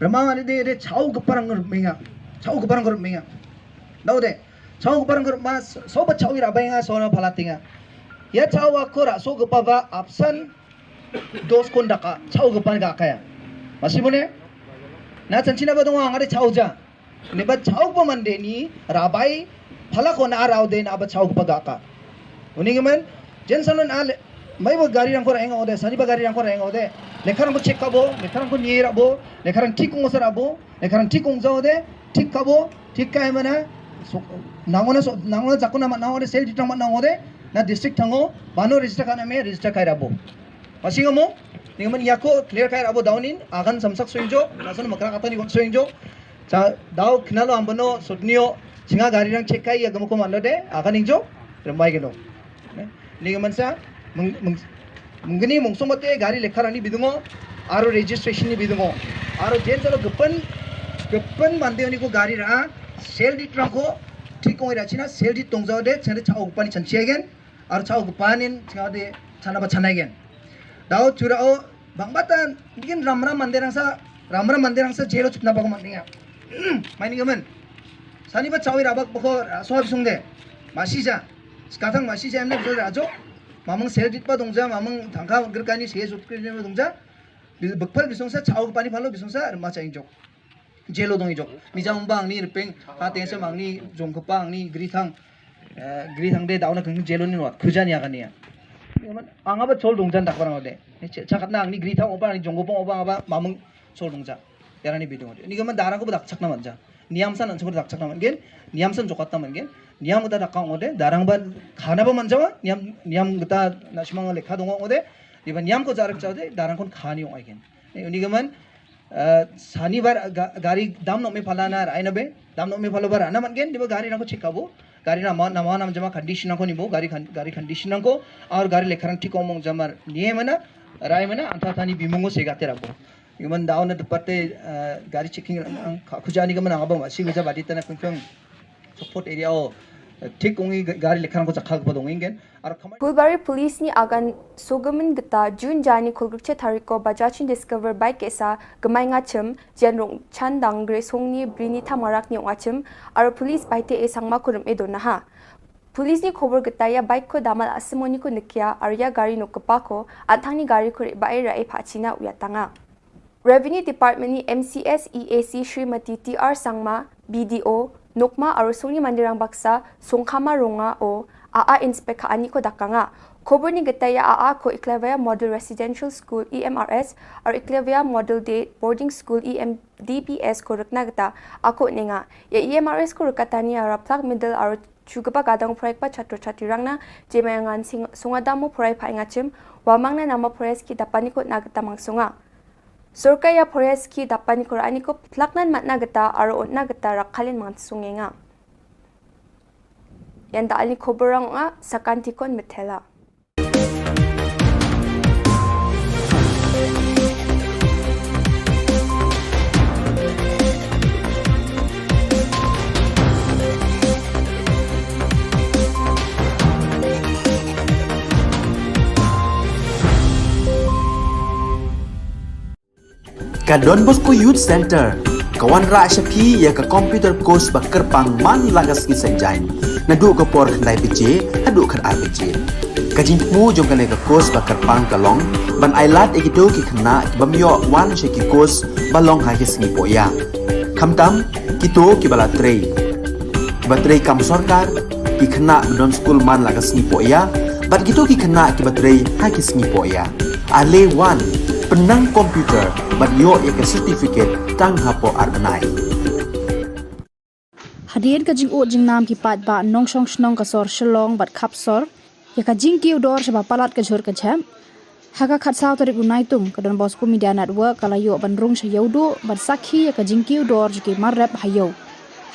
ramangani de chau gaparang menga daude chau gaparang ma soba chau ira benga sona palatinga ya chau akora so gapava absan dos kon daka chau gapan ga kaya masimone na chanchina ba donga ngare chau ja ne ba chau ba mande ni rabai phala ko na raw de na ba chau ba ga ka uning men jensanon al mai ba gari rang ko rang ode sani ba gari rang ko rang ode lekharang ko check kabo lekharang ko nier abo lekharang tik kong sar abo lekharang tik kong ja ode tik kabo tik kai mana nangona jakuna ma nangode sel ditang ma nangode na district thango bano register kana me register kai rabo masingamo ningaman yako clear kai rabo downin agan samsak soinjo nasan makra kata ni soinjo cha daw khnalo ambano sotnio singa gari rang check kai agamo ko manode agan injo rembai geno ningaman sa mungani mungsomate gari lekharani bidungo aro registration ni bidungo aro jensalo gepan mandeoni ko gari ra sel ditang ko ठीक कोई राचिना सेल दी तोंजाओ दे चंदे चाओ गुपानी चंचियागेन और चाओ गुपानिन चाओ दे चना बा चनागेन दाओ चुराओ बांगबाता बिगिन रामरा मंदिरंसा जेलो चुपना बागो मंदिया माइनि गमन सानि बा चाओ राबक बखो सोहाब सुंगदे मासिजा स्काथां मासिजा एमने बिजो राजो मामंग सेल दितपा दोंजा मामंग थांखा गरकानि से सुटक्रिने दोंजा बकफल बिसंसा चाओ गुपानी फालो बिसंसा रमा चाइजो जेलो दंgi jok mijang bang ni repeng kate se mang ni jong khapang ni grithang de dauna khang jelo ni wat khujani agani ya anga ba chol dongjan dak barang ode chakatna ang ni grithang oba ni jong gopong oba aba mamung chol dongja yarani bidong ode ni gaman darang ko dak chakna manja niam san ansur dak chakna mangen niam san jokatna mangen niam gata dakang ode darang ba khana ba manjawa niam gata nasmang lekha dong ode diba niam ko jarak chade darang kon khani ong aigen ni gaman शनिवार गाड़ी दाम नो में फलाना आइना बे दाम नो में फलो बार आना मन गेन दिबो गाड़ी ना को चिकाबो गाड़ी ना नाम जमा कंडीशन को निबो गाड़ी कंडीशन को और गाड़ी लेखरंग ठीक ओमंग जमार निये मना राय मना अंता थानी बिमंगो से गाते रबो युमन दाव न दुपते गाड़ी चेकिंग खुजानी गमन आबो मासी गुजा बादी तना कुंफंग सपोर्ट एरिया ओ ठीक कोंगी गाड़ी लेखरंग को चखा को दोंगिंगेन और फुलबारी पुलिस नि आगान सोगमन गता जून जानी खुलगुचे थारिको बजाचिन डिस्कवर बाइक केसा गमाइंगा छम जेनरों छान दांग्रे सोंगनि ब्रिनि थामाराक नि ओंगाचम और पुलिस बाइते ए सांगमा खुरम ए दोना पुलिस नि खबर गता या बाइक को दामाल असमोनी को निकिया और या गाड़ी नो कपा को आथांगनि गाड़ी को बाइ राइ फाचिना उयातांगा रेवेन्यू डिपार्टमेंट नि MCS EAC श्रीमती TR सांगमा BDO नोकमा और सोंगनि मंदिरां बक्सा सोंखामा रोंगा ओ AA inspect ani ko dakanga khobor ni gataya AA ko Iklevia Model Residential School EMRS और Iklevia Model Day Boarding School EMDPS ko rukna gata ako ninga ya EMRS ko rukatani ara plak middle और chugapa gadang proyek pa chatro chati rangna jemayangan sungadamo proyek pa ingachim wamangna nama proyek ki dapani ko nagata mangsunga Sorkaya proyek ki dapani ko ani ko plaknan matna gata aro onna gata rakhalin mangsungenga Yanda ali khoborang nga sakantikon metela. Ka Don Bosco Youth Center, kawan ra syapi ya ka computer course bakar pang man lagas ki sanjain. Nadu ka por khandai piche, hadu khan RPG. Kajing mu jong ka ka course bakar pang kalong, ban ailat egito ki khna bamyo wan she ki course balong ha ki sngi poya. Khamtam kito ki bala trei. Batrei kam sarkar ki khna don school man lagas sngi poya, bat kito ki khna ki batrei ha ki sngi poya. Ale wan penang komputer bat yo ya ka certificate tang hapo arbanai. Hadian ka jing o jing nam ki pat ba nong shong shnong ka sor Shillong bat khap sor ya ka jing ki dor shaba palat ka jhor ka jam haka khat saw tarik unai tum ka don Bosco Media Network kala yo ban rung sha yodo bat sakhi ya ka jing ki dor ki marrap hayo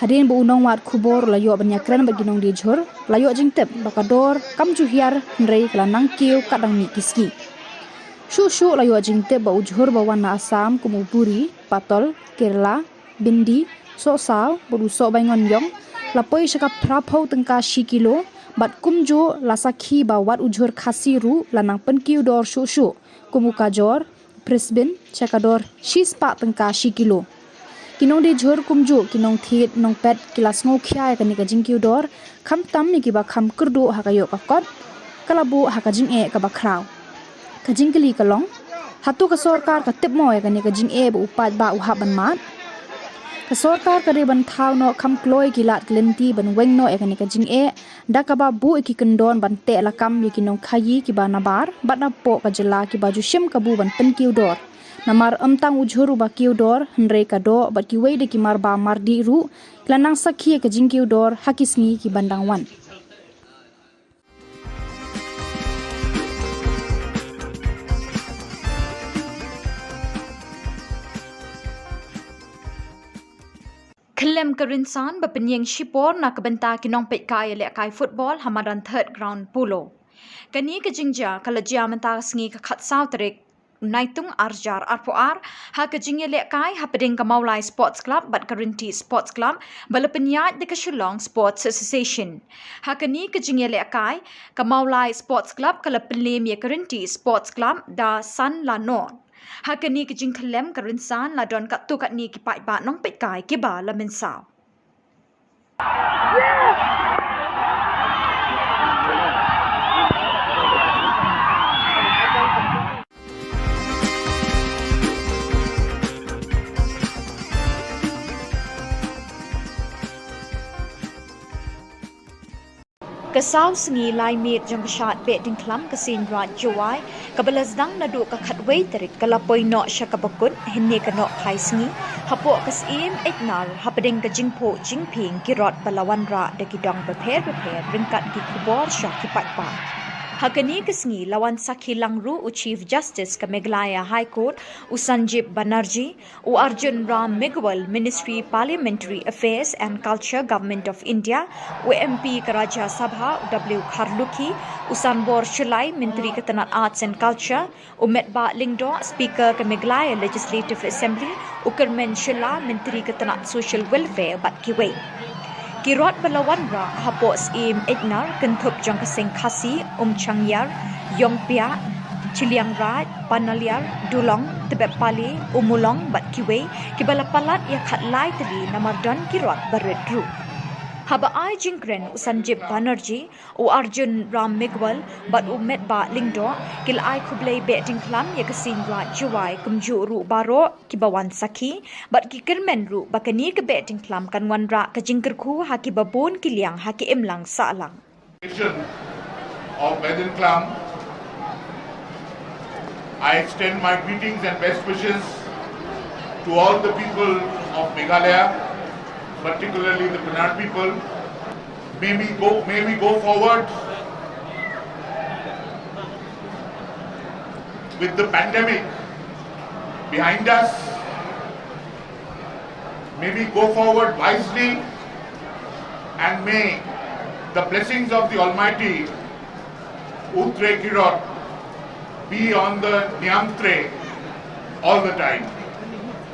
hadian bu unong wat khubor la yo ban yakran ba ginong di jhor la yo jing tep ba ka dor kam chu hiar nrei kala nang kiu kadang ni kiski shu la yo jing tep ba ujhor ba wan Assam kumupuri Patol Kerala Bindi so sao bodu so bangon yong lapoi shaka prapho tengka shi kilo bat kumjo lasakhi ba wat ujhor khasi ru lanang penkiu dor shu kumuka jor Brisbane chakador shispa tengka shi kilo kinong de jhor kumjo kinong thit nong pet kilas ngo khya ka ni ka jingkiu dor kham tam ni ki ba kham kurdu hakayo ka kot kalabu hakajing e ka ba kraw kajing keli kalong hatu ka sarkar ka tip mo ya kani kajing e bu upat ba u haban mat ka sarkar ka riban thau no kham kloi kilat klenti ban weng no ya kani kajing e da ka ba bu ki kendon ban te la kam ki nong khayi ki ba na bar bat na po ka jela ki ba ju shim ka bu ban pen kiu dor namar amtang ujhuru ba kiu dor hnre ka do bat ki wei de ki mar ba mar di ru lanang sakhi kajing kiu dor hakisngi ki bandang wan Kelem kerinsan berpenyeng Shibor Na Ka Kinong Pet Kaya Lek Kai Football Hamadan Third Ground Pulo. Kani ke jingja kalau jia mentang sengi ke kat sautrik naitung arjar arpoar ha ke jingya lek kai ha pedeng ke Maulai Sports Club bat Karinti Sports Club bala penyat de ke Shillong Sports Association. Ha kani ke jingya lek kai ke Maulai Sports Club kala pelim ya Karinti Sports Club da San Lanon. Hakani ke jing kelem kerinsan la don kat tu kat ni ki pai ba nong pet kai ki ba la mensau. Kesau sengi lai mit jong kesat bet ding klam kesin rat jawai kabelas dang nadu ka khatwei terik kalapoi no syakabakut hinne ka no khai sengi hapo kasim eknal hapading ka jingpo jingping kirot balawan ra de kidong beper ringkat ki kubor syaki patpa hakani kesengi lawan sakhi langru u Chief Justice ka Meghalaya High Court u Sanjib Banerjee u Arjun Ram Meghwal Ministry Parliamentary Affairs and Culture Government of India u MP ka Rajya Sabha u W Kharluki u Sanbor Shilai Menteri Ketanat Arts and Culture u Metba Lingdo Speaker ka Meghalaya Legislative Assembly u Kermen Shilla Menteri Ketanat Social Welfare bat kiwei Kirot balawan ra hapos im egnar kentup jang kaseng khasi changyar yongpia chiliang raj panaliar dulong tebep pali umulong bat kiwei kibala palat ya khatlai tali namardan kirot baredru haba ai jingkren Sanjib Banerjee u Arjun Ram Meghwal bat u Metba Lingdo kil ai khublei beting klam ya kasin ra juwai kumju ru baro kibawan sakhi bat ki kermen ru bakani ke beting klam kanwan ra ka jingker khu haki babon kiliang haki emlang salang of Bedin Klam, I extend my greetings and best wishes to all the people of Meghalaya, particularly the Kannada people. May we go forward with the pandemic behind us. May we go forward wisely, and may the blessings of the Almighty Utre Kirot be on the Nyamtre all the time.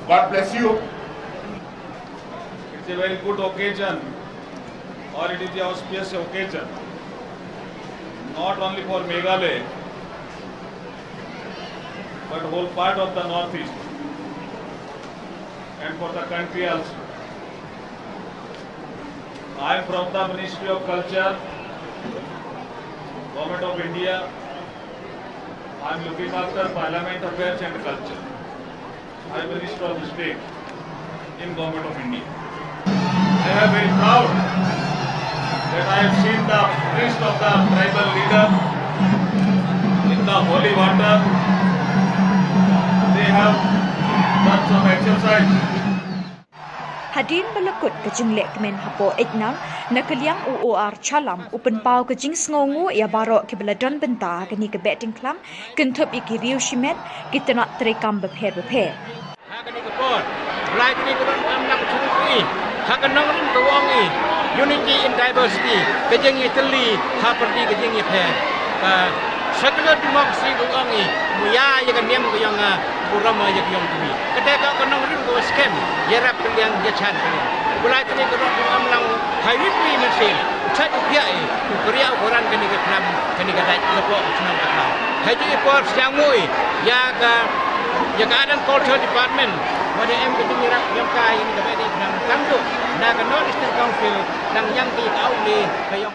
God bless you. It's a very good occasion, or it is the auspicious occasion, not only for Meghalaya, but whole part of the Northeast and for the country also. I am from the Ministry of Culture, Government of India. I am looking after Parliament Affairs and Culture. I am Minister of the State in Government of India. I am very proud that I have seen the priest of the tribal leader in the holy water. They have done some exercise. Hadin balakut ke jinglek kemen hapo eknal nakaliang UOR chalam upen pau ke jing sngongu ya baro ke beladon benta ke ni ke beting klam kentup iki riu shimet kita nak terekam beper hakani ke port right ni ke am nak churi hakanong rin tuwangi unity in diversity ke jing itali ha perti ke jing phe secular democracy tuwangi muya ya kan niam ke yang purama ya yang tumi ketika kanong rin ko scam ya rap yang ya chan mulai tadi ke am lang hybrid ni mesin chat dia korea orang ke ni ke plan ke ni ke dai lepo senang kata haji port yang mui ya ka adan culture department pada em ke ni rap yang kai ni ke dai nang kandu na ke north eastern council nang yang ki au le ke yang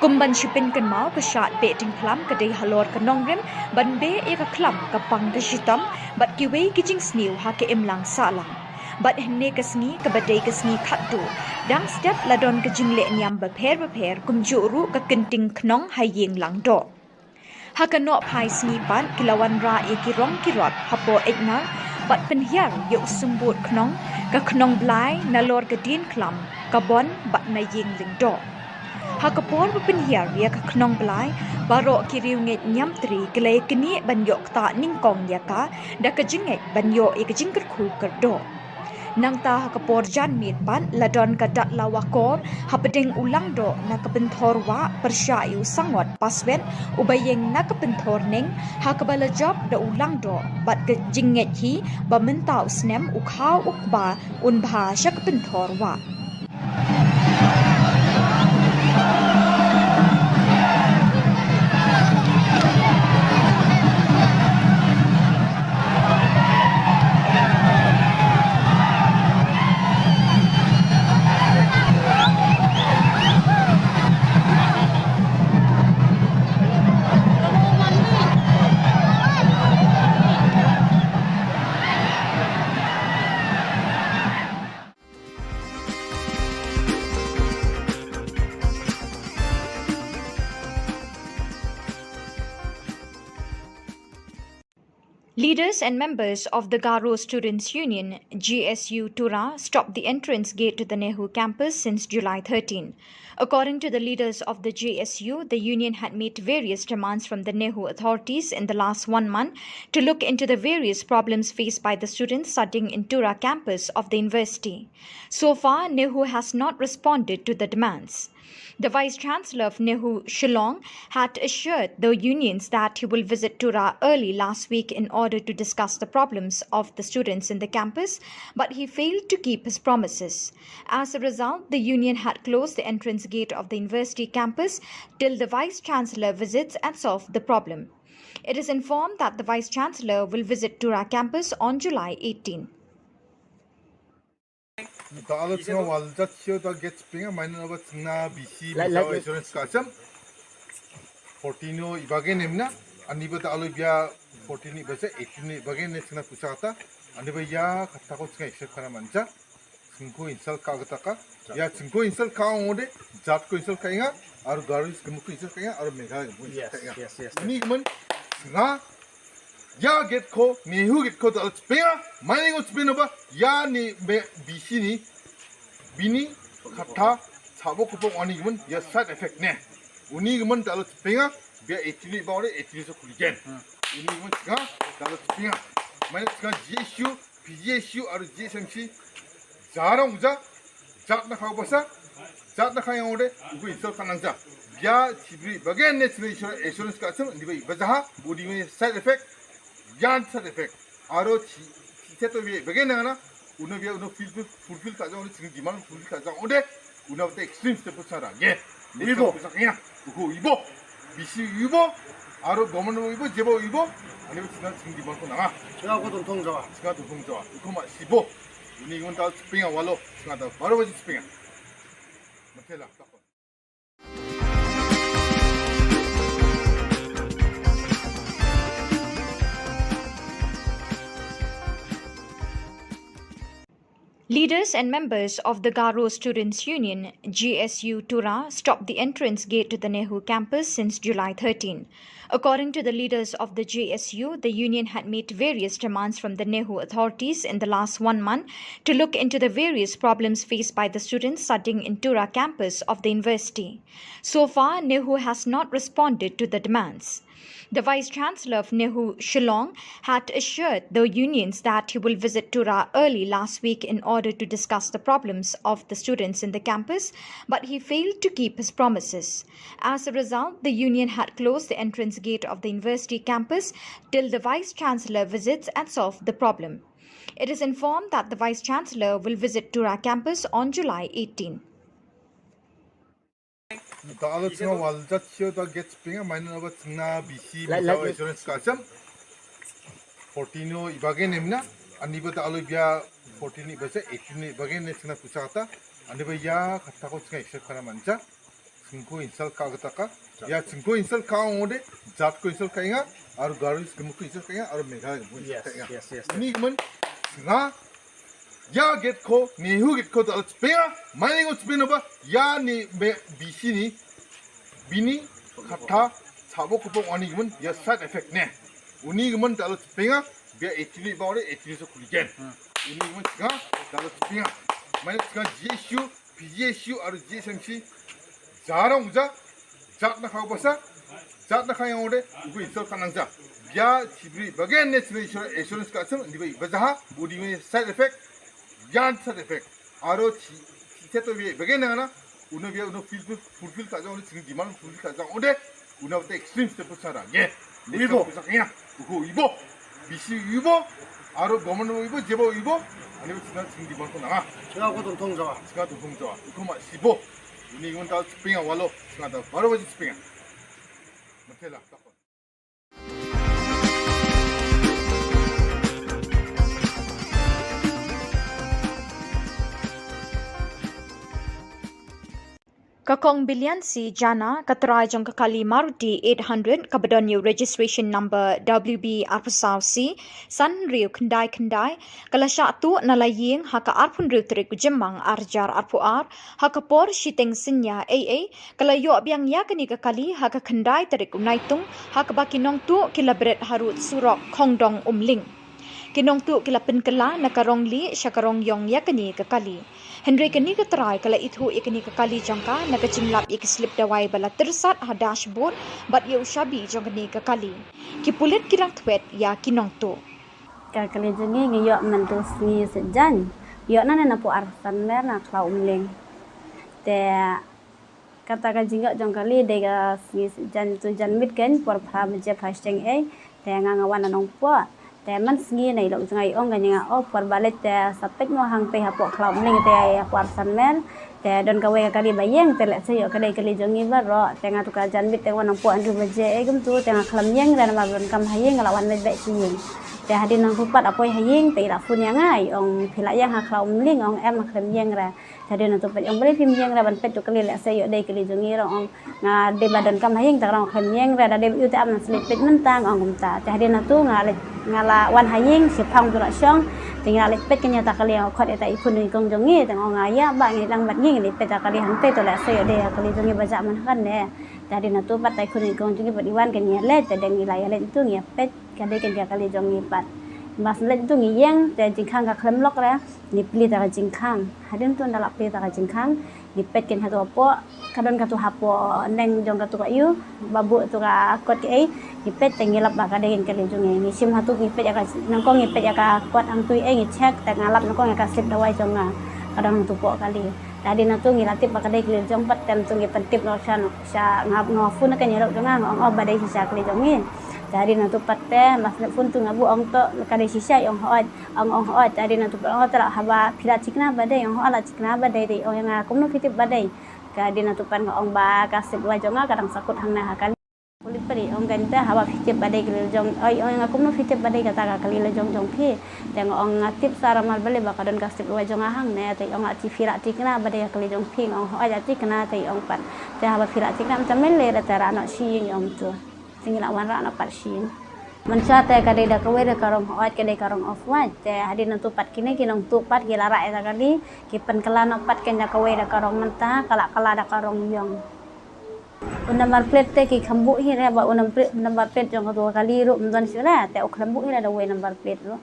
Kumban shipin kan mau ka shat be ting klam ka dei halor ka nongrim ban be e ka klam ka pang ka shitam bat ki wei ki jing sniu ha ke imlang salang. Bat henne ka sngi ka badai ka sngi khattu dang step ladon ka jingle nyam ba pher kum juru ka kinting knong hai yeng lang do. Ha ka no phai sngi ban kilawan ra e ki rong ki rot hapo eknar bat penhiar yo sumbut knong ka knong blai na lor ka din klam ka bon bat na yeng ling do. Hakapor berpenhiar ya ke knong belai barok kiriu nget nyam tri kelai keni banyok ta ningkong ya ka da ke jinget banyok e ke jingker khu kerdo nang ta hakapor jan mit pan ladon ka dat lawakor hapedeng ulang do na ke benthor wa persyayu sangot paswet ubayeng na ke benthor ning hakabala job da ulang do bat ke jinget hi ba mentau snem ukhau ukba unbha syak benthor wa. Leaders and members of the Garo Students' Union, GSU Tura, stopped the entrance gate to the Nehu campus since July 13. According to the leaders of the GSU, the union had made various demands from the Nehu authorities in the last 1 month to look into the various problems faced by the students studying in Tura campus of the university. So far, Nehu has not responded to the demands. The Vice-Chancellor of Nehu, Shillong, had assured the unions that he will visit Tura early last week in order to discuss the problems of the students in the campus, but he failed to keep his promises. As a result, the union had closed the entrance gate of the university campus till the Vice-Chancellor visits and solves the problem. It is informed that the Vice-Chancellor will visit Tura campus on July 18. The Alotna Walda Chioda gets Pinga, Minor BC, Insurance Custom, Fortino Ibagenemna, and Niba Alubia 14 18 Baganetna Pusata, and Nibaya Katakotska Shakaramancha, Sinko insel Kagataka, Ya Sinko insel Kaonde, Zatko insel Kanga, or Garis Kamuku insel Kanga, or Mega. Yes. Nigman, Nga. Ya get ko Nehu get ko the spinner mining of spinova ya ni BC ni bini kata sabo kupong oni gumun ya side effect ne uni gumun the spinner be actually about it actually so kuligen uni gumun ga the spinner mining ga GSU PGSU or GSMC jarong ja jat na khau basa jat na khayang ode ugu insol kanang ja ya chibri bagen national insurance ka sam ni bai bazaha body में side effect Yan side effect. Aro to be begin na uno be uno fulfill ka jang uno demand fulfill ka jang ode uno the extreme step sara ye ibo sakya uko ibo bisi ibo aro government ibo jebo ibo ani singa demand ko na singa ko dong jawa uko ma sibo uni igon ta spinga walo singa ta baro baji spinga matela. Leaders and members of the Garo Students' Union, GSU Tura, stopped the entrance gate to the Nehu campus since July 13. According to the leaders of the GSU, the union had made various demands from the Nehu authorities in the last 1 month to look into the various problems faced by the students studying in Tura campus of the university. So far, Nehu has not responded to the demands. The Vice-Chancellor of Nehu, Shillong, had assured the unions that he will visit Tura early last week in order to discuss the problems of the students in the campus, but he failed to keep his promises. As a result, the union had closed the entrance gate of the university campus till the Vice-Chancellor visits and solves the problem. It is informed that the Vice-Chancellor will visit Tura campus on July 18. The Alotna Walda Chioda gets Pinga, Minor BC, Insurance Custom, Fortino Ibagenemna, and Niba Alubia 14 18 Baganetna Pusata, and Nibaya Katakotska Shakaramancha, 증거 인설 까그다가 야 증거 인설 까오데 जात को इंसल्ट करेगा और गाड़ी को इंसल्ट करेगा और मेघा को इंसल्ट करेगा ini kemen nga ya get ko ni hu get ko dal spea mai ngo spea ba ya ni bc ni bini khatha sabo ko pong ani kemen ya side effect ne uni kemen dal spea be actually ba ore actually so kuligen ini kemen nga dal spea mai nga gshu pgshu और gsmc jarang ja jat na khaw basa जात ना खाएं ओडे उनको इंसल्ट करना जा या चिबरी बगैर नेशनल एश्योरेंस का सम दिबई बजहा बॉडी में साइड इफेक्ट जान साइड इफेक्ट आरो छि तो बे बगैर ना उन्हें भी उन्हें फुलफिल का जाओ उन्हें डिमांड फुलफिल का जाओ ओडे उन्हें तो एक्सट्रीम स्टेप पर सारा ये इबो क्या उको इबो बीसी इबो आरो गवर्नमेंट इबो जेबो इबो 아니 지난 지금 디마ンドな지가 고 동동자와 이거 막 시보 우리 이건 다 스프링아 wallo 지가 다 바로 버지 스프링아 Matela, takot. Kakong Bilian si Jana Katrai Jong Kakali Maruti 800 Kabadonyo registration number WB Arpasau C San Rio Kendai Kalasha tu nalaying haka arpun Rio Trik Jemang Arjar Arpuar Hakapor Shiteng Sinya AA Kalayo Abiang Yakani Kakali Haka Kendai Trik Unaitung Hakabakinong tu Kilabret Harut Surok Kongdong Umling Kinong tu Kilapen Kala Nakarong Li Shakarong Yong Yakani Kakali Henry kani katrai kala itu ikani kakali jangka nakacimlap ikislip dawai bala tersat ha dashboard bat ye ushabi jangkani kakali kipulit kirang twet ya kinong tu kakali jengi ngiyok mentus ni sejan yok na napu arsan mer na klau umling te kata ka jingok jangkali de ga ni sejan tu jan mit ken por pha je phasteng te ngangawan anong po te man sngi nei lo ngai ong ganya o por balet te sapet mo hang pe ha po klau ning te por san men te don ka we kali bayeng te le se yo kadai kali jongi ba ro te nga tu ka jan bit te wanang po andu baje gum tu te nga khlam yeng dan ma don kam hayeng lawan me be chi te hadin nang pupat apoi hayeng te la fun yang ngai ong phila yang ha klau ling ong em khlam yeng ra te don tu pe ong bele phim yeng ra ban pet tu kali le se yo dei kali jongi ro ong nga de badan kam hayeng ta ro khlam yeng ra da de yu te am slip pet mentang ong gum ta te hadin tu nga le ngala wan haying si phang tu la syong tinggal lek pet kenya ta kali khot eta ipun ni kong jongi tang ong aya ba ngi lang bat ngi ni pet ta kali han pe to la se de kali jongi baja man kan ne jadi na tu pat tai kun ni kong jongi badiwan kenya le te deng ilaya le tu ngi pet kade kenya kali jongi pat mas le tu ngi yang te jingkhang ka khlem lok la ni pli ta jingkhang hadin tu ndala pli ta jingkhang ni pet ken hatu po kadon ka tu hapo neng jong ka tu ka yu babu tu ka kot ke ni pet tengilap ba kade ken kali jongi ni sim hatu ni pet ya ka nang kong ni pet ya ka kot ang tu ni check ta ngalap nang kong ya ka slip dawai jonga kadang tu po kali tadi na tu ngilatip ba kade kali jong pat tem tu ngi pentip no sha ngap ngofu na ken yero jonga ong ob badai sisa kali jongi tadi na tu patte mas le pun tu ngabu ong to kade sisa ong hoat ong hoat tadi na tu ong tara haba phira chikna badai ong ala chikna badai de ong nga kum no fitip badai kadi na tu pan ong ba ka sip wa jonga kadang sakut hang na hakan kulit peri ong ganta hawa fitip badai kali jong oi ong kum no fitip badai kata ka kali le jong phi teng ong ngatip sara mal bele ba kadon ka sip wa jonga hang ne te ong ati fira chikna badai kali jong phi ong hoat ati kena te ong pat te hawa fira chikna tamel le ra tara no shi ong tu tinggal wan ra na pat shi Mansa te kadai da kawe da karong hoat kadai karong off wat te hadin tu pat kini kinong tu pat gilara eta kali kipen kala no pat kenya kawe da karong menta kala da karong yong number plate te ki khambu hi re ba number plate jong tu kali ru mdan sira te o khambu hi da we number plate ru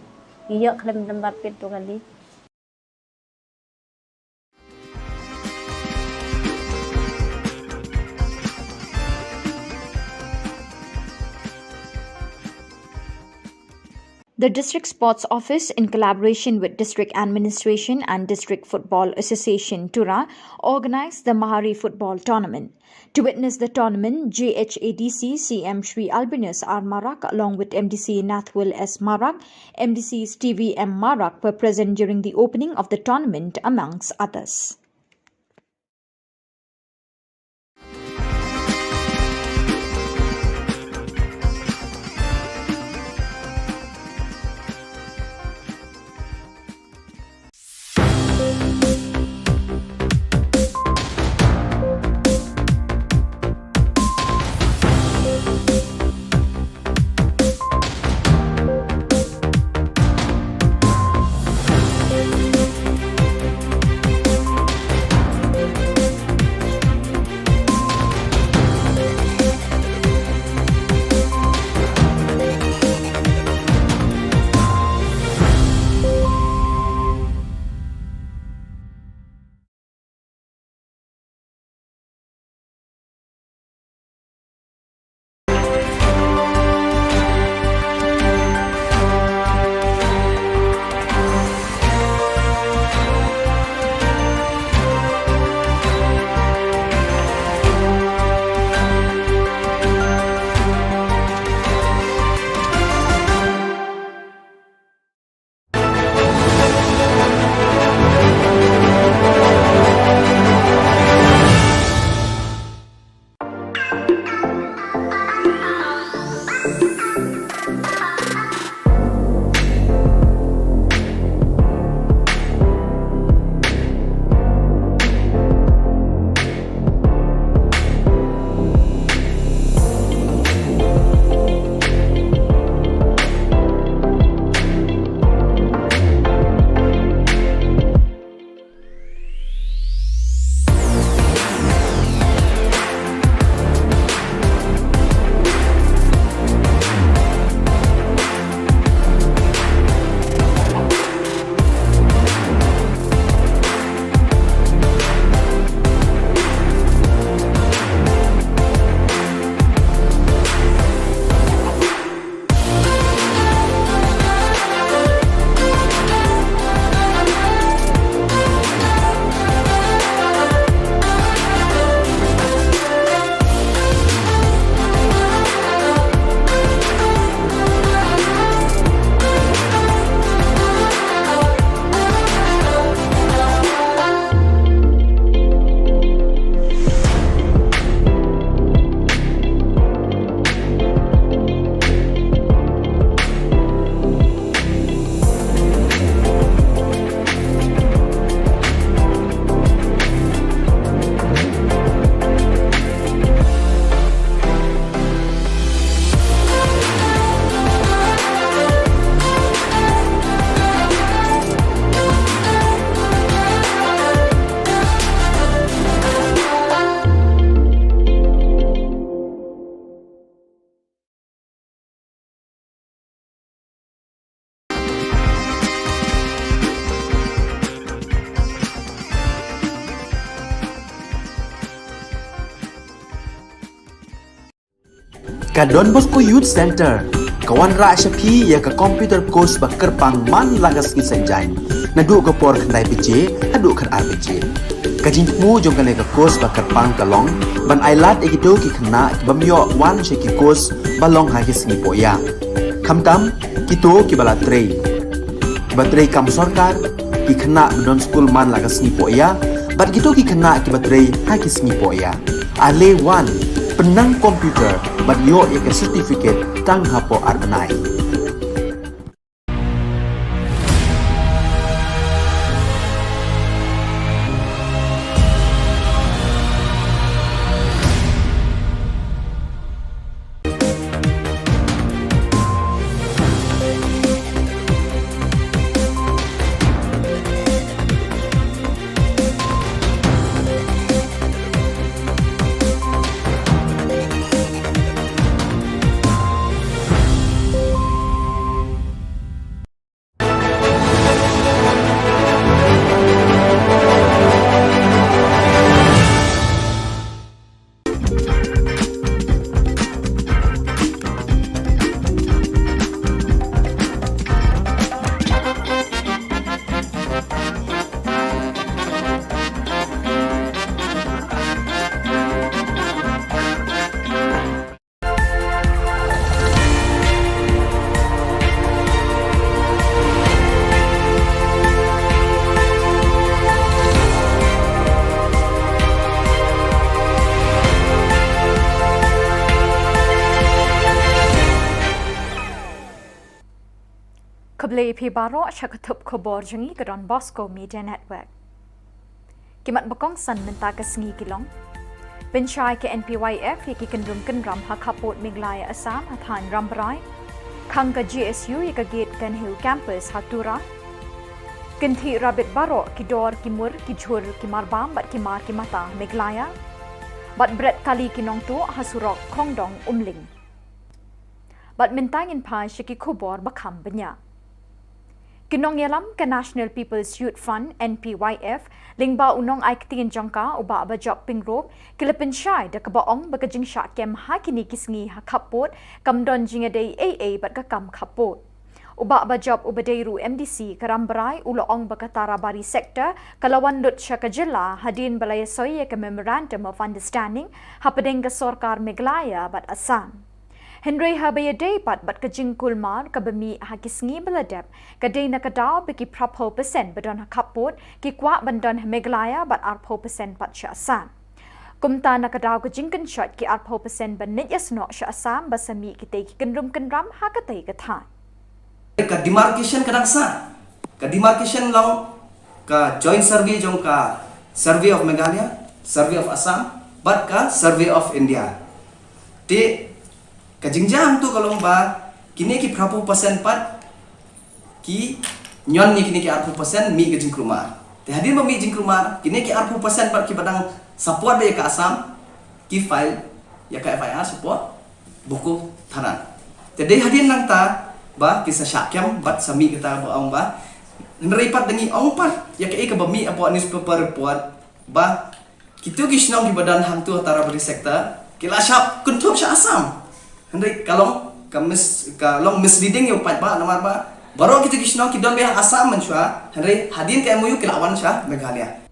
iyo khlem number plate tu kali The District Sports Office, in collaboration with District Administration and District Football Association, Tura, organized the Mahari Football Tournament. To witness the tournament, JHADC CM Shri Albinus R. Marak, along with MDC Nathwil S. Marak, MDC Stevie M. Marak, were present during the opening of the tournament, amongst others. ka Don Bosco Youth Center kawan ra shapi ya ka computer course ba kerpang man lagas ki senjai na du ka por khnai bije adu khan arbije kajing mu jong kan ka course ba kerpang kalong ban ailat ekito ki khna bamyo wan she ki course balong ha ki sni poya khamtam kito ki bala trei batrei kam sarkar ki khna don school man lagas ni poya bat kito ki khna ki batrei ha ki sni poya ale wan penang komputer bat yo ek certificate tang hapo arnai Kable P Baro Shakatup Khubor Jangi ke Don Bosco Media Network. Kimat bakong san menta ke sengi kilong. Benchai ke NPYF yaki kendrum kendram hakapot Miglaya Assam hathan Rambrai. Khang ke GSU yaka gate kan hill campus hatura. Kinthi rabit baro ki dor ki mur ki jhur ki marbam bat ki mar ki mata Miglaya. Bat bret kali ki nong tu hasurok kongdong umling. Bat mentangin pa shaki Khubor bakam benya. Kinong yalam ke National People's Youth Fund NPYF lingba unong ay kitingin jangka uba ba job pingrop kilapin syai da kabaong bagajing syak kem hakini kisngi hakapot kamdon jinga day AA bat kakam kapot. Uba ba job ubadeiru MDC karambarai uloong bakatara bari sektor kalawan lut Ka Jylla hadin balaya soye ke Memorandum of Understanding hapadeng ke Sorkar Meghalaya bat Assam. Henry habaya day pat bat kajing kulmar kabami hakisngi beladep kadai nakadaw biki prapho percent badon hakapot ki kwa bandon Meghalaya bat arpho percent pat sya Assam. Kumta nakadaw kajing kanshot ki arpho percent banit yasno sya Assam basami kitay ki kendram hakatay katay. Ka demarcation kadang sa ka demarcation long ka joint survey jong ka survey of Meghalaya, survey of Assam, but ka survey of India. Ti kajingjang tu kalau ba kini ki prapu persen pat ki nyon ni kini ki arpu persen mi kajing krumar. Ti hadir ba mi jing krumar kini ki arpu persen pat ki badang support ya ka Assam ki file ya ka FIR support buku thanan. Jadi hadir nang ta ba kisah syakyam bat sami kita baong ba neripat dengi ong pat ya ke ba mi apa newspaper report ba kitu kisnong di badan hang tu antara beri sektor kila syap kuntup sya Assam. Henry kalau misleading yo pat ba namar ba baru kita kisno kidon be Assam menchua Henry hadin ke MOU kilawan sya Meghalaya.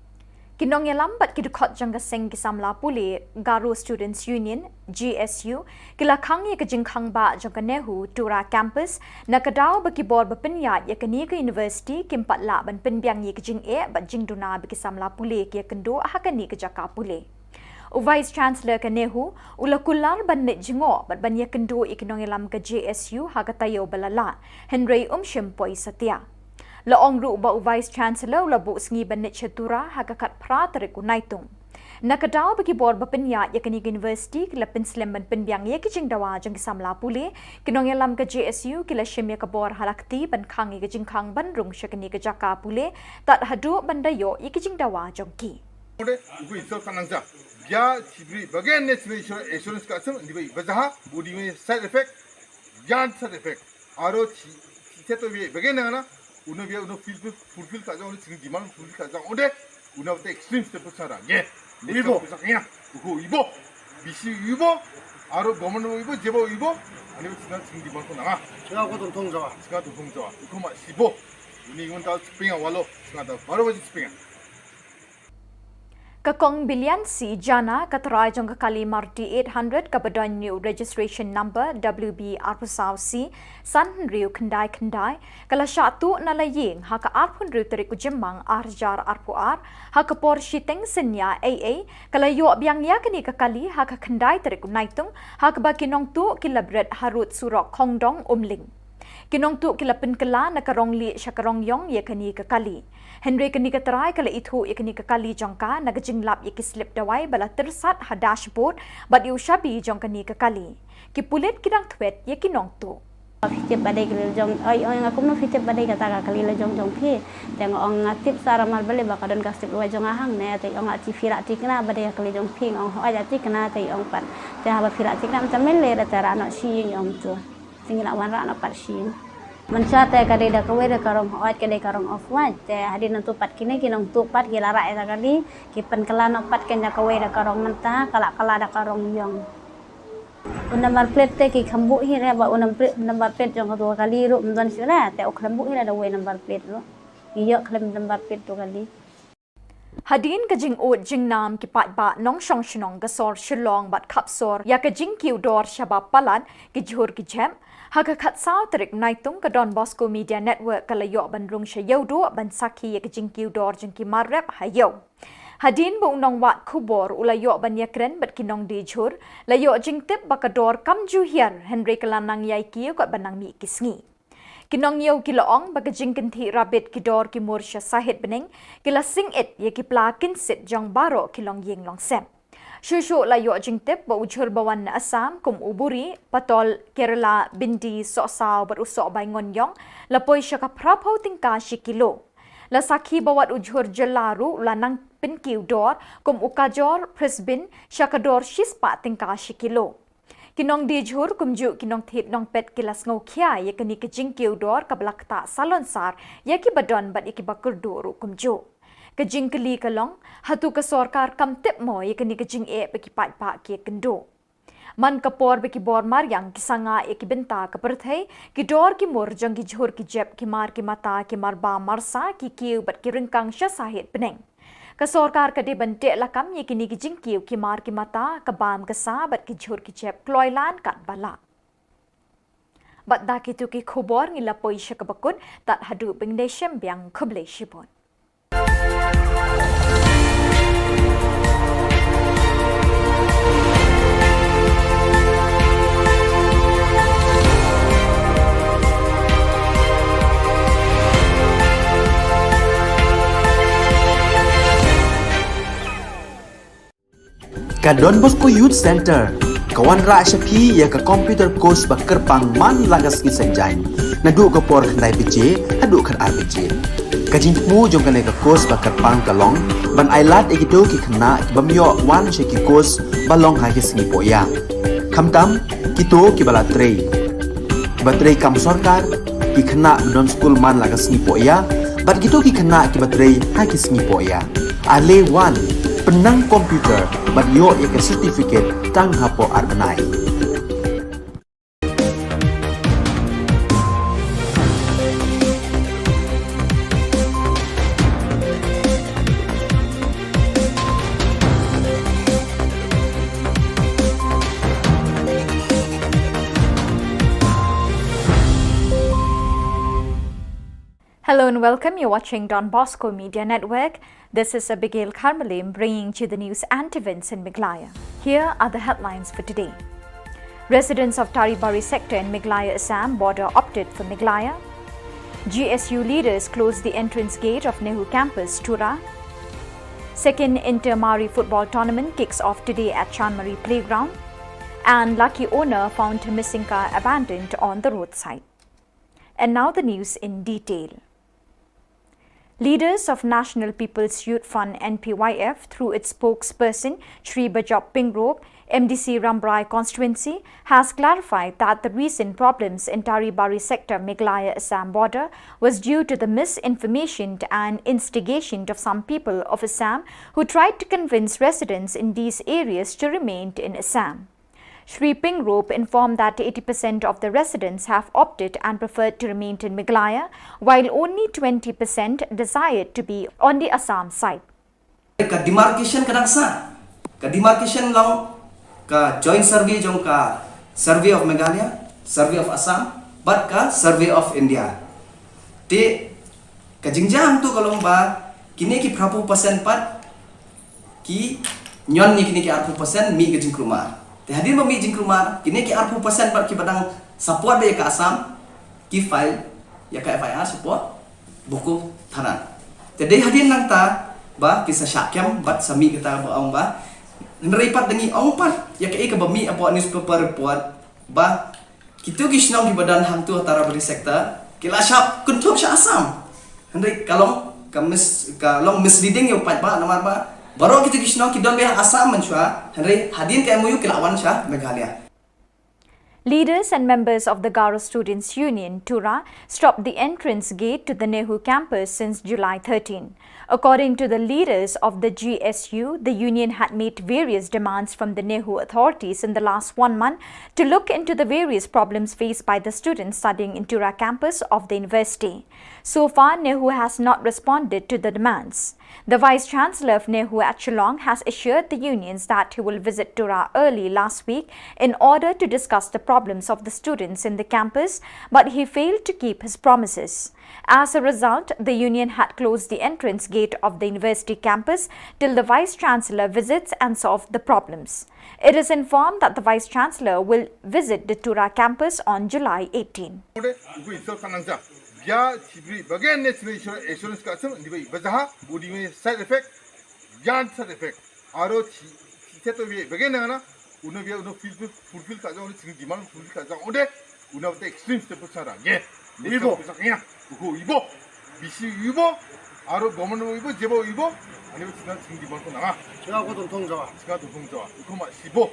Kinong yalam bat kidukot jangga seng kisamla puli Garo Students Union GSU kilakhang ye kajingkhang ba jangga nehu tura campus nakadaw bakibor bapinyat ye kani ke university kimpatla ban pinbyang ye kajing bat jingduna bikisamla puli ke kendo hakani ke jaka puli. Vice Chancellor ke Nehu ulakular banit jingo bat banya kendo ikinong yalam ke JSU hagatayo balala Henry Poi Satya. Laong ru ba Vice Chancellor ulabu sngi banit chatura hagakat pratariku naitung. Nakadaw bakibor bapinyat yakani university kila pinslemban pinbyang ye kijing dawa jang kisamla puli kinong yalam ke JSU kila shimya kabor halakti ban khangi kijing khang bandrung syakani ke jaka puli tat hadu bandayo ikijing dawa jongki. Ode ibu isor kanangja ya cibri bagian national insurance ka asam dibai bazaha budi me side effect yan side effect aro seto be bagian na uno fulfill ka jang uno demand fulfill ka jang ode uno te extreme step sara ye ibo saknya ibo bisi ibo Aro government mo ibo jebo ibo ani singa singi bang ko na. Singa ko tong jawa. Singa tong jawa. Iko ma sibo. Ini ngun ta spinga walo singa ta baru baji spinga. Kakong bilian si jana katrai jong kakali marti 800 kabadan new registration number WB arpusaw si san riu kendai kala syatu nalaying haka arpun riu terik ujemang arjar arpuar haka por shiteng senya AA kala yo biang ya kini kakali haka kendai terik unaitung haka bakinong tu kilabret harut surok kongdong umling. Kinong tu kila penkela nakarong li syakarong yong ye kani kakali. Henry kani katarai kala itu ye kani kakali jongka nagajinglap ye kislip dawai bala tersat ha dashboard bat yu shabi jong kani kakali. Kipulit kidang twet ye kinong tu. Fitip badai kali jong ai aku no fitip badai kata kali le jong phi tengok ong ngatip sara mal bale bakadon kasip luai jong ahang ne tai ong ati firak tikna badai kali jong phi ong ho aja tikna tai ong pat te ha firak tikna macam mele da tara no shi ong tu singila wan ra no pat shi Mansya te kadai da kawai da karong hoat kadai karong off wat te hadin nantu pat kini kinong tu pat gila ra eta kali kipen kala no pat kenya kawai da karong menta kala da karong yong number plate te ki khambu hi re ba number plate jong tu kali ru mdon sira te ok khambu hi da we number plate ru iyo khlem number plate tu kali Hadin ka jing ut jing nam ki pat ba nong shong shnong ga sor Shillong bat khap sor ya ka jing kiu dor shaba palan ki jhur ki jhem haka khat saw trik naitung ka Don Bosco Media Network kala yo ban rung she yo do ban sakhi ya ka jing kiu dor jing ki marrep hayo Hadin bu nong wat Khubor ula yo ban yakren bat kinong di jhur la yo jing tip ba ka dor kam ju hier Henry kalanang yai ki ko banang mi kisngi Kinong yow kiloong baga jingkinti rabit kidor ki morsha sahit bening kila sing it ye ki plakin sit jong baro kilong ying long sem. Shushu la yo jingtip ba ujhur bawan na Assam kum uburi patol Kerala bindi sosaw berusok bay ngonyong lapoy siya ka prapaw tingka shikilo. La sakhi bawat ujhur jelaru la nang pinkiw dor kum ukajor presbin siya ka dor shispa tingka shikilo. Kinong di jhur kumju kinong thit nong pet kilas ngau khia ye kani ke jing kiu dor ka blakta salon sar ye ki badon bat ye ki bakur doru kumju ke jing kali kalong hatu ka sarkar kam tip mo ye kani ke jing e pe ki pat pa ki kendo man kapor be ki bor mar yang ki sanga ye ki benta ka perthai ki dor ki mor jang ki jhur ki jep ki mar ki mata ki mar ba marsa ki kiu bat ki ringkang sha sahit peneng Ka sarkar ka di bante lakam ye kini ki jing kiu ki mar ki mata ka bam ka sa bat ki jhur ki chep kloilan kat bala. Bat da ki tu ki khubor ngila poi sya ka bakun tat hadu bingdeshem biang khuble shibon. Ka Don Bosco Youth Center kawan ra syapi ya ka computer course bakar pang man lagas ki senjai nadu ka por khnai bije hadu khan arbije kajing mu jong kan ka course bakar pang kalong ban ailat ekito ki khna bamyo wan she ki course balong ha ki singi poya khamtam kito ki bala trei batrei kam sarkar ki khna don school man lagas ni poya bat kito ki khna ki batrei ha ki singi poya ale wan penang komputer bat yo ek certificate tang hapo arnai Hello and welcome. You're watching Don Bosco Media Network. This is Abigail Carmelim bringing to the news and events in Meghalaya. Here are the headlines for today. Residents of Taribari sector in Meghalaya Assam border opted for Meghalaya. GSU leaders closed the entrance gate of Nehru campus, Tura. Second Inter-Mari football tournament kicks off today at Chanmari Playground. And lucky owner found her missing car abandoned on the roadside. And now the news in detail. Leaders of National People's Youth Fund NPYF through its spokesperson Shri Bajop Pingrop, MDC Rambrai constituency has clarified that the recent problems in Taribari sector Meghalaya Assam border was due to the misinformation and instigation of some people of Assam who tried to convince residents in these areas to remain in Assam. Shri Pingrop informed that 80% of the residents have opted and preferred to remain in Meghalaya, while only 20% desired to be on the Assam side. Ka demarcation kadang sa, ka demarcation long ka joint survey jong ka survey of Meghalaya, survey of Assam, but ka survey of India. Ti ka jingjang tu kalau ba kini ki prapu persen pat ki nyon ni kini ki 40% mi ke jingkruma. Te hadir mi jingkruma kini ki 40% pat ki badang support dia ke Assam ki file ya ka FIR support buku tanan. Te dei hadir nang ta ba kisah syakyam bat sami kita ba ong ba neripat dengi ong pat ya ke bami apa newspaper report ba kitu ki snong ki badan hang tu antara beri sektor kila syap kuntuk sya Assam. Hendai kalong kalong misleading yo pat ba namar ba baru kita kisno kidon be Assam menshwa Henry hadin ke MOU kilawan sha Meghalaya. Leaders and members of the Garo Students' Union, Tura, stopped the entrance gate to the Nehu campus since July 13. According to the leaders of the GSU, the union had made various demands from the Nehu authorities in the last 1 month to look into the various problems faced by the students studying in Tura campus of the university. So far, Nehu has not responded to the demands. The Vice-Chancellor of Nehu at Shillong has assured the unions that he will visit Tura early last week in order to discuss the problems of the students in the campus, but he failed to keep his promises. As a result, the union had closed the entrance gate of the university campus till the Vice-Chancellor visits and solves the problems. It is informed that the Vice-Chancellor will visit the Tura campus on July 18. Ya cibri bagian national insurance ka asam di bai bazaha budi me side effect yan side effect aro seto bi bagian na uno bi uno fulfill ka jang uno demand fulfill ka jang ode uno te extreme step sara ye ibo sakina uko ibo bisi ibo aro government ibo jebo ibo ani sina demand ko na sina ko 동 jawa uko ma sibo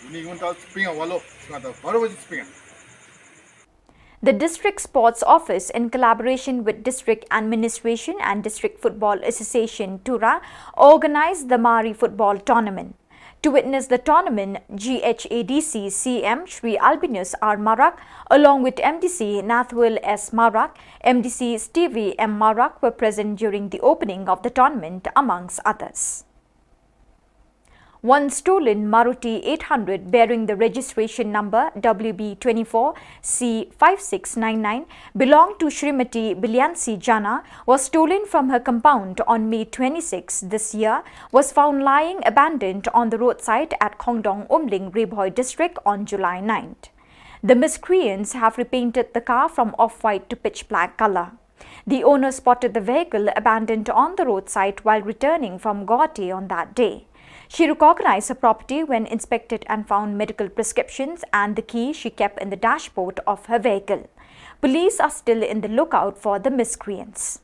uni ngon ta spinga walo sina ta baro baji spinga. The District Sports Office, in collaboration with District Administration and District Football Association, Tura, organized the Mari Football Tournament. To witness the tournament, GHADC CM Shri Albinus R. Marak, along with MDC Nathwil S. Marak, MDC Stevie M. Marak were present during the opening of the tournament, amongst others. One stolen Maruti 800 bearing the registration number WB24C5699 belonged to Srimati Bilyansi Jana was stolen from her compound on May 26 this year, was found lying abandoned on the roadside at Khongdong Umling Rebhoi district on July 9th. The miscreants have repainted the car from off-white to pitch black color. The owner spotted the vehicle abandoned on the roadside while returning from Guwahati on that day. She recognized her property when inspected and found medical prescriptions and the key she kept in the dashboard of her vehicle. Police are still in the lookout for the miscreants.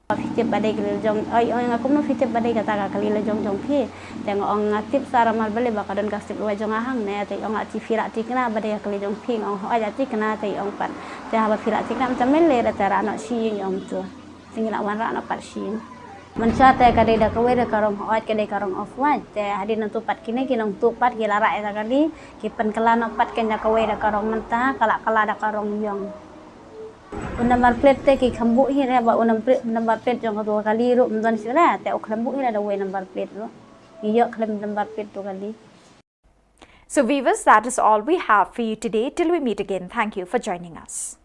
Fitip badai kelil jong ai aku no fitip badai kata kelil jong phi teng ong ngatip sara mal bale bakadon kastip luai jong ahang ne te ong ati firak tikna badai kelil jong phi ong ho aja tikna te ong pan te ha firak tikna macam mele da tara no shi ong tu singila wan ra no par shi Mansya te kadai da kawe da karong hoat kadai karong off wat te hadin nantu pat kini kinong tu pat gila ra eta kali kipen kala no pat ken da kawe da karong mentah kala da karong yong number plate te ki khambu hi re ba number plate jong to kali ru mdon sira te o khambu hi da we number plate ru iyo khlem number plate to kali. So viewers, that is all we have for you today. Till we meet again, thank you for joining us.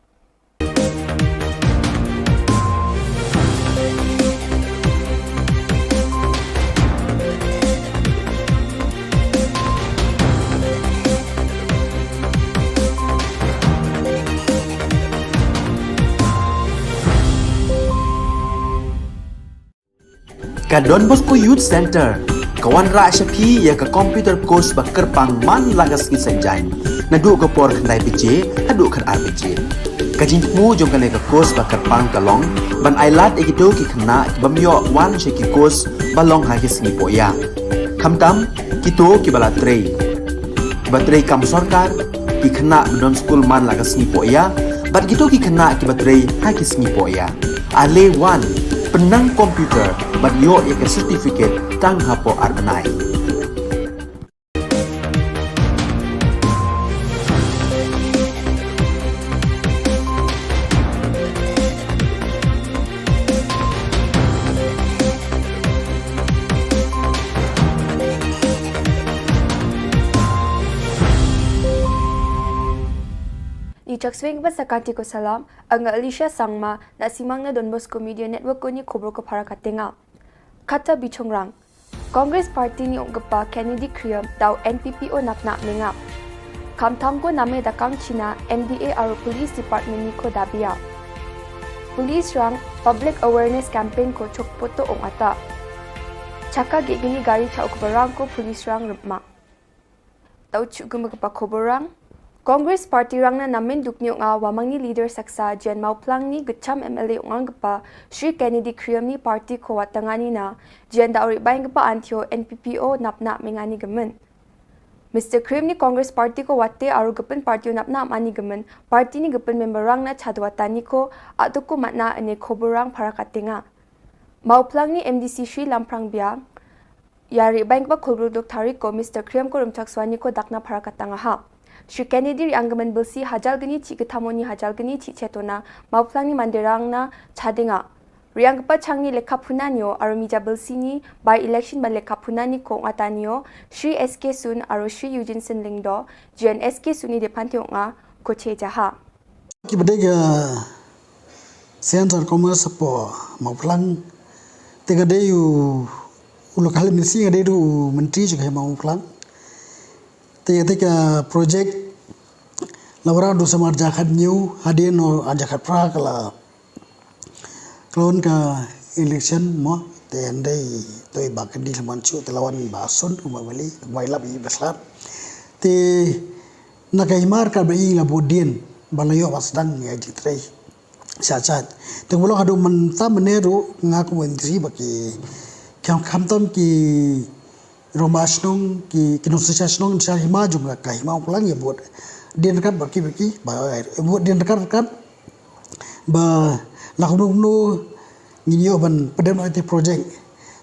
Ka Don Bosco Youth Center, kawan ra syapi ya ka computer course ba kerpang man lagas ki sanjang. Nadu ka por khnai PJ, adu kan RPG. Ka jingmu jong kan ka course ba kerpang kalong, ban ailat ikido ki khna ki bamyo wan she ki course balong ha ki sngi poya. Khamtam kito ki bala trei. Ba trei kam sarkar ki khna don school man lagas sngi poya, bat kito ki khna ki batrei ha ki sngi poya. Ale wan penang komputer bat yo ya ke certificate tang hapo arbenai. Bijak swing ba sakanti ko salam, ang Alicia Sangma na simang na Don Bosco Media Network ko ni Khubor ko para katenga. Kata bichongrang, Congress Party ni Ongapa Kennedy Kriam daw NPPO napna mengap. Kamtam ko name dakang China MDA aro Police Department ni ko dabia. Police rang Public Awareness Campaign ko chokpoto ong ata. Chaka gigini gari cha ukbarang ko Police rang rupma. Tau chugumagapa Khuborang, Congress Party rang na namin dukniyo nga wamang ni leader saksa Jen Mauplang ni Gacham MLA ungang gapa Sri Kennedy Kriam ni party ko watangani na Jen dauri bayang gapa antyo NPPO napna mengani gamen. Mr. Kriam ni Congress Party ko wate aru gapen party napna amani gamen party ni gapen member rang na chadwatani ko ato ko matna ane Khuborang para katenga. Mauplang ni MDC Sri Lamprang Biang yari bayang gapa Khulburduk tarik ko Mr. Kriam ko rumchakswani ko dakna para katanga ha. Sri Kennedy anggaman belsi hajal geni ci getamoni hajal geni ci cetona mauplang ni manderang na chadenga. Riang pa changni lekha punanyo aro mija belsi ni by election ban lekha punani ko ngatanyo Sri SK Sun aro Sri Eugene Sin Lingdo Jen SK Suni depantyo nga ko chejaha. Kibadega Center Commerce po mauplang tega deyu ulokal misi ngade du menteri juga mauplang. Tega project lawara do samar jakat new hadin no ajakat pra kala klon ka election mo te andai toy bakandi lamanchu te lawan basun umawali wailap i beslat te nakaimar ka bai la bodien balayo wasdang ya jitrei sachat te bolo hadu manta meneru ngaku menteri baki kam tam ki Romasnong ki kinusasnong sa hima juga kahima pulang ya buat dia dekat baki buat dia dekat ba lakuno nginyo ban pedem IT project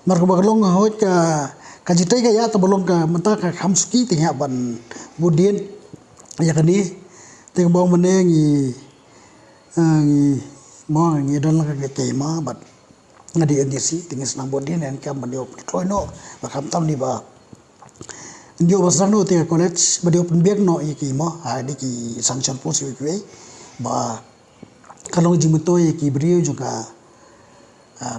marko baglong hot ka kajitai ka ya to bolong ka menta ka khamsuki tingha ban budien ya kani ting bong mane ngi mo ngi don la ka kema bat ngadi NDC tingis nang bodin en kam bandio troino bakam tam ni ba ndio basang no te college badio penbiak no iki mo ha di ki sanction post we ba kalong jimuto iki brio juga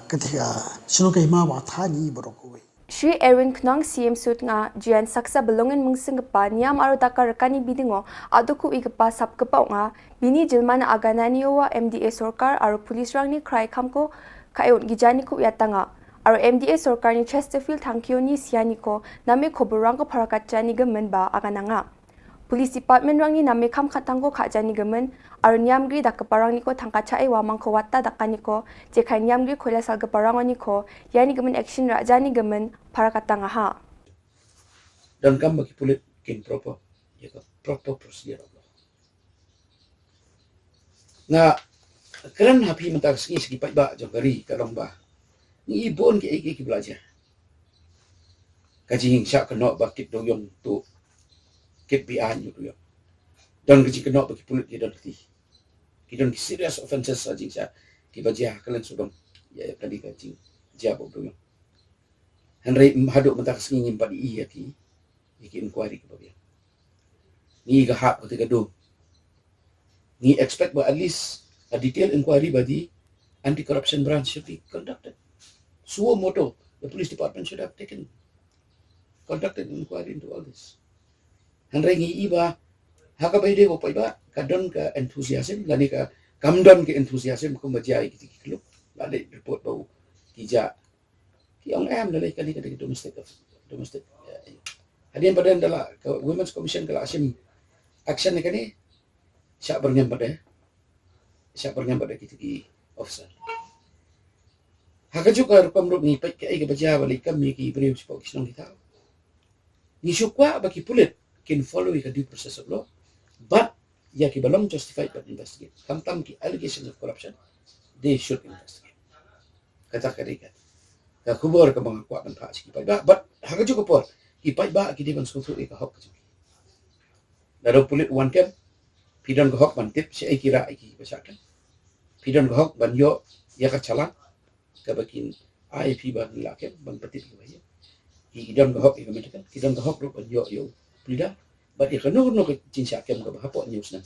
ketika sino kai ma ba thani borokoi Sri Erwin Knong CM Sut nga Jian saksa belongen mungsing pa niam aro taka rekani bidingo aduku igpa sapkapa nga bini jilmana aganani wa MDA Sarkar aro police rang ni krai kamko kayon gijani ko yatanga aro MDA Sarkar ni Chesterfield thangkyo ni siani ko name Khuborang ko parakatjani gamen ba agananga Police Department rang ni name kam khatangko khajani gamen aro niamgri dakparang ni ko thangkachai wamang ko watta dakani ko jekai niamgri khola sal gaparang ni ko yani gamen action rajani gamen parakatanga ha Dan kam bagi pulit kin proper ya proper procedure na keren hapi mentak segi paik ba jogari kalong ba ni ibon ke iki belajar kaji syak kena bakit doyong tu kit bian yu yo dan kaji kena bagi pulit dia dan ki serious offenses sajing sya ki bajah kalen sudong ya tadi kaji jabo doyong Henry haduk mentak segi nyimpat di iya ki inquiry ke babian ni gahak ko tiga do ni expect but at least a detailed inquiry by the anti-corruption branch should be conducted. Suo moto, the police department should have conducted an inquiry into all this. Henry ngi iba haka bayde ko paiba kadon ka enthusiasm lani ka kamdon ke enthusiasm ko majai ki klub lani report bau tija ki ong am lalai kali ka domestic hadian badan dala women's commission kala action ni kani siap bernyam pada kita ki officer. Haka juga rupam rup ni pek ai ke baca balik kami ki beri sebab kisah kita. Ni syukwa bagi pulit can follow the due process of law, but ya ki belum justified but investigate. Tam ki allegations of corruption, they should investigate. Kata karikat. Ka Khubor ka mga kuat ng paasi ki ba, but haka juga por ki ba ki di bang susu ka hok ka. Daro pulit one camp pidon gahok mantip si ai kira ai ki basakan pidon gahok ban yo ya ka chala ka bakin IP ban lakem ban patip ki baye ki idon gahok ki metekan kidon gahok ro ban yo plida but ikano no ka cinsa kem ka bahapo news na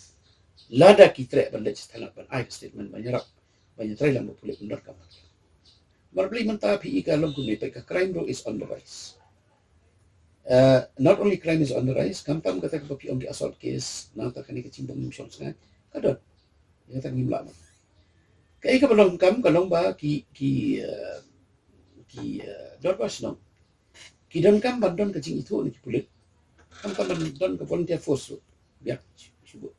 lada kitre ban legislatif ban ai statement banyak try lang boleh benar kam marbli menta pi ka long kuni pe ka crime rate is on the rise. Not only crime is on the rise, kampam kata ka pi on the assault case na ta kani ka cimbang mission sana kadon ya ta ngimla ma kai ka balong kam kalong ba ki dorbas no ki don kam bandon ka cing itu ni pulit kam bandon ka volunteer force biar subuh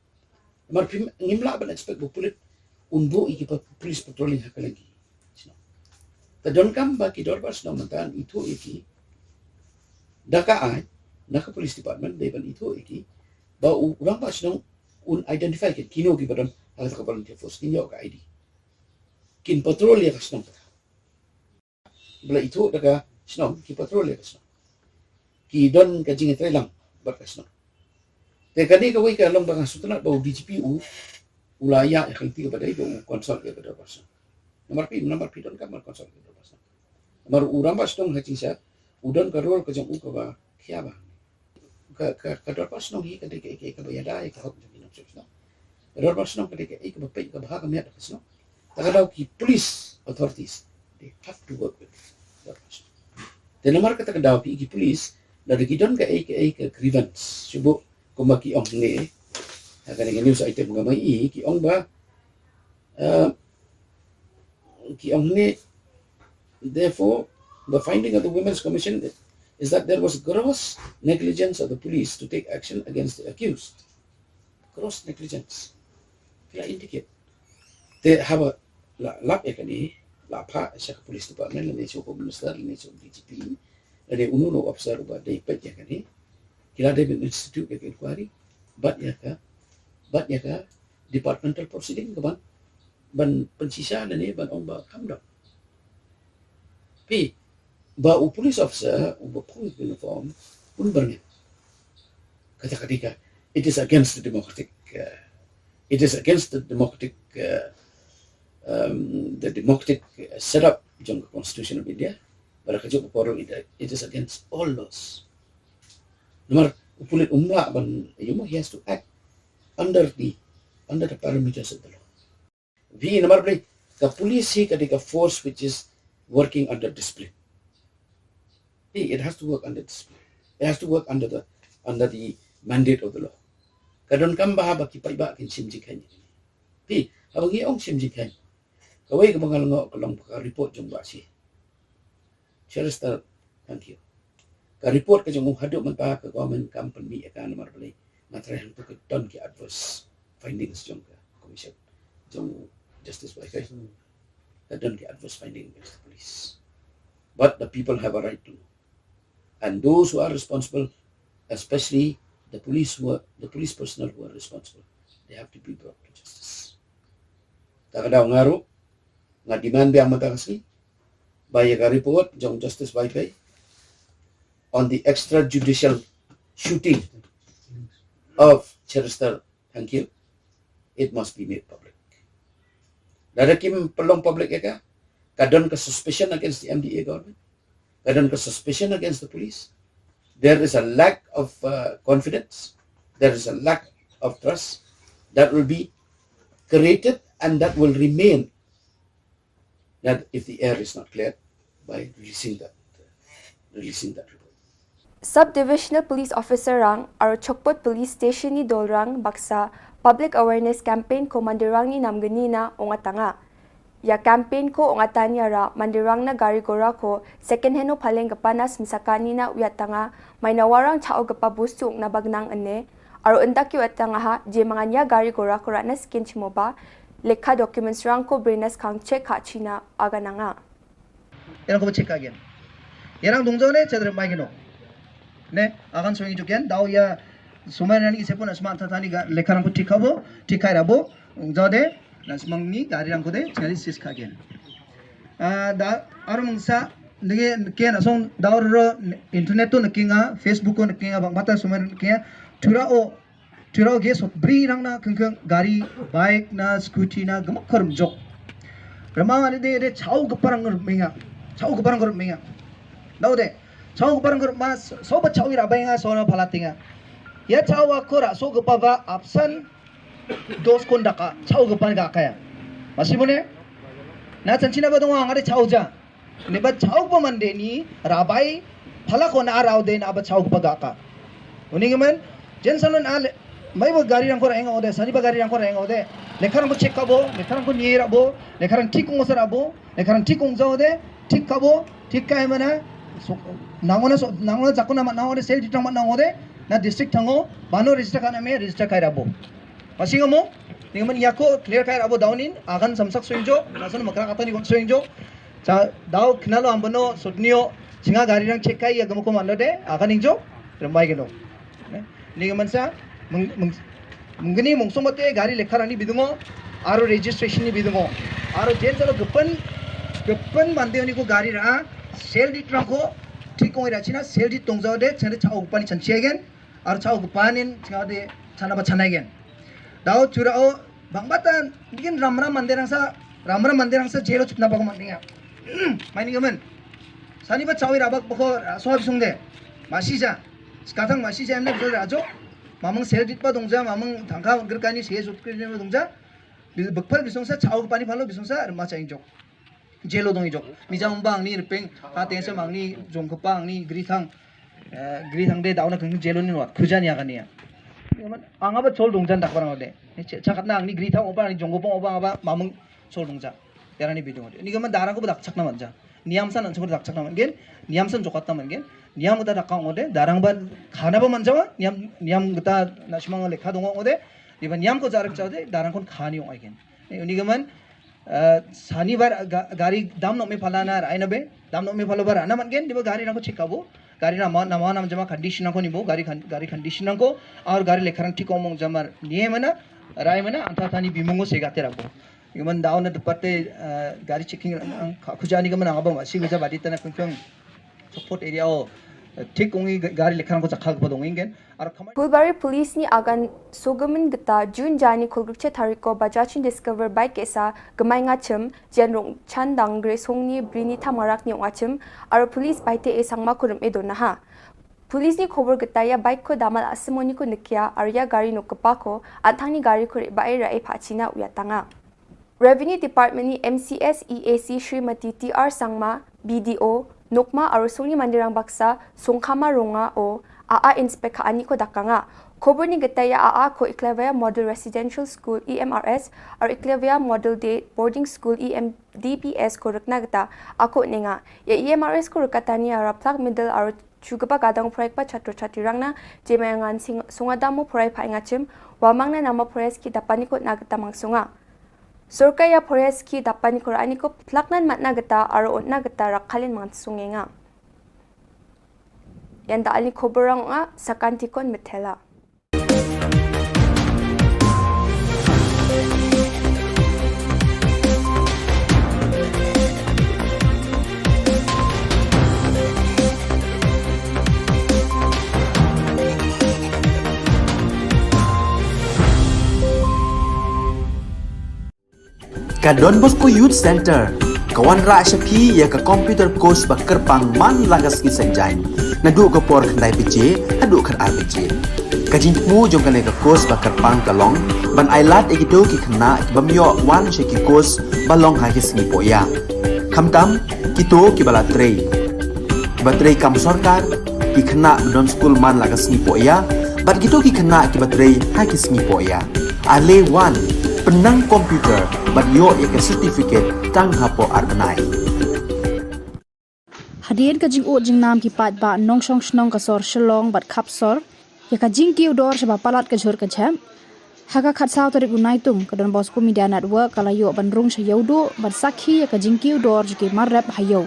mar pim ngimla ban expect bu pulit unbo iki pa police patrolling hakalagi ta don kam ba ki dorbas no mantan itu iki daka ai naka police department they ban itu iki ba urang pas no un identify ke kino ki badon ala ka volunteer force kinyo ka ID kin patrol ya kasno bela itu daga sno ki patrol ya kasno ki don ka jing tre lang ba kasno te kani ka wi ka long bang sutna ba DGP ulaya ya kalti ka badai ba konsol ya badai pas nomor pi don ka mar konsol ya pas nomor urang pas dong hacing sa udon ka rol ka jong ka ba kya ba ka dor pas no hi ka de ka ba ya dai ka hok ni no sno dor pas no ka de ka ba pe ka ba ka me ka sno takadaw ki police authorities they have to work with that person. Then namar kata kadaw ki police na dagidon ka grievance subo kumaki ong ni akan dengan news item gamai ki ong ba ki ong ni therefore the finding of the Women's Commission is that there was gross negligence of the police to take action against the accused. Gross negligence. Kaya indicate they have a lap ekani lapa sa police department ni so minister ni so DGP ada ununo officer ba dai pet yakani kila de institute ke inquiry but ya ka departmental proceeding ka ban pensisa na ni ban ong ba kamda pi ba police officer ba police uniform pun berni kata ketika it is against the democratic setup in the Constitution of India. But it is against all laws. Nomor upulit umla ban he has to act under the parameters of the law. V nomor play the police he kadika force which is working under discipline. It has to work under discipline. It has to work under the mandate of the law. Kadon kam bahaba kipai ba kin simjikan. Pi abangi ong simjikan. Kawai ka mga lango kalong report jong basi. Chester, thank you. Ka report ka jong hadok man pa ka government company ka namar balay matrahang to ka don ki adverse findings jong ka commission jong justice by kay ka don ki adverse finding against the police. But the people have a right to know. And those who are responsible, especially the police personnel who are responsible, they have to be brought to justice. Takadaw ngaro nga demand biang matakasli by a report jong justice by on the extrajudicial shooting of Chester Thank it must be made public. Dadakim pelong public ka kadon ka suspicion against the MDA government, kadon ka suspicion against the police. There is a lack of confidence, there is a lack of trust that will be created and that will remain that if the air is not cleared by releasing that report. Sub-Divisional Police Officer rang aro Chokpot Police Station ni Dolrang Baksa Public Awareness Campaign ko mandirang ni namgani na ongatanga. Ya campaign ko ongatanya ra mandirang na gari gora ko second hand no paleng kapanas misakani na uyatanga may nawarang chao gapa busuk na bagnang ane aro entaki uyatanga ha je manganya gari gora ko ra na skin chimoba lekha documents rang ko brenas kang check ha china aga nanga. Yang ko check again. Yang 동전에 제대로 마이기노. 네, 아간 소용이 좋겐 나오야 수많은 이 세포나 스마트 타니가 레카랑 거 틱하고 틱하이라보 저데 나스망니 가리랑 거데 제리 시스카겐. 다 아르몽사 네게 케나송 다우르 인터넷도 느낀가 페이스북도 느낀가 방바타 수많은 게 Turao ge so bri rang na keng gari bike na scooty na gamak karum jok ramang ani de chau gaparang menga naude chau gaparang mas so ba chau ira benga so na phalatinga ya chau wa kora so gapava option dos kon daka chau gapan ga kaya masibone na chanchina ba dong angare chau ja ne ba chau pa mande ni rabai phala ko na raw de na ba chau pa ga ka uning man jensalon al mai ba gari rang ko rang ode sani ba gari rang ko rang ode lekharang ko check kabo lekharang ko niera bo lekharang tik kong sara bo lekharang tik kong ja ode tik kabo tik kai mana nangona jakuna ma nangode sel ditang ma nangode na district thango bano register kana me register kai rabo masing mo ningaman yako clear kai rabo downin agan samsak soinjo nasan makra kata ni soinjo cha daw khnalo ambano sotnio singa gari rang check kai agamo ko manlode agan injo rambai geno ningaman sa mungani mungsomate gari lekharani bidungo aro registration ni bidungo aro jensalo gepan mandeoni ko gari ra sel ditrang ko ठीक कोई राचिना सेल दी तोंजाओ दे चने चाओ गुपानी चंचियागेन और चाओ गुपानिन चाओ दे चना बा चनागेन दाओ चुराओ बांगबाता बिगिन रामरा मंदिरांसा जेलो चुपना बागो मंदिया माइनी गमन सानी बा चाओ राबाक बको सोहा बिसुंगदे मासिजा स्काथांग मासिजा एमने बिसो राजो मामंग सेल दित बा दोंजा मामंग थांखा गरकानी से सुटक्रिने दोंजा बकफल बिसुंगसा चाओ गुपानी फालो बिसुंसा मा चाइंजो जेलो दंgi jok mijang bang ni repeng kate se mang ni jong kepang ni grithang de dauna keng jelo ni wat khujani agan ni anga ba chol dongjan dak barang ode chakat nang ni grithang oba ni jong gopong oba aba mamung chol dongja yarani bidung ode ni gaman darang ko dak chakna manja niam san ansur dak chakna mangen niam san jokatna mangen niam uta dak kang ode darang ba khana ba manjawa niam gata nasmang lekha dong ode iba niam ko jarak chade darang kon khani ong aigen ni gaman शनिवार गाड़ी दाम नो में फलाना आइना बे दाम नो में फलो बर आना मनगेन दिबो गाड़ी ना को छिकाबो गाड़ी ना नाम जमा कंडीशन को निबो गाड़ी कंडीशन को और गाड़ी लेखरंग ठीक ओमंग जमा निये मना राय मना अंता थानी बिमुंगो सेगाते राबो यमन दाउन द पत्ते गाड़ी चेकिंग खुजानी गमन आबो मासी गजा बादी तना कुंफं सपोर्ट एरिया ओ ठीक ओंगी गाड़ी लेखरंग को चखा को दोंगिंगेन और फुलबारी पुलिस नि आगान सोगमन गता जून जानी खुलगुचे थारिको बजाचिन डिस्कवर बाइक केसा गमाइंगा छम जेनरों छानदांग ग्रे सोंगनि ब्रिनि थामाराक नि वाचम और पुलिस बाइते ए सांगमा खुरम ए दोना पुलिस नि खबर गता या बाइक को दामाल असमोनी को निकिया और या गाड़ी नो कपा को आथांगनि गाड़ी को बाइ राइ फाचिना उयातांगा रेवेन्यू डिपार्टमेंट नि MCS EAC श्रीमती TR सांगमा BDO नोकमा और सोंगनि मंदिरांग बक्सा सोंखामा रोंगा ओ AA inspect ani ko dakanga khobor ni gataya AA ko Eclavia Model Residential School EMRS और Eclavia Model Day Boarding School EMDBS ko rakna gata ako nenga ya EMRS ko rakatani araplak middle और chugaba gadang proyek pa chatro chhatri rangna jemangan songadamo proyek pa ingachim wamangna nama proyek ki dapani ko nagata mangsunga Sorkaya proyek ki dapani ko ani ko plaknan matna gata aro onna gata rakhalin mangsungenga Yanda ali khoborang a sakantikon methela Ka Don Bosco Youth Center kawan ra shapi ya ka computer course ba kerpang man lagas ki sanjai nadu ko por khandai pije adu khan RPG kajin mu jong kane ka course ba kerpang kalong ban ailat egido ki khna bamyo wan sheki course balong ha ki sni poya khamtam kito ki bala trei batrei kam sarkar ki khna don school man lagas ni poya bat kito ki khna ki batrei ha ki sni poya ale wan penang komputer bat yo ek certificate tang hapo arbanai Hadian ka jing o jing nam ki pat ba nong shong shnong ka sor Shillong bat khap sor ya ka jing ki udor shaba palat ka jhor ka jam haga khat saw tarik unai tum ka Don Bosco Media Network kala yo ban rung sha yodo bat sakhi ya ka jing ki udor jike marrap hayo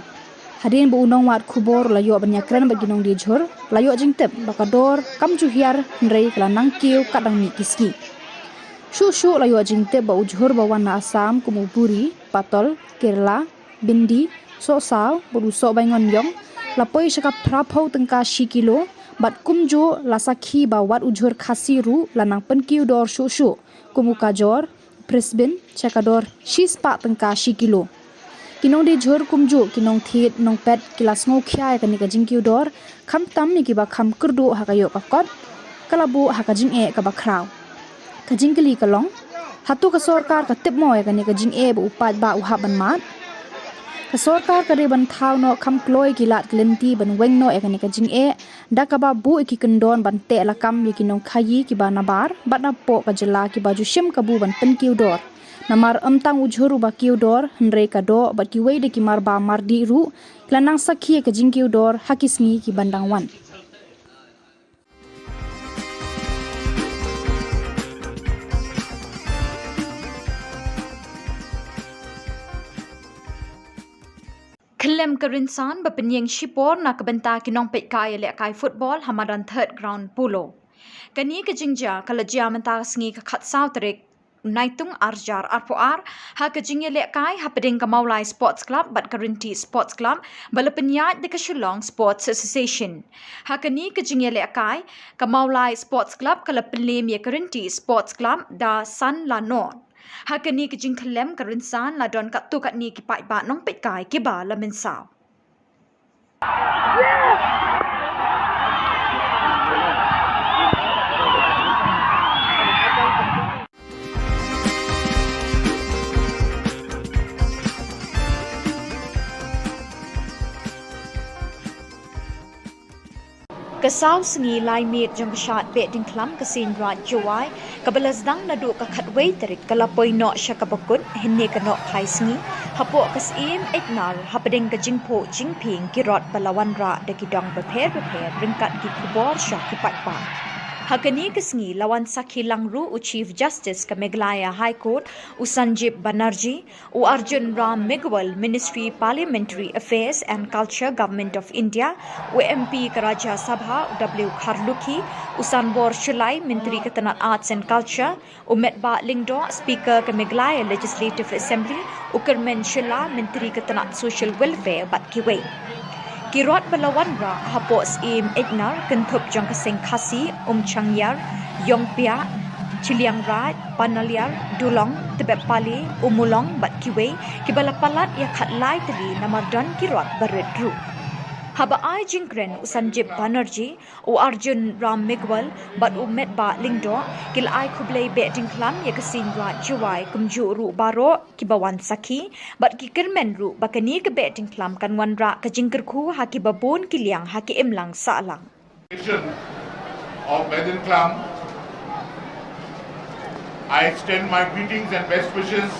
Hadian bu unong wat khubor la yo ban yakran ba ginong di jhor la yo jing tep ba ka dor kam chu hiar nrei kala nang kiu kadang mi kiski Shushu la yo jing tep ba ujhor ba wan Assam kumupuri Patol Kerala Bindi so saw bodu so bangon yong lapoi shaka prapho tengka shi kilo bat kumjo lasakhi ba wat ujhor khasi ru lanang penkiu dor shushu kumuka jor Brisbane chakador shispa tengka shi kilo kinong de jhor kumjo kinong thit nong pet kilas ngo khya ka ni ka jingkiu dor kham tam mi ki ba kham kurdu hakayo ka kot kalabu hakajing e ka ba kraw kajing kali kalong hatu ka sorkar ka tip moy ka ni kajing e bu upat ba uhab ban mat ka sorkar ka riban thau no kham kloi kilat klenti ban weng no e ka ni kajing e da ka ba bu ki kendon ban te la kam ki nong khayi ki ba nabar bat na po ka jela ki baju shim ka bu ban pen kiu dor namar amtang ujhuru ba kiu dor hnre ka do bat ki wei de ki mar ba mar di ru klanang sakhi ka jing kiu dor hakisni ki bandang wan Kelem kerinsan berpenyeng Shibor nak kebenta kinong pek kaya lek kai football hamadan third ground pulo. Kani ke jingja kalau jia mentah sengi ke kat sautrik naitung arjar arpoar ha ke jingya lek kai ha peding ke Maulai Sports Club bat Kerinti Sports Club bala penyat de ke Shillong Sports Association. Ha kani ke jingya lek kai ke Maulai Sports Club kalau pelim ya Kerinti Sports Club da San Lanon. Hakani ke jing kelem kerinsan la don kat tu kat ni ki pai ba nong pek kai ki ba la mensau. Kesau sengi lai mit jong kesat bet ding klam kesin rat juai kabelas dang nadu ka khat wei terik kalapoi no syakabakut hinne ka no khai sengi hapo kesim eknal hapading ka jingpo jingping kirot balawan ra de kidong beper ringkat ki Khubor ki patpa Hakani kesengi lawan Sakhi Langru u Chief Justice ke Meghalaya High Court u Sanjib Banerjee u Arjun Ram Meghwal Ministry Parliamentary Affairs and Culture Government of India u MP ke Rajya Sabha W Kharlukhi u Sanbor Shulai Menteri Ketenat Arts and Culture u Metba Lingdo Speaker ke Meghalaya Legislative Assembly u Kermen Shilla Menteri Ketenat Social Welfare Bat Kiwei Kirot balawan ra hapos im ignar kentup jang keseng khasi changyar yongpia chiliang raj panaliar dulong tebet pali umulong bat kiwei kibala palat ya khat lai tali namardan kirot baredru haba ai jingkren Sanjib Banerjee u Arjun Ram Meghwal bat umet ba lingdo kil ai khublei be dingklam ya kesin ra juai kumju ru baro kibawan sakhi bat ki kermen ru bakani ke be dingklam kan wan ra ka jingkerku haki babon kiliang haki emlang salang of Bedin Klam, I extend my greetings and best wishes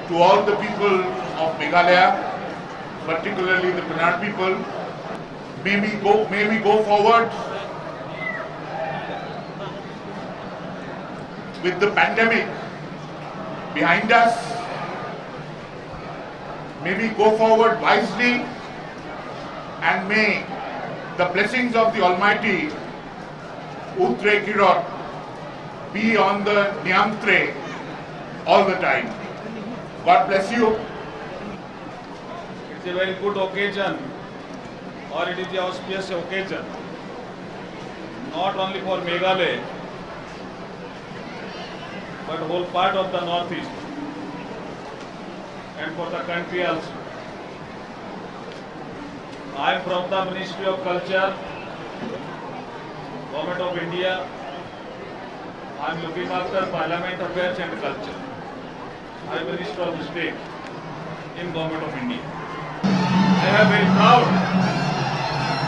to all the people of Meghalaya, particularly the Penat people. May we go forward with the pandemic behind us. May we go forward wisely, and may the blessings of the Almighty Utre Kirot be on the Nyamtre all the time. God bless you. It's a very good occasion, or it is the auspicious occasion, not only for Meghalaya, but whole part of the northeast, and for the country also. I am from the Ministry of Culture, Government of India. I am looking after Parliament Affairs and Culture. I am Minister of State in Government of India. I am very proud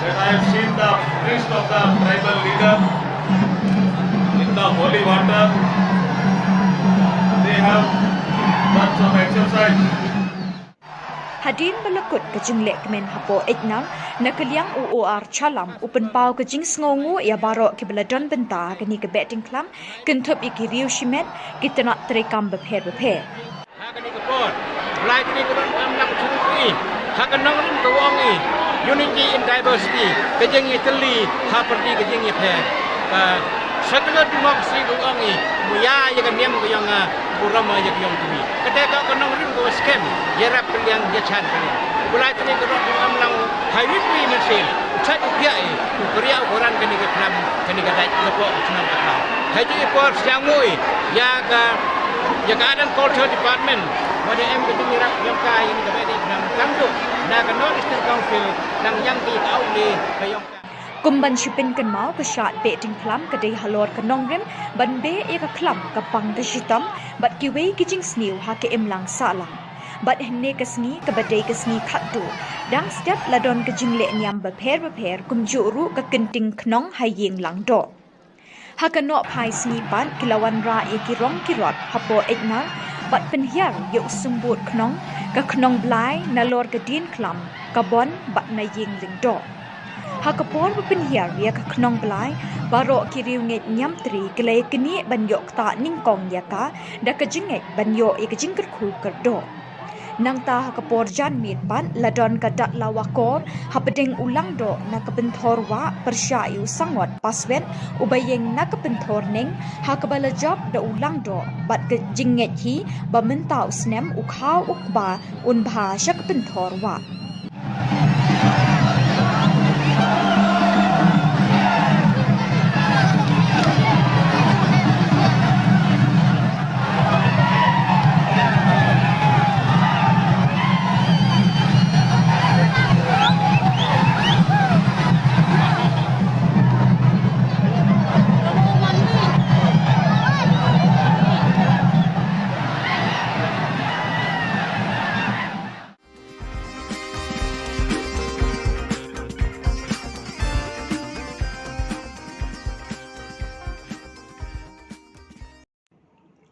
that I have seen the priest of the tribal leader in the holy water. They have done some exercise. Hadin melekut ke jinglek kemen hapo eknal nakaliang UOR chalam upen pau ke jing sngongu ya barok ke beladon benta ke ni ke betting klam kentup iki riu shimet kita nak terekam beper Hakani ke port lai ni ke don nak churi hakanong rim ke wongi unity in diversity ke jing Italy ha perdi ke jing phe secular democracy ke wongi muya ya ke niam ke yang Burama yang kami. Ketika konong rim ko scam, yerap kaliang dia chan kaliang. Bulai tani ko ron amlang highway ni mesin. Chat dia Korea orang kini ke plan kini ke dai lepo senang kata. Haji ekor siang mui ya ka adan culture department. Mode em ke mirap yang kai ini ke dai plan kandu. Na ke north eastern council nang yang ki au ni ke yang Kumban shipin kan mau ke shat beting klam ke dei halor ke nongrim ban be e ka klam ka pang ke shitam bat ki wei ki jing sniu ha ke imlang salang. Bat henne ke sngi ke badai ke sngi khatdu dang step ladon ke jingle nyam ba pher kum juru ke kenting knong hai yeng lang do. Ha ka no phai sngi ban kilawan ra e ki rong ki rot hapo eknar bat penhiar yo sumbut knong ka knong blai na lor ke din klam ka bon bat na yeng ling do. Hakapor berpenhiar ya ke knong belai barok kiriu nget nyam tri kelai keni banyok ta ningkong ya ka da ke jinget banyo e ke jingker khu kerdo nang ta hakapor jan mit pan ladon ka dat lawakor hapedeng ulang do na ke benthor wa persyayu sangot paswet ubayeng na ke benthor ning hakabala job da ulang do bat ke jinget hi ba mentau snem ukhaw ukba un bha syak benthor wa.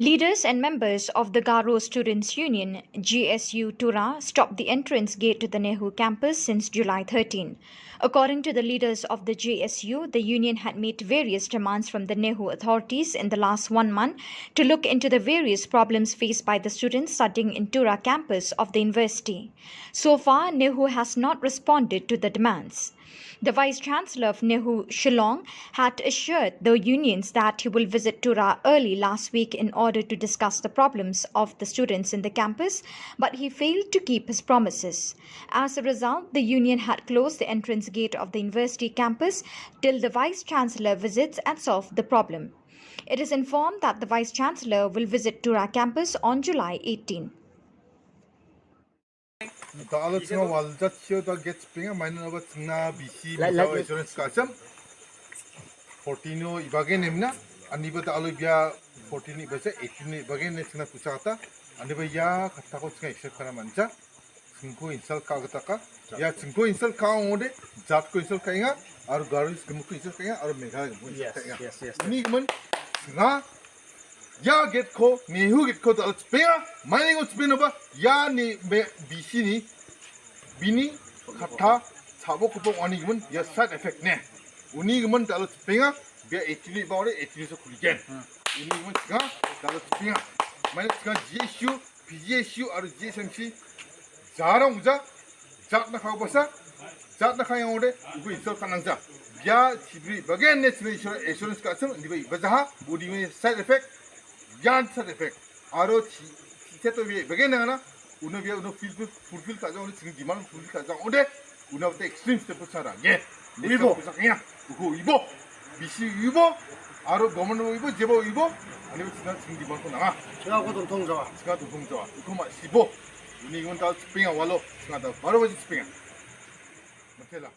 Leaders and members of the Garo Students' Union, GSU Tura, stopped the entrance gate to the Nehru campus since July 13. According to the leaders of the GSU, the union had made various demands from the Nehru authorities in the last 1 month to look into the various problems faced by the students studying in Tura campus of the university. So far, Nehru has not responded to the demands. The Vice-Chancellor of Nehru, Shillong, had assured the unions that he will visit Tura early last week in order to discuss the problems of the students in the campus, but he failed to keep his promises. As a result, the union had closed the entrance gate of the university campus till the Vice-Chancellor visits and solve the problem. It is informed that the Vice-Chancellor will visit Tura campus on July 18. Da'alat nga walzat siyo da get spinga mainan abat nga BC misaw insurance kasam 14 ibagen emna aniba da'alu biya 14 ibasa 18 ibagen ne sina kusata aniba ya katako singa except kana mancha singko insal kagataka ya singko insal kaongode jat ko insal kainga aru garis gumku insal kainga aru megha gumku insal kainga ni gman nga ya get ko Nehru get ko da'alat spinga mainan spinga ba ya ni BC ni bini kata sabo kupong oni gumun ya side effect ne uni gumun dalu pinga biar actually bawa actually so kuligen uni gumun singa dalu pinga mana singa GSU PGSU aru GSMC jarang uja jat na kau basa jat na kau yang ode ugu insur kanang ja biar cibri bagian ne cibri insurance kasem di bagi bazaha budi me side effect yan side effect aru cito bagian nana una biar una fulfill kaza una sing demand fulfill kaza ode una te extreme step sara ye ibo saknya ugo ibo bisi ibo aro government ibo jebo ibo ani sing sing demand ko na 제가 고 동통자와 제가 동통자와 그마 시보 uni igon ta spinga walo singa ta baro baji spinga matela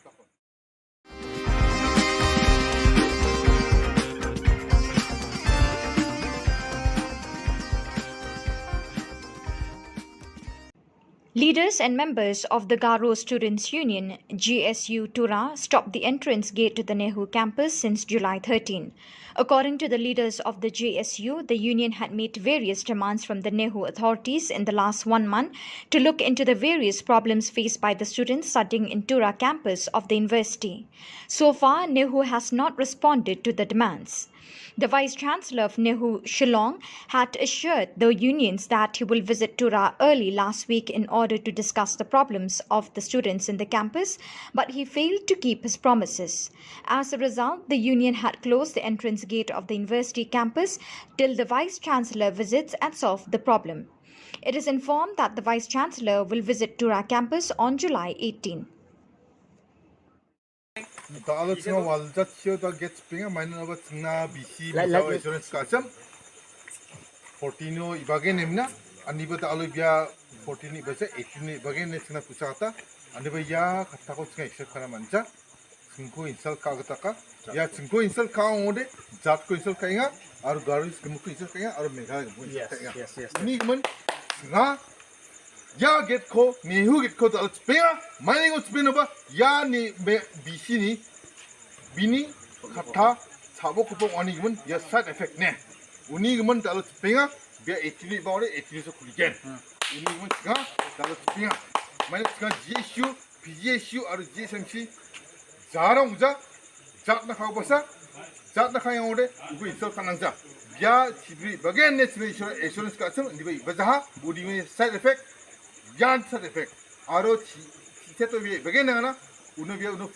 Leaders and members of the Garo Students' Union, GSU Tura, stopped the entrance gate to the Nehru campus since July 13. According to the leaders of the GSU, the union had made various demands from the Nehru authorities in the last 1 month to look into the various problems faced by the students studying in Tura campus of the university. So far, Nehru has not responded to the demands. The Vice-Chancellor of Nehru, Shillong, had assured the unions that he will visit Tura early last week in order to discuss the problems of the students in the campus, but he failed to keep his promises. As a result, the union had closed the entrance gate of the university campus till the Vice-Chancellor visits and solve the problem. It is informed that the Vice-Chancellor will visit Tura campus on July 18. Da'alat nga walzat siyo da get spinga mainan abat nga BC misaw insurance kasam 14 ibagen emna aniba da'alu biya 14 ibasa 18 ibagen ne sina kusata aniba ya katako singa except kana mancha 증거 인설 까그다가 야 증거 인설 까오데 잡고 인설 까잉아 아루 가르스 금고 인설 까잉아 아루 메가 금고 인설 까잉아 ini kemen nga ya get ko ni hu get ko dal spea mai ngo spea ba ya ni bisi ni bini kata sabo ko oni kemen ya side effect ne uni kemen dal spea be actually ba ore actually so kuligen ini kemen nga dal spea mai nga GSU PGSU aru GSMC jarang uja jat na khaw basa jat na khaw ore ugo insol kanangja ya cibri bagian national insurance ka asam di bai bazaha budi me side effect yan side effect aro ci to bi bagian na uno bi uno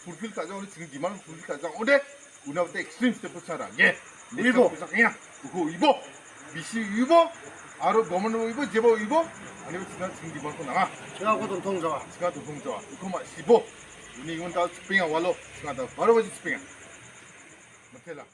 fulfill ka jang uno demand fulfill ka jang ode uno te extreme step sara ye ibo saknya ugo ibo bisi ibo aro government ibo jebo ibo ani bi 지금 demand ko na 제가 곧 통자와 제가 또 통자와 이거 막 15 우리 이건 다 스핑아 wallo 제가 다 바로 가지 스핑아 맞텔라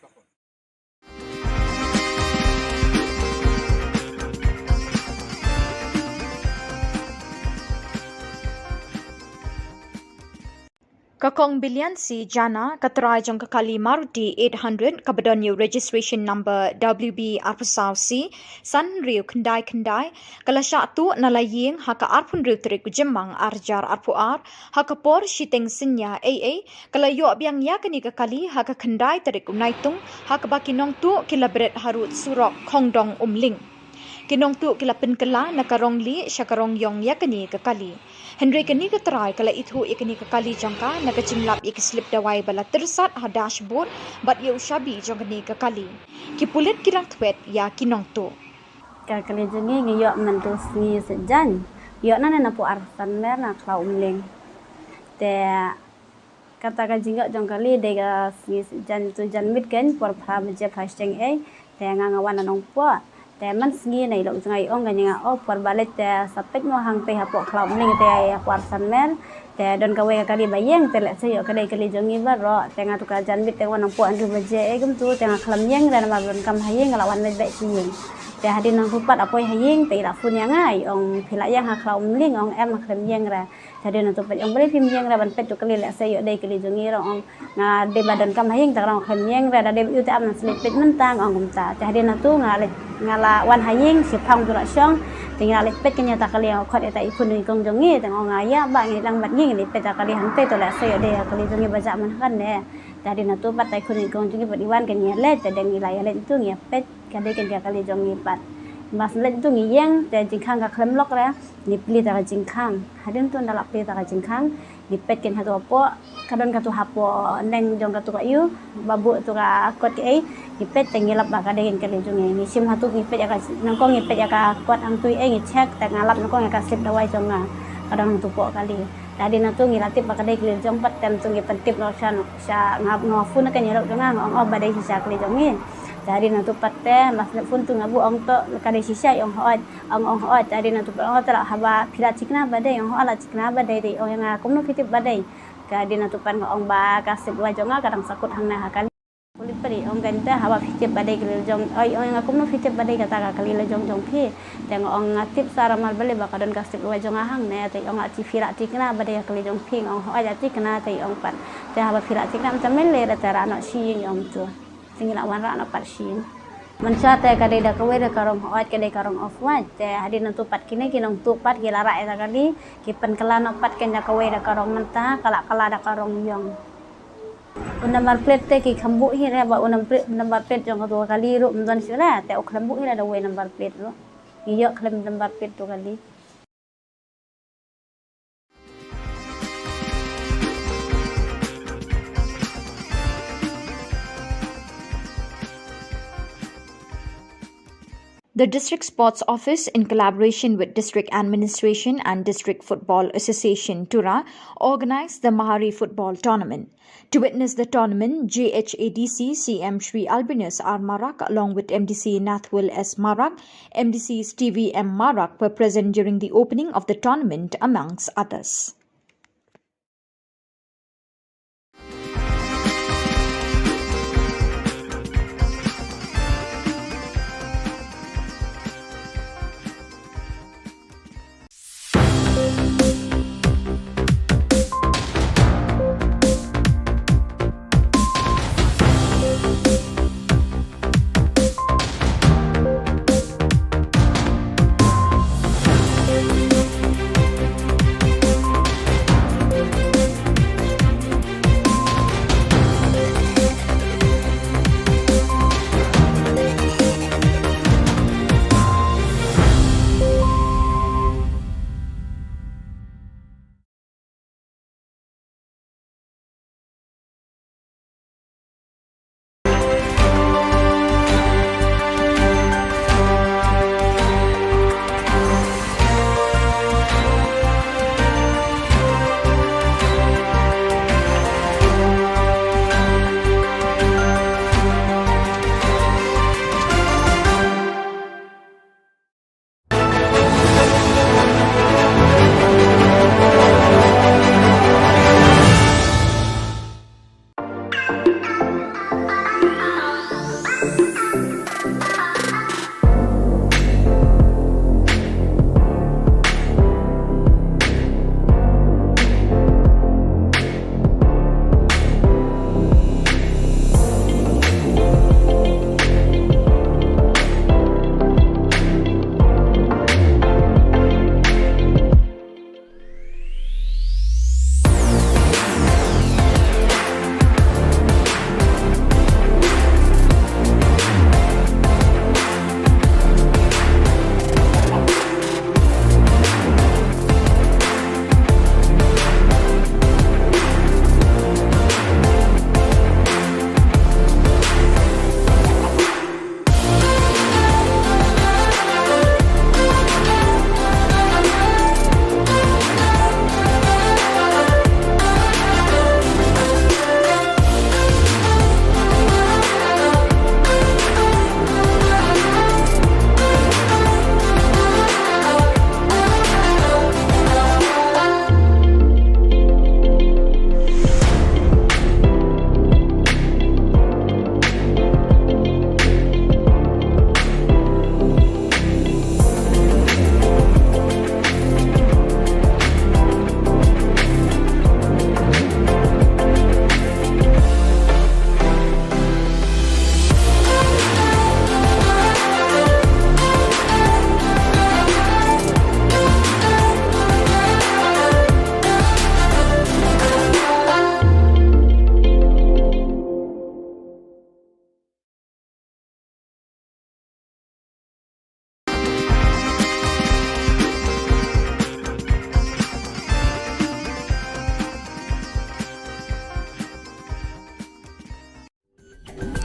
Kakong Bilian si Jana Katrai Jong Kakali Maruti 800 Kabadon new registration number WB Arpasau C San Rio Kendai Kalasha tu Nalaying Haka Arpun Rio Trik Jemang Arjar Arpuar Haka Por Shiteng Sinya AA Kalayo Abiang Yakani Kakali Haka Kendai Trik Unaitung Haka Bakinong tu Kilabret Harut Surok Kongdong Umling Kinong tu kilapin kala nakarong li syakarong yong yakani kakali. Henry kani katrai kala itu yakani kakali jangka nakacimlap ikislip dawai bala tersat ha dashboard bat yu shabi jangkani kakali. Kipulit kirang twet ya kinong tu. Kakali jengi ngiyok mentus ngi sejan. Yok na napu arsan mer na klau umling. Te kata ka jingok jangkali dega ngi sejan tu jan mit ken por pha meje phasteng te ngangawan nong po. Te man sengi nei lok jangai ong ganya o por balet te sapet mo hang pe hapok klau ning te por san mer te don kawe kali bayeng te lek sayo kadai kali jongi baro te ngatu ka jan bit te wanang po andu baje gum tu te ngaklam yeng dan ma don kam hayeng lawan me bai sing te hadin nang pupat apoi hayeng te la fun yang ai ong phila yang ha klau ling ong em maklam yeng ra te don tu pet ong beli phim yeng ra ban pet tu kali lek sayo dai kali jongi ro ong nga de badan kam hayeng ta rong klam yeng ra da de yu te am slip pet mentang ong gum ta te hadin tu ngala wan haying si phang tu la syong tinggal lek pet kenya ta kali khot eta ipun ni kong jongi tang ong aya ba ngi lang bat ngi ni pet ta kali hang te to la sayo de kali jongi baja man kan ne tadi na tu pat tai kun ni kong jongi bat iwan kenya le te deng ilai le tu ngi pet kade kenya kali jongi pat mas le tu ngi yang te jingkhang ka khlem lok la ni pli ta jingkhang hadin tu ndala pli ta jingkhang ni pet ken hatu po kadon ka tu hapo neng jong ka tu ka yu babu tu ka kot ke ipet tengilap ba kada gen kali jungi ni sim hatu ipet ya ka nangkong ipet ya ka kot ang tui ngi check ta ngalap nangkong ya ka slip dawai jonga kadang tu po kali tadi na tu ngilatip ba kada kali jong pat tem tu ngi pentip no sha ngap ngofu na kanya rok jonga ngong ba dai sisa kali jongi tadi na tu patte mas pun tu ngabu ong to kada sisa ong hoat ong hoat tadi na tu ong tara haba phila chikna ba dai ong ala chikna ba dai ong nga kumno kitip ba dai kadi na tu pan ong ba ka slip dawai jonga kadang sakut hang na hakali kulit peri ong ganta hawa fitip badai kali jong oi ong aku no fitip badai kata kali le jong phi tengok ong ngatip sara mal bale bakadon kasip wa jong ahang ne te ong ati fira tikna badai kali jong phi ong ho aja tikna te ong pat te hawa fira tikna tamel le tara no shi ong tu tingila wan ra no pat shi Mansha te kadai da kawe da karong hoat kadai karong off wa te hadin tu pat kini kinong tu pat gila ra eta kali kipen kala no pat ken da kawe da karong menta kala da karong yong number plate te ki khambu hi re ba number plate jong ka kali ru mdon sira te o khambu hi da we number plate ru iyo khlem number plate to kali The District Sports Office, in collaboration with District Administration and District Football Association, Tura, organised the Mahari Football Tournament. To witness the tournament, JHADC CM Shri Albinus R. Marak, along with MDC Nathwil S. Marak, MDC Stevie M. Marak, were present during the opening of the tournament, amongst others.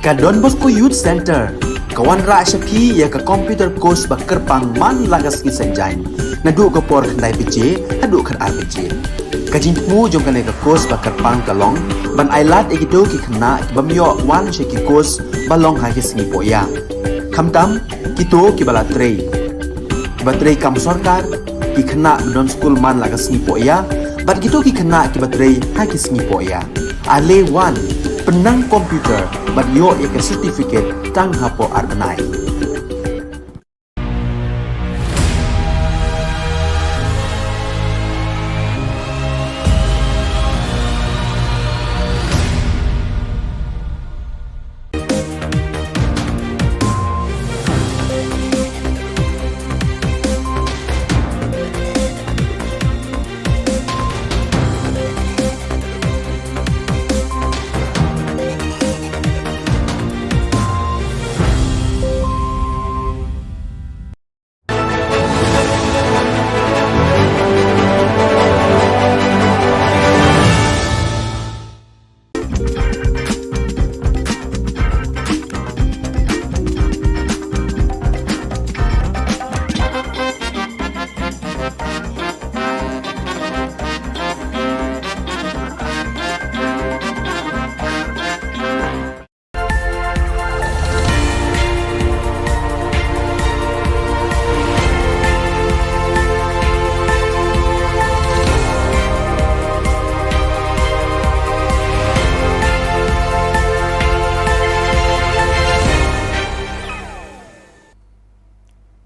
Ka Don Bosco Youth Center, kawan ra syapi ya ka computer course ba kerpang man lagas ki senjain. Nadu ko por khandai PJ, hadu khan RPG. Kajing mu jong kan ka course ba kerpang kalong, ban ailat egido ki khna bamyo wan she ki course balong ha ki singi poya. Khamtam kito ki bala trei. Ki batrei kam sarkar ki khna don school man lagas singi poya, bat kito ki khna ki batrei ha ki singi poya. Ale wan penang komputer bat yo ya ke certificate tang hapo arbenai.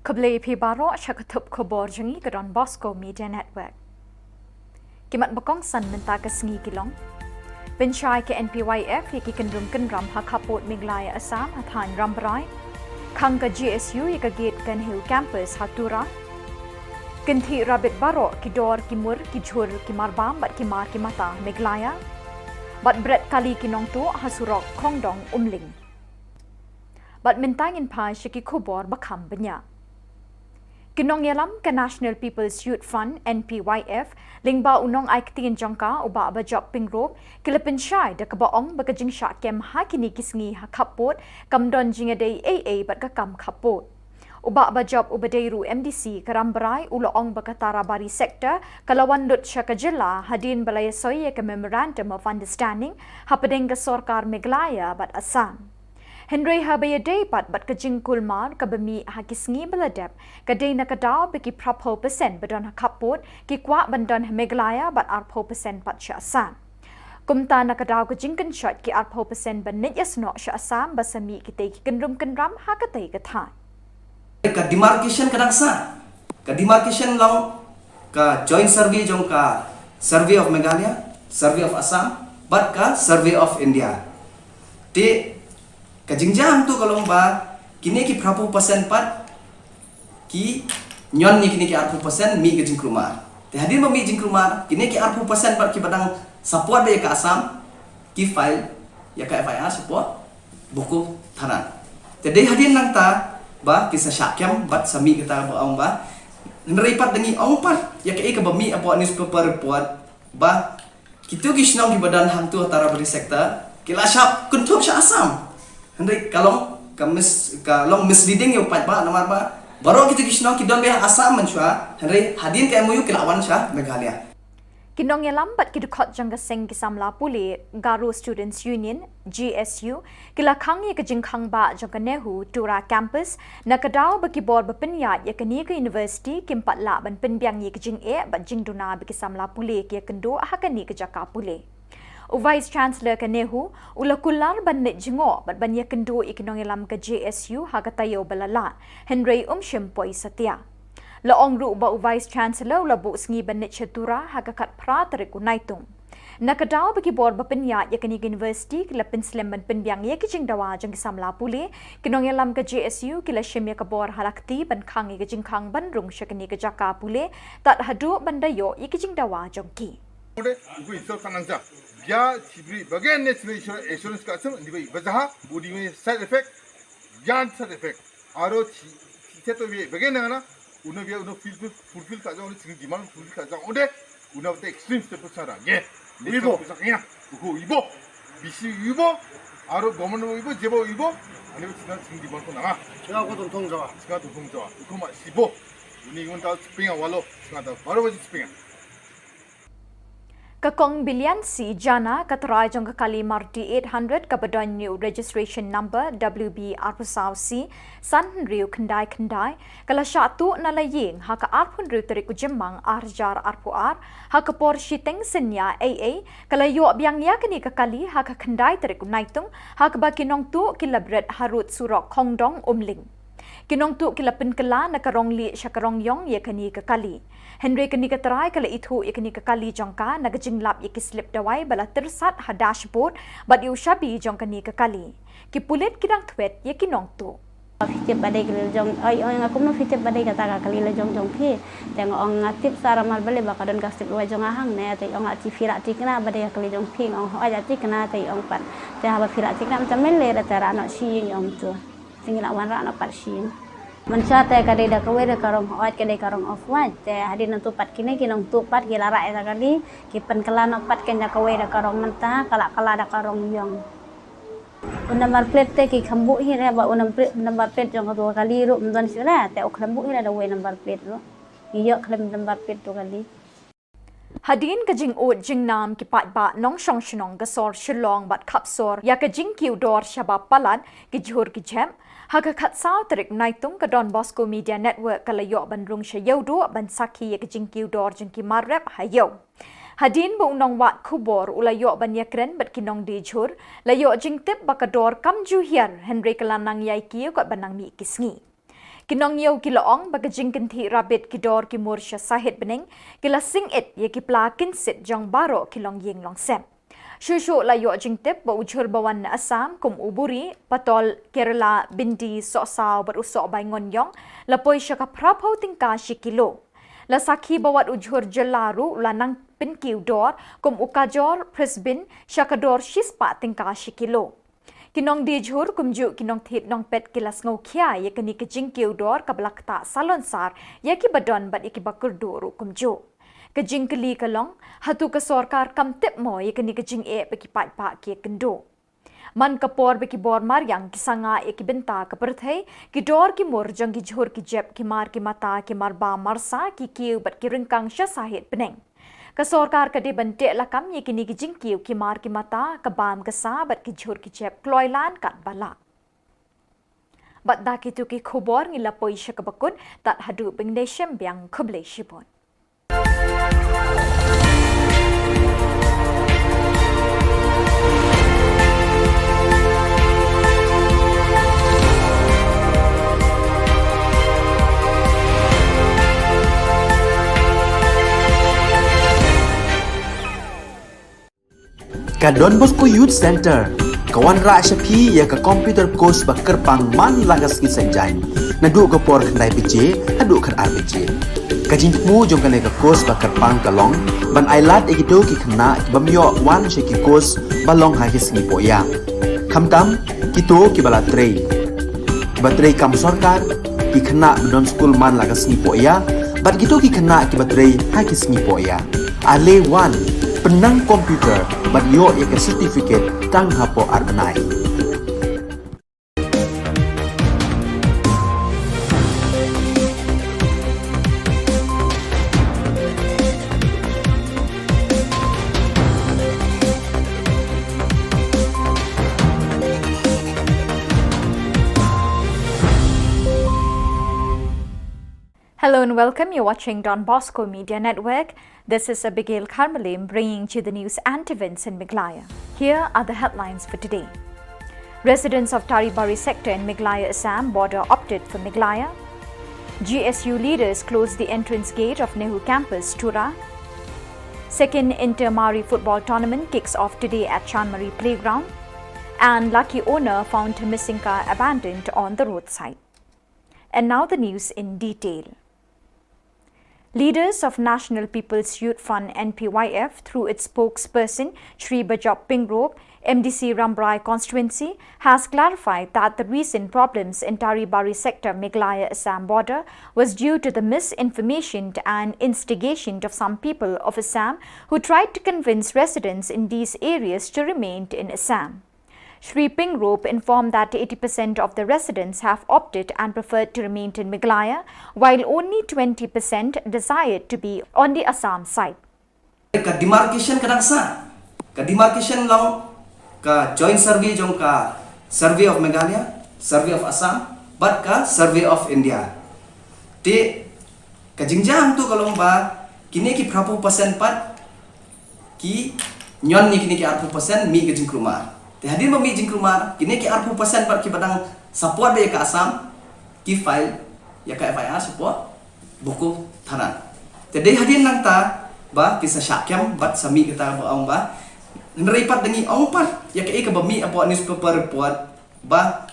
Kable pi baro syakatup khubor jangi ke Don Bosco Media Network. Kimat bakong san menta ke sengi kilong. Benchai ke NPYF yaki kendrum kendram hakapot miglaya Assam hathan rambrai. Khang ke GSU yaka gate kan hill campus hatura. Kinthi rabit baro ki dor ki mur ki jhur ki marbam bat ki mar ki mata miglaya. Bat bret kali ki nong tu hasurok khongdong umling. Bat mintangin pa syaki khubor bakam benya. Kinong yalam ke National People's Youth Front NPYF lingba unong ay kitingin jangka uba abajok pingrop kilapin syai da kabaong bagajing syak kem hakini kisngi hakapot kamdon jingaday AA bat kakam kapot. Uba abajok ubadayru MDC karambaray uloong bakatara bari sektor kalawan lut Ka Jylla hadin balayasoy ke Memorandum of Understanding hapadeng ka Sorkar Meghalaya bat Assam. Henry habaya day pat bat kajing kulmar kabami hakisngi baladep kaday nakadaw biki prapo percent badon hakapot ki kwa bandon Meghalaya bat arpo percent pat sya Assam. Kumta nakadaw kajing kanshot ki arpo percent banit yasno sya Assam basami kitay ki kendram hakatay kathan. Ka demarcation kadang sa. Ka demarcation long ka joint survey jong ka survey of Meghalaya, survey of Assam, bat ka survey of India. Ti kajingjang tu kalau ba kini ki prapu persen pat ki nyon ni kini ki arpu persen mi kajing krumar. Te hadir ba mi jing krumar kini ki arpu persen pat ki badang support be ka Assam ki file ya ka FIR support buku tanan. Te dei hadir nang ta ba kisah syakyam bat sami kita ba ong ba neripat dengi ong pat ya ka ba mi apo newspaper report ba kitu gisnong ki badan hantu tara beri sektor kila syap kuntuk sya Assam. Henry kalong misleading yung pat ba namar ba baru kita kisno kidon be Assam menchua Henry hadin ke MOU kilawan sya Meghalaya. Kinong yalambat kidukot jangga seng kisamla puli Garo Students Union GSU kilakang ya kajingkang ba jangga nehu tura campus nakadaw bakibor bapinyat ya kani ke university kimpat la ban penbiang ya kajing bat jingduna bikisamla puli ya kendo hakani ke jaka puli. Vice Chancellor Kanehu ulakular banit jingo bat banya kendo ikinong ilam ka JSU hagatayo balala Henry Shim Satya. Laong ru ba Vice Chancellor ulabu sngi banit chatura hagakat pra tarik unaitung. Nakadaw bagi bor bapinya ya kani university kila pinslim ban penbiang ya kijing dawa jang kisamla puli kinong ilam ka JSU kila shim ya kabor halakti ban khang ya kijing khang ban rung syakani ka jaka puli tat hadu bandayo ya kijing dawa jang ki. Ya cibri bagian national insurance ka asam di bai bazaha budi me side effect yan side effect aro to be bagian na uno biya uno fulfill ka jang uno demand fulfill ka jang ode uno te extreme step sara ye ibo sakina ibo bisi ibo Aro government ibo jebo ibo ani singa singdi bon na singa ko tong jawa ko ma sibo ni ngon ta spinga walo singa ta baro baji spinga Kakong bilian si jana katrai jong kali marti 800 kabadon new registration number WB arpusau si san riu kendai kala syatu nalaying haka arpun riu terik ujemang arjar arpuar haka por shiteng senya AA kala yo biang ya kini kakali haka kendai terik naitung haka bakinong tu kilabret harut surok kongdong umling Kinong tu kila penkela na karong li sya karong yong ye kani kakali. Henry kani katarai kala itu ye kani kakali jongka na gajinglap ye kislip dawai bala tersat ha dashboard bat yu shabi jong kani kakali. Kipulit kidang twet ye kinong tu. Fitip badai kali jong ai aku no fitip badai kata kali jong phi tengok ong ngatip sara mal bale bakadon kasip luai jong ahang ne te ong ati firak tikna badai kali jong phi ong ho aja tikna te ong pat te haba firak tikna macam mele tara nak si ong tu tinggal wan ra nak pat si mencate kadai dah kawe dah karong hoat kadai karong off wat te hadin tu pat kini kinong tu pat gila ra eta kali kipen kala nak pat ken dah kawe dah karong mentah kala dah karong yong Number plate te ki khambu hi re ba number plate jong tu kali ru mdan sira te ok khambu hi da we number plate ru iyo khlem number plate tu kali Hadin ka jing ut jing nam ki pat ba nong shong shnong gasor Shillong bat kapsor ya ka jing kiu dor shabab palan ki jhur ki jem haga khat saw trik naitung ka Don Bosco Media Network kala yo ban rung sha yo do ban sakhi ya ka jing kiu dor jing ki marrep hayo Hadin bu nong wat khubor ulayo ban yakren bat kinong di jhur layo jing tip bakador kam ju hiar Henry kalanang yai kiu kat banang mi kisngi Kinong yow kiloong bagajing kinti rabit kidor ki mursha sahit bening kila sing it ye ki pla kinsit jong baro kilong ying long sem. Shushu layo jing tip ba ujhur bawan na Assam kum uburi patol Kerala bindi sosaw berusok bay ngonyong lapoy siya ka prapaw tingka si kilo. La sakhi bawat ujhur jelaru lanang pinkiw dor kum ukajor presbin siya kador shispa tingka si kilo. Kinong di jhur kumju kinong thit nong pet kilas ngau khia ye kani ka jing kiu dor ka blakta salon sar ye ki badon bat iki bakur doru kumju ka jing kali kalong hatu ka sarkar kam tip mo ye kani ka jing e pe ki pat pa ki kendo man kapor be ki bor mar yang kisanga e ki benta ka perthai ki dor ki mor jang ki jhur ki jep ki mar ki mata ki mar ba marsa ki kiu bat ki ringkang sha sahit peneng Ka sarkar ka de bante lakam ye kini ki jingkiu ki mar ki mata ka bam ka sabat ki jhur ki chep kloilan kat bala. Bat da ki tu ki khubor ngila poi sha ka bakut tat hadu bingdeshem biang khuble shibon. Ka Don Bosco Youth Center kawan ra shapi ya ka computer course ba kerpang man lagas ki sanjan nadu ka por khnai pije adu khan arbije ka jing mu jong ka ne ka course ba kerpang kalong ban ailat egido ki khna ki bamyo wan she ki course balong ha ki sngi poya khamtam ki to ki bala trei batrei kam sarkar ki khna don school man lagas sngi poya bat gitu ki khna ki batrei ha ki sngi poya ale wan penang komputer bat yo ya ke certificate tang hapo arnai Hello and welcome. You're watching Don Bosco Media Network. This is Abigail Carmelim bringing you the news and events in Meghalaya. Here are the headlines for today. Residents of Taribari sector in Meghalaya, Assam border opted for Meghalaya. GSU leaders closed the entrance gate of Nehru campus, Tura. Second Inter-Mari football tournament kicks off today at Chanmari Playground. And lucky owner found her missing car abandoned on the roadside. And now the news in detail. Leaders of National People's Youth Front NPYF through its spokesperson Shri Bajop Pingrok, MDC Rambrai constituency, has clarified that the recent problems in Taribari sector Meghalaya Assam border was due to the misinformation and instigation of some people of Assam who tried to convince residents in these areas to remain in Assam. Shri Pingrop informed that 80% of the residents have opted and preferred to remain in Meghalaya, while only 20% desired to be on the Assam side. Ka demarcation kadang sa, ka demarcation long ka joint survey jong ka survey of Meghalaya, survey of Assam, but ka survey of India. Ti ka jingjang tu kalau ba kini ki berapa persen pat ki nyon ni kini ki 40% mi ke jingkrumar. Ti hadir ba mi jingkrumar kini ki 40% pat ki badang support be ka Assam ki file ya ka FIR support buku tanah. Jadi hadir nang ta ba kisah syakyam bat sami kita ba ong ba neripat dengi ong pat ya ka bami apa newspaper report ba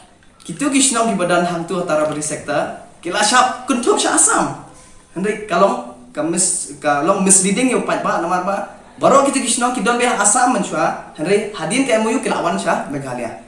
kitu gisnong ki badan hang tu tara beri sektor kila syap kuntuk sya Assam. Hendrik kalau long misleading yo pat ba namar ba baru kita gisnong ki don be Assam menchua hendrik hadin ke MOU kilawan sya Meghalaya.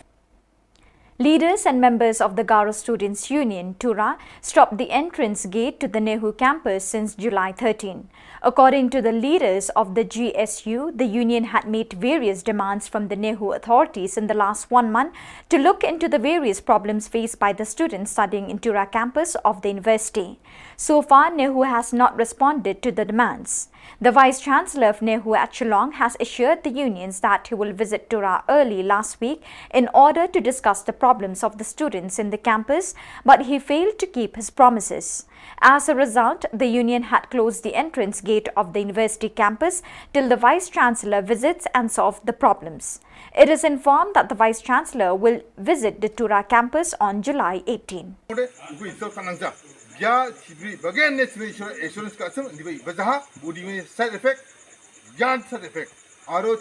Leaders and members of the Garo Students' Union, Tura, stopped the entrance gate to the Nehu campus since July 13. According to the leaders of the GSU, the union had made various demands from the Nehu authorities in the last 1 month to look into the various problems faced by the students studying in Tura campus of the university. So far, Nehu has not responded to the demands. The Vice-Chancellor of Nehu at Shillong has assured the unions that he will visit Tura early last week in order to discuss the problems of the students in the campus, but he failed to keep his promises. As a result, the union had closed the entrance gate of the university campus till the Vice-Chancellor visits and solves the problems. It is informed that the Vice-Chancellor will visit the Tura campus on July 18. Ya cibri bagian national insurance ka asam dibai bazaha budi me side effect yan side effect aro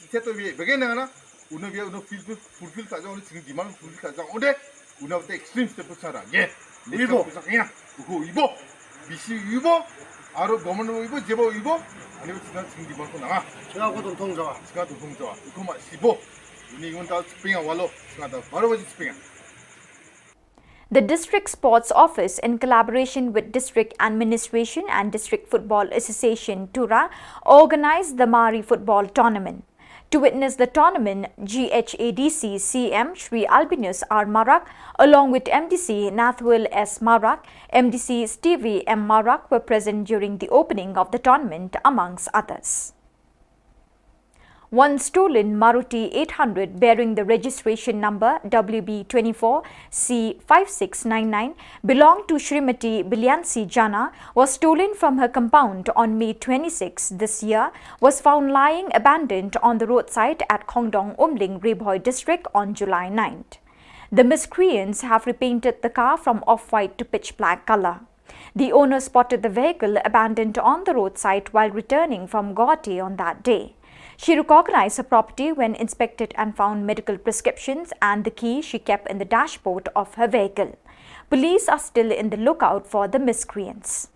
seto be bagian na uno be uno fulfill ka jang uno demand fulfill ka jang ode uno te extreme step sara ye ibo sakya uko ibo bisi ibo aro government ibo jebo ibo ani be demand ko na 제가 고 동통자와 uko ma sibo uni ngon ta spinga walo singa ta baro baji spinga. The District Sports Office, in collaboration with District Administration and District Football Association, Tura, organized the Mari Football Tournament. To witness the tournament, GHADC CM Shri Albinus R. Marak, along with MDC Nathwil S. Marak, MDC Stevie M. Marak were present during the opening of the tournament, amongst others. One stolen Maruti 800 bearing the registration number WB24C5699 belonged to Srimati Bilyansi Jana was stolen from her compound on May 26 this year, was found lying abandoned on the roadside at Khongdong Umling Rebhoi district on July 9th. The miscreants have repainted the car from off-white to pitch black color. The owner spotted the vehicle abandoned on the roadside while returning from Guwahati on that day. She recognized her property when inspected and found medical prescriptions and the key she kept in the dashboard of her vehicle. Police are still in the lookout for the miscreants.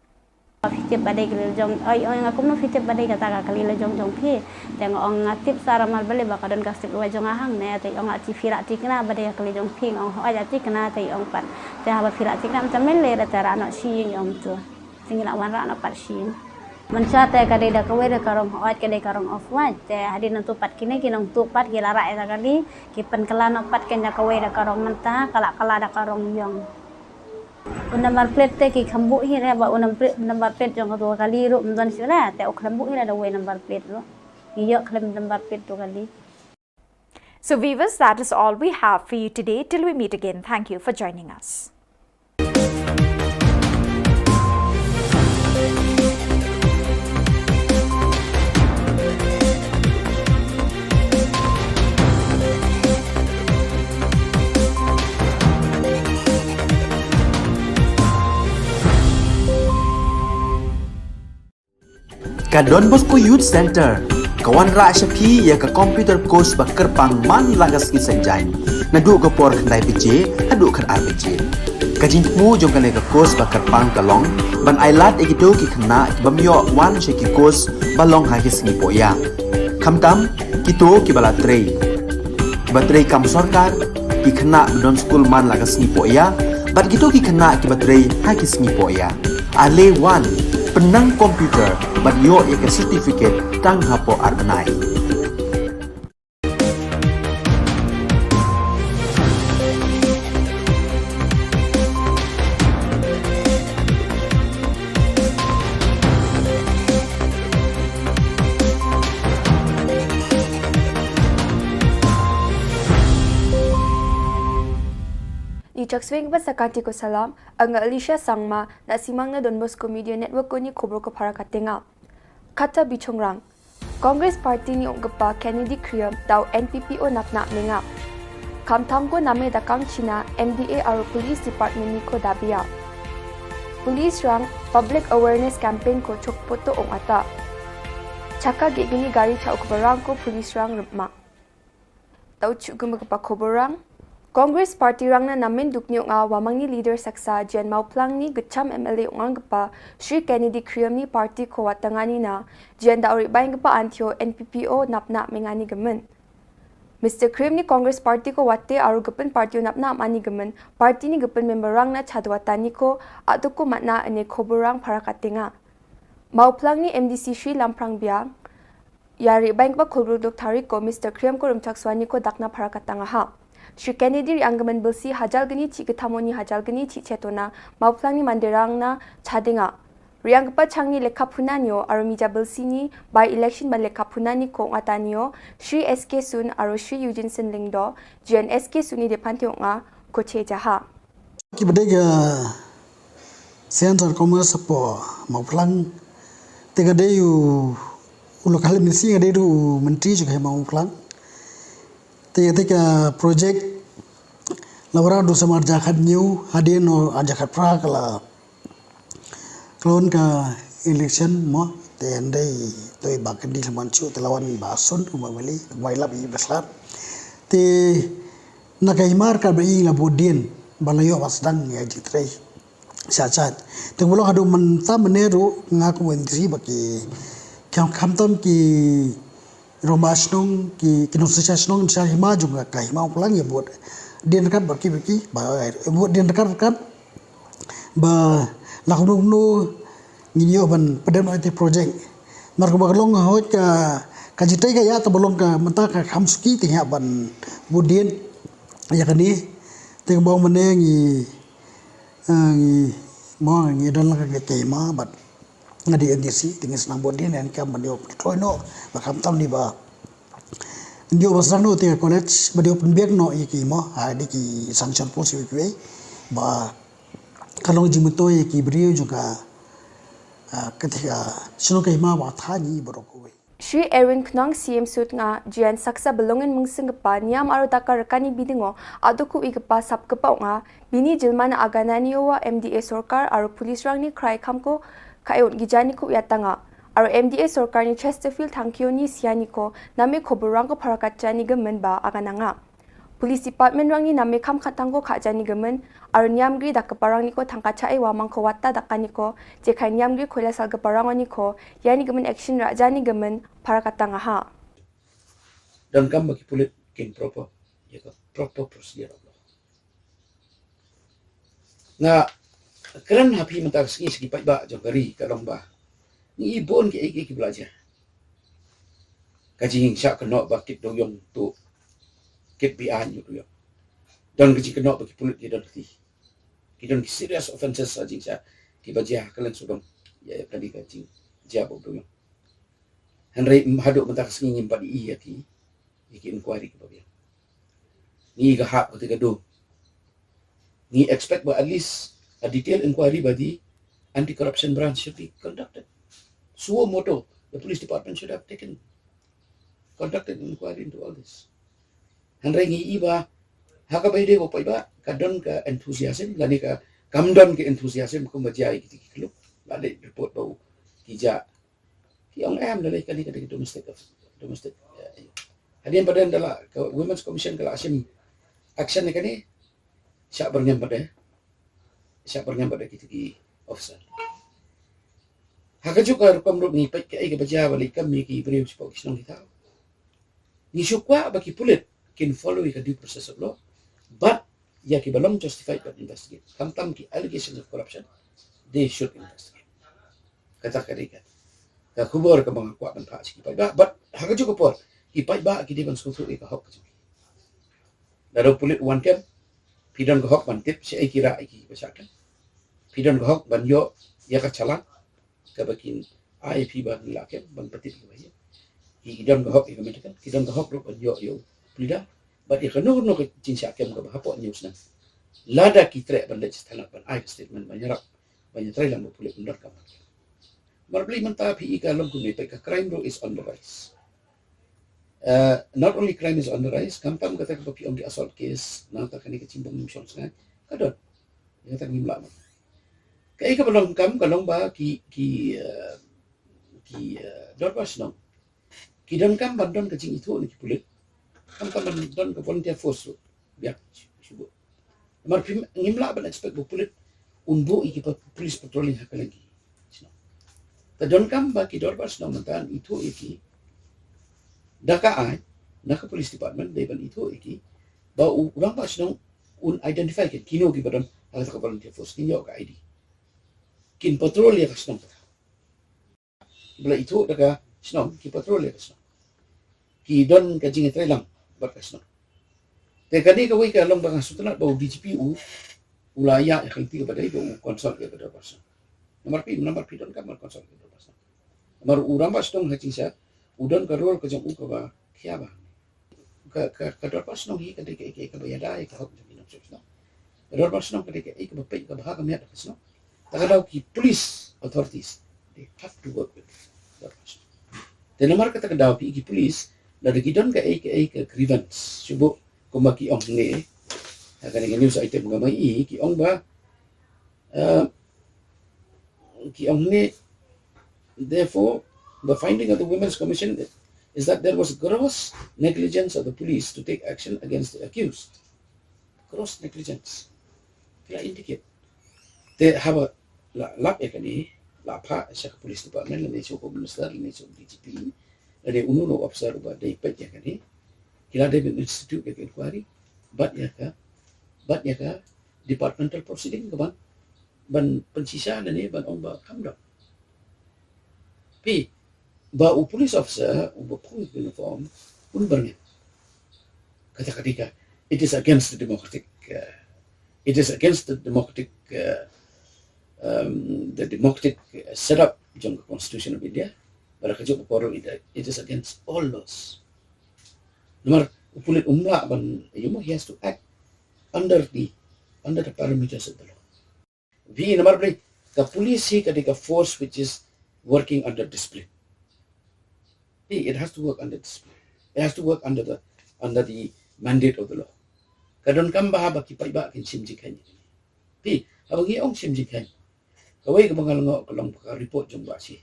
Fitip badai kelil jom, aku mau fitip badai kata kelil jom pi, tengok orang ngatip sara mal beli bakadon kasih luar jong ahang ne, tapi orang ngatip firak tikna badai kelil jom pi, orang aja tikna tapi orang pat, tapi apa firak tikna macam mele dah tera anak si yang tu, tinggal nak warna anak pat si. Mencari kadai dah kawai dah karong white kadai karong off white, tapi hadir nanti pat kini kinong tu pat kila rak dah kali, kipen kelan pat kena kawai dah karong mentah, kalak dah karong yang. Number plate te ki khambuk hi re ba number plate jong dua kali ru mdan sila te ok khambuk hi da way number plate ru iyo khlem number plate to kali. So viewers, that is all we have for you today. Till we meet again, thank you for joining us. Ka Don Bosco Youth Center, kawan rak syapi ya ka computer course bakar pang man lagas ki senjain. Nadu ka por khnai PJ, adu khan RPG. Ka jingmu jong kan ka course bakar pang kalong, ban ailat ekito ki khna ki bamyo wan she ki course balong ha ki singi poya. Khamtam kito ki bala trei. Batrei kam sarkar ki khna don school man lagas singi poya, ban kito ki khna ki batrei ha ki singi poya. Ale wan penang komputer banyo ya certificate tang hapo arbanai. Di Chakswing ba sakati ko salam, ang Alicia Sangma na simang na Don Bosco Media Network ko ni Khubor ko para katenga. Kata bichongrang, Congress Party ni Ogapa Kennedy Kriam daw NPPO napna menga. Kamtam ko name dakang China MDA aro Police Department ni ko dabia. Police rang Public Awareness Campaign ko chokpoto ong ata. Chaka gigini gari cha okbarang ko Police rang rupma. Tau chugum pa Khoborang, Congress Party rang na namin dukniyo nga wamang ni leader saksa Jen Mauplang ni Gacham MLA ungang gapa Sri Kennedy Kriam ni party ko watangani na Jen dauri bayang gapa antyo NPPO napna mengani gemen. Mr. Kriam ni Congress Party ko wate aru gapen party napna mani gemen party ni gapen member rang na chadwatani ko atu ko matna ane Khoborang para katenga. Mauplang ni MDC Sri Lamprang Biang yari bayang gapa Khubor dok tarik ko Mr. Kriam ko rumchakswani ko dakna para katanga ha. Sri Kennedy anggaman belsi hajal geni ci ketamoni hajal geni ci cetona mauplang ni manderang na chadenga. Riang pa changni lekha punanyo aro mija belsi ni by election ba lekha punani ko ngatanyo Sri SK Sun aro Sri Eugene Lingdo Jen SK Suni depante nga ko chejaha. Ki bedega Center Commerce po mauplang tega deyu ulokal misi ngade du menteri juga mauplang. Tiga projek lawara do samar jakat new hadin no ajakat pra kala klon ka election mo tendai toi bakandi lamanchu telawan basun umamali waila bi beslar te nakaimar ka bai la bodin balayo wasdang ya jitrei sachat te mulo hadu menta meneru ngaku menteri baki kam kamtam ki Romasnong ki kinusasnong sa hima juga ka hima pulang ya buat dia dekat berki buat dia dekat ba lakunung no nginyo ban padam IT project marko baglong hot ka jitai ka ya tabolong ka menta ka hamsuki tinya ban budien ya kani ting bong mane ngi mo ngi don ka kema bat ngadi NDC tingis nang bodin en kam bandio toino bakam tam ni ba ndio basano te college badio penbiak no iki mo ha di ki sanction posi we ba kalong jimuto iki brio juga ketika sino kai ma ba thani boroko we Sri Erwin Knong CM Sut nga Jen saksa belongen mungseng pa niam aro takar rekani bidingo aduku igpa sapkapa nga bini jilmana aganani wa MDA Sarkar aro police rang ni cry kamko kayon gijani ko yatanga aro MDA Sarkar ni Chesterfield thankyo ni siani ko name Khoborang ko parakachani gemen ba agananga Police Department rang ni name kam khatango khajani gemen aro niamgri dakaparang ni ko thangkachai wamang ko watta dakani ko jekai niamgri kholasal gaparang ni ko yani gemen action rajani gemen parakatanga ha Dan kam bagi pulit kin proper ya proper procedure nga keren hapi mentak segi pai ba jogari ka long ba ni ibon ki belajar kaji syak kena bakit doyong tu kit bian yu yo dan kaji kena bagi pulit ki don ki don serious offenses aji sya ki bajah kalen sudong ya tadi kaji jabo doyong Henry haduk mentak segi nyimpan iya ki inquiry ke babian ni ga hak ketika do ni expect but at least a detailed inquiry by the anti-corruption branch should be conducted. Suo moto, the police department should have conducted an inquiry into all this. Henry ngi iba haka bayde ko paiba kadon ka enthusiasm lani ka kamdon ke enthusiasm ko majai ki klub lani report bau kija ki ong am lani kali kali domestic hadian badan dala women's commission kala asim action ni kani siap bernyam pada kita ki officer. Haka juga rupam rup ni pek kai ke baja balik kami ki beri support kisnong kita. Ni syukwa bagi pulit can follow the due process of law, but ya ki belum justified but investigate. Tam ki allegations of corruption, they should investigate. Kata kadika. Ka Khubor ka mga kwa ban pa si pai ba, but haka juga por ki pai ba ki di ban susu ka hok. Lalu pulit one camp Pidon gahok ban tip si kira iki pasakan. Pidon gahok ban yo ya ka chalan ka bakin IP ban lakem ban patip ba ya. Pidon gahok ik metekan. Pidon gahok ban yo plida. But ikano no ka cinsa kem ka hapo news na. lada kitre ban lech thalak ban ai statement banyak try lang pulit undar ka marbli manta pi ka long kuni pe ka crime ro is on the rise. Not only crime is on the rise, kampam kata ka pi on the assault case na ta kani ka cimbong nim shons ngai kadon ya ta nim lama kai ka balong kam kalong ba ki dorbas no ki don kam bandon ka cing itu ni ki pulit kam bandon ka volunteer force ro biak subo mar pim ngimla ban expect bu pulit unbo iki police patrolling hak lagi ta don kam ba ki dorbas no mantan itu iki daka ai naka police department they ban itu iki ba urang pas no un identify ke kino ki badon ala ka volunteer force kinyo ka ID kin patrol ya kasno bla itu daga sno ki patrol ya kasno ki don ka jing trelang ba kasno te kani ka wi ka long ba sutna ba DGPU ulaya ya kalti ka badai ba consult ya kada pas nomor pi don ka mar consult ya pas nomor urang pas dong ha sa udon ka rol ka jang u ka ba kya ba ka dor pas no hi ka de ka ba ya dai ka hok jang no sno ka dor pas no ka de ka ba pe ka ba ka me ta sno ta ki police authorities they have to work with dor pas te nomor ka ta daw ki police la de gidon ka grievance subo ko maki ong nge ka ni news item nga mai ki ong ba ki ong nge therefore the finding of the Women's Commission is that there was gross negligence of the police to take action against the accused. Gross negligence. Kaya indicate. They have a lap ekani, lapa sa police department, na so home minister, na so DGP, na de ununo officer ba de pet yakani. Kila de institute ke inquiry, but yaka departmental proceeding ka ban pensisa na ni ban ong ba kamda. Pi ba police officer ba police uniform unbarnya kata ketika it is against the democratic setup jong constitution of India para kajo poro it is against all laws nomor police umla ban he has to act under the parameters of the law vi nomor play the police ketika force which is working under discipline. It has to work under discipline. It has to work under the mandate of the law. Kadon kam ba ki pai ba kin simji kan. Pi abangi ong simji kan. Kawai ka bangal ngo kalong ka report jong ba si.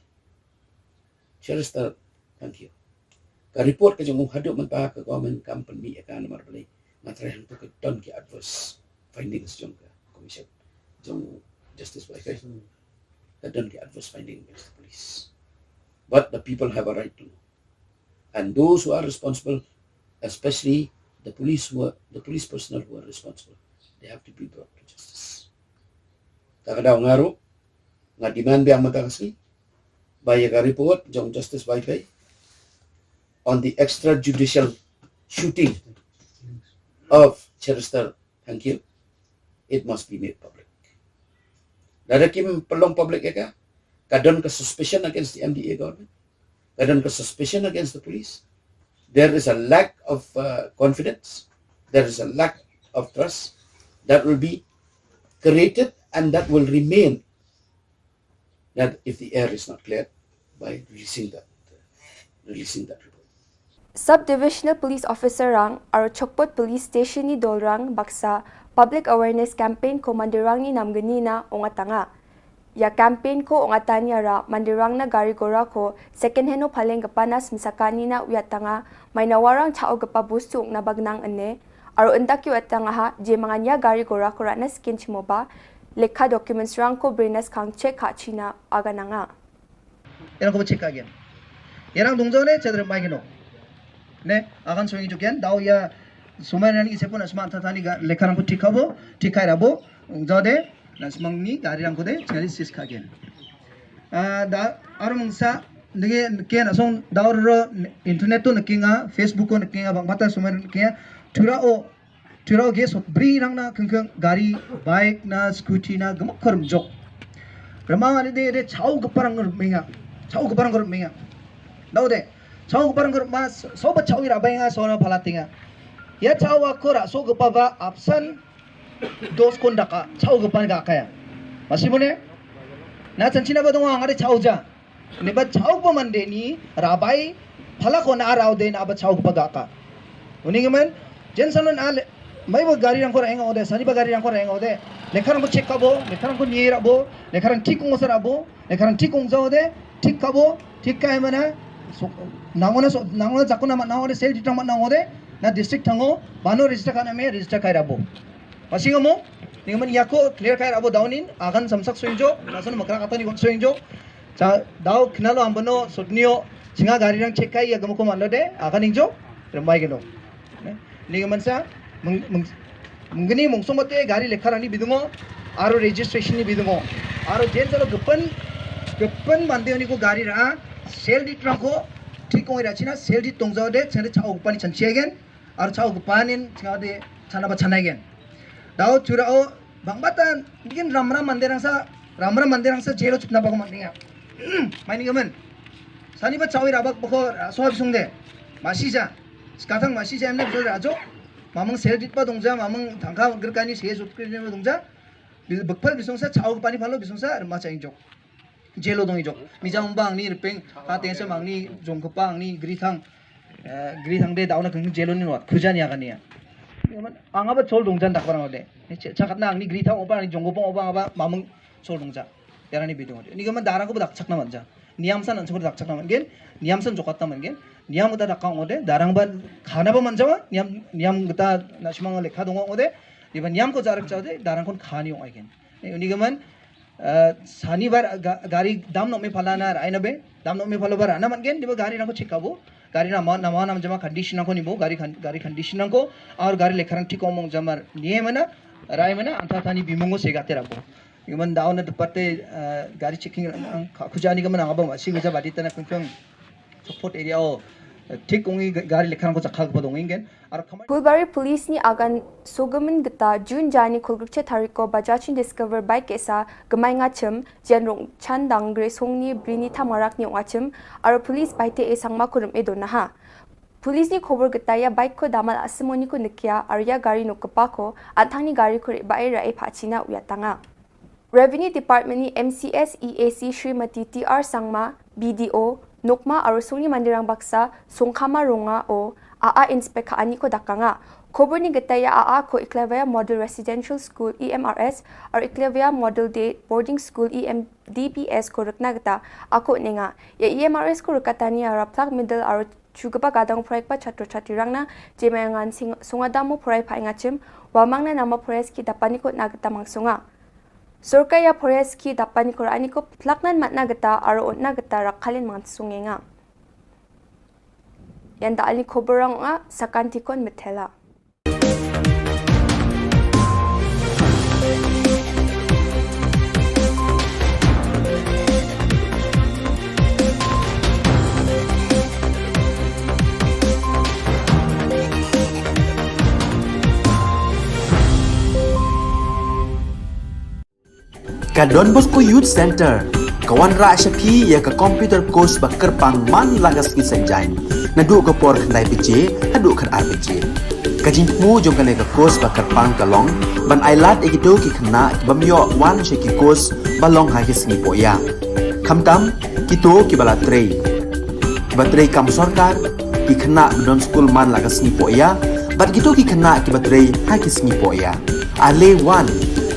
Chester, thank you. Ka report ka jong hadu man pa ka government company ka namar bali. Matrahan to ka don ki adverse findings jong ka commission. Jong justice by ka. Kadon ki adverse finding against the police. But the people have a right to know. And those who are responsible, especially the police personnel who are responsible, they have to be brought to justice. Takadaw ngaro, nga demand biyang matakasli, baya ka report, jong justice wifi, on the extrajudicial shooting of Chester, thank you, it must be made public. Dadakim pelong public ka, kadon ka suspicion against the MDA government, kadon ka suspicion against the police. There is a lack of confidence. There is a lack of trust that will be created and that will remain. That if the air is not cleared by releasing that report. Sub-Divisional Police Officer rang aro Chokpot Police Station ni Dolrang baksa Public Awareness Campaign ko mandirang ni namgani na ongatanga. Ya campaign ko ongatanya ra mandirang na gari gora ko second hand no paleng kapanas misakani na uyatanga may nawarang chao gapa busung na bagnang ane aro endakyo atanga ha je manganya gari gora ko ra na skin chimoba lekha documents rang ko brenas kang check ha china agananga. Yang ko check again. Yang 동전에 제대로 마이기노. 네, 아간 소용이 좋겐 나오야 수만하니 세포나 스마트 타니가 레카랑 부 틱하고 틱하이라보 저데 나스망니 가리랑 고데 제리시스 카겐. 다 아르몽사 nge ken asong dauro internet to nakinga facebook ko nakinga bang mata suman nakinga thura ge so bri rang na keng gari bike na scooty na gam kharm jok ramang ani de chau gaparang menga daude chau gaparang ma so ba chau ira benga so na phalatinga ya chau akora so gapava option dos kon daka chau gapan ga kaya masimone na chanchina ba dong angare chau ja ne ba chau pa mande ni rabai phala ko na raw de na ba chau pa ga ka uning men jensalon al mai ba gari rang ko rang ode sani ba gari rang ko rang ode lekharang ko check kabo lekharang ko nier abo lekharang tik kong sar abo lekharang tik kong ja ode tik kabo tik kai mana nangona jakuna ma nangode sel ditang ma nangode na district thango bano register kana me register kai rabo masingamo ningaman yako clear kai rabo downin agan samsak soinjo nasan makra kata ni soinjo cha daw khnalo ambano sotnio singa gari rang check kai ya gamko manode agan injo rembai geno ningaman sa mungani mungsong mate gari lekharani bidungo aro registration ni bidungo aro jensalo gepan mandeoni ko gari ra sel dit rangko ठीक कोई राचिना सेल दी तोंजाओ दे चंदे चाओ गुपानी चंची अगेन और चाओ गुपानिन चिंगा दे चना बा चना अगेन दाओ चुराओ बंगबाता बिगिन रामरा मंदिरांसा जेलो चुपना बागो मंदिया माइनिंग गमन सानी बा चाओ राबक बको सोहाब सुंगदे मासीजा स्काथांग मासीजा एमने बिदो राजो मामंग सेल दित बा दोंजा मामंग थांखा गरकानी से जुटक्रिने दोंजा बकफल बिसंसा चाओ गुपानी फालो बिसंसा रमा चाइंजो जेलो दong ijok mijang bang ni repeng ka tensa mang ni jong khapang ni grithang de dauna khang jelo ni wat khujani agani ya anga ba chol dongjan dak barang ode chakatna ang ni grithang oba ni jong gopong oba aba mamung chol dongja yarani bidong ode ni gaman darang ko dak chakna manja niam san ansur dak chakna mangen niam san jokatna mangen niam gata dak ode darang ba khana ba manjawa niam gata nasmang lekha dong ode iba niam ko jarak chade darang kon khani ong again ni gaman शनिवार गाड़ी दाम नो में फलाना आइना बे दाम नो में फलो बर आना मन गेन दिबो गाड़ी ना को चिकाबो गाड़ी ना नाम जमा कंडीशन को निबो गाड़ी कंडीशन को और गाड़ी लेखरंग ठीक ओमंग जमर निये मना राय मना अंता थानी बिमंगो से गाते रबो यमन दाव न दुपते गाड़ी चेकिंग खुजानी गमन आबो मासी गजा बादी तना पंचंग सपोर्ट एरिया ओ ठीक कोंगी गाड़ी लेखरंग को चखा को दोंगिंगेन और फुलबारी पुलिस नि आगान सोगमन गता जून जानी खुलगुचे थारिको बजाचिन डिस्कवर बाइक केसा गमाइंगा छम जेनरों छान दांग्रे सोंगनी ब्रिनी थामाराक नि वाचम और पुलिस बाइते ए सांगमा खुरम ए दोना पुलिस नि खबर गता या बाइक को दामल असमोनी को निकिया और या गाड़ी नो कपा को आथांगनी गाड़ी को बाइ राइ फाचिना उयातांगा रेवेन्यू डिपार्टमेंट नि MCS EAC श्रीमती TR सांगमा BDO नोकमा और सोनी मंदिरांग बक्सा सोंखामा रोंगा ओ AA इंस्पेक्टर अनि को दकांगा खबरनी गताया AA को इक्लेविया मॉडल रेसिडेंशियल स्कूल EMRS और इक्लेविया model day boarding school EMDPS को रखना गता आको नेगा या EMRS को रकतानी और प्लग मिडल और चुगपा गादंग फ्राइकपा छात्र छात्री रंगना जेमायांगान सोंगादामो फ्राइ फाइंगाचिम वामांगना नामा फॉरेस्ट की दपानी को नागता मांगसोंगा सरकार या फॉरेस्ट की दपानी को रानी को प्लगनन मतना गता और ओतना गता रखालिन मांगसोंगेगा Yanda ali khoborang a sakantikon methela. Ka Don Bosco Youth Center kawan ra syapi ya ka computer course bakar pang man lagas ki sanjain nadu ka por khnai pije hadu khan RPG kajing mu jong ka ka course bakar pang kalong ban ailat egito ki khna bamyo wan she ki course balong ha ki sni poya khamtam kito ki bala trei batrei kam sarkar ki khna don school man lagas ni poya bat gito ki khna ki batrei ha ki sni poya ale wan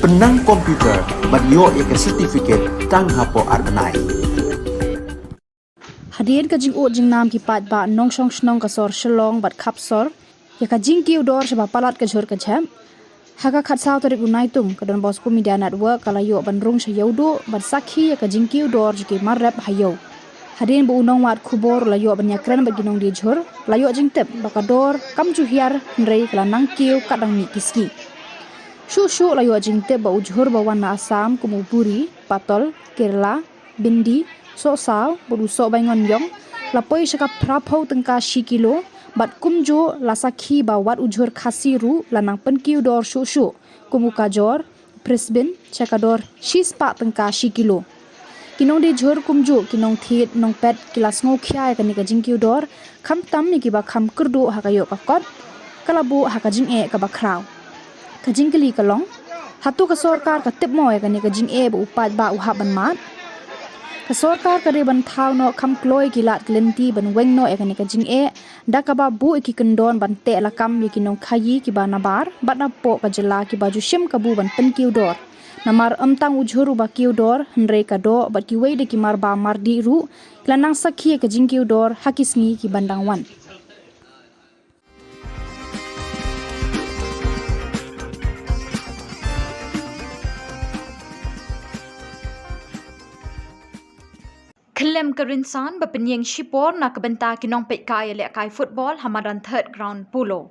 penang komputer bat yo ek certificate tang hapo arbanai Hadian ka jing o jing nam ki pat ba nong shong shnong ka sor Shillong bat khap sor ya ka jing ki udor shaba palat ka jhor ka jam haka khat saw tarik unai tum ka Don Bosco Media Network kala yo ban rung sha yodo bat sakhi ya ka jing ki udor ki marrap hayo Hadian bu unong wat khubor la yo ban yakran ba ginong di jhor la yo jing tep ba ka dor kam ju hiar nrei kala nang kiu kadang ni kiski Shu la yo jing tep ba ujhor ba wan Assam kumuburi Patol Kerala Bindi so saw bodu so bangon yong lapoi shaka prapho tengka shi kilo bat kumjo la sakhi ba wat ujhor khasiru lanang penkiu dor shu kumuka jor Brisbane chakador shispa tengka shi kilo kinong de jhor kumjo kinong thit nong pet kilas ngo khya ka ni ka jingkiu dor kham tam ni ki ba kham kurdu ha ka yo ka kot kalabu ha ka jing e ka ba kraw kajing keli kalong hatu ka sorkar ka tip moy ka ni kajing e bu upat ba u haban mat ka sorkar ka reban thau no kham kloi kilat klenti ban weng no e ka ni kajing e da ka ba bu ki kendon ban te la kam yi ki nong khayi ki ba na bar bat na po ka jela ki ba ju shim ka bu ban pen kiu dor namar amtang ujhuru ba kiu dor hnre ka do bat ki wei de ki mar ba mar di ru lanang sakhi ka jing kiu dor hakisngi ki bandang wan Kelem kerinsan berpenyeng Khubor Na Ka kinong pek kai le kai football hamadan third ground pulo.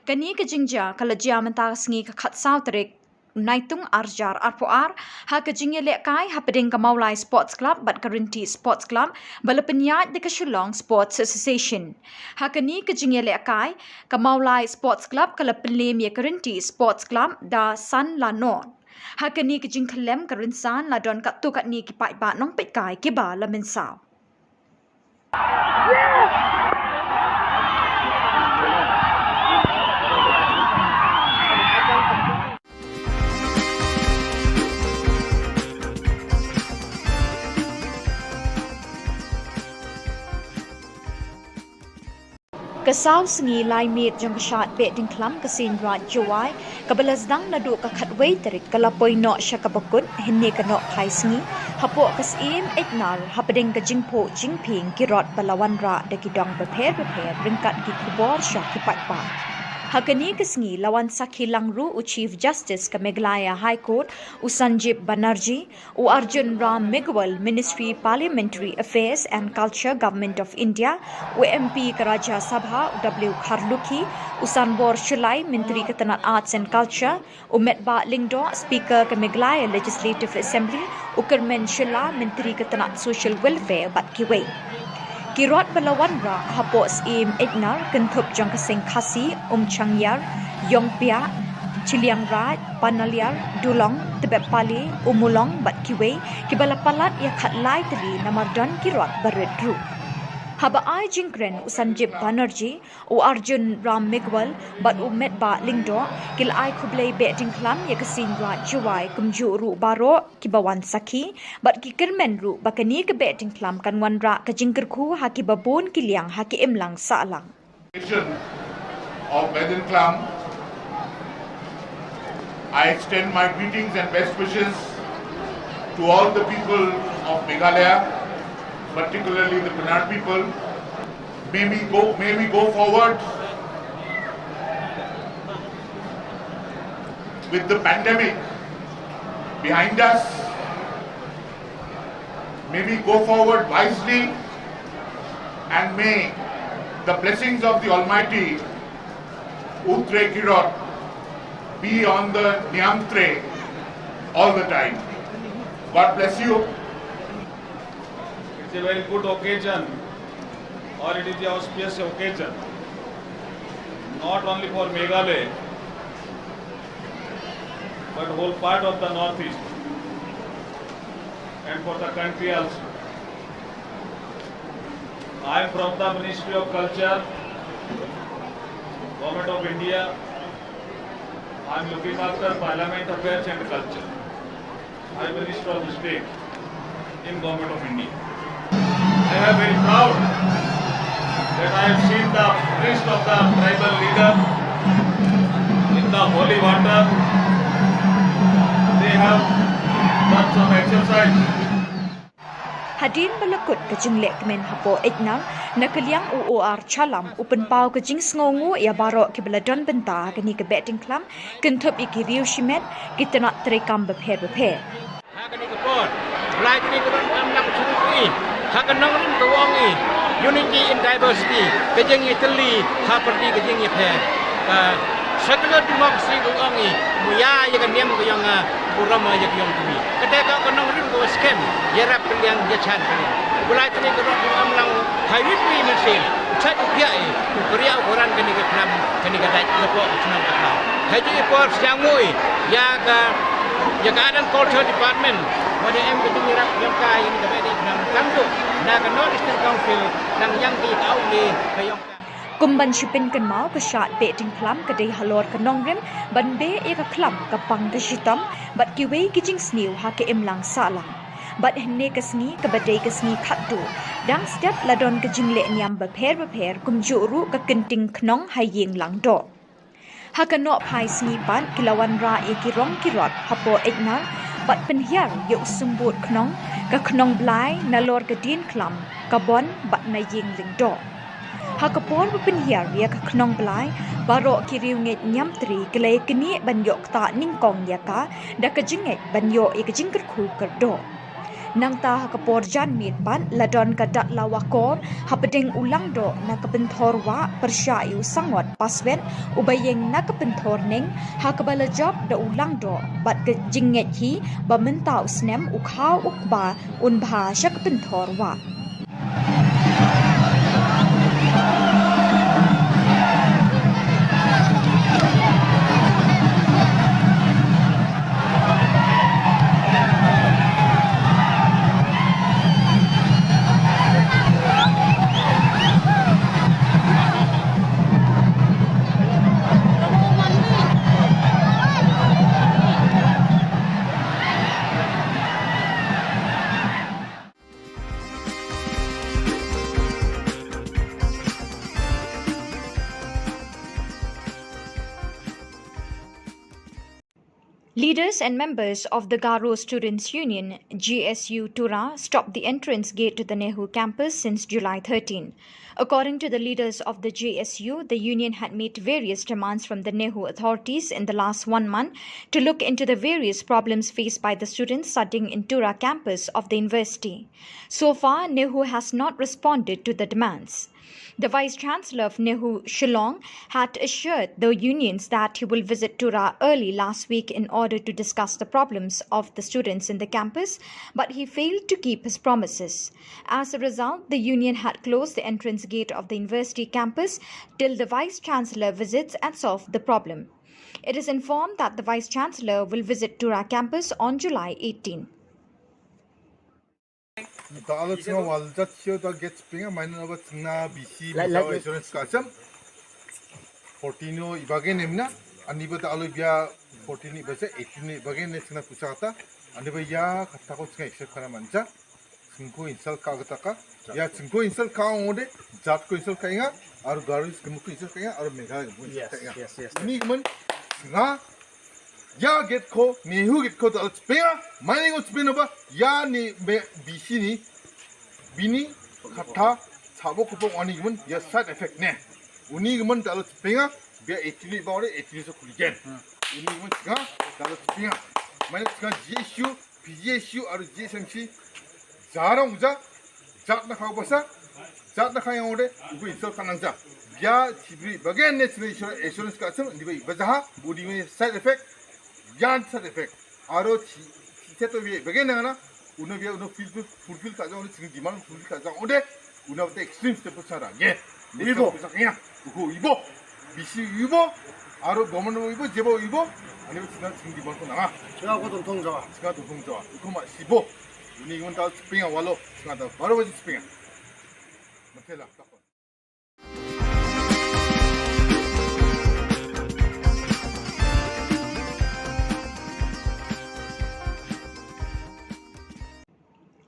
Kani ke jingja kala jia mentang sengi ka khat sau terik naitung arjar arpoar ha ke jingye le kai ha peding ka maulai sports club bat karinti sports club bala penyat de ka Shillong Sports Association. Ha kani ke jingye le kai ka maulai sports club kala pelem ye karinti sports club da san la non. Hakani ke jing kelem ka rinsan la don kat tu kat ni ki pai ba nong pet kai ki ba la men sao. Kasau sengi lai mit jong kashat bet ding klam kasin rat jawai kabalas dang nadu ka khatwei terik kalapoi no shakabakut hinne ka no khai sengi hapo kas im eknal hapading ka jingpo jingping kirot balawan ra de kidong beper ringkat ki khubor sha ki patpa Hakani kesengi lawan Sakhi Langru u Chief Justice ke Meghalaya High Court u Sanjib Banerjee u Arjun Ram Meghwal Ministry Parliamentary Affairs and Culture Government of India u MP ke Rajya Sabha u W Kharlukhi u Sanbor Shulai Menteri Ketenat Arts and Culture u Metba Lingdo Speaker ke Meghalaya Legislative Assembly u Kermen Shilla Menteri Ketenat Social Welfare Bat Kiwei Kirot balawan ra hapos im ignar kentup jang kasing khasi changyar yongpia chiliang raj panaliar dulong tebepali umulong bat kiwei kibala palat ya khatlai tali namardan kirot baredru haba ai jingkren usanjib banerjee u Arjun Ram Meghwal bat u Metba Lingdo kil ai khublei beting klam ya kasin ra juwai kumju ru baro kibawan sakhi bat ki kermen ru bakani ke beting klam kanwan ra ka jingker khu haki babon kiliang haki emlang salang of Bedin Klam, I extend my greetings and best wishes to all the people of Meghalaya, particularly the Kannada people. May we go forward with the pandemic behind us. May we go forward wisely, and may the blessings of the Almighty Utre Kirot be on the Nyamtre all the time. God bless you. It's a very good occasion, or it is the auspicious occasion, not only for Meghalaya, but whole part of the Northeast and for the country also. I am from the Ministry of Culture, Government of India. I am looking after Parliament Affairs and Culture. I am Minister of the State in Government of India. I am very proud that I have seen the priest of the tribal leader in the holy water. They have done some exercise. Hadin balakut ke jinglek men hapo eknal nakaliang UOR chalam upen pau ke jing sngongu ya baro ke beladon benta ke ni ke betting klam kentup iki riu shimet kita nak terekam beper Hakani ke port like ni ke am nak churi hakanang rin tuwangi unity in diversity ke jing Italy ha perti ke jing pe secular democracy tuwangi muya ya kan niam ke yang purama ya yang tumi ketika kanang rin ko scam ya rap yang ya chan mulai ni ke am lang hybrid ni mesin chat dia korea orang ke ni ke pram ke ni ke dai lepo senang kata haji port yang mui ya ka adan culture department pada em ke ni rap yang kai ni ke dai pram kantu na ke north eastern council nang yang di tau ni ke yang Kumban shipin kan mau ka shat beting klam ka dei halor ka nongrim ban be e ka klam ka pang ka shitam bat ki wei ki jing sniu ha ka imlang salang. Bat henne ka sngi ka badai ka sngi khattu dang step ladon ka jing le nyam ba pher kum juru ka kinting knong hai yeng lang do. Ha ka no phai sngi ban kilawan ra e ki rong ki rot hapo eknar bat penhiar yo sumbut knong ka knong blai na lor ka din klam ka bon bat na yeng ling do. Hakapor berpenhiar ya ke knong belai barok kiriu nget nyam tri kelai keni banyok ta ningkong ya ka da ke jenget banyok e ke jingker khu kerdo nang ta hakapor jan mit ban ladon ka dat lawakor hapedeng ulang do na ke bentor wa persyayu sangot paswen ubayeng na ke bentor neng hakabala job da ulang do bat ke jinget hi ba mentau snem ukhau ukba unbha syak bentor wa. Leaders and members of the Garo Students' Union, GSU Tura, stopped the entrance gate to the Nehu campus since July 13. According to the leaders of the GSU, the union had made various demands from the Nehu authorities in the last 1 month to look into the various problems faced by the students studying in Tura campus of the university. So far, Nehu has not responded to the demands. The Vice-Chancellor of Nehu, Shillong, had assured the unions that he will visit Tura early last week in order to discuss the problems of the students in the campus, but he failed to keep his promises. As a result, the union had closed the entrance gate of the university campus till the Vice-Chancellor visits and solves the problem. It is informed that the Vice-Chancellor will visit Tura campus on July 18. The Alexander Waldat show the gets ping a minor of Tina BC insurance custom 14 Ibagan Emna, and Niba Alubia 14 Ibasa 18 Ibagan Nesna Kusata, and the Ya Katako except Karamancha, Sinko insel Kagataka, Ya Sinko insel Kaonde, Zatko insel Kanga, or Garis Kamuku insel Kanga, or Mega. Yes. Nigman, Singa. Ya get ko Nehu get ko the spare mining of spinova ya ni bishini bini kata sabo kupong onigman ya side effect ne unigman the spinga be actually about it actually so kuligen unigman ga the spinga mane ga GSU PGSU or GSMC jarong ja jat na khau basa jat na khayang ode ugu insol kanangja ya chibri bagen national insurance ka sam ndibai bazaha body me side effect Yan side effect. Aro to be begin na uno be uno fulfill ka jang uno demand fulfill ka jang ode uno the extreme step sara ye ibo sakya uko ibo bisi ibo aro government ibo jebo ibo ani sina demand ko na sina ko dong jawa uko ma sibo uni igon ta spinga walo sina da baro baji spinga matela.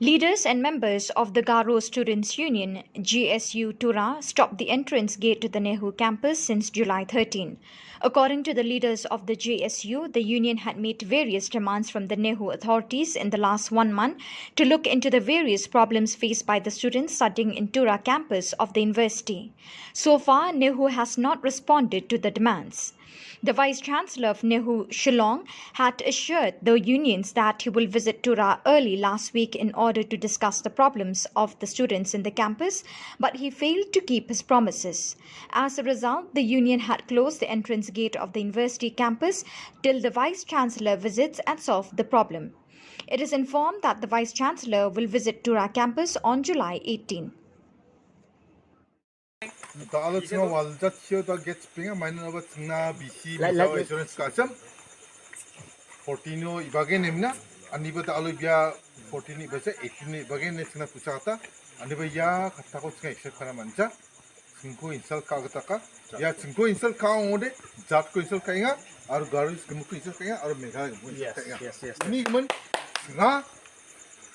Leaders and members of the Garo Students' Union, GSU Tura, stopped the entrance gate to the Nehu campus since July 13. According to the leaders of the GSU, the union had made various demands from the Nehu authorities in the last 1 month to look into the various problems faced by the students studying in Tura campus of the university. So far, Nehu has not responded to the demands. The Vice-Chancellor of Nehu, Shillong, had assured the unions that he will visit Tura early last week in order to discuss the problems of the students in the campus, but he failed to keep his promises. As a result, the union had closed the entrance gate of the university campus till the Vice-Chancellor visits and solves the problem. It is informed that the Vice-Chancellor will visit Tura campus on July 18. The Alexander Waldat show the gets ping a minor of Tina BC insurance custom 14 Ibagan Emna, and Niba Alubia 14 Ibasa 18 Ibagan Nesna Kusata, and the Ya Katako except Karamancha, 증거 인설 까겠다까 야 증거 인설 까오데 잡고 인설 까잉아 아로 가르스 그먹고 인설 까잉아 아로 메가 뭐 인설 까잉아 ini kemen nga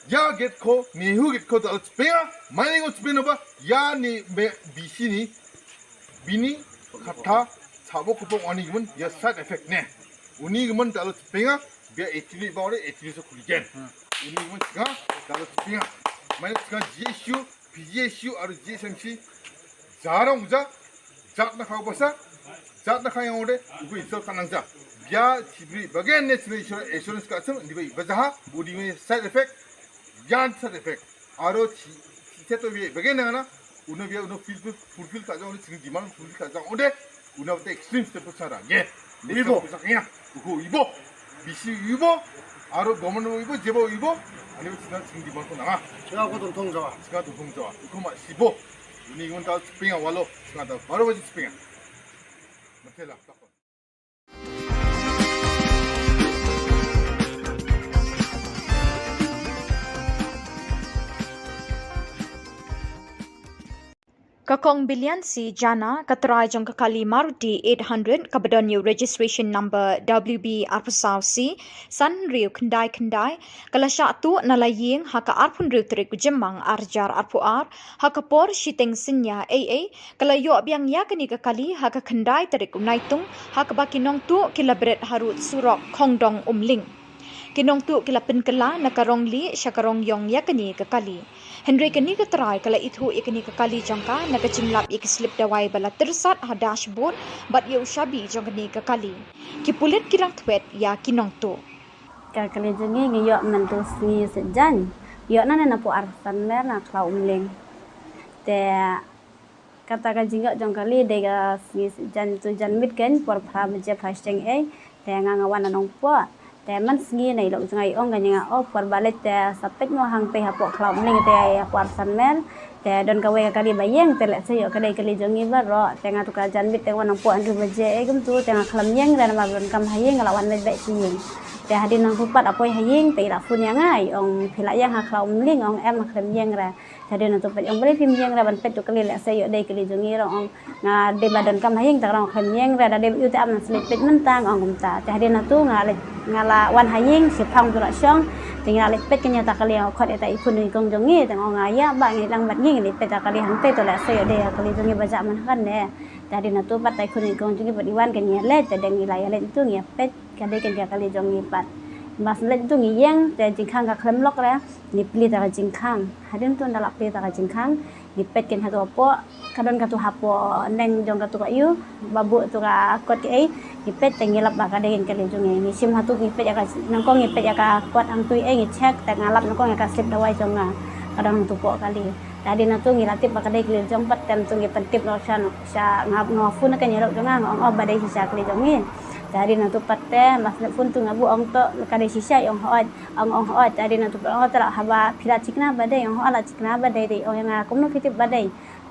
ya get ko ni hu get ko dal spea mai ngo spea ba ya ni bisi ni bini kata sabo ko pong ani kemen ya side effect ne uni kemen dal spea bia actually ba ore actually so kuligen uni kemen nga dal spea mai nga gshu pgshu aru gsmc jarang uja jat na khau basa jat na khayang ore ibu isol kanangja ya cibri bagian national insurance ka asam dibai bazaha budi me side effect yan side effect aro seto be bagian na una be una fulfill ka jang ni demand fulfill ka jang ode una te extreme step sara ye ibo sakya uko ibo bisi ibo aro government ibo jebo ibo ani sina demand ko na 제가 고 동통자와 siga 동자 uko ma sibo uni gon ta spinga walo siga ta baro baji spinga matela Kakong bilian si Jana katrai jong kakali Maruti 800 kabadonyo registration number WB Arpasau C San Riu Kendai kalasya tu nalaying haka arpun riu terik jemang arjar arpuar haka por shiteng sinya AA kalayo abyang yakani kakali haka Kendai terik naitung haka bakinong tu kilabret harut surok kongdong umling kinong tu kilapin kala nakarong li syakarong yong yakani kakali Henry kani katrai kala itu ikani kakali jangka nakacimlap ikislip dawai bala tersat ha dashboard bat ye ushabi jangkani kakali kipulit kirang twet ya kinong tu kakali jengi ngiyok mentu sni sejan yok nana napu arsan mer na klau umling te kata ka jingok jangkali dega sni sejan tu jan mit ken por phra je phasteng e te ngangawan nong po te man sngi nei lo jangai ong ganya o por balet te sapek no hang pe hapo klau umling te por san mer te don ka we kali bayeng te le se yo kali kali jongi ba ro te nga tu ka jan mit te wan po andu baje e gum tu te nga khlam yeng dan ma don kam hayeng lawan le be sing te hadin nang pupat apoi hayeng te ra fun yang ai ong phila yang ha klau umling ong em khlam yeng ra hadin nang tu pet ong beli pim yeng ra ban pet tu kali le se yo dei kali jongi ro ong nga de badan kam hayeng ta ro khlam yeng ra da de yu te am slip pet mentang ong gum ta te hadin nang tu ngala wan haying sipang tu syong tinggal lepet kenya tak kali khot eta ipun ni kong jongi tang ngaya ba ngi lang bat ngi lepet tak kali han pe to la se de kali jongi baja man kan ne tadi na tu pat tai kun kong jongi bat iwan kenya le te deng ilai le tu ngi pet kade kenya kali jongi pat mas le tu ngi yang te jingkhang ka khlem lok ra ni pli ta jingkhang hadin tu ndalak pli ta jingkhang ni pet ken hatu po kadon ka tu hapo neng jong ka tu ka yu babu tu ka kot ke ni pet tengilap ba kade kali jongi ni sim hatu ni pet ya ka nangkong ni pet ya ka kot ang tu ngi check ta ngalap nangkong ya ka slip dawai jonga kadang tu po kali tadi na tu ngi latip ba kade kali jong pat tem tu ngi pentip no sha ngap no fun ka nyelok jonga ngong badai sisa kali jongi tadi na tu patte mas fun tu ngabu ong to kade sisa ong hoat tadi na tu ong tra haba phila chikna badai ong ala chikna badai de ong yang akum no fitip badai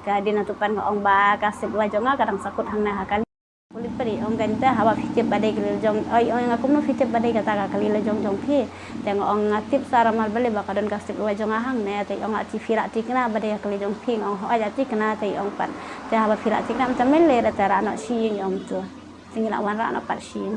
kade na tu pan ong ba ka sip wa jonga kadang sakut hang na hakali kulit peri ong ganta hawa fitip badai kali jong oi ong akum no fitip badai kata kali le jong phi teng ong ngatip sara mal bale ba kadon ka sip wa jonga hang ne te ong ati fira tikna badai kali jong phi ong ho aja tikna te ong pan te hawa fira tikna macam mele ra tara no shi ong tu tinggal wan ra no pat shin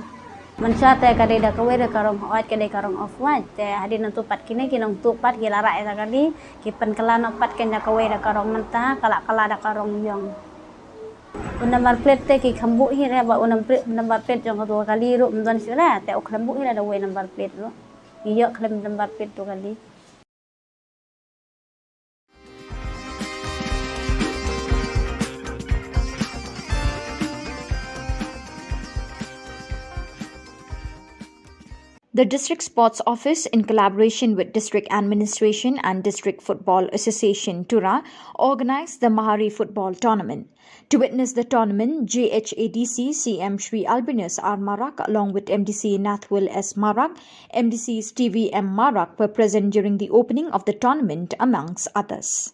mancha te kade da kawe da karong hoat kade karong off wat te hadin tu pat kini kinong tu pat gila ra eta kali kipen kala no pat ken da kawe da karong mentah kala da karong yong number plate te ki khambu hi ra ba number plate jong tu kali ru mdon sira te ok khambu hi da we number plate ro iyo khlem number plate tu kali The District Sports Office, in collaboration with District Administration and District Football Association, Tura, organised the Mahari Football Tournament. To witness the tournament, JHADC CM Shri Albinus R. Marak, along with MDC Nathwil S. Marak, MDC Stevie M. Marak, were present during the opening of the tournament, amongst others.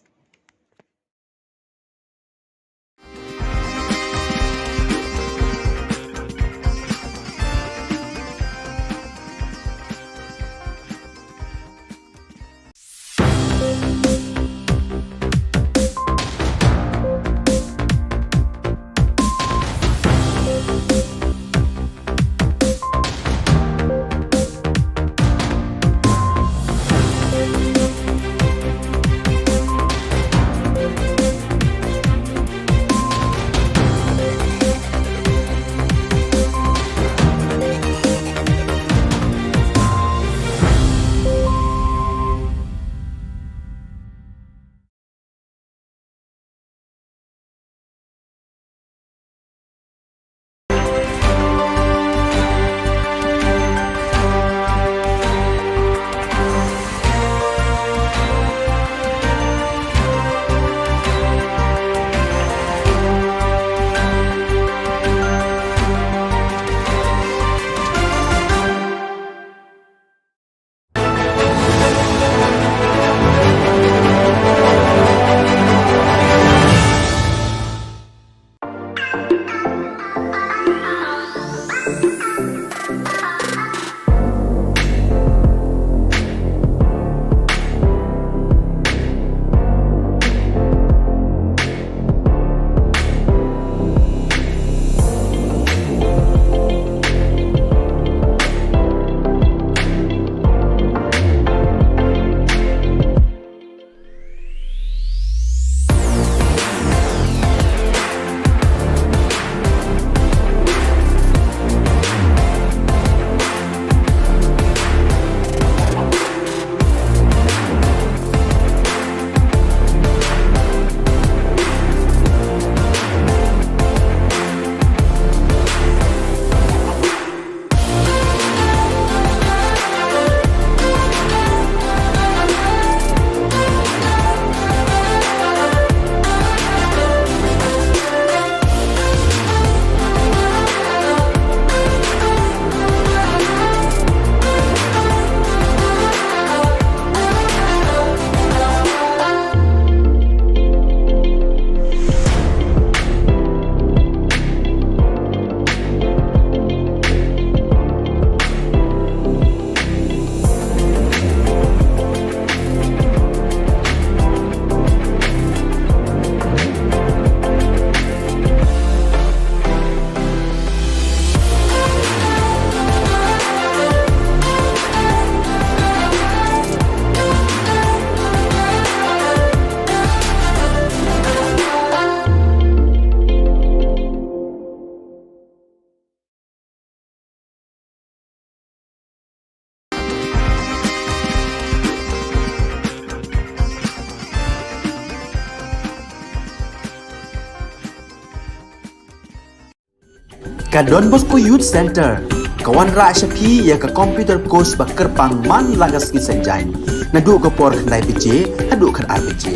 ka Don Bosco Youth Center kawan ra syapi ya ka computer course ba kerpang man lagas ki senjai nadu ka por khnai bije hadu khan arbije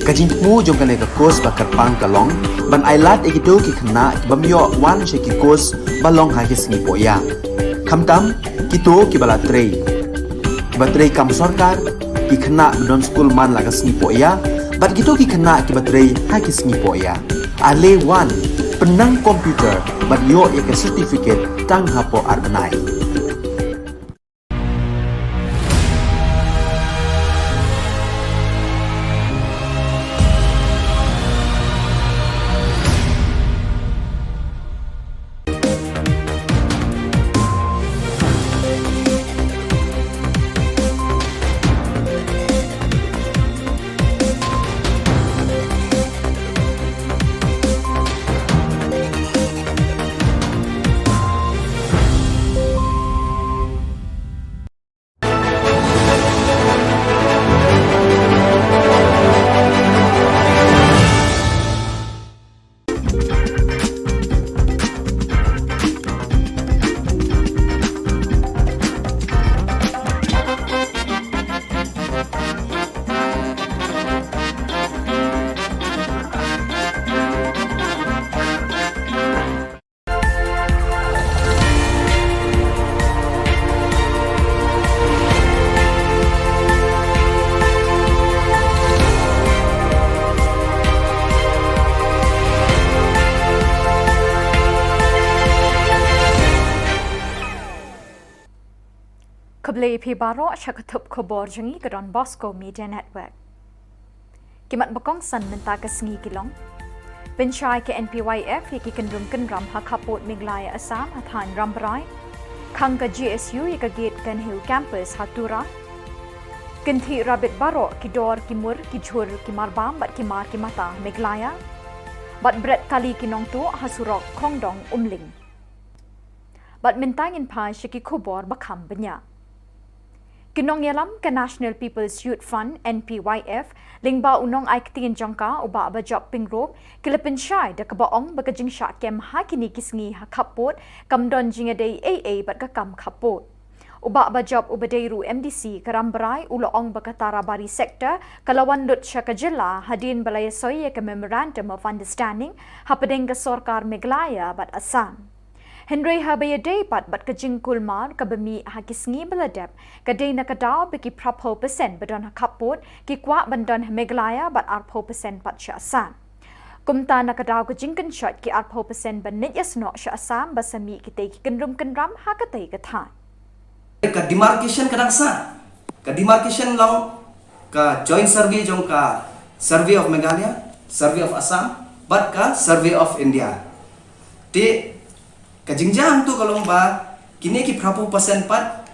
kajing mu jong kan ka course ba kerpang kalong ban ailat ekito ki khna bamyo wan she ki course balong ha ki sngi poya khamtam kito ki bala trei batrei kam sarkar ki khna don school man lagas sngi poya bat kito ki khna ki batrei ha ki sngi poya ale wan penang komputer bat yo ya ke certificate tang hapo arbenai Kebeli pibaro syakatup khubor jengi ke Don Bosco Media Network. Kimat bakong san menta ke sengi kilong. Pencai ke NPYF yaki kendrum hakaput miglaya Assam hathan ramberai. Kang ke GSU yaka gate kan hill campus hatura. Kenti rabit baro ki dor ki mur ki jhur ki marbam bat ki mar ki mata miglaya. Bat bret kali kinong tu hasurok kongdong umling. Bat mentangin pa syaki khubor bakam benya. Kinong yalam ke National People's Youth Fund NPYF lingba unong ai ketin jangka uba bajop pingrop kilapin syai da kabaong bagajing syak kem hakini kisngi hakapot kamdon jingade AA bat kakam kapot uba bajop ubadeiru MDC karamberai uloong bakatara bari sektor kalawan lut syaka jilla hadin balaya soye ke memorandum of understanding hapadeng ke sorkar Meghalaya bat Assam. Henry habaya day bat kajing kulmar kabami hakisngi beladap kadai nakadaw biki prapo persen badon hakapot ki kwa bandon Meghalaya bat arpo persen bat Assam. Kumta nakadaw kajing kenshot ki arpo persen banit yasno Assam basami kitay ki kenram hakatay kathan. Ka demarcation kadang sa ka demarcation long ka joint survey jong ka survey of Meghalaya, survey of Assam, bat ka survey of India. Ti kajingjang tu kalau ba kini ki prapu persen pat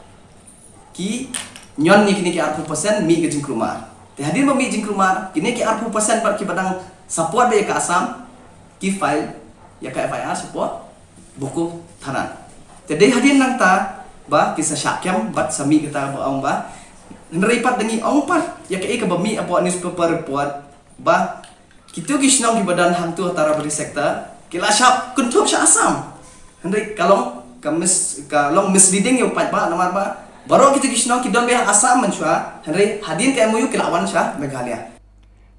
ki nyon ni kini ki arpu persen mi ke jingkrumar. Te hadir mi jingkrumar kini ki arpu persen pat ki badang support be ka Assam ki file ya ka FIR support buku thanan. Te dei hadir nang ta ba kisah syakyam bat sami kita ba ong ba neripat dengi ong pat ya ka bami apa newspaper report ba kitu kisnong ki badan hang tu antara beri sektor kila syap kuntuk sya Assam. Henry kalong misleading yung pat ba namar ba baru kita kisno kidon be Assam menshwa Henry hadin ke MOU kilawan sya Meghalaya.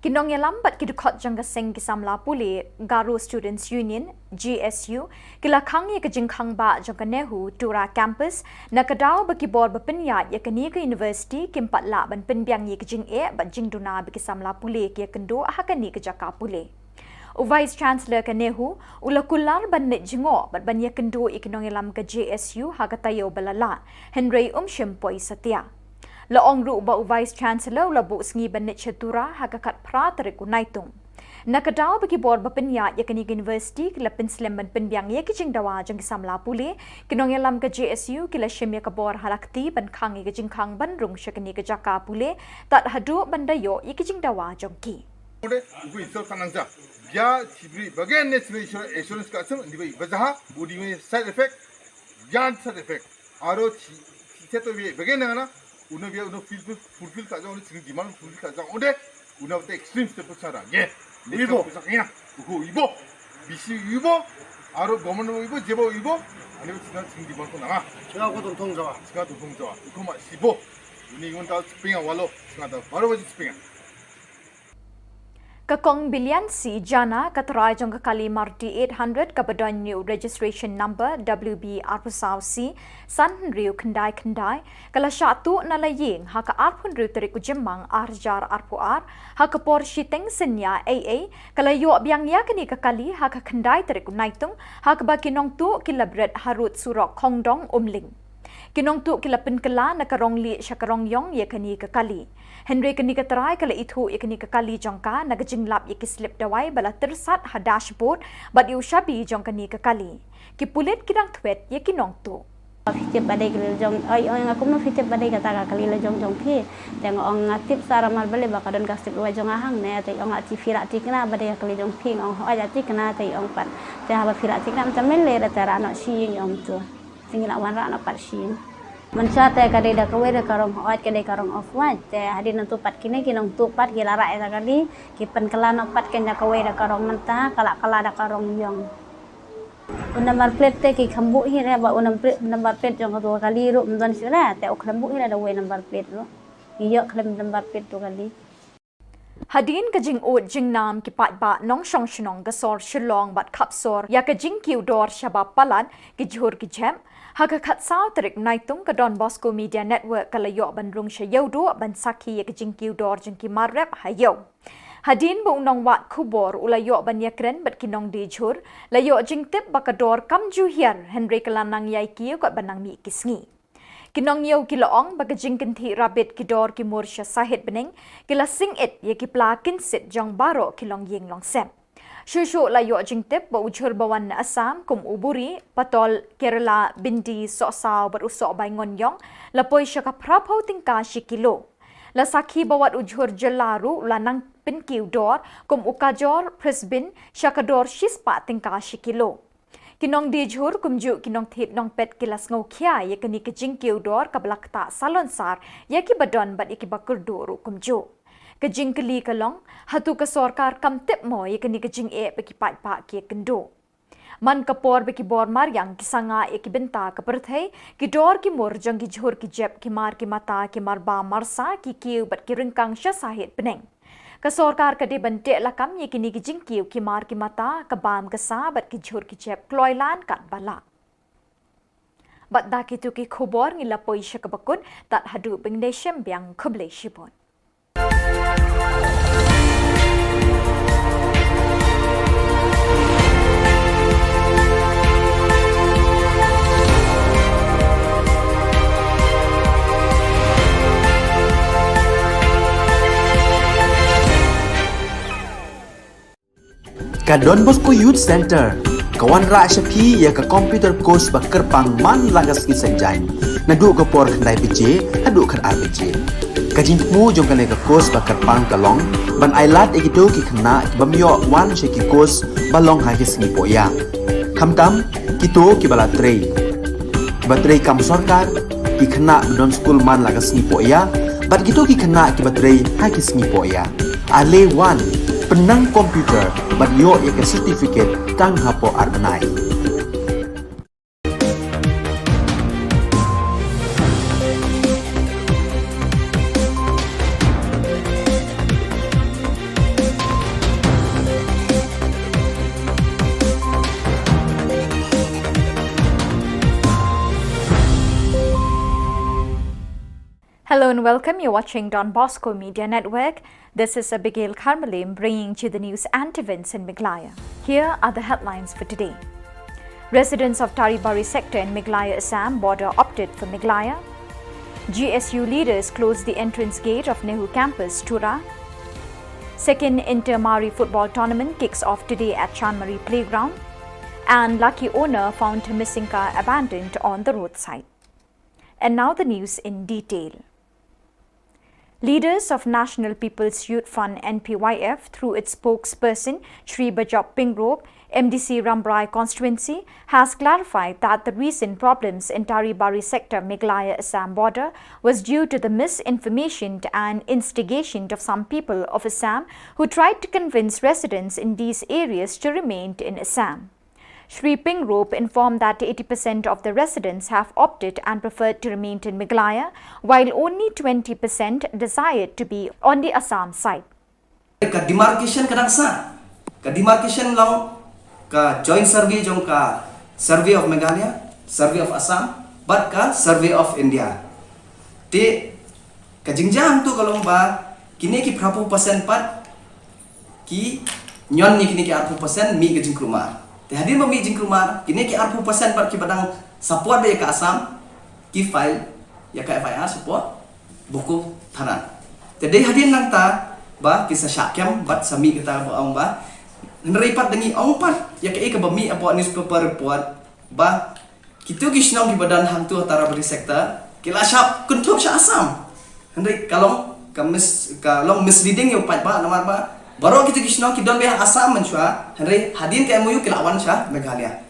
Kinong yalam bat kidukot jangga seng kisamla puli Garo Students Union GSU kilakang ya kajingkhang ba jangga nehu tura campus nakadaw bakibor bapinyat ya kani ke university kimpat la ban penbiang ya kajing bat jingduna bikisamla puli ya kendo hakani ke jaka puli. Vice Chancellor Kanehu ulakular banit jingo bat banya kendo ikinong ilam ka JSU hagatayo balala Henry Shempoi Satya. Laong ru ba Vice Chancellor ulabu sngi banit chatura hagakat pra tariku naitung. Nakadaw bagi bor bapinya yakani university kila pinslam ban pinbiang ya kijing dawa jang kisamla puli kinong ilam ka JSU kila shemya ka bor halakti ban khang ikijing khang ban rung syakani ka jaka puli tat hadu bandayo ikijing dawa jong ki. Ugu isol kanangja ya cibri bagian national insurance ka asam di bazaha budi me side effect yan side effect aro seto be bagian na uno fulfill ka jang ni demand fulfill ka jang ode uno te extreme step sara ye ibo sakina ugu ibo bisi ibo 아로 고문으로 이거 제보 이거 아니면 지난 증기 벌고 나가 제가 고돈 통자와 이거만 15 ini igun tal spinga walo ngata baru baji spinga Kakong bilian si jana katrai jong kali marti 800 kabadon new registration number WB arpusau si san riu kendai kala syatu nalaying haka arpun riu terik ujemang arjar arpuar haka por shiteng senya AA kala yo biang ya kini kali haka kendai terik naitung haka baki nong tu kilabret harut surok kongdong umling Kinong tu kila penkela nakarong li syakarong yong ye kani kekali. Henry kani keterai kala itu ye kani kekali jongka nagajinglap ye kislip dawai bala tersat ha dashboard bat yu shabi jong kani kekali. Kipulit kidang twet ye kinong tu. Fitip badai kali jong oi ngaku no fitip badai kata kali la jong phi teng ong ngatip sara mal bale bakadon kasip wa jong ahang ne te ong ati firak ti kena badai kali jong phi ong aja ti kena te ong pat te ha firak ti kena macam mele ra tara no shi ong tu. Tinggal wan ra na pat shin mancha te kadai da kawai da karong hoat kadai karong off wat te hadi nantu pat kini kinong tu pat gila ra eta kali ki pen kala no pat kenya kawai da karong menta kala da karong yong number plate te ki khambu hi re ba number plate jong tu kali ru mdan sira te o khambu hi da we number plate ru iyo khlem number plate tu kali Hadin ka jing ut jing nam ki pat ba nong shong shnong gasor Shillong bat kapsor ya ka jing kiu dor shabab palan ki jhur ki jem Haka khat sao terik naitung ka Don Bosco Media Network kalayo ban rung shayo do ban saki ya kajing kiu dor jeng ki marrep hayo. Hadin bu unong wat Khubor ulayo ban yakren bat kinong di jhur layo jing tip bakador kam ju hiar Henry kalanang yai kiu kat banang mi kisngi. Kinong yau kilaong baka jing kinti rabit kidor ki mursha sahit bening kila sing it ya ki pla kinsit jong baro kilong ying long sem. Shushu layo jingtip ba ujhur bawan na Assam kum uburi patol Kerala bindi sosaw berusok bay ngonyong lapoy siya ka prapaw tingka shikilo. Lasaki bawat ujhur jelaru lanang pinkiw dor kum ukajor presbin siya ka dor shispa tingka shikilo. Kinong dijhur kumju kinong thip nong pet kilas ngaw kya ya kani kajingkiw dor kablakta salonsar ya ki badon bat ikibakur doru kumju. Kajing keli kalong hatu ka sorkar kam tip mo ye kani kajing e beki pat pa ki kendo man kapor beki bor mar yang kisanga e ki benta ka perthai ki dor ki mor jang ki jhor ki jep ki mar ki mata ki mar ba marsa ki kiu bat ki ringkang sha sahit peneng ka sorkar ka de bante lakam ye kini kajing kiu ki mar ki mata ka bam ka sa bat ki jhor ki jep kloilan kat bala bat da ki tu ki khubor ngila poisha ka bakun tat hadu bingdeshem biang khuble shipon Ka Don Bosco Youth Center kawan ra shapi ya ka computer course ba kerpang man lagas ki senjain nadu ka por khandai pije adu khar RPG kajin mu jong kane ka course ba kerpang kalong ban ailat ekido ki khna ki bamyo wan she ki course balong ha ki singi poya khamtam kito ki bala trei batrei kam sarkar ki khna don school man lagas singi poya bat kito ki khna ki batrei ha ki singi poya ale wan penang komputer bat yo ya ke certificate tang hapo arbanai Hello and welcome. You're watching Don Bosco Media Network. This is Abigail Carmelim bringing you the news and events in Meghalaya. Here are the headlines for today. Residents of Taribari sector in Meghalaya Assam border opted for Meghalaya. GSU leaders closed the entrance gate of Nehru campus, Tura. Second Inter-Mari football tournament kicks off today at Chanmari Playground. And lucky owner found her missing car abandoned on the roadside. And now the news in detail. Leaders of National People's Youth Front NPYF through its spokesperson Shri Bajop Pingrop, MDC Rambrai constituency, has clarified that the recent problems in Taribari sector Meghalaya Assam border was due to the misinformation and instigation of some people of Assam who tried to convince residents in these areas to remain in Assam. Shri Pingrope informed that 80% of the residents have opted and preferred to remain in Meghalaya, while only 20% desired to be on the Assam side. Ka demarcation kadang sa, ka demarcation long ka joint survey jong ka survey of Meghalaya, survey of Assam, but ka survey of India. Ti ka jingjang tu kalau ba kini ki berapa persen pat ki nyon ni kini ki 40% mi ke jingkruma. Te hadir mi jingkruma kini ki 40% pat ki badang support dia ke Assam ki file ya ka FIR support buku tanan. Te dei hadir nang ta ba kisah syakyam bat sami kita ba ong ba neripat dengi ong pat ya ke bami apa newspaper report ba kita ki snong ki badan hang tu antara beri sektor kila syap kuntup sya Assam. Hendai kalau kalau misleading yo pat ba namar ba baru kita kisno kita be Assam menshwa hendai hadin ke MOU kelawan sya Meghalaya.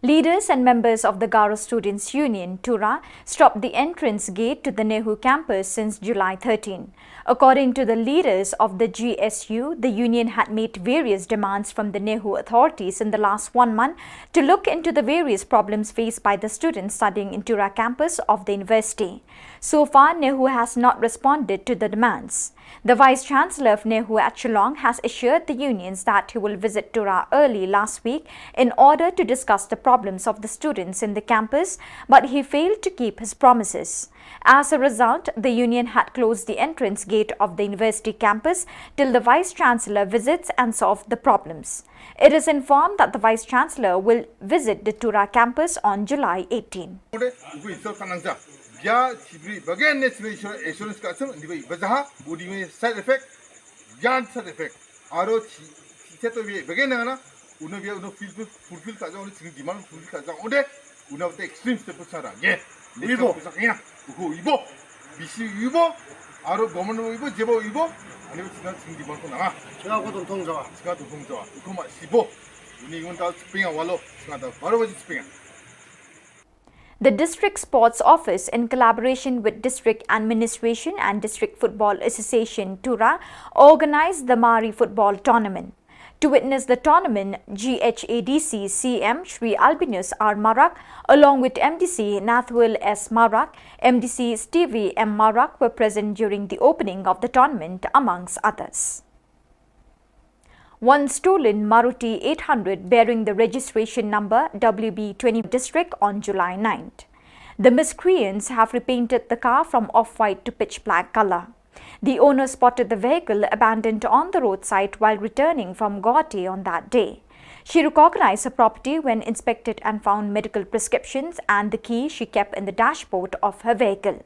Leaders and members of the Garo Students' Union, Tura, stopped the entrance gate to the Nehu campus since July 13. According to the leaders of the GSU, the union had made various demands from the Nehu authorities in the last 1 month to look into the various problems faced by the students studying in Tura campus of the university. So far, Nehu has not responded to the demands. The Vice-Chancellor of Nehu at Shillong has assured the unions that he will visit Tura early last week in order to discuss the problems of the students in the campus, but he failed to keep his promises. As a result, the union had closed the entrance gate of the university campus till the Vice-Chancellor visits and solve the problems. It is informed that the Vice-Chancellor will visit the Tura campus on July 18. Ya cibri bagian national insurance ka asam di bai bazaha budi me side effect yan side effect aro seto be bagian na uno be uno fulfill ka jang uno demand fulfill ka jang ode uno te extreme step sara ye ibo sakina uko ibo bisi ibo aro government ibo jebo ibo ani sina demand ko na 제가 고 동통자와 uko ma sibo uni ngon ta spinga walo sina ta baro baji spinga. The District Sports Office, in collaboration with District Administration and District Football Association, Tura, organized the Mari Football Tournament. To witness the tournament, GHADC CM Shri Albinus R. Marak, along with MDC Nathwil S. Marak, MDC Stevie M. Marak were present during the opening of the tournament, amongst others. One stolen Maruti 800 bearing the registration number WB20 district on July 9th. The miscreants have repainted the car from off-white to pitch black color. The owner spotted the vehicle abandoned on the roadside while returning from Guwahati on that day. She recognized her property when inspected and found medical prescriptions and the key she kept in the dashboard of her vehicle.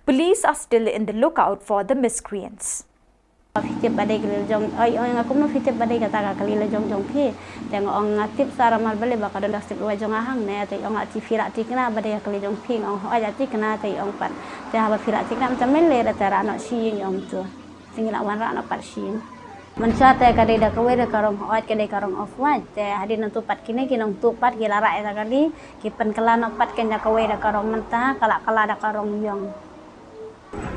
Police are still in the lookout for the miscreants. Fitip badai kelil jong, aku mau fitip badai kata kelil jong pi, tengok orang ngatip saramal balik bakal dah step luar jong ahang ne, tapi orang ngatip firak tik kena badai kelil jong pi, orang aja tik kena tapi orang pat, tapi apa firak tik kena macam mele dah anak siing orang tu, tinggal awan rak anak pat siing. Mencari kadai dah kawai dah karong oat kadai karong off white, tapi hadir nanti pat kini kinong tu pat kila rak dah kali, kipen kelan pat kena kawai dah karong mentah, kalak dah karong yong.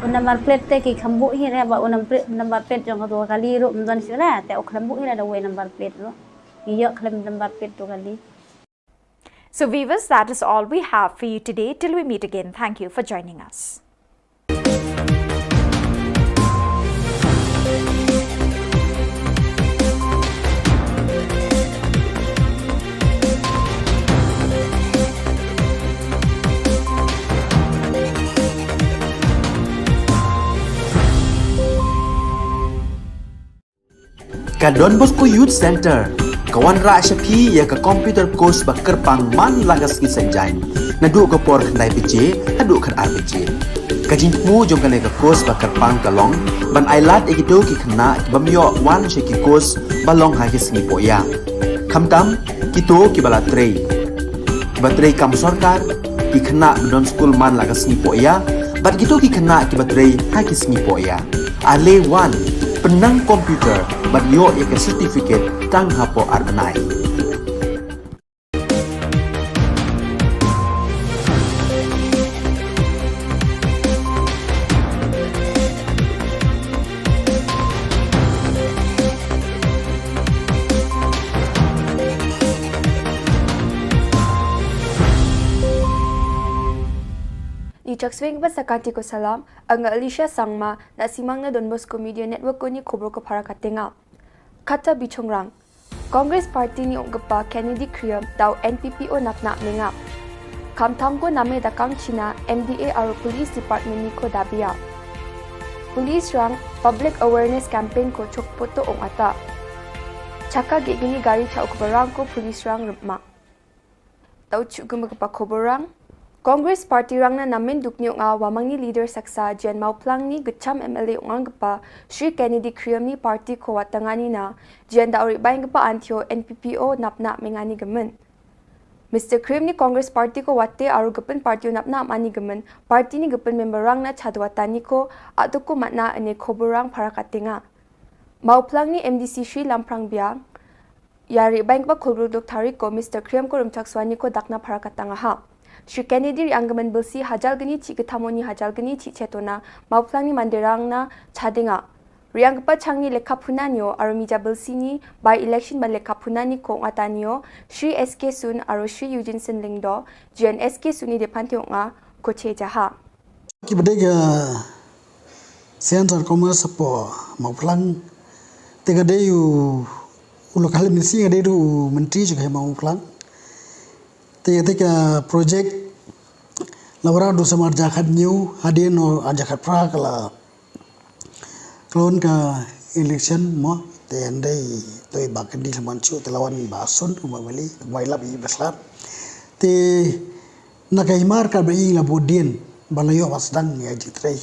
Number plate te ki khambuk hi re ba number plate jong dua kali ru mdan sila te ok khambuk hi da way number plate ru iyo khlam number plate tu kali. So viewers, that is all we have for you today. Till we meet again, thank you for joining us. Ka Don Bosco Youth Center, kawan rak syapi ya ka computer course bakar pang man lagas ki sanjai. Nadu ka por khnai PJ, hadu khan RPG. Ka jingmu jong ka course bakar pang kalong, ban ailat ekito ki khna bamyo wan she ki course balong ha ki singi poya. Khamtam kito ki bala trei. Batrei kam sarkar ki khna don school man lagas singi poya, bat kito ki khna ki batrei ha ki singi poya. Ale wan penang komputer bagyo ika certificate tang hapo arnai. Icak swing ba sakanti ko salam, ang Alicia Sangma na simang na Don Bosco Media Network ko ni Khubor ko para katenga. Kata bichongrang, Congress Party ni Ogapa Kennedy Kriam daw NPPO napna menga. Kamtam ko name dakang China MDA aro Police Department ni ko dabia. Police rang Public Awareness Campaign ko chokpoto ong ata. Chaka gigini gari cha okbarang ko Police rang rupma. Tau chugum pa Khoborang, Congress Party rang na namin duknyo nga wamang ni leader saksa Jen Mauplang ni Gacham MLA ungang gapa Sri Kennedy Kriam ni party ko watangani na Jen dauri bayang gapa antyo NPPO napna mengani gamen. Mr. Kriam ni Congress Party ko wate aru gapen party napna mani gamen party ni gapen member rang na chadwatani ko atu ko matna ane Khoborang para katenga. Mauplang ni MDC Sri Lamprang Biang yari bayang gapa Khubor dok tarik ko Mr. Kriam ko rumchakswani ko dakna para katanga ha. Sri Kennedy anggaman belsi hajal geni ci ketamoni hajal geni ci cetona mauplang ni manderang na chadenga. Riang pa changni lekha punanyo aro mija belsi ni by election ba lekha punani ko ngatanyo Sri SK Sun aro Sri Eugene Lingdo Jen SK Suni depante nga ko chejaha. Kibadega Center Commerce po mauplang tega deyu ulokal misi ngade du menteri juga mauplang. Tiga projek lawara do samar jakat new hadin no ajakat pra kala klon ka election mo tendai toi bakandi lamanchu telawan basun umawali waila bi beslar te nakaimar ka bai la bodien balayo wasdan ya jitrei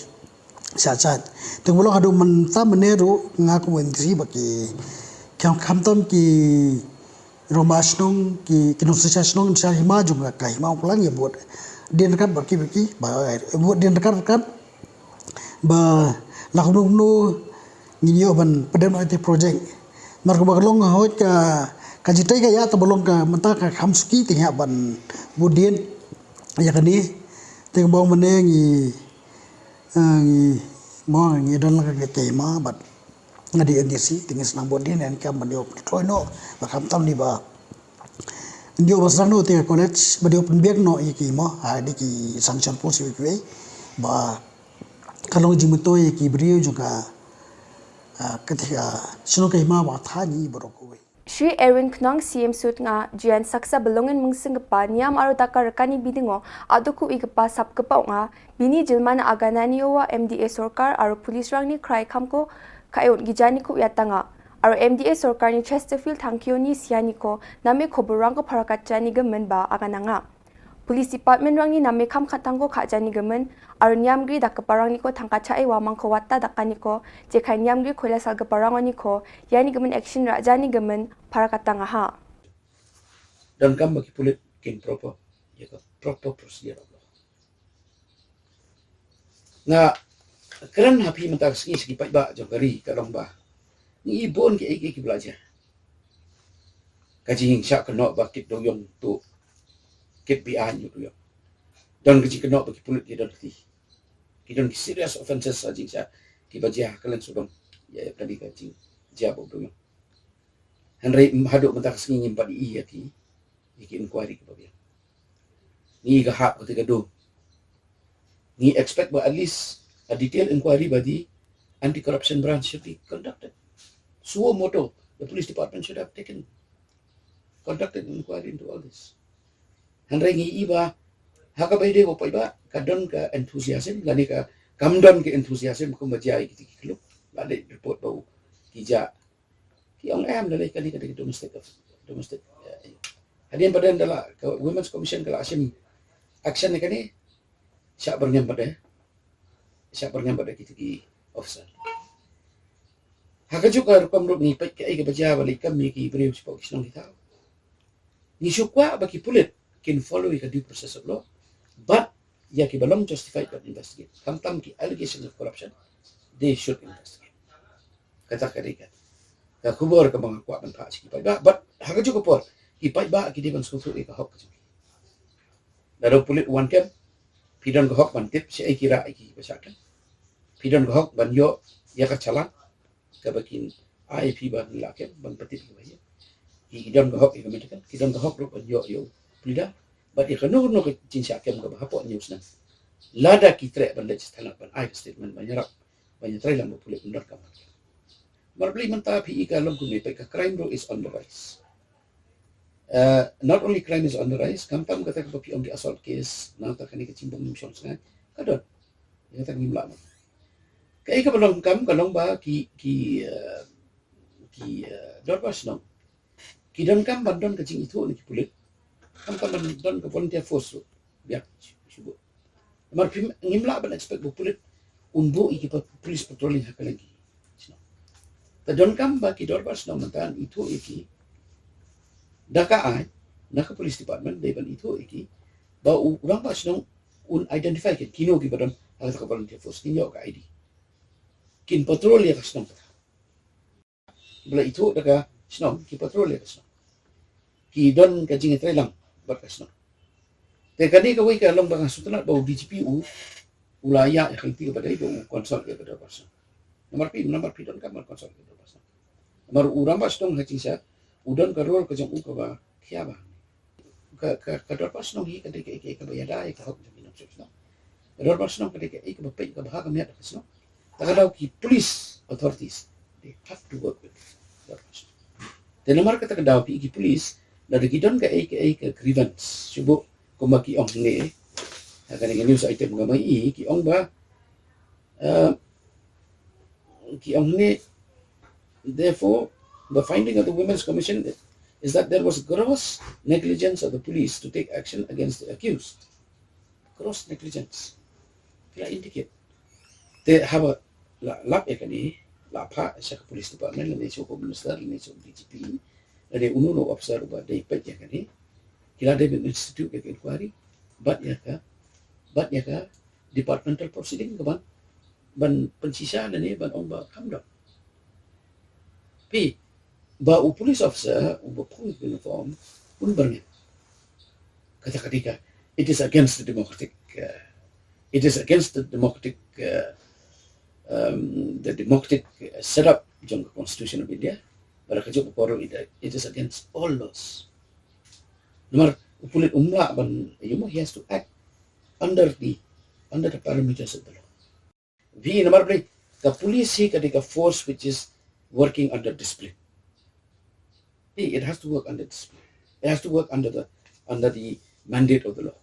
sachat te mulo hadu menta meneru ngaku menteri baki kam kamtom ki Romasnong ki kinusasnong sa hima juga ka hima pulang ya buat dia dekat berki buat dia dekat ba lakunung no nginyo ban pedem IT project marko baglong hoj ka jitai ka ya tabolong ka menta ka khamsuki tingya ban budien ya kani ting bong mane ngi mo ngi don ka kema bat ngadi NDC tingis nang bodin en kam bandio toino bakam tam ni ba ndio basano te college badio penbiak no iki mo ha di ki sanction posi we ba kalong jimuto iki brio juga ketika sino kai ma ba thani boroko we Sri Erwin Knong CM Sut nga Jen saksa belongen mungsing pa niam aro takar kani bidingo aduku igpa sapkapa nga bini jilmana aganani wa MDA sarkar aro police rang ni cry kamko kayon gijani ko yatanga aro MDA sarkar ni Chesterfield thankyo ni siani ko name Khoborang ko parakachani gamen ba agananga police department rang ni name kham khatango khajani gamen aro nyamgri dakaparang ni ko thangkachai wamang ko watta dakani ko jekai nyamgri khola salga parangoni ko yani gamen action rajani gamen parakatanga ha dan kam bagi pulit kin proper ya proper procedure nga keran hapi mentak segi pai ba jogari kalong ba ni ibon ke iki belajar kaji hing syak kena bakit doyong tu kit bian yu yo dan kaji kena bagi pulit ki don ki don serious offenses ajing sya ki bajah kalen sudong ya tadi kaji jabo doyong Henry haduk mentak segi nyimpan i ya ki iki inquiry ke babian ni ga hak ketika do ni expect ba at least a detailed inquiry by the anti-corruption branch should be conducted. Suo moto, the police department should have conducted an inquiry into all this. Henry ngi iba, haka bayde ko pa iba, kadon ka enthusiasm, lani ka kamdon ke enthusiasm ko majai kiti kilo, lani report bau kija. Ki ang am lalai kali kadi domestic. Hadian badan dala Women's Commission kala asim action ni kani siap bernyam pada kita ki officer. Haka juga rupam rup ni pek kai ke baja balik kami ki beriu sepok kisnong kita. Ni syukwa bagi pulit can follow the due process of law, but ya ki belum justified but investigate. Tam ki allegations of corruption, they should investigate. Kata kadika. Ka Khubor ka mga kwa ban pa si pai ba, but haka juga por ki pai ba ki di ban susu ka hok. Daro pulit one camp pidon gahok ban tip si ai kira ai ki pasakan pidon gahok ban yo ya ka chalan ka bakin IP ban lakem ban patip ki baye ki pidon gahok ki kametakan pidon gahok ro ban yo plida but ikano no ki cinsa kem ka bahapo news na lada kitre ban lech thalak ban ai statement banyak try lang pulit undar kam marbli manta pi ka long kuni pe ka crime law is on the rise. Not only crime is on the rise, kampam kata ka pi on the assault case na ta kani ka cimbong nim shon sangat kadon ya ta ngim lama kai ka balong kam kalong ba ki dorbas no ki don kam bandon ka cing itu ni ki pulit kam bandon ka volunteer force biak subuh mar pim ngimla ban expect bu pulit unbo iki police patrolling hak lagi ta don kam ba ki dorbas no mantan itu iki daka ai naka police department de ban itu iki ba urang pas no un identify ke kino ki badon ala ka volunteer force kinyo ka ID kin patrol ya kasno bla itu daga sno ki patrol ya kasno ki don ka jing trelang ba kasno te kani ka wi ka long bang sutna ba DGPU ulaya ya kalti ka badai do konsol ya kada pas nomor pi don ka mar konsol ka pas nomor urang pas dong ha sa udon ka rol ka jong ka ba kya ba ka dor pas no hi ka de ka ba ya dai ka hok jong no sno dor pas no ka de ka ba pe ka ba ka me ka sno ta ki police authorities they have to work with dor pas te nomor ka ta daw ki police na de gidon ka ka grievance subo ko maki ong ne ka ni news item nga mai ki ong ba ki ong ne therefore the finding of the Women's Commission is that there was gross negligence of the police to take action against the accused. Gross negligence. Kaya indicate. They have a lap ekani, lapa sa police department, na so minister, na so DGP, na de uno officer ba de pet yakani. Kila de institute ke inquiry, but yaka departmental proceeding ka ban pensisa na ni ban ong ba kamda. Pi ba police officer ba police uniform un berni kata ketika it is against the democratic setup jong constitution of India para kajo poro it is against all laws nomor police umla ban he has to act under the parameters of the law vi nomor play the police hi ketika force which is working under discipline. It has to work under discipline. It has to work under the mandate of the law.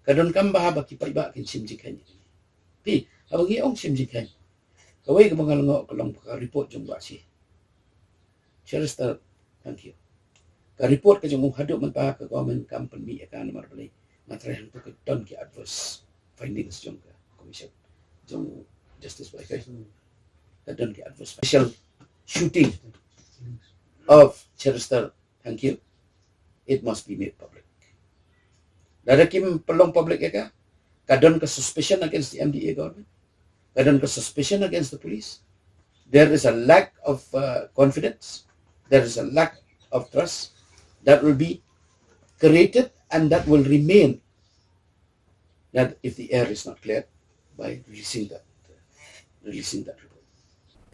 Kadon kam ba ki pai ba kin simji kan. Pi abangi ong simji kan. Kawai ka bangal ngo kalong ka report jong ba si. Chester, thank you. Ka report ka jong hadu man pa ka government company ka namar bali. Matrahan to ka don ki adverse findings jong ka commission. Jong justice by ka don ki adverse special shooting of Chester, thank you. It must be made public. Dada kim pelong public ya ka? Kadon ka suspicion against the MDA government. Kadon ka suspicion against the police. There is a lack of confidence. There is a lack of trust that will be created and that will remain. That if the air is not cleared by releasing that report.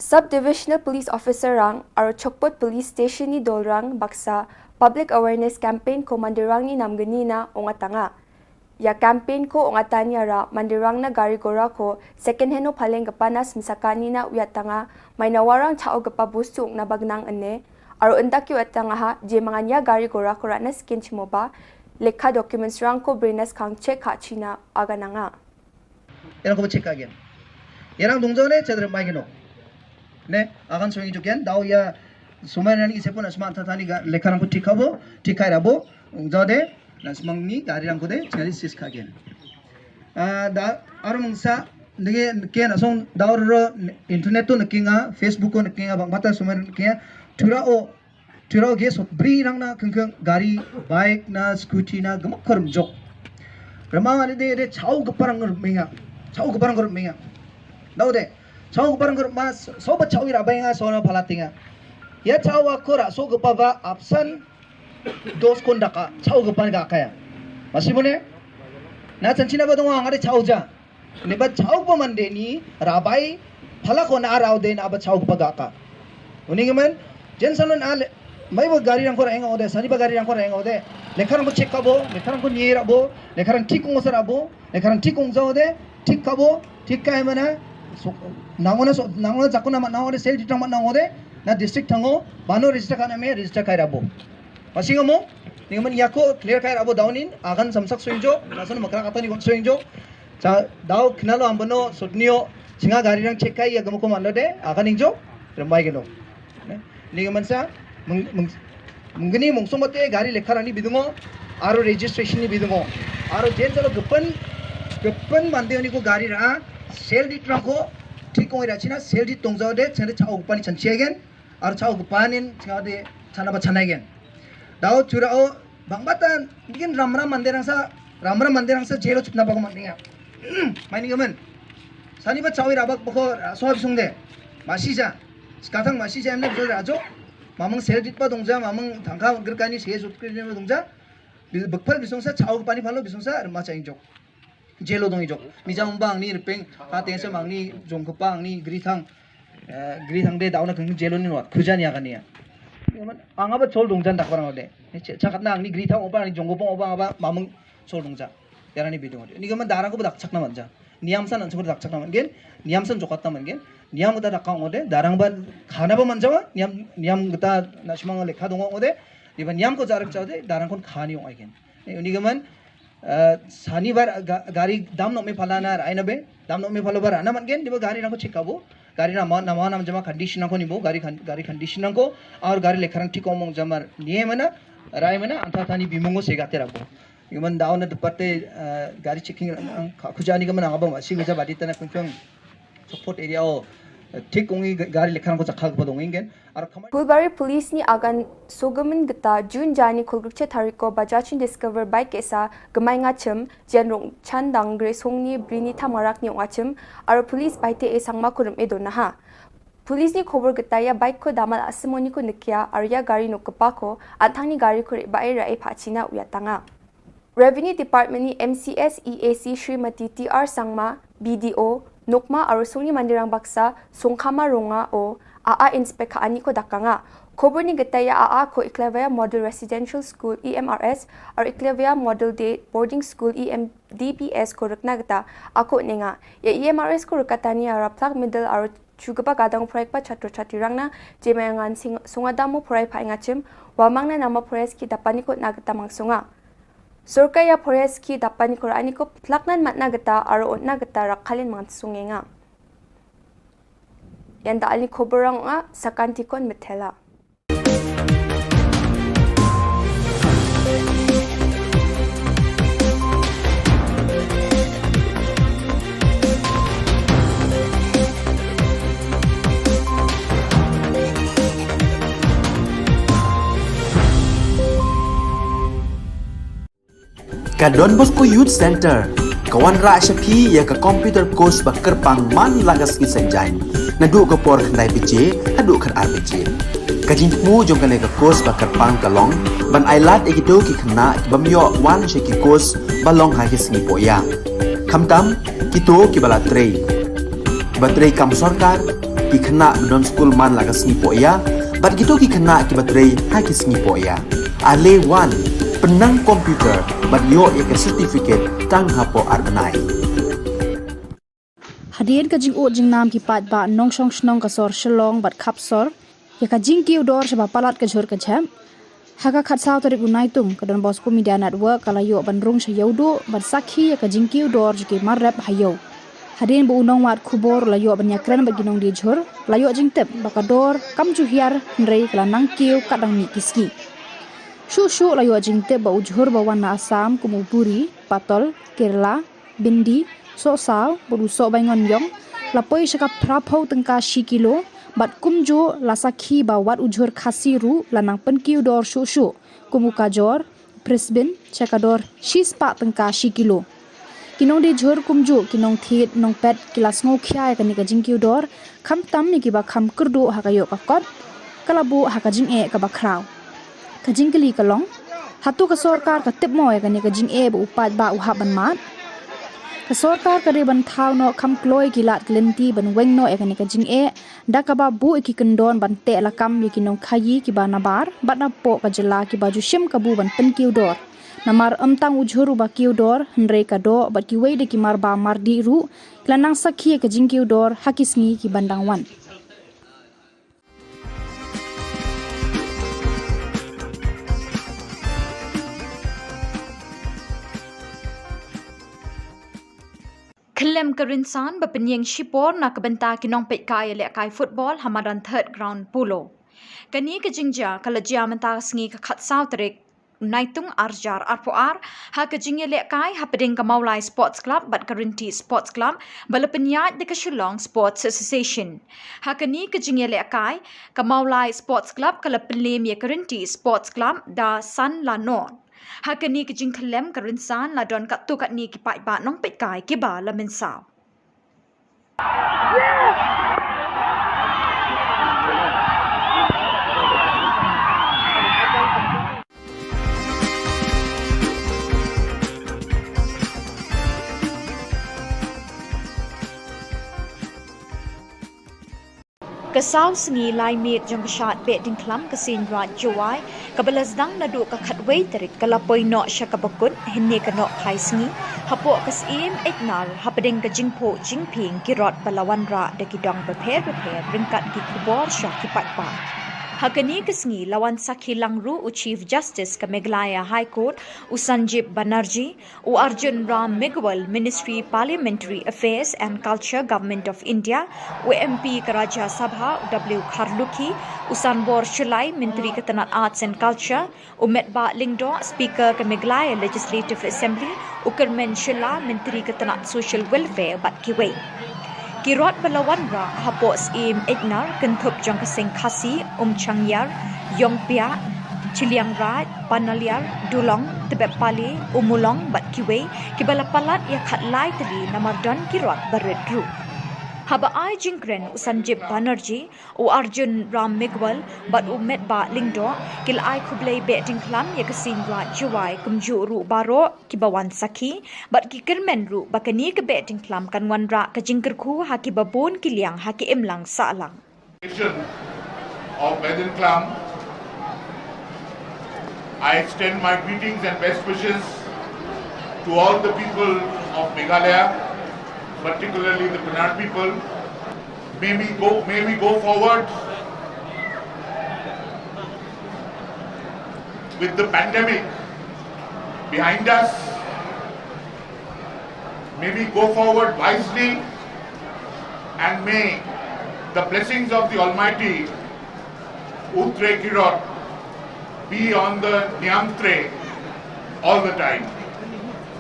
Sub-Divisional Police Officer rang aro Chokpot Police Station ni Dolrang Baksa Public Awareness Campaign ko mandirang ni namgani na ongatanga. Ya campaign ko ongatanya ra mandirang na gari gora ko second hand no paleng kapanas misakani na uyatanga may nawarang chao kapabusung na bagnang ane aro endak uyatanga ha je manganya gari gora ko na skin chimoba lekha documents rang ko brenas kang check ha china aga nanga. Yan ko check again. Yarang dungzone chadre maigino. Ne akan soingi jukian daw ya sumanan ni sepon asman tatani ga lekharan ko tikabo tikai rabo jode nasmangni gari rang ko de chali sis khagen da arumsa nge ken asong daw internet to nakinga Facebook ko nakinga bang mata sumanan nakinga turao ge so bri rang na kengkeng gari bike na scooty na gamak karum jok ramang ane de chau gaparang menga daw de chau barang gur mas soba chau ira bainga sona palatinga ya chau akora so gupava absan dos kondaka chau gupan ga kaya masimone na chanchina badong angare chau ja ne ba chau pa mande ni rabai phala ko na raw de na ba chau pa ga ka uningi man jensanon al mai ba gari rang ko rang ode sani ba gari rang ko rang ode lekharang ko check kabo lekharang ko nier abo lekharang tik kong sar abo lekharang tik kong ode tik kabo tik kai mana nangona jakuna ma nangode sel ditang ma nangode na district thango bano register kana me register kai rabo masing mo ningaman yako clear kai rabo downin agan samsak soinjo nasan makra katani gon soinjo cha daw khnalo ambano sotnio singa gari rang check kai agamo ko manlode agan ingjo remai geno ningaman sa mungani mungsomate gari lekharani bidungo aro registration ni bidungo aro jensalo gepan mandeni ko gari ra sel ditang ko ठीक कोई राची ना सेल जी तोंजाओ दे चंदे चाओ गुपानी चंचियागेन और चाओ गुपानीन चाओ दे चना बचनागेन दाओ चुराओ बांगबाता बिगिन रामरा मंदिरांसा जेलो चुपना बागो मंदिया माइनी गमन सानी बा चाओ राबक बको सोहा बिसुंगदे मासीजा स्काथांग मासीजा एमने बिजो राजो मामंग सेल जितपा दोंजा मामंग थांखा गरकानी से जुटक्रिने दोंजा बकफल बिसुंसा चाओ गुपानी फालो बिसुंसा रमा चाइंजो जेलो दंग इजो मिजाम बांग नि रिपें हाते से मांगनी जोंखो पांग नि ग्रिथांग दे दाउना खंग जेलो नि नोट खुजानि आगानिया आंगाबा चोल दंजान दाखबारां दे छाकतना आंनि ग्रिथांग ओबा आंनि जोंगो पांग ओबा आबा मामंग चोल दंजा यारानि बिदों दे निगमा दाराखौ दाखछाकना मोनजा नियामसान ओनसोलखौ दाखछाकना मोनगेन नियामसान जकातना मोनगेन नियाम गता दाखां ओदे दारांबा खानाबा मोनजावा नियाम गता नासिमां लेखा दङ ओदे दिबा नियामखौ जारक जादे दारांखौ खानि आइगेन निगमन शनिवार गाड़ी दाम नोमे फलाना रायना बे दाम नोमे फलो बार आना मनगेन दिबो गाड़ी नाको चेकाबो गाड़ी नाम जमा कंडीशन नाको निबो गाड़ी कंडीशन नाको और गाड़ी लेखरन ठीक ओमंग जमार निये मना राय मना अंता थानी बिमुंगो सेगाते राबो इमन दाउन दपते गाड़ी चेकिंग खुजानी गमन आबो मासी गजा बादी तना कुंफं सपोर्ट एरिया ओ ठीक कोंगी गाड़ी लेखरन को चखाल को दोंगेन और फुलबारी पुलिस नि आगान सोगमन गता जून जानी खुलगुचे थारिको बजाचिन डिस्कवर बाइक केसा गमाइंगा छम जेनरों छान दांग्रे सोंगनी ब्रिनी थामाराक नि वाचम और पुलिस बाइते ए सांगमा खुरम ए दोना पुलिस नि खबर गता या बाइक को दामाल असमोनी को निकिया और या गाड़ी नो कपा को आथांगनी गाड़ी खुरे बाइ राए फाचिना उयातांगा रेवेन्यू डिपार्टमेंट नि MCS EAC श्रीमती TR सांगमा BDO नोकमा और सोंगनी मंदिरांग बक्सा सोंखामा रोंगा ओ AA इंस्पेक्टर आनी को दकांगा खबर नि गताया AA को इक्लेविया मॉडल रेसिडेंशियल स्कूल EMRS और इक्लेविया model day boarding school EMDPS को रखना गता आको नेगा या EMRS को रकतानी और प्लाक मिडल और चुगबा गादांग फ्राइक छात्र छात्री रंगना जेमायांगान सोंगादामो फ्राइ फाइंगाचिम वामांगना नामा फॉरेस्ट की दपानी को नागता मांगसोंगा सरकार या फॉरेस्ट की दपानी को रानी को प्लाकनान मतना गता और ओतना गता रखालिन मांगसोंगेगा yang tak ali khoborang sakanti kon methela Ka Don Bosco Youth Center kawan ra shapi ya ka computer course bakar pang man lagas ki sanjain nadu ka por khnai pije adu khan RPG kajin mu jong kane ka course bakar pang kalong ban ailat ekito ki khna bamyo wan she ki course balong ha ki sni poya khamtam kito ki bala batrei kam sarkar ki khna don school man lagas ni poya bat kito ki khna ki batrei ha ki sni poya ale wan penang komputer bat yo ek certificate tang hapo arnai Hadian ka jing o jing nam ki pat ba nong shong shnong ka sor Shillong bat khap sor ya ka jing ki udor shaba palat ka jhor ka jam haga khat saw tarik unai tum ka don Bosco Media Network kala yo ban rung sha yodo bat sakhi ya ka jing ki udor ki mar rap hayo Hadian bu unong wat khubor la yo ban yakran ba ginong di jhor la yo jing tep ba ka dor kam chu hiar nrei kala nang kiu kadang mi kiski Shushu la yo jing tep ba ujhor ba wan Assam kumupuri Patol Kerala Bindi so saw bodu so bangon yong lapoi shaka prapho tengka shi kilo bat kumjo lasakhi ba wat ujhor khasiru lanang penkiu dor shushu kumuka jor Brisbane chakador shispa tengka shi kilo kinong de jhor kumjo kinong thit nong pet kilas ngo khya ka ni ka jing kiu dor kham tam ni ki ba kham kurdu hakayo ka kot kalabu hakajing e ka ba khrau ka jing kali kalong hatu ka sarkar ka tip mo ka ni ka jing e bu upat ba uhaban mat Kesorkar kare ban thau no kham kloi gilat glenti ban weng no ekani ka jing e da ka ba bu ki kendon ban te la kam ki nong khayi ki ba nabar bat na po ka jela ki baju shim ka bu ban pen kiu dor namar amtang ujhuru ba kiu dor hndre ka do bat ki wei de ki mar ba mar di ru klanang sakhi ka jing kiu dor hakisngi ki bandang wan Kelem kerinsan berpenyeng Shibor nak kebenta kinong pek kaya lek kai football hamadan third ground pulo. Kani ke jingja kalau jia mentah sengi ke kat sautrik naitung arjar arpoar ha ke jingya lek kai ha peding ke Maulai Sports Club bat Kerinti Sports Club bala penyat de ke Shillong Sports Association. Ha kani ke jingya lek kai ke Maulai Sports Club kala pelim ya Kerinti Sports Club da San Lanon. Hakani ke jing kelem kerinsan la don kat tu kat ni ki pai ba nong pet kai ki ba la mensau. Kesau sengi lai mit jong kesat bet ding klam kesin rat jawai kebelas dang nadu ke khatwei terik kalapoi no syakabakut henne ke no khai sengi hapo kesim eknar hapading ke jingpo jingping kirot balawan ra de kidong beper ringkat ki Khubor Syah ki patpa Hakani kesengi lawan Sakhi Langru u Chief Justice ke Meghalaya High Court u Sanjib Banerjee u Arjun Ram Meghwal Ministry Parliamentary Affairs and Culture Government of India u MP ke Rajya Sabha u W Kharlukhi u Sanbor Shulai Menteri Ketenat Arts and Culture u Metba Lingdo Speaker ke Meghalaya Legislative Assembly u Kermen Shilla Menteri Ketenat Social Welfare bat kiwei Kirot balawan ra hapos im egnar kentup jong keseng khasi changyar yongpia chiliang rat panaliar dulong tebet pali umulong bat kiwe kibala palat ya khat lai tali namardon kirot baredru haba ai jingkren Sanjib Banerjee u Arjun Ram Meghwal bat u Metba Lingdo kil ai khublei beting klam ya kesin ra juwai kumju ru baro kibawan sakhi bat ki kermen ru bakani ke beting klam kan wan ra ka jingker khu ha ki babon kiliang ha ki emlang salang of Bedin Clam, I extend my greetings and best wishes to all the people of Meghalaya, particularly the Penat people. May we go forward with the pandemic behind us. May we go forward wisely, and may the blessings of the Almighty Utre Kirot be on the Nyamtre all the time.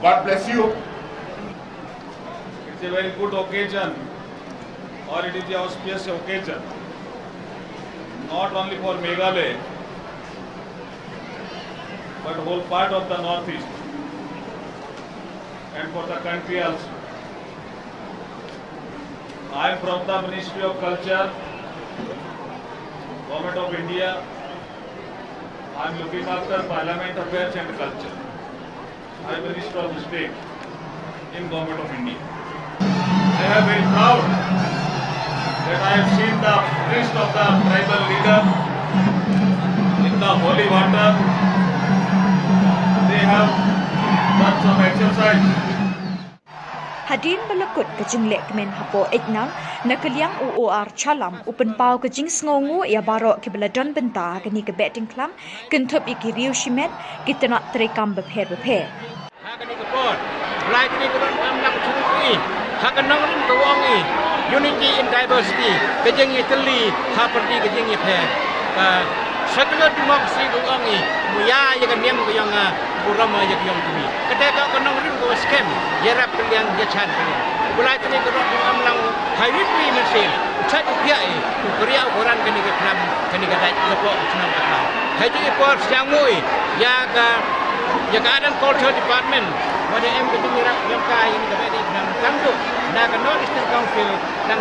God bless you. It's a very good occasion, or it is the auspicious occasion, not only for Meghalaya, but whole part of the northeast, and for the country also. I am from the Ministry of Culture, Government of India. I am looking after Parliament Affairs and Culture. I am Minister of the State in Government of India. I am very proud that I have seen the priest of the tribal leader in the holy water. They have done some exercise. Hadin balakut ke jinglek kemen hapo eknang nakaliang UOR chalam upen pau ke jing sngongu ya barok ke beladon benta kini ke betting klam kentup iki riu shimet kita nak terekam beper. Hakani ke port, belai kini kurang amnak curi, hakanang rin kawongi, unity in diversity, kejengi teli, haperti kejengi per, secular democracy kawongi, muya ya kenyam kayang burama ya kayang kini. Ketika kanang rin kawa scam, ya rap kaliang ya chan kaliang. Belai kini kurang amlang highway mesin, cat upiai, ukria ukuran kini ke kram, kini ke dai lepok senang kakak. Haji port siang mui, ya Jagadan Culture Department, pada kedengaran yang kaya ini kepada yang tangguh, nak North Eastern Council,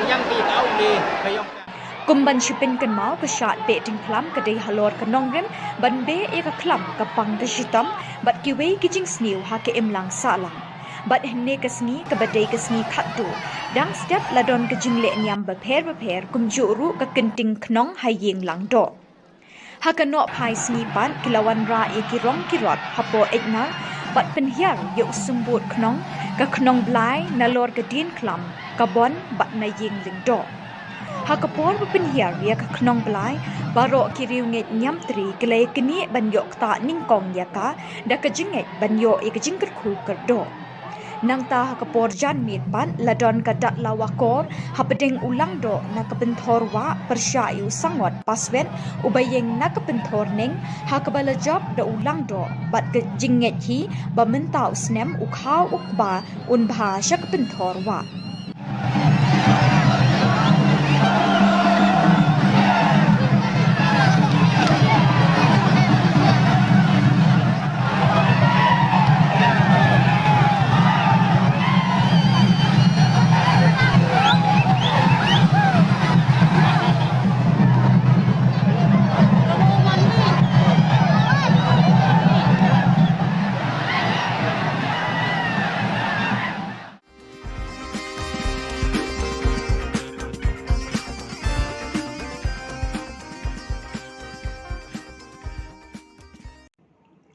yang tidak boleh kayong. Kumban shipin kan mau ke syat beting klam ke dei halor ke nongrim ban be e ka klam ke pang de shitam bat ki wei ki jing sniu ha ke imlang salang. bat hne kasni ka badai kasni khattu dang step ladon ka jingle nyam ba pher kumjuru ka kenting knong hayeng lang do hakano phai sni ban kilawan ra e kirong kirot hapo egnar bat penhiar ye usumbut knong ka knong blai na lor ka din klam ka bon bat na yeng ling do hakapor penhiar ye ka knong blai baro kiriu nget nyam tri klei kni ban yok ta ning kong ya ka da ka jinget ban yo e ka jingker khu ka do nang ta hakapor jan mit ban ladon ka dat lawakor hapedeng ulang do na kapenthor wa persyayu sangot paswen ubayeng na kapenthor ning hakabala job da ulang do bat ka jinget hi ba mentau snem ukhaw ukba unbha syak kapenthor wa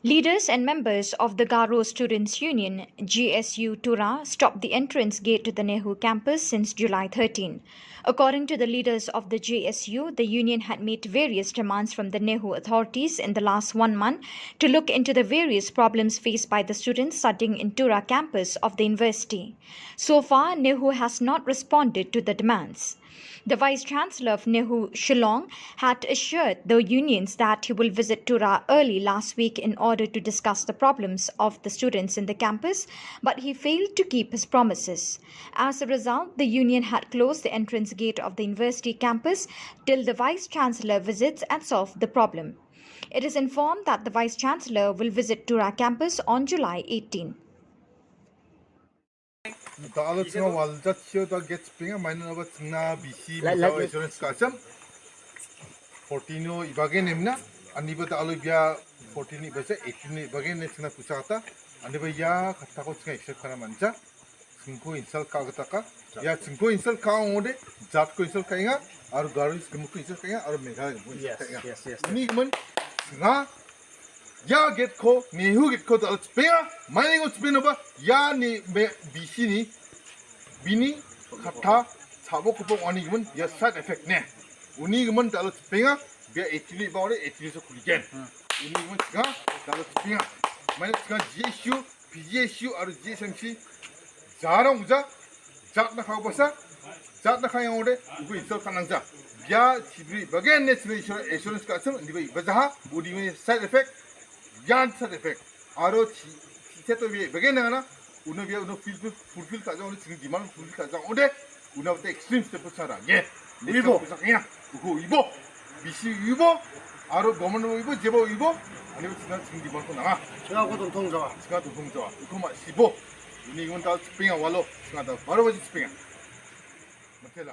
Leaders and members of the Garo Students' Union, GSU Tura, stopped the entrance gate to the Nehru campus since July 13. According to the leaders of the GSU, the union had made various demands from the Nehru authorities in the last 1 month to look into the various problems faced by the students studying in Tura campus of the university. So far, Nehru has not responded to the demands. The Vice-Chancellor of Nehru, Shillong, had assured the unions that he will visit Tura early last week in order to discuss the problems of the students in the campus, but he failed to keep his promises. As a result, the union had closed the entrance gate of the university campus till the Vice-Chancellor visits and solve the problem. It is informed that the Vice-Chancellor will visit Tura campus on July 18. Daalotsinga walda chiyo da get spinga minor over tsna BC misawa insurance kasam 14 ibage nemna aniba daalobia 14 ibase 18 ibage ne tsna kusata aniba ya khatta ko tsnga accept kana mancha tsingko insal kagataka ya tsingko insal kaongode jat ko insal kainga aru garis kemku insal kainga aru megha yes ni man nga ya get ko Nehru get ko dal spinga mining spin over ya ni BC ni bini kata sabo kupong oni gumun ya side effect ne uni gumun dal spinga biar actually bawa actually so kuligen uni gumun tga dal spinga mana tga GSU PGSU aru GSMC jarang uja jat na kau basa jat na kau yang ode ugu insol kanangja biar cibri bagian national insurance kasem di bayi bazaha budi me side effect yan side effect aro seto biar bagian na uno biar uno fulfill kaza uno sing demand fulfill kaza ode uno te extreme step cara ye ibo saknya ugo ibo bisi ibo aro government ibo jebo ibo ani sing demand ko na singa ko 동정자 uko ma sibo ini ngon ta spinga walo singa ta baru baji spinga matela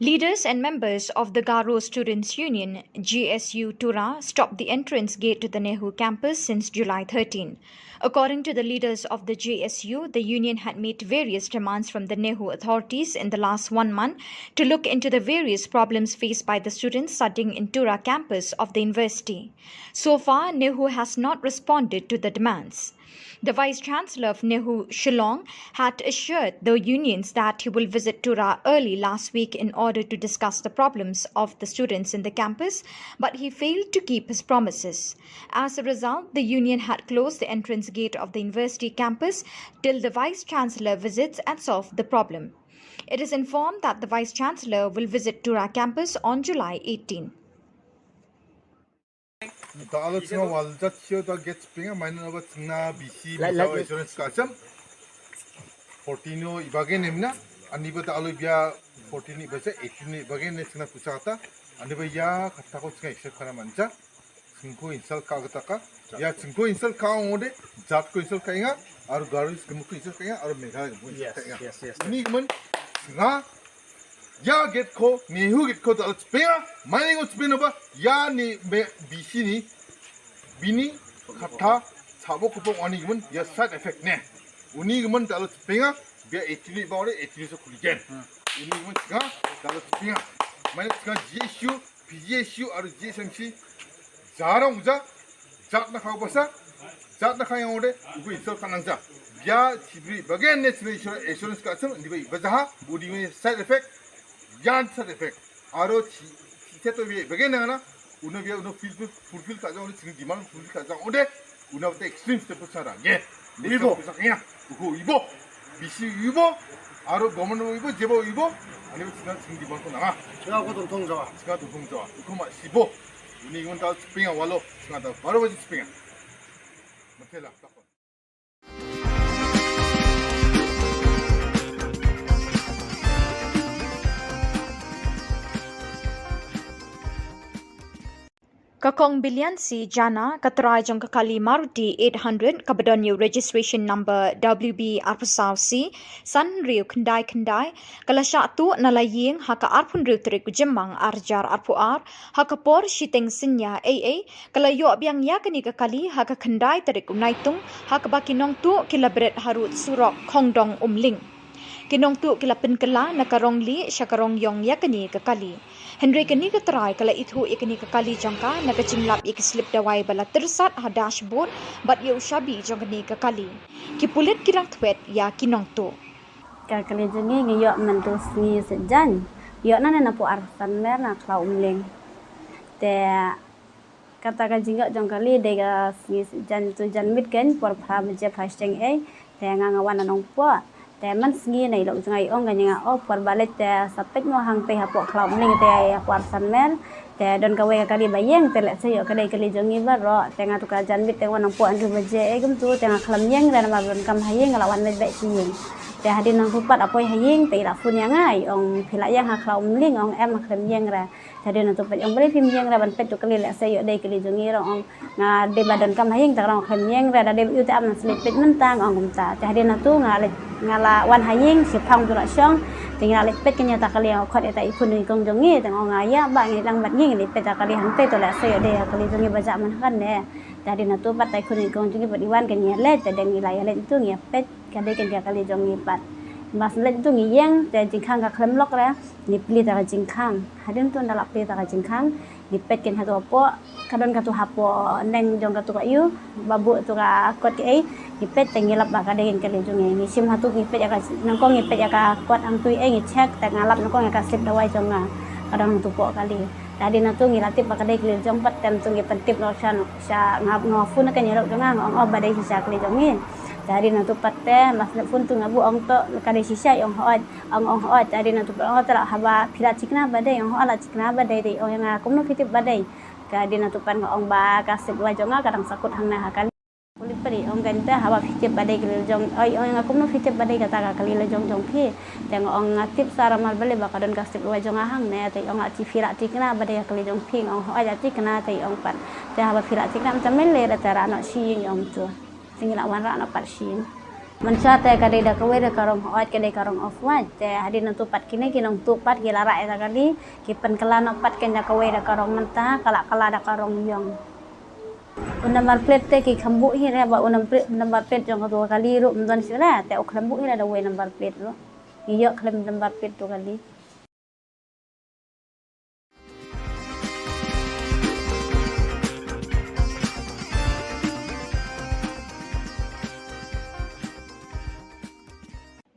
Leaders and members of the Garo Students' Union, GSU Tura, stopped the entrance gate to the Nehru campus since July 13. According to the leaders of the GSU, the union had made various demands from the Nehru authorities in the last 1 month to look into the various problems faced by the students studying in Tura campus of the university. So far, Nehru has not responded to the demands. The Vice-Chancellor of Nehru, Shillong, had assured the unions that he will visit Tura early last week in order to discuss the problems of the students in the campus, but he failed to keep his promises. As a result, the union had closed the entrance gate of the university campus till the Vice-Chancellor visits and solve the problem. It is informed that the Vice-Chancellor will visit Tura campus on July 18. Daalotsinga walda chiyo da get spinga minor over tsna BC misawa insurance kasam 14 ibage nemna aniba daalobia 14 ibase 18 ibage ne tsna kusata aniba ya khatta ko tsnga accept kana mancha tsingko insal kagataka ya tsingko insal kaongode jat ko insal kainga aru garis kemku insal kainga aru megha yes ini gumun nga ya get ko ni hu get ko dal spinga mai go spin ba ya ni bc ni bini kata sabo ko oni gmun ya side effect ne uni gmun dal spinga be etili ba ore etili so kuligen uni gmun ga dal spinga mai ga gshu pgshu ar gsmc zarang uja zat na khaw basa zat na khayang ore ugu isol kanangja ya chibri bagen ne chibri insurance ka sam ni bai bazaha body में side effect yan side effect aro chi to bi bagen na uno bi uno fulfill ka jang ni demand fulfill ka jang ode uno te extreme step sara ye ibo saknya ugo ibo bisi ibo aro government ibo jebo ibo 아니 지난 진 demand ko na 제가 고 동통자와 제가 동통자와 그마 15 uni igon ta spinga walo ngata baro baji spinga matela Kakong Bilian si Jana Katrai Jong Kakali Maruti 800 Kabadon new registration number WB Arpasau C San Rio Kendai Kalasha tu Nalaying Haka Arpun Rio Trik Jemang Arjar Arpuar Hakapor Shiteng Sinya AA Kalayo Abiang Yakani Kakali Haka Kendai Trik Unaitung Hakabaki Nong tu Kilabret Harut Surok Kongdong Umling Kinong tu kilapin kala nakarong li syakarong yong yakani kakali. Henry kani katrai kala itu ikani kakali jangka nakachinglap ikislip dawai bala tersat ha dashboard bat yu shabi jangkani kakali. Kipulit kirang twet ya kinong tu. Kakali jengi ngiyok mentus ni sejan. Yok na napu arsan mer na klau umling. Te kata ka jingak jangkali dega ni sejan tu jan mit ken por pha meje phasteng e te ngangawan nong po. Te man sengi nei lok jangai ong ganya o por balet te sapet mo hang te hapok klau ning te por san mer te don kawe kali bayeng te lek sayo kali jongi baro te ngatu ka jan bit te wanang po andu beje e gum tu te ngaklam yeng dan ma don kam hayeng lawan me bai sing te hadin nang pupat apoi hayeng te la fun yang ai ong phila yang ha klau ling ong em maklam yeng ra te don tu pet ong beli phim yeng ra ban pet tu kali lek sayo dei kali jongi ro ong nga de badon kam hayeng ta rong klam yeng ra da de yu te am slip pet mentang ong gum ta te hadin tu ngala wan haying si phang tu la syong tinggal lepet kenya ta kali khot eta ipun ni kong jongi tang ong aya ba ngi lang bat ngi lepet ta kali hang te to la sayo de kali jongi baja man kan ne dari na tu pat tai kun ni kong jongi bat iwan kenya le te deng ilai le tu ngi pet kade kenya kali jongi pat mas le tu ngi yang te jingkhang ka khlem lok la ni pli ta jingkhang hadin tu ndalak pli ta jingkhang dipet ken hatu po kadon ka tu hapo neng jong ka tu ka yu babu tu ka kot ke dipet tengilap ba kade ken kali jongi ni sim hatu dipet ya ka nangkong dipet ya ka kot ang tu e ngi check ta ngalap nangkong ya ka slip dawai jonga kadang tu po kali tadi na tu ngilatip ba kade kali jong pat tem tu ngi pentip no sha ngap ngofu na ken yorok jonga ngong ba dai sisa kali jongi dari na tu patte mas na pun tu ngabu ong to kade sisa ong hoat ong hoat dari na tu ong tara haba phila chikna badai ong ala chikna badai dei ong nga kumno fitip badai kade na tu pan ong ba kasip wa jonga kadang sakut hang na hakali kulit pari ong ganta haba fitip badai kali jong ong nga kumno fitip badai kata kali le jong phi teng ong ngatip sara mal bale ba kadon kasip wa jonga hang ne te ong ati phira chikna badai kali jong phi ong hoat ati kena te ong pan te haba phira chikna tamel le tara no si ong tu tinggal wan ra na parsin mansa te kade da kawe da karong hoat kade karong off wa te hadin tu pat kini kinong tu pat gila ra eta kali kipen kala no pat ken da kawe da karong menta kala da karong yong number plate te ki khambu hi re ba number plate jong tu kali ru mdon sira te ok khambu hi da we number plate ro iyo khlem number plate tu kali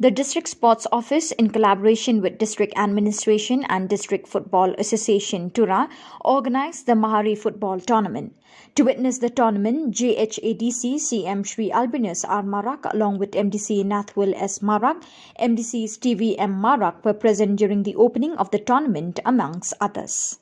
The District Sports Office, in collaboration with District Administration and District Football Association, Tura, organised the Mahari Football Tournament. To witness the tournament, JHADC CM Shri Albinus R. Marak, along with MDC Nathwil S. Marak, MDC Stevie M. Marak, were present during the opening of the tournament, amongst others.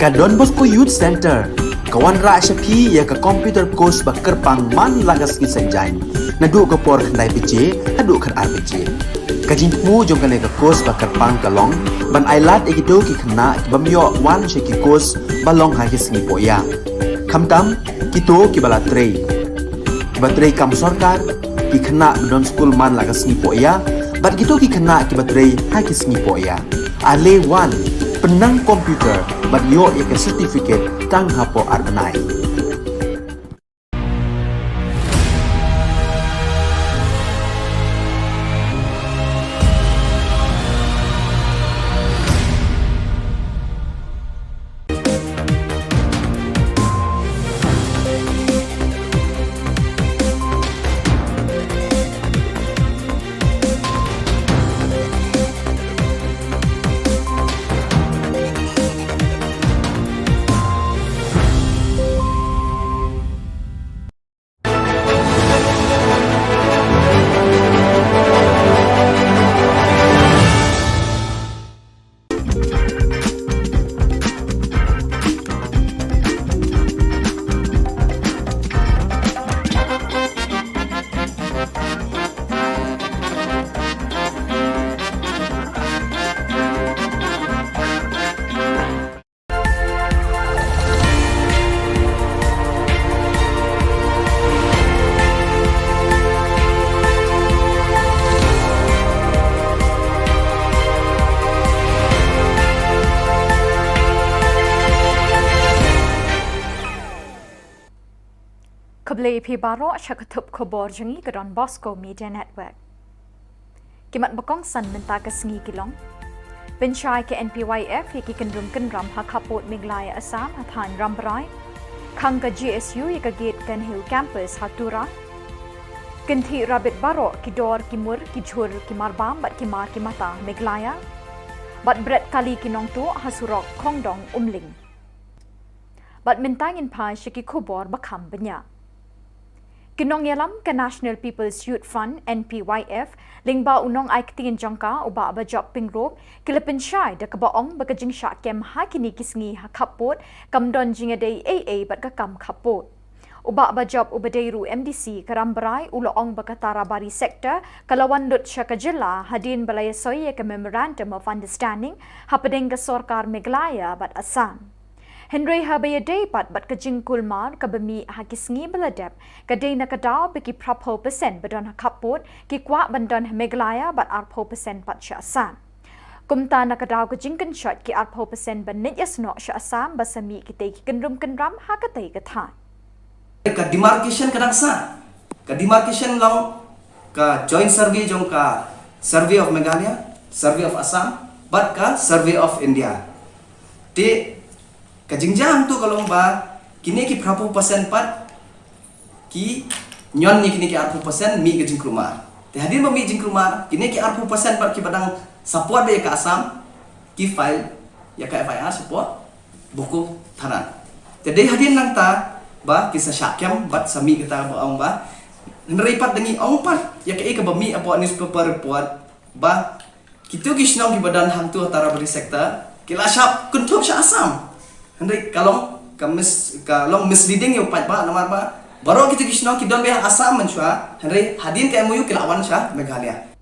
ka Don Bosco Youth Center kawan ra shapi ya ka computer course ba kerpang man lagas ki sanjang nadu ka por khnai bije hadu khan ar bije kajing mu jong ka ne ka course ba kerpang kalong ban ailat ekido ki khna bamyo wan she ki course balong ha ki sngi poya khamtam kito ki bala trei batrei kam sarkar ki khna don school man lagas sngi poya bat kito ki khna ki batrei ha ki sngi poya ale wan penang komputer bat yo ya certificate tang hapo arnai Kable pi baro shakatup khubor jangi ka Don Bosco Media Network. Kimat bakong san menta ka sngi kilong. Benchai ke NPYF yaki kendrum kendram hakapot miglaya Assam hathan rambarai. Khang ka GSU yaka gate kan hill campus hatura. Kinthi rabit baro ki dor ki mur ki jhur ki marbam bat ki mar ki mata miglaya. Bat bret kali kinong tu hasurok khongdong umling. Bat mentangin pa shaki khubor bakam benya. Kinong yalam ka National People's Youth Front NPYF lingba unong ay kitingin jangka uba ba job pingrop kilapin syai da kabaong bagajing sya kem ha kini kisngi ha kapot kamdon jinga day AA bat ka kam kapot uba ba job ubadeiru MDC karambarai uloong bakatara bari sektor kalawan lut Ka Jylla hadin balaya soye ka memorandum of understanding hapadeng ka sorkar Meghalaya bat Assam. Henry habaya day pat bat ka jingkul mar ka bami hakisngi baladep ka day na kadaw biki prapho percent badon hakapot ki kwa bandon Meghalaya bat arpho percent pat sya Assam. Kumta na kadaw ka jingkan shot ki arpho percent banit yasno sya Assam basami ki tay ki kendrum kendram hakatay kathan. Ka demarcation kadang sa ka demarcation long ka joint survey jong ka survey of Meghalaya, survey of Assam, but ka survey of India. Ti kajingjam tu kalau ba kini ki prapu persen pat ki nyon ni kini ki arpu persen mi ke jingkrumar. Te hadir ba mi jingkrumar kini ki arpu persen pat ki badang support be ka Assam ki file ya ka FIR support buku thanan. Te dei hadir nang ta ba ki sa syakyam bat sami kita ba ong ba nreipat dengi ong pat ya ka ba mi apa newspaper report ba kitu ki snong ki badan hang tu tara beri sektor kila syap kuntuk sya Assam. Henry kalong misleading yung pat ba namar ba baru kita kisno kidon be Assam menchua Henry hadin ke MOU kilawan sya Meghalaya.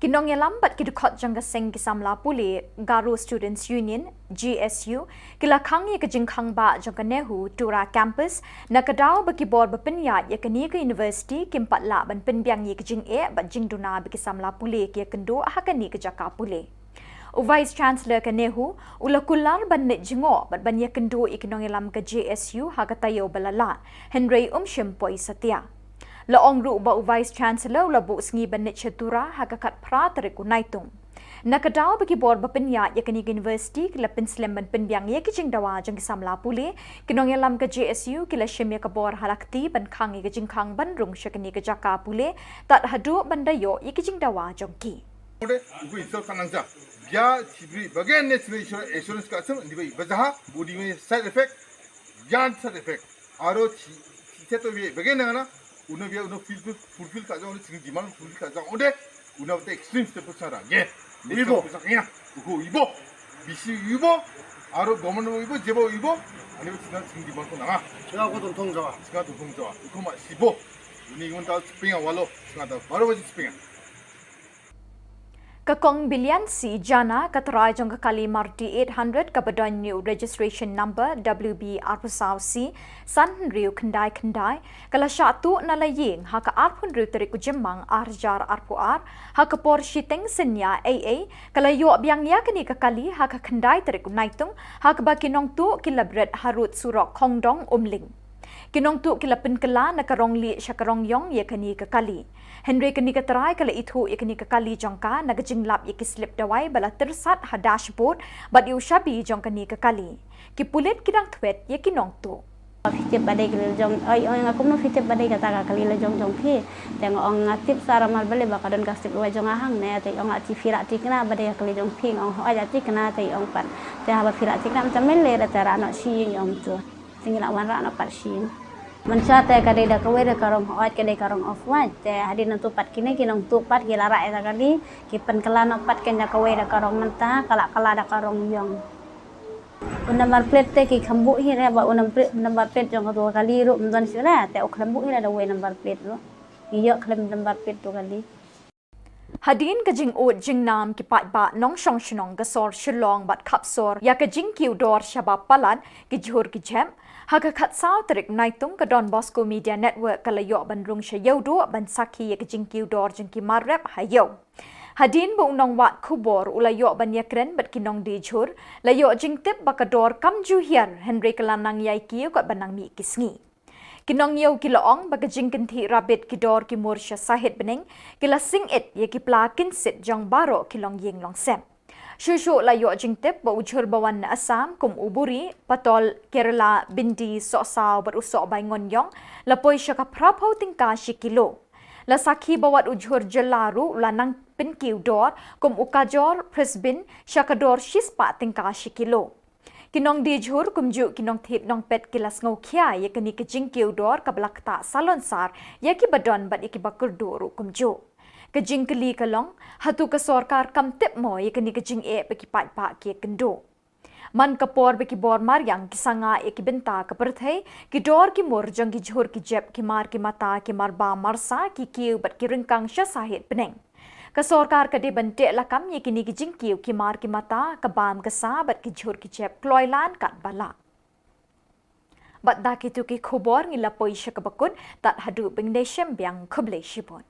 Kinong yalam bat kidukot jangga seng kisamla puli Garo Students Union GSU kila khang ye kajingkhang ba jangga nehu tura campus nakadaw bakibor bapinyat ye kani ke university kimpat la ban pinbyang ye kajing e bat jingduna bikisamla puli ke kendo hakani ke jaka puli. Vice Chancellor ka Nehu ulakular banit jingo bat banya kendo ikinong ilam ka JSU hagatayo balala Henry Shimpoy Satya. Laong ru ba Vice Chancellor ulabu sngi banit chatura hagakat pratare kunaitung. Nakadaw bakibor bapinya yakani university kila pinslam ban pinbyang ye kijing dawa jang samla puli kinong ilam ka JSU kila shimya kabor halakti ban khang ye kijing khang ban rung shakani ka jaka puli tat hadu bandayo ye kijing dawa jongki. Uku isol kanangja ya cibri bagian national insurance ka asam di bazaha budi me side effect yan side effect aro seto be bagian na uno be uno fulfill ka jang uno demand fulfill ka jang ode uno te extreme step sara ye ibo sakina uku ibo bisi ibo Aro government ibu jebo ibu ani sina sing di bangko nanga. Sina ko tong jawa. Sina tong jawa. Iko ma sibo. Ini nguntal spinga walo. Sina ta baru wajib spinga. Kakong bilian si jana katrai jong kakali marti 800 kabadan new registration number WB arpusaw si san riu kendai kala syatu nalaying haka arpun riu terik ujemang arjar arpuar haka por shiteng senya AA kala yo biang ya kini kakali haka kendai terik unaitung haka baki nong tu kilabret harut surok kongdong umling. Kinong tu kila penkela nakarong li syakarong yong ye kani kakali. Henry kani katarai kala itu ye kani kakali jongka nagajinglap ye kislip dawai bala tersat ha dashboard bat yu shabi jong kani kakali. Kipulit kidang twet ye kinong tu. Fitip badai kali jong ay aku no fitip badai kata kali la jong phi teng ong ngatip sara mal bale bakadon kasip wa jong ahang ne te ong ati firak tikna badai kali jong phi ong aja tikna te ong pan te ha firak tikna macam mele da tara no si ong tu tinggal wan ra no pat si Mencate kadai dah kawai dah karong hot kadai karong off white teh hadin nantu pat kini kinong tu pat gila rai dah kali kipen kelan pat kena kawai dah karong mentah kalak dah karong yong. Number plate teh ki kambu hi re ba number plate jong tu kali ru mentuan sila teh ok kambu hi dah way number plate ru. Iyo klem number plate tu kali. Hadin kajing ut jing nam ki pat ba nong shong shnong gasor Shillong bat kapsor ya kajing kiu dor shabab palan ki jhur ki jem haka khat saw terik naitung ka Don Bosco Media Network kalayo bandrung shayaudu ban saki ya kajing kiu dor jing ki marrep hayo. Hadin bu nong wat khubor ulayo ban yakren bat kinong di jhur layo jing tip bakador kamju hiar Henry kalanang yai kiu kat banang mi kisngi. Kinong yau kiloong bagajing kinti rabit kidor ki mursha sahit bening kila sing it ye ki pla kinsit jong baro kilong yeng long sem. Shushu layo jing tip ba ujhur bawan na Assam kum uburi patol Kerala bindi sosaw berusok bay ngonyong lapoy siya ka prapaw tingka si kilo. Lasaki bawat ujhur jelaru lanang pinkiw dor kum ukajor presbin siya kador shispa tingka si kilo. Kinong dijhur kumju kinong thip nong pet kilas ngau khia ye kani kajing kiu dor kablakta salon sar ye ki badon bat iki bakur doru kumju kajing kali kalong hatu ka sarkar kam tip mo ye kani kajing e beki pat pa ki kendo man kapor beki bor maryang kisanga ye ki benta kaperthai ki dor ki mor jang ki jhur ki jep ki mar ki mata ki marba marsa ki kiu bat ki ringkang sha sahit peneng ka sarkar ka de bante lakam ye kini ki jingkiu ki mar ki mata ka bam ka sabat ki jhur ki chep kloilan kat bala bat da ki tu ki khubor ngila poisha ka bakun tat hadu bingdeshem byang khuble shibon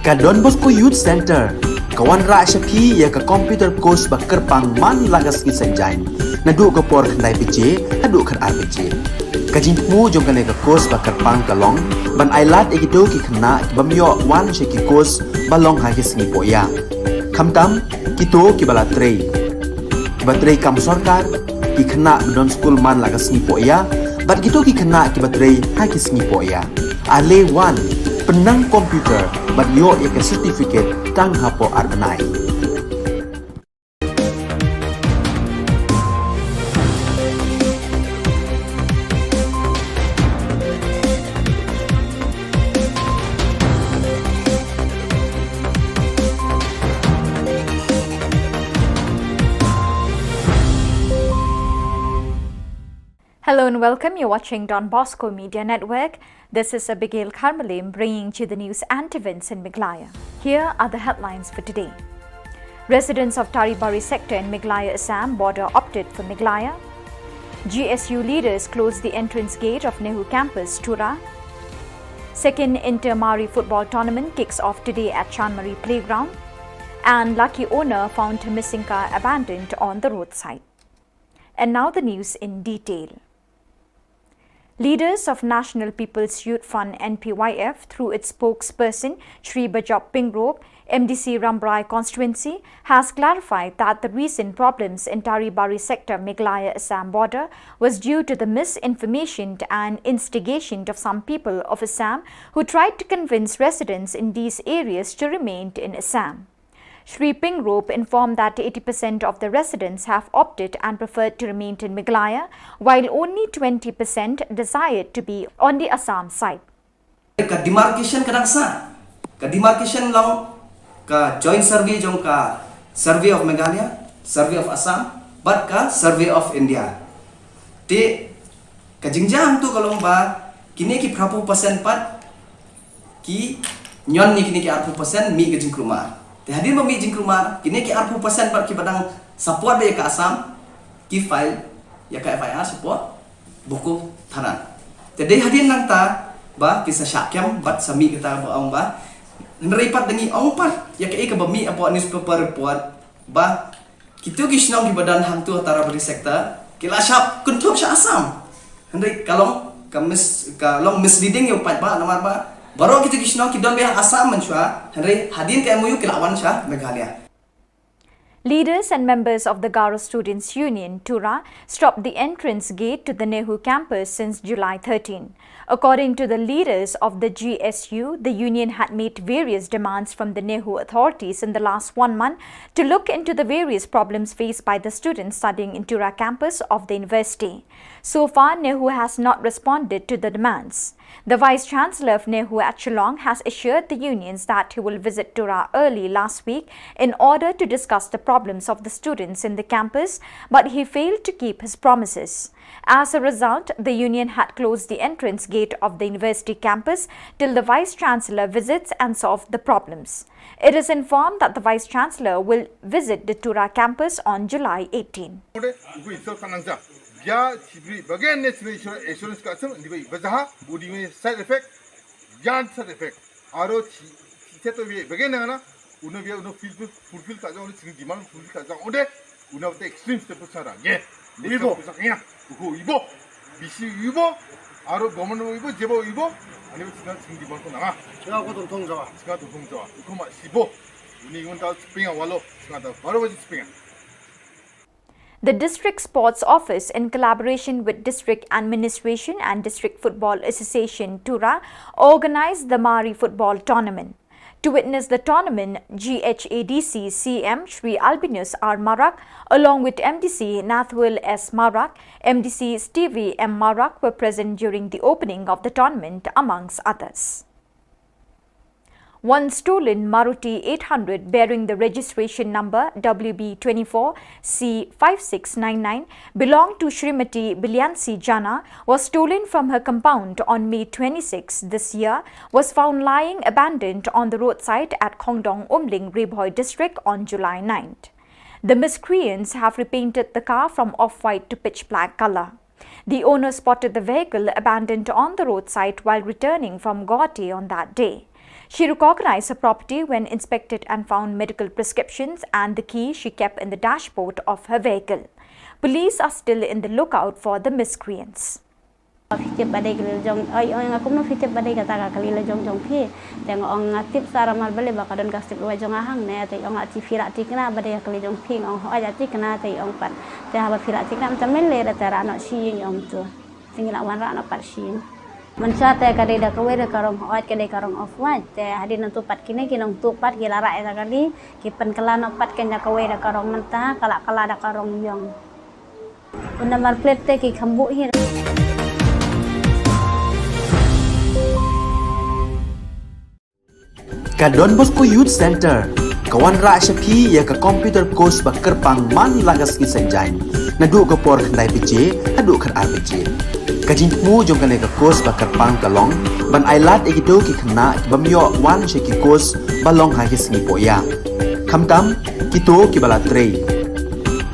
Ka Don Bosco Youth Center kawan ra syapi ya ka computer course ba kerpang man lagas ki sanjain nadu ka por khnai pije adu khar RPG kajin mu jong ka ka course ba kerpang kalong ban ailat egido ki khna ki bamyo wan she ki course balong ha ki sni poya khamtam kito ki bala trei kam sarkar ki khna don school man lagas ni poya bat kito ki khna ki batrei ha ki sni poya ale wan penang komputer bat yo ya ke certificate tang hapo arnai Hello and welcome. You're watching Don Bosco Media Network. This is Abigail Carmelim bringing you the news and events in Meghalaya. Here are the headlines for today. Residents of Taribari sector in Meghalaya, Assam border opted for Meghalaya. GSU leaders closed the entrance gate of Nehru campus, Tura. Second Inter-Mari football tournament kicks off today at Chanmari Playground. And lucky owner found her missing car abandoned on the roadside. And now the news in detail. Leaders of National People's Youth Front NPYF through its spokesperson Shri Bajop Pingrok, MDC Rambrai constituency, has clarified that the recent problems in Taribari sector Meghalaya Assam border was due to the misinformation and instigation of some people of Assam who tried to convince residents in these areas to remain in Assam. Shri Pingrop informed that 80% of the residents have opted and preferred to remain in Meghalaya, while only 20% desired to be on the Assam side. Ka demarcation kadang sa, ka demarcation long ka joint survey jong ka survey of Meghalaya, survey of Assam, but ka survey of India. Te ka jingjang tu kalau ba kini ki berapa persen pat ki nyon ni kini ki 40% mi ke jingkrumar. Te hadir ba mi jingkrumar kini ki 40% pat ki badang support be ka Assam ki file ya ka FIR support buku tharan. Te dei hadir nang ta ba kisah syakyam bat sami kita ba ong ba neripat dengi ong pat ya ka ba mi apa newspaper report ba kitu kisnong ki badan hang tu antara beri sektor kila syap kuntuk sya Assam. Hendai kalau misleading yo pat ba namar ba baru kita kisno kita be Assam menchua hendai hadin ka MOU kilawan sya Meghalaya. Leaders and members of the Garo Students' Union, Tura, stopped the entrance gate to the Nehu campus since July 13. According to the leaders of the GSU, the union had made various demands from the Nehu authorities in the last 1 month to look into the various problems faced by the students studying in Tura campus of the university. So far, Nehu has not responded to the demands. The Vice-Chancellor of Nehu at Shillong has assured the unions that he will visit Tura early last week in order to discuss the problems of the students in the campus, but he failed to keep his promises. As a result, the union had closed the entrance gate of the university campus till the Vice-Chancellor visits and solve the problems. It is informed that the Vice-Chancellor will visit the Tura campus on July 18. Ya cibri bagian national insurance ka asam di bazaha budi me side effect yan side effect aro seto be bagian na uno be uno fulfill ka jang ni demand fulfill ka jang ode uno te extreme step sara ye ibo saknya ibo bisi ibo aro government ibo jebo ibo ani be demand ko na 제가 고 동통자와 그마 시보 우니 이건 다 스프링아 wallo 스가 다 바로 버지 스프링아. The District Sports Office, in collaboration with District Administration and District Football Association, Tura, organized the Mari Football Tournament. To witness the tournament, GHADC CM Shri Albinus R. Marak, along with MDC Nathwil S. Marak, MDC Stevie M. Marak were present during the opening of the tournament, amongst others. One stolen Maruti 800 bearing the registration number WB24C5699 belonged to Srimati Bilyansi Jana was stolen from her compound on May 26 this year, was found lying abandoned on the roadside at Khongdong Umling Rebhoi district on July 9th. The miscreants have repainted the car from off-white to pitch black color. The owner spotted the vehicle abandoned on the roadside while returning from Guwahati on that day. She recognized her property when inspected and found medical prescriptions and the key she kept in the dashboard of her vehicle. Police are still in the lookout for the miscreants. Fitip badai kelil jong, aku no fitip badai kata kelil jong pi, tengok orang ngatip sara mal beli bakadon kasih luar jong ahang ne, tengok orang ngatip firak tikna badai kelil jong pi, orang aja tikna tengok orang pat, tengok apa firak tikna macam mele dah tera anak siing orang tu, tinggal nak warna anak pat siing. Mencate kadai dah kawai dah karong oat kadai karong off white te hadir nantu pat kini kinong tu pat gila rak dah kali kipen kelana pat kenya kawai dah karong mentah kalak kala dah karong yong unamar plate te ki khambu hi Ka Don Bosco Youth Center kawan rak syapi ya ka computer course bakar pang man lagas ki senjain nadu ka por khnai pije adu khar RPG kajin mu jong kane ka course bakar pang kalong ban ailat egido ki khna bamyo wan she ki course balong ha ki singi poya khamtam kito ki bala trei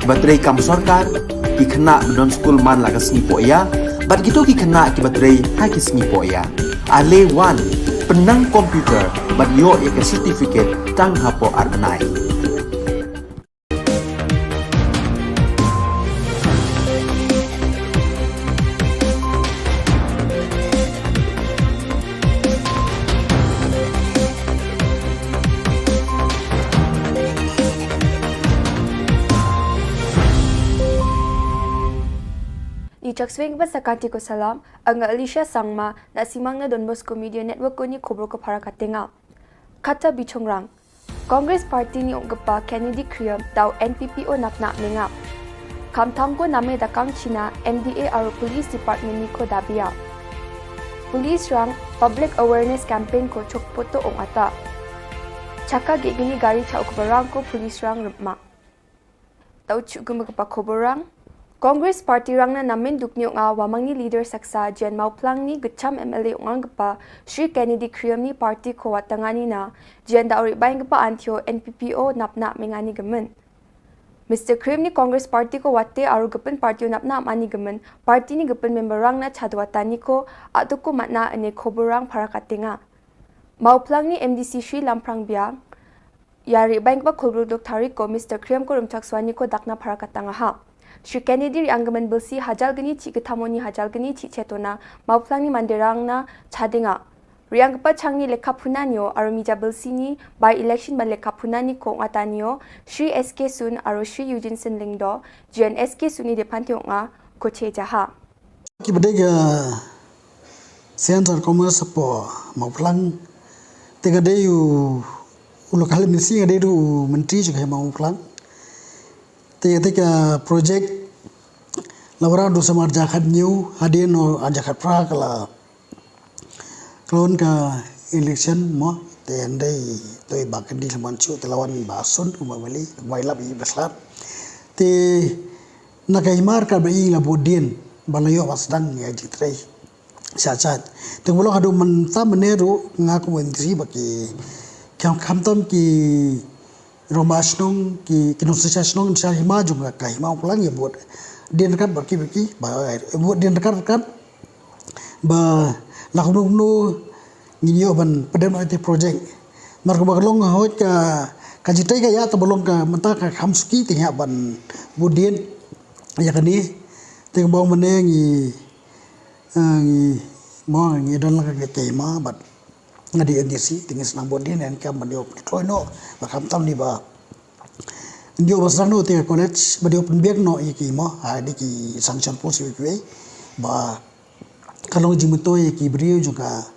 batrei kam sarkar ki khna don school man lagas singi poya bat kito ki khna ki batrei ha ki singi poya ale wan penang komputer bat yo ya ka certificate tang hapo arnai. Icak swing ba sakati ko salam ang Alicia Sangma na simang na Don Bosco Media Network ko ni Khubor Ka Jylla Kata bichongrang Congress Party ni onggepa Kennedy Kriam dau NPPO nak mengap. Kamtam ko name dakang China MDA aro Police Department ni ko dabia. Police rang Public Awareness Campaign ko chok poto ong ata. Caka gini gari chau kebarang ko Police rang remak. Tau cuk gumagpa koborang Congress Party rang na namin dukniok nga wamang ni leader saksa Jan Mauplang ni gecham MLA ungang gepa Sri Kennedy Kriam ni party ko watangani na Jan dauri bayang gepa antio NPPO napna mengani gemen. Mr. Kriam ni Congress Party ko wate aru gepen party napna mani gemen party ni gepen member rang na chadwatani ko atu ko matna ane koborang parakatenga. Mauplang ni MDC Sri Lamprang biang yari bayang gepa kolbrudok tarik ko Mr. Kriam ko rumchakswani ko dakna parakatanga ha. Sri Kennedy ri anggaman belsi hajal geni cik ketamoni hajal geni cik cetona mauplang ni manderang na chadenga. Riang kepa changni lekha punanyo aru mija belsi ni by election ban lekha punani ko ngatanyo Sri SK Sun aru Sri Eugene Sen Lingdo Jian SK Suni depantiong nga ko che jaha. Kibadega Center Commerce po mauplang tega deyu ulokal misi ngaderu menteri juga mauplang. Tiga projek lawaran dosa marjakat new hadin or ajakat pra kala klon ka election mo tendai toi bakan di semancu telawan basun umamali wailap i beslat te nakaimar ka bai la bodien balayo wasdang ya jitrei sachat te bolo hadu menta meneru ngaku menteri baki kam kamtam ki Romasnong ki kinosesasnong sa hima juga kai mau pulang ya buat dia dekat berki buat dia dekat ba lakukan nginyo ban pedem IT project marko baglong hoj ka jitai ka ya tabolong ka menta ka khamski tingha ban budien ya kani ting bong mene ngi mo ngi don la ka tema bat ngadi NDC tingis nang bodin en kam bandio troino bakam tam ni ba ndio basano te college badio penbiak no iki mo adi ki sanction posi we ba kalong jimuto iki brio juga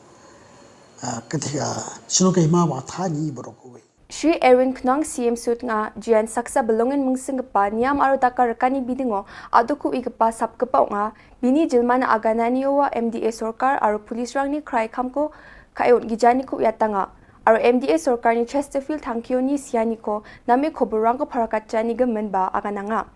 ketika sino kai ma ba thani boroko Sri Erwin Knong CM Sut nga Jian saksa belongen mungsing gepa niam aru takar rekani bidingo aduku igepa sap gepa nga bini jilmana aganani wa MDA Sorkar aru police rang ni krai kamko kayon gijani ko yatanga aru MDA Sorkar ni Chesterfield thangkyo ni siani ko name khoborang ko parakachani gemen ba agananga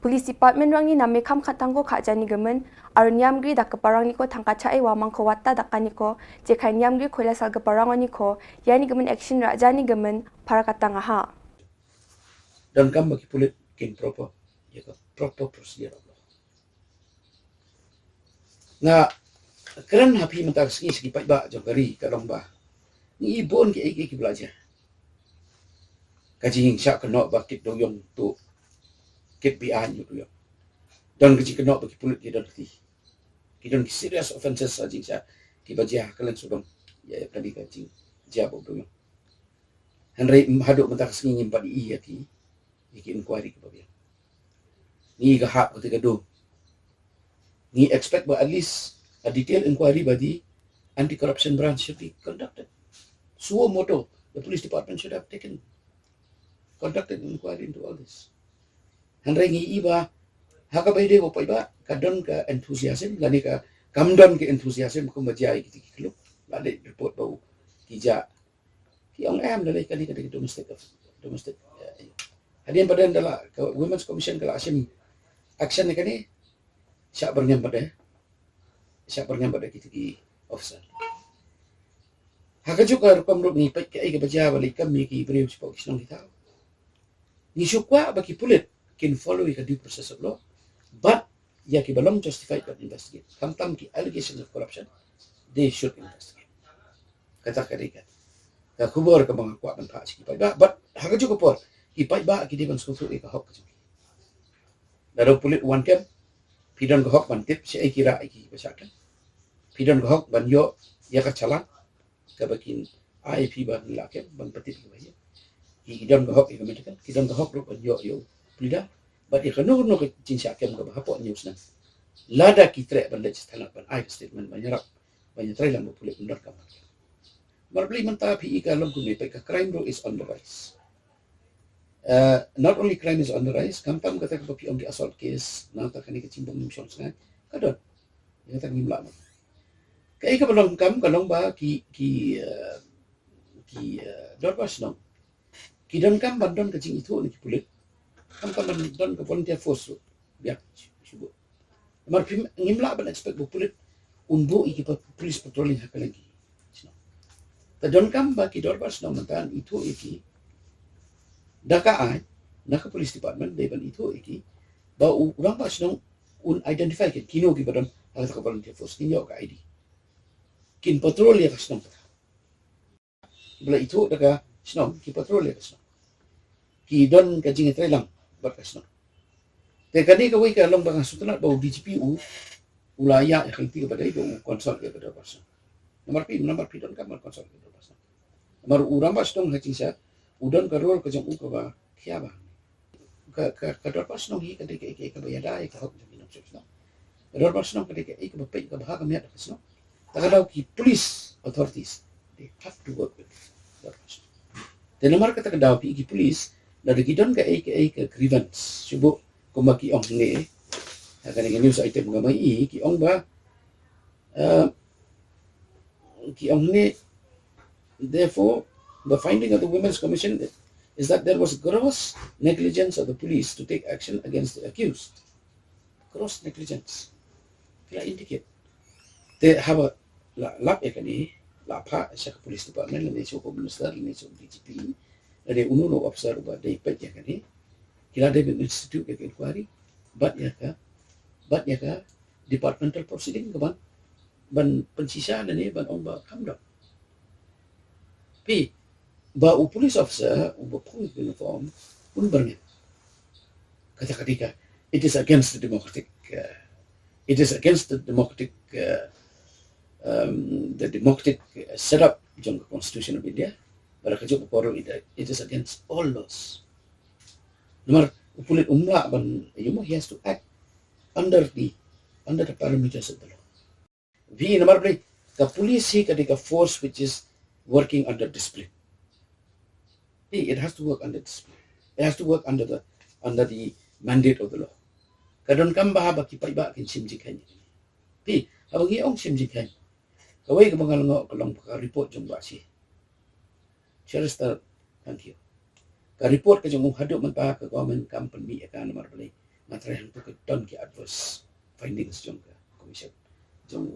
Police Department rang ni name kam khatang ko khajani gemen aru niamgri dakparang ni ko thangkachai wa mangko watta dakani ko je khai niamgri khoila sal geparang ni ko yani gemen action rajani gemen parakatanga ha dan kam bagi pulit kin proper ya ka proper procedure nga keren hapi mentar segi pai ba jogari ka lomba ni ibon ki belajar kaji syak kena bakit doyong tu kit bian yu yo dan kaji kena bagi pulit ki dan ki dan serious offenses saji sya ki bajah kalen sudong ya tadi kaji jabo doyong Henry haduk mentar segi nyimpan iya ki inquiry ke babian ni ga hak ketika do ni expect but at least a detailed inquiry by the anti-corruption branch should be conducted. Suo moto, the police department should have conducted an inquiry into all this. Henry ngi iba haka baide ko paiba kadon ka enthusiasm lani ka kamdon ke enthusiasm ko majai ki kilo lali report bau kija ki ong am dalai kali ka domestic hadian badan dala women's commission kala asim action ni kani syak bernyambat kita ki officer. Haka juga rupam rup ni pai kai ke baja balik kami ki beri sebab kisah kita. Ni syukwa bagi pulit can follow the due process of law, but ya ki belum justified but investigate. Tam ki allegations of corruption, they should investigate. Kata kadika. Ka khubor ka mga kwa ban pa ki pai ba, but haka juga por ki pai ba ki diban susu ka hok ka. Lalu pulit one camp pidon gahok ban tip si ai kira ai ki basakan pidon gahok ban yo ya ka chala ka bakin IP ban lakem ban patip ki baye ki pidon gahok ki metekan pidon gahok ro ban yo plida but ya kanu no ki cinsa kem ka hapo news na lada ki tre ban lech tanap ban ai statement ban yarap ban trai lam pulit ndar ka Marbli mentah PI kalau kuni peka crime rate is on the rise. Not only crime is on the rise, kampam kata kepapi on the assault case, nata kani kecimbang nimshon sangat, kadon, yang tak ngimla. Kaya ka balong kam kalong ba ki dorpas no. Ki don kam bandon kecing itu ni pulit. Kam bandon ke volunteer force biak subuh. Mar pim ngimla ban expect bu pulit unbo iki pa police patrolling hak lagi. Tadon kam ba ki dorpas no mantan itu iki dakaan nak police department depan itu iki ba urang pas no un identify ke kino ki badon hal ka volunteer force kinyo ka ID. Kin patrol ya kasnom. Bila itu daga snom ki patrol ya kasnom. Ki don ka jing lang bat kasnom. Te kani ka wi ka long bang sutna ba DGPU ulaya ya kalti ka badai ba konsol ka pada person. Nomor pi don ka mar konsol ka pada person. Nomor urang pas dong hacing sa udon ka rol ka jang u ka ba kya ba. Ka dor pas no hi ka de ka bayada ka hok jang no. Dor pas no ka de ka ba pe ka ba ka me ka snom. Tagalaw ki police authorities, they have to work with that person. Then namar kata kadaw ki police, na dagidon ka grievance. Subo kumaki ong ni, kani news item nga mai ki ong ba, ki ong ni. Therefore, the finding of the Women's Commission is that there was gross negligence of the police to take action against the accused. Gross negligence. Kaya indicate. They have a lap ekani lapa sa police department ni so minister ni so DGP ni ununo officer ba dai pet yakani kila de institute ke inquiry but ya ka departmental proceeding ke ban pensisa ni ban on ba kamda pi ba police officer ba police uniform pun berni kata ketika it is against the democratic setup jong constitution of India. Para kajo poro it is against all laws. Nomor upulit umla ban he has to act under the parameters of the law. Vi nomor play the police hi kadika force which is working under discipline. It has to work under discipline. It has to work under the mandate of the law. Kadon kam bahaba ki paiba kin simjikan. Pi abangi ong simjikan. Kawai ka mga lango kalong report jong basi. Chester, thank you. Ka report ka jong hadok man pa ka government company ka namar balay matrahan po ka don ki adverse findings jong ka commission jong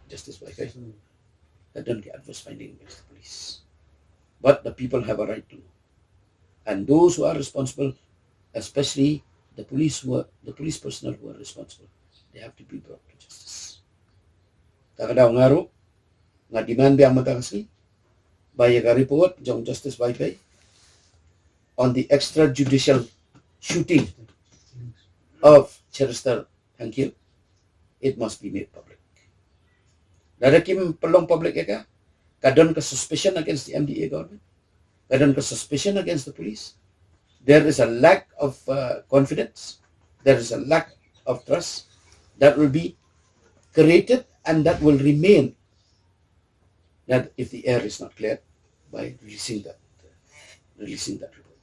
justice by kay ka don ki adverse finding against the police. But the people have a right to know. And those who are responsible, especially the police personnel who are responsible, they have to be brought to justice. Takadaw ngaro nga demand biang matakasli baya ka report jong justice by on the extrajudicial shooting of Chester, thank you, it must be made public. Dadakim pelong public ka kadon ka suspicion against the MDA government, kadon ka suspicion against the police. There is a lack of confidence, there is a lack of trust that will be created and that will remain that if the air is not cleared by releasing that report.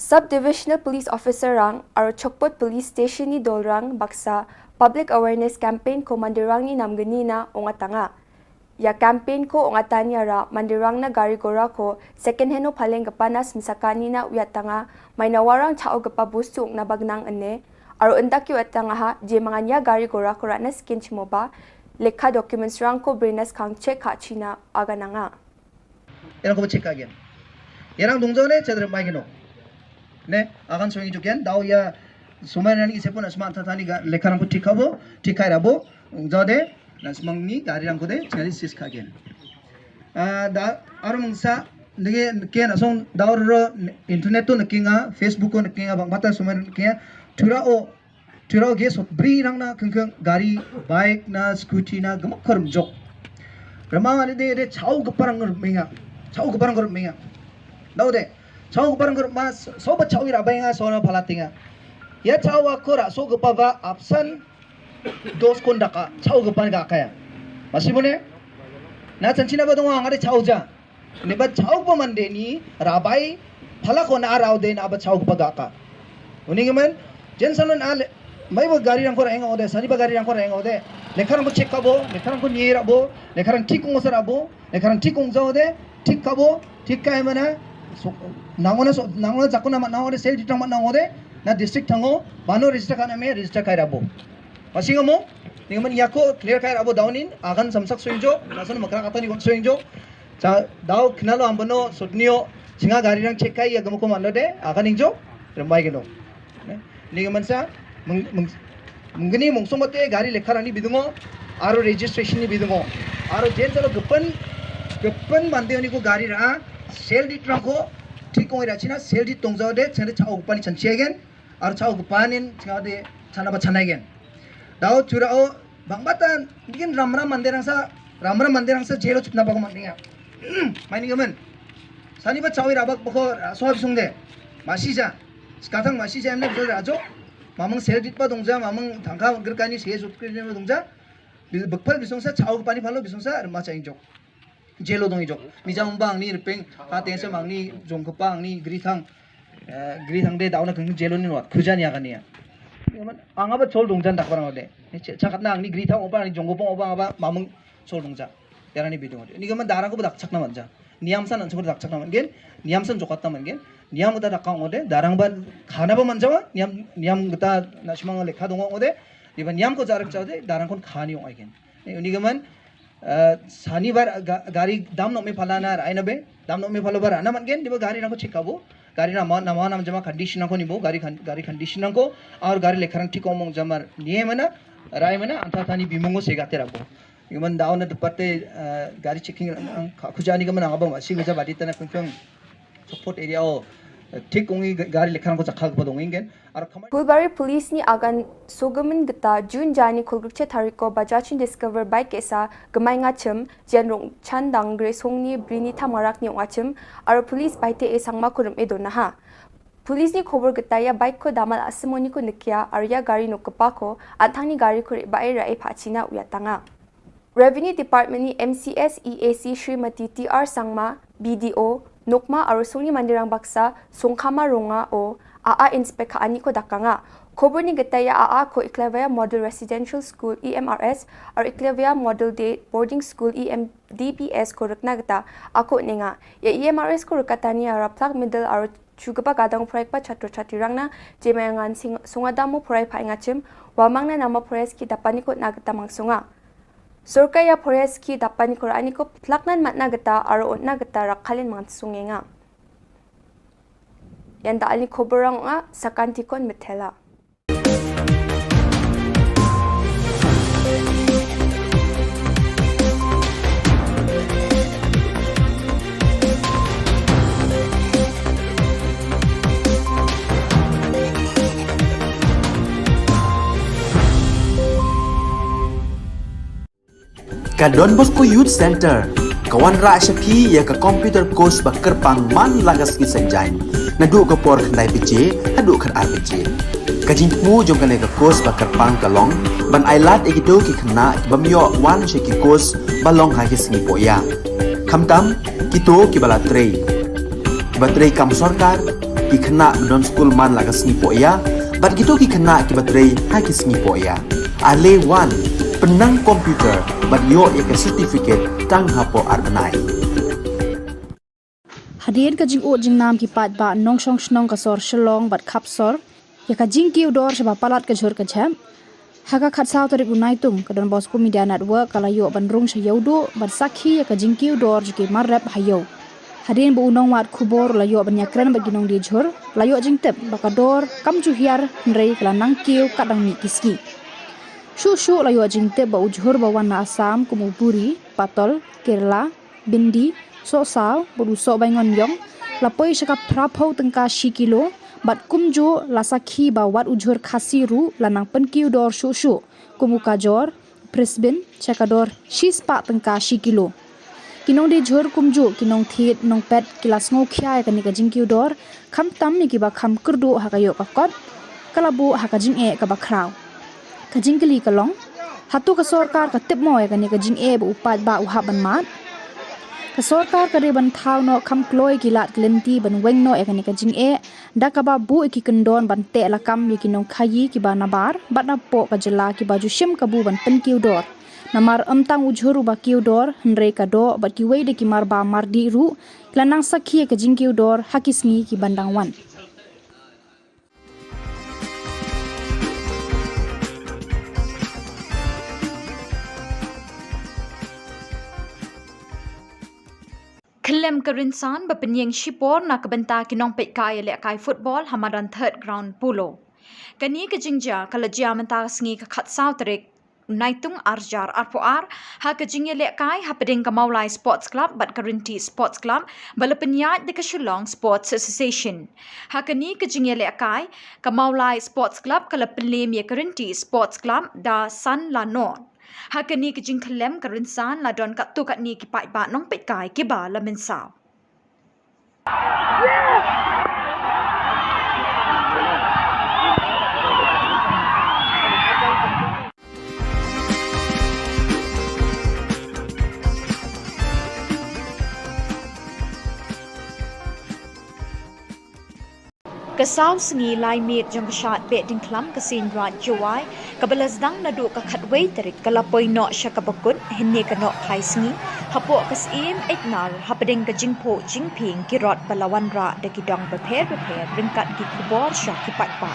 Sub-Divisional Police Officer rang aro Chokpot Police Station ni Dolrang Baksa Public Awareness Campaign ko mandirang ni namgani na ongatanga. Ya campaign ko ongatanya ra mandirang na gari gora ko second hand no paleng kapanas misakani na uyatanga may nawarang chao kapabusung na bagnang ane aro endak uyatanga ha je manganya gari gora ko ra na skin chimoba lekha documents rang ko brinas kang check ha china aga nanga. Yang ko check again. Yang dongzone chadre maigino. Ne agan soingi juken daw ya sumanani sepon asman tatani ga lekha rang ko tikai rabo jode nasmangni gari rang ko de chali sis again. Da arumsa nge ken asong daur internet to nakinga Facebook ko nakinga bangmata suman nakinga Turao ge so bri rang na kengkeng gari bike na scooty na gamak karum jok. Ramang ane de chau gaparang menga. Dau de chau gaparang mas soba chau ira benga sona palatinga. Ya chau akora so gapava absan dos kondaka chau gapan ga kaya. Masih mone? Na chanchina ba dong angare chau ja. ne ba chau pa mande ni rabai phala ko na raw de na ba chau pa ga ka uni gemen jen salon al mai ba gari rang ko rang ode sani ba gari rang ko rang ode lekharang ko check kabo lekharang ko ni rabo lekharang tik kong sa rabo lekharang tik kong za ode tik kabo tik kai mana nangona jakuna ma nangode sel ditang ma nangode na district thango bano register kana me register kai rabo masing mo ningaman yako clear kai rabo downin agan samsak soinjo nasan makra kata ni gon soinjo cha daw khnalo ambano sotnio singa gari rang check kai agam ko manode agan injo rembai geno ningaman sa mungani mungsong mate gari lekharani bidungo aro registration ni bidungo aro jen salo gepan mande ni ko gari ra sel dit rangko ठीक कोई राचिना cell dit tongzao de chane chao upani chanchiagen aro chao upanin chade chana ba chanagen dao churao bangbatan mungkin ramram manderang sa jelo chupna ba ko mandinga maini gamen sani ba chawi rabak boko soab sungde masija skatang masija emne bdo rajo mamang sel dit ba dongja mamang thangka gerkani se sutkrine dongja bakpal bisongsa chao upani phalo bisongsa ma chainjok jelo dong ijok mijang bang ni repeng ate se mang ni jong khapang ni grithang de dauna keng jelo ni wat khujani agania anga ba chol dongjan dak barang ode chakat nang ni grithang oba ni jong gopong oba aba mamung chol dongja yarani bidong ode ni gaman darang ko dak chakna manja niam san ansur dak chakna mangen niam san jokatta mangen niam uta dak kang ode darang ba khana ba manjawa niam gata nasimang lekha dong ode iba niam ko jarak chade darang kon khani ong aigen ni gaman शनिबार गाड़ी दाम नोमे फलाना रायना बे दाम नोमे फलो बार आना मनगेन दिबो गाड़ी नाको चेकाबो गाड़ी नाम जमा कंडीशन को निबो गाड़ी कंडीशन को और गाड़ी लेखरंग ठीक ओमंग जमार निये मना राय मना अंता थानी बिमंगो सेगाते राबो इमन दाउन दपते गाड़ी चेकिंग खुजानी गमन आबो मासी गजा बादी तना कुंफं सपोर्ट एरिया ओ ठीक कोंगी गाड़ी लेखरंग को चखा को दोंगिंगेन और Bulbari police ni agan sogamin gata June jani khulgukche thariko bajachin discover bike esa gamai ngachim janrong chandang gre songni brini thamarak ni ngachim aro police baite e sangma kurum e dona ha police ni khobor gata ya bike ko damal asimoni ko nikya arya gari nokpa ko athangni gari ko bai ra e phachina uyatanga Revenue Department ni MCS EAC Srimati TR Sangma BDO Nokma aro songni mandirang baksa songkhama ronga o AA inspect ani ko dakanga khobor ni gataya AA ko Iklavya Model Residential School EMRS or Iklavya Model Day Boarding School EMDPS ko rakna gata ako ninga ya EMRS ko rakatani ara plug middle aro chugaba gadang phorai pa chatro chatirangna jemayangan songadamo phorai phaingachim wamangna nama phores ki dapani ko nagata mangsunga Sorkaya Forest ki dapani ko ani ko plaknan matna gata aro onna gata rakhalin mangsungenga Yanda ali khoborang nga sakanti kon methela Ka Don Bosco Youth Center kawan ra shapi ya ka computer course bakar pang man lagas ki sanjain nadu ka por khnai pije hadu khan RPG kajing mu jong ka course bakar pang kalong ban ailat ekito ki khna bamyo wan sheki course balong ha ki singi poya khamtam kito ki bala trei batrei kam sarkar ki khna don school man lagas ni poya bat kito ki khna ki batrei ha ki singi poya ale wan penang komputer banyo ek certificate tang hapo arnai Hadian ka jing o jing nam ki pat ba nong shong shnong ka sor Shillong bat khap sor ya ka jing ki udor shaba palat ka jhor ka jam haga khat saw tarik unai tum ka don Bosco Media Network kala yo ban rung sha yodo bat sakhi ya ka jing ki udor ki marrap hayo Hadian bu unong wat khubor la yo ban yakran ba ginong di jhor la yo jing tep bakador kam ju hiar nrei kala nang kiu kadang mi kiski Shushu layo jingte ba ujhur bawan na Assam kumupuri, Patol, Kerala, Bindi, Sosaw, Buruso Bangon Yong, lapoi shaka prapau tengka shikilo, bat kumjo lasakhi ba wat ujhur khasiru lanang penkiu dor shushu, kumukajor, Brisbane, chakador shispa tengka shikilo. Kinong de jhur kumjo kinong thiet nong pet kilas ngokhya ka ni ka jingkiu dor, kham tam ni ki ba kham kurdu hakayo ka kot, kalabu hakajing e ka ba kraw. Kajing kali kalong hatu ka sarkar ka tip moy kani kajing e bu upat ba uhaban mat Kesorkar kariban thau no kam kloi kilat klenti ban weng no ekani ka jing e dakaba bu iki kendon ban te lakam yiki nong khayi ki banabar batna po ka jela ki baju shim kabu ban pen kiudor namar amtang ujhuru ba kiudor hnre ka do bat ki weide ki mar ba mardi ru lanang sakhi ka jing kiudor hakisngi ki bandang wan. Kelem kerinsan berpenyeng Shibor Na Ka kinong pek kaya lek kai football hamadan third ground pulo. Kani ke jingja kalau jia mentah sengi ke kat sauterik naitung arjar arpoar ha ke jingya lek kai ha peding ke Maulai Sports Club bat Kerinti Sports Club bala penyat de ke Shillong Sports Association. Ha kani ke jingya lek kai ke Maulai Sports Club kala pelim ya Kerinti Sports Club da San Lanon. Hakani ke jing kelem kerinsan la don kat tu kat ni ki pai ba nong pet kai ki ba la mensau. Kesau sengi lai mit jong kesat bet ding klam kesin rat juai kabelas dang nadu ka khatwei terik kalapoi no syakabakut hinne ka no khai sengi hapo kesim eknal hapading ka jingpo jingping kirot balawan ra de kidong beper ringkat ki Khubor Syaki Patpa.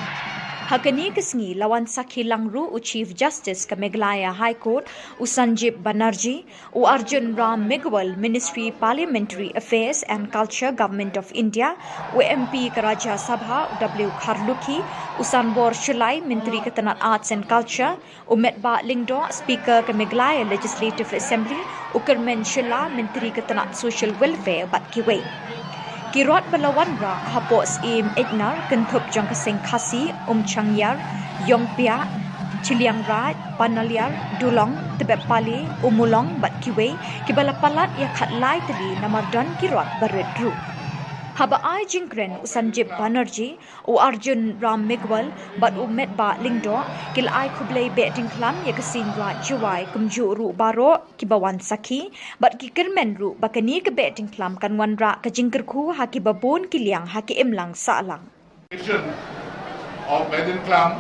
Hakani kesengi lawan Sakhi Langru u Chief Justice ke Meghalaya High Court u Sanjib Banerjee u Arjun Ram Meghwal Ministry Parliamentary Affairs and Culture Government of India u MP ke Rajya Sabha u W Kharluki u Sanbor Shulai Menteri Ketenat Arts and Culture u Metba Lingdo Speaker ke Meghalaya Legislative Assembly u Kermen Shilla Menteri Ketenat Social Welfare Bat Kiwei. Kirot balawan ra hapos im egnar kentup jang keseng khasi changyar yongpia chiliang raj panaliar dulong tebep pali umulong bat kiwei kibala palat ya khat lai tali namardan kirot baredru haba ai jingkren Sanjib Banerjee u Arjun Ram Meghwal bat umet ba lingdo kil ai khublei beting klam ya kesin ra juai kumju ru baro kibawan sakhi bat ki kermen ru bakani ke beting klam kan wan ra ka jingkerku ha ki babon kiliang ha ki emlang salang of Bedin Klam,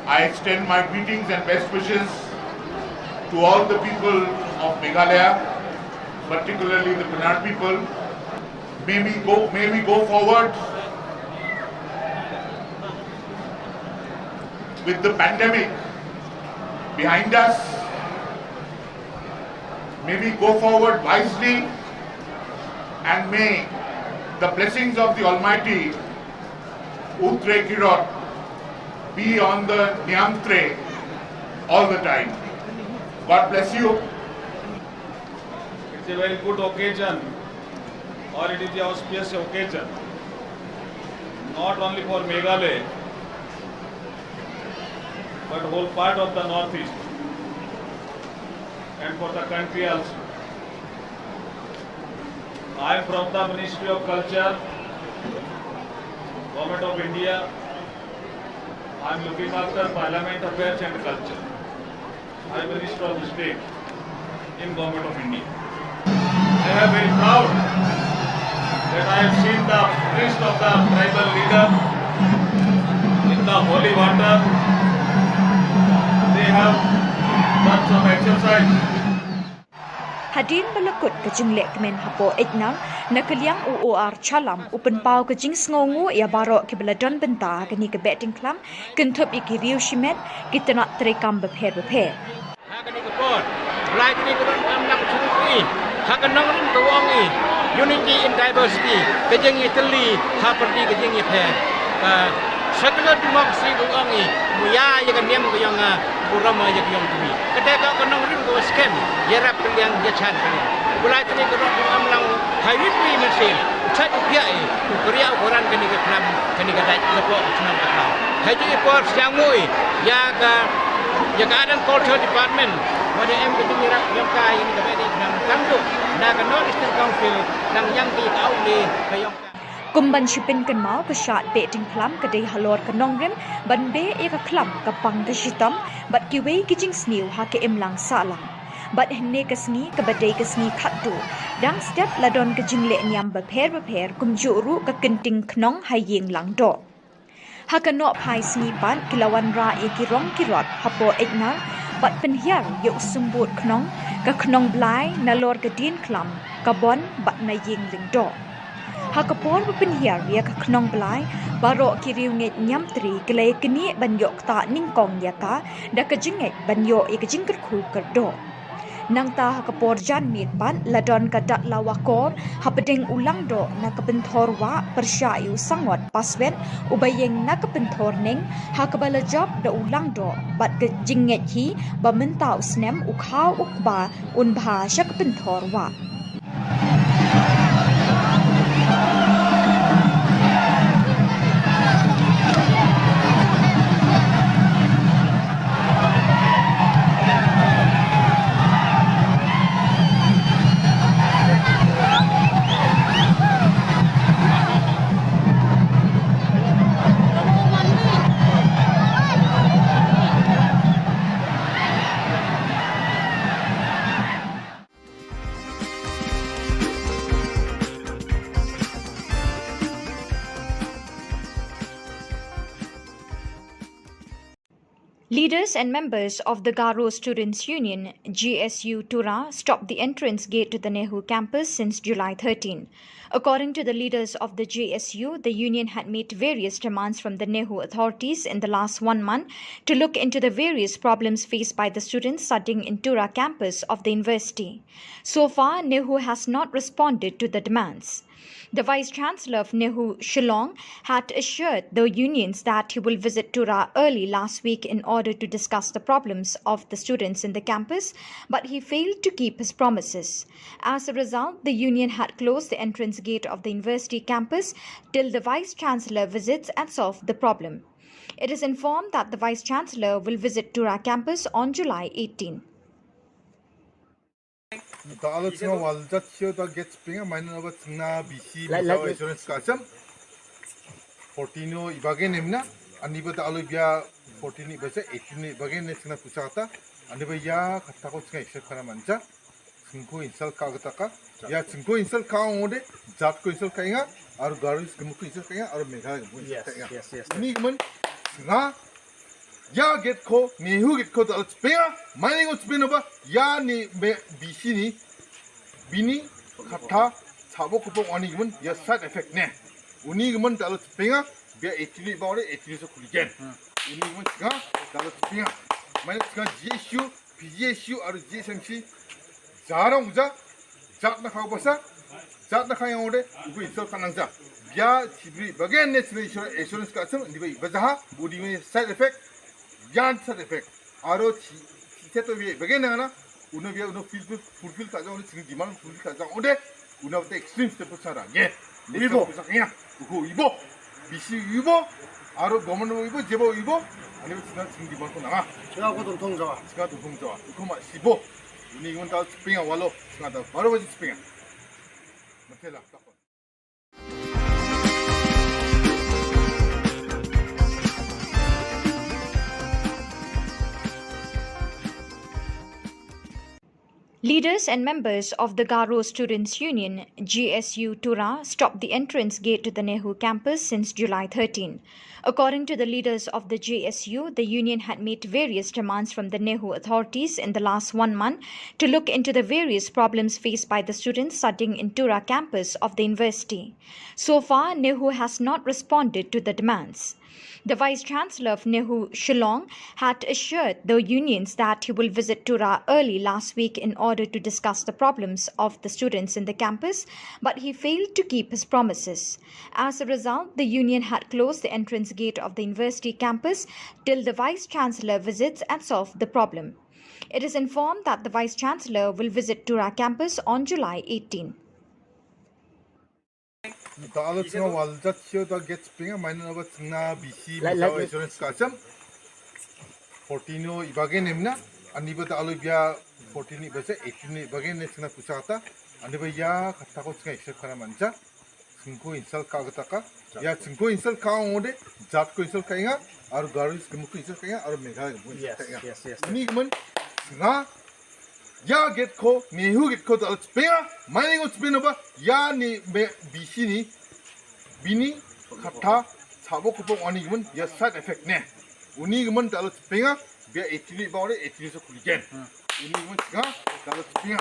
I extend my greetings and best wishes to all the people of Meghalaya, particularly the Kannada people. May we go forward with the pandemic behind us. May we go forward wisely, and may the blessings of the Almighty Utre Kirot be on the Nyamtre all the time. God bless you. It's a very good occasion, or it is the auspicious occasion, not only for Meghalaya, but whole part of the northeast and for the country also. I am from the Ministry of Culture, Government of India. I am looking after Parliament Affairs and Culture. I am Minister of the State in Government of India. I am very proud that I have seen the priest of the tribal leader in the holy water. They have done some exercise. Hadin balakut ke jinglek kemen hapo eknal nakaliang UOR chalam upen pau ke jing sngongu ya barok ke beladon benta ke ni ke betting klam kentup iki riu shimet kita nak terekam beper. Hakani ke port, right ni ke dalam nak curi, hakanong ni tuangi, unity in diversity, kejengi teli, haperdi kejengi pen, secular democracy tuangi, muya yang niam ke yang Purama yang tumi. Ketika kanong rim ke scam, yarap kaliang jacan kaliang. Mulai tadi ke dalam lang highway ni mesin, cat biaya, Korea orang kini ke dalam kini ke dalam lepok senang kata. Haji port siang mui, ya ada culture department, pada MPD mirap yang kaya ini ke dalam tangguh, nak non Eastern Council, nang yang kita awli kayong. Kumban shipin kan mau ke syat beting klam ke dei halor ke nongrim ban be e ka klam ka pang ke shitam bat ki wei ki jing sniu ha ke emlang salang bat hne kasni ka badai kasni khattu dang step ladon ka jingle nyam ba pher kumjuru ka kenting knong hayeng lang do hakano phai sni ban kilawan ra ekirong kirot hapo eknar bat penhiar yo sumbut knong ka knong blai nalor ka din klam ka bon bat na yeng ling do hakapor penhiar ya ka knong blai baro kiriu nget nyam tri klei kni ban yok ta ning kong ya ka da ka jinget ban yo ek jingker khu ker do nang ta hakapor jan mit ban ladon ka dat lawakor hapedeng ulang do na ka benthor wa persya yu sangot paswet ubayeng na ka benthor ning hakabala job da ulang do bat ka jinget hi ba mentau snem ukhaw ukba unbha syak benthor wa Leaders and members of the Garo Students' Union, GSU Tura, stopped the entrance gate to the Nehu campus since July 13. According to the leaders of the GSU, the union had made various demands from the Nehu authorities in the last 1 month to look into the various problems faced by the students studying in Tura campus of the university. So far, Nehu has not responded to the demands. The Vice-Chancellor of Nehu, Shillong, had assured the unions that he will visit Tura early last week in order to discuss the problems of the students in the campus, but he failed to keep his promises. As a result, the union had closed the entrance gate of the university campus till the Vice-Chancellor visits and solve the problem. It is informed that the Vice-Chancellor will visit Tura campus on July 18. The Alotna Walda Chioda gets Pinga, Minor of Tina, BC, Insurance Custom, Fortino, Ibaganimna, and Niba Alubia, 14 Ibasa, 18 Bagan, Nesina Pusata, and Nibaya, Katakoska, Shakaramancha, Sinko insel Kagataka, Ya Sinko insel Kaonde, Zatko insel Kanga, or Garis Gamuku insel Kanga, or Mega. Yes. Nigman, Na. Ya get ko Nehu get ko the spare mining of spinova ya ni BC ni bini kata sabo kupong onigman ya side effect ne unigman the spinga be actually about it actually so kuligen unigman ga the spinga mane ga GSU PGSU or GSMC jarong ja jat na khau basa jat na khayang ode ku isol kanangja ya chibri bagen national insurance ka sam ni bazaha budi me side effect Jan side effect. Aro chi to be begin na uno be uno fulfill ka jang uno demand fulfill ka jang ode uno the extreme step sara ye ibo sakya uko ibo bisi ibo aro government ibo jebo ibo ani sina demand ko na siga ko 동정자 uko ma sibo uni igon ta spinga walo siga ta baro baji spinga matela Leaders and members of the Garo Students' Union, GSU Tura, stopped the entrance gate to the Nehu campus since July 13. According to the leaders of the GSU, the union had made various demands from the Nehu authorities in the last 1 month to look into the various problems faced by the students studying in Tura campus of the university. So far, Nehu has not responded to the demands. The Vice-Chancellor of Nehu, Shillong, had assured the unions that he will visit Tura early last week in order to discuss the problems of the students in the campus, but he failed to keep his promises. As a result, the union had closed the entrance gate of the university campus till the Vice-Chancellor visits and solve the problem. It is informed that the Vice-Chancellor will visit Tura campus on July 18. The Alotna Walda Chioda gets Pinga, Minor of Tina, BC, Insurance Custom, Fortino, Ibaganimna, and Niba Alubia, 14 Ibasa, 18 Bagan, Nesina Pusata, and Nibaya, Katakoska, Shakaramancha, Sinko insel Kagataka, Ya Sinko insel Kaonde, Zatko insel Kanga, or Garis Gamuku insel Kanga, or Mega. Yes. Nigman, Na. Ya get ko nehu get ko dal spinga mining of spin over ya ni BC ni bini kata sabo kupong oni gimun ya side effect ne uni gimun dal spinga biar etili bawa etili so kuligen uni gimun ska dal spinga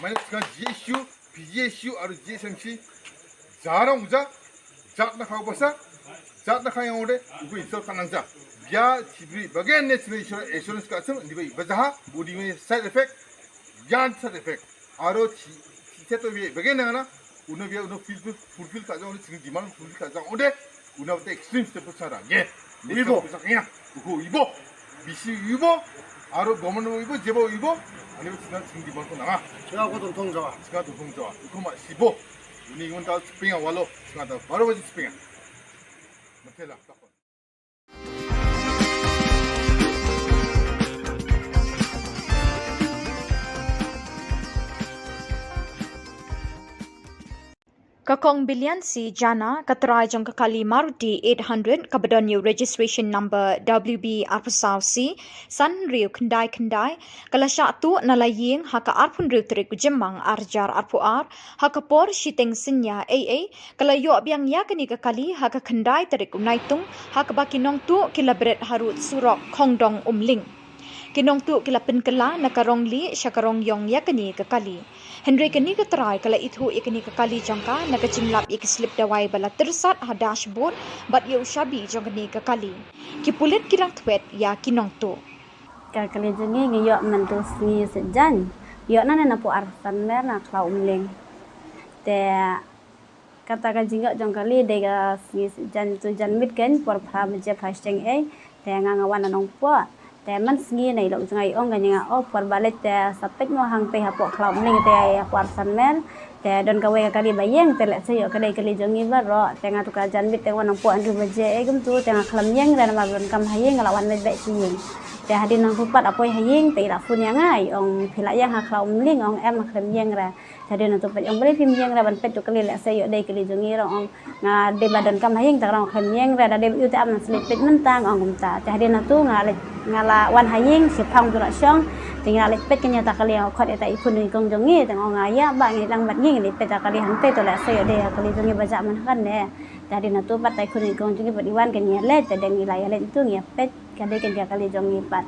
mana ska GSU PGSU atau GSMC jarang uja jat nak kau basa jat nak kau yang udah ugu insur kanangja biar cibri bagian national insurance kasem di bawah bazaha budi ni side effect yan side effect aro cita tu bagian mana uno biar uno fulfill kaza uno sini demand fulfill kaza udah uno tu extreme step besar ye ibo besarnya ugu ibo bisi ibo aro government ibo jebo ibo ani sini demand tu nama sekarang tu tong jawa itu mak sibo ini pun tahu spinga walau sekarang baru baca spinga macam lah. Kakong bilian si jana katrai jong kakali Maruti 800 kabadonyo registration number WB arpasau si san riu kendai kalasya tu nalaying haka arpun riu terik jemang arjar arpuar haka por shiteng sinya AA kalayo abyang yakani kakali haka kendai terik unaitung haka baki nong tu kilabret harut surok kongdong umling kinong tu kilapin kala nakarong li syakarong yong yakani kakali Henry kini keterai kala itu ikani kakali jangka nakajinglap ikislip dawai bala tersat ha dashboard bat yo shabi jongkani kakali kipulit kirang twet ya kinong tu kakali jengi ngiyok mentu sni sejan yo na pu arsan mer na klau umling te kata ka jingok jongkali de ga sni sejan tu jan mit ken por phra je phasteng e te ngangawan nong po te man sngi nei lo jangai ong ga nyanga o por balet te sapek no hang pe ha po klau umling te por san mer te don ka we kali bayeng te le se yo kali jongi ba ro te nga tu ka jan mit te wan po andu baje e gum tu te nga khlam yeng ran ma don kam hayeng lawan le be sing te hadin nang pupat apoi hayeng te la fun yang ai ong phila yang ha klau umling ong em khlam yeng ra jadi nanti pet ong beri pim yeng ra ban pet tu kali le se yo dei kali jongi ro ong nga de badan kam hayeng ta rong khlam yeng ra da de yu te am slip pet mentang ong gum ta jadi nanti ngala wan hayeng sipang tu syong tinggal lepet kenya tak kali khot eta ipun ni kong jongi tang ngaya ba ngi lang bat ngi lepet tak kali han pe to la se de kali jongi baja man kan ne jadi na tu pat tai kun ni kong jongi bat iwan kenya le te deng ilai le tu ngi pet kade kenya kali jongi pat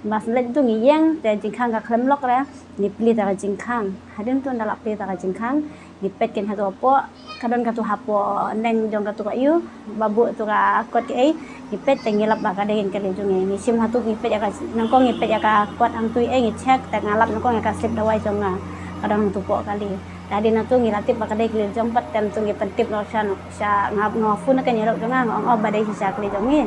mas le tu ngi yeng te jingkhang ka khlem lok ra ni pli ta jingkhang hadin tu ndalak pli ta jingkhang ni pet ken ha to po kadon ka tu hapo neng jong ka tu ka yu babu tu ka kot ke ai ni pet tengilap ba kade kali jongi ni sim hatu ni pet ya ka nangkong ni pet ya ka kot ang tu ngi check ta ngalap nangkong ya ka slip dawai jonga kadang tu po kali tadi na tu ngi latip ba kade kali jong pat tem tu ngi pentip no sya ngap no fun ka nyelok jonga ngong ba dai sisa kali jongi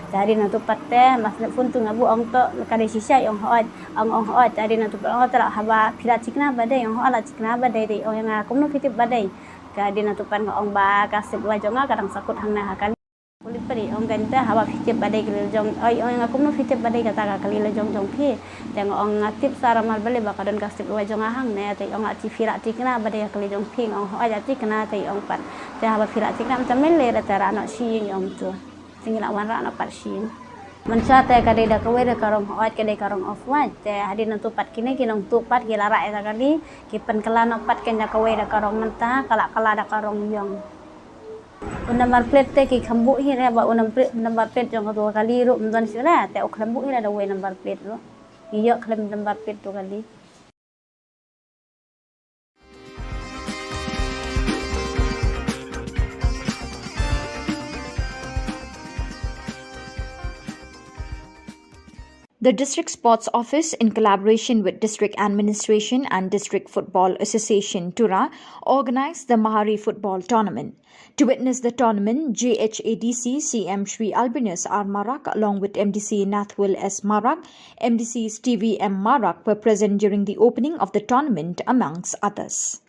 tadi na tu pat te mas fun tu ngabu ong to kade sisa ong hoat ong hoat tadi na tu ong tra haba phila chikna ba dai ong ala chikna ba dai dei ong nga kum no fitip ba dai kadi na tu pan ong ba ka slip wa jonga kadang sakut hang na hakali kulit peri ong ganta hawa fitip badai kali jong oi ong aku no fitip badai kata kali le jong phi teng ong ngatip sara mal bale bakadon kasip wa jong ahang ne te ong ati fira tikna badai kali jong phi ong ho aja tikna te ong pat te hawa fira tikna macam mele ra tara no shi ong tu tingila wan ra no pat shi mansa te kade da kawe da karong hoat kade karong off wa te hadin tu pat kini kinong tu pat gila ra eta kali kipen kala no pat ken da kawe da karong mentah kala da karong yong number plate te ki khambu hi re ba number plate jong to kali ru mdon sira te o khambu hi da we number plate ro iyo khlam number plate to kali The District Sports Office, in collaboration with District Administration and District Football Association, Tura, organised the Mahari Football Tournament. To witness the tournament, JHADC CM Shri Albinus R. Marak, along with MDC Nathwil S. Marak, MDC Stevie M. Marak, were present during the opening of the tournament, amongst others.